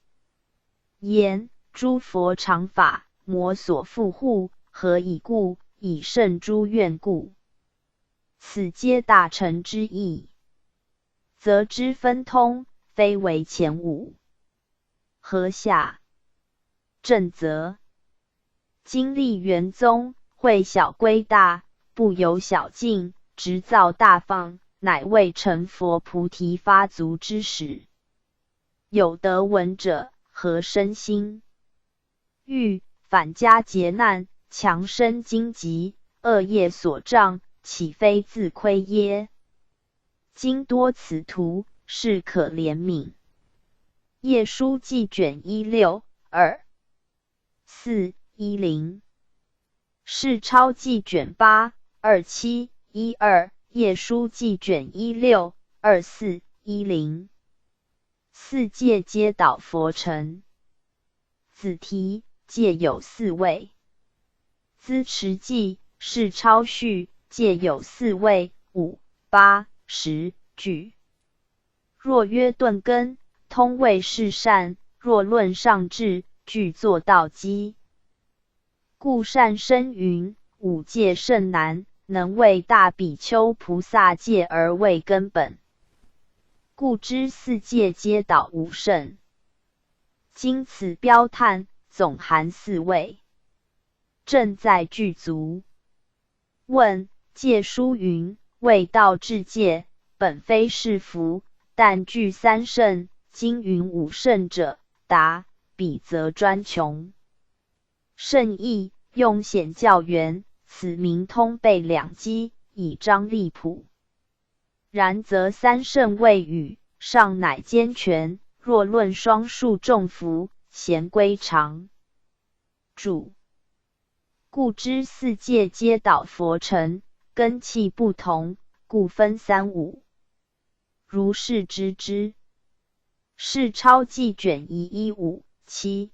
言：诸佛常法，魔所缚护，何以故？以胜诸怨故。此皆大乘之意，则知分通，非为前五。何下正则经历元宗，会小归大，不由小境，直造大放，乃为成佛菩提发足之始。有得闻者，何生心？欲反家劫难，强身荆棘，恶业所障，岂非自亏耶？今多此徒，是可怜悯。业书记卷16 2-4-10，是超记卷8 27-12，业书记卷16-24-10。四界皆导佛乘。子题戒有4位。资持记是超序，戒有4位，5、8、10句。若曰顿根，通谓是善；若论上智，具作道基。故善生云：五戒甚难，能为大比丘菩萨戒而为根本，故知四戒皆导无胜。今此标叹，总含四位，正在具足。问：戒书云，为道至戒，本非是福，但具三圣，今云五圣者。答：彼则专穷。圣意，用显教源，此名通背两机，以彰利谱。然则三圣未语，上乃兼全。若论双数众福，咸归常。注：故知四戒皆导佛成，根器不同，故分三五。如是知之。是钞记卷1157。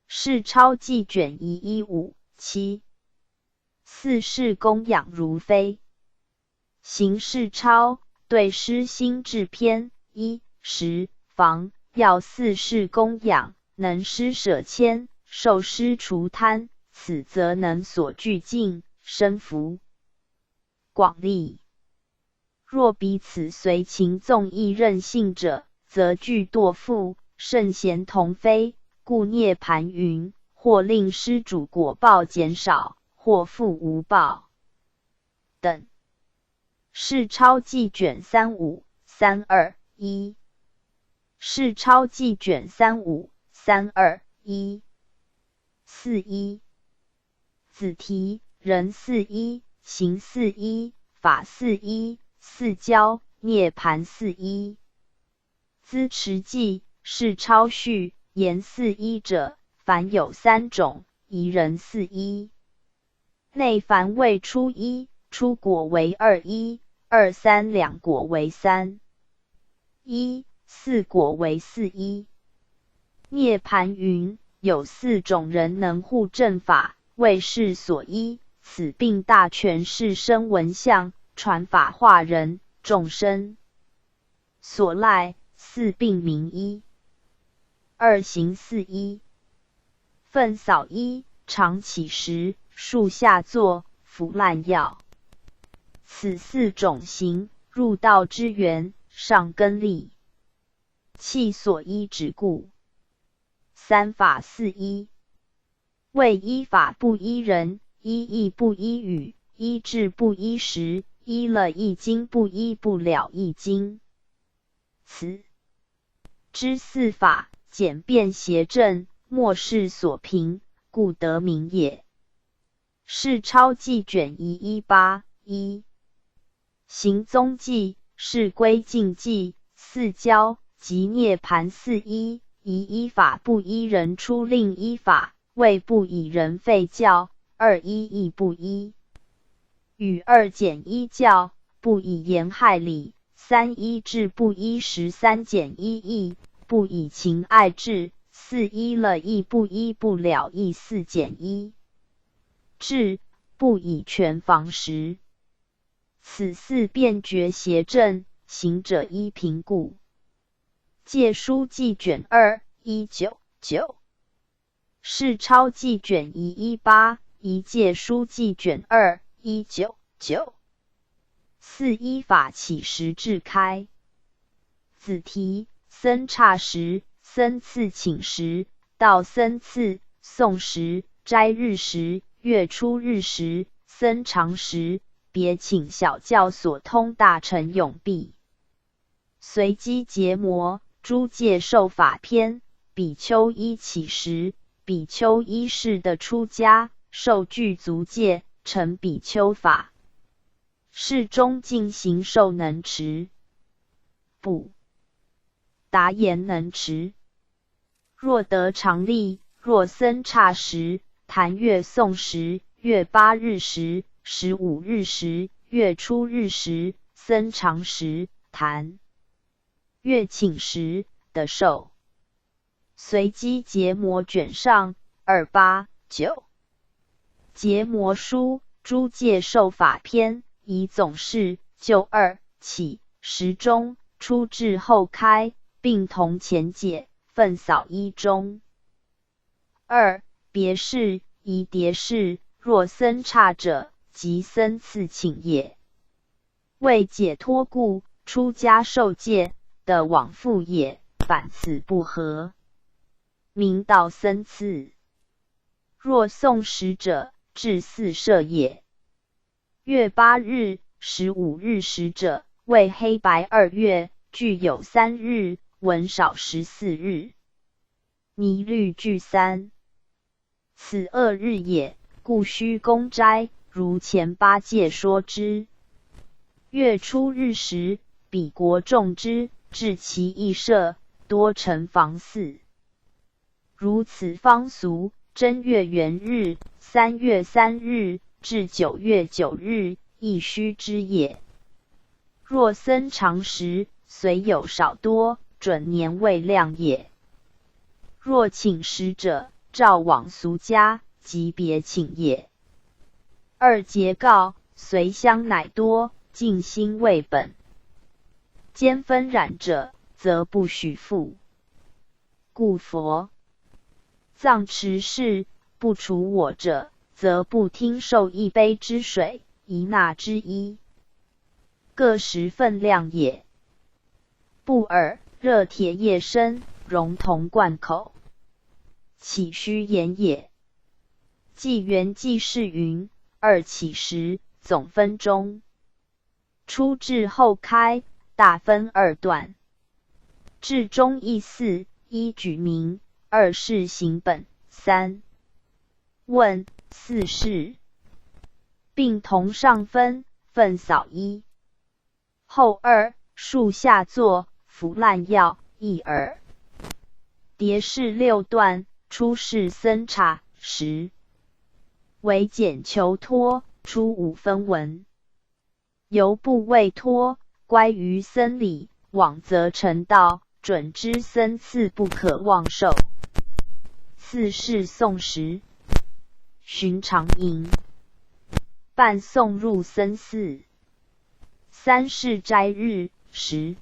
是钞记卷1157。四是供养如非。行是钞对诗心志篇110房要四是供养，能施舍谦，受施除贪，此则能所具尽，生福广利。若彼此随情纵意任性者，则具堕妇，圣贤同非，故涅盘云：或令施主果报减少，或复无报等。是钞记卷35321。是钞记卷3532141。子题：人41，行41，法41，四交，涅盘41。资持记：是钞序，言41者，凡有三种，宜人41。内凡未出一，出果为21，二三两果为3，四果为41。涅盘云：有四种人能护正法，为是所依。此并大权是声闻相，传法化人众生所赖，四并名一。二行41。粪扫衣，常起时，树下坐，服烂药。此四种行，入道之源，上根利，气所依止故。三法41。为依法不依人，依义不依语，依智不依时，依了一经不依不了一经。此知四法，简便邪正，莫世所凭，故得名也。是钞记卷1181。行踪记：是归尽记，四交即涅盘41，宜依法不依人出另依法，谓不以人废教，二依亦不依。与二减一教，不以言害理，三依智不依时，三减一义，不以情爱智，四依了义不依不了义，四减一智，不以权防时。此四便觉邪正，行者依凭故。戒书记卷2-199。是钞记卷118，一戒书记卷2-199。四依法起时至开。子题：僧刹时、僧次请时、道僧次、诵时、斋日时、月初日时、僧常时，别请小教所通大乘永毕。随机结魔，诸戒受法篇，比丘依起时，比丘依是的出家，受具足戒，成比丘法。是中进行受能持。不答言能持。若得常例，若僧刹时、谈月诵时、月8日时、15日时、月初日时、僧常时、谈月请时的受。随机结魔卷上289。结魔书，诸戒受法篇，以总释就二起时中出至后开，并同前解粪扫一中。二别释宜迭释，若僧差者，即僧次请也。为解脱故，出家受戒的往复也，反此不合，名道僧次。若诵时者，至四摄也。月8日、15日时者，为黑白2月，具有3日，文少14日。尼律具3，此2日也，故须公斋，如前8戒说之。月初日时，彼国众之，至其邑舍，多成房寺。如此方俗，正月元日、3月3日至9月9日，亦须知也。若僧常时，虽有少多，准年未量也。若请食者，照往俗家，即别请也。2节告，随香乃多，尽心为本。兼分染者，则不许复。故佛藏持事，不除我者，则不听受1杯之水，一纳之一，各10分量也。不尔，热铁叶身，熔铜灌口，岂须言也？纪元纪事云：2起时，总分中，初至后开，大分2段。至中义4，一举名，2是行本，3问，4是，并同上分，分扫1。后2树下作，服烂药，一耳。牒是6段，出世僧差10。为简求脱，出5分文。犹不为脱，乖于僧理，往则成道，准知僧次不可妄受。4是诵时，寻常营，伴诵入僧寺。3是斋日10，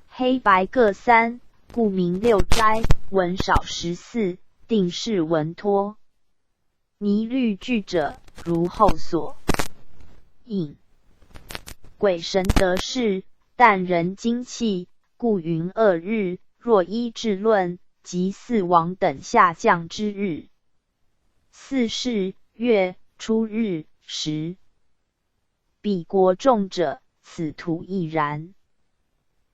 黑白各3，故名6斋，文少14，定是文脱。尼律具者，如后所引。鬼神得势，但人精气，故云2日。若依治论，即4王等下降之日。4是月初日10。彼国众者，此徒亦然。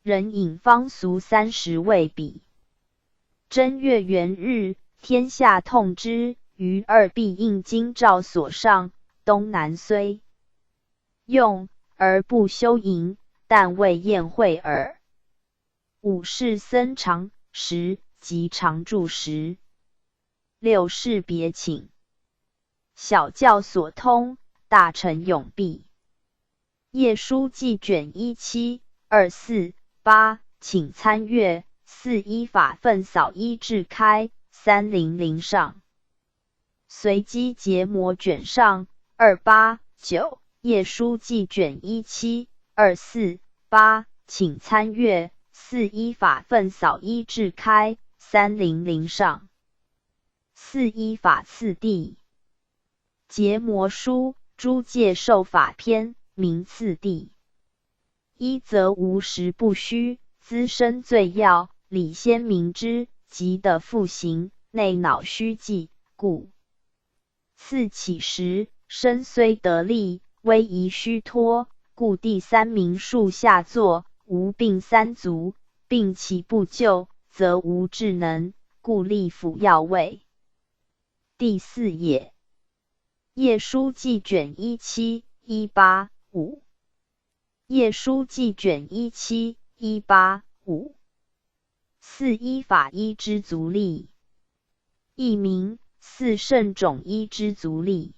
人引方俗30为彼。正月元日，天下痛之，于2必应经诏所上，东南虽用，而不修营，但为宴会耳。5是僧常时，即常住时。6是别请。小教所通，大臣永毕。页书记卷17、24、8，请参阅。4依法分扫1至开300上。随机结膜卷上28、9，页书记卷17、24、8，请参阅。4依法分扫1至开300上。4依法次第。结膜书，诸戒受法篇，名次第。1则无实不虚，滋生罪要，理先明之，即得复行，内恼虚记，故。4起时，身虽得力，威仪虚脱，故第3名数下作，无病3足，病其不救，则无智能，故立辅要位。第4也。页书记卷17、18、5。页书记卷17、18、5。4依法1之足力。译名4圣种1之足力。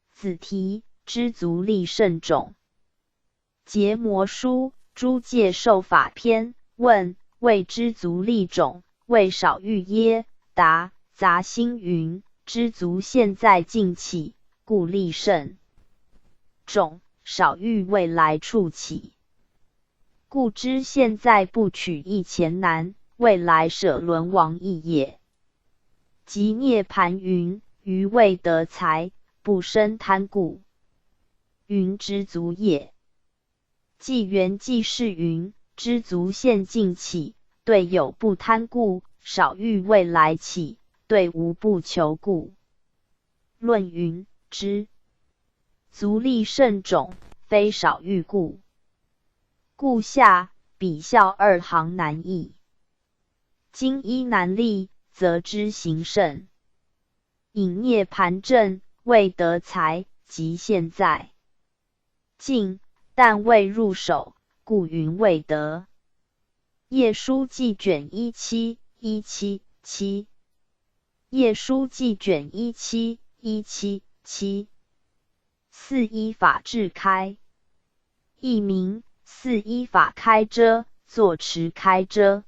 子题知足力圣种。结膜书，诸戒受法篇。问：谓知足力种，为少欲耶？答：杂心云。知足现在尽起，故力胜。种少欲未来处起，故知现在不取亦前难，未来舍沦亡亦也。即涅盘云：余未得财，不生贪故。云知足也。纪元纪事云：知足现尽起，对有不贪故，少欲未来起，对无不求故。论云：知足利甚种，非少欲故。故下比效二行难易。今一难立，则知行胜。隐涅盘正，未得财，即现在。进，但未入手，故云未得。页书记卷17页书记卷17四依法治开。译名：四依法开遮，坐持开遮。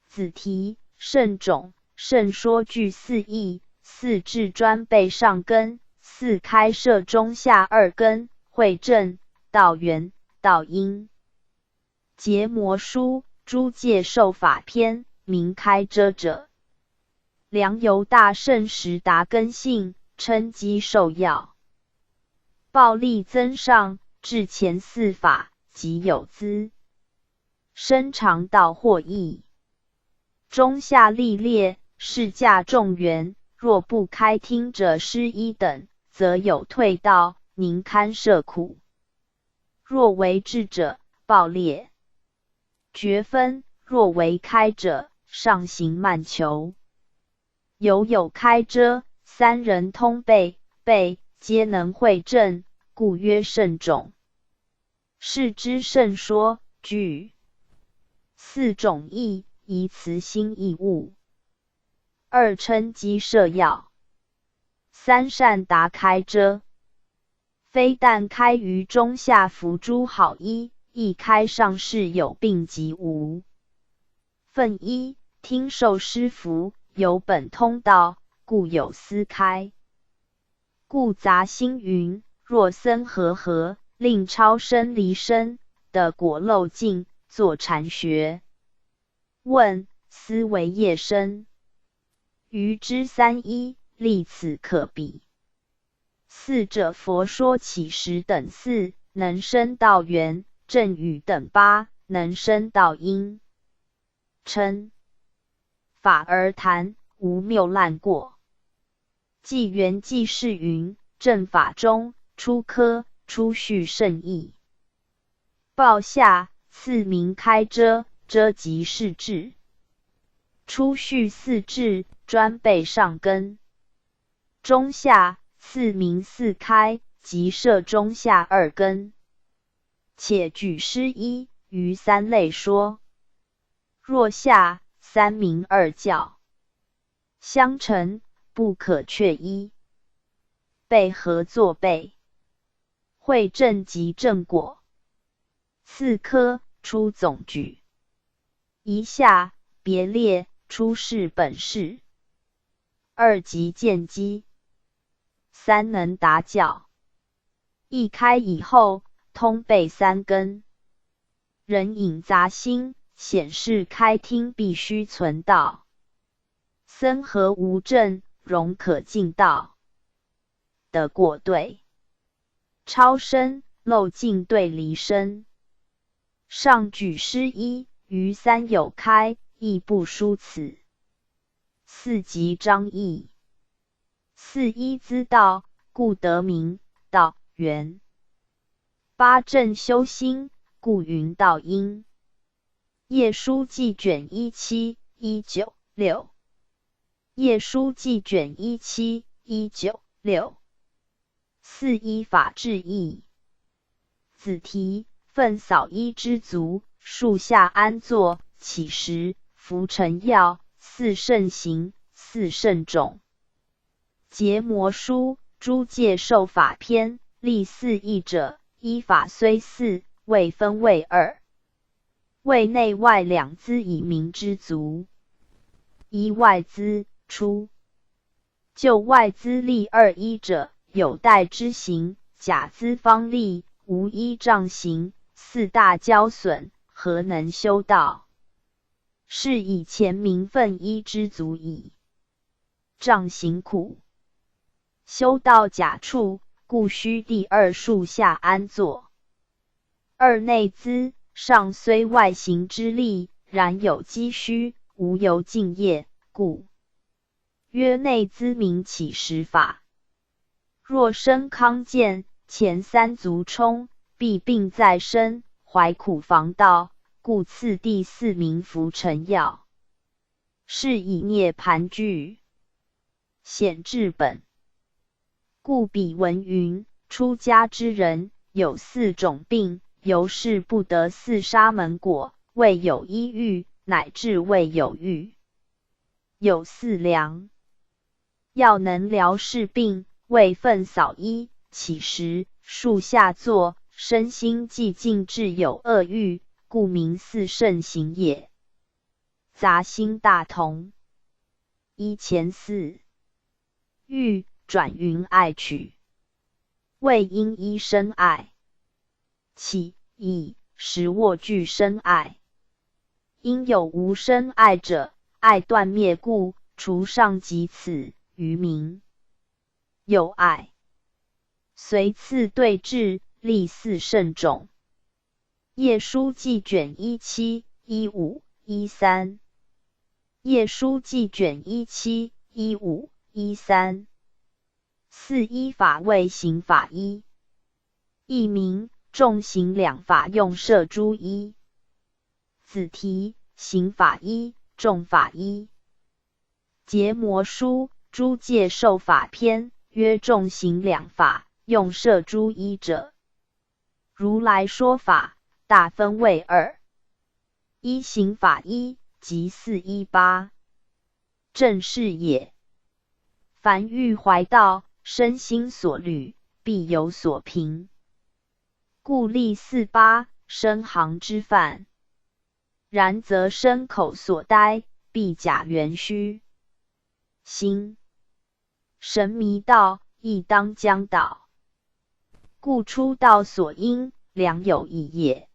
子题：圣种，圣说具四义，四至专备上根，四开设中下二根，会正、道源、道因。结魔书，诸戒受法篇，名开遮者。良由大圣时达根性，称基受要。报力增上，至前四法，即有资。身长道或异。中下历列，是驾众缘，若不开听者失一等，则有退道，宁堪涉苦。若为智者，报列。绝分，若为开者，上行慢求。有开遮，三人通背，皆能会正，故曰圣种。是之圣说，具四种义，宜辞心义物。二称机摄要。三善达开遮。非但开于中下服诸好医，亦开上士有病疾无。分一，听受施服，有本通道，故有私开。故杂心云：若僧和，令超生离身，的果漏尽，作禅学。问：思为业身？余之三一，立此可比。四者佛说起时等四，能生道源；正语等八，能生道因。称法而谈，无谬滥过。纪元纪事云：正法中，出科，出序甚易。报下，次名开遮，遮即是智。出序四智，专备上根。中下，次名四开，即摄中下二根。且举师一，于三类说。若下，三名二教。相承，不可却一。备合作备。会正即正果。四科，出总举。一下，别列，出世本事。二即见机。三能达教。一开以后，通背三根。人引杂心，显示开听必须存道。僧和无正，容可尽道。的过对。超生，漏尽对离身。上举师一，于三有开，亦不殊此。四即章义。四依资道，故得名道源。八正修心，故云道因。页书记卷17-196。页书记卷17-196。四依法治义。子题：奋扫衣之足，树下安坐，起时，服成药，四圣行，四圣种。结魔书，诸戒受法篇，立四义者，依法虽四，未分为二。为内外两资以明之足。依外资，出。就外资立二依者，有待之行，假资方立，无依障行，四大交损，何能修道？是以前名分依之足矣。障行苦。修到甲处，故须第二树下安坐。二内资，上虽外行之力，然有积虚，无由尽业，故曰内资名起时法。若身康健，前三足冲，必病在身，怀苦防道，故次第四名服成药。是以涅盘句显至本。故彼闻云：出家之人有四种病，由是不得四沙门果，未有医愈，乃至未有愈。有四良药能疗是病，为粪扫衣，起时树下坐，身心寂静至有恶欲，故名四圣行也。杂心大同。一前四。欲转云爱取，谓因一生爱。起以实卧具生爱。因有无生爱者，爱断灭故，除上及此，余名有爱。随次对治，立四圣种。叶书记卷17、15、13。叶书记卷17、15、13。四依法谓行法一。一名重刑两法用摄诸一。子题刑法一，重法一。结魔书诸戒受法篇曰重刑两法用摄诸一者，如来说法大分为二：一刑法一及418。正是也。凡欲怀道，身心所虑，必有所凭。故立48生行之范。然则身口所呆，必假元虚。心神迷道，亦当将倒。故出道所因，良有异也。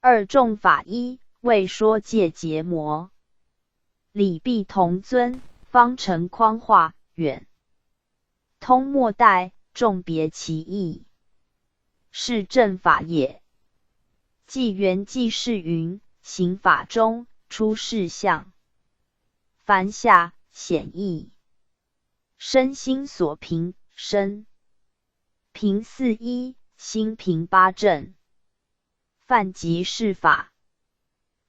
二重法一，未说戒结魔。理必同尊，方成匡化远。通末代，重别其意。是正法也。纪元纪事云：行法中出事相，凡下显义，身心所凭，身凭41，心凭8正，犯即是法。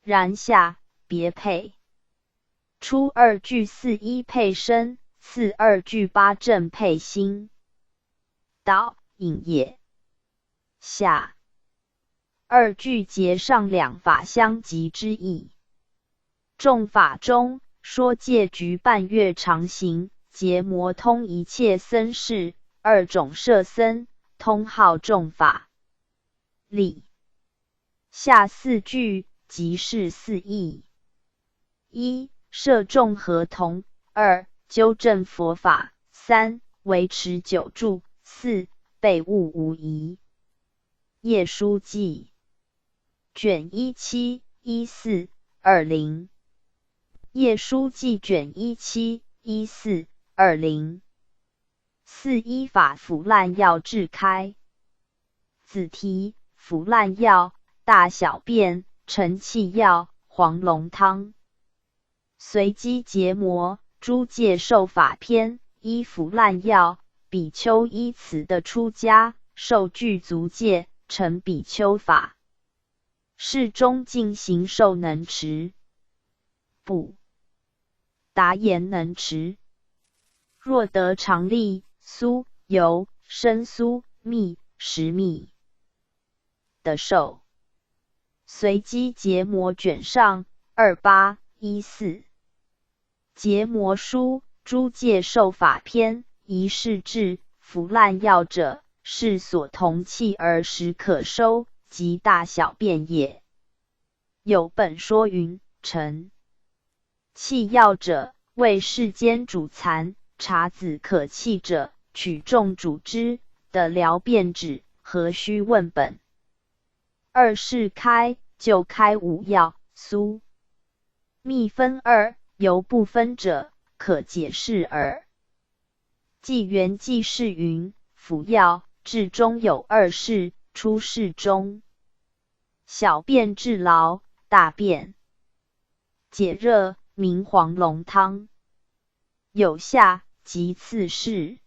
然下别配，初二句41配身，次二句8正配心。道引也。下二句结上两法相即之意。众法中说戒局半月常行，结魔通一切僧事，二种摄僧，通号众法。理下四句即是四义：一、摄众合同；二、纠正佛法；三、维持九住；四、备物无疑。叶书记卷17、14、20。叶书记卷17、14、20。四依法腐烂药治开。子题腐烂药：大小便、承气药、黄龙汤。随机结魔诸戒受法篇。依腐烂药，比丘依此的出家，受具足戒，成比丘法。是中尽行受能持，不达言能持。若得常力、酥、油、生酥、蜜、食蜜的受。随机结魔卷上28、14。结魔书诸戒受法篇，一是治腐烂药者，是所同气而时可收，即大小便也。有本说云：承气药者，为世间主残，茶子可弃者，取众煮之的疗便止，何须问本？二是开，就开五药，酥、蜜分二，油不分者，可解释耳。纪元纪事云：服药，治中有二事，出事中。小便治劳，大便解热，名黄龙汤。有下及次事，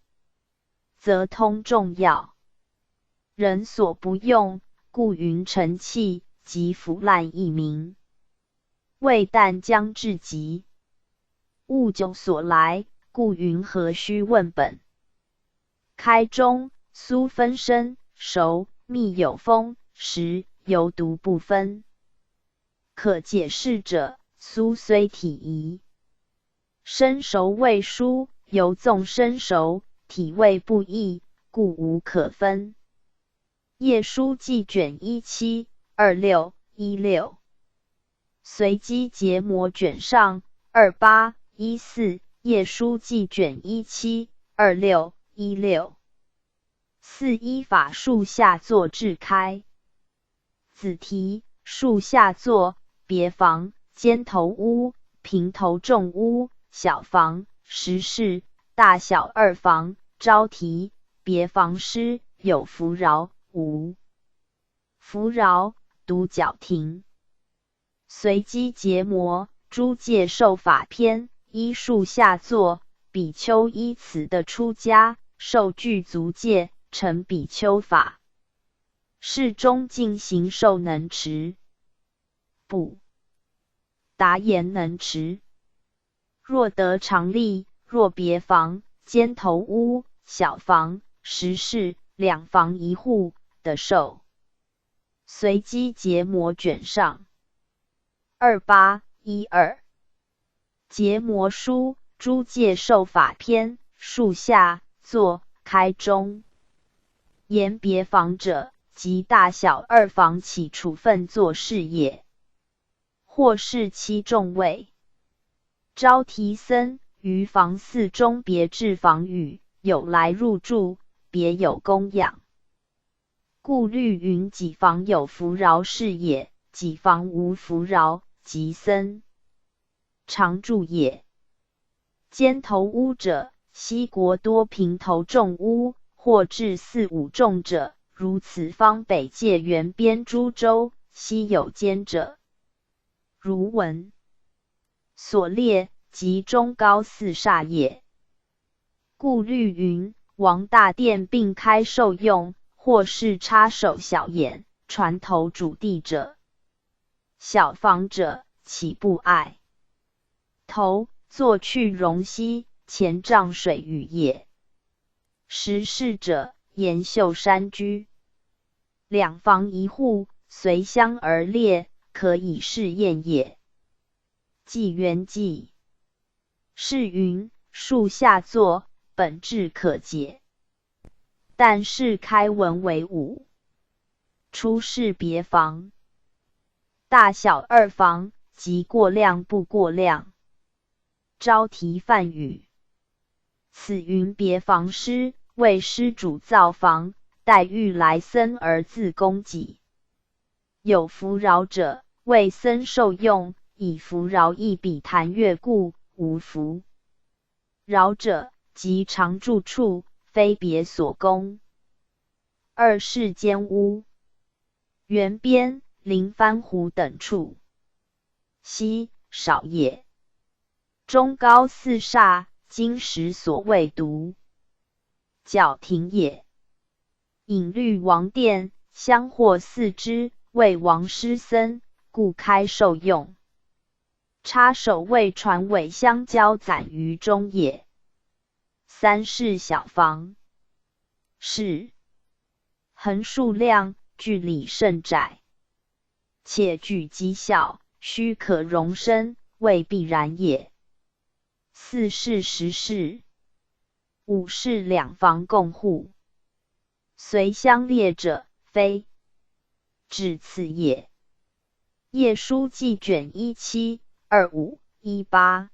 则通众药。人所不用，故云陈气及腐烂一名。味淡将至极，物久所来，故云何须问本。开中，酥分生，熟，蜜有风，实油毒不分。可解释者，酥虽体宜，生熟味殊，油纵生熟，体味不异，故无可分。叶书记卷172616，随机结膜卷上2814，叶书记卷172616。四依法树下坐治开。子题：树下坐，别房、尖头屋、平头重屋、小房、实室、大小二房。招题：别房师有扶饶无？扶饶，独角庭。随机结膜，诸戒受法篇。依树下坐，比丘依此的出家，受具足戒，成比丘法。是中进行受能持，不答言能持。若得常例，若别房、尖头屋、小房、实室、两房一户的受。随机结膜卷上2812。结膜书，诸戒受法篇。树下坐，开中。言别房者，即大小二房起处分作事也。或是七众位。招题僧于房寺中别置房宇，有来入住，别有供养。故律云：己房有扶饶是也，己房无扶饶，即僧常住也。尖头屋者，西国多平头重屋，或至4、5重者，如此方北界原边诸州，悉有尖者。如文所列，即中高四煞也。故律云：王大殿并开受用，或是插手小眼，船头主地者。小房者，岂不爱？头坐去容膝，前帐水雨也。实室者，沿秀山居。两房一户，随乡而列，可以试验也。纪元纪是云：树下坐，本质可解，但是开文为5。出示别房，大小二房，即过量不过量。招题梵语：此云别房师，为施主造房，待欲来僧而自供给。有扶饶者，为僧受用，以扶饶一比弹乐故，无扶饶者，即常住处，非别所供。二是间屋，原边、临番湖等处，稀少也。中高四煞，今时所谓独角庭也。引律王殿，香或4支，为王师僧，故开受用。插手为船尾相交攒于中也。三是小房，是横数量，距离甚窄，且具极小，须可容身，未必然也。四是实室，五是两房共户，随相列者，非至此也。叶书记卷172518，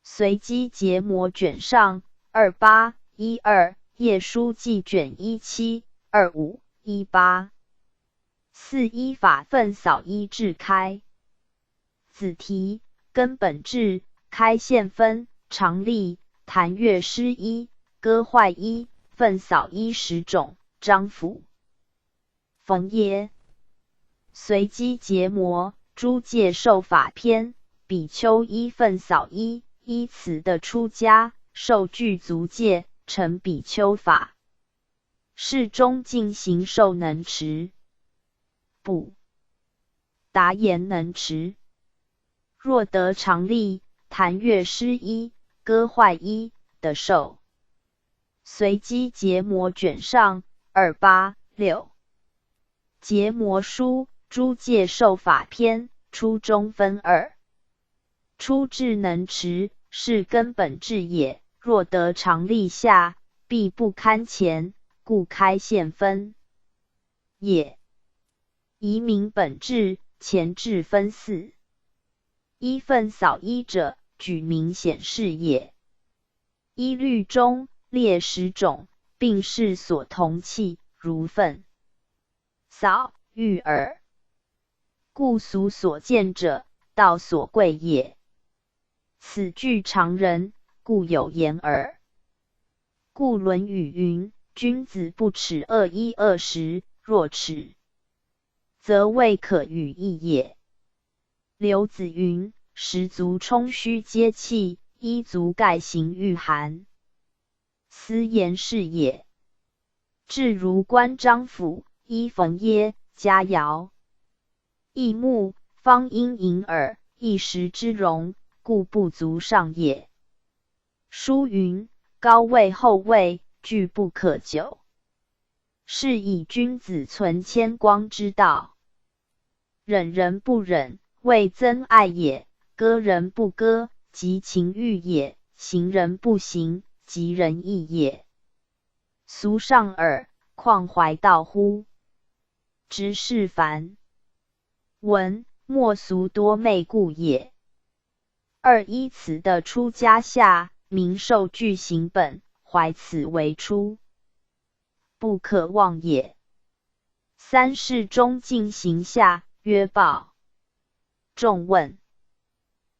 随机结膜卷上2812，叶书记卷172518。四依法分扫一至开。子题：根本制、开现分、常例、弹乐师一、割坏衣，粪扫衣10种，张府。冯耶。随机结魔，诸戒受法篇，比丘依粪扫衣，依此的出家，受具足戒，成比丘法。是中进行受能持。不达言能持。若得常例，弹乐施衣，割坏衣的受。随机结魔卷上286。结魔书，诸戒受法篇，初中分2。初智能持，是根本智也。若得常例下，必不堪前，故开现分也。宜明本智，前智分4。依粪扫衣者，举明显示也。依律中列10种，并是所同器，如粪扫欲耳。故俗所见者，道所贵也。此具常人，故有言耳。故《论语》云：君子不耻21、20，若耻，则未可与义也。刘子云：10足冲虚皆气，1足盖行御寒。斯言是也。至如关张府，依冯耶、佳肴，益目，方因盈耳，一时之容，故不足上也。书云：高位后位，俱不可久。是以君子存谦光之道。忍人不忍，谓增爱也；割人不割，即情欲也；行人不行，即仁义也。俗上耳，况怀道乎？直是凡。文莫俗多昧故也。2依此的出家下，明受具行本，怀此为出，不可忘也。3是中进行下，曰报。众问。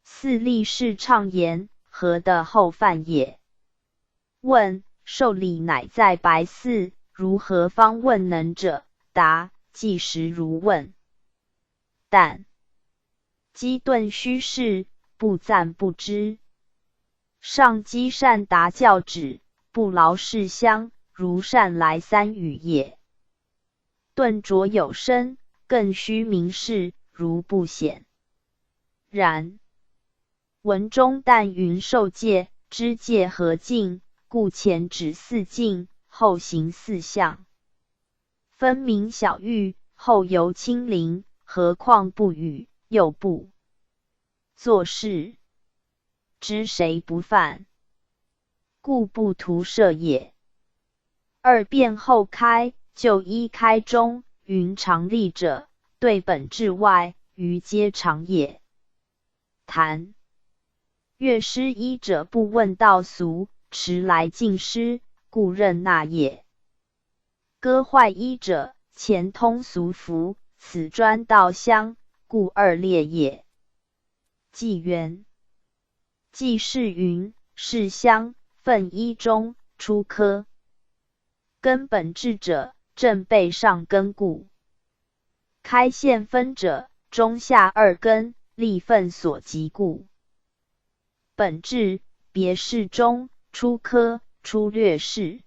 4立誓畅言，何的后犯也？问。受礼乃在白寺，如何方问能者？答：即时如问。但积顿虚事，不赞不知。上积善达教旨，不劳事相，如善来3语也。顿着有声，更须明示，如不显。然文中但云受戒，知戒何尽，故前指4境，后行4相。分明小喻，后由亲临，何况不语，又不作事，知谁不犯？故不图摄也。2辩后开，就一开中，云常例者，对本质外，余皆常也。谈乐师一者，不问道俗，迟来进师，故任纳也。割坏衣者，前通俗服，此专道乡，故2列也。纪元。纪是云：是乡，分一中，出科。根本智者，正背上根故。开现分者，中下2根，立分所及故。本智，别事中，出科，出略事。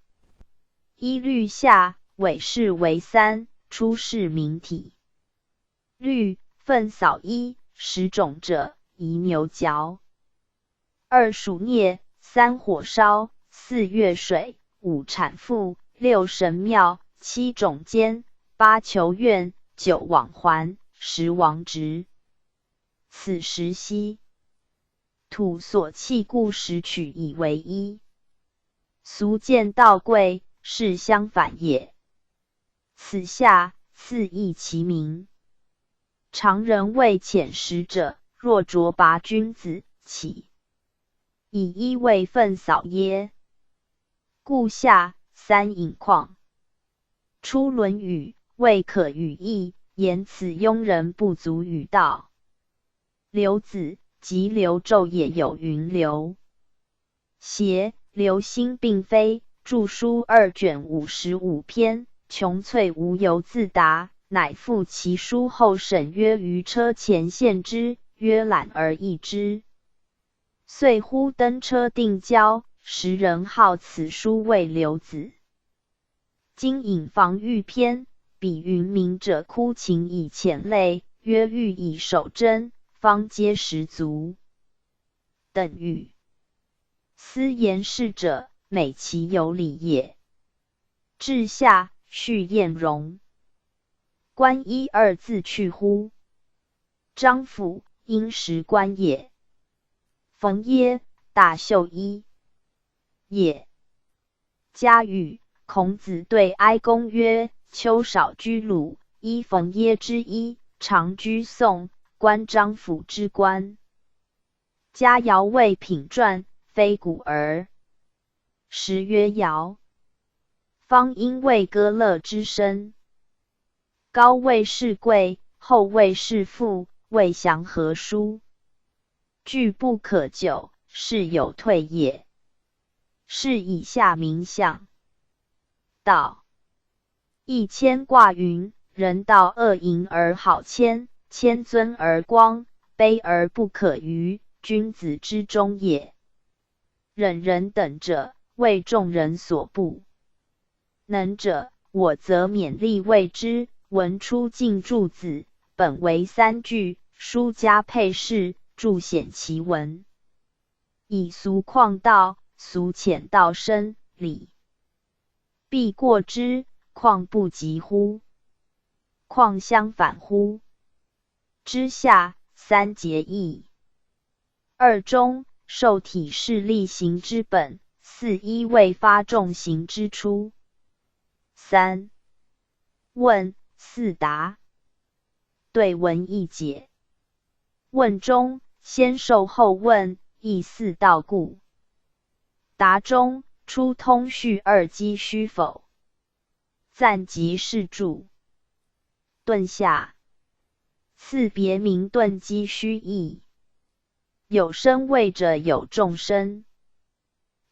依律下，尾事为3，出世明体。律，粪扫衣10种者，宜牛嚼。2属孽，3火烧，4月水，5产妇，6神庙，7种间，8求愿，9往还，10亡职。此时息土所弃故时取以为一。俗见道贵，是相反也。此下次亦其名。常人谓浅识者，若着拔君子，岂以一为粪扫耶？故下3引况。出论语，未可与义，言此庸人不足与道。刘子及刘胄也有云流邪，刘歆并飞，著书2卷55篇，穷粹无由自答，乃复其书后审曰：于车前献之，曰览而易之。遂呼登车定交，时人号此书为刘子。今引防御篇，比云明者哭情以前泪，曰欲以守真，方皆十足。等语。思言事者，美其有理也。至下，续晏荣。观一二字去乎？张府，因时观也。冯耶，大秀一也。嘉语，孔子对哀公曰：秋少居鲁，依冯耶之一，常居宋，观张府之官。嘉尧未品传，非古儿。时曰尧。方因为歌乐之身。高谓是贵，后谓是富，未详何殊？具不可久，是有退也。是以下名相。道。亦谦卦云：人道恶淫而好谦，谦尊而光，卑而不可逾，君子之中也。忍人等者，为众人所不能者，我则勉励为之。文出晋注子，本为3句，书加配饰，注显其文。以俗旷道，俗浅道深，理必过之，旷不及乎？旷相反乎？之下3节义。2中，受体是力行之本，4一为发众行之初。3问4答。对文一解。问中，先受后问，意4道故。答中，出通序2积虚否？暂即是注。顿下。次别名顿积虚义。有声谓者有众生。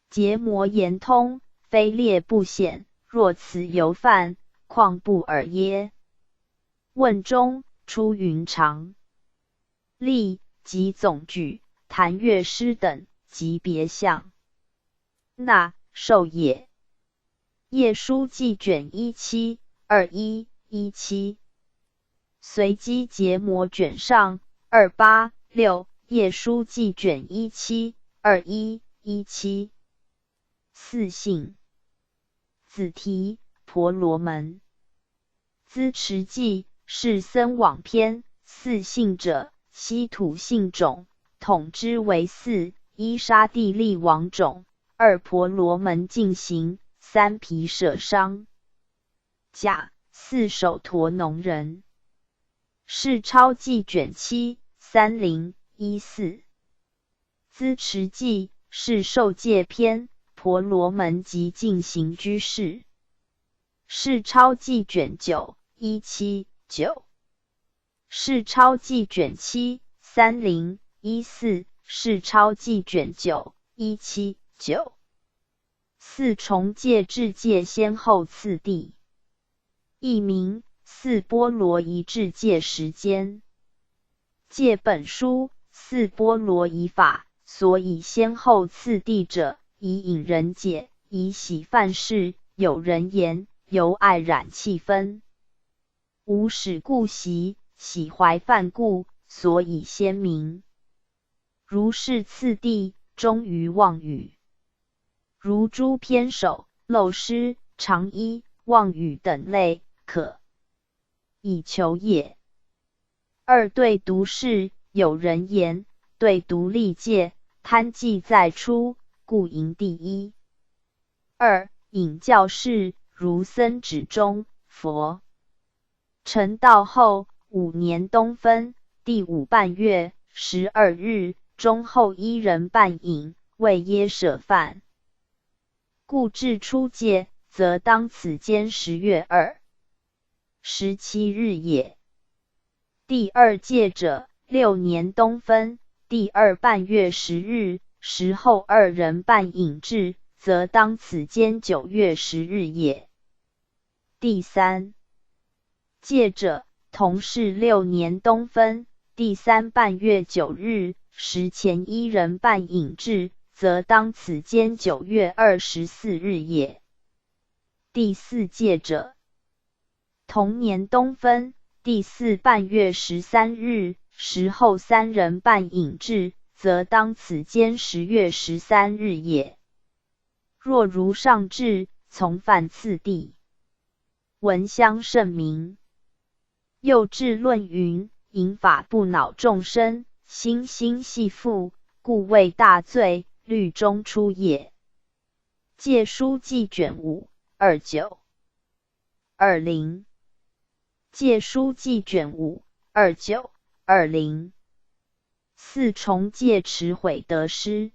结膜言通，非列不显，若此犹犯，况不尔耶？问中，出云长。例及总句、弹乐诗等，及别项。那受也。页书记卷17 21 17。随机结膜卷上28 6。页书记卷17 21 17。四姓。子题，婆罗门。资持记，是僧往篇。四姓者，稀土姓种，统之为4：一沙地利王种，2婆罗门进行，3毗舍商甲，4首陀农人。是钞记卷7 30 14。资持记，是受戒篇，婆罗门及进行居士。是钞记卷9 17 9。是钞记卷7 30 14。是钞记卷9 17 9。4重戒制戒先后次第。译名4波罗夷制戒时间。戒本书4波罗夷法，所以先后次第者，以引人解，以喜犯事。有人言，由爱染气分。无始故习，喜怀犯故，所以先明。如是次第，终于妄语。如诸偏首、漏诗、长衣、妄语等类，可以求也。2对独事，有人言，对独立戒，贪忌在出，故赢第一。2引教士，如僧指中、佛。成道后5年冬分，第5半月12日，中后1人半饮，谓耶舍饭。故至出戒，则当此间10月2、17日也。第2戒者，6年冬分，第2半月10日，时后2人半饮至则当此间9月10日也。第三届者，同是6年冬分第3半月9日，时前1人办引至，则当此间9月24日也。第四届者，同年冬分第4半月13日，时后3人办引至，则当此间10月13日也。若如上至，从犯次第。闻香甚明。又至论云：淫法不恼众生，心心系缚，故谓大罪，律中出也。戒书记卷5 29 20。戒书记卷5 29 20。四重戒持毁得失。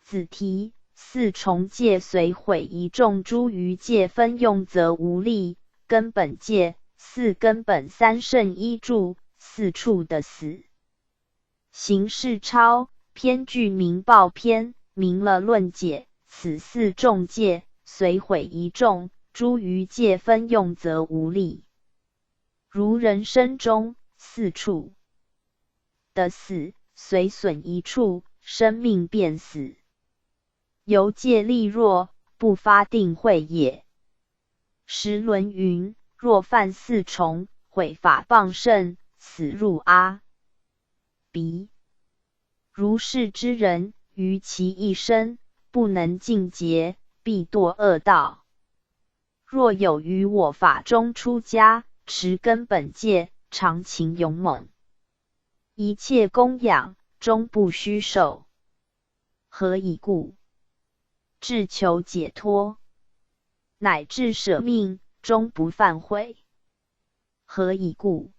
子题：四重戒虽毁一众诸余戒分用，则无力。根本戒四根本三圣一助四处的死。形式抄篇句明报篇明了论解，此四重戒虽毁一众诸余戒分用，则无力。如人生中四处的死，虽损一处，生命便死。由戒力弱，不发定慧也。时论云：若犯四重，毁法谤圣，死入阿鼻。如是之人，于其一生不能尽节，必堕恶道。若有于我法中出家，持根本戒，常勤勇猛，一切供养，终不虚受。何以故？至求解脱，乃至舍命，终不犯悔。何以故？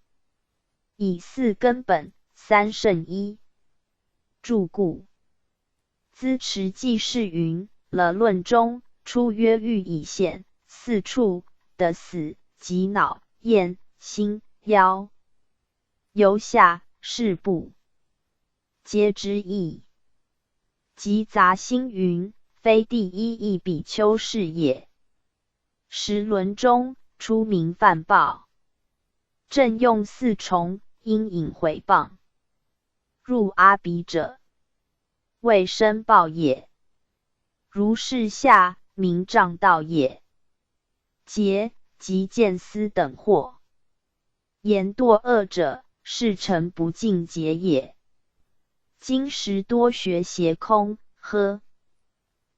以四根本三圣一助故。资持记事云：了论中出曰欲以现四处的死，及脑、咽、心、腰、由下是部皆之意。即杂心云：非第一义比丘是也。时轮中出名犯报，正用四重，因引回谤，入阿鼻者，为申报也。如是下名障道也。劫及见思等惑，言堕恶者，是成不尽劫也。今时多学邪空，呵！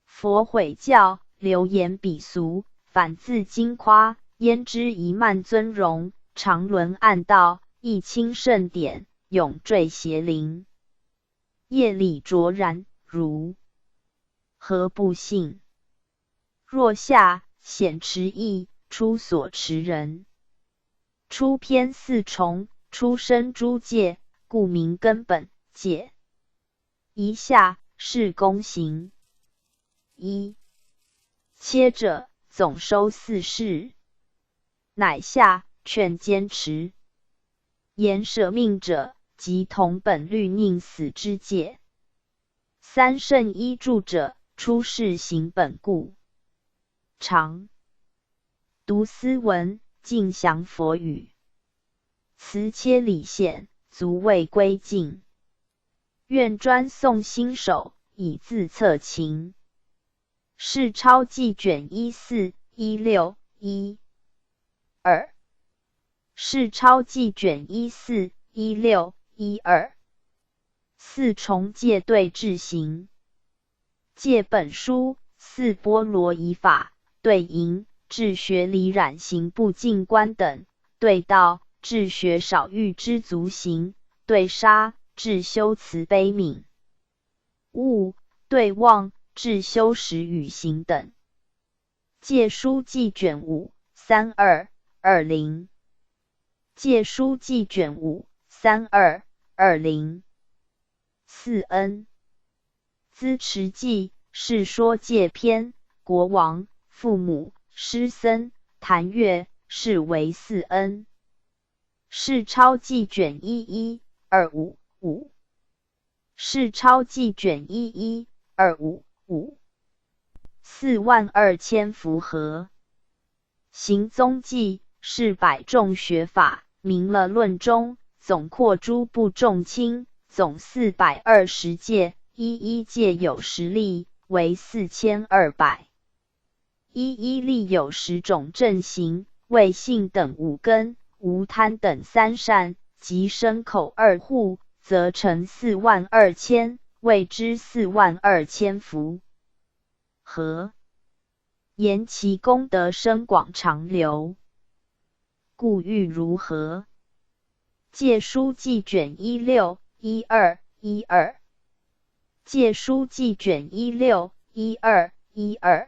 佛毁教，流言鄙俗，反自矜夸，焉知一慢尊荣，常沦暗道，亦轻圣典，永坠邪灵。业力卓然，如何不信？若下显持义，出所持人，出偏四重，出生诸戒，故名根本戒。一下是公行。一切者，总收四事，乃下劝坚持。言舍命者，即同本律宁死之戒。三圣一助者，出世行本故。常读斯文，尽详佛语，辞切理现，足谓归尽。愿专诵心手，以自测情。是抄记卷14、16、1、2。是抄记卷14、16、1、2。四重戒对治行。戒本书四波罗夷法，对淫治学理染行不净观等，对道治学少欲知足行，对杀治修慈悲悯，悟对妄治修实语行等。戒书记卷5 32 20。戒书记卷5 32 20。四恩。资持记是说戒篇，国王、父母、师僧、坛乐是为四恩。是抄记卷11 25 5。是抄记卷11 25 5。42000符合。行踪记是百众学法，明了论中，总括诸部众卿，总420戒，一戒有10例，为4200。一例有10种正行，为信等5根，无贪等3善，及身口2护，则成42000，谓之42000符合。言其功德深广长流，故欲如何？戒书记卷16 12 12。戒书记卷16 12 12。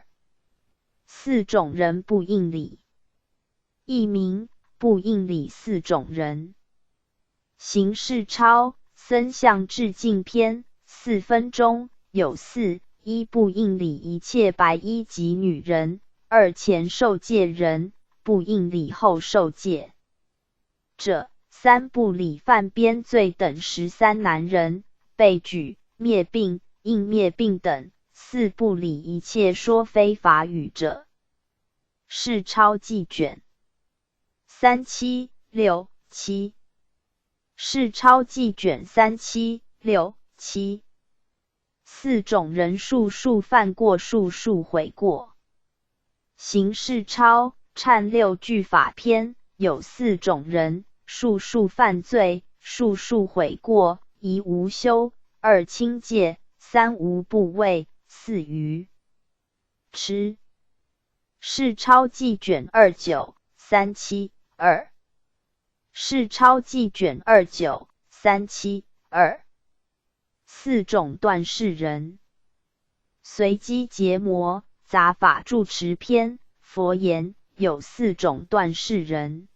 4种人不应理。译名：不应理4种人。行事超僧相致敬篇4分钟有4：一不应理一切白衣及女人；2前受戒人，不应理后受戒者；3不理犯边罪等13男人，被举、灭并、应灭并等；4不理一切说非法语者。是抄记卷37 6 7。是抄记卷37 6 7。4种人数数犯过，数数悔过。行事抄忏6句法篇有4种人，数数犯罪，数数悔过：一无修，2轻戒，3无部位，4愚痴。是抄记卷29 37 2。是抄记卷29 37 2。4种断事人。随机结魔杂法住持篇佛言，有4种断事人。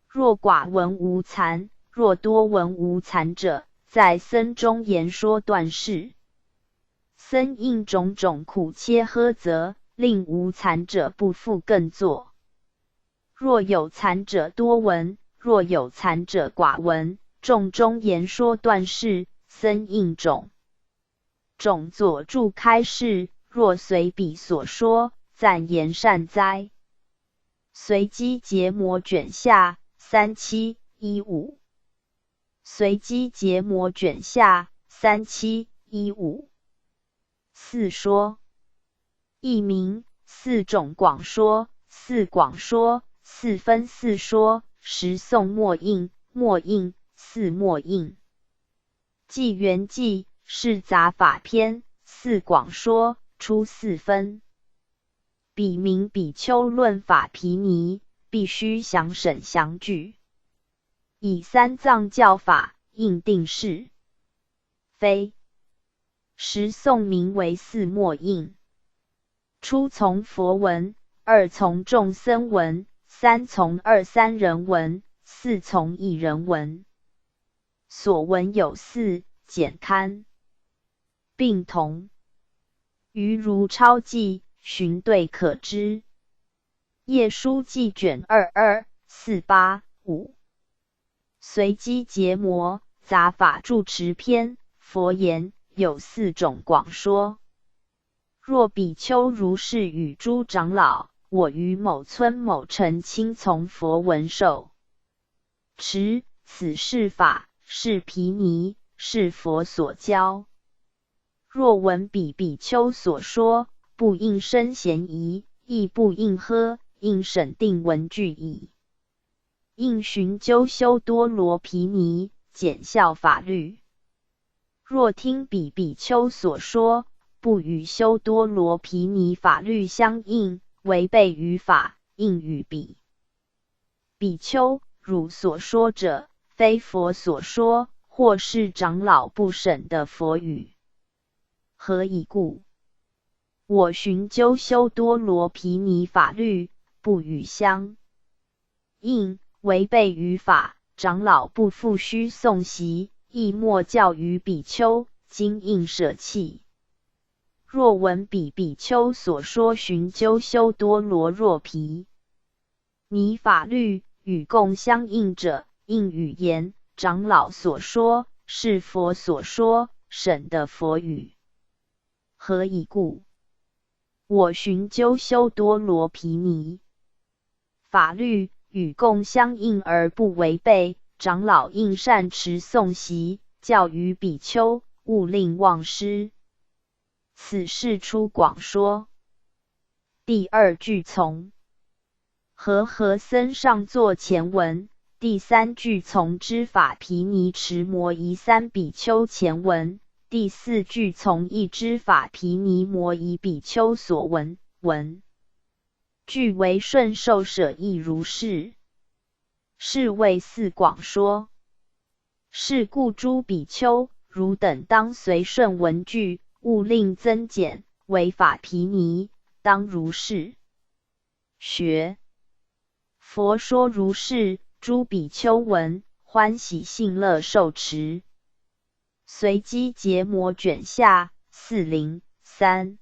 若寡闻无残，若多闻无残者，在僧中言说断事。僧应种种苦切呵责，令无残者不复更作。若有残者多闻，若有残者寡闻，众中言说断事，僧应种佐助开示，若随彼所说，赞言善哉。随机结魔卷下37 15。随机结魔卷下37 15。4说。译名：4种广说，4广说，4分4说，10颂末印，末印4末印。纪元记是杂法篇4广说，出4分。彼名比丘论法毗尼，必须详审详据。以3藏教法应定事，非。10颂名为4末印。初从佛文，2从众僧文，3从2三人文，4从一人文。所闻有4，简刊并同。余如抄记，寻对可知。页书记卷22 48 5。随机结魔杂法住持篇佛言，有4种广说。若比丘如是与诸长老，我于某村某城亲从佛闻受持，此是法，是毗尼，是佛所教。若闻彼比丘所说，不应生嫌疑，亦不应喝，应审定文具矣。应寻究修多罗毗尼，简效法律。若听彼比丘所说，不与修多罗毗尼法律相应，违背于法，应与彼比丘汝所说者，非佛所说，或是长老不审的佛语。何以故？我寻究修多罗毗尼法律，不与相应，违背于法，长老不复须诵习，亦莫教于比丘，今应舍弃。若闻彼比丘所说寻究修多罗若毗尼法律与共相应者，应语言长老所说，是佛所说，审的佛语。何以故？我寻究修多罗毗尼。法律与共相应而不违背，长老应善持诵习，教于比丘，勿令忘失。此事出广说。第二句从和僧上座前文。第三句从知法毗尼持摩夷三比丘前文。第四句从一知法毗尼摩夷比丘所闻。文句为顺受舍亦如是。是谓四广说。是故诸比丘，汝等当随顺文句，勿令增减，为法毗尼，当如是学。佛说如是，诸比丘闻，欢喜信乐受持。随机结摩卷下403。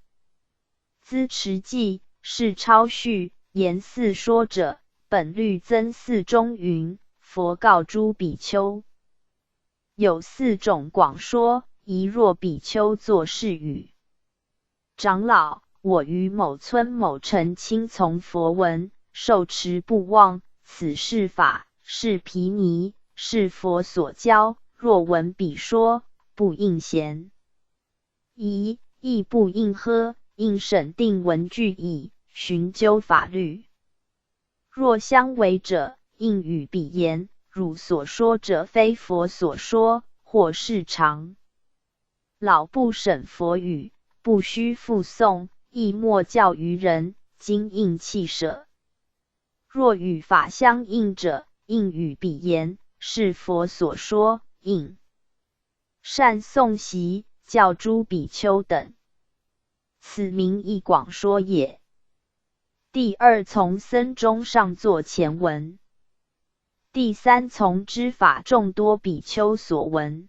资持记是超序言四说者，本律增四中云：佛告诸比丘，有四种广说，宜若比丘作是语：长老，我于某村某城亲从佛闻，受持不忘，此是法，是毗尼，是佛所教。若闻彼说，不应嫌，亦不应喝，应审定文句矣，寻究法律。若相违者，应与彼言：汝所说者非佛所说，或是常老不审佛语，不须复诵，亦莫教于人，今应弃舍。若与法相应者，应与彼言：是佛所说，应善诵习，教诸比丘等。此名一广说也。第二从僧中上座前文。第三从知法众多比丘所闻。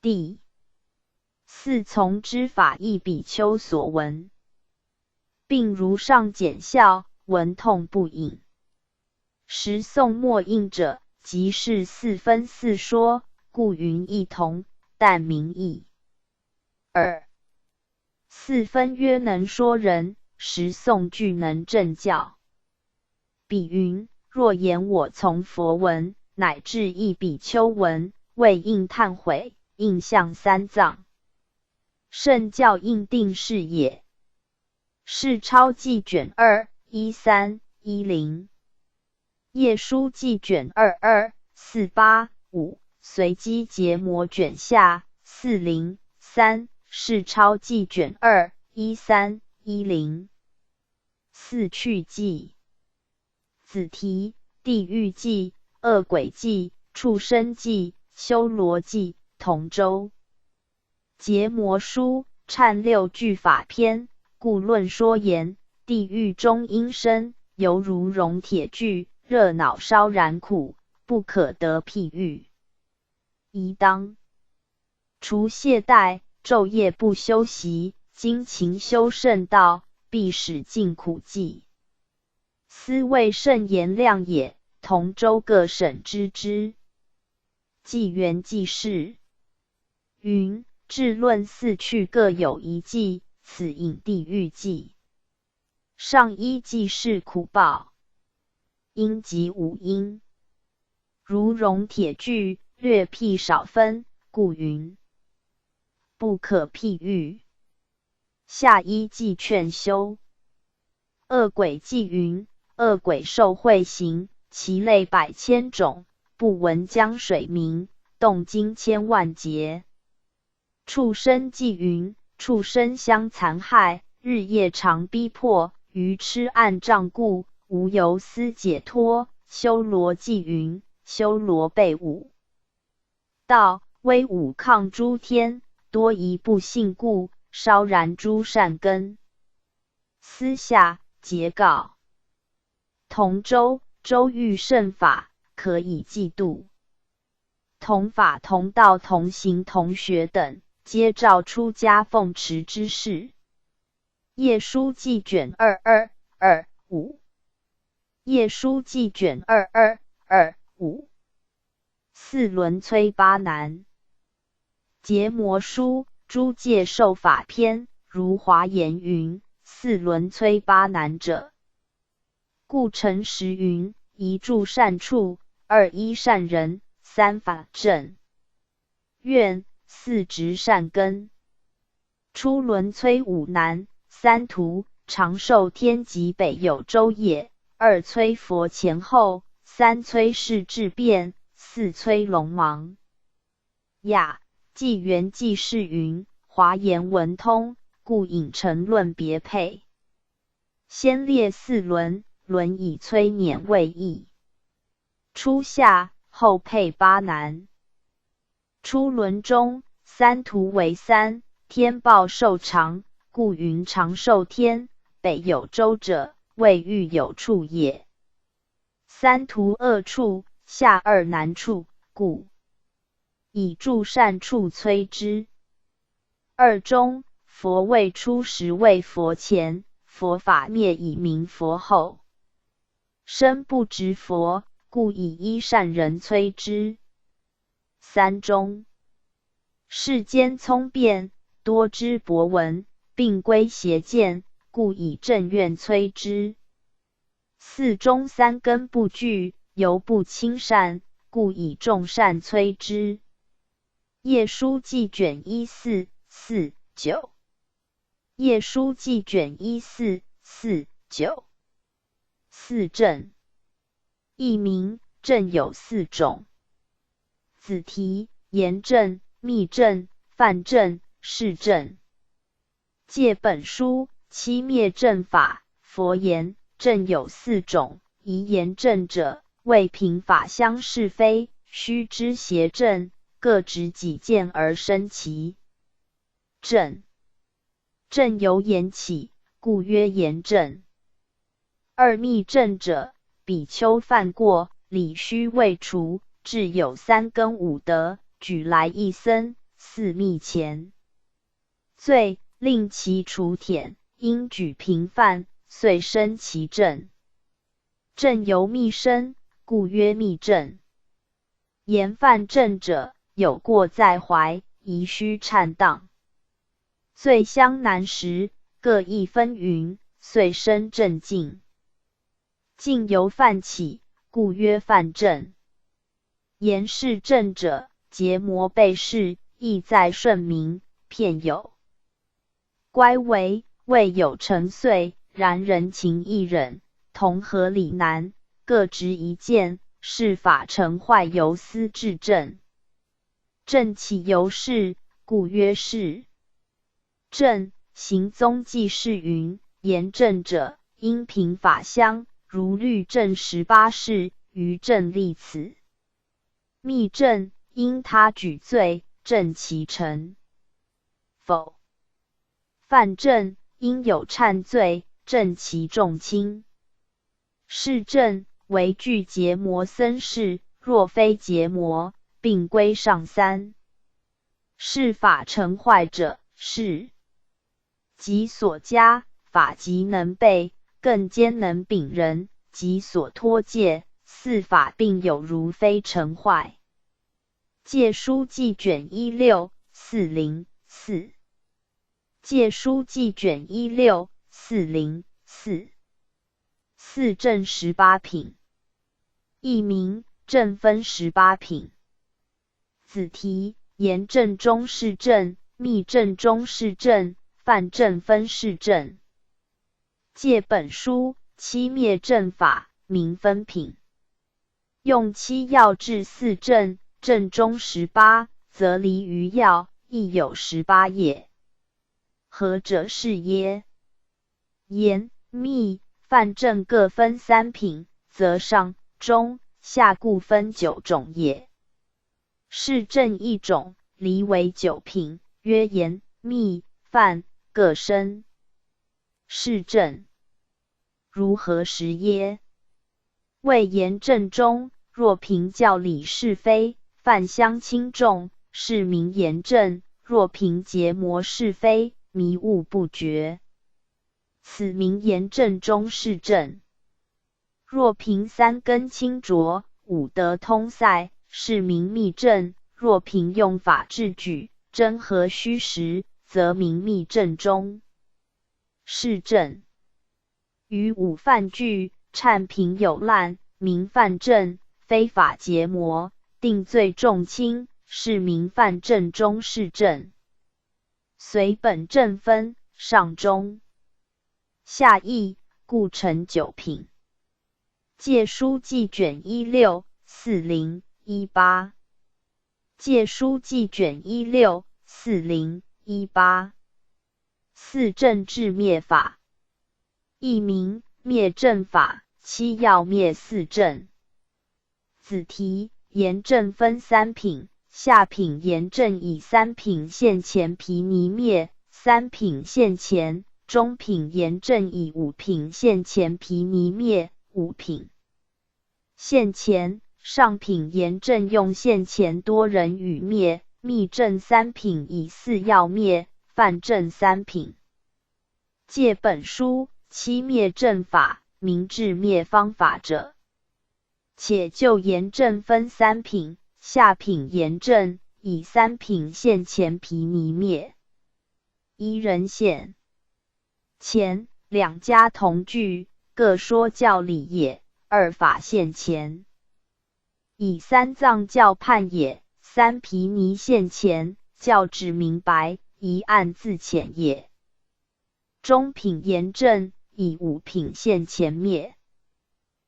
第四从知法一比丘所闻，并如上简孝，闻痛不饮。时诵末应者，即是四分四说，故云异同，但名异。二四分曰能说人，时诵具能正教。比云：若言我从佛闻，乃至一比丘闻，未应忏悔，应向三藏。圣教应定是也。是超记卷2 13 10。页书记卷22 48 5。随机结摩卷下403。是超记卷2 13 10。四趣记。子题：地狱记、恶鬼记、畜生记、修罗记、同舟。结摩书忏六句法篇，故论说言：地狱中阴身，犹如熔铁具，热恼烧然苦，不可得譬喻。宜当除懈怠，昼夜不休息，精勤修圣道，必使尽苦际。斯谓圣言量也。同舟各审知之。纪元纪事云：至论四趣各有一记，此引地狱记。上一记是苦报，因及无因，如熔铁具，略辟少分，故云不可譬喻。下一记劝修。恶鬼记云：恶鬼受秽行，其类百千种，不闻江水名，动经千万劫。畜生记云：畜生相残害，日夜常逼迫，愚痴暗障故，无由思解脱。修罗记云：修罗被五道，威武抗诸天，多疑不信故，烧燃诸善根。私下结告。同舟，舟欲圣法，可以嫉妒。同法同道同行同学等，皆照出家奉持之事。页书记卷22 25。页书记卷22 25。四轮催巴难。结摩书诸戒受法篇，如华严云：四轮摧八难者。故诚实云：一助善处，二依善人，三法正愿，四植善根。初轮摧五难，三途长寿天极北有周也，二摧佛前后，三摧世智变，四摧龙芒。雅纪元纪事云：华严文通，故引陈论别配。先列四轮，轮以摧碾为义。初下，后配八难。初轮中，三途为三，天报寿长，故云长寿天，北有周者，谓欲有处也。三途二处，下二难处，故以助善处摧之。二中，佛未出时为佛前，佛法灭以明佛后。身不执佛，故以依善人摧之。三中，世间聪辩，多知博闻，并归邪见，故以正愿摧之。四中，三根不具，犹不亲善，故以众善摧之。业书记卷144-9。业书记卷144-9。四正，译名正有四种：子题、言正、密正、犯正、释正。借本书七灭正法，佛言正有四种，宜言正者，为凭法相是非，须知邪正，各执己见而生其正。正由言起，故曰言正。二密正者，比丘犯过，理须未除，至有三根五德，举来一僧，四密前罪，令其除舔，应举平犯，遂生其正。正由密生，故曰密正。言犯正者，有过在怀，宜须忏当。罪相难时，各一分云，遂生正境。境由犯起，故曰犯正。言是正者，结魔被事，意在顺明，片有乖违，未有成遂，然人情亦忍，同合理难，各执一见，是法成坏由思至正。正起由是，故曰是正。行宗记事云：言正者，应凭法相，如律正18事，于正立此。密正，因他举罪，正其成否。犯正，因有忏罪，正其重轻。是正，为具结魔僧事，若非结魔，并归上三。是法成坏者，是己所加，法即能备，更兼能秉人，己所托戒，四法并有如非成坏。戒书记卷16404。戒书记卷16404。四正18品。译名正分18品。子题：言正中是正，密正中是正，犯正分是正。借本书七灭正法，名分品。用七要至四正，正中18，则离于要，亦有18也。何者是耶？言、密、犯正各分3品，则上、中、下故分9种也。是正一种，离为9品，曰言、密、犯各生。是正如何实耶？谓言正中，若凭教理是非，犯相轻重，是名言正；若凭结魔是非，迷悟不觉，此名言正中是正。若凭三根清浊，五德通塞，是名密正；若凭用法治举，真合虚实，则名密正中。是正。于五犯具，忏平有滥，名犯正，非法结魔，定罪重轻，是名犯正中是正。随本正分，上中下义，故成九品。借书记卷16 4018。借书记卷16 4018。四正治灭法，一名灭正法，七要灭四正。子题：炎正分三品，下品炎正以三品现前毗尼灭，三品现前；中品炎正以五品现前毗尼灭，五品现前；上品炎正用现前多人与灭，密正三品以四要灭，犯正三品。借本书七灭正法，明治灭方法者，且就炎正分三品，下品炎正以三品现前毗尼灭。一人现前，两家同具，各说教理也，二法现前，以三藏教判也，三毗尼现前，教旨明白，一案自浅也。中品炎正以五品现前灭，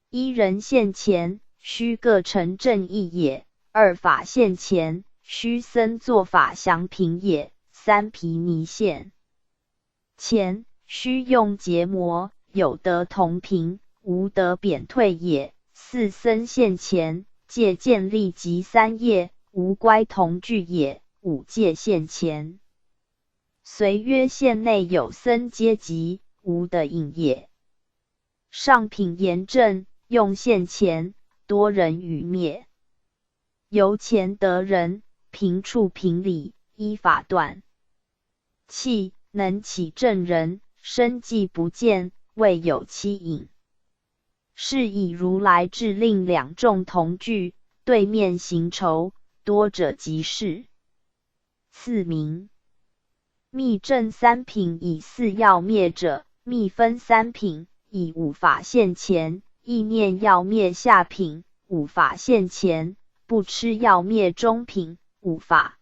一人现前，须各成正义也；二法现前，须僧作法详评也；三毗尼现前，须用结魔，有得同频，无得贬退也；四僧现前，戒见立及三业，无乖同具也；五戒现前，虽曰县内有僧阶级，无得应也。上品炎正用现前，多人与灭，由前得人，平处平理，依法断气，能起正人，生计不见，未有欺隐。是以如来制令两众同具，对面行仇，多者即是。次名密正三品以四要灭者，密分三品，以五法现前，意念要灭下品，五法现前，不吃要灭中品，五法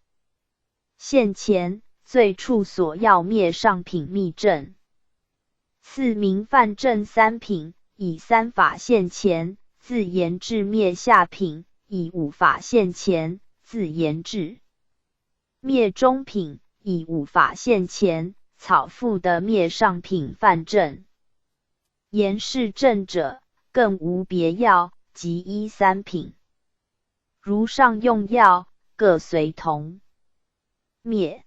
现前，罪处所要灭上品密正。次名犯正三品，以三法现前，自言至灭下品，以五法现前，自言至灭中品，以五法现前，草复的灭上品犯正。言是正者，更无别要，即依三品。如上用药，各随同灭。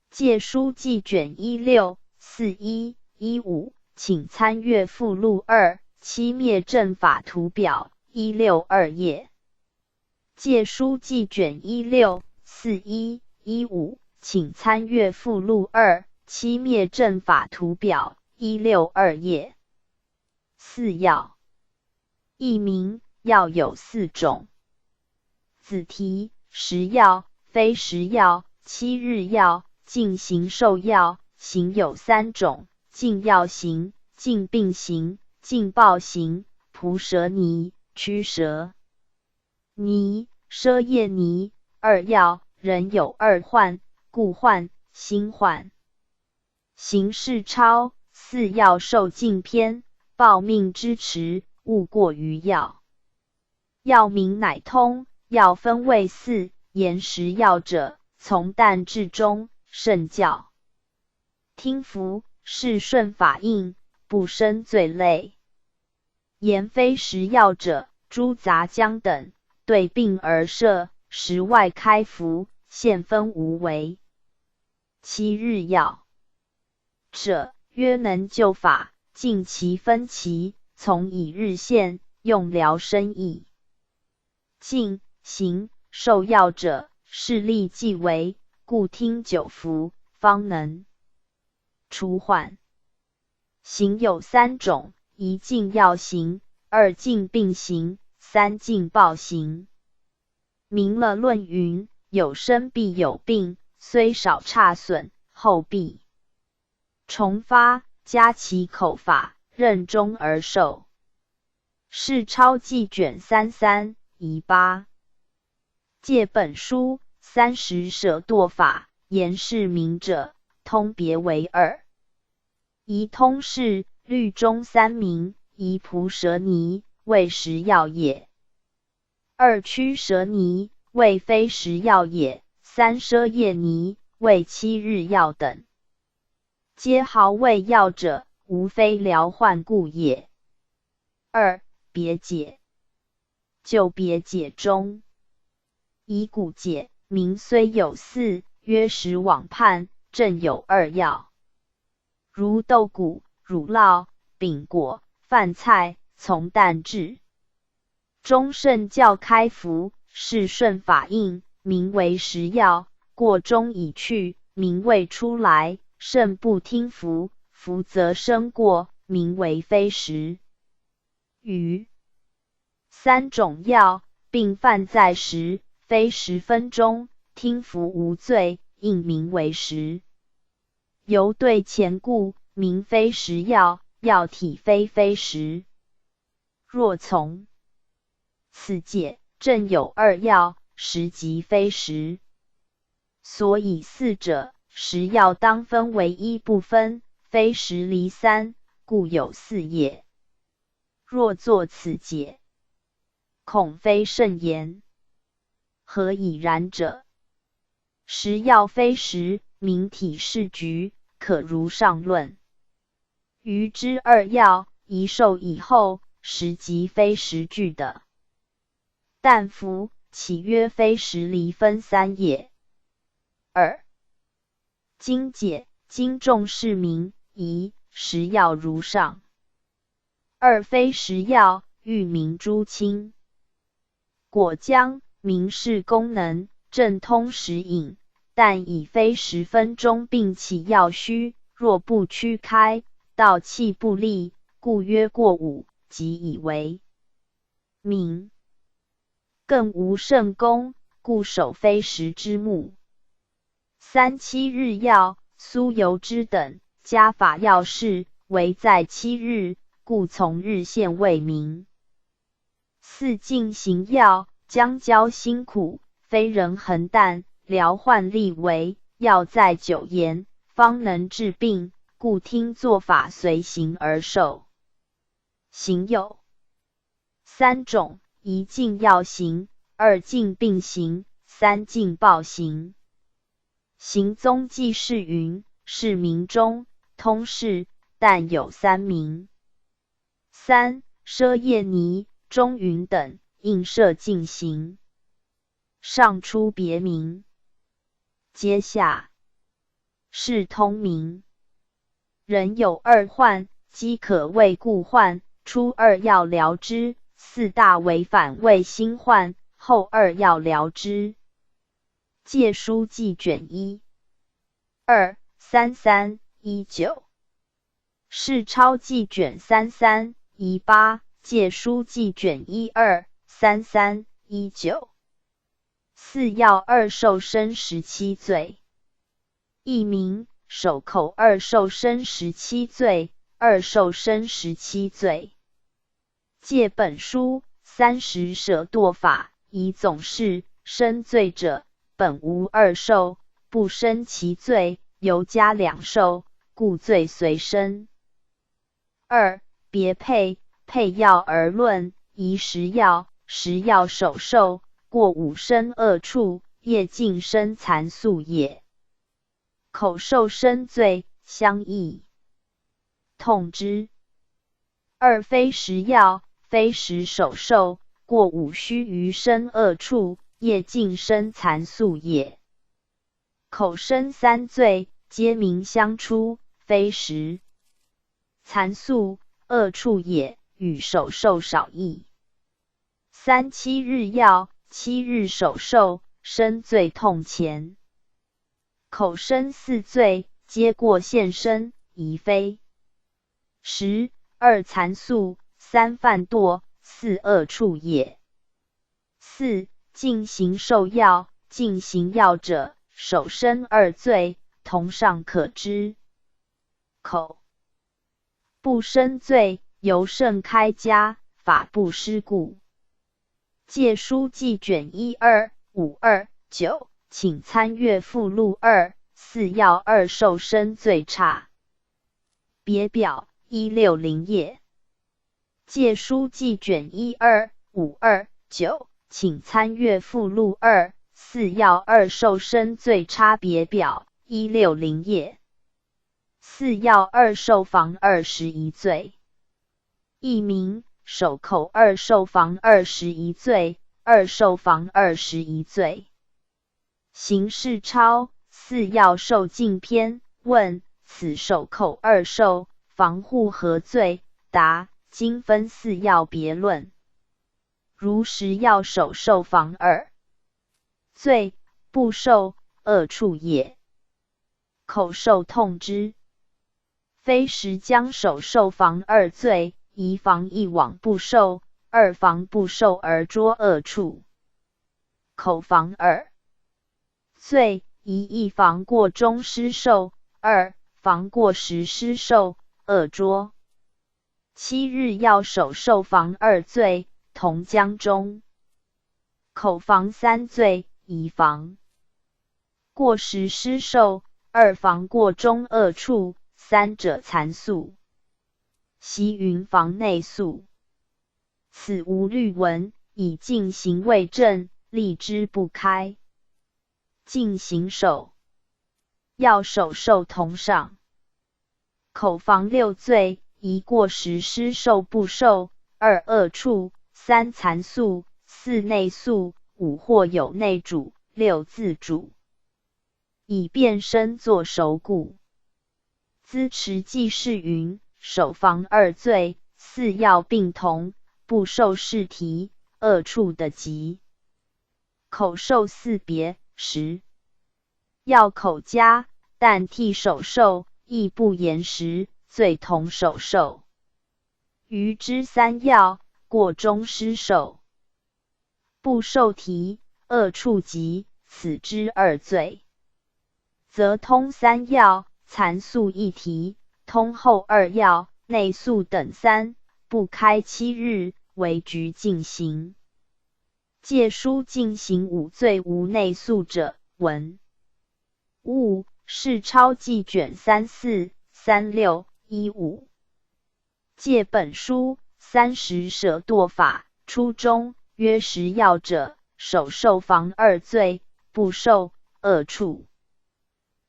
借书记卷16 4115，请参阅附录2七灭正法图表162页。借书记卷16 4115，请参阅附录2七灭正法图表162页。四要，一名药有四种。子题：食药、非食药、七日药、净行受药。行有三种：净药行、净病行、净报行。蒲蛇泥、驱蛇泥、奢叶泥。二药，人有二患，故患、心患。行事超。四药受尽篇，报命之迟，勿过于药。药名乃通，药分为四，言食药者，从淡至中，甚教。听服，是顺法应，不生罪累。言非食药者，诸杂浆等，对病而摄，食外开服，现分无为。七日药者，曰能救法，尽其分期，从以日现，用疗身意。净行受药者，视力既为，故听久服，方能除患。行有三种：一净药行，二净病行，三净报行。明了论云：有生必有病，虽少差损，后必重发，加其口法，任终而受。是钞记卷33夷8。借本书30舍堕法，言是明者，通别为2。夷通是律中3名，夷仆蛇尼谓食药也。2驱蛇尼谓非食药也。3奢夜尼谓7日药等。皆毫谓药者，无非疗患故也。2别解。就别解中，以古解，名虽有4，曰食往判，正有2药，如豆谷、乳酪、饼果、饭菜、从蛋制。中圣教开服，是顺法印，名为食药，过中已去，名未出来，圣不听服，服则生过，名为非食。余3种药，并犯在食，非10分钟，听服无罪，应名为食。犹对前故，名非食药，药体非食。若从此解，正有2药，食即非食。所以4者，食药当分为1不分，非食离3，故有4也。若作此解，恐非甚言。何以然者？食药非食，明体是局，可如上论。余之2药，一受以后，食即非食具的。但服，岂曰非食离分3也？2经解，经重视名，宜食药如上。2非食药，欲名诸清。果浆，名是功能，正通食饮，但以非10分钟并起药虚，若不驱开，道气不利，故曰过午，即以为名。更无圣功，故守非食之目。3、7日药，苏油之等，加法药事，唯在7日，故从日限为名。4进行药，将交辛苦，非人恒淡，疗患力为，药在久延，方能治病，故听作法随行而受。行有3种，一进药行，2进病行，3进报行。行宗记是云，是名中，通释，但有3名。3奢夜尼、中云等，应设进行。上出别名。阶下是通名。人有2患，饥渴为故患，初2药疗之，4大为反为新患，后2药疗之。借书记卷1 2 33 19。是钞记卷33夷8，借书记卷1 2 33 19。4药2受身17罪。一名守口2受身17罪，2受身17罪。借本书30舍堕法，以总是身罪者，本无2受，不生其罪，犹加2受，故罪随身。2别配药而论，宜食药首受，过午生恶处，夜尽生残宿也。口受身罪，相异，痛之。2非食药，非食首受，过午须于生恶处，夜尽生残宿也。口生3罪，皆名相出，非食。残宿，恶处也，与首受少异。3、7日药，7日首受，身罪痛前。口生4罪，皆过现身，宜非食。2残宿，3犯堕，4恶处也。4进行受药，进行药者，首生2罪，同上可知。口不生罪，由盛开家，法不施故。借书记卷12529，请参阅附录2、4要2受生罪差别表160页。借书记卷12529，请参阅附录2、4要2受生罪差别表160页。4要2受防21罪。译名：守口2受防21罪，2受防21罪。刑事抄4要受禁篇。问：此守口2受防护何罪？答：经分4要别论。如10要首受防2罪，不受恶处也。口受痛之。非时将首受防2罪，宜防一往不受，2防不受而捉恶处。口防2罪，宜一防过中失受，2防过时失受，恶捉。7日要首受防2罪，同江中。口防3罪，宜防过时失受，2防过中恶处，三者残宿。习云防内宿。此无律文，以禁行为正，立之不开。禁行首要首受同上。口防6罪，宜过时失受不受，2恶处，3残宿，4内宿，5或有内主，6自主。以便身作守故。资持记事云：首防2罪，4要并同，不受试题，恶处的极。口受4别10要口加，但替首受，亦不言时，罪同首受。余之3要，过中失受，不受题，恶处极，此之2罪。则通3要，残宿1题，通后2要，内宿等3，不开7日，为局进行。借书进行5罪无内宿者，文物是抄记卷34、36、15。借本书30舍堕法，初中约10要者，首受防2罪，不受恶处。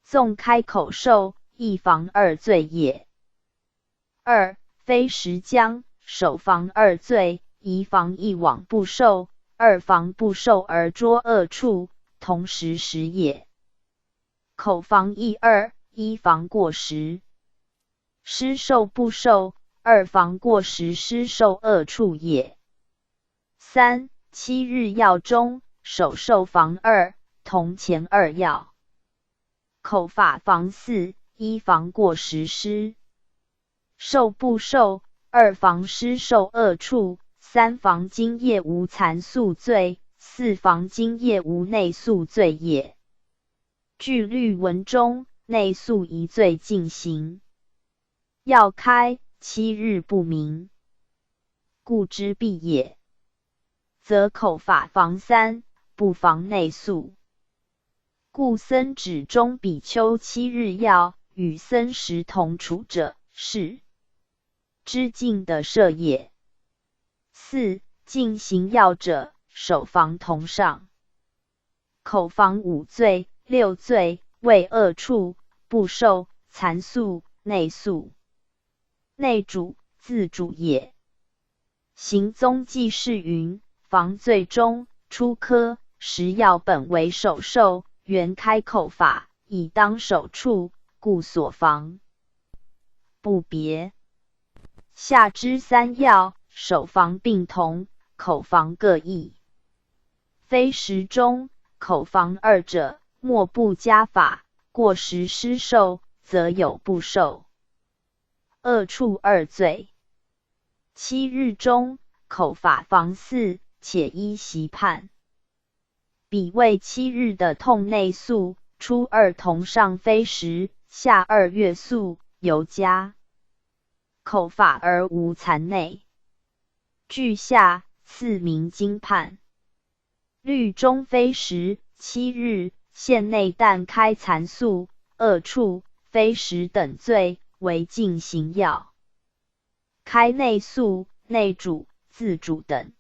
纵开口受，亦防2罪也。2非时将首防2罪，宜防一往不受，2防不受而捉恶处，同时时也。口防1、2，一防过时失受不受，2防过时失受恶处也。3 7日要中，首受防2，同前2要。口法防4，一防过时失受不受，2防失受恶处，3防今夜无残宿罪，4防今夜无内宿罪也。据律文中，内宿一罪进行。要开7日不明，故之必也。则口法防3，不防内宿。故僧指中比丘7日要，与僧时同处者，是知禁的摄也。4禁行要者，首防同上。口防5罪、6罪，为恶处，不受残宿、内宿。内主、自主也。行宗记事云：防罪中，初科10要本为首受，原开口法，以当首处，故所防不别。下之3要，首防并同，口防各异。非时中，口防2者，莫不加法，过时失受，则有不受恶处2罪。7日中，口法防4，且依习判。彼为7日的痛内宿，初2同上非时，下2月宿，尤加口法而无残内。据下赐名经判。律中非时7日，县内但开残宿、恶处、非时等罪，为禁行要。开内宿、内主、自主等，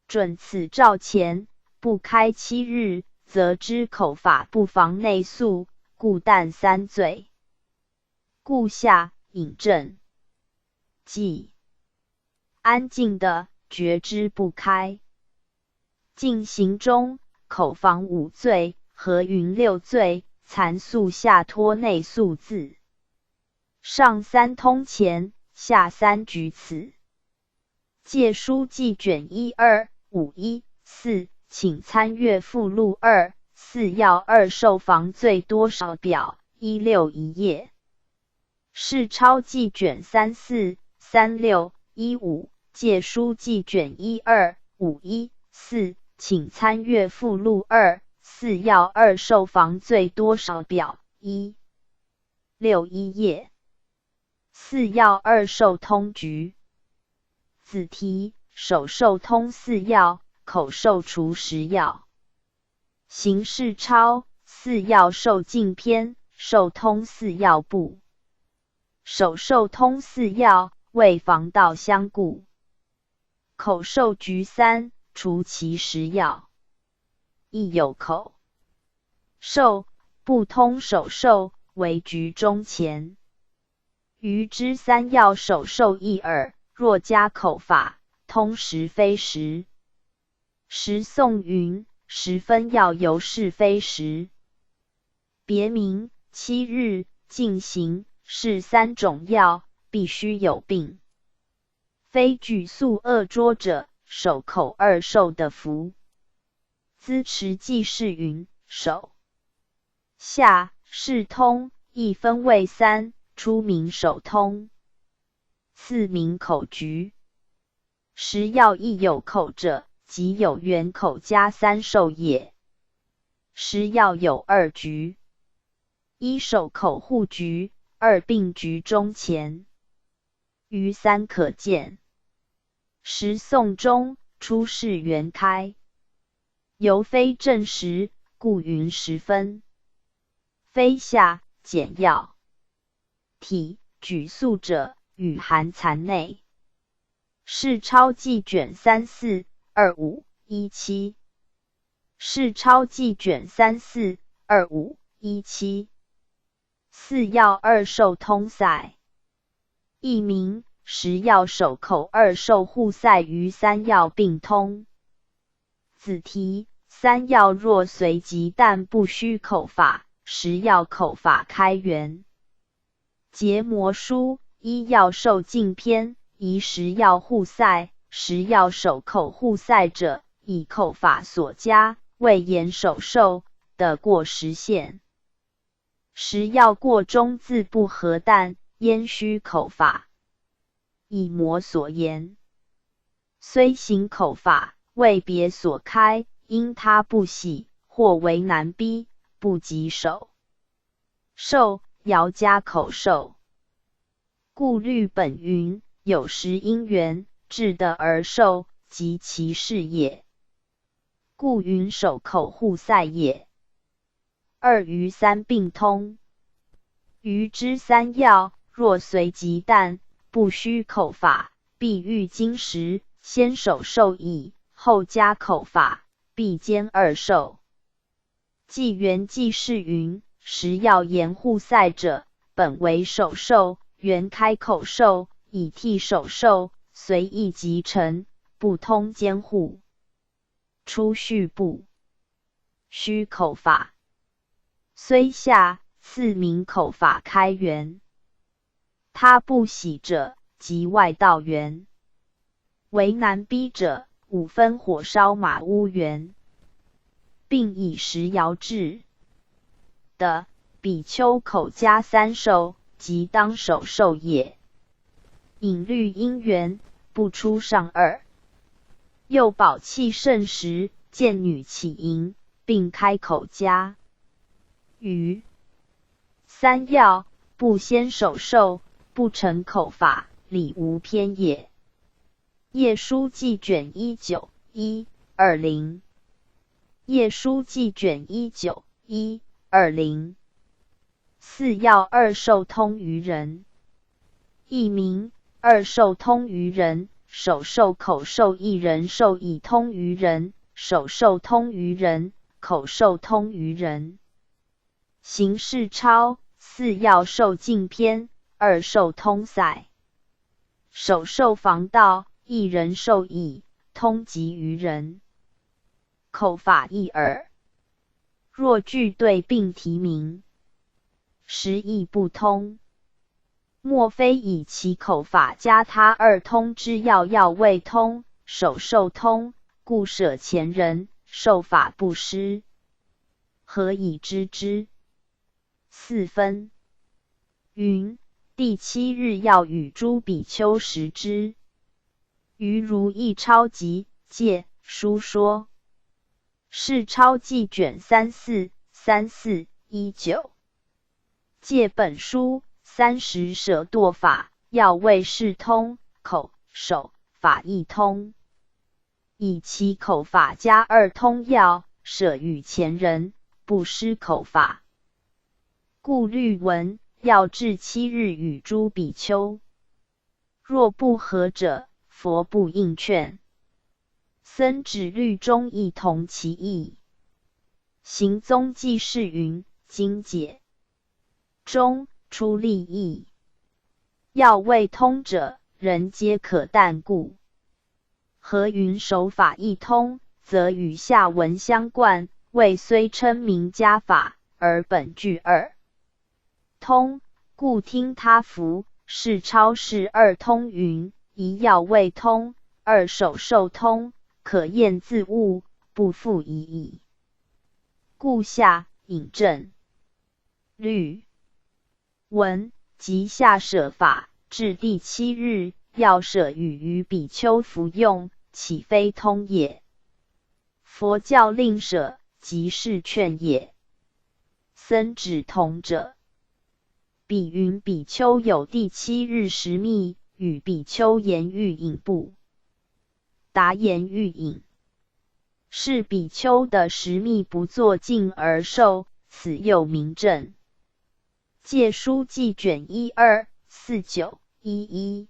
准此诏前不开7日，则知口法不妨内宿，故但3罪。故下引证。即安静的觉之不开。禁行中口妨5罪，合云6罪，残宿下托内宿字。上3通前，下3举此。借书记卷1、2、5、1、4，请参阅附录2、4要2受防罪多少表，16一页。是抄记卷3、4、36、15，借书记卷1、2、5、1、4，请参阅附录2、4要2受防罪多少表，16一页。4要2受通局。子题：手受通4要，口受除10要。形式抄4要受禁篇，受通4要部。手受通4要，为防盗相顾。口受局3，除其10要。亦有口受不通手受，为局中前。余之3要手受一耳，若加口法，通时非时。时宋云：时分要由是非时。别名7日、禁行是3种药，必须有病。非举诉恶拙者，手口2受的服。资持记事云：手下是通，亦分为3，初名手通，次名口局。时药亦有口者，即有原口加3受也。时药有2局：一手口护局，2并局中前。余3可见。时宋中出世元开，犹非正时，故云时分。非下简要。体举诉者，与含残内。是抄记卷3、4、2、5、1、7。是抄记卷3、4、2、5、1、7。4要2受通塞。译名：时要手口2受互塞于3要并通。子题：3要若随即但不须口法，10要口法开源。结魔书1要受禁篇，宜10要互塞，10要手口互塞者，以口法所加，未言手受，得过10限。10要过中字不合但，焉须口法？以魔所言。虽行口法，未别所开，因他不喜，或为难逼，不及手受，遥加口受。故律本云：有时因缘，致得而受，即其事也。故云手口互塞也。2余3并通。余之3要，若随即但不须口法，必欲经时，先手受矣，后加口法，必兼2受。纪元记事云：10要言互塞者，本为手受，原开口受，以替手受，随意即成，不通兼互。出序部。须口法。虽下赐名口法开源。他不喜者，即外道源。为难逼者，5分火烧马屋源，并以10摇制的比丘口加3受，即当手受也。引律因缘，不出上2。又宝气盛时，见女起淫，并开口加。余3要不先首受，不成口法，理无偏也。页书记卷19 120。页书记卷19 120。四要二受通于人。译名：二受通于人，首受口受一人受以通于人，首受通于人，口受通于人。形式超，四要受尽篇，二受通塞。首受防道，一人受以通及于人。口法一耳。若句对并题名，实义不通，莫非以其口法加他二通之要未通，首受通，故舍前人，受法不施。何以知之？四分。云：第7日要与诸比丘食之。余如意超集戒书说。是超记卷34 3419。戒本书30舍堕法，要为是通，口手法一通。以其口法加二通要，舍与前人，不施口法。故律文要至7日与诸比丘。若不合者，佛不应劝。僧指律中亦同其意。行宗记事云：经解中出利益，要未通者，人皆可但故。何云手法一通，则与下文相贯，谓虽称名家法，而本具二通，故听他服。是超是二通云：一要未通，二首受通，可验自悟，不复疑矣。故下引证。律文即下舍法，至第7日，要舍与于比丘服用，岂非通也？佛教令舍，即是劝也。僧指同者，彼云比丘有第7日食蜜，与比丘言欲饮不？答言欲饮。是比丘的食蜜不作尽而受，此又名证。戒书记卷12 49 11。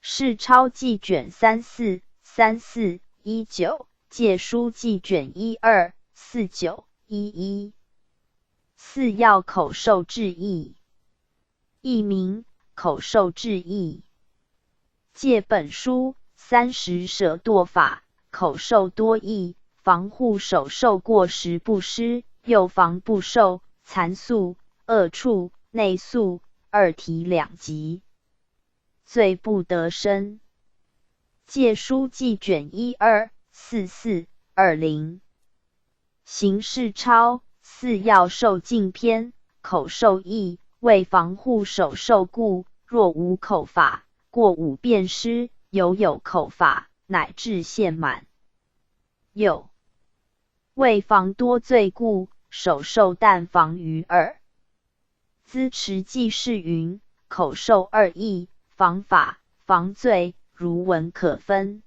是超记卷34 34 19。戒书记卷12 49 11。四要口受智义。译名：口受智义。戒本书30舍堕法，口受多义，防护首受过时不施，又防不受残宿、恶处、内宿二体两极，罪不得生。戒书记卷12 44 20。形式超，四要受尽篇，口受义，为防护首受故，若无口法，过午便施，有口法，乃至现满。又为防多罪故，首受但防于二。资持记事云：口受二义，防法防罪，如文可分。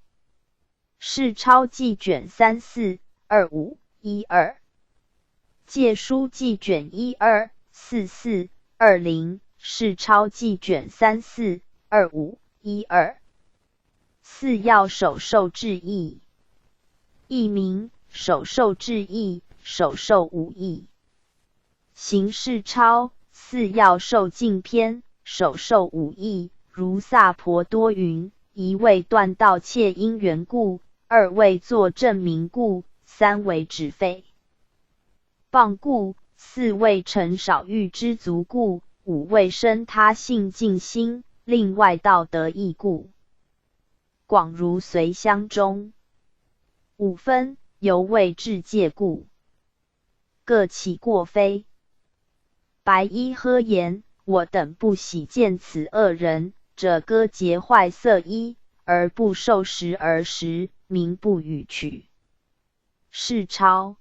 是超记卷34 25 12。戒书记卷12 44 20。是超记卷34 25 12。四要首受智义。译名：首受智义，首受无义。形式超，四要受尽篇，首受无义。如萨婆多云：一为断道切因缘故，二为作证明故，三为止废谤故，四为成少欲知足故，五为生他性尽心，另外道德义故。广如随香中。五分，犹未至戒故。各其过非。白衣呵言：我等不喜见此恶人，者割节坏色衣，而不受食而食，名不与取。是超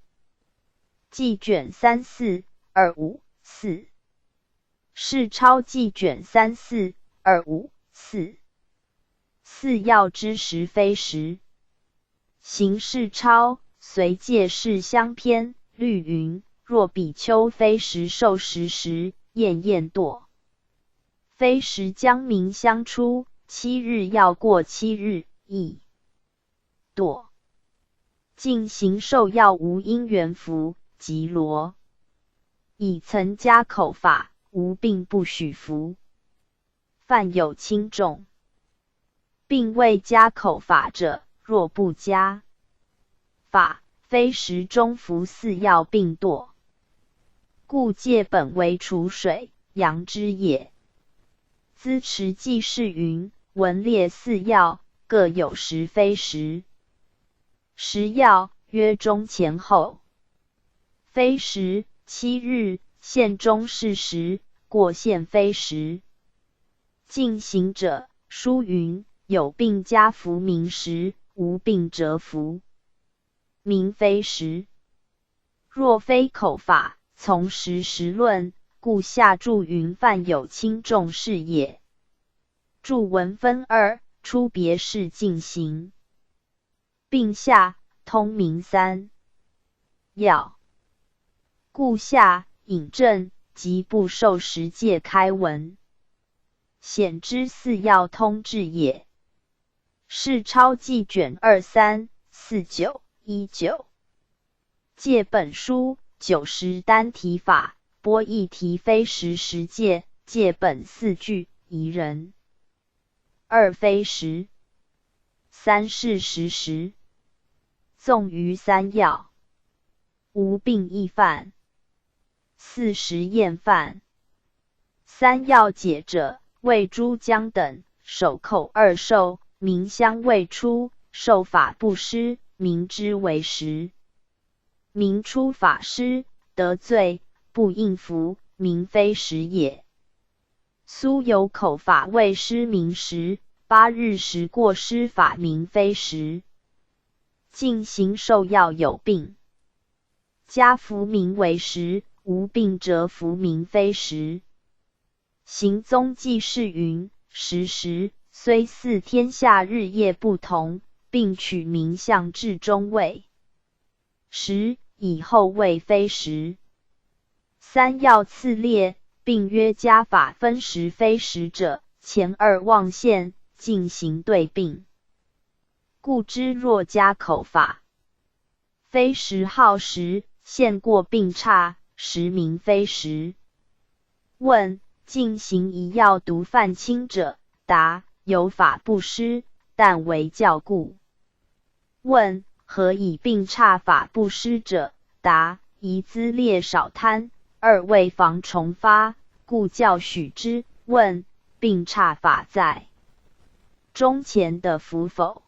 记卷34 25 4。是钞记卷3、4、2、5、4。4要之时非时。行是钞，随借事相偏。律云：若比丘非时受时时，厌厌惰。非时将明相出，7日要过7日，亦惰。尽行受要无因缘服，即罗。已曾加口法，无并不许服。犯有轻重，并未加口法者，若不加法，非时中服4要并堕。故戒本为除水阳之也。资持记事云：文列4要，各有时非时。时要约中前后。非时7日，限中是时，过限非时。进行者，书云：有病加服名时，无病则服。名非时。若非口法，从时时论，故下注云：犯有轻重是也。注文分2，出别事进行。并下通名3要。故下引证即不受时戒开文，显知4要通志也。是钞记卷2、3、4、9、19。戒本书90单题法，拨一题非时时戒，戒本4句，宜人。2非时。3是时时。纵于3要。无病亦犯。4时厌犯。3要解者，为诸将等，手扣2受，明相未出，受法不施，明之为时。明出法施，得罪，不应服，明非时也。苏有口法未施明时，8日时过施法明非时。进行受要有病，加服名为时，无病则服名非时。行宗记事云：时时，虽4天下日夜不同，并取名相至中位。时以后谓非时。3要次列，并约加法分时非时者，前2妄现，进行对并。故知若加口法，非时号时，现过并差，时名非时。问：进行一要独犯轻者？答：有法不施，但为教故。问：何以并差法不施者？答：宜资列少贪，2为防重发，故教许之。问：并差法在中前的服否？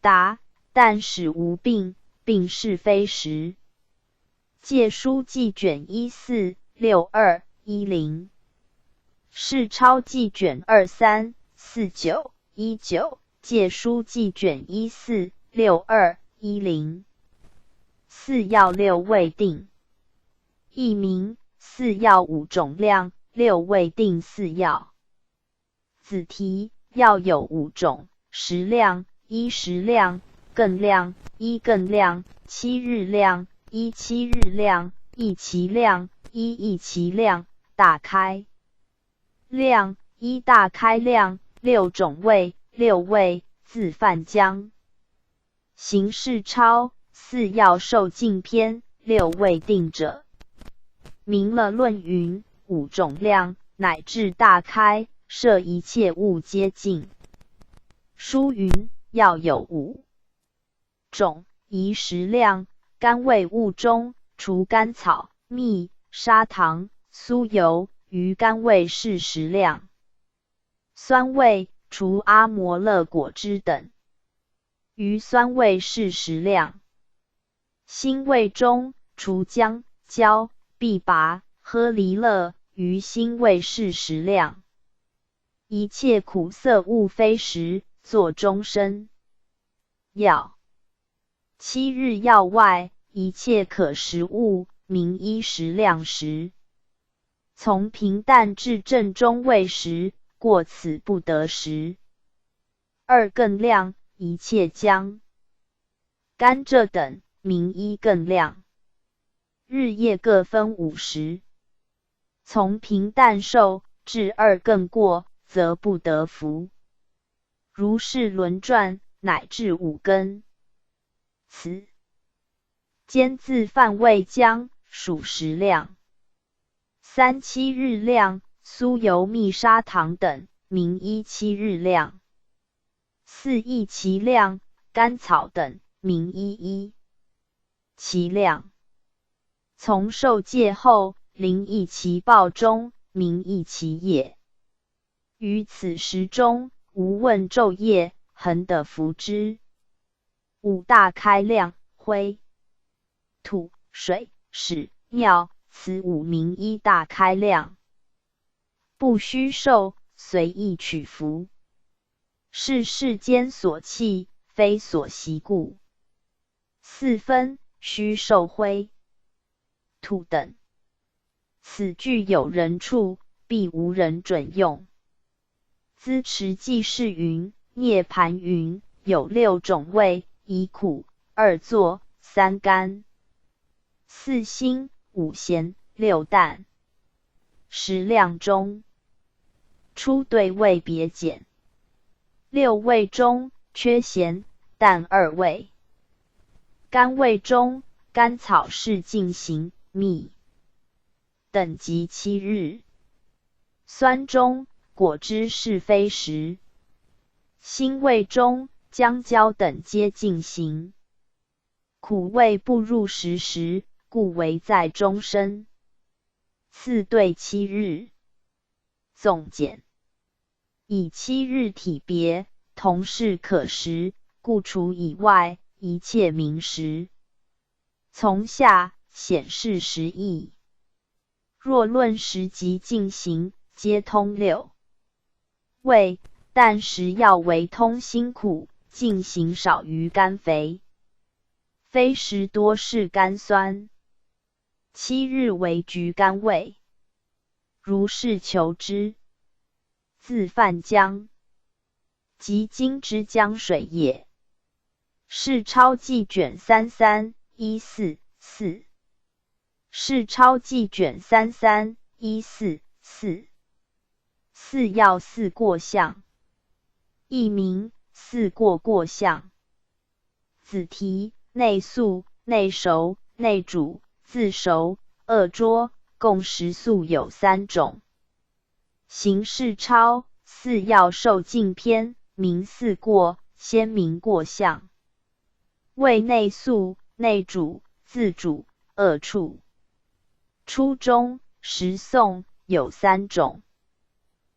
答：但使无病，并是非时。戒书记卷14、62、10。是钞记卷2、3、4、9、19。戒书记卷14、62、10。4要6未定。译名：4要5种量，6未定4要。子题：要有5种：时量、1时量、艮量、1艮量、7日量、1 7日量、1期量、1一期量、大开量、1大开量。6种位，6位，自范江。行是钞，4要受尽篇，6未定者。明了论云：5种量，乃至大开，摄一切物皆尽。书云：要有5种：宜时量，甘味物中，除甘草、蜜、砂糖、酥油、鱼甘味是时量。酸味，除阿摩勒果汁等。鱼酸味是时量。辛味中，除姜、椒、枇杷、喝梨乐，鱼辛味是时量。一切苦涩物非时，作终身。要7日要外，一切可食物，名1时量时。从平淡至正中谓时，过此不得时。二更亮，一切将。甘蔗等，名一更亮。日夜各分50。从平淡受至二更过，则不得服。如是轮转，乃至5更。此间自犯未将，属时亮。3、7日亮，酥油蜜砂糖等，名1、7日亮。4、1其亮，甘草等，名1、1其亮。从受戒后，临1其报中，名1其也。于此时中，无问昼夜，恒得服之。5大开亮，灰、土、水、屎、尿，此5名1大开亮。不须受，随意取服。是世间所弃，非所习故。4分，须受灰、土等。此具有人处，必无人准用。资持记事云：涅盘云，有6种味，1苦，2作，3甘，4辛，5咸，6淡。10量中，初对味别简。6味中，缺咸、淡2味。甘味中，甘草是进行，蜜等级7日。酸中，果汁是非时。辛味中，姜椒等皆进行。苦味不入10时，故为在中生。次对7日。总简。以7日体别，同是可食，故除以外，一切名食。从下显示时义。若论时即进行，皆通6味，但食要为通辛苦，进行少于甘肥。非时多是甘酸。7日为橘甘味。如是求之。自泛江，即今之江水也。是超记卷33 144。是超记卷33 144。4要4过相，亦名4过相。子题内素、内熟、内煮、自熟、二桌，共食素有3种。行事超4要受尽篇，名4过，先名过相。谓内素、内煮、自煮、二处。初中食诵有3种。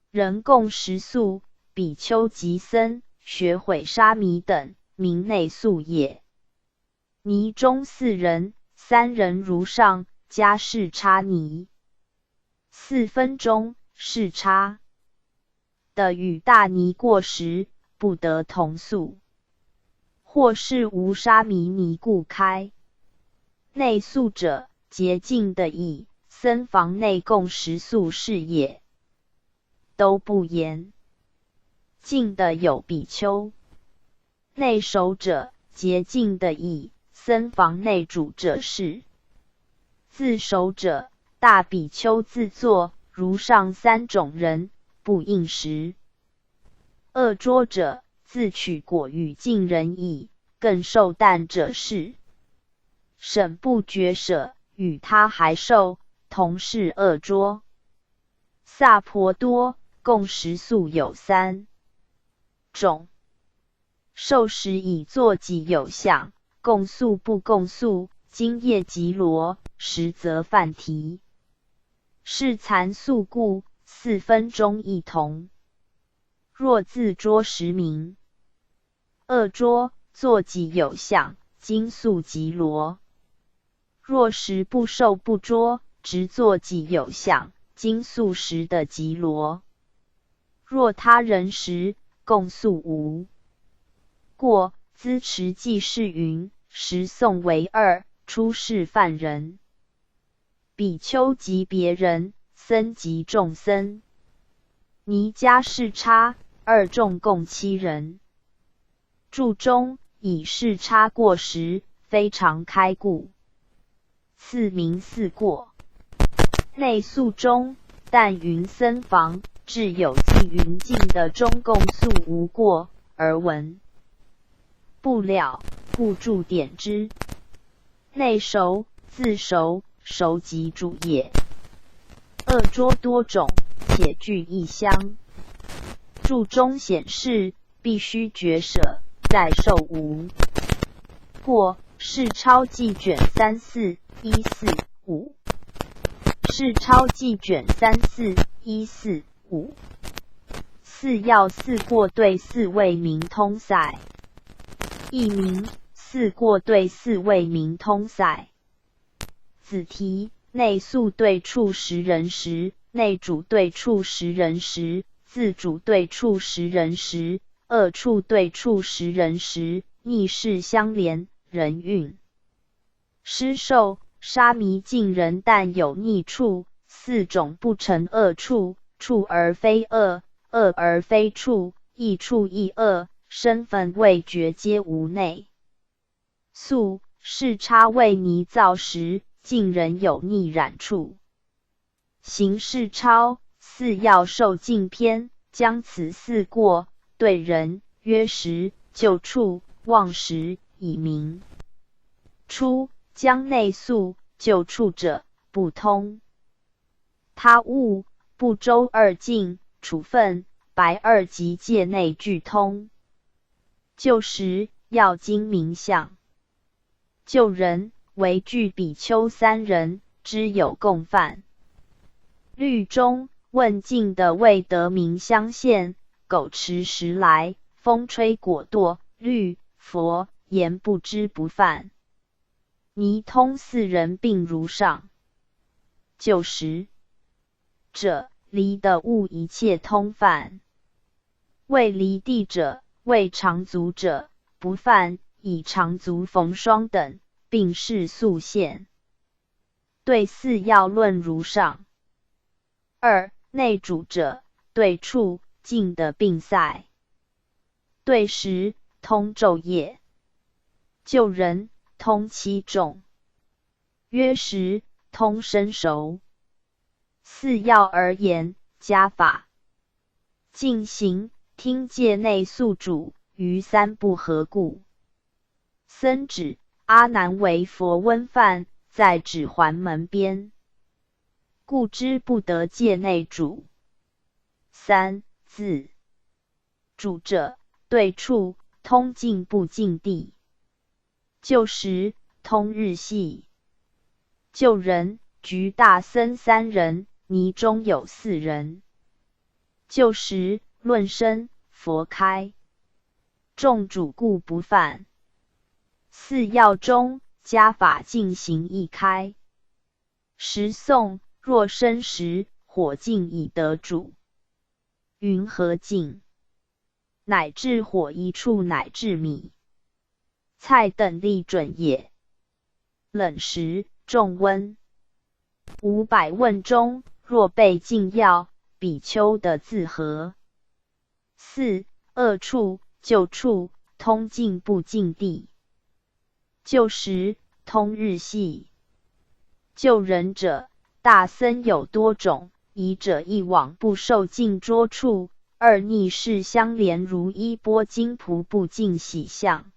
人共食素，比丘及僧，学毁沙弥等，名内素也。尼中4人，3人如上，加士差尼。4分中，士差的与大尼过时，不得同宿。或是无沙弥尼故开。内宿者，洁净的意，僧房内共食素是也。都不言。净的有比丘。内熟者，洁净的意，僧房内煮者是。自熟者，大比丘自作，如上3种人，不应食。二桌者，自取果与尽人矣，更受淡者是。审不觉舍，与他还受，同是二桌。萨婆多，共食素有3种。受食以作己有相，共素不共素，今夜即罗，实则犯题。是残素故，4分中亦同。若自桌食名，二桌作己有相，今素即罗。若食不受不桌，直作己有相，今素食的即罗。若他人食，共素无过。资持记事云：食诵为2，出世犯人。比丘及别人僧及众僧。尼迦士差二众共7人。注中以士差过时，非常开故，赐名四过。内宿中，但云僧房至有记云尽的中共宿无过，而闻不了，故注点之。内熟，自熟，熟即主也。恶捉多种，且具异香。注中显示，必须绝舍，再受无过。是超记卷3、4、1、4、5。是超记卷3、4、1、4、5。四要四过对四位名通塞。一名四过对四位名通塞。子题内宿对处10人时，内主对处10人时，自主对处10人时，恶处对处10人时，逆势相连，人运。施受沙弥尽人但有逆处，4种不成恶处，处而非恶，恶而非处，异处异恶，身份未决皆无内宿。是差未泥造时，尽人有逆染处。行事超4要受尽篇，将此4过对人曰时，就处忘时，以明初。将内宿就处者不通。他物不周二尽，处分白二即界内俱通。就时要经名相。就人为具比丘3人，之有共犯。律中问尽的未得名相现，狗持时来，风吹果堕，律佛言不知不犯。尼通4人并如上。就时者，离的物一切通犯。未离地者，未长足者不犯，以长足逢霜等，并是速现。对4要论如上。2内主者，对处尽的并塞。对时通昼夜。就人通7众。曰时通身熟。4要而言，家法进行，听戒内宿主于3不合故。僧指阿难为佛温饭，在指环门边，故知不得戒内主。3自主者，对处通尽不尽地。就时通日系。就人局大僧3人，尼中有4人。就时论身，佛开众主故不犯。4要中，家法进行亦开。时诵若生时，火尽以得主。云何尽？乃至火一处，乃至米菜等力准也。冷时重温。500问中，若被禁药，比丘的自和。4恶处就处通尽不尽地。就时通日系。就人者，大僧有多种，一者一往不受尽捉处，二逆势相连，如衣钵金仆不尽喜相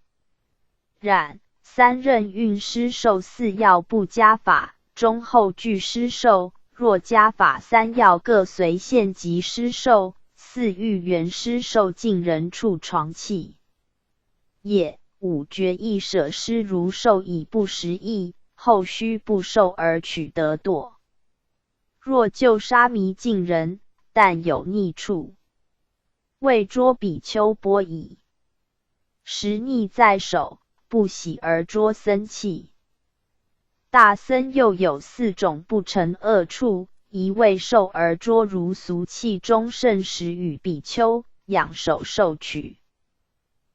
染。3任运施受4要不加法，中后具施受，若加法3要各随现及施受，4欲原施受尽人处床器也。5决意舍施如受以不实意，后须不受而取得堕。若就沙弥尽人，但有逆处，未捉比丘钵矣。时逆在手，不喜而捉僧器。大僧又有4种不成恶处，一未受而捉，如俗器中甚时与比丘仰手受取。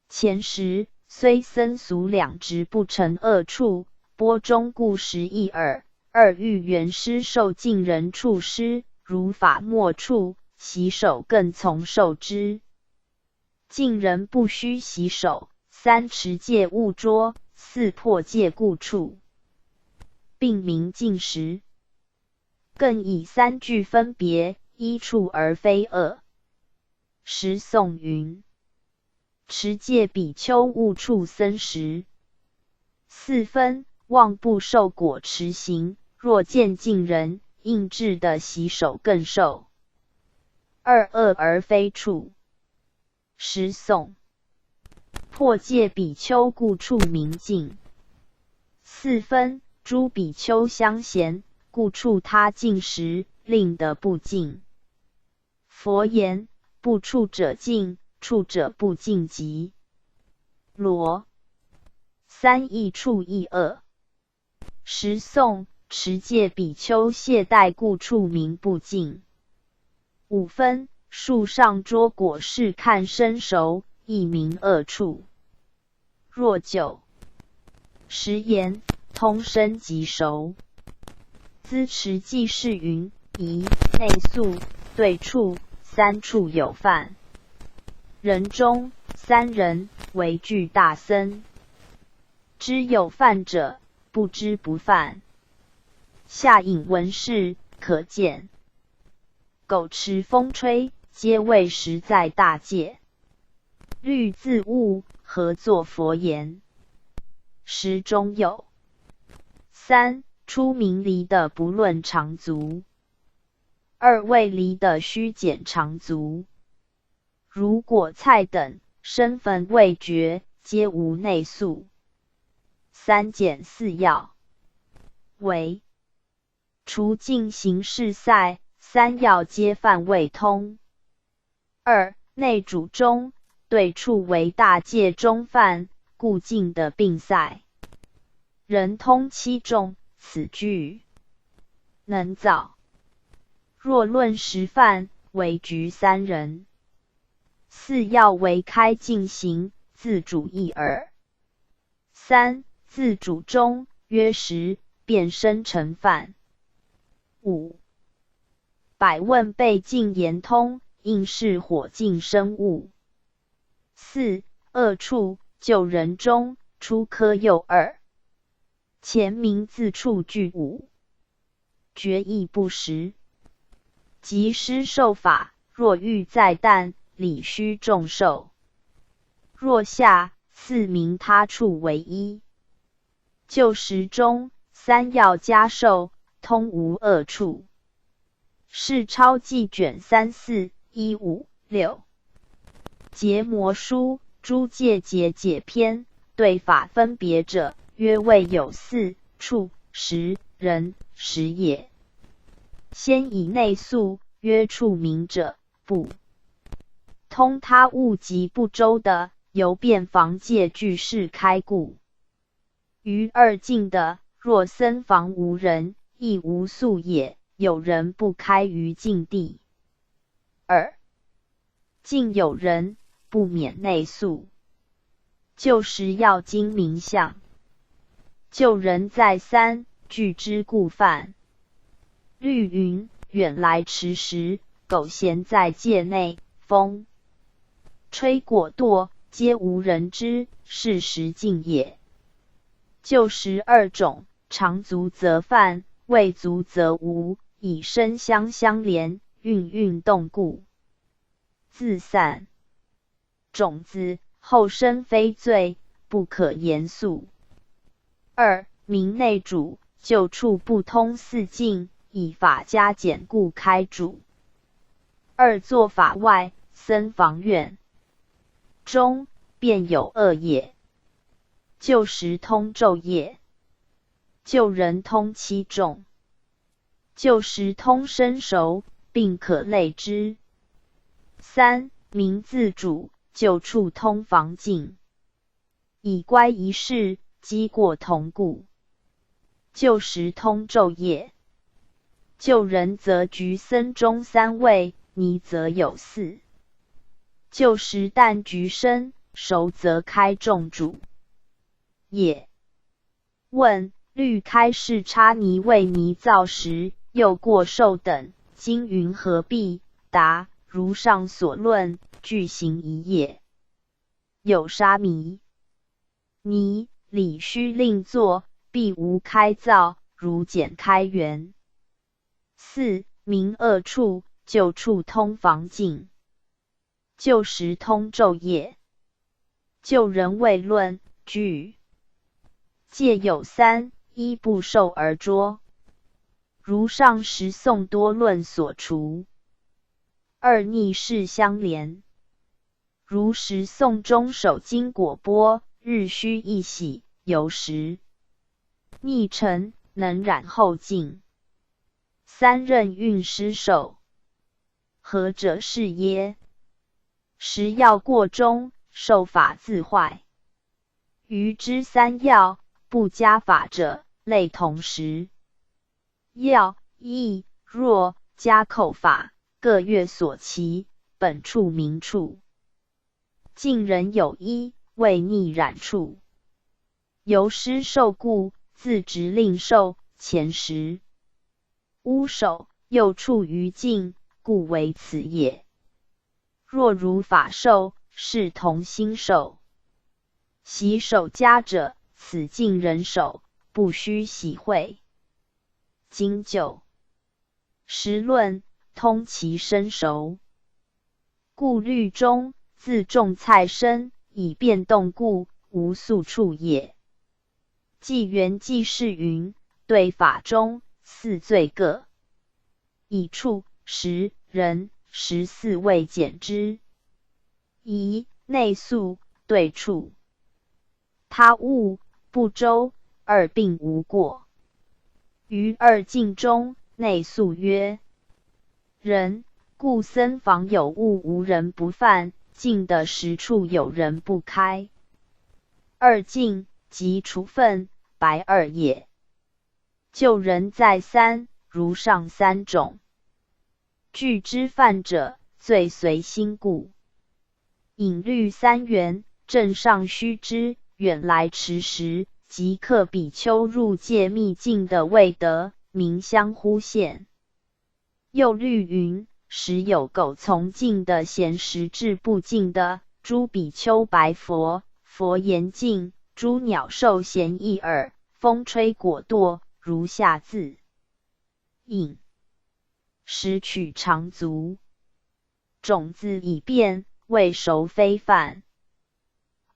前时虽僧俗两执不成恶处，钵中故实一耳。2欲原施受尽人处施，如法莫处，洗手更从受之。近人不须洗手。3持戒勿捉。4破戒故处，并名禁食。更以3句分别，一处而非二。时颂云：持戒比丘勿触僧食。4分，望不受果持行，若见近人，应制的洗手更受。2恶而非处。时颂破戒比丘故处名禁。4分，诸比丘相嫌，故处他禁时，令得不禁。佛言：不触者禁，触者不禁即。罗3亦处亦恶。时颂持戒比丘懈怠故处名不禁。5分，树上捉果实看生熟，亦名恶处。若9时言，通生即熟。资持记事云：宜内宿对处3处有犯。人中3人为具大僧。知有犯者，不知不犯。下引文士可见。苟持风吹，皆谓实在大戒。虑自悟，何作佛言？时中有。3出名离的不论长足。2未离的须减长足。如果菜等，身份未绝，皆无内宿。3减4要。为除尽行事赛，3要皆犯未通。2内主中，对处为大戒中犯，故尽的并赛。人通7众，此句能早。若论实犯，为局3人。4要为开进行，自主一耳。3自主中，约10，便生成犯。5百问被禁言通，应是火尽生物。4恶处，就人中，出科又2。前名自处具5。决议不实。即施受法，若欲再旦，理须众受。若下4名他处为1。就时中3要加受，通无恶处。是超记卷3、4、1、5、6。结魔书诸戒节解篇，对法分别者，约谓有4处10人10也。先以内宿，约处名者，不通他物及不周的，由便房戒具事开故。于2境的，若僧房无人，亦无宿也，有人不开于境地。2境有人，不免内宿。就时要精明相。就人在3，具之故犯。律云：远来迟时，苟闲在界内，风吹果堕，皆无人知，是时境也。就时2种，长足则犯，未足则无，以身相连，运动故。自散。种子后生非罪，不可言诉。2名内主，就处不通4境，以法加减故开主。2作法外，僧房院中，便有恶业。就时通昼夜。就人通7众。就时通生熟，并可类之。3名自主，就处通房境。以乖一事，积过同故。就时通昼夜。就人则局僧中3位，泥则有4。就时旦局生，熟则开众主也。问：律开示差泥为泥造时，又过受等，今云何必？答：如上所论，具行一也。有沙弥，尼理须另作，必无开造，如简开元。4. 明恶处，旧处通房境，旧时通昼夜，旧人未论，具戒有3：一不受而捉，如上时诵多论所除；二逆事相连，如时诵中守经果钵，日须一洗，有时逆尘，能染后尽。3任运失受，何者是耶？食药过中，受法自坏。余之3药，不加法者，类同时。药亦若加扣法，各月所期，本处明处。近人有一，为逆染处。由失受故，自执令受，前时。乌手又处于境，故为此也。若如法受，是同心受。洗手加者，此尽人手，不须洗会。经九时论，通其身熟。故律中自种菜生，以变动故，无宿处也。纪元纪事云：对法中4罪各，以处、时、人、14未减之。一内宿，对处。他物不周，二并无过。于二境中，内宿曰：人，故僧房有物无人不犯，境的实处有人不开。二境即处分，白二也。救人再3，如上3种。具之犯者，罪随心故。引律3元，正上须知，远来迟时，即刻比丘入戒秘境的未得，名相呼现。又律云：时有苟从境的闲时至不境的，诸比丘白佛，佛言境；诸鸟兽咸一耳，风吹果堕，如下自引。时取长足，种子已变，未熟非犯。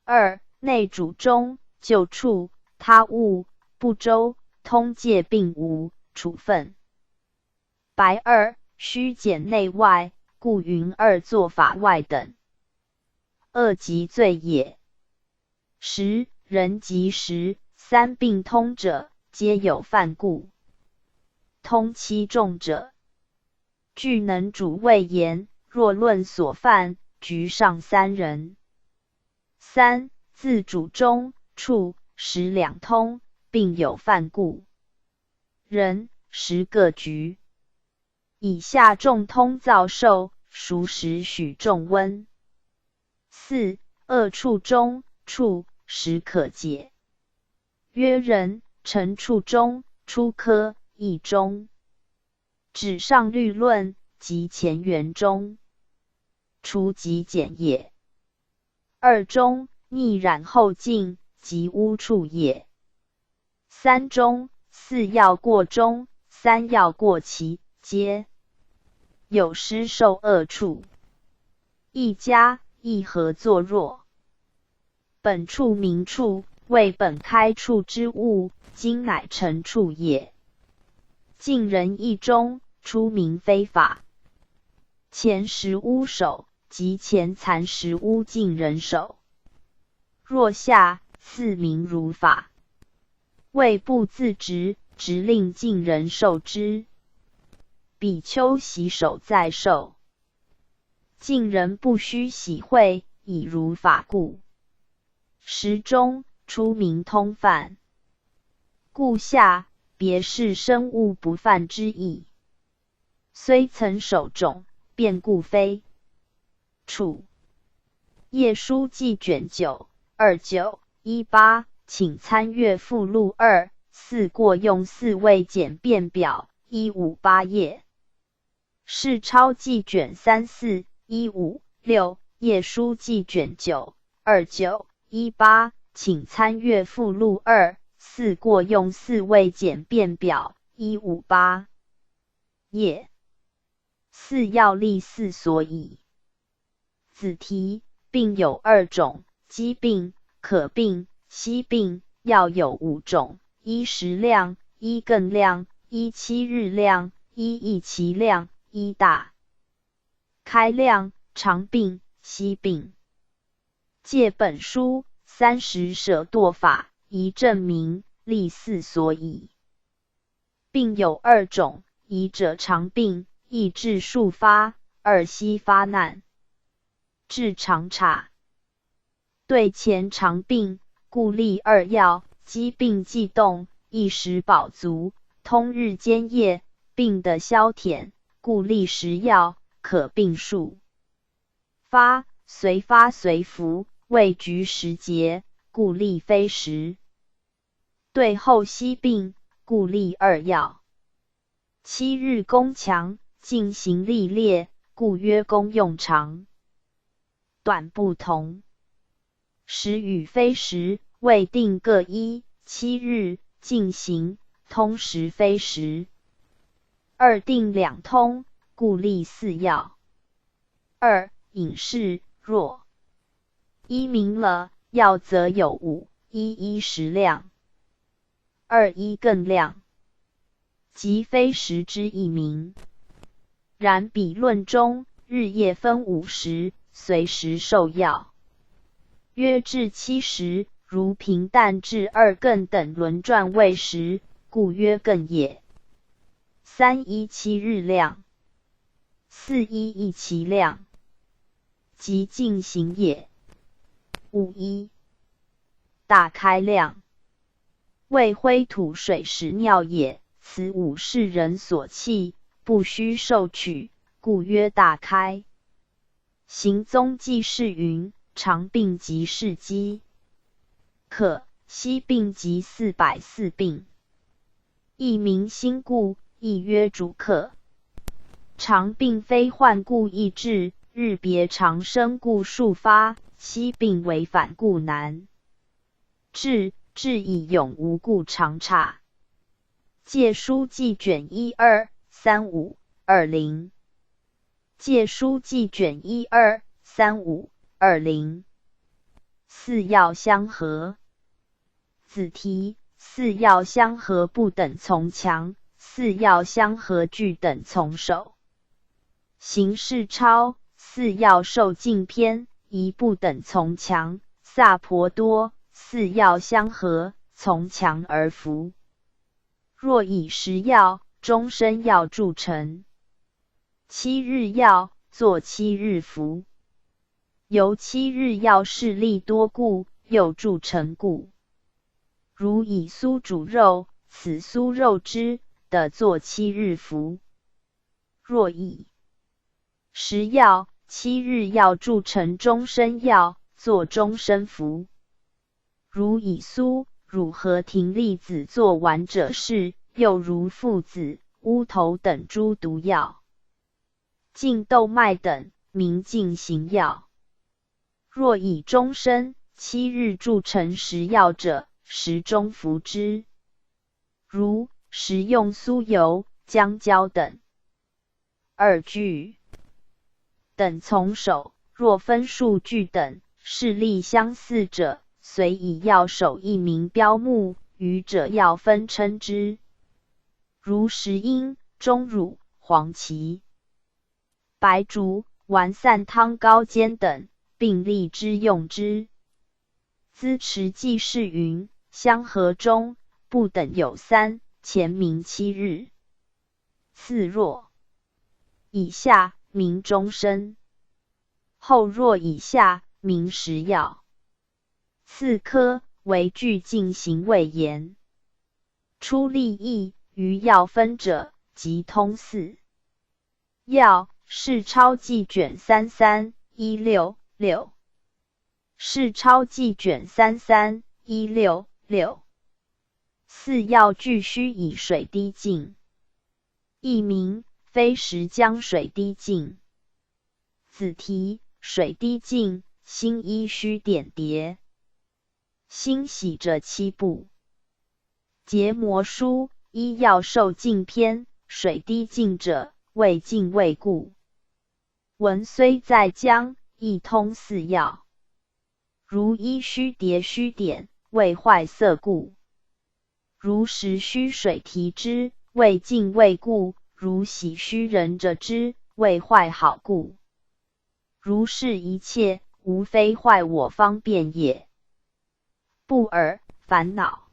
2内主中，旧处，他物不周，通戒并无，处分。白二须减内外，故云2作法外等。恶即罪也。10人及时3并通者，皆有犯故。通七众者，具能主谓言，若论所犯，局上3人。3自主中，处、时两通，并有犯故。人、时各局。以下众通造受，孰时许众温。4恶处中，处、时可解。曰人、成处中，出科、义中。指上律论，及前缘中。除即减也。2中，逆染后尽，即污处也。3中，4要过中，3要过期，皆有失受恶处。一家一合作弱。本处明处，为本开处之物，今乃成处也。近人一中，出名非法。前时污手，及前残时污尽人手。若下次名如法，谓不自执，直令近人受之。比丘洗手在受，近人不须洗会，以如法故。时中出名通犯，故下别是生物不犯之意。虽曾守种，便故非处。页书记卷9 2918，请参阅附录2、4过用4未简便表158页。世钞记卷34 15 6页书记卷9 29 18请参阅附录2 4过用4位简便表158页4药例4所以。子题病有2种，积病、可病、息病，药有5种：一时量、一更量、一7日量、一益其量、一大开量、常病、息病。借本书30舍堕法，宜证明例4所以。病有2种，一者常病，一治数发，二息发难。治常察。对前常病，故立2药，积病既动，一时饱足，通日兼夜，病得消舔，故立10药，可病数发，随发随服，未局时节，故立非时。对后息病，故立2药。7日功强，进行力烈，故曰功用长短不同。时与非时，未定各一7日，进行通时非时。2定2通，故立4药。2隐士若一明了，药则有5：一时量，2一更量，即非时之一名。然彼论中，日夜分5时，随时受药。约至7时，如平淡至2更等轮转未时，故曰更也。3一7日量，4一益其量，即进行也。5一大开量，为灰土水石尿也，此5是人所弃，不须受取，故曰大开。行踪记是云：常病即是积，可息病即404病。亦名心故，亦曰主客。常病非患故易治，日别常生故数发，息病为反故难治，治以永无故常差。借书记卷12 35 20。借书记卷12 35 20。4药相合。子题：4药相合不等从强，4药相合俱等从手。形式抄：4药受尽篇，一不等从强，萨婆多，4药相合，从强而服。若以10药、终身药著成，7日药，作7日服。由7日药势力多故，又著成故。如以酥煮肉，此酥肉汁，得作7日服。若以10药、7日药著成终身药，作终身服。如以酥、乳和葶苈子作丸者是，又如附子、乌头等诸毒药。净豆麦等，名净行药。若以终身、7日著成10药者，时中服之。如食用酥油、姜椒等。2句等从手，若分数句等，势力相似者，遂以药首一名标目，余者药分称之。如石英、钟乳、黄芪、白术、丸散汤膏煎等，并立之用之。资持记是云：相合中，不等有3，前名7日。次若以下，名终身；后若以下，名10药。次科为具进行未言。出立异于药分者，即通4药。世钞记卷33 16 6。世钞记卷33 16 6。4药俱须以水滴净。亦名非时将水滴尽。子题水滴尽，辛医须点叠。辛喜者七部。结魔书，医药受尽篇，水滴尽者，未尽未故。文虽在江，亦通四要。如医须叠须点，未坏色故。如食须水提之，未尽未故。如洗须人者之，未坏好故。如是一切，无非坏我方便也。不尔，烦恼。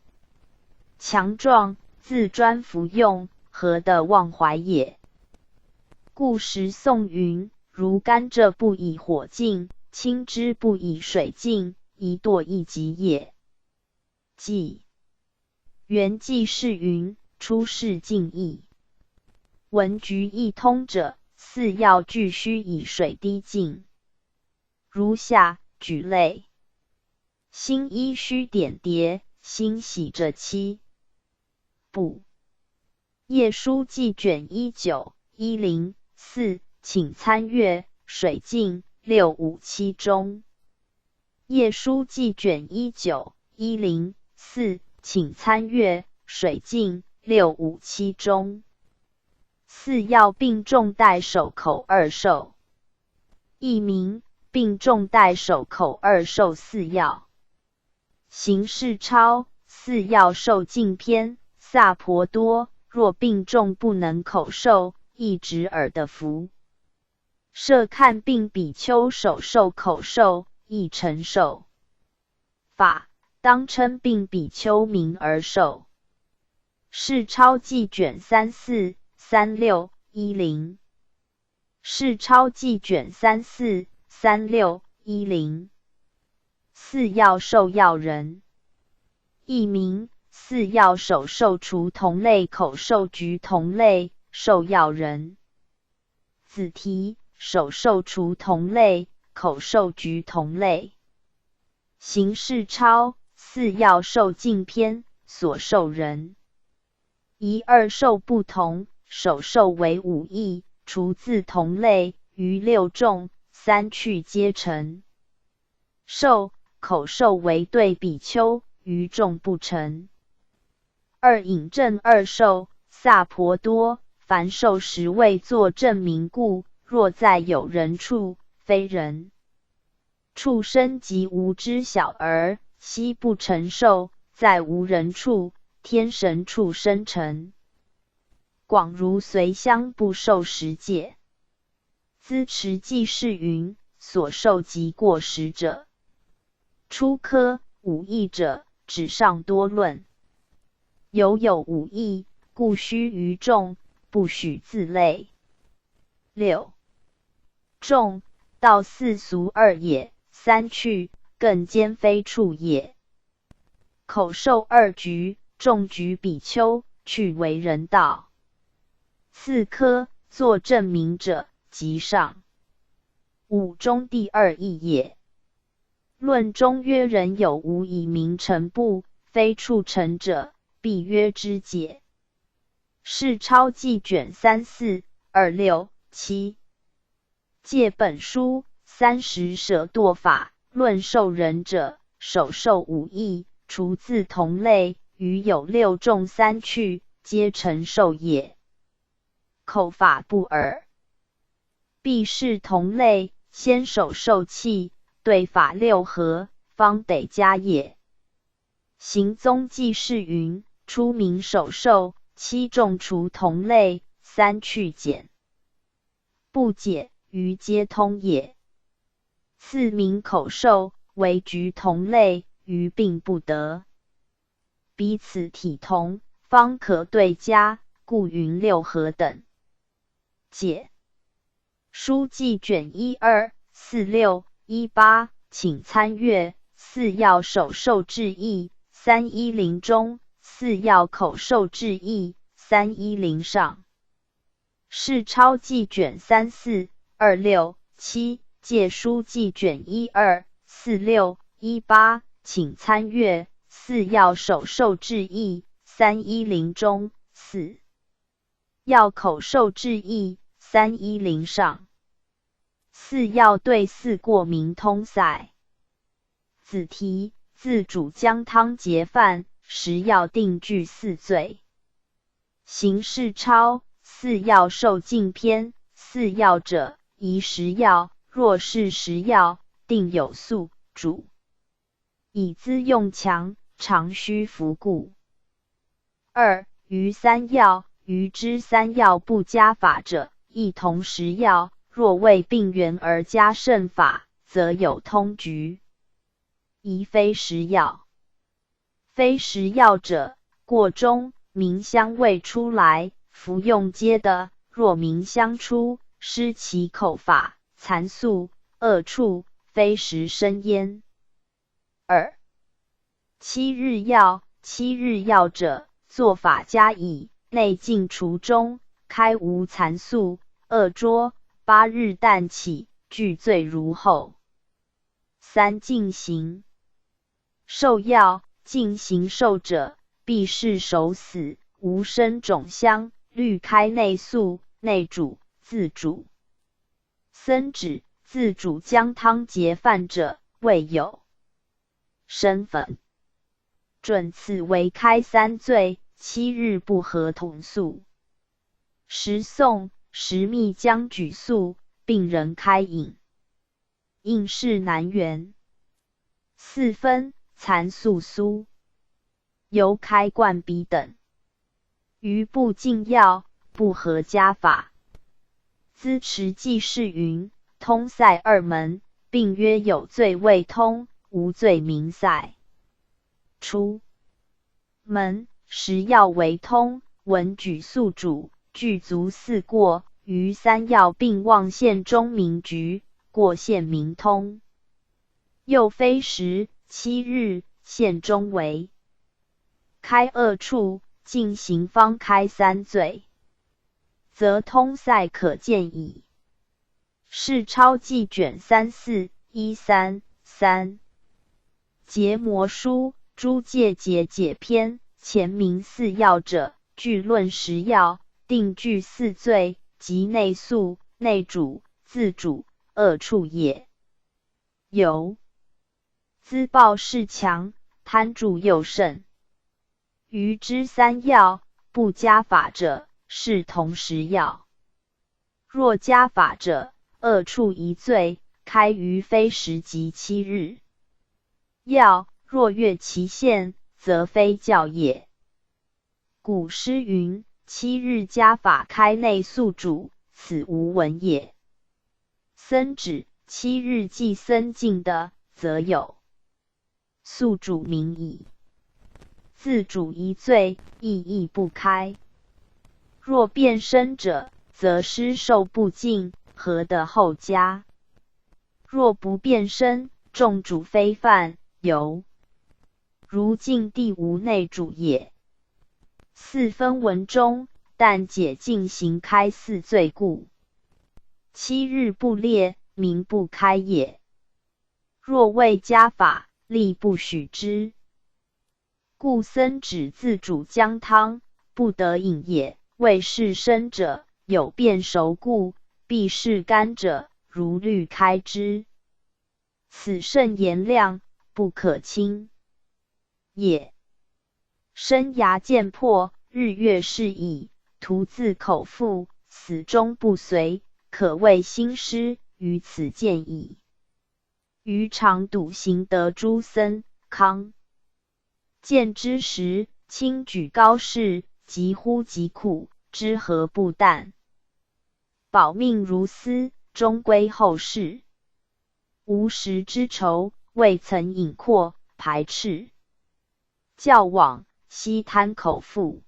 强壮，自专服用，何得忘怀也？故时颂云：如甘蔗不以火尽，青汁不以水尽，一堕一极也。记原记是云：出世尽意。文局一通者，四要俱须以水滴尽。如下举类：辛医须点叠，辛喜者七部。页书记卷1910-4，请参阅水镜657中。页书记卷1910-4，请参阅水镜657中。四要并重带手口二受。译名：并重带手口二受四要。形式超四要受尽篇。萨婆多，若病重不能口授，亦直耳的服。设看病比丘手授口授，亦承受。法当称病比丘名而授。是超记卷343610。是超记卷343610。四要受要人。译名：四要手授除同类口授局同类受要人。子题手授除同类口授局同类。形式超四要受尽篇所授人。一二受不同，手授为五义，除自同类，余六众三去皆成。授口授为对比丘，余众不成。二引证二受，萨婆多，凡受时未作证明故，若在有人处，非人畜生及无知小儿，悉不成受，在无人处，天神畜生成。广如随香不受十戒。资持记是云：所受及过时者，出科五义者，纸上多论。有五义，故须于众，不许自类。六众，道四俗二也，三去，更兼非处也。口授二局，众局比丘，去为人道。四科，作证明者，即上。五中第二义也。论中曰：人有无以名成不，非处成者，必曰之解。是超记卷3426-7。借本书30舍堕法，论受人者，手授五义，除自同类，余有六众三去，皆成受也。口法不尔。必是同类，先手受器，对法六合，方得加也。行宗记是云：初名手授，七众除同类，三去减。不解，余皆通也。次名口授，为局同类，余并不得。彼此体同，方可对加，故云六合等。解。书记卷124618，请参阅。四要手授志义310中，四要口授志义310上。是超记卷3426-7，借书记卷124618，请参阅。四要手授志义310中4。药口受治疫310上。4药对4过明通塞。子题自主姜汤节饭，10药定具4罪。形式抄4药受禁篇，4药者宜10药，若是10药，定有宿主。以资用强，常须服故。2余3药，余之3药不加法者，亦同10药，若为病源而加甚法，则有通局。宜非10药。非10药者，过中明香未出来，服用皆的，若明香出，失其口法，残宿恶处，非时生焉。27日药。7日药者，做法加以内尽除中，开无残宿恶浊，8日旦起，具罪如后。3禁行。受药禁行受者，必是手死，无生肿香，虑开内宿，内煮自煮。僧指自煮姜汤节饭者，未有生粉。准此为开3罪，7日不合同宿。时宋时密将举宿，病人开饮，应是南园。4分残宿苏，犹开灌鼻等。余不禁药，不合家法。资持记事云：通塞2门，并曰有罪未通，无罪明塞。初门10药为通，闻举宿主，具足4过，余3药并望县中明局，过县明通。又非10、7日，县中为开2处，进行方开3罪，则通塞可见矣。是抄记卷34 133。结魔书诸戒节解篇，前明4药者，据论10药，定具4罪，即内宿、内煮、自煮、恶处也。由资报事强，贪著又甚。余之3药，不加法者，是同10药。若加法者，恶处1罪，开于非10及7日。药若越其限，则非教也。古诗云：7日加法开内宿主，此无闻也。僧指7日即僧禁的，则有宿主名矣。自主1罪，亦不开。若变身者，则失受不尽，何得后加？若不变身，众主非犯，由如禁地无内主也。4分文中，但解禁行开4罪故。7日不列，名不开也。若未加法，力不许之。故僧指自主姜汤，不得饮也。未是生者，有变熟故，必是干者，如律开之。此甚严量，不可轻也。生涯渐破，日月逝矣，徒自口腹，死终不遂，可谓兴师，于此见矣。余常笃行得诸僧康见之时，轻举高士，急呼疾苦，知何不惮？保命如斯，终归后世。无时之愁，未曾隐括排斥。教往悉贪口腹，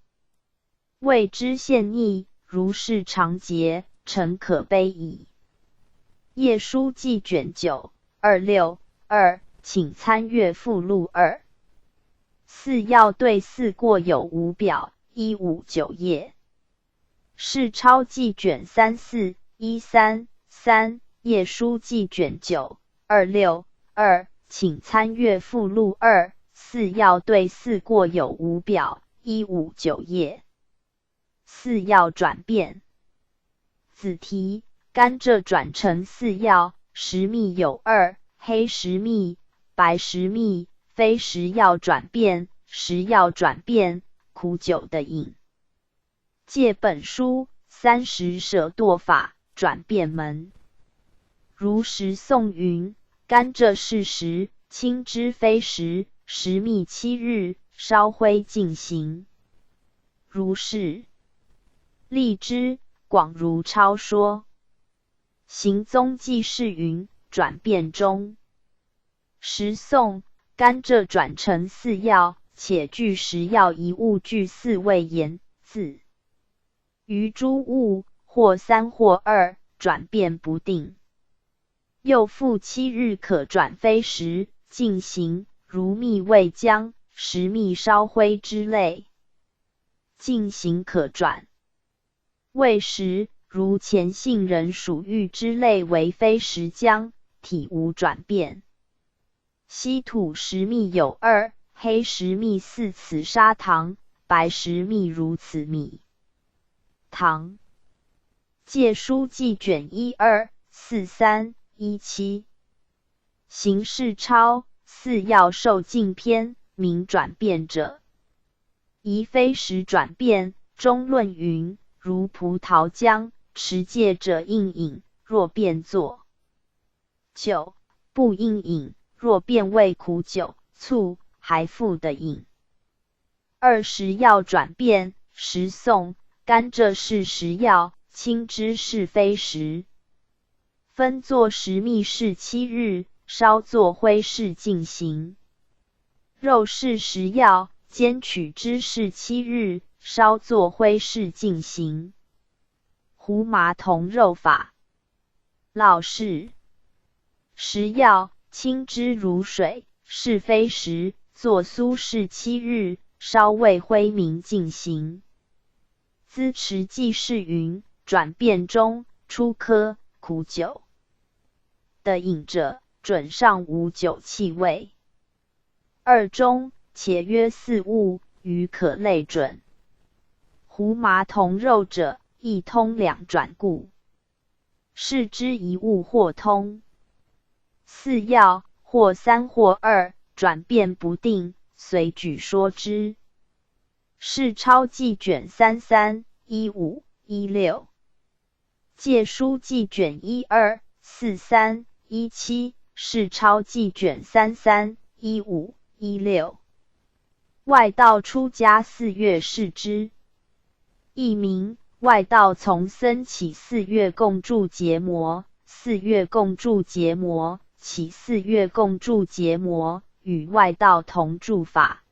谓之陷逆，如是常节，诚可悲矣。页书记卷9 262，请参阅附录2。4药对4过有无表159页。是抄记卷34 133，页书记卷9 262，请参阅附录2。4药对4过有无表159页。四曜转变。子题：甘蔗转成四曜，时密有二，黑时密、白时密，非时曜转变，时曜转变，苦酒的饮。借本书30舍堕法转变门。如时颂云：甘蔗是时，青之非时，时密7日，烧灰进行。如是。立之，广如超说。行踪记事云：转变中。时颂：甘蔗转成四曜，且具时曜一物具四位言字。于诸物，或3或2，转变不定。又复7日可转非时，进行，如蜜未将，时蜜烧灰之类。进行可转。未时，如前杏仁属玉之类为非时将，体无转变。稀土时密有2，黑时密似此砂糖，白时密如此米糖。借书记卷12、43、17。形式超四曜受尽篇，名转变者。宜非时转变，中论云：如葡萄浆，持戒者应饮，若变作酒，不应饮；若变为苦酒、醋，还复得饮。20曜转变，时颂：甘蔗是时曜，青之是非时。分作时密是7日，烧作灰是进行。肉是时曜，煎取之是7日，烧作灰是进行。胡麻同肉法。老是时曜，清之如水，是非时，作酥是7日，烧未灰明进行。资持记事云：转变中，出科苦酒的饮者，准上无酒气味。二中，且约4物，余可类准。胡麻同肉者，亦通两转故。是之一物或通。四曜，或3或2，转变不定，随举说之。是超记卷33、15、16。借书记卷12、43、17。是超记卷33、15、16。外道出家4月视之。译名：外道从僧起4月共筑结魔，4月共筑结魔，起4月共筑结魔，与外道同住法。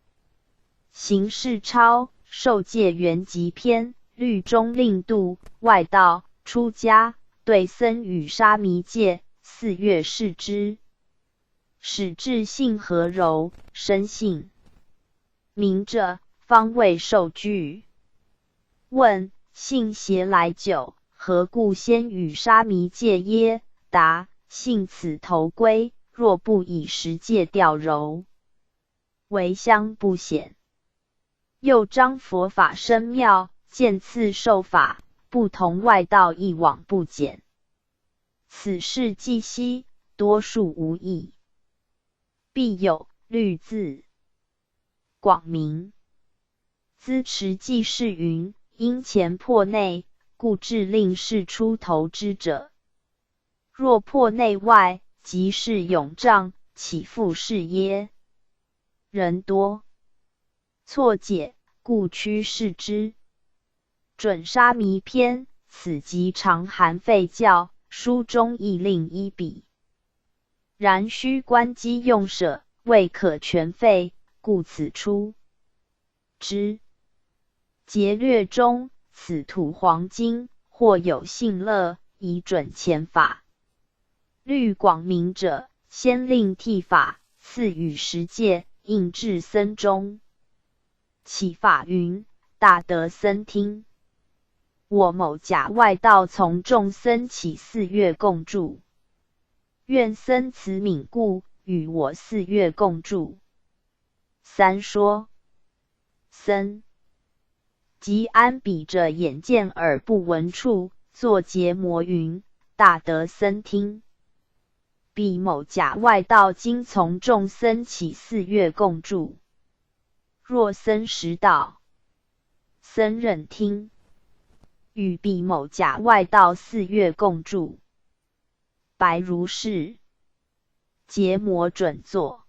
形式超受戒圆寂篇，律中令度外道出家，对僧与沙弥戒4月视之。始至性和柔，生性明者，方未受具。问：性邪来久，何故先与沙弥戒耶？答：性此头归，若不以实戒调柔，为相不显。又彰佛法深妙，渐次受法，不同外道一往不减。此事既悉，多数无异。必有律字。广明。资持记事云：因前破内，故致令是出头之者。若破内外，即是永障，岂复是耶？人多错解，故趋视之。准沙弥篇，此即常含废教，书中亦另一笔。然须观机用舍，未可全废，故此出之。节略中，此土黄金，或有信乐，以准前法。律广明者，先令剃发，赐与十戒，应至僧中。启法云：大德僧听。我某假外道从众僧起4月共住。愿僧慈悯故，与我4月共住。三说。僧即安彼者眼见而不闻处，作结魔云：大德僧听。彼某假外道今从众僧起4月共住。若僧识道，僧忍听。与彼某假外道4月共住。白如是。结魔准作。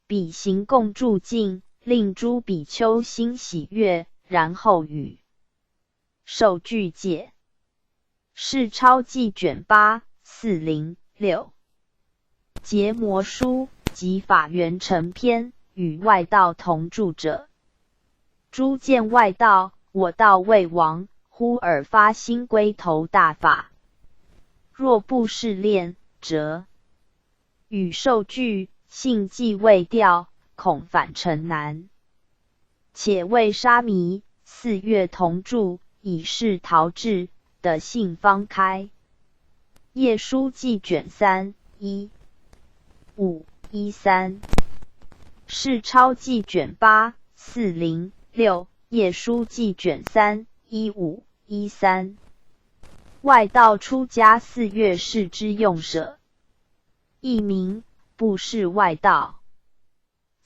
彼行共住尽，令诸比丘心喜悦，然后语。受具戒。是抄记卷8 406。结魔书及法缘成篇，与外道同住者，诸见外道，我道未亡，忽而发心归投大法。若不试炼，则与受具性既未掉，恐返程难。且为沙弥4月同住，以示陶制的性方开。业书记卷3 1 5 13。是抄记卷8 406。业书记卷3 15 13。外道出家4月事之用舍。译名不是外道。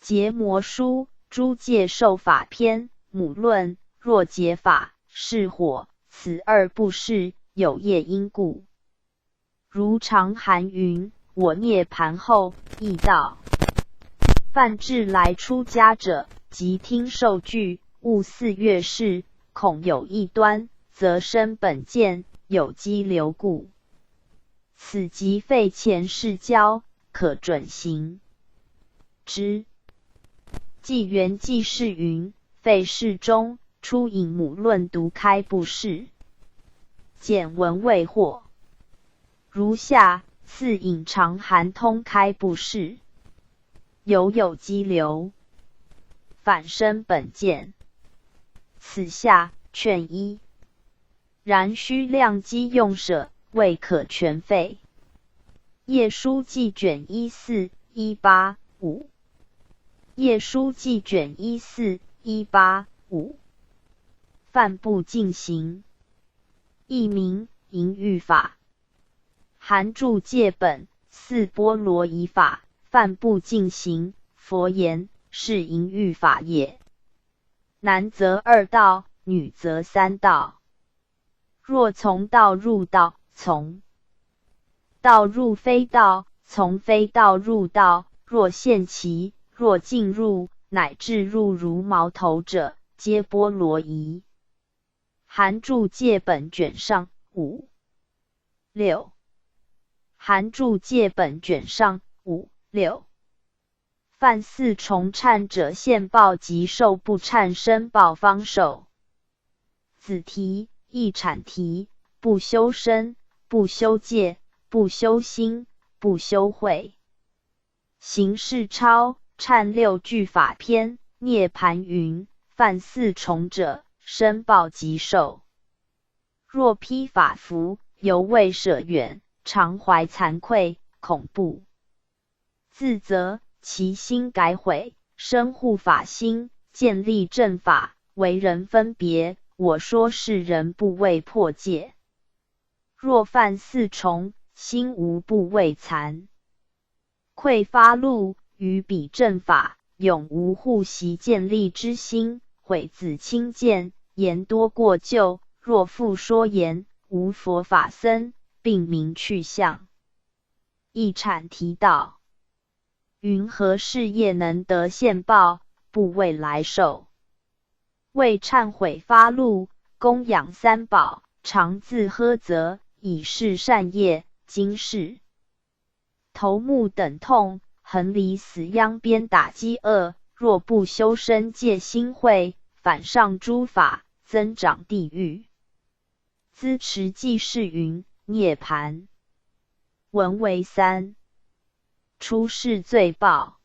结魔书诸戒受法篇母论：若结法是火，此2不是，有业因故。如常含云：我涅盘后亦道。犯至来出家者，即听受具，悟4月事，恐有异端，则生本见，有机流故。此即废前世教，可准行之。纪元纪事云：废世中，出引母论独开不是。简文未获。如下次引常含通开不是。有机流，反生本见。此下劝一。然须量机用舍，未可全废。业书记卷14 18 5。业书记卷14 18 5。犯不进行。译名淫欲法。含注戒本4波罗夷法。犯不进行，佛言是淫欲法也。男则2道，女则3道。若从道入道，从道入非道，从非道入道，若现其，若进入，乃至入如毛头者，皆波罗夷。含注戒本卷上5 6。含注戒本卷上5 6。犯4重忏者，现报及受不忏身报方受。子题、亦产题：不修身，不修戒，不修心，不修慧。行事抄忏6句法篇，涅盘云：犯4重者，身报及受。若披法服，犹未舍远，常怀惭愧，恐怖。自责，其心改悔，生护法心，建立正法，为人分别。我说是人不为破戒。若犯4重，心无不畏惭愧发怒，于彼正法，永无护习建立之心，悔自轻贱，言多过旧。若复说言，无佛法僧，并明去向。亦产提道。云何事业能得现报，不为来受？为忏悔发怒，供养3宝，常自呵责，以示善业。今世头目等痛，横离死殃，鞭打饥饿。若不修身戒心慧，反上诸法，增长地狱。资持记事云：涅盘文为3。出世罪报。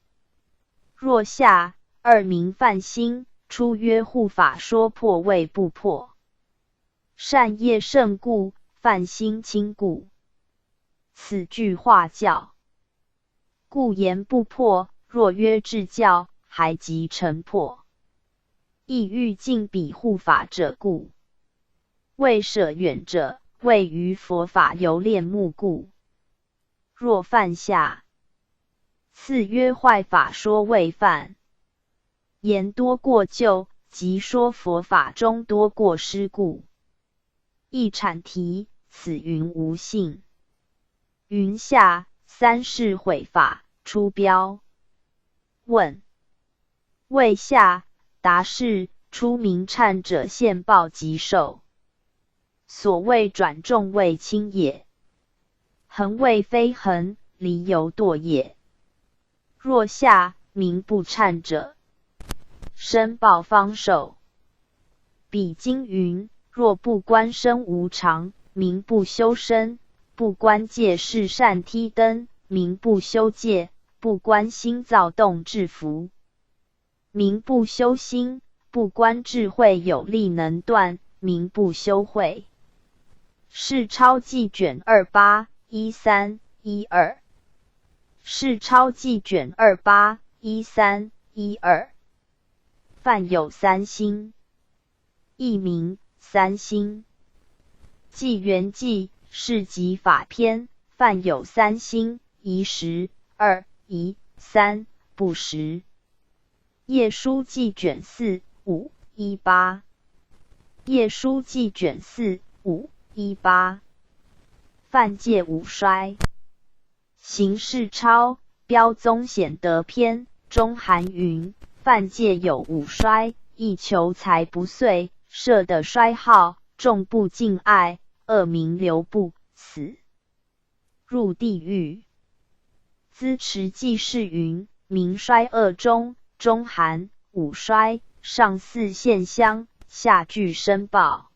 若下2名犯心，出约护法说破未不破。善业胜故，犯心轻故。此句化教。故言不破，若约至教，还即成破。亦欲尽彼护法者故。未舍远者，谓于佛法犹恋慕故。若犯下，次曰坏法说未犯。言多过旧，即说佛法中多过失故。亦阐题，此云无信。云下三世毁法，出标。问：谓下，答是出名忏者现报即受。所谓转重谓轻也，恒谓非恒，离犹堕也。若下名不忏者，身报方受。彼经云：若不观身无常，名不修身；不观戒是善梯灯，名不修戒；不观心躁动制服，名不修心；不观智慧有力能断，名不修慧。是钞记卷28 13 12。是钞记卷28 13 12。犯有三心，亦名三心。纪元纪是集法篇，犯有三心：一时、二疑、三不实。业书记卷4 5 18。业书记卷4 5 18。犯戒五衰。行事钞标宗显德篇中含云：犯戒有五衰，一求财不遂，射的衰耗，众不敬爱，恶名留不死，入地狱。资持记事云：名衰恶中，中含五衰，上四现香，下具申报。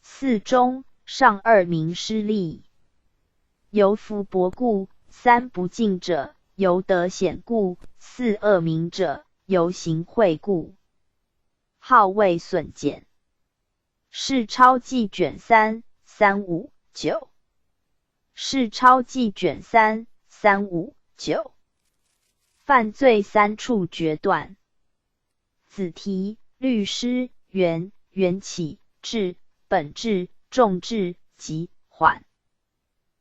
四中，上二名失利，由福薄故；三不敬者，由德显故；四恶名者，由行秽故。号未损减。是钞记卷3 359。是钞记卷3 359。犯罪三处决断。子题、律师、缘起、质、本质、重质、及缓。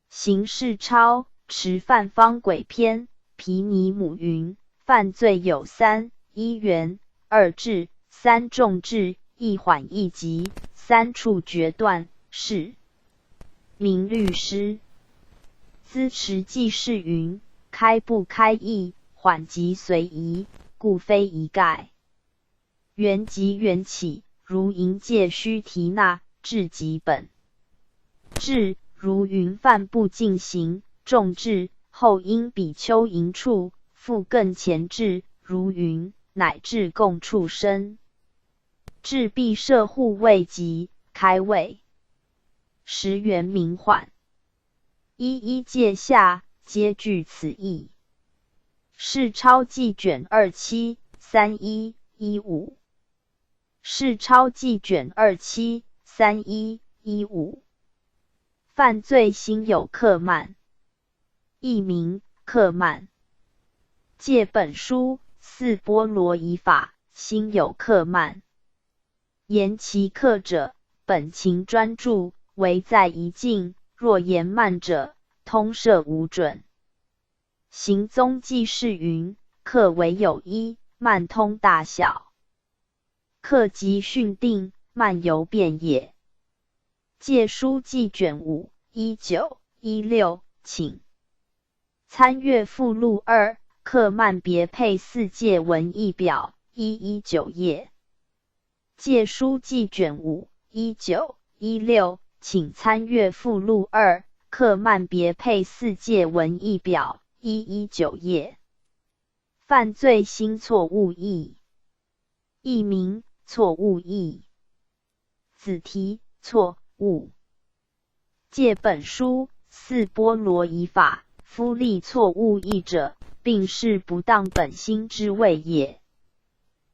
刑事钞持犯方轨篇毗尼母云：犯罪有三：一缘，二质，三重质，一缓一急，三处决断，是名律师。资持记事云：开不开意，缓急随宜，故非一概。缘及缘起，如营戒须提纳，至极本。质如云犯不进行，重质后因比丘淫处，复更前质，如云乃至共处身。质必摄护未及，开位。时缘明缓。一戒下，皆具此意。是钞记卷27 31 15。是钞记卷27 31 15。犯罪心有克慢，亦名克慢。戒本书四波罗夷法，心有克慢。言其克者，本情专注，唯在一境；若言慢者，通摄无准。行宗记事云：克为有一，慢通大小。克即训定，慢犹变也。戒书记卷5 19 16，请参阅附录2，克慢别配四戒文义表119页。戒书记卷5 19 16，请参阅附录2，克慢别配四戒文义表119页。犯罪心错误义，亦名错误义。子题错误。戒本书四波罗夷法，夫立错误义者，并是不当本心之谓也。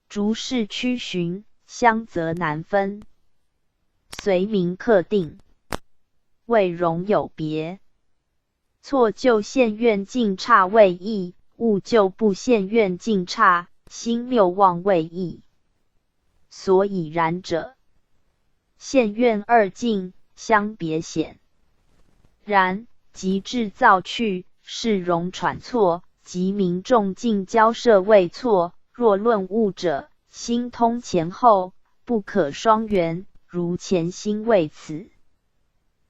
逐是区寻，相则难分。随名克定，谓容有别。错就现愿尽差谓义，误就不现愿尽差，心谬妄谓义。所以然者。县院二境，相别显。然即制造去，是容喘错，及民众尽交涉未错。若论物者，心通前后，不可双元，如前心未此，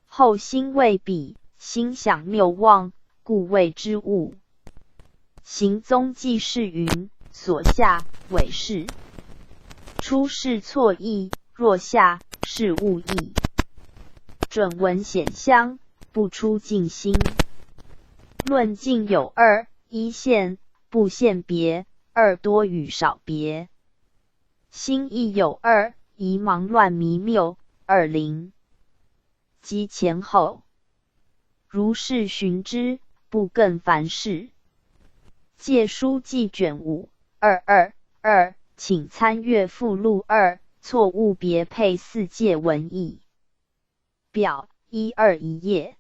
后心未彼，心想谬妄，故谓之物。行踪记事云：所下伪是，出是错意，若下是误意。准文显相，不出尽心。论尽有二：一现，不现别；二多与少别。心亦有二：一忙乱迷谬；二灵。即前后。如是寻之，不更凡事。借书记卷5 222，请参阅附录2，错误别配4届文义表121页。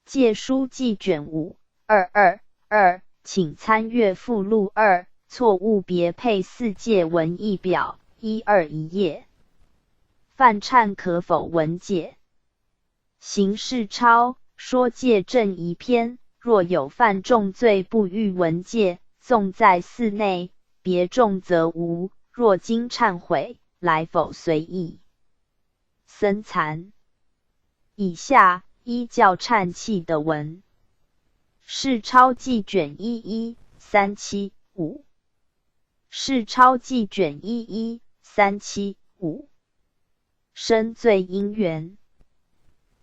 借书记卷5 222，请参阅附录2，错误别配4届文义表121页。犯忏可否文解？刑事抄说戒正一篇，若有犯重罪不欲文戒，纵在寺内，别重则无；若经忏悔，来否随意。僧残。以下依教忏契的文。是抄记卷11375。是抄记卷11375。生罪因缘。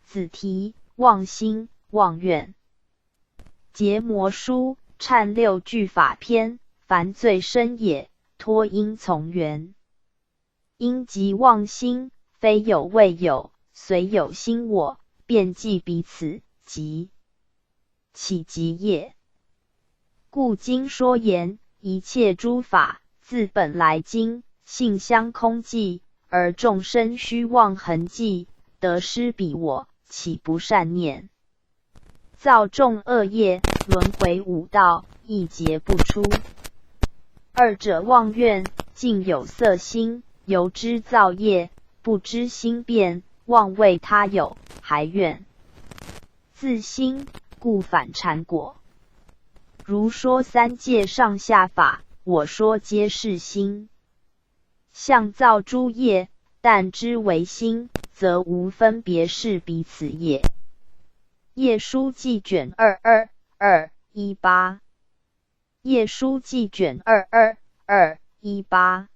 子题：妄心、妄愿。结魔书，忏6句法篇。凡罪生也，托因从缘。因即妄心，非有未有，虽有心我，便即彼此，即起即业。故经说言，一切诸法，自本来经，性相空寂，而众生虚妄痕迹，得失彼我，岂不善念？造众恶业，轮回五道，一劫不出。二者妄愿，尽有色心，由之造业，不知心变，妄为他有，还愿自心，故反缠果。如说三界上下法，我说皆是心。相造诸业，但知为心，则无分别是彼此也。业书记卷22218。业书记卷22218。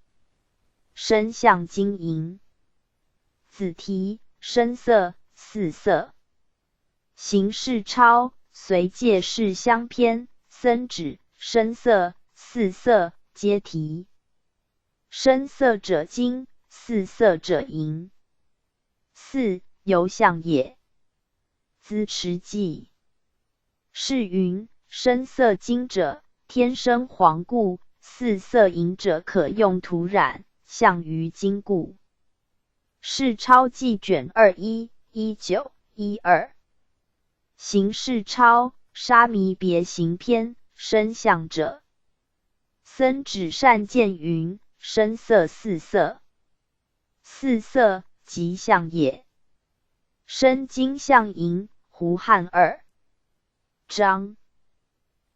身相经营。子题：声色、四色。形式抄随戒事相篇，僧指声色、四色皆题。声色者精，四色者淫。四由相也。资持记。是云：声色精者，天生黄故；四色淫者，可用涂染，相于精故。是抄记卷211912。形式抄沙弥别行篇，声相者。僧指善见云：声色四色。四色即相也。身精相淫，胡汉2章。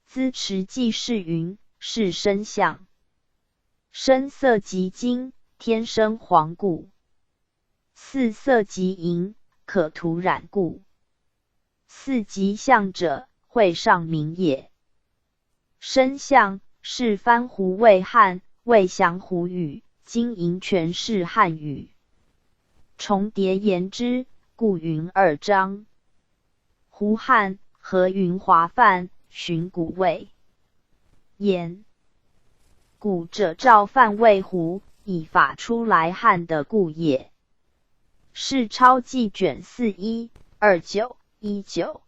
资持记是云：是身相。声色即精，天生黄故；四色即淫，可涂染故。四即相者，会上名也。声相是番胡魏汉，魏降胡语，今营全是汉语。重叠言之，故云2章。胡汉和云华范，寻古魏言。古者照范魏胡，以法出来汉的故也。是抄记卷412919。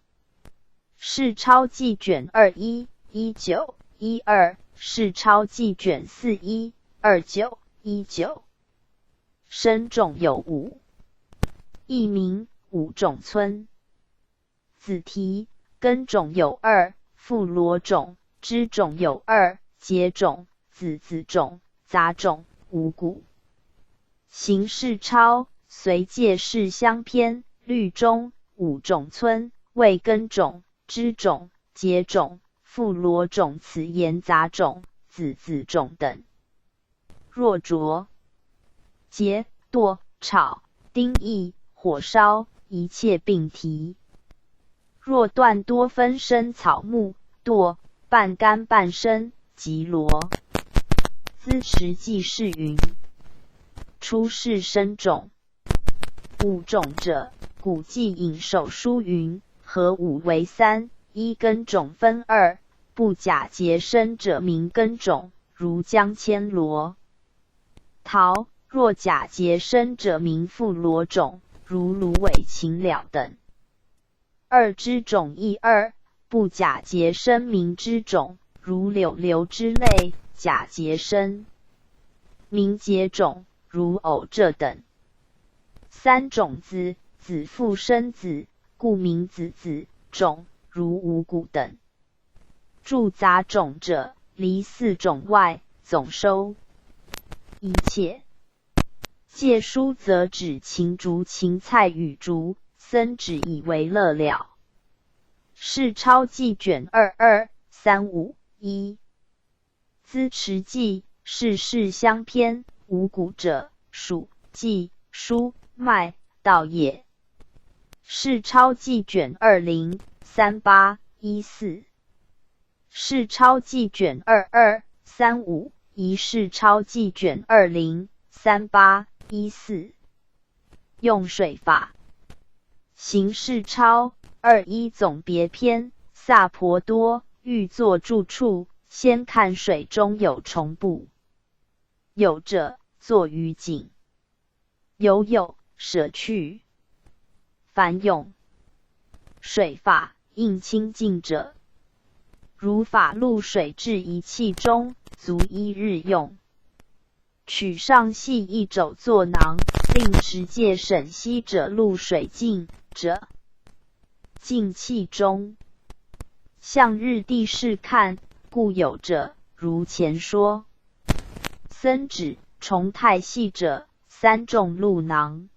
是抄记卷211912。是抄记卷412919。生种有5，一名五种村。子题：根种有2，附罗种；枝种有2，节种、子种、杂种、五谷。行事超，随介氏相偏，律中五种村，谓根种、枝种、节种、附罗种、此言杂种、子种等。若着、节、剁、炒、丁役、火烧，一切并提。若断多分生草木，剁半干半生，即罗。资持记是云：出世生种，五种者，古记引手书云：合五为三，一根种分二，不假节生者名根种，如江千罗。陶若假节生者名附罗种，如芦苇禽鸟等。二枝种亦二，不假节生名枝种，如柳流之类，假节生名节种，如藕蔗等。三种子，子父生子，故名子种，如五谷等。著杂种者，离四种外，总收一切。借书则指芹竹、芹菜与竹，僧只以为乐了。是超记卷2235-1。资持记，世事相偏，五谷者，黍、稷、菽、麦、稻也。是超记卷2038-14。是超记卷2235-1，是超记卷2038-14。用水法。行事超21总别篇。萨婆多欲作住处，先看水中有虫不？有者，作于井；有，舍去。凡用水法，应清净者，如法入水至一器中，足一日用。取上细一肘作囊，令持戒审息者入水净者，净器中。向日地势看，故有者，如前说。僧指虫太细者，三重入囊；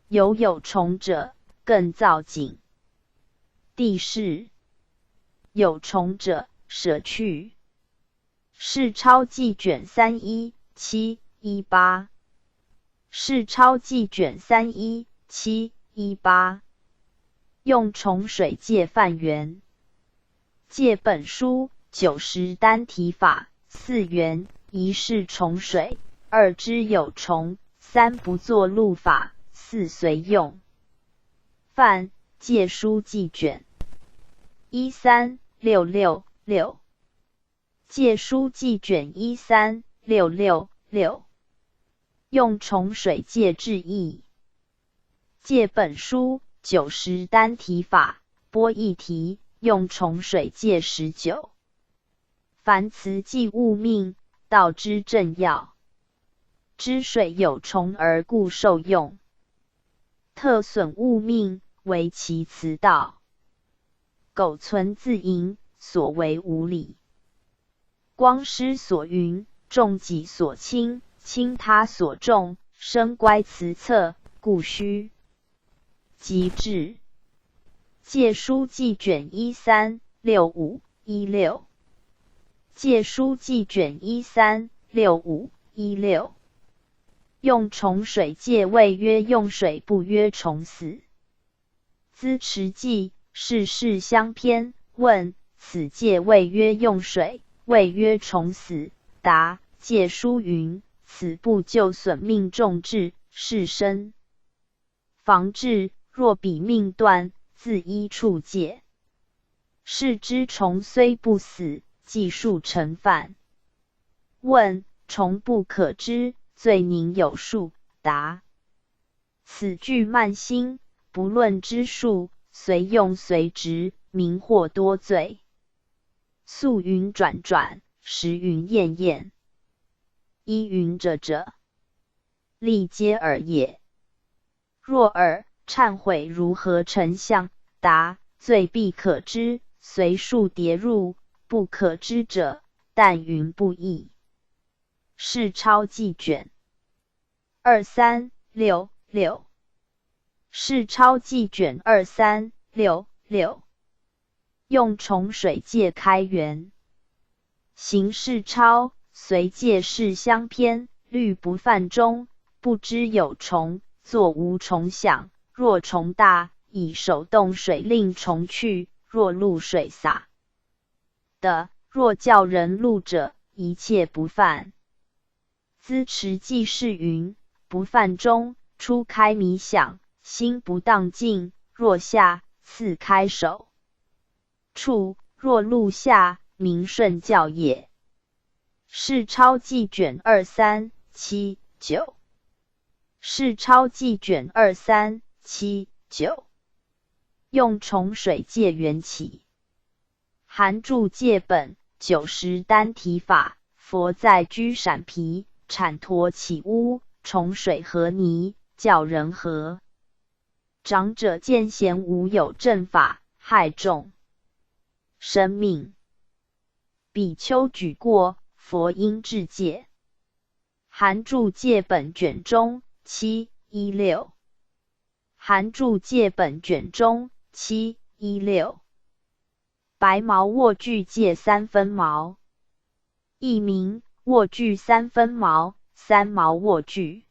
有虫者，更造井。地势有虫者，舍去。是超记卷31-7-18。是超记卷31-7-18。用虫水戒犯缘。戒本书90单体法，4缘：一是虫水，二知有虫，三不作入法，四随用。犯戒书记卷13666。戒书记卷13666。用虫水戒制意。戒本书90单体法，拨一题，用虫水戒19。凡此即物命，道之正要。知水有虫而故受用，特损物命，为其辞道。苟存自淫，所为无理。光师所云，重己所轻，轻他所重，生乖辞策，故须即治。戒书记卷1365-16。戒书记卷1365-16。用虫水戒谓曰用水，不曰虫死。资持记，世事相偏，问此戒谓曰用水，谓曰虫死。答：戒书云：此不救损命重治，是生防治，若彼命断，自依处戒。是之虫虽不死，计数成犯。问：虫不可知，罪宁有数？答：此句慢心，不论之数，随用随执，名或多罪。素云转转，时云厌厌。依云者，历皆尔也。若尔，忏悔如何成相？答：罪必可知，随数叠入；不可知者，但云不义。是超记卷2366，是钞记卷2366，用重水界开元。行事钞，随界事相偏，虑不犯中，不知有虫，作无虫响。若虫大，以手动水令虫去；若露水洒的，若叫人录者，一切不犯。资持记事云：不犯中，初开迷响，心不当尽；若下，次开手处；若录下，名顺教也。是钞记卷2379，是钞记卷2379，用重水界缘起。韩注戒本90单体法，佛在居闪皮，产陀起污，重水和泥，教人和。长者见贤无有正法，害众生命。比丘举过，佛应治戒。韩注戒本卷中716，韩注戒本卷中716。白毛卧具戒3分毛，译名卧具3分毛，三毛卧具。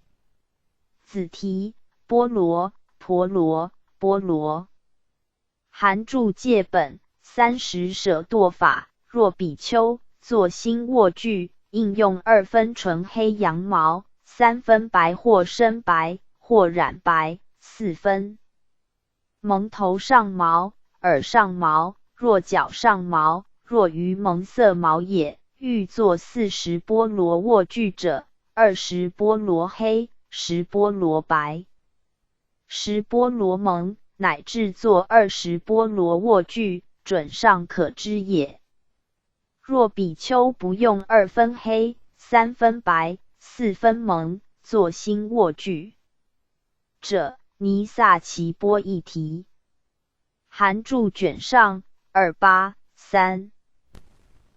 子题波罗婆罗波罗。韩注戒本30舍堕法，若比丘作新卧具，应用2分纯黑羊毛，3分白或深白或染白，4分蒙头上毛、耳上毛，若脚上毛，若于蒙色毛也。欲作40波罗卧具者，20波罗黑，10波罗白，10波罗蒙，乃至作20波罗卧具，准上可知也。若比丘不用2分黑、3分白、4分蒙，作新卧具者，尼萨奇波一提。韩注卷上283。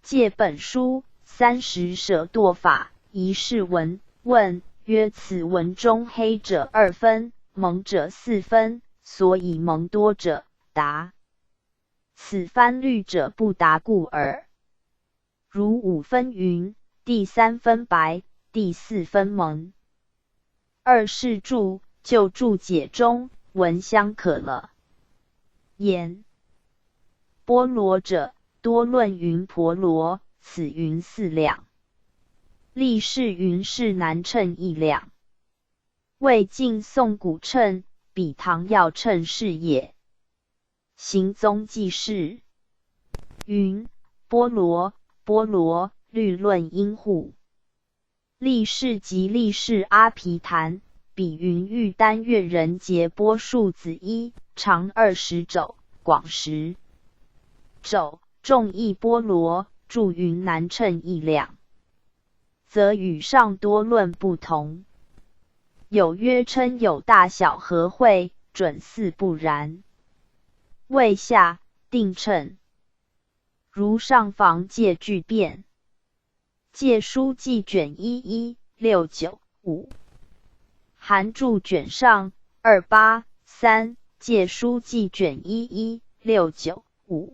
戒本书30舍堕法，一是文。问曰：此文中黑者2分，蒙者4分，所以蒙多者？答：此番律者不达故耳。如5分云，第3分白，第4分蒙。二是注，就注解中文相可了。言波罗者，多论云婆罗，此云4两。历世云是难称1两。魏晋宋古称，比唐要称是也。行踪记事云波罗波罗，律论因护。历世及历世阿毗昙，比云欲单月人节波数子1，长20肘，广10肘，重1波罗，注云难称1两，则与上多论不同。有曰称有大小和会，准似不然。谓下定称，如上房戒具变。戒书记卷11695，韩注卷上283，戒书记卷11695。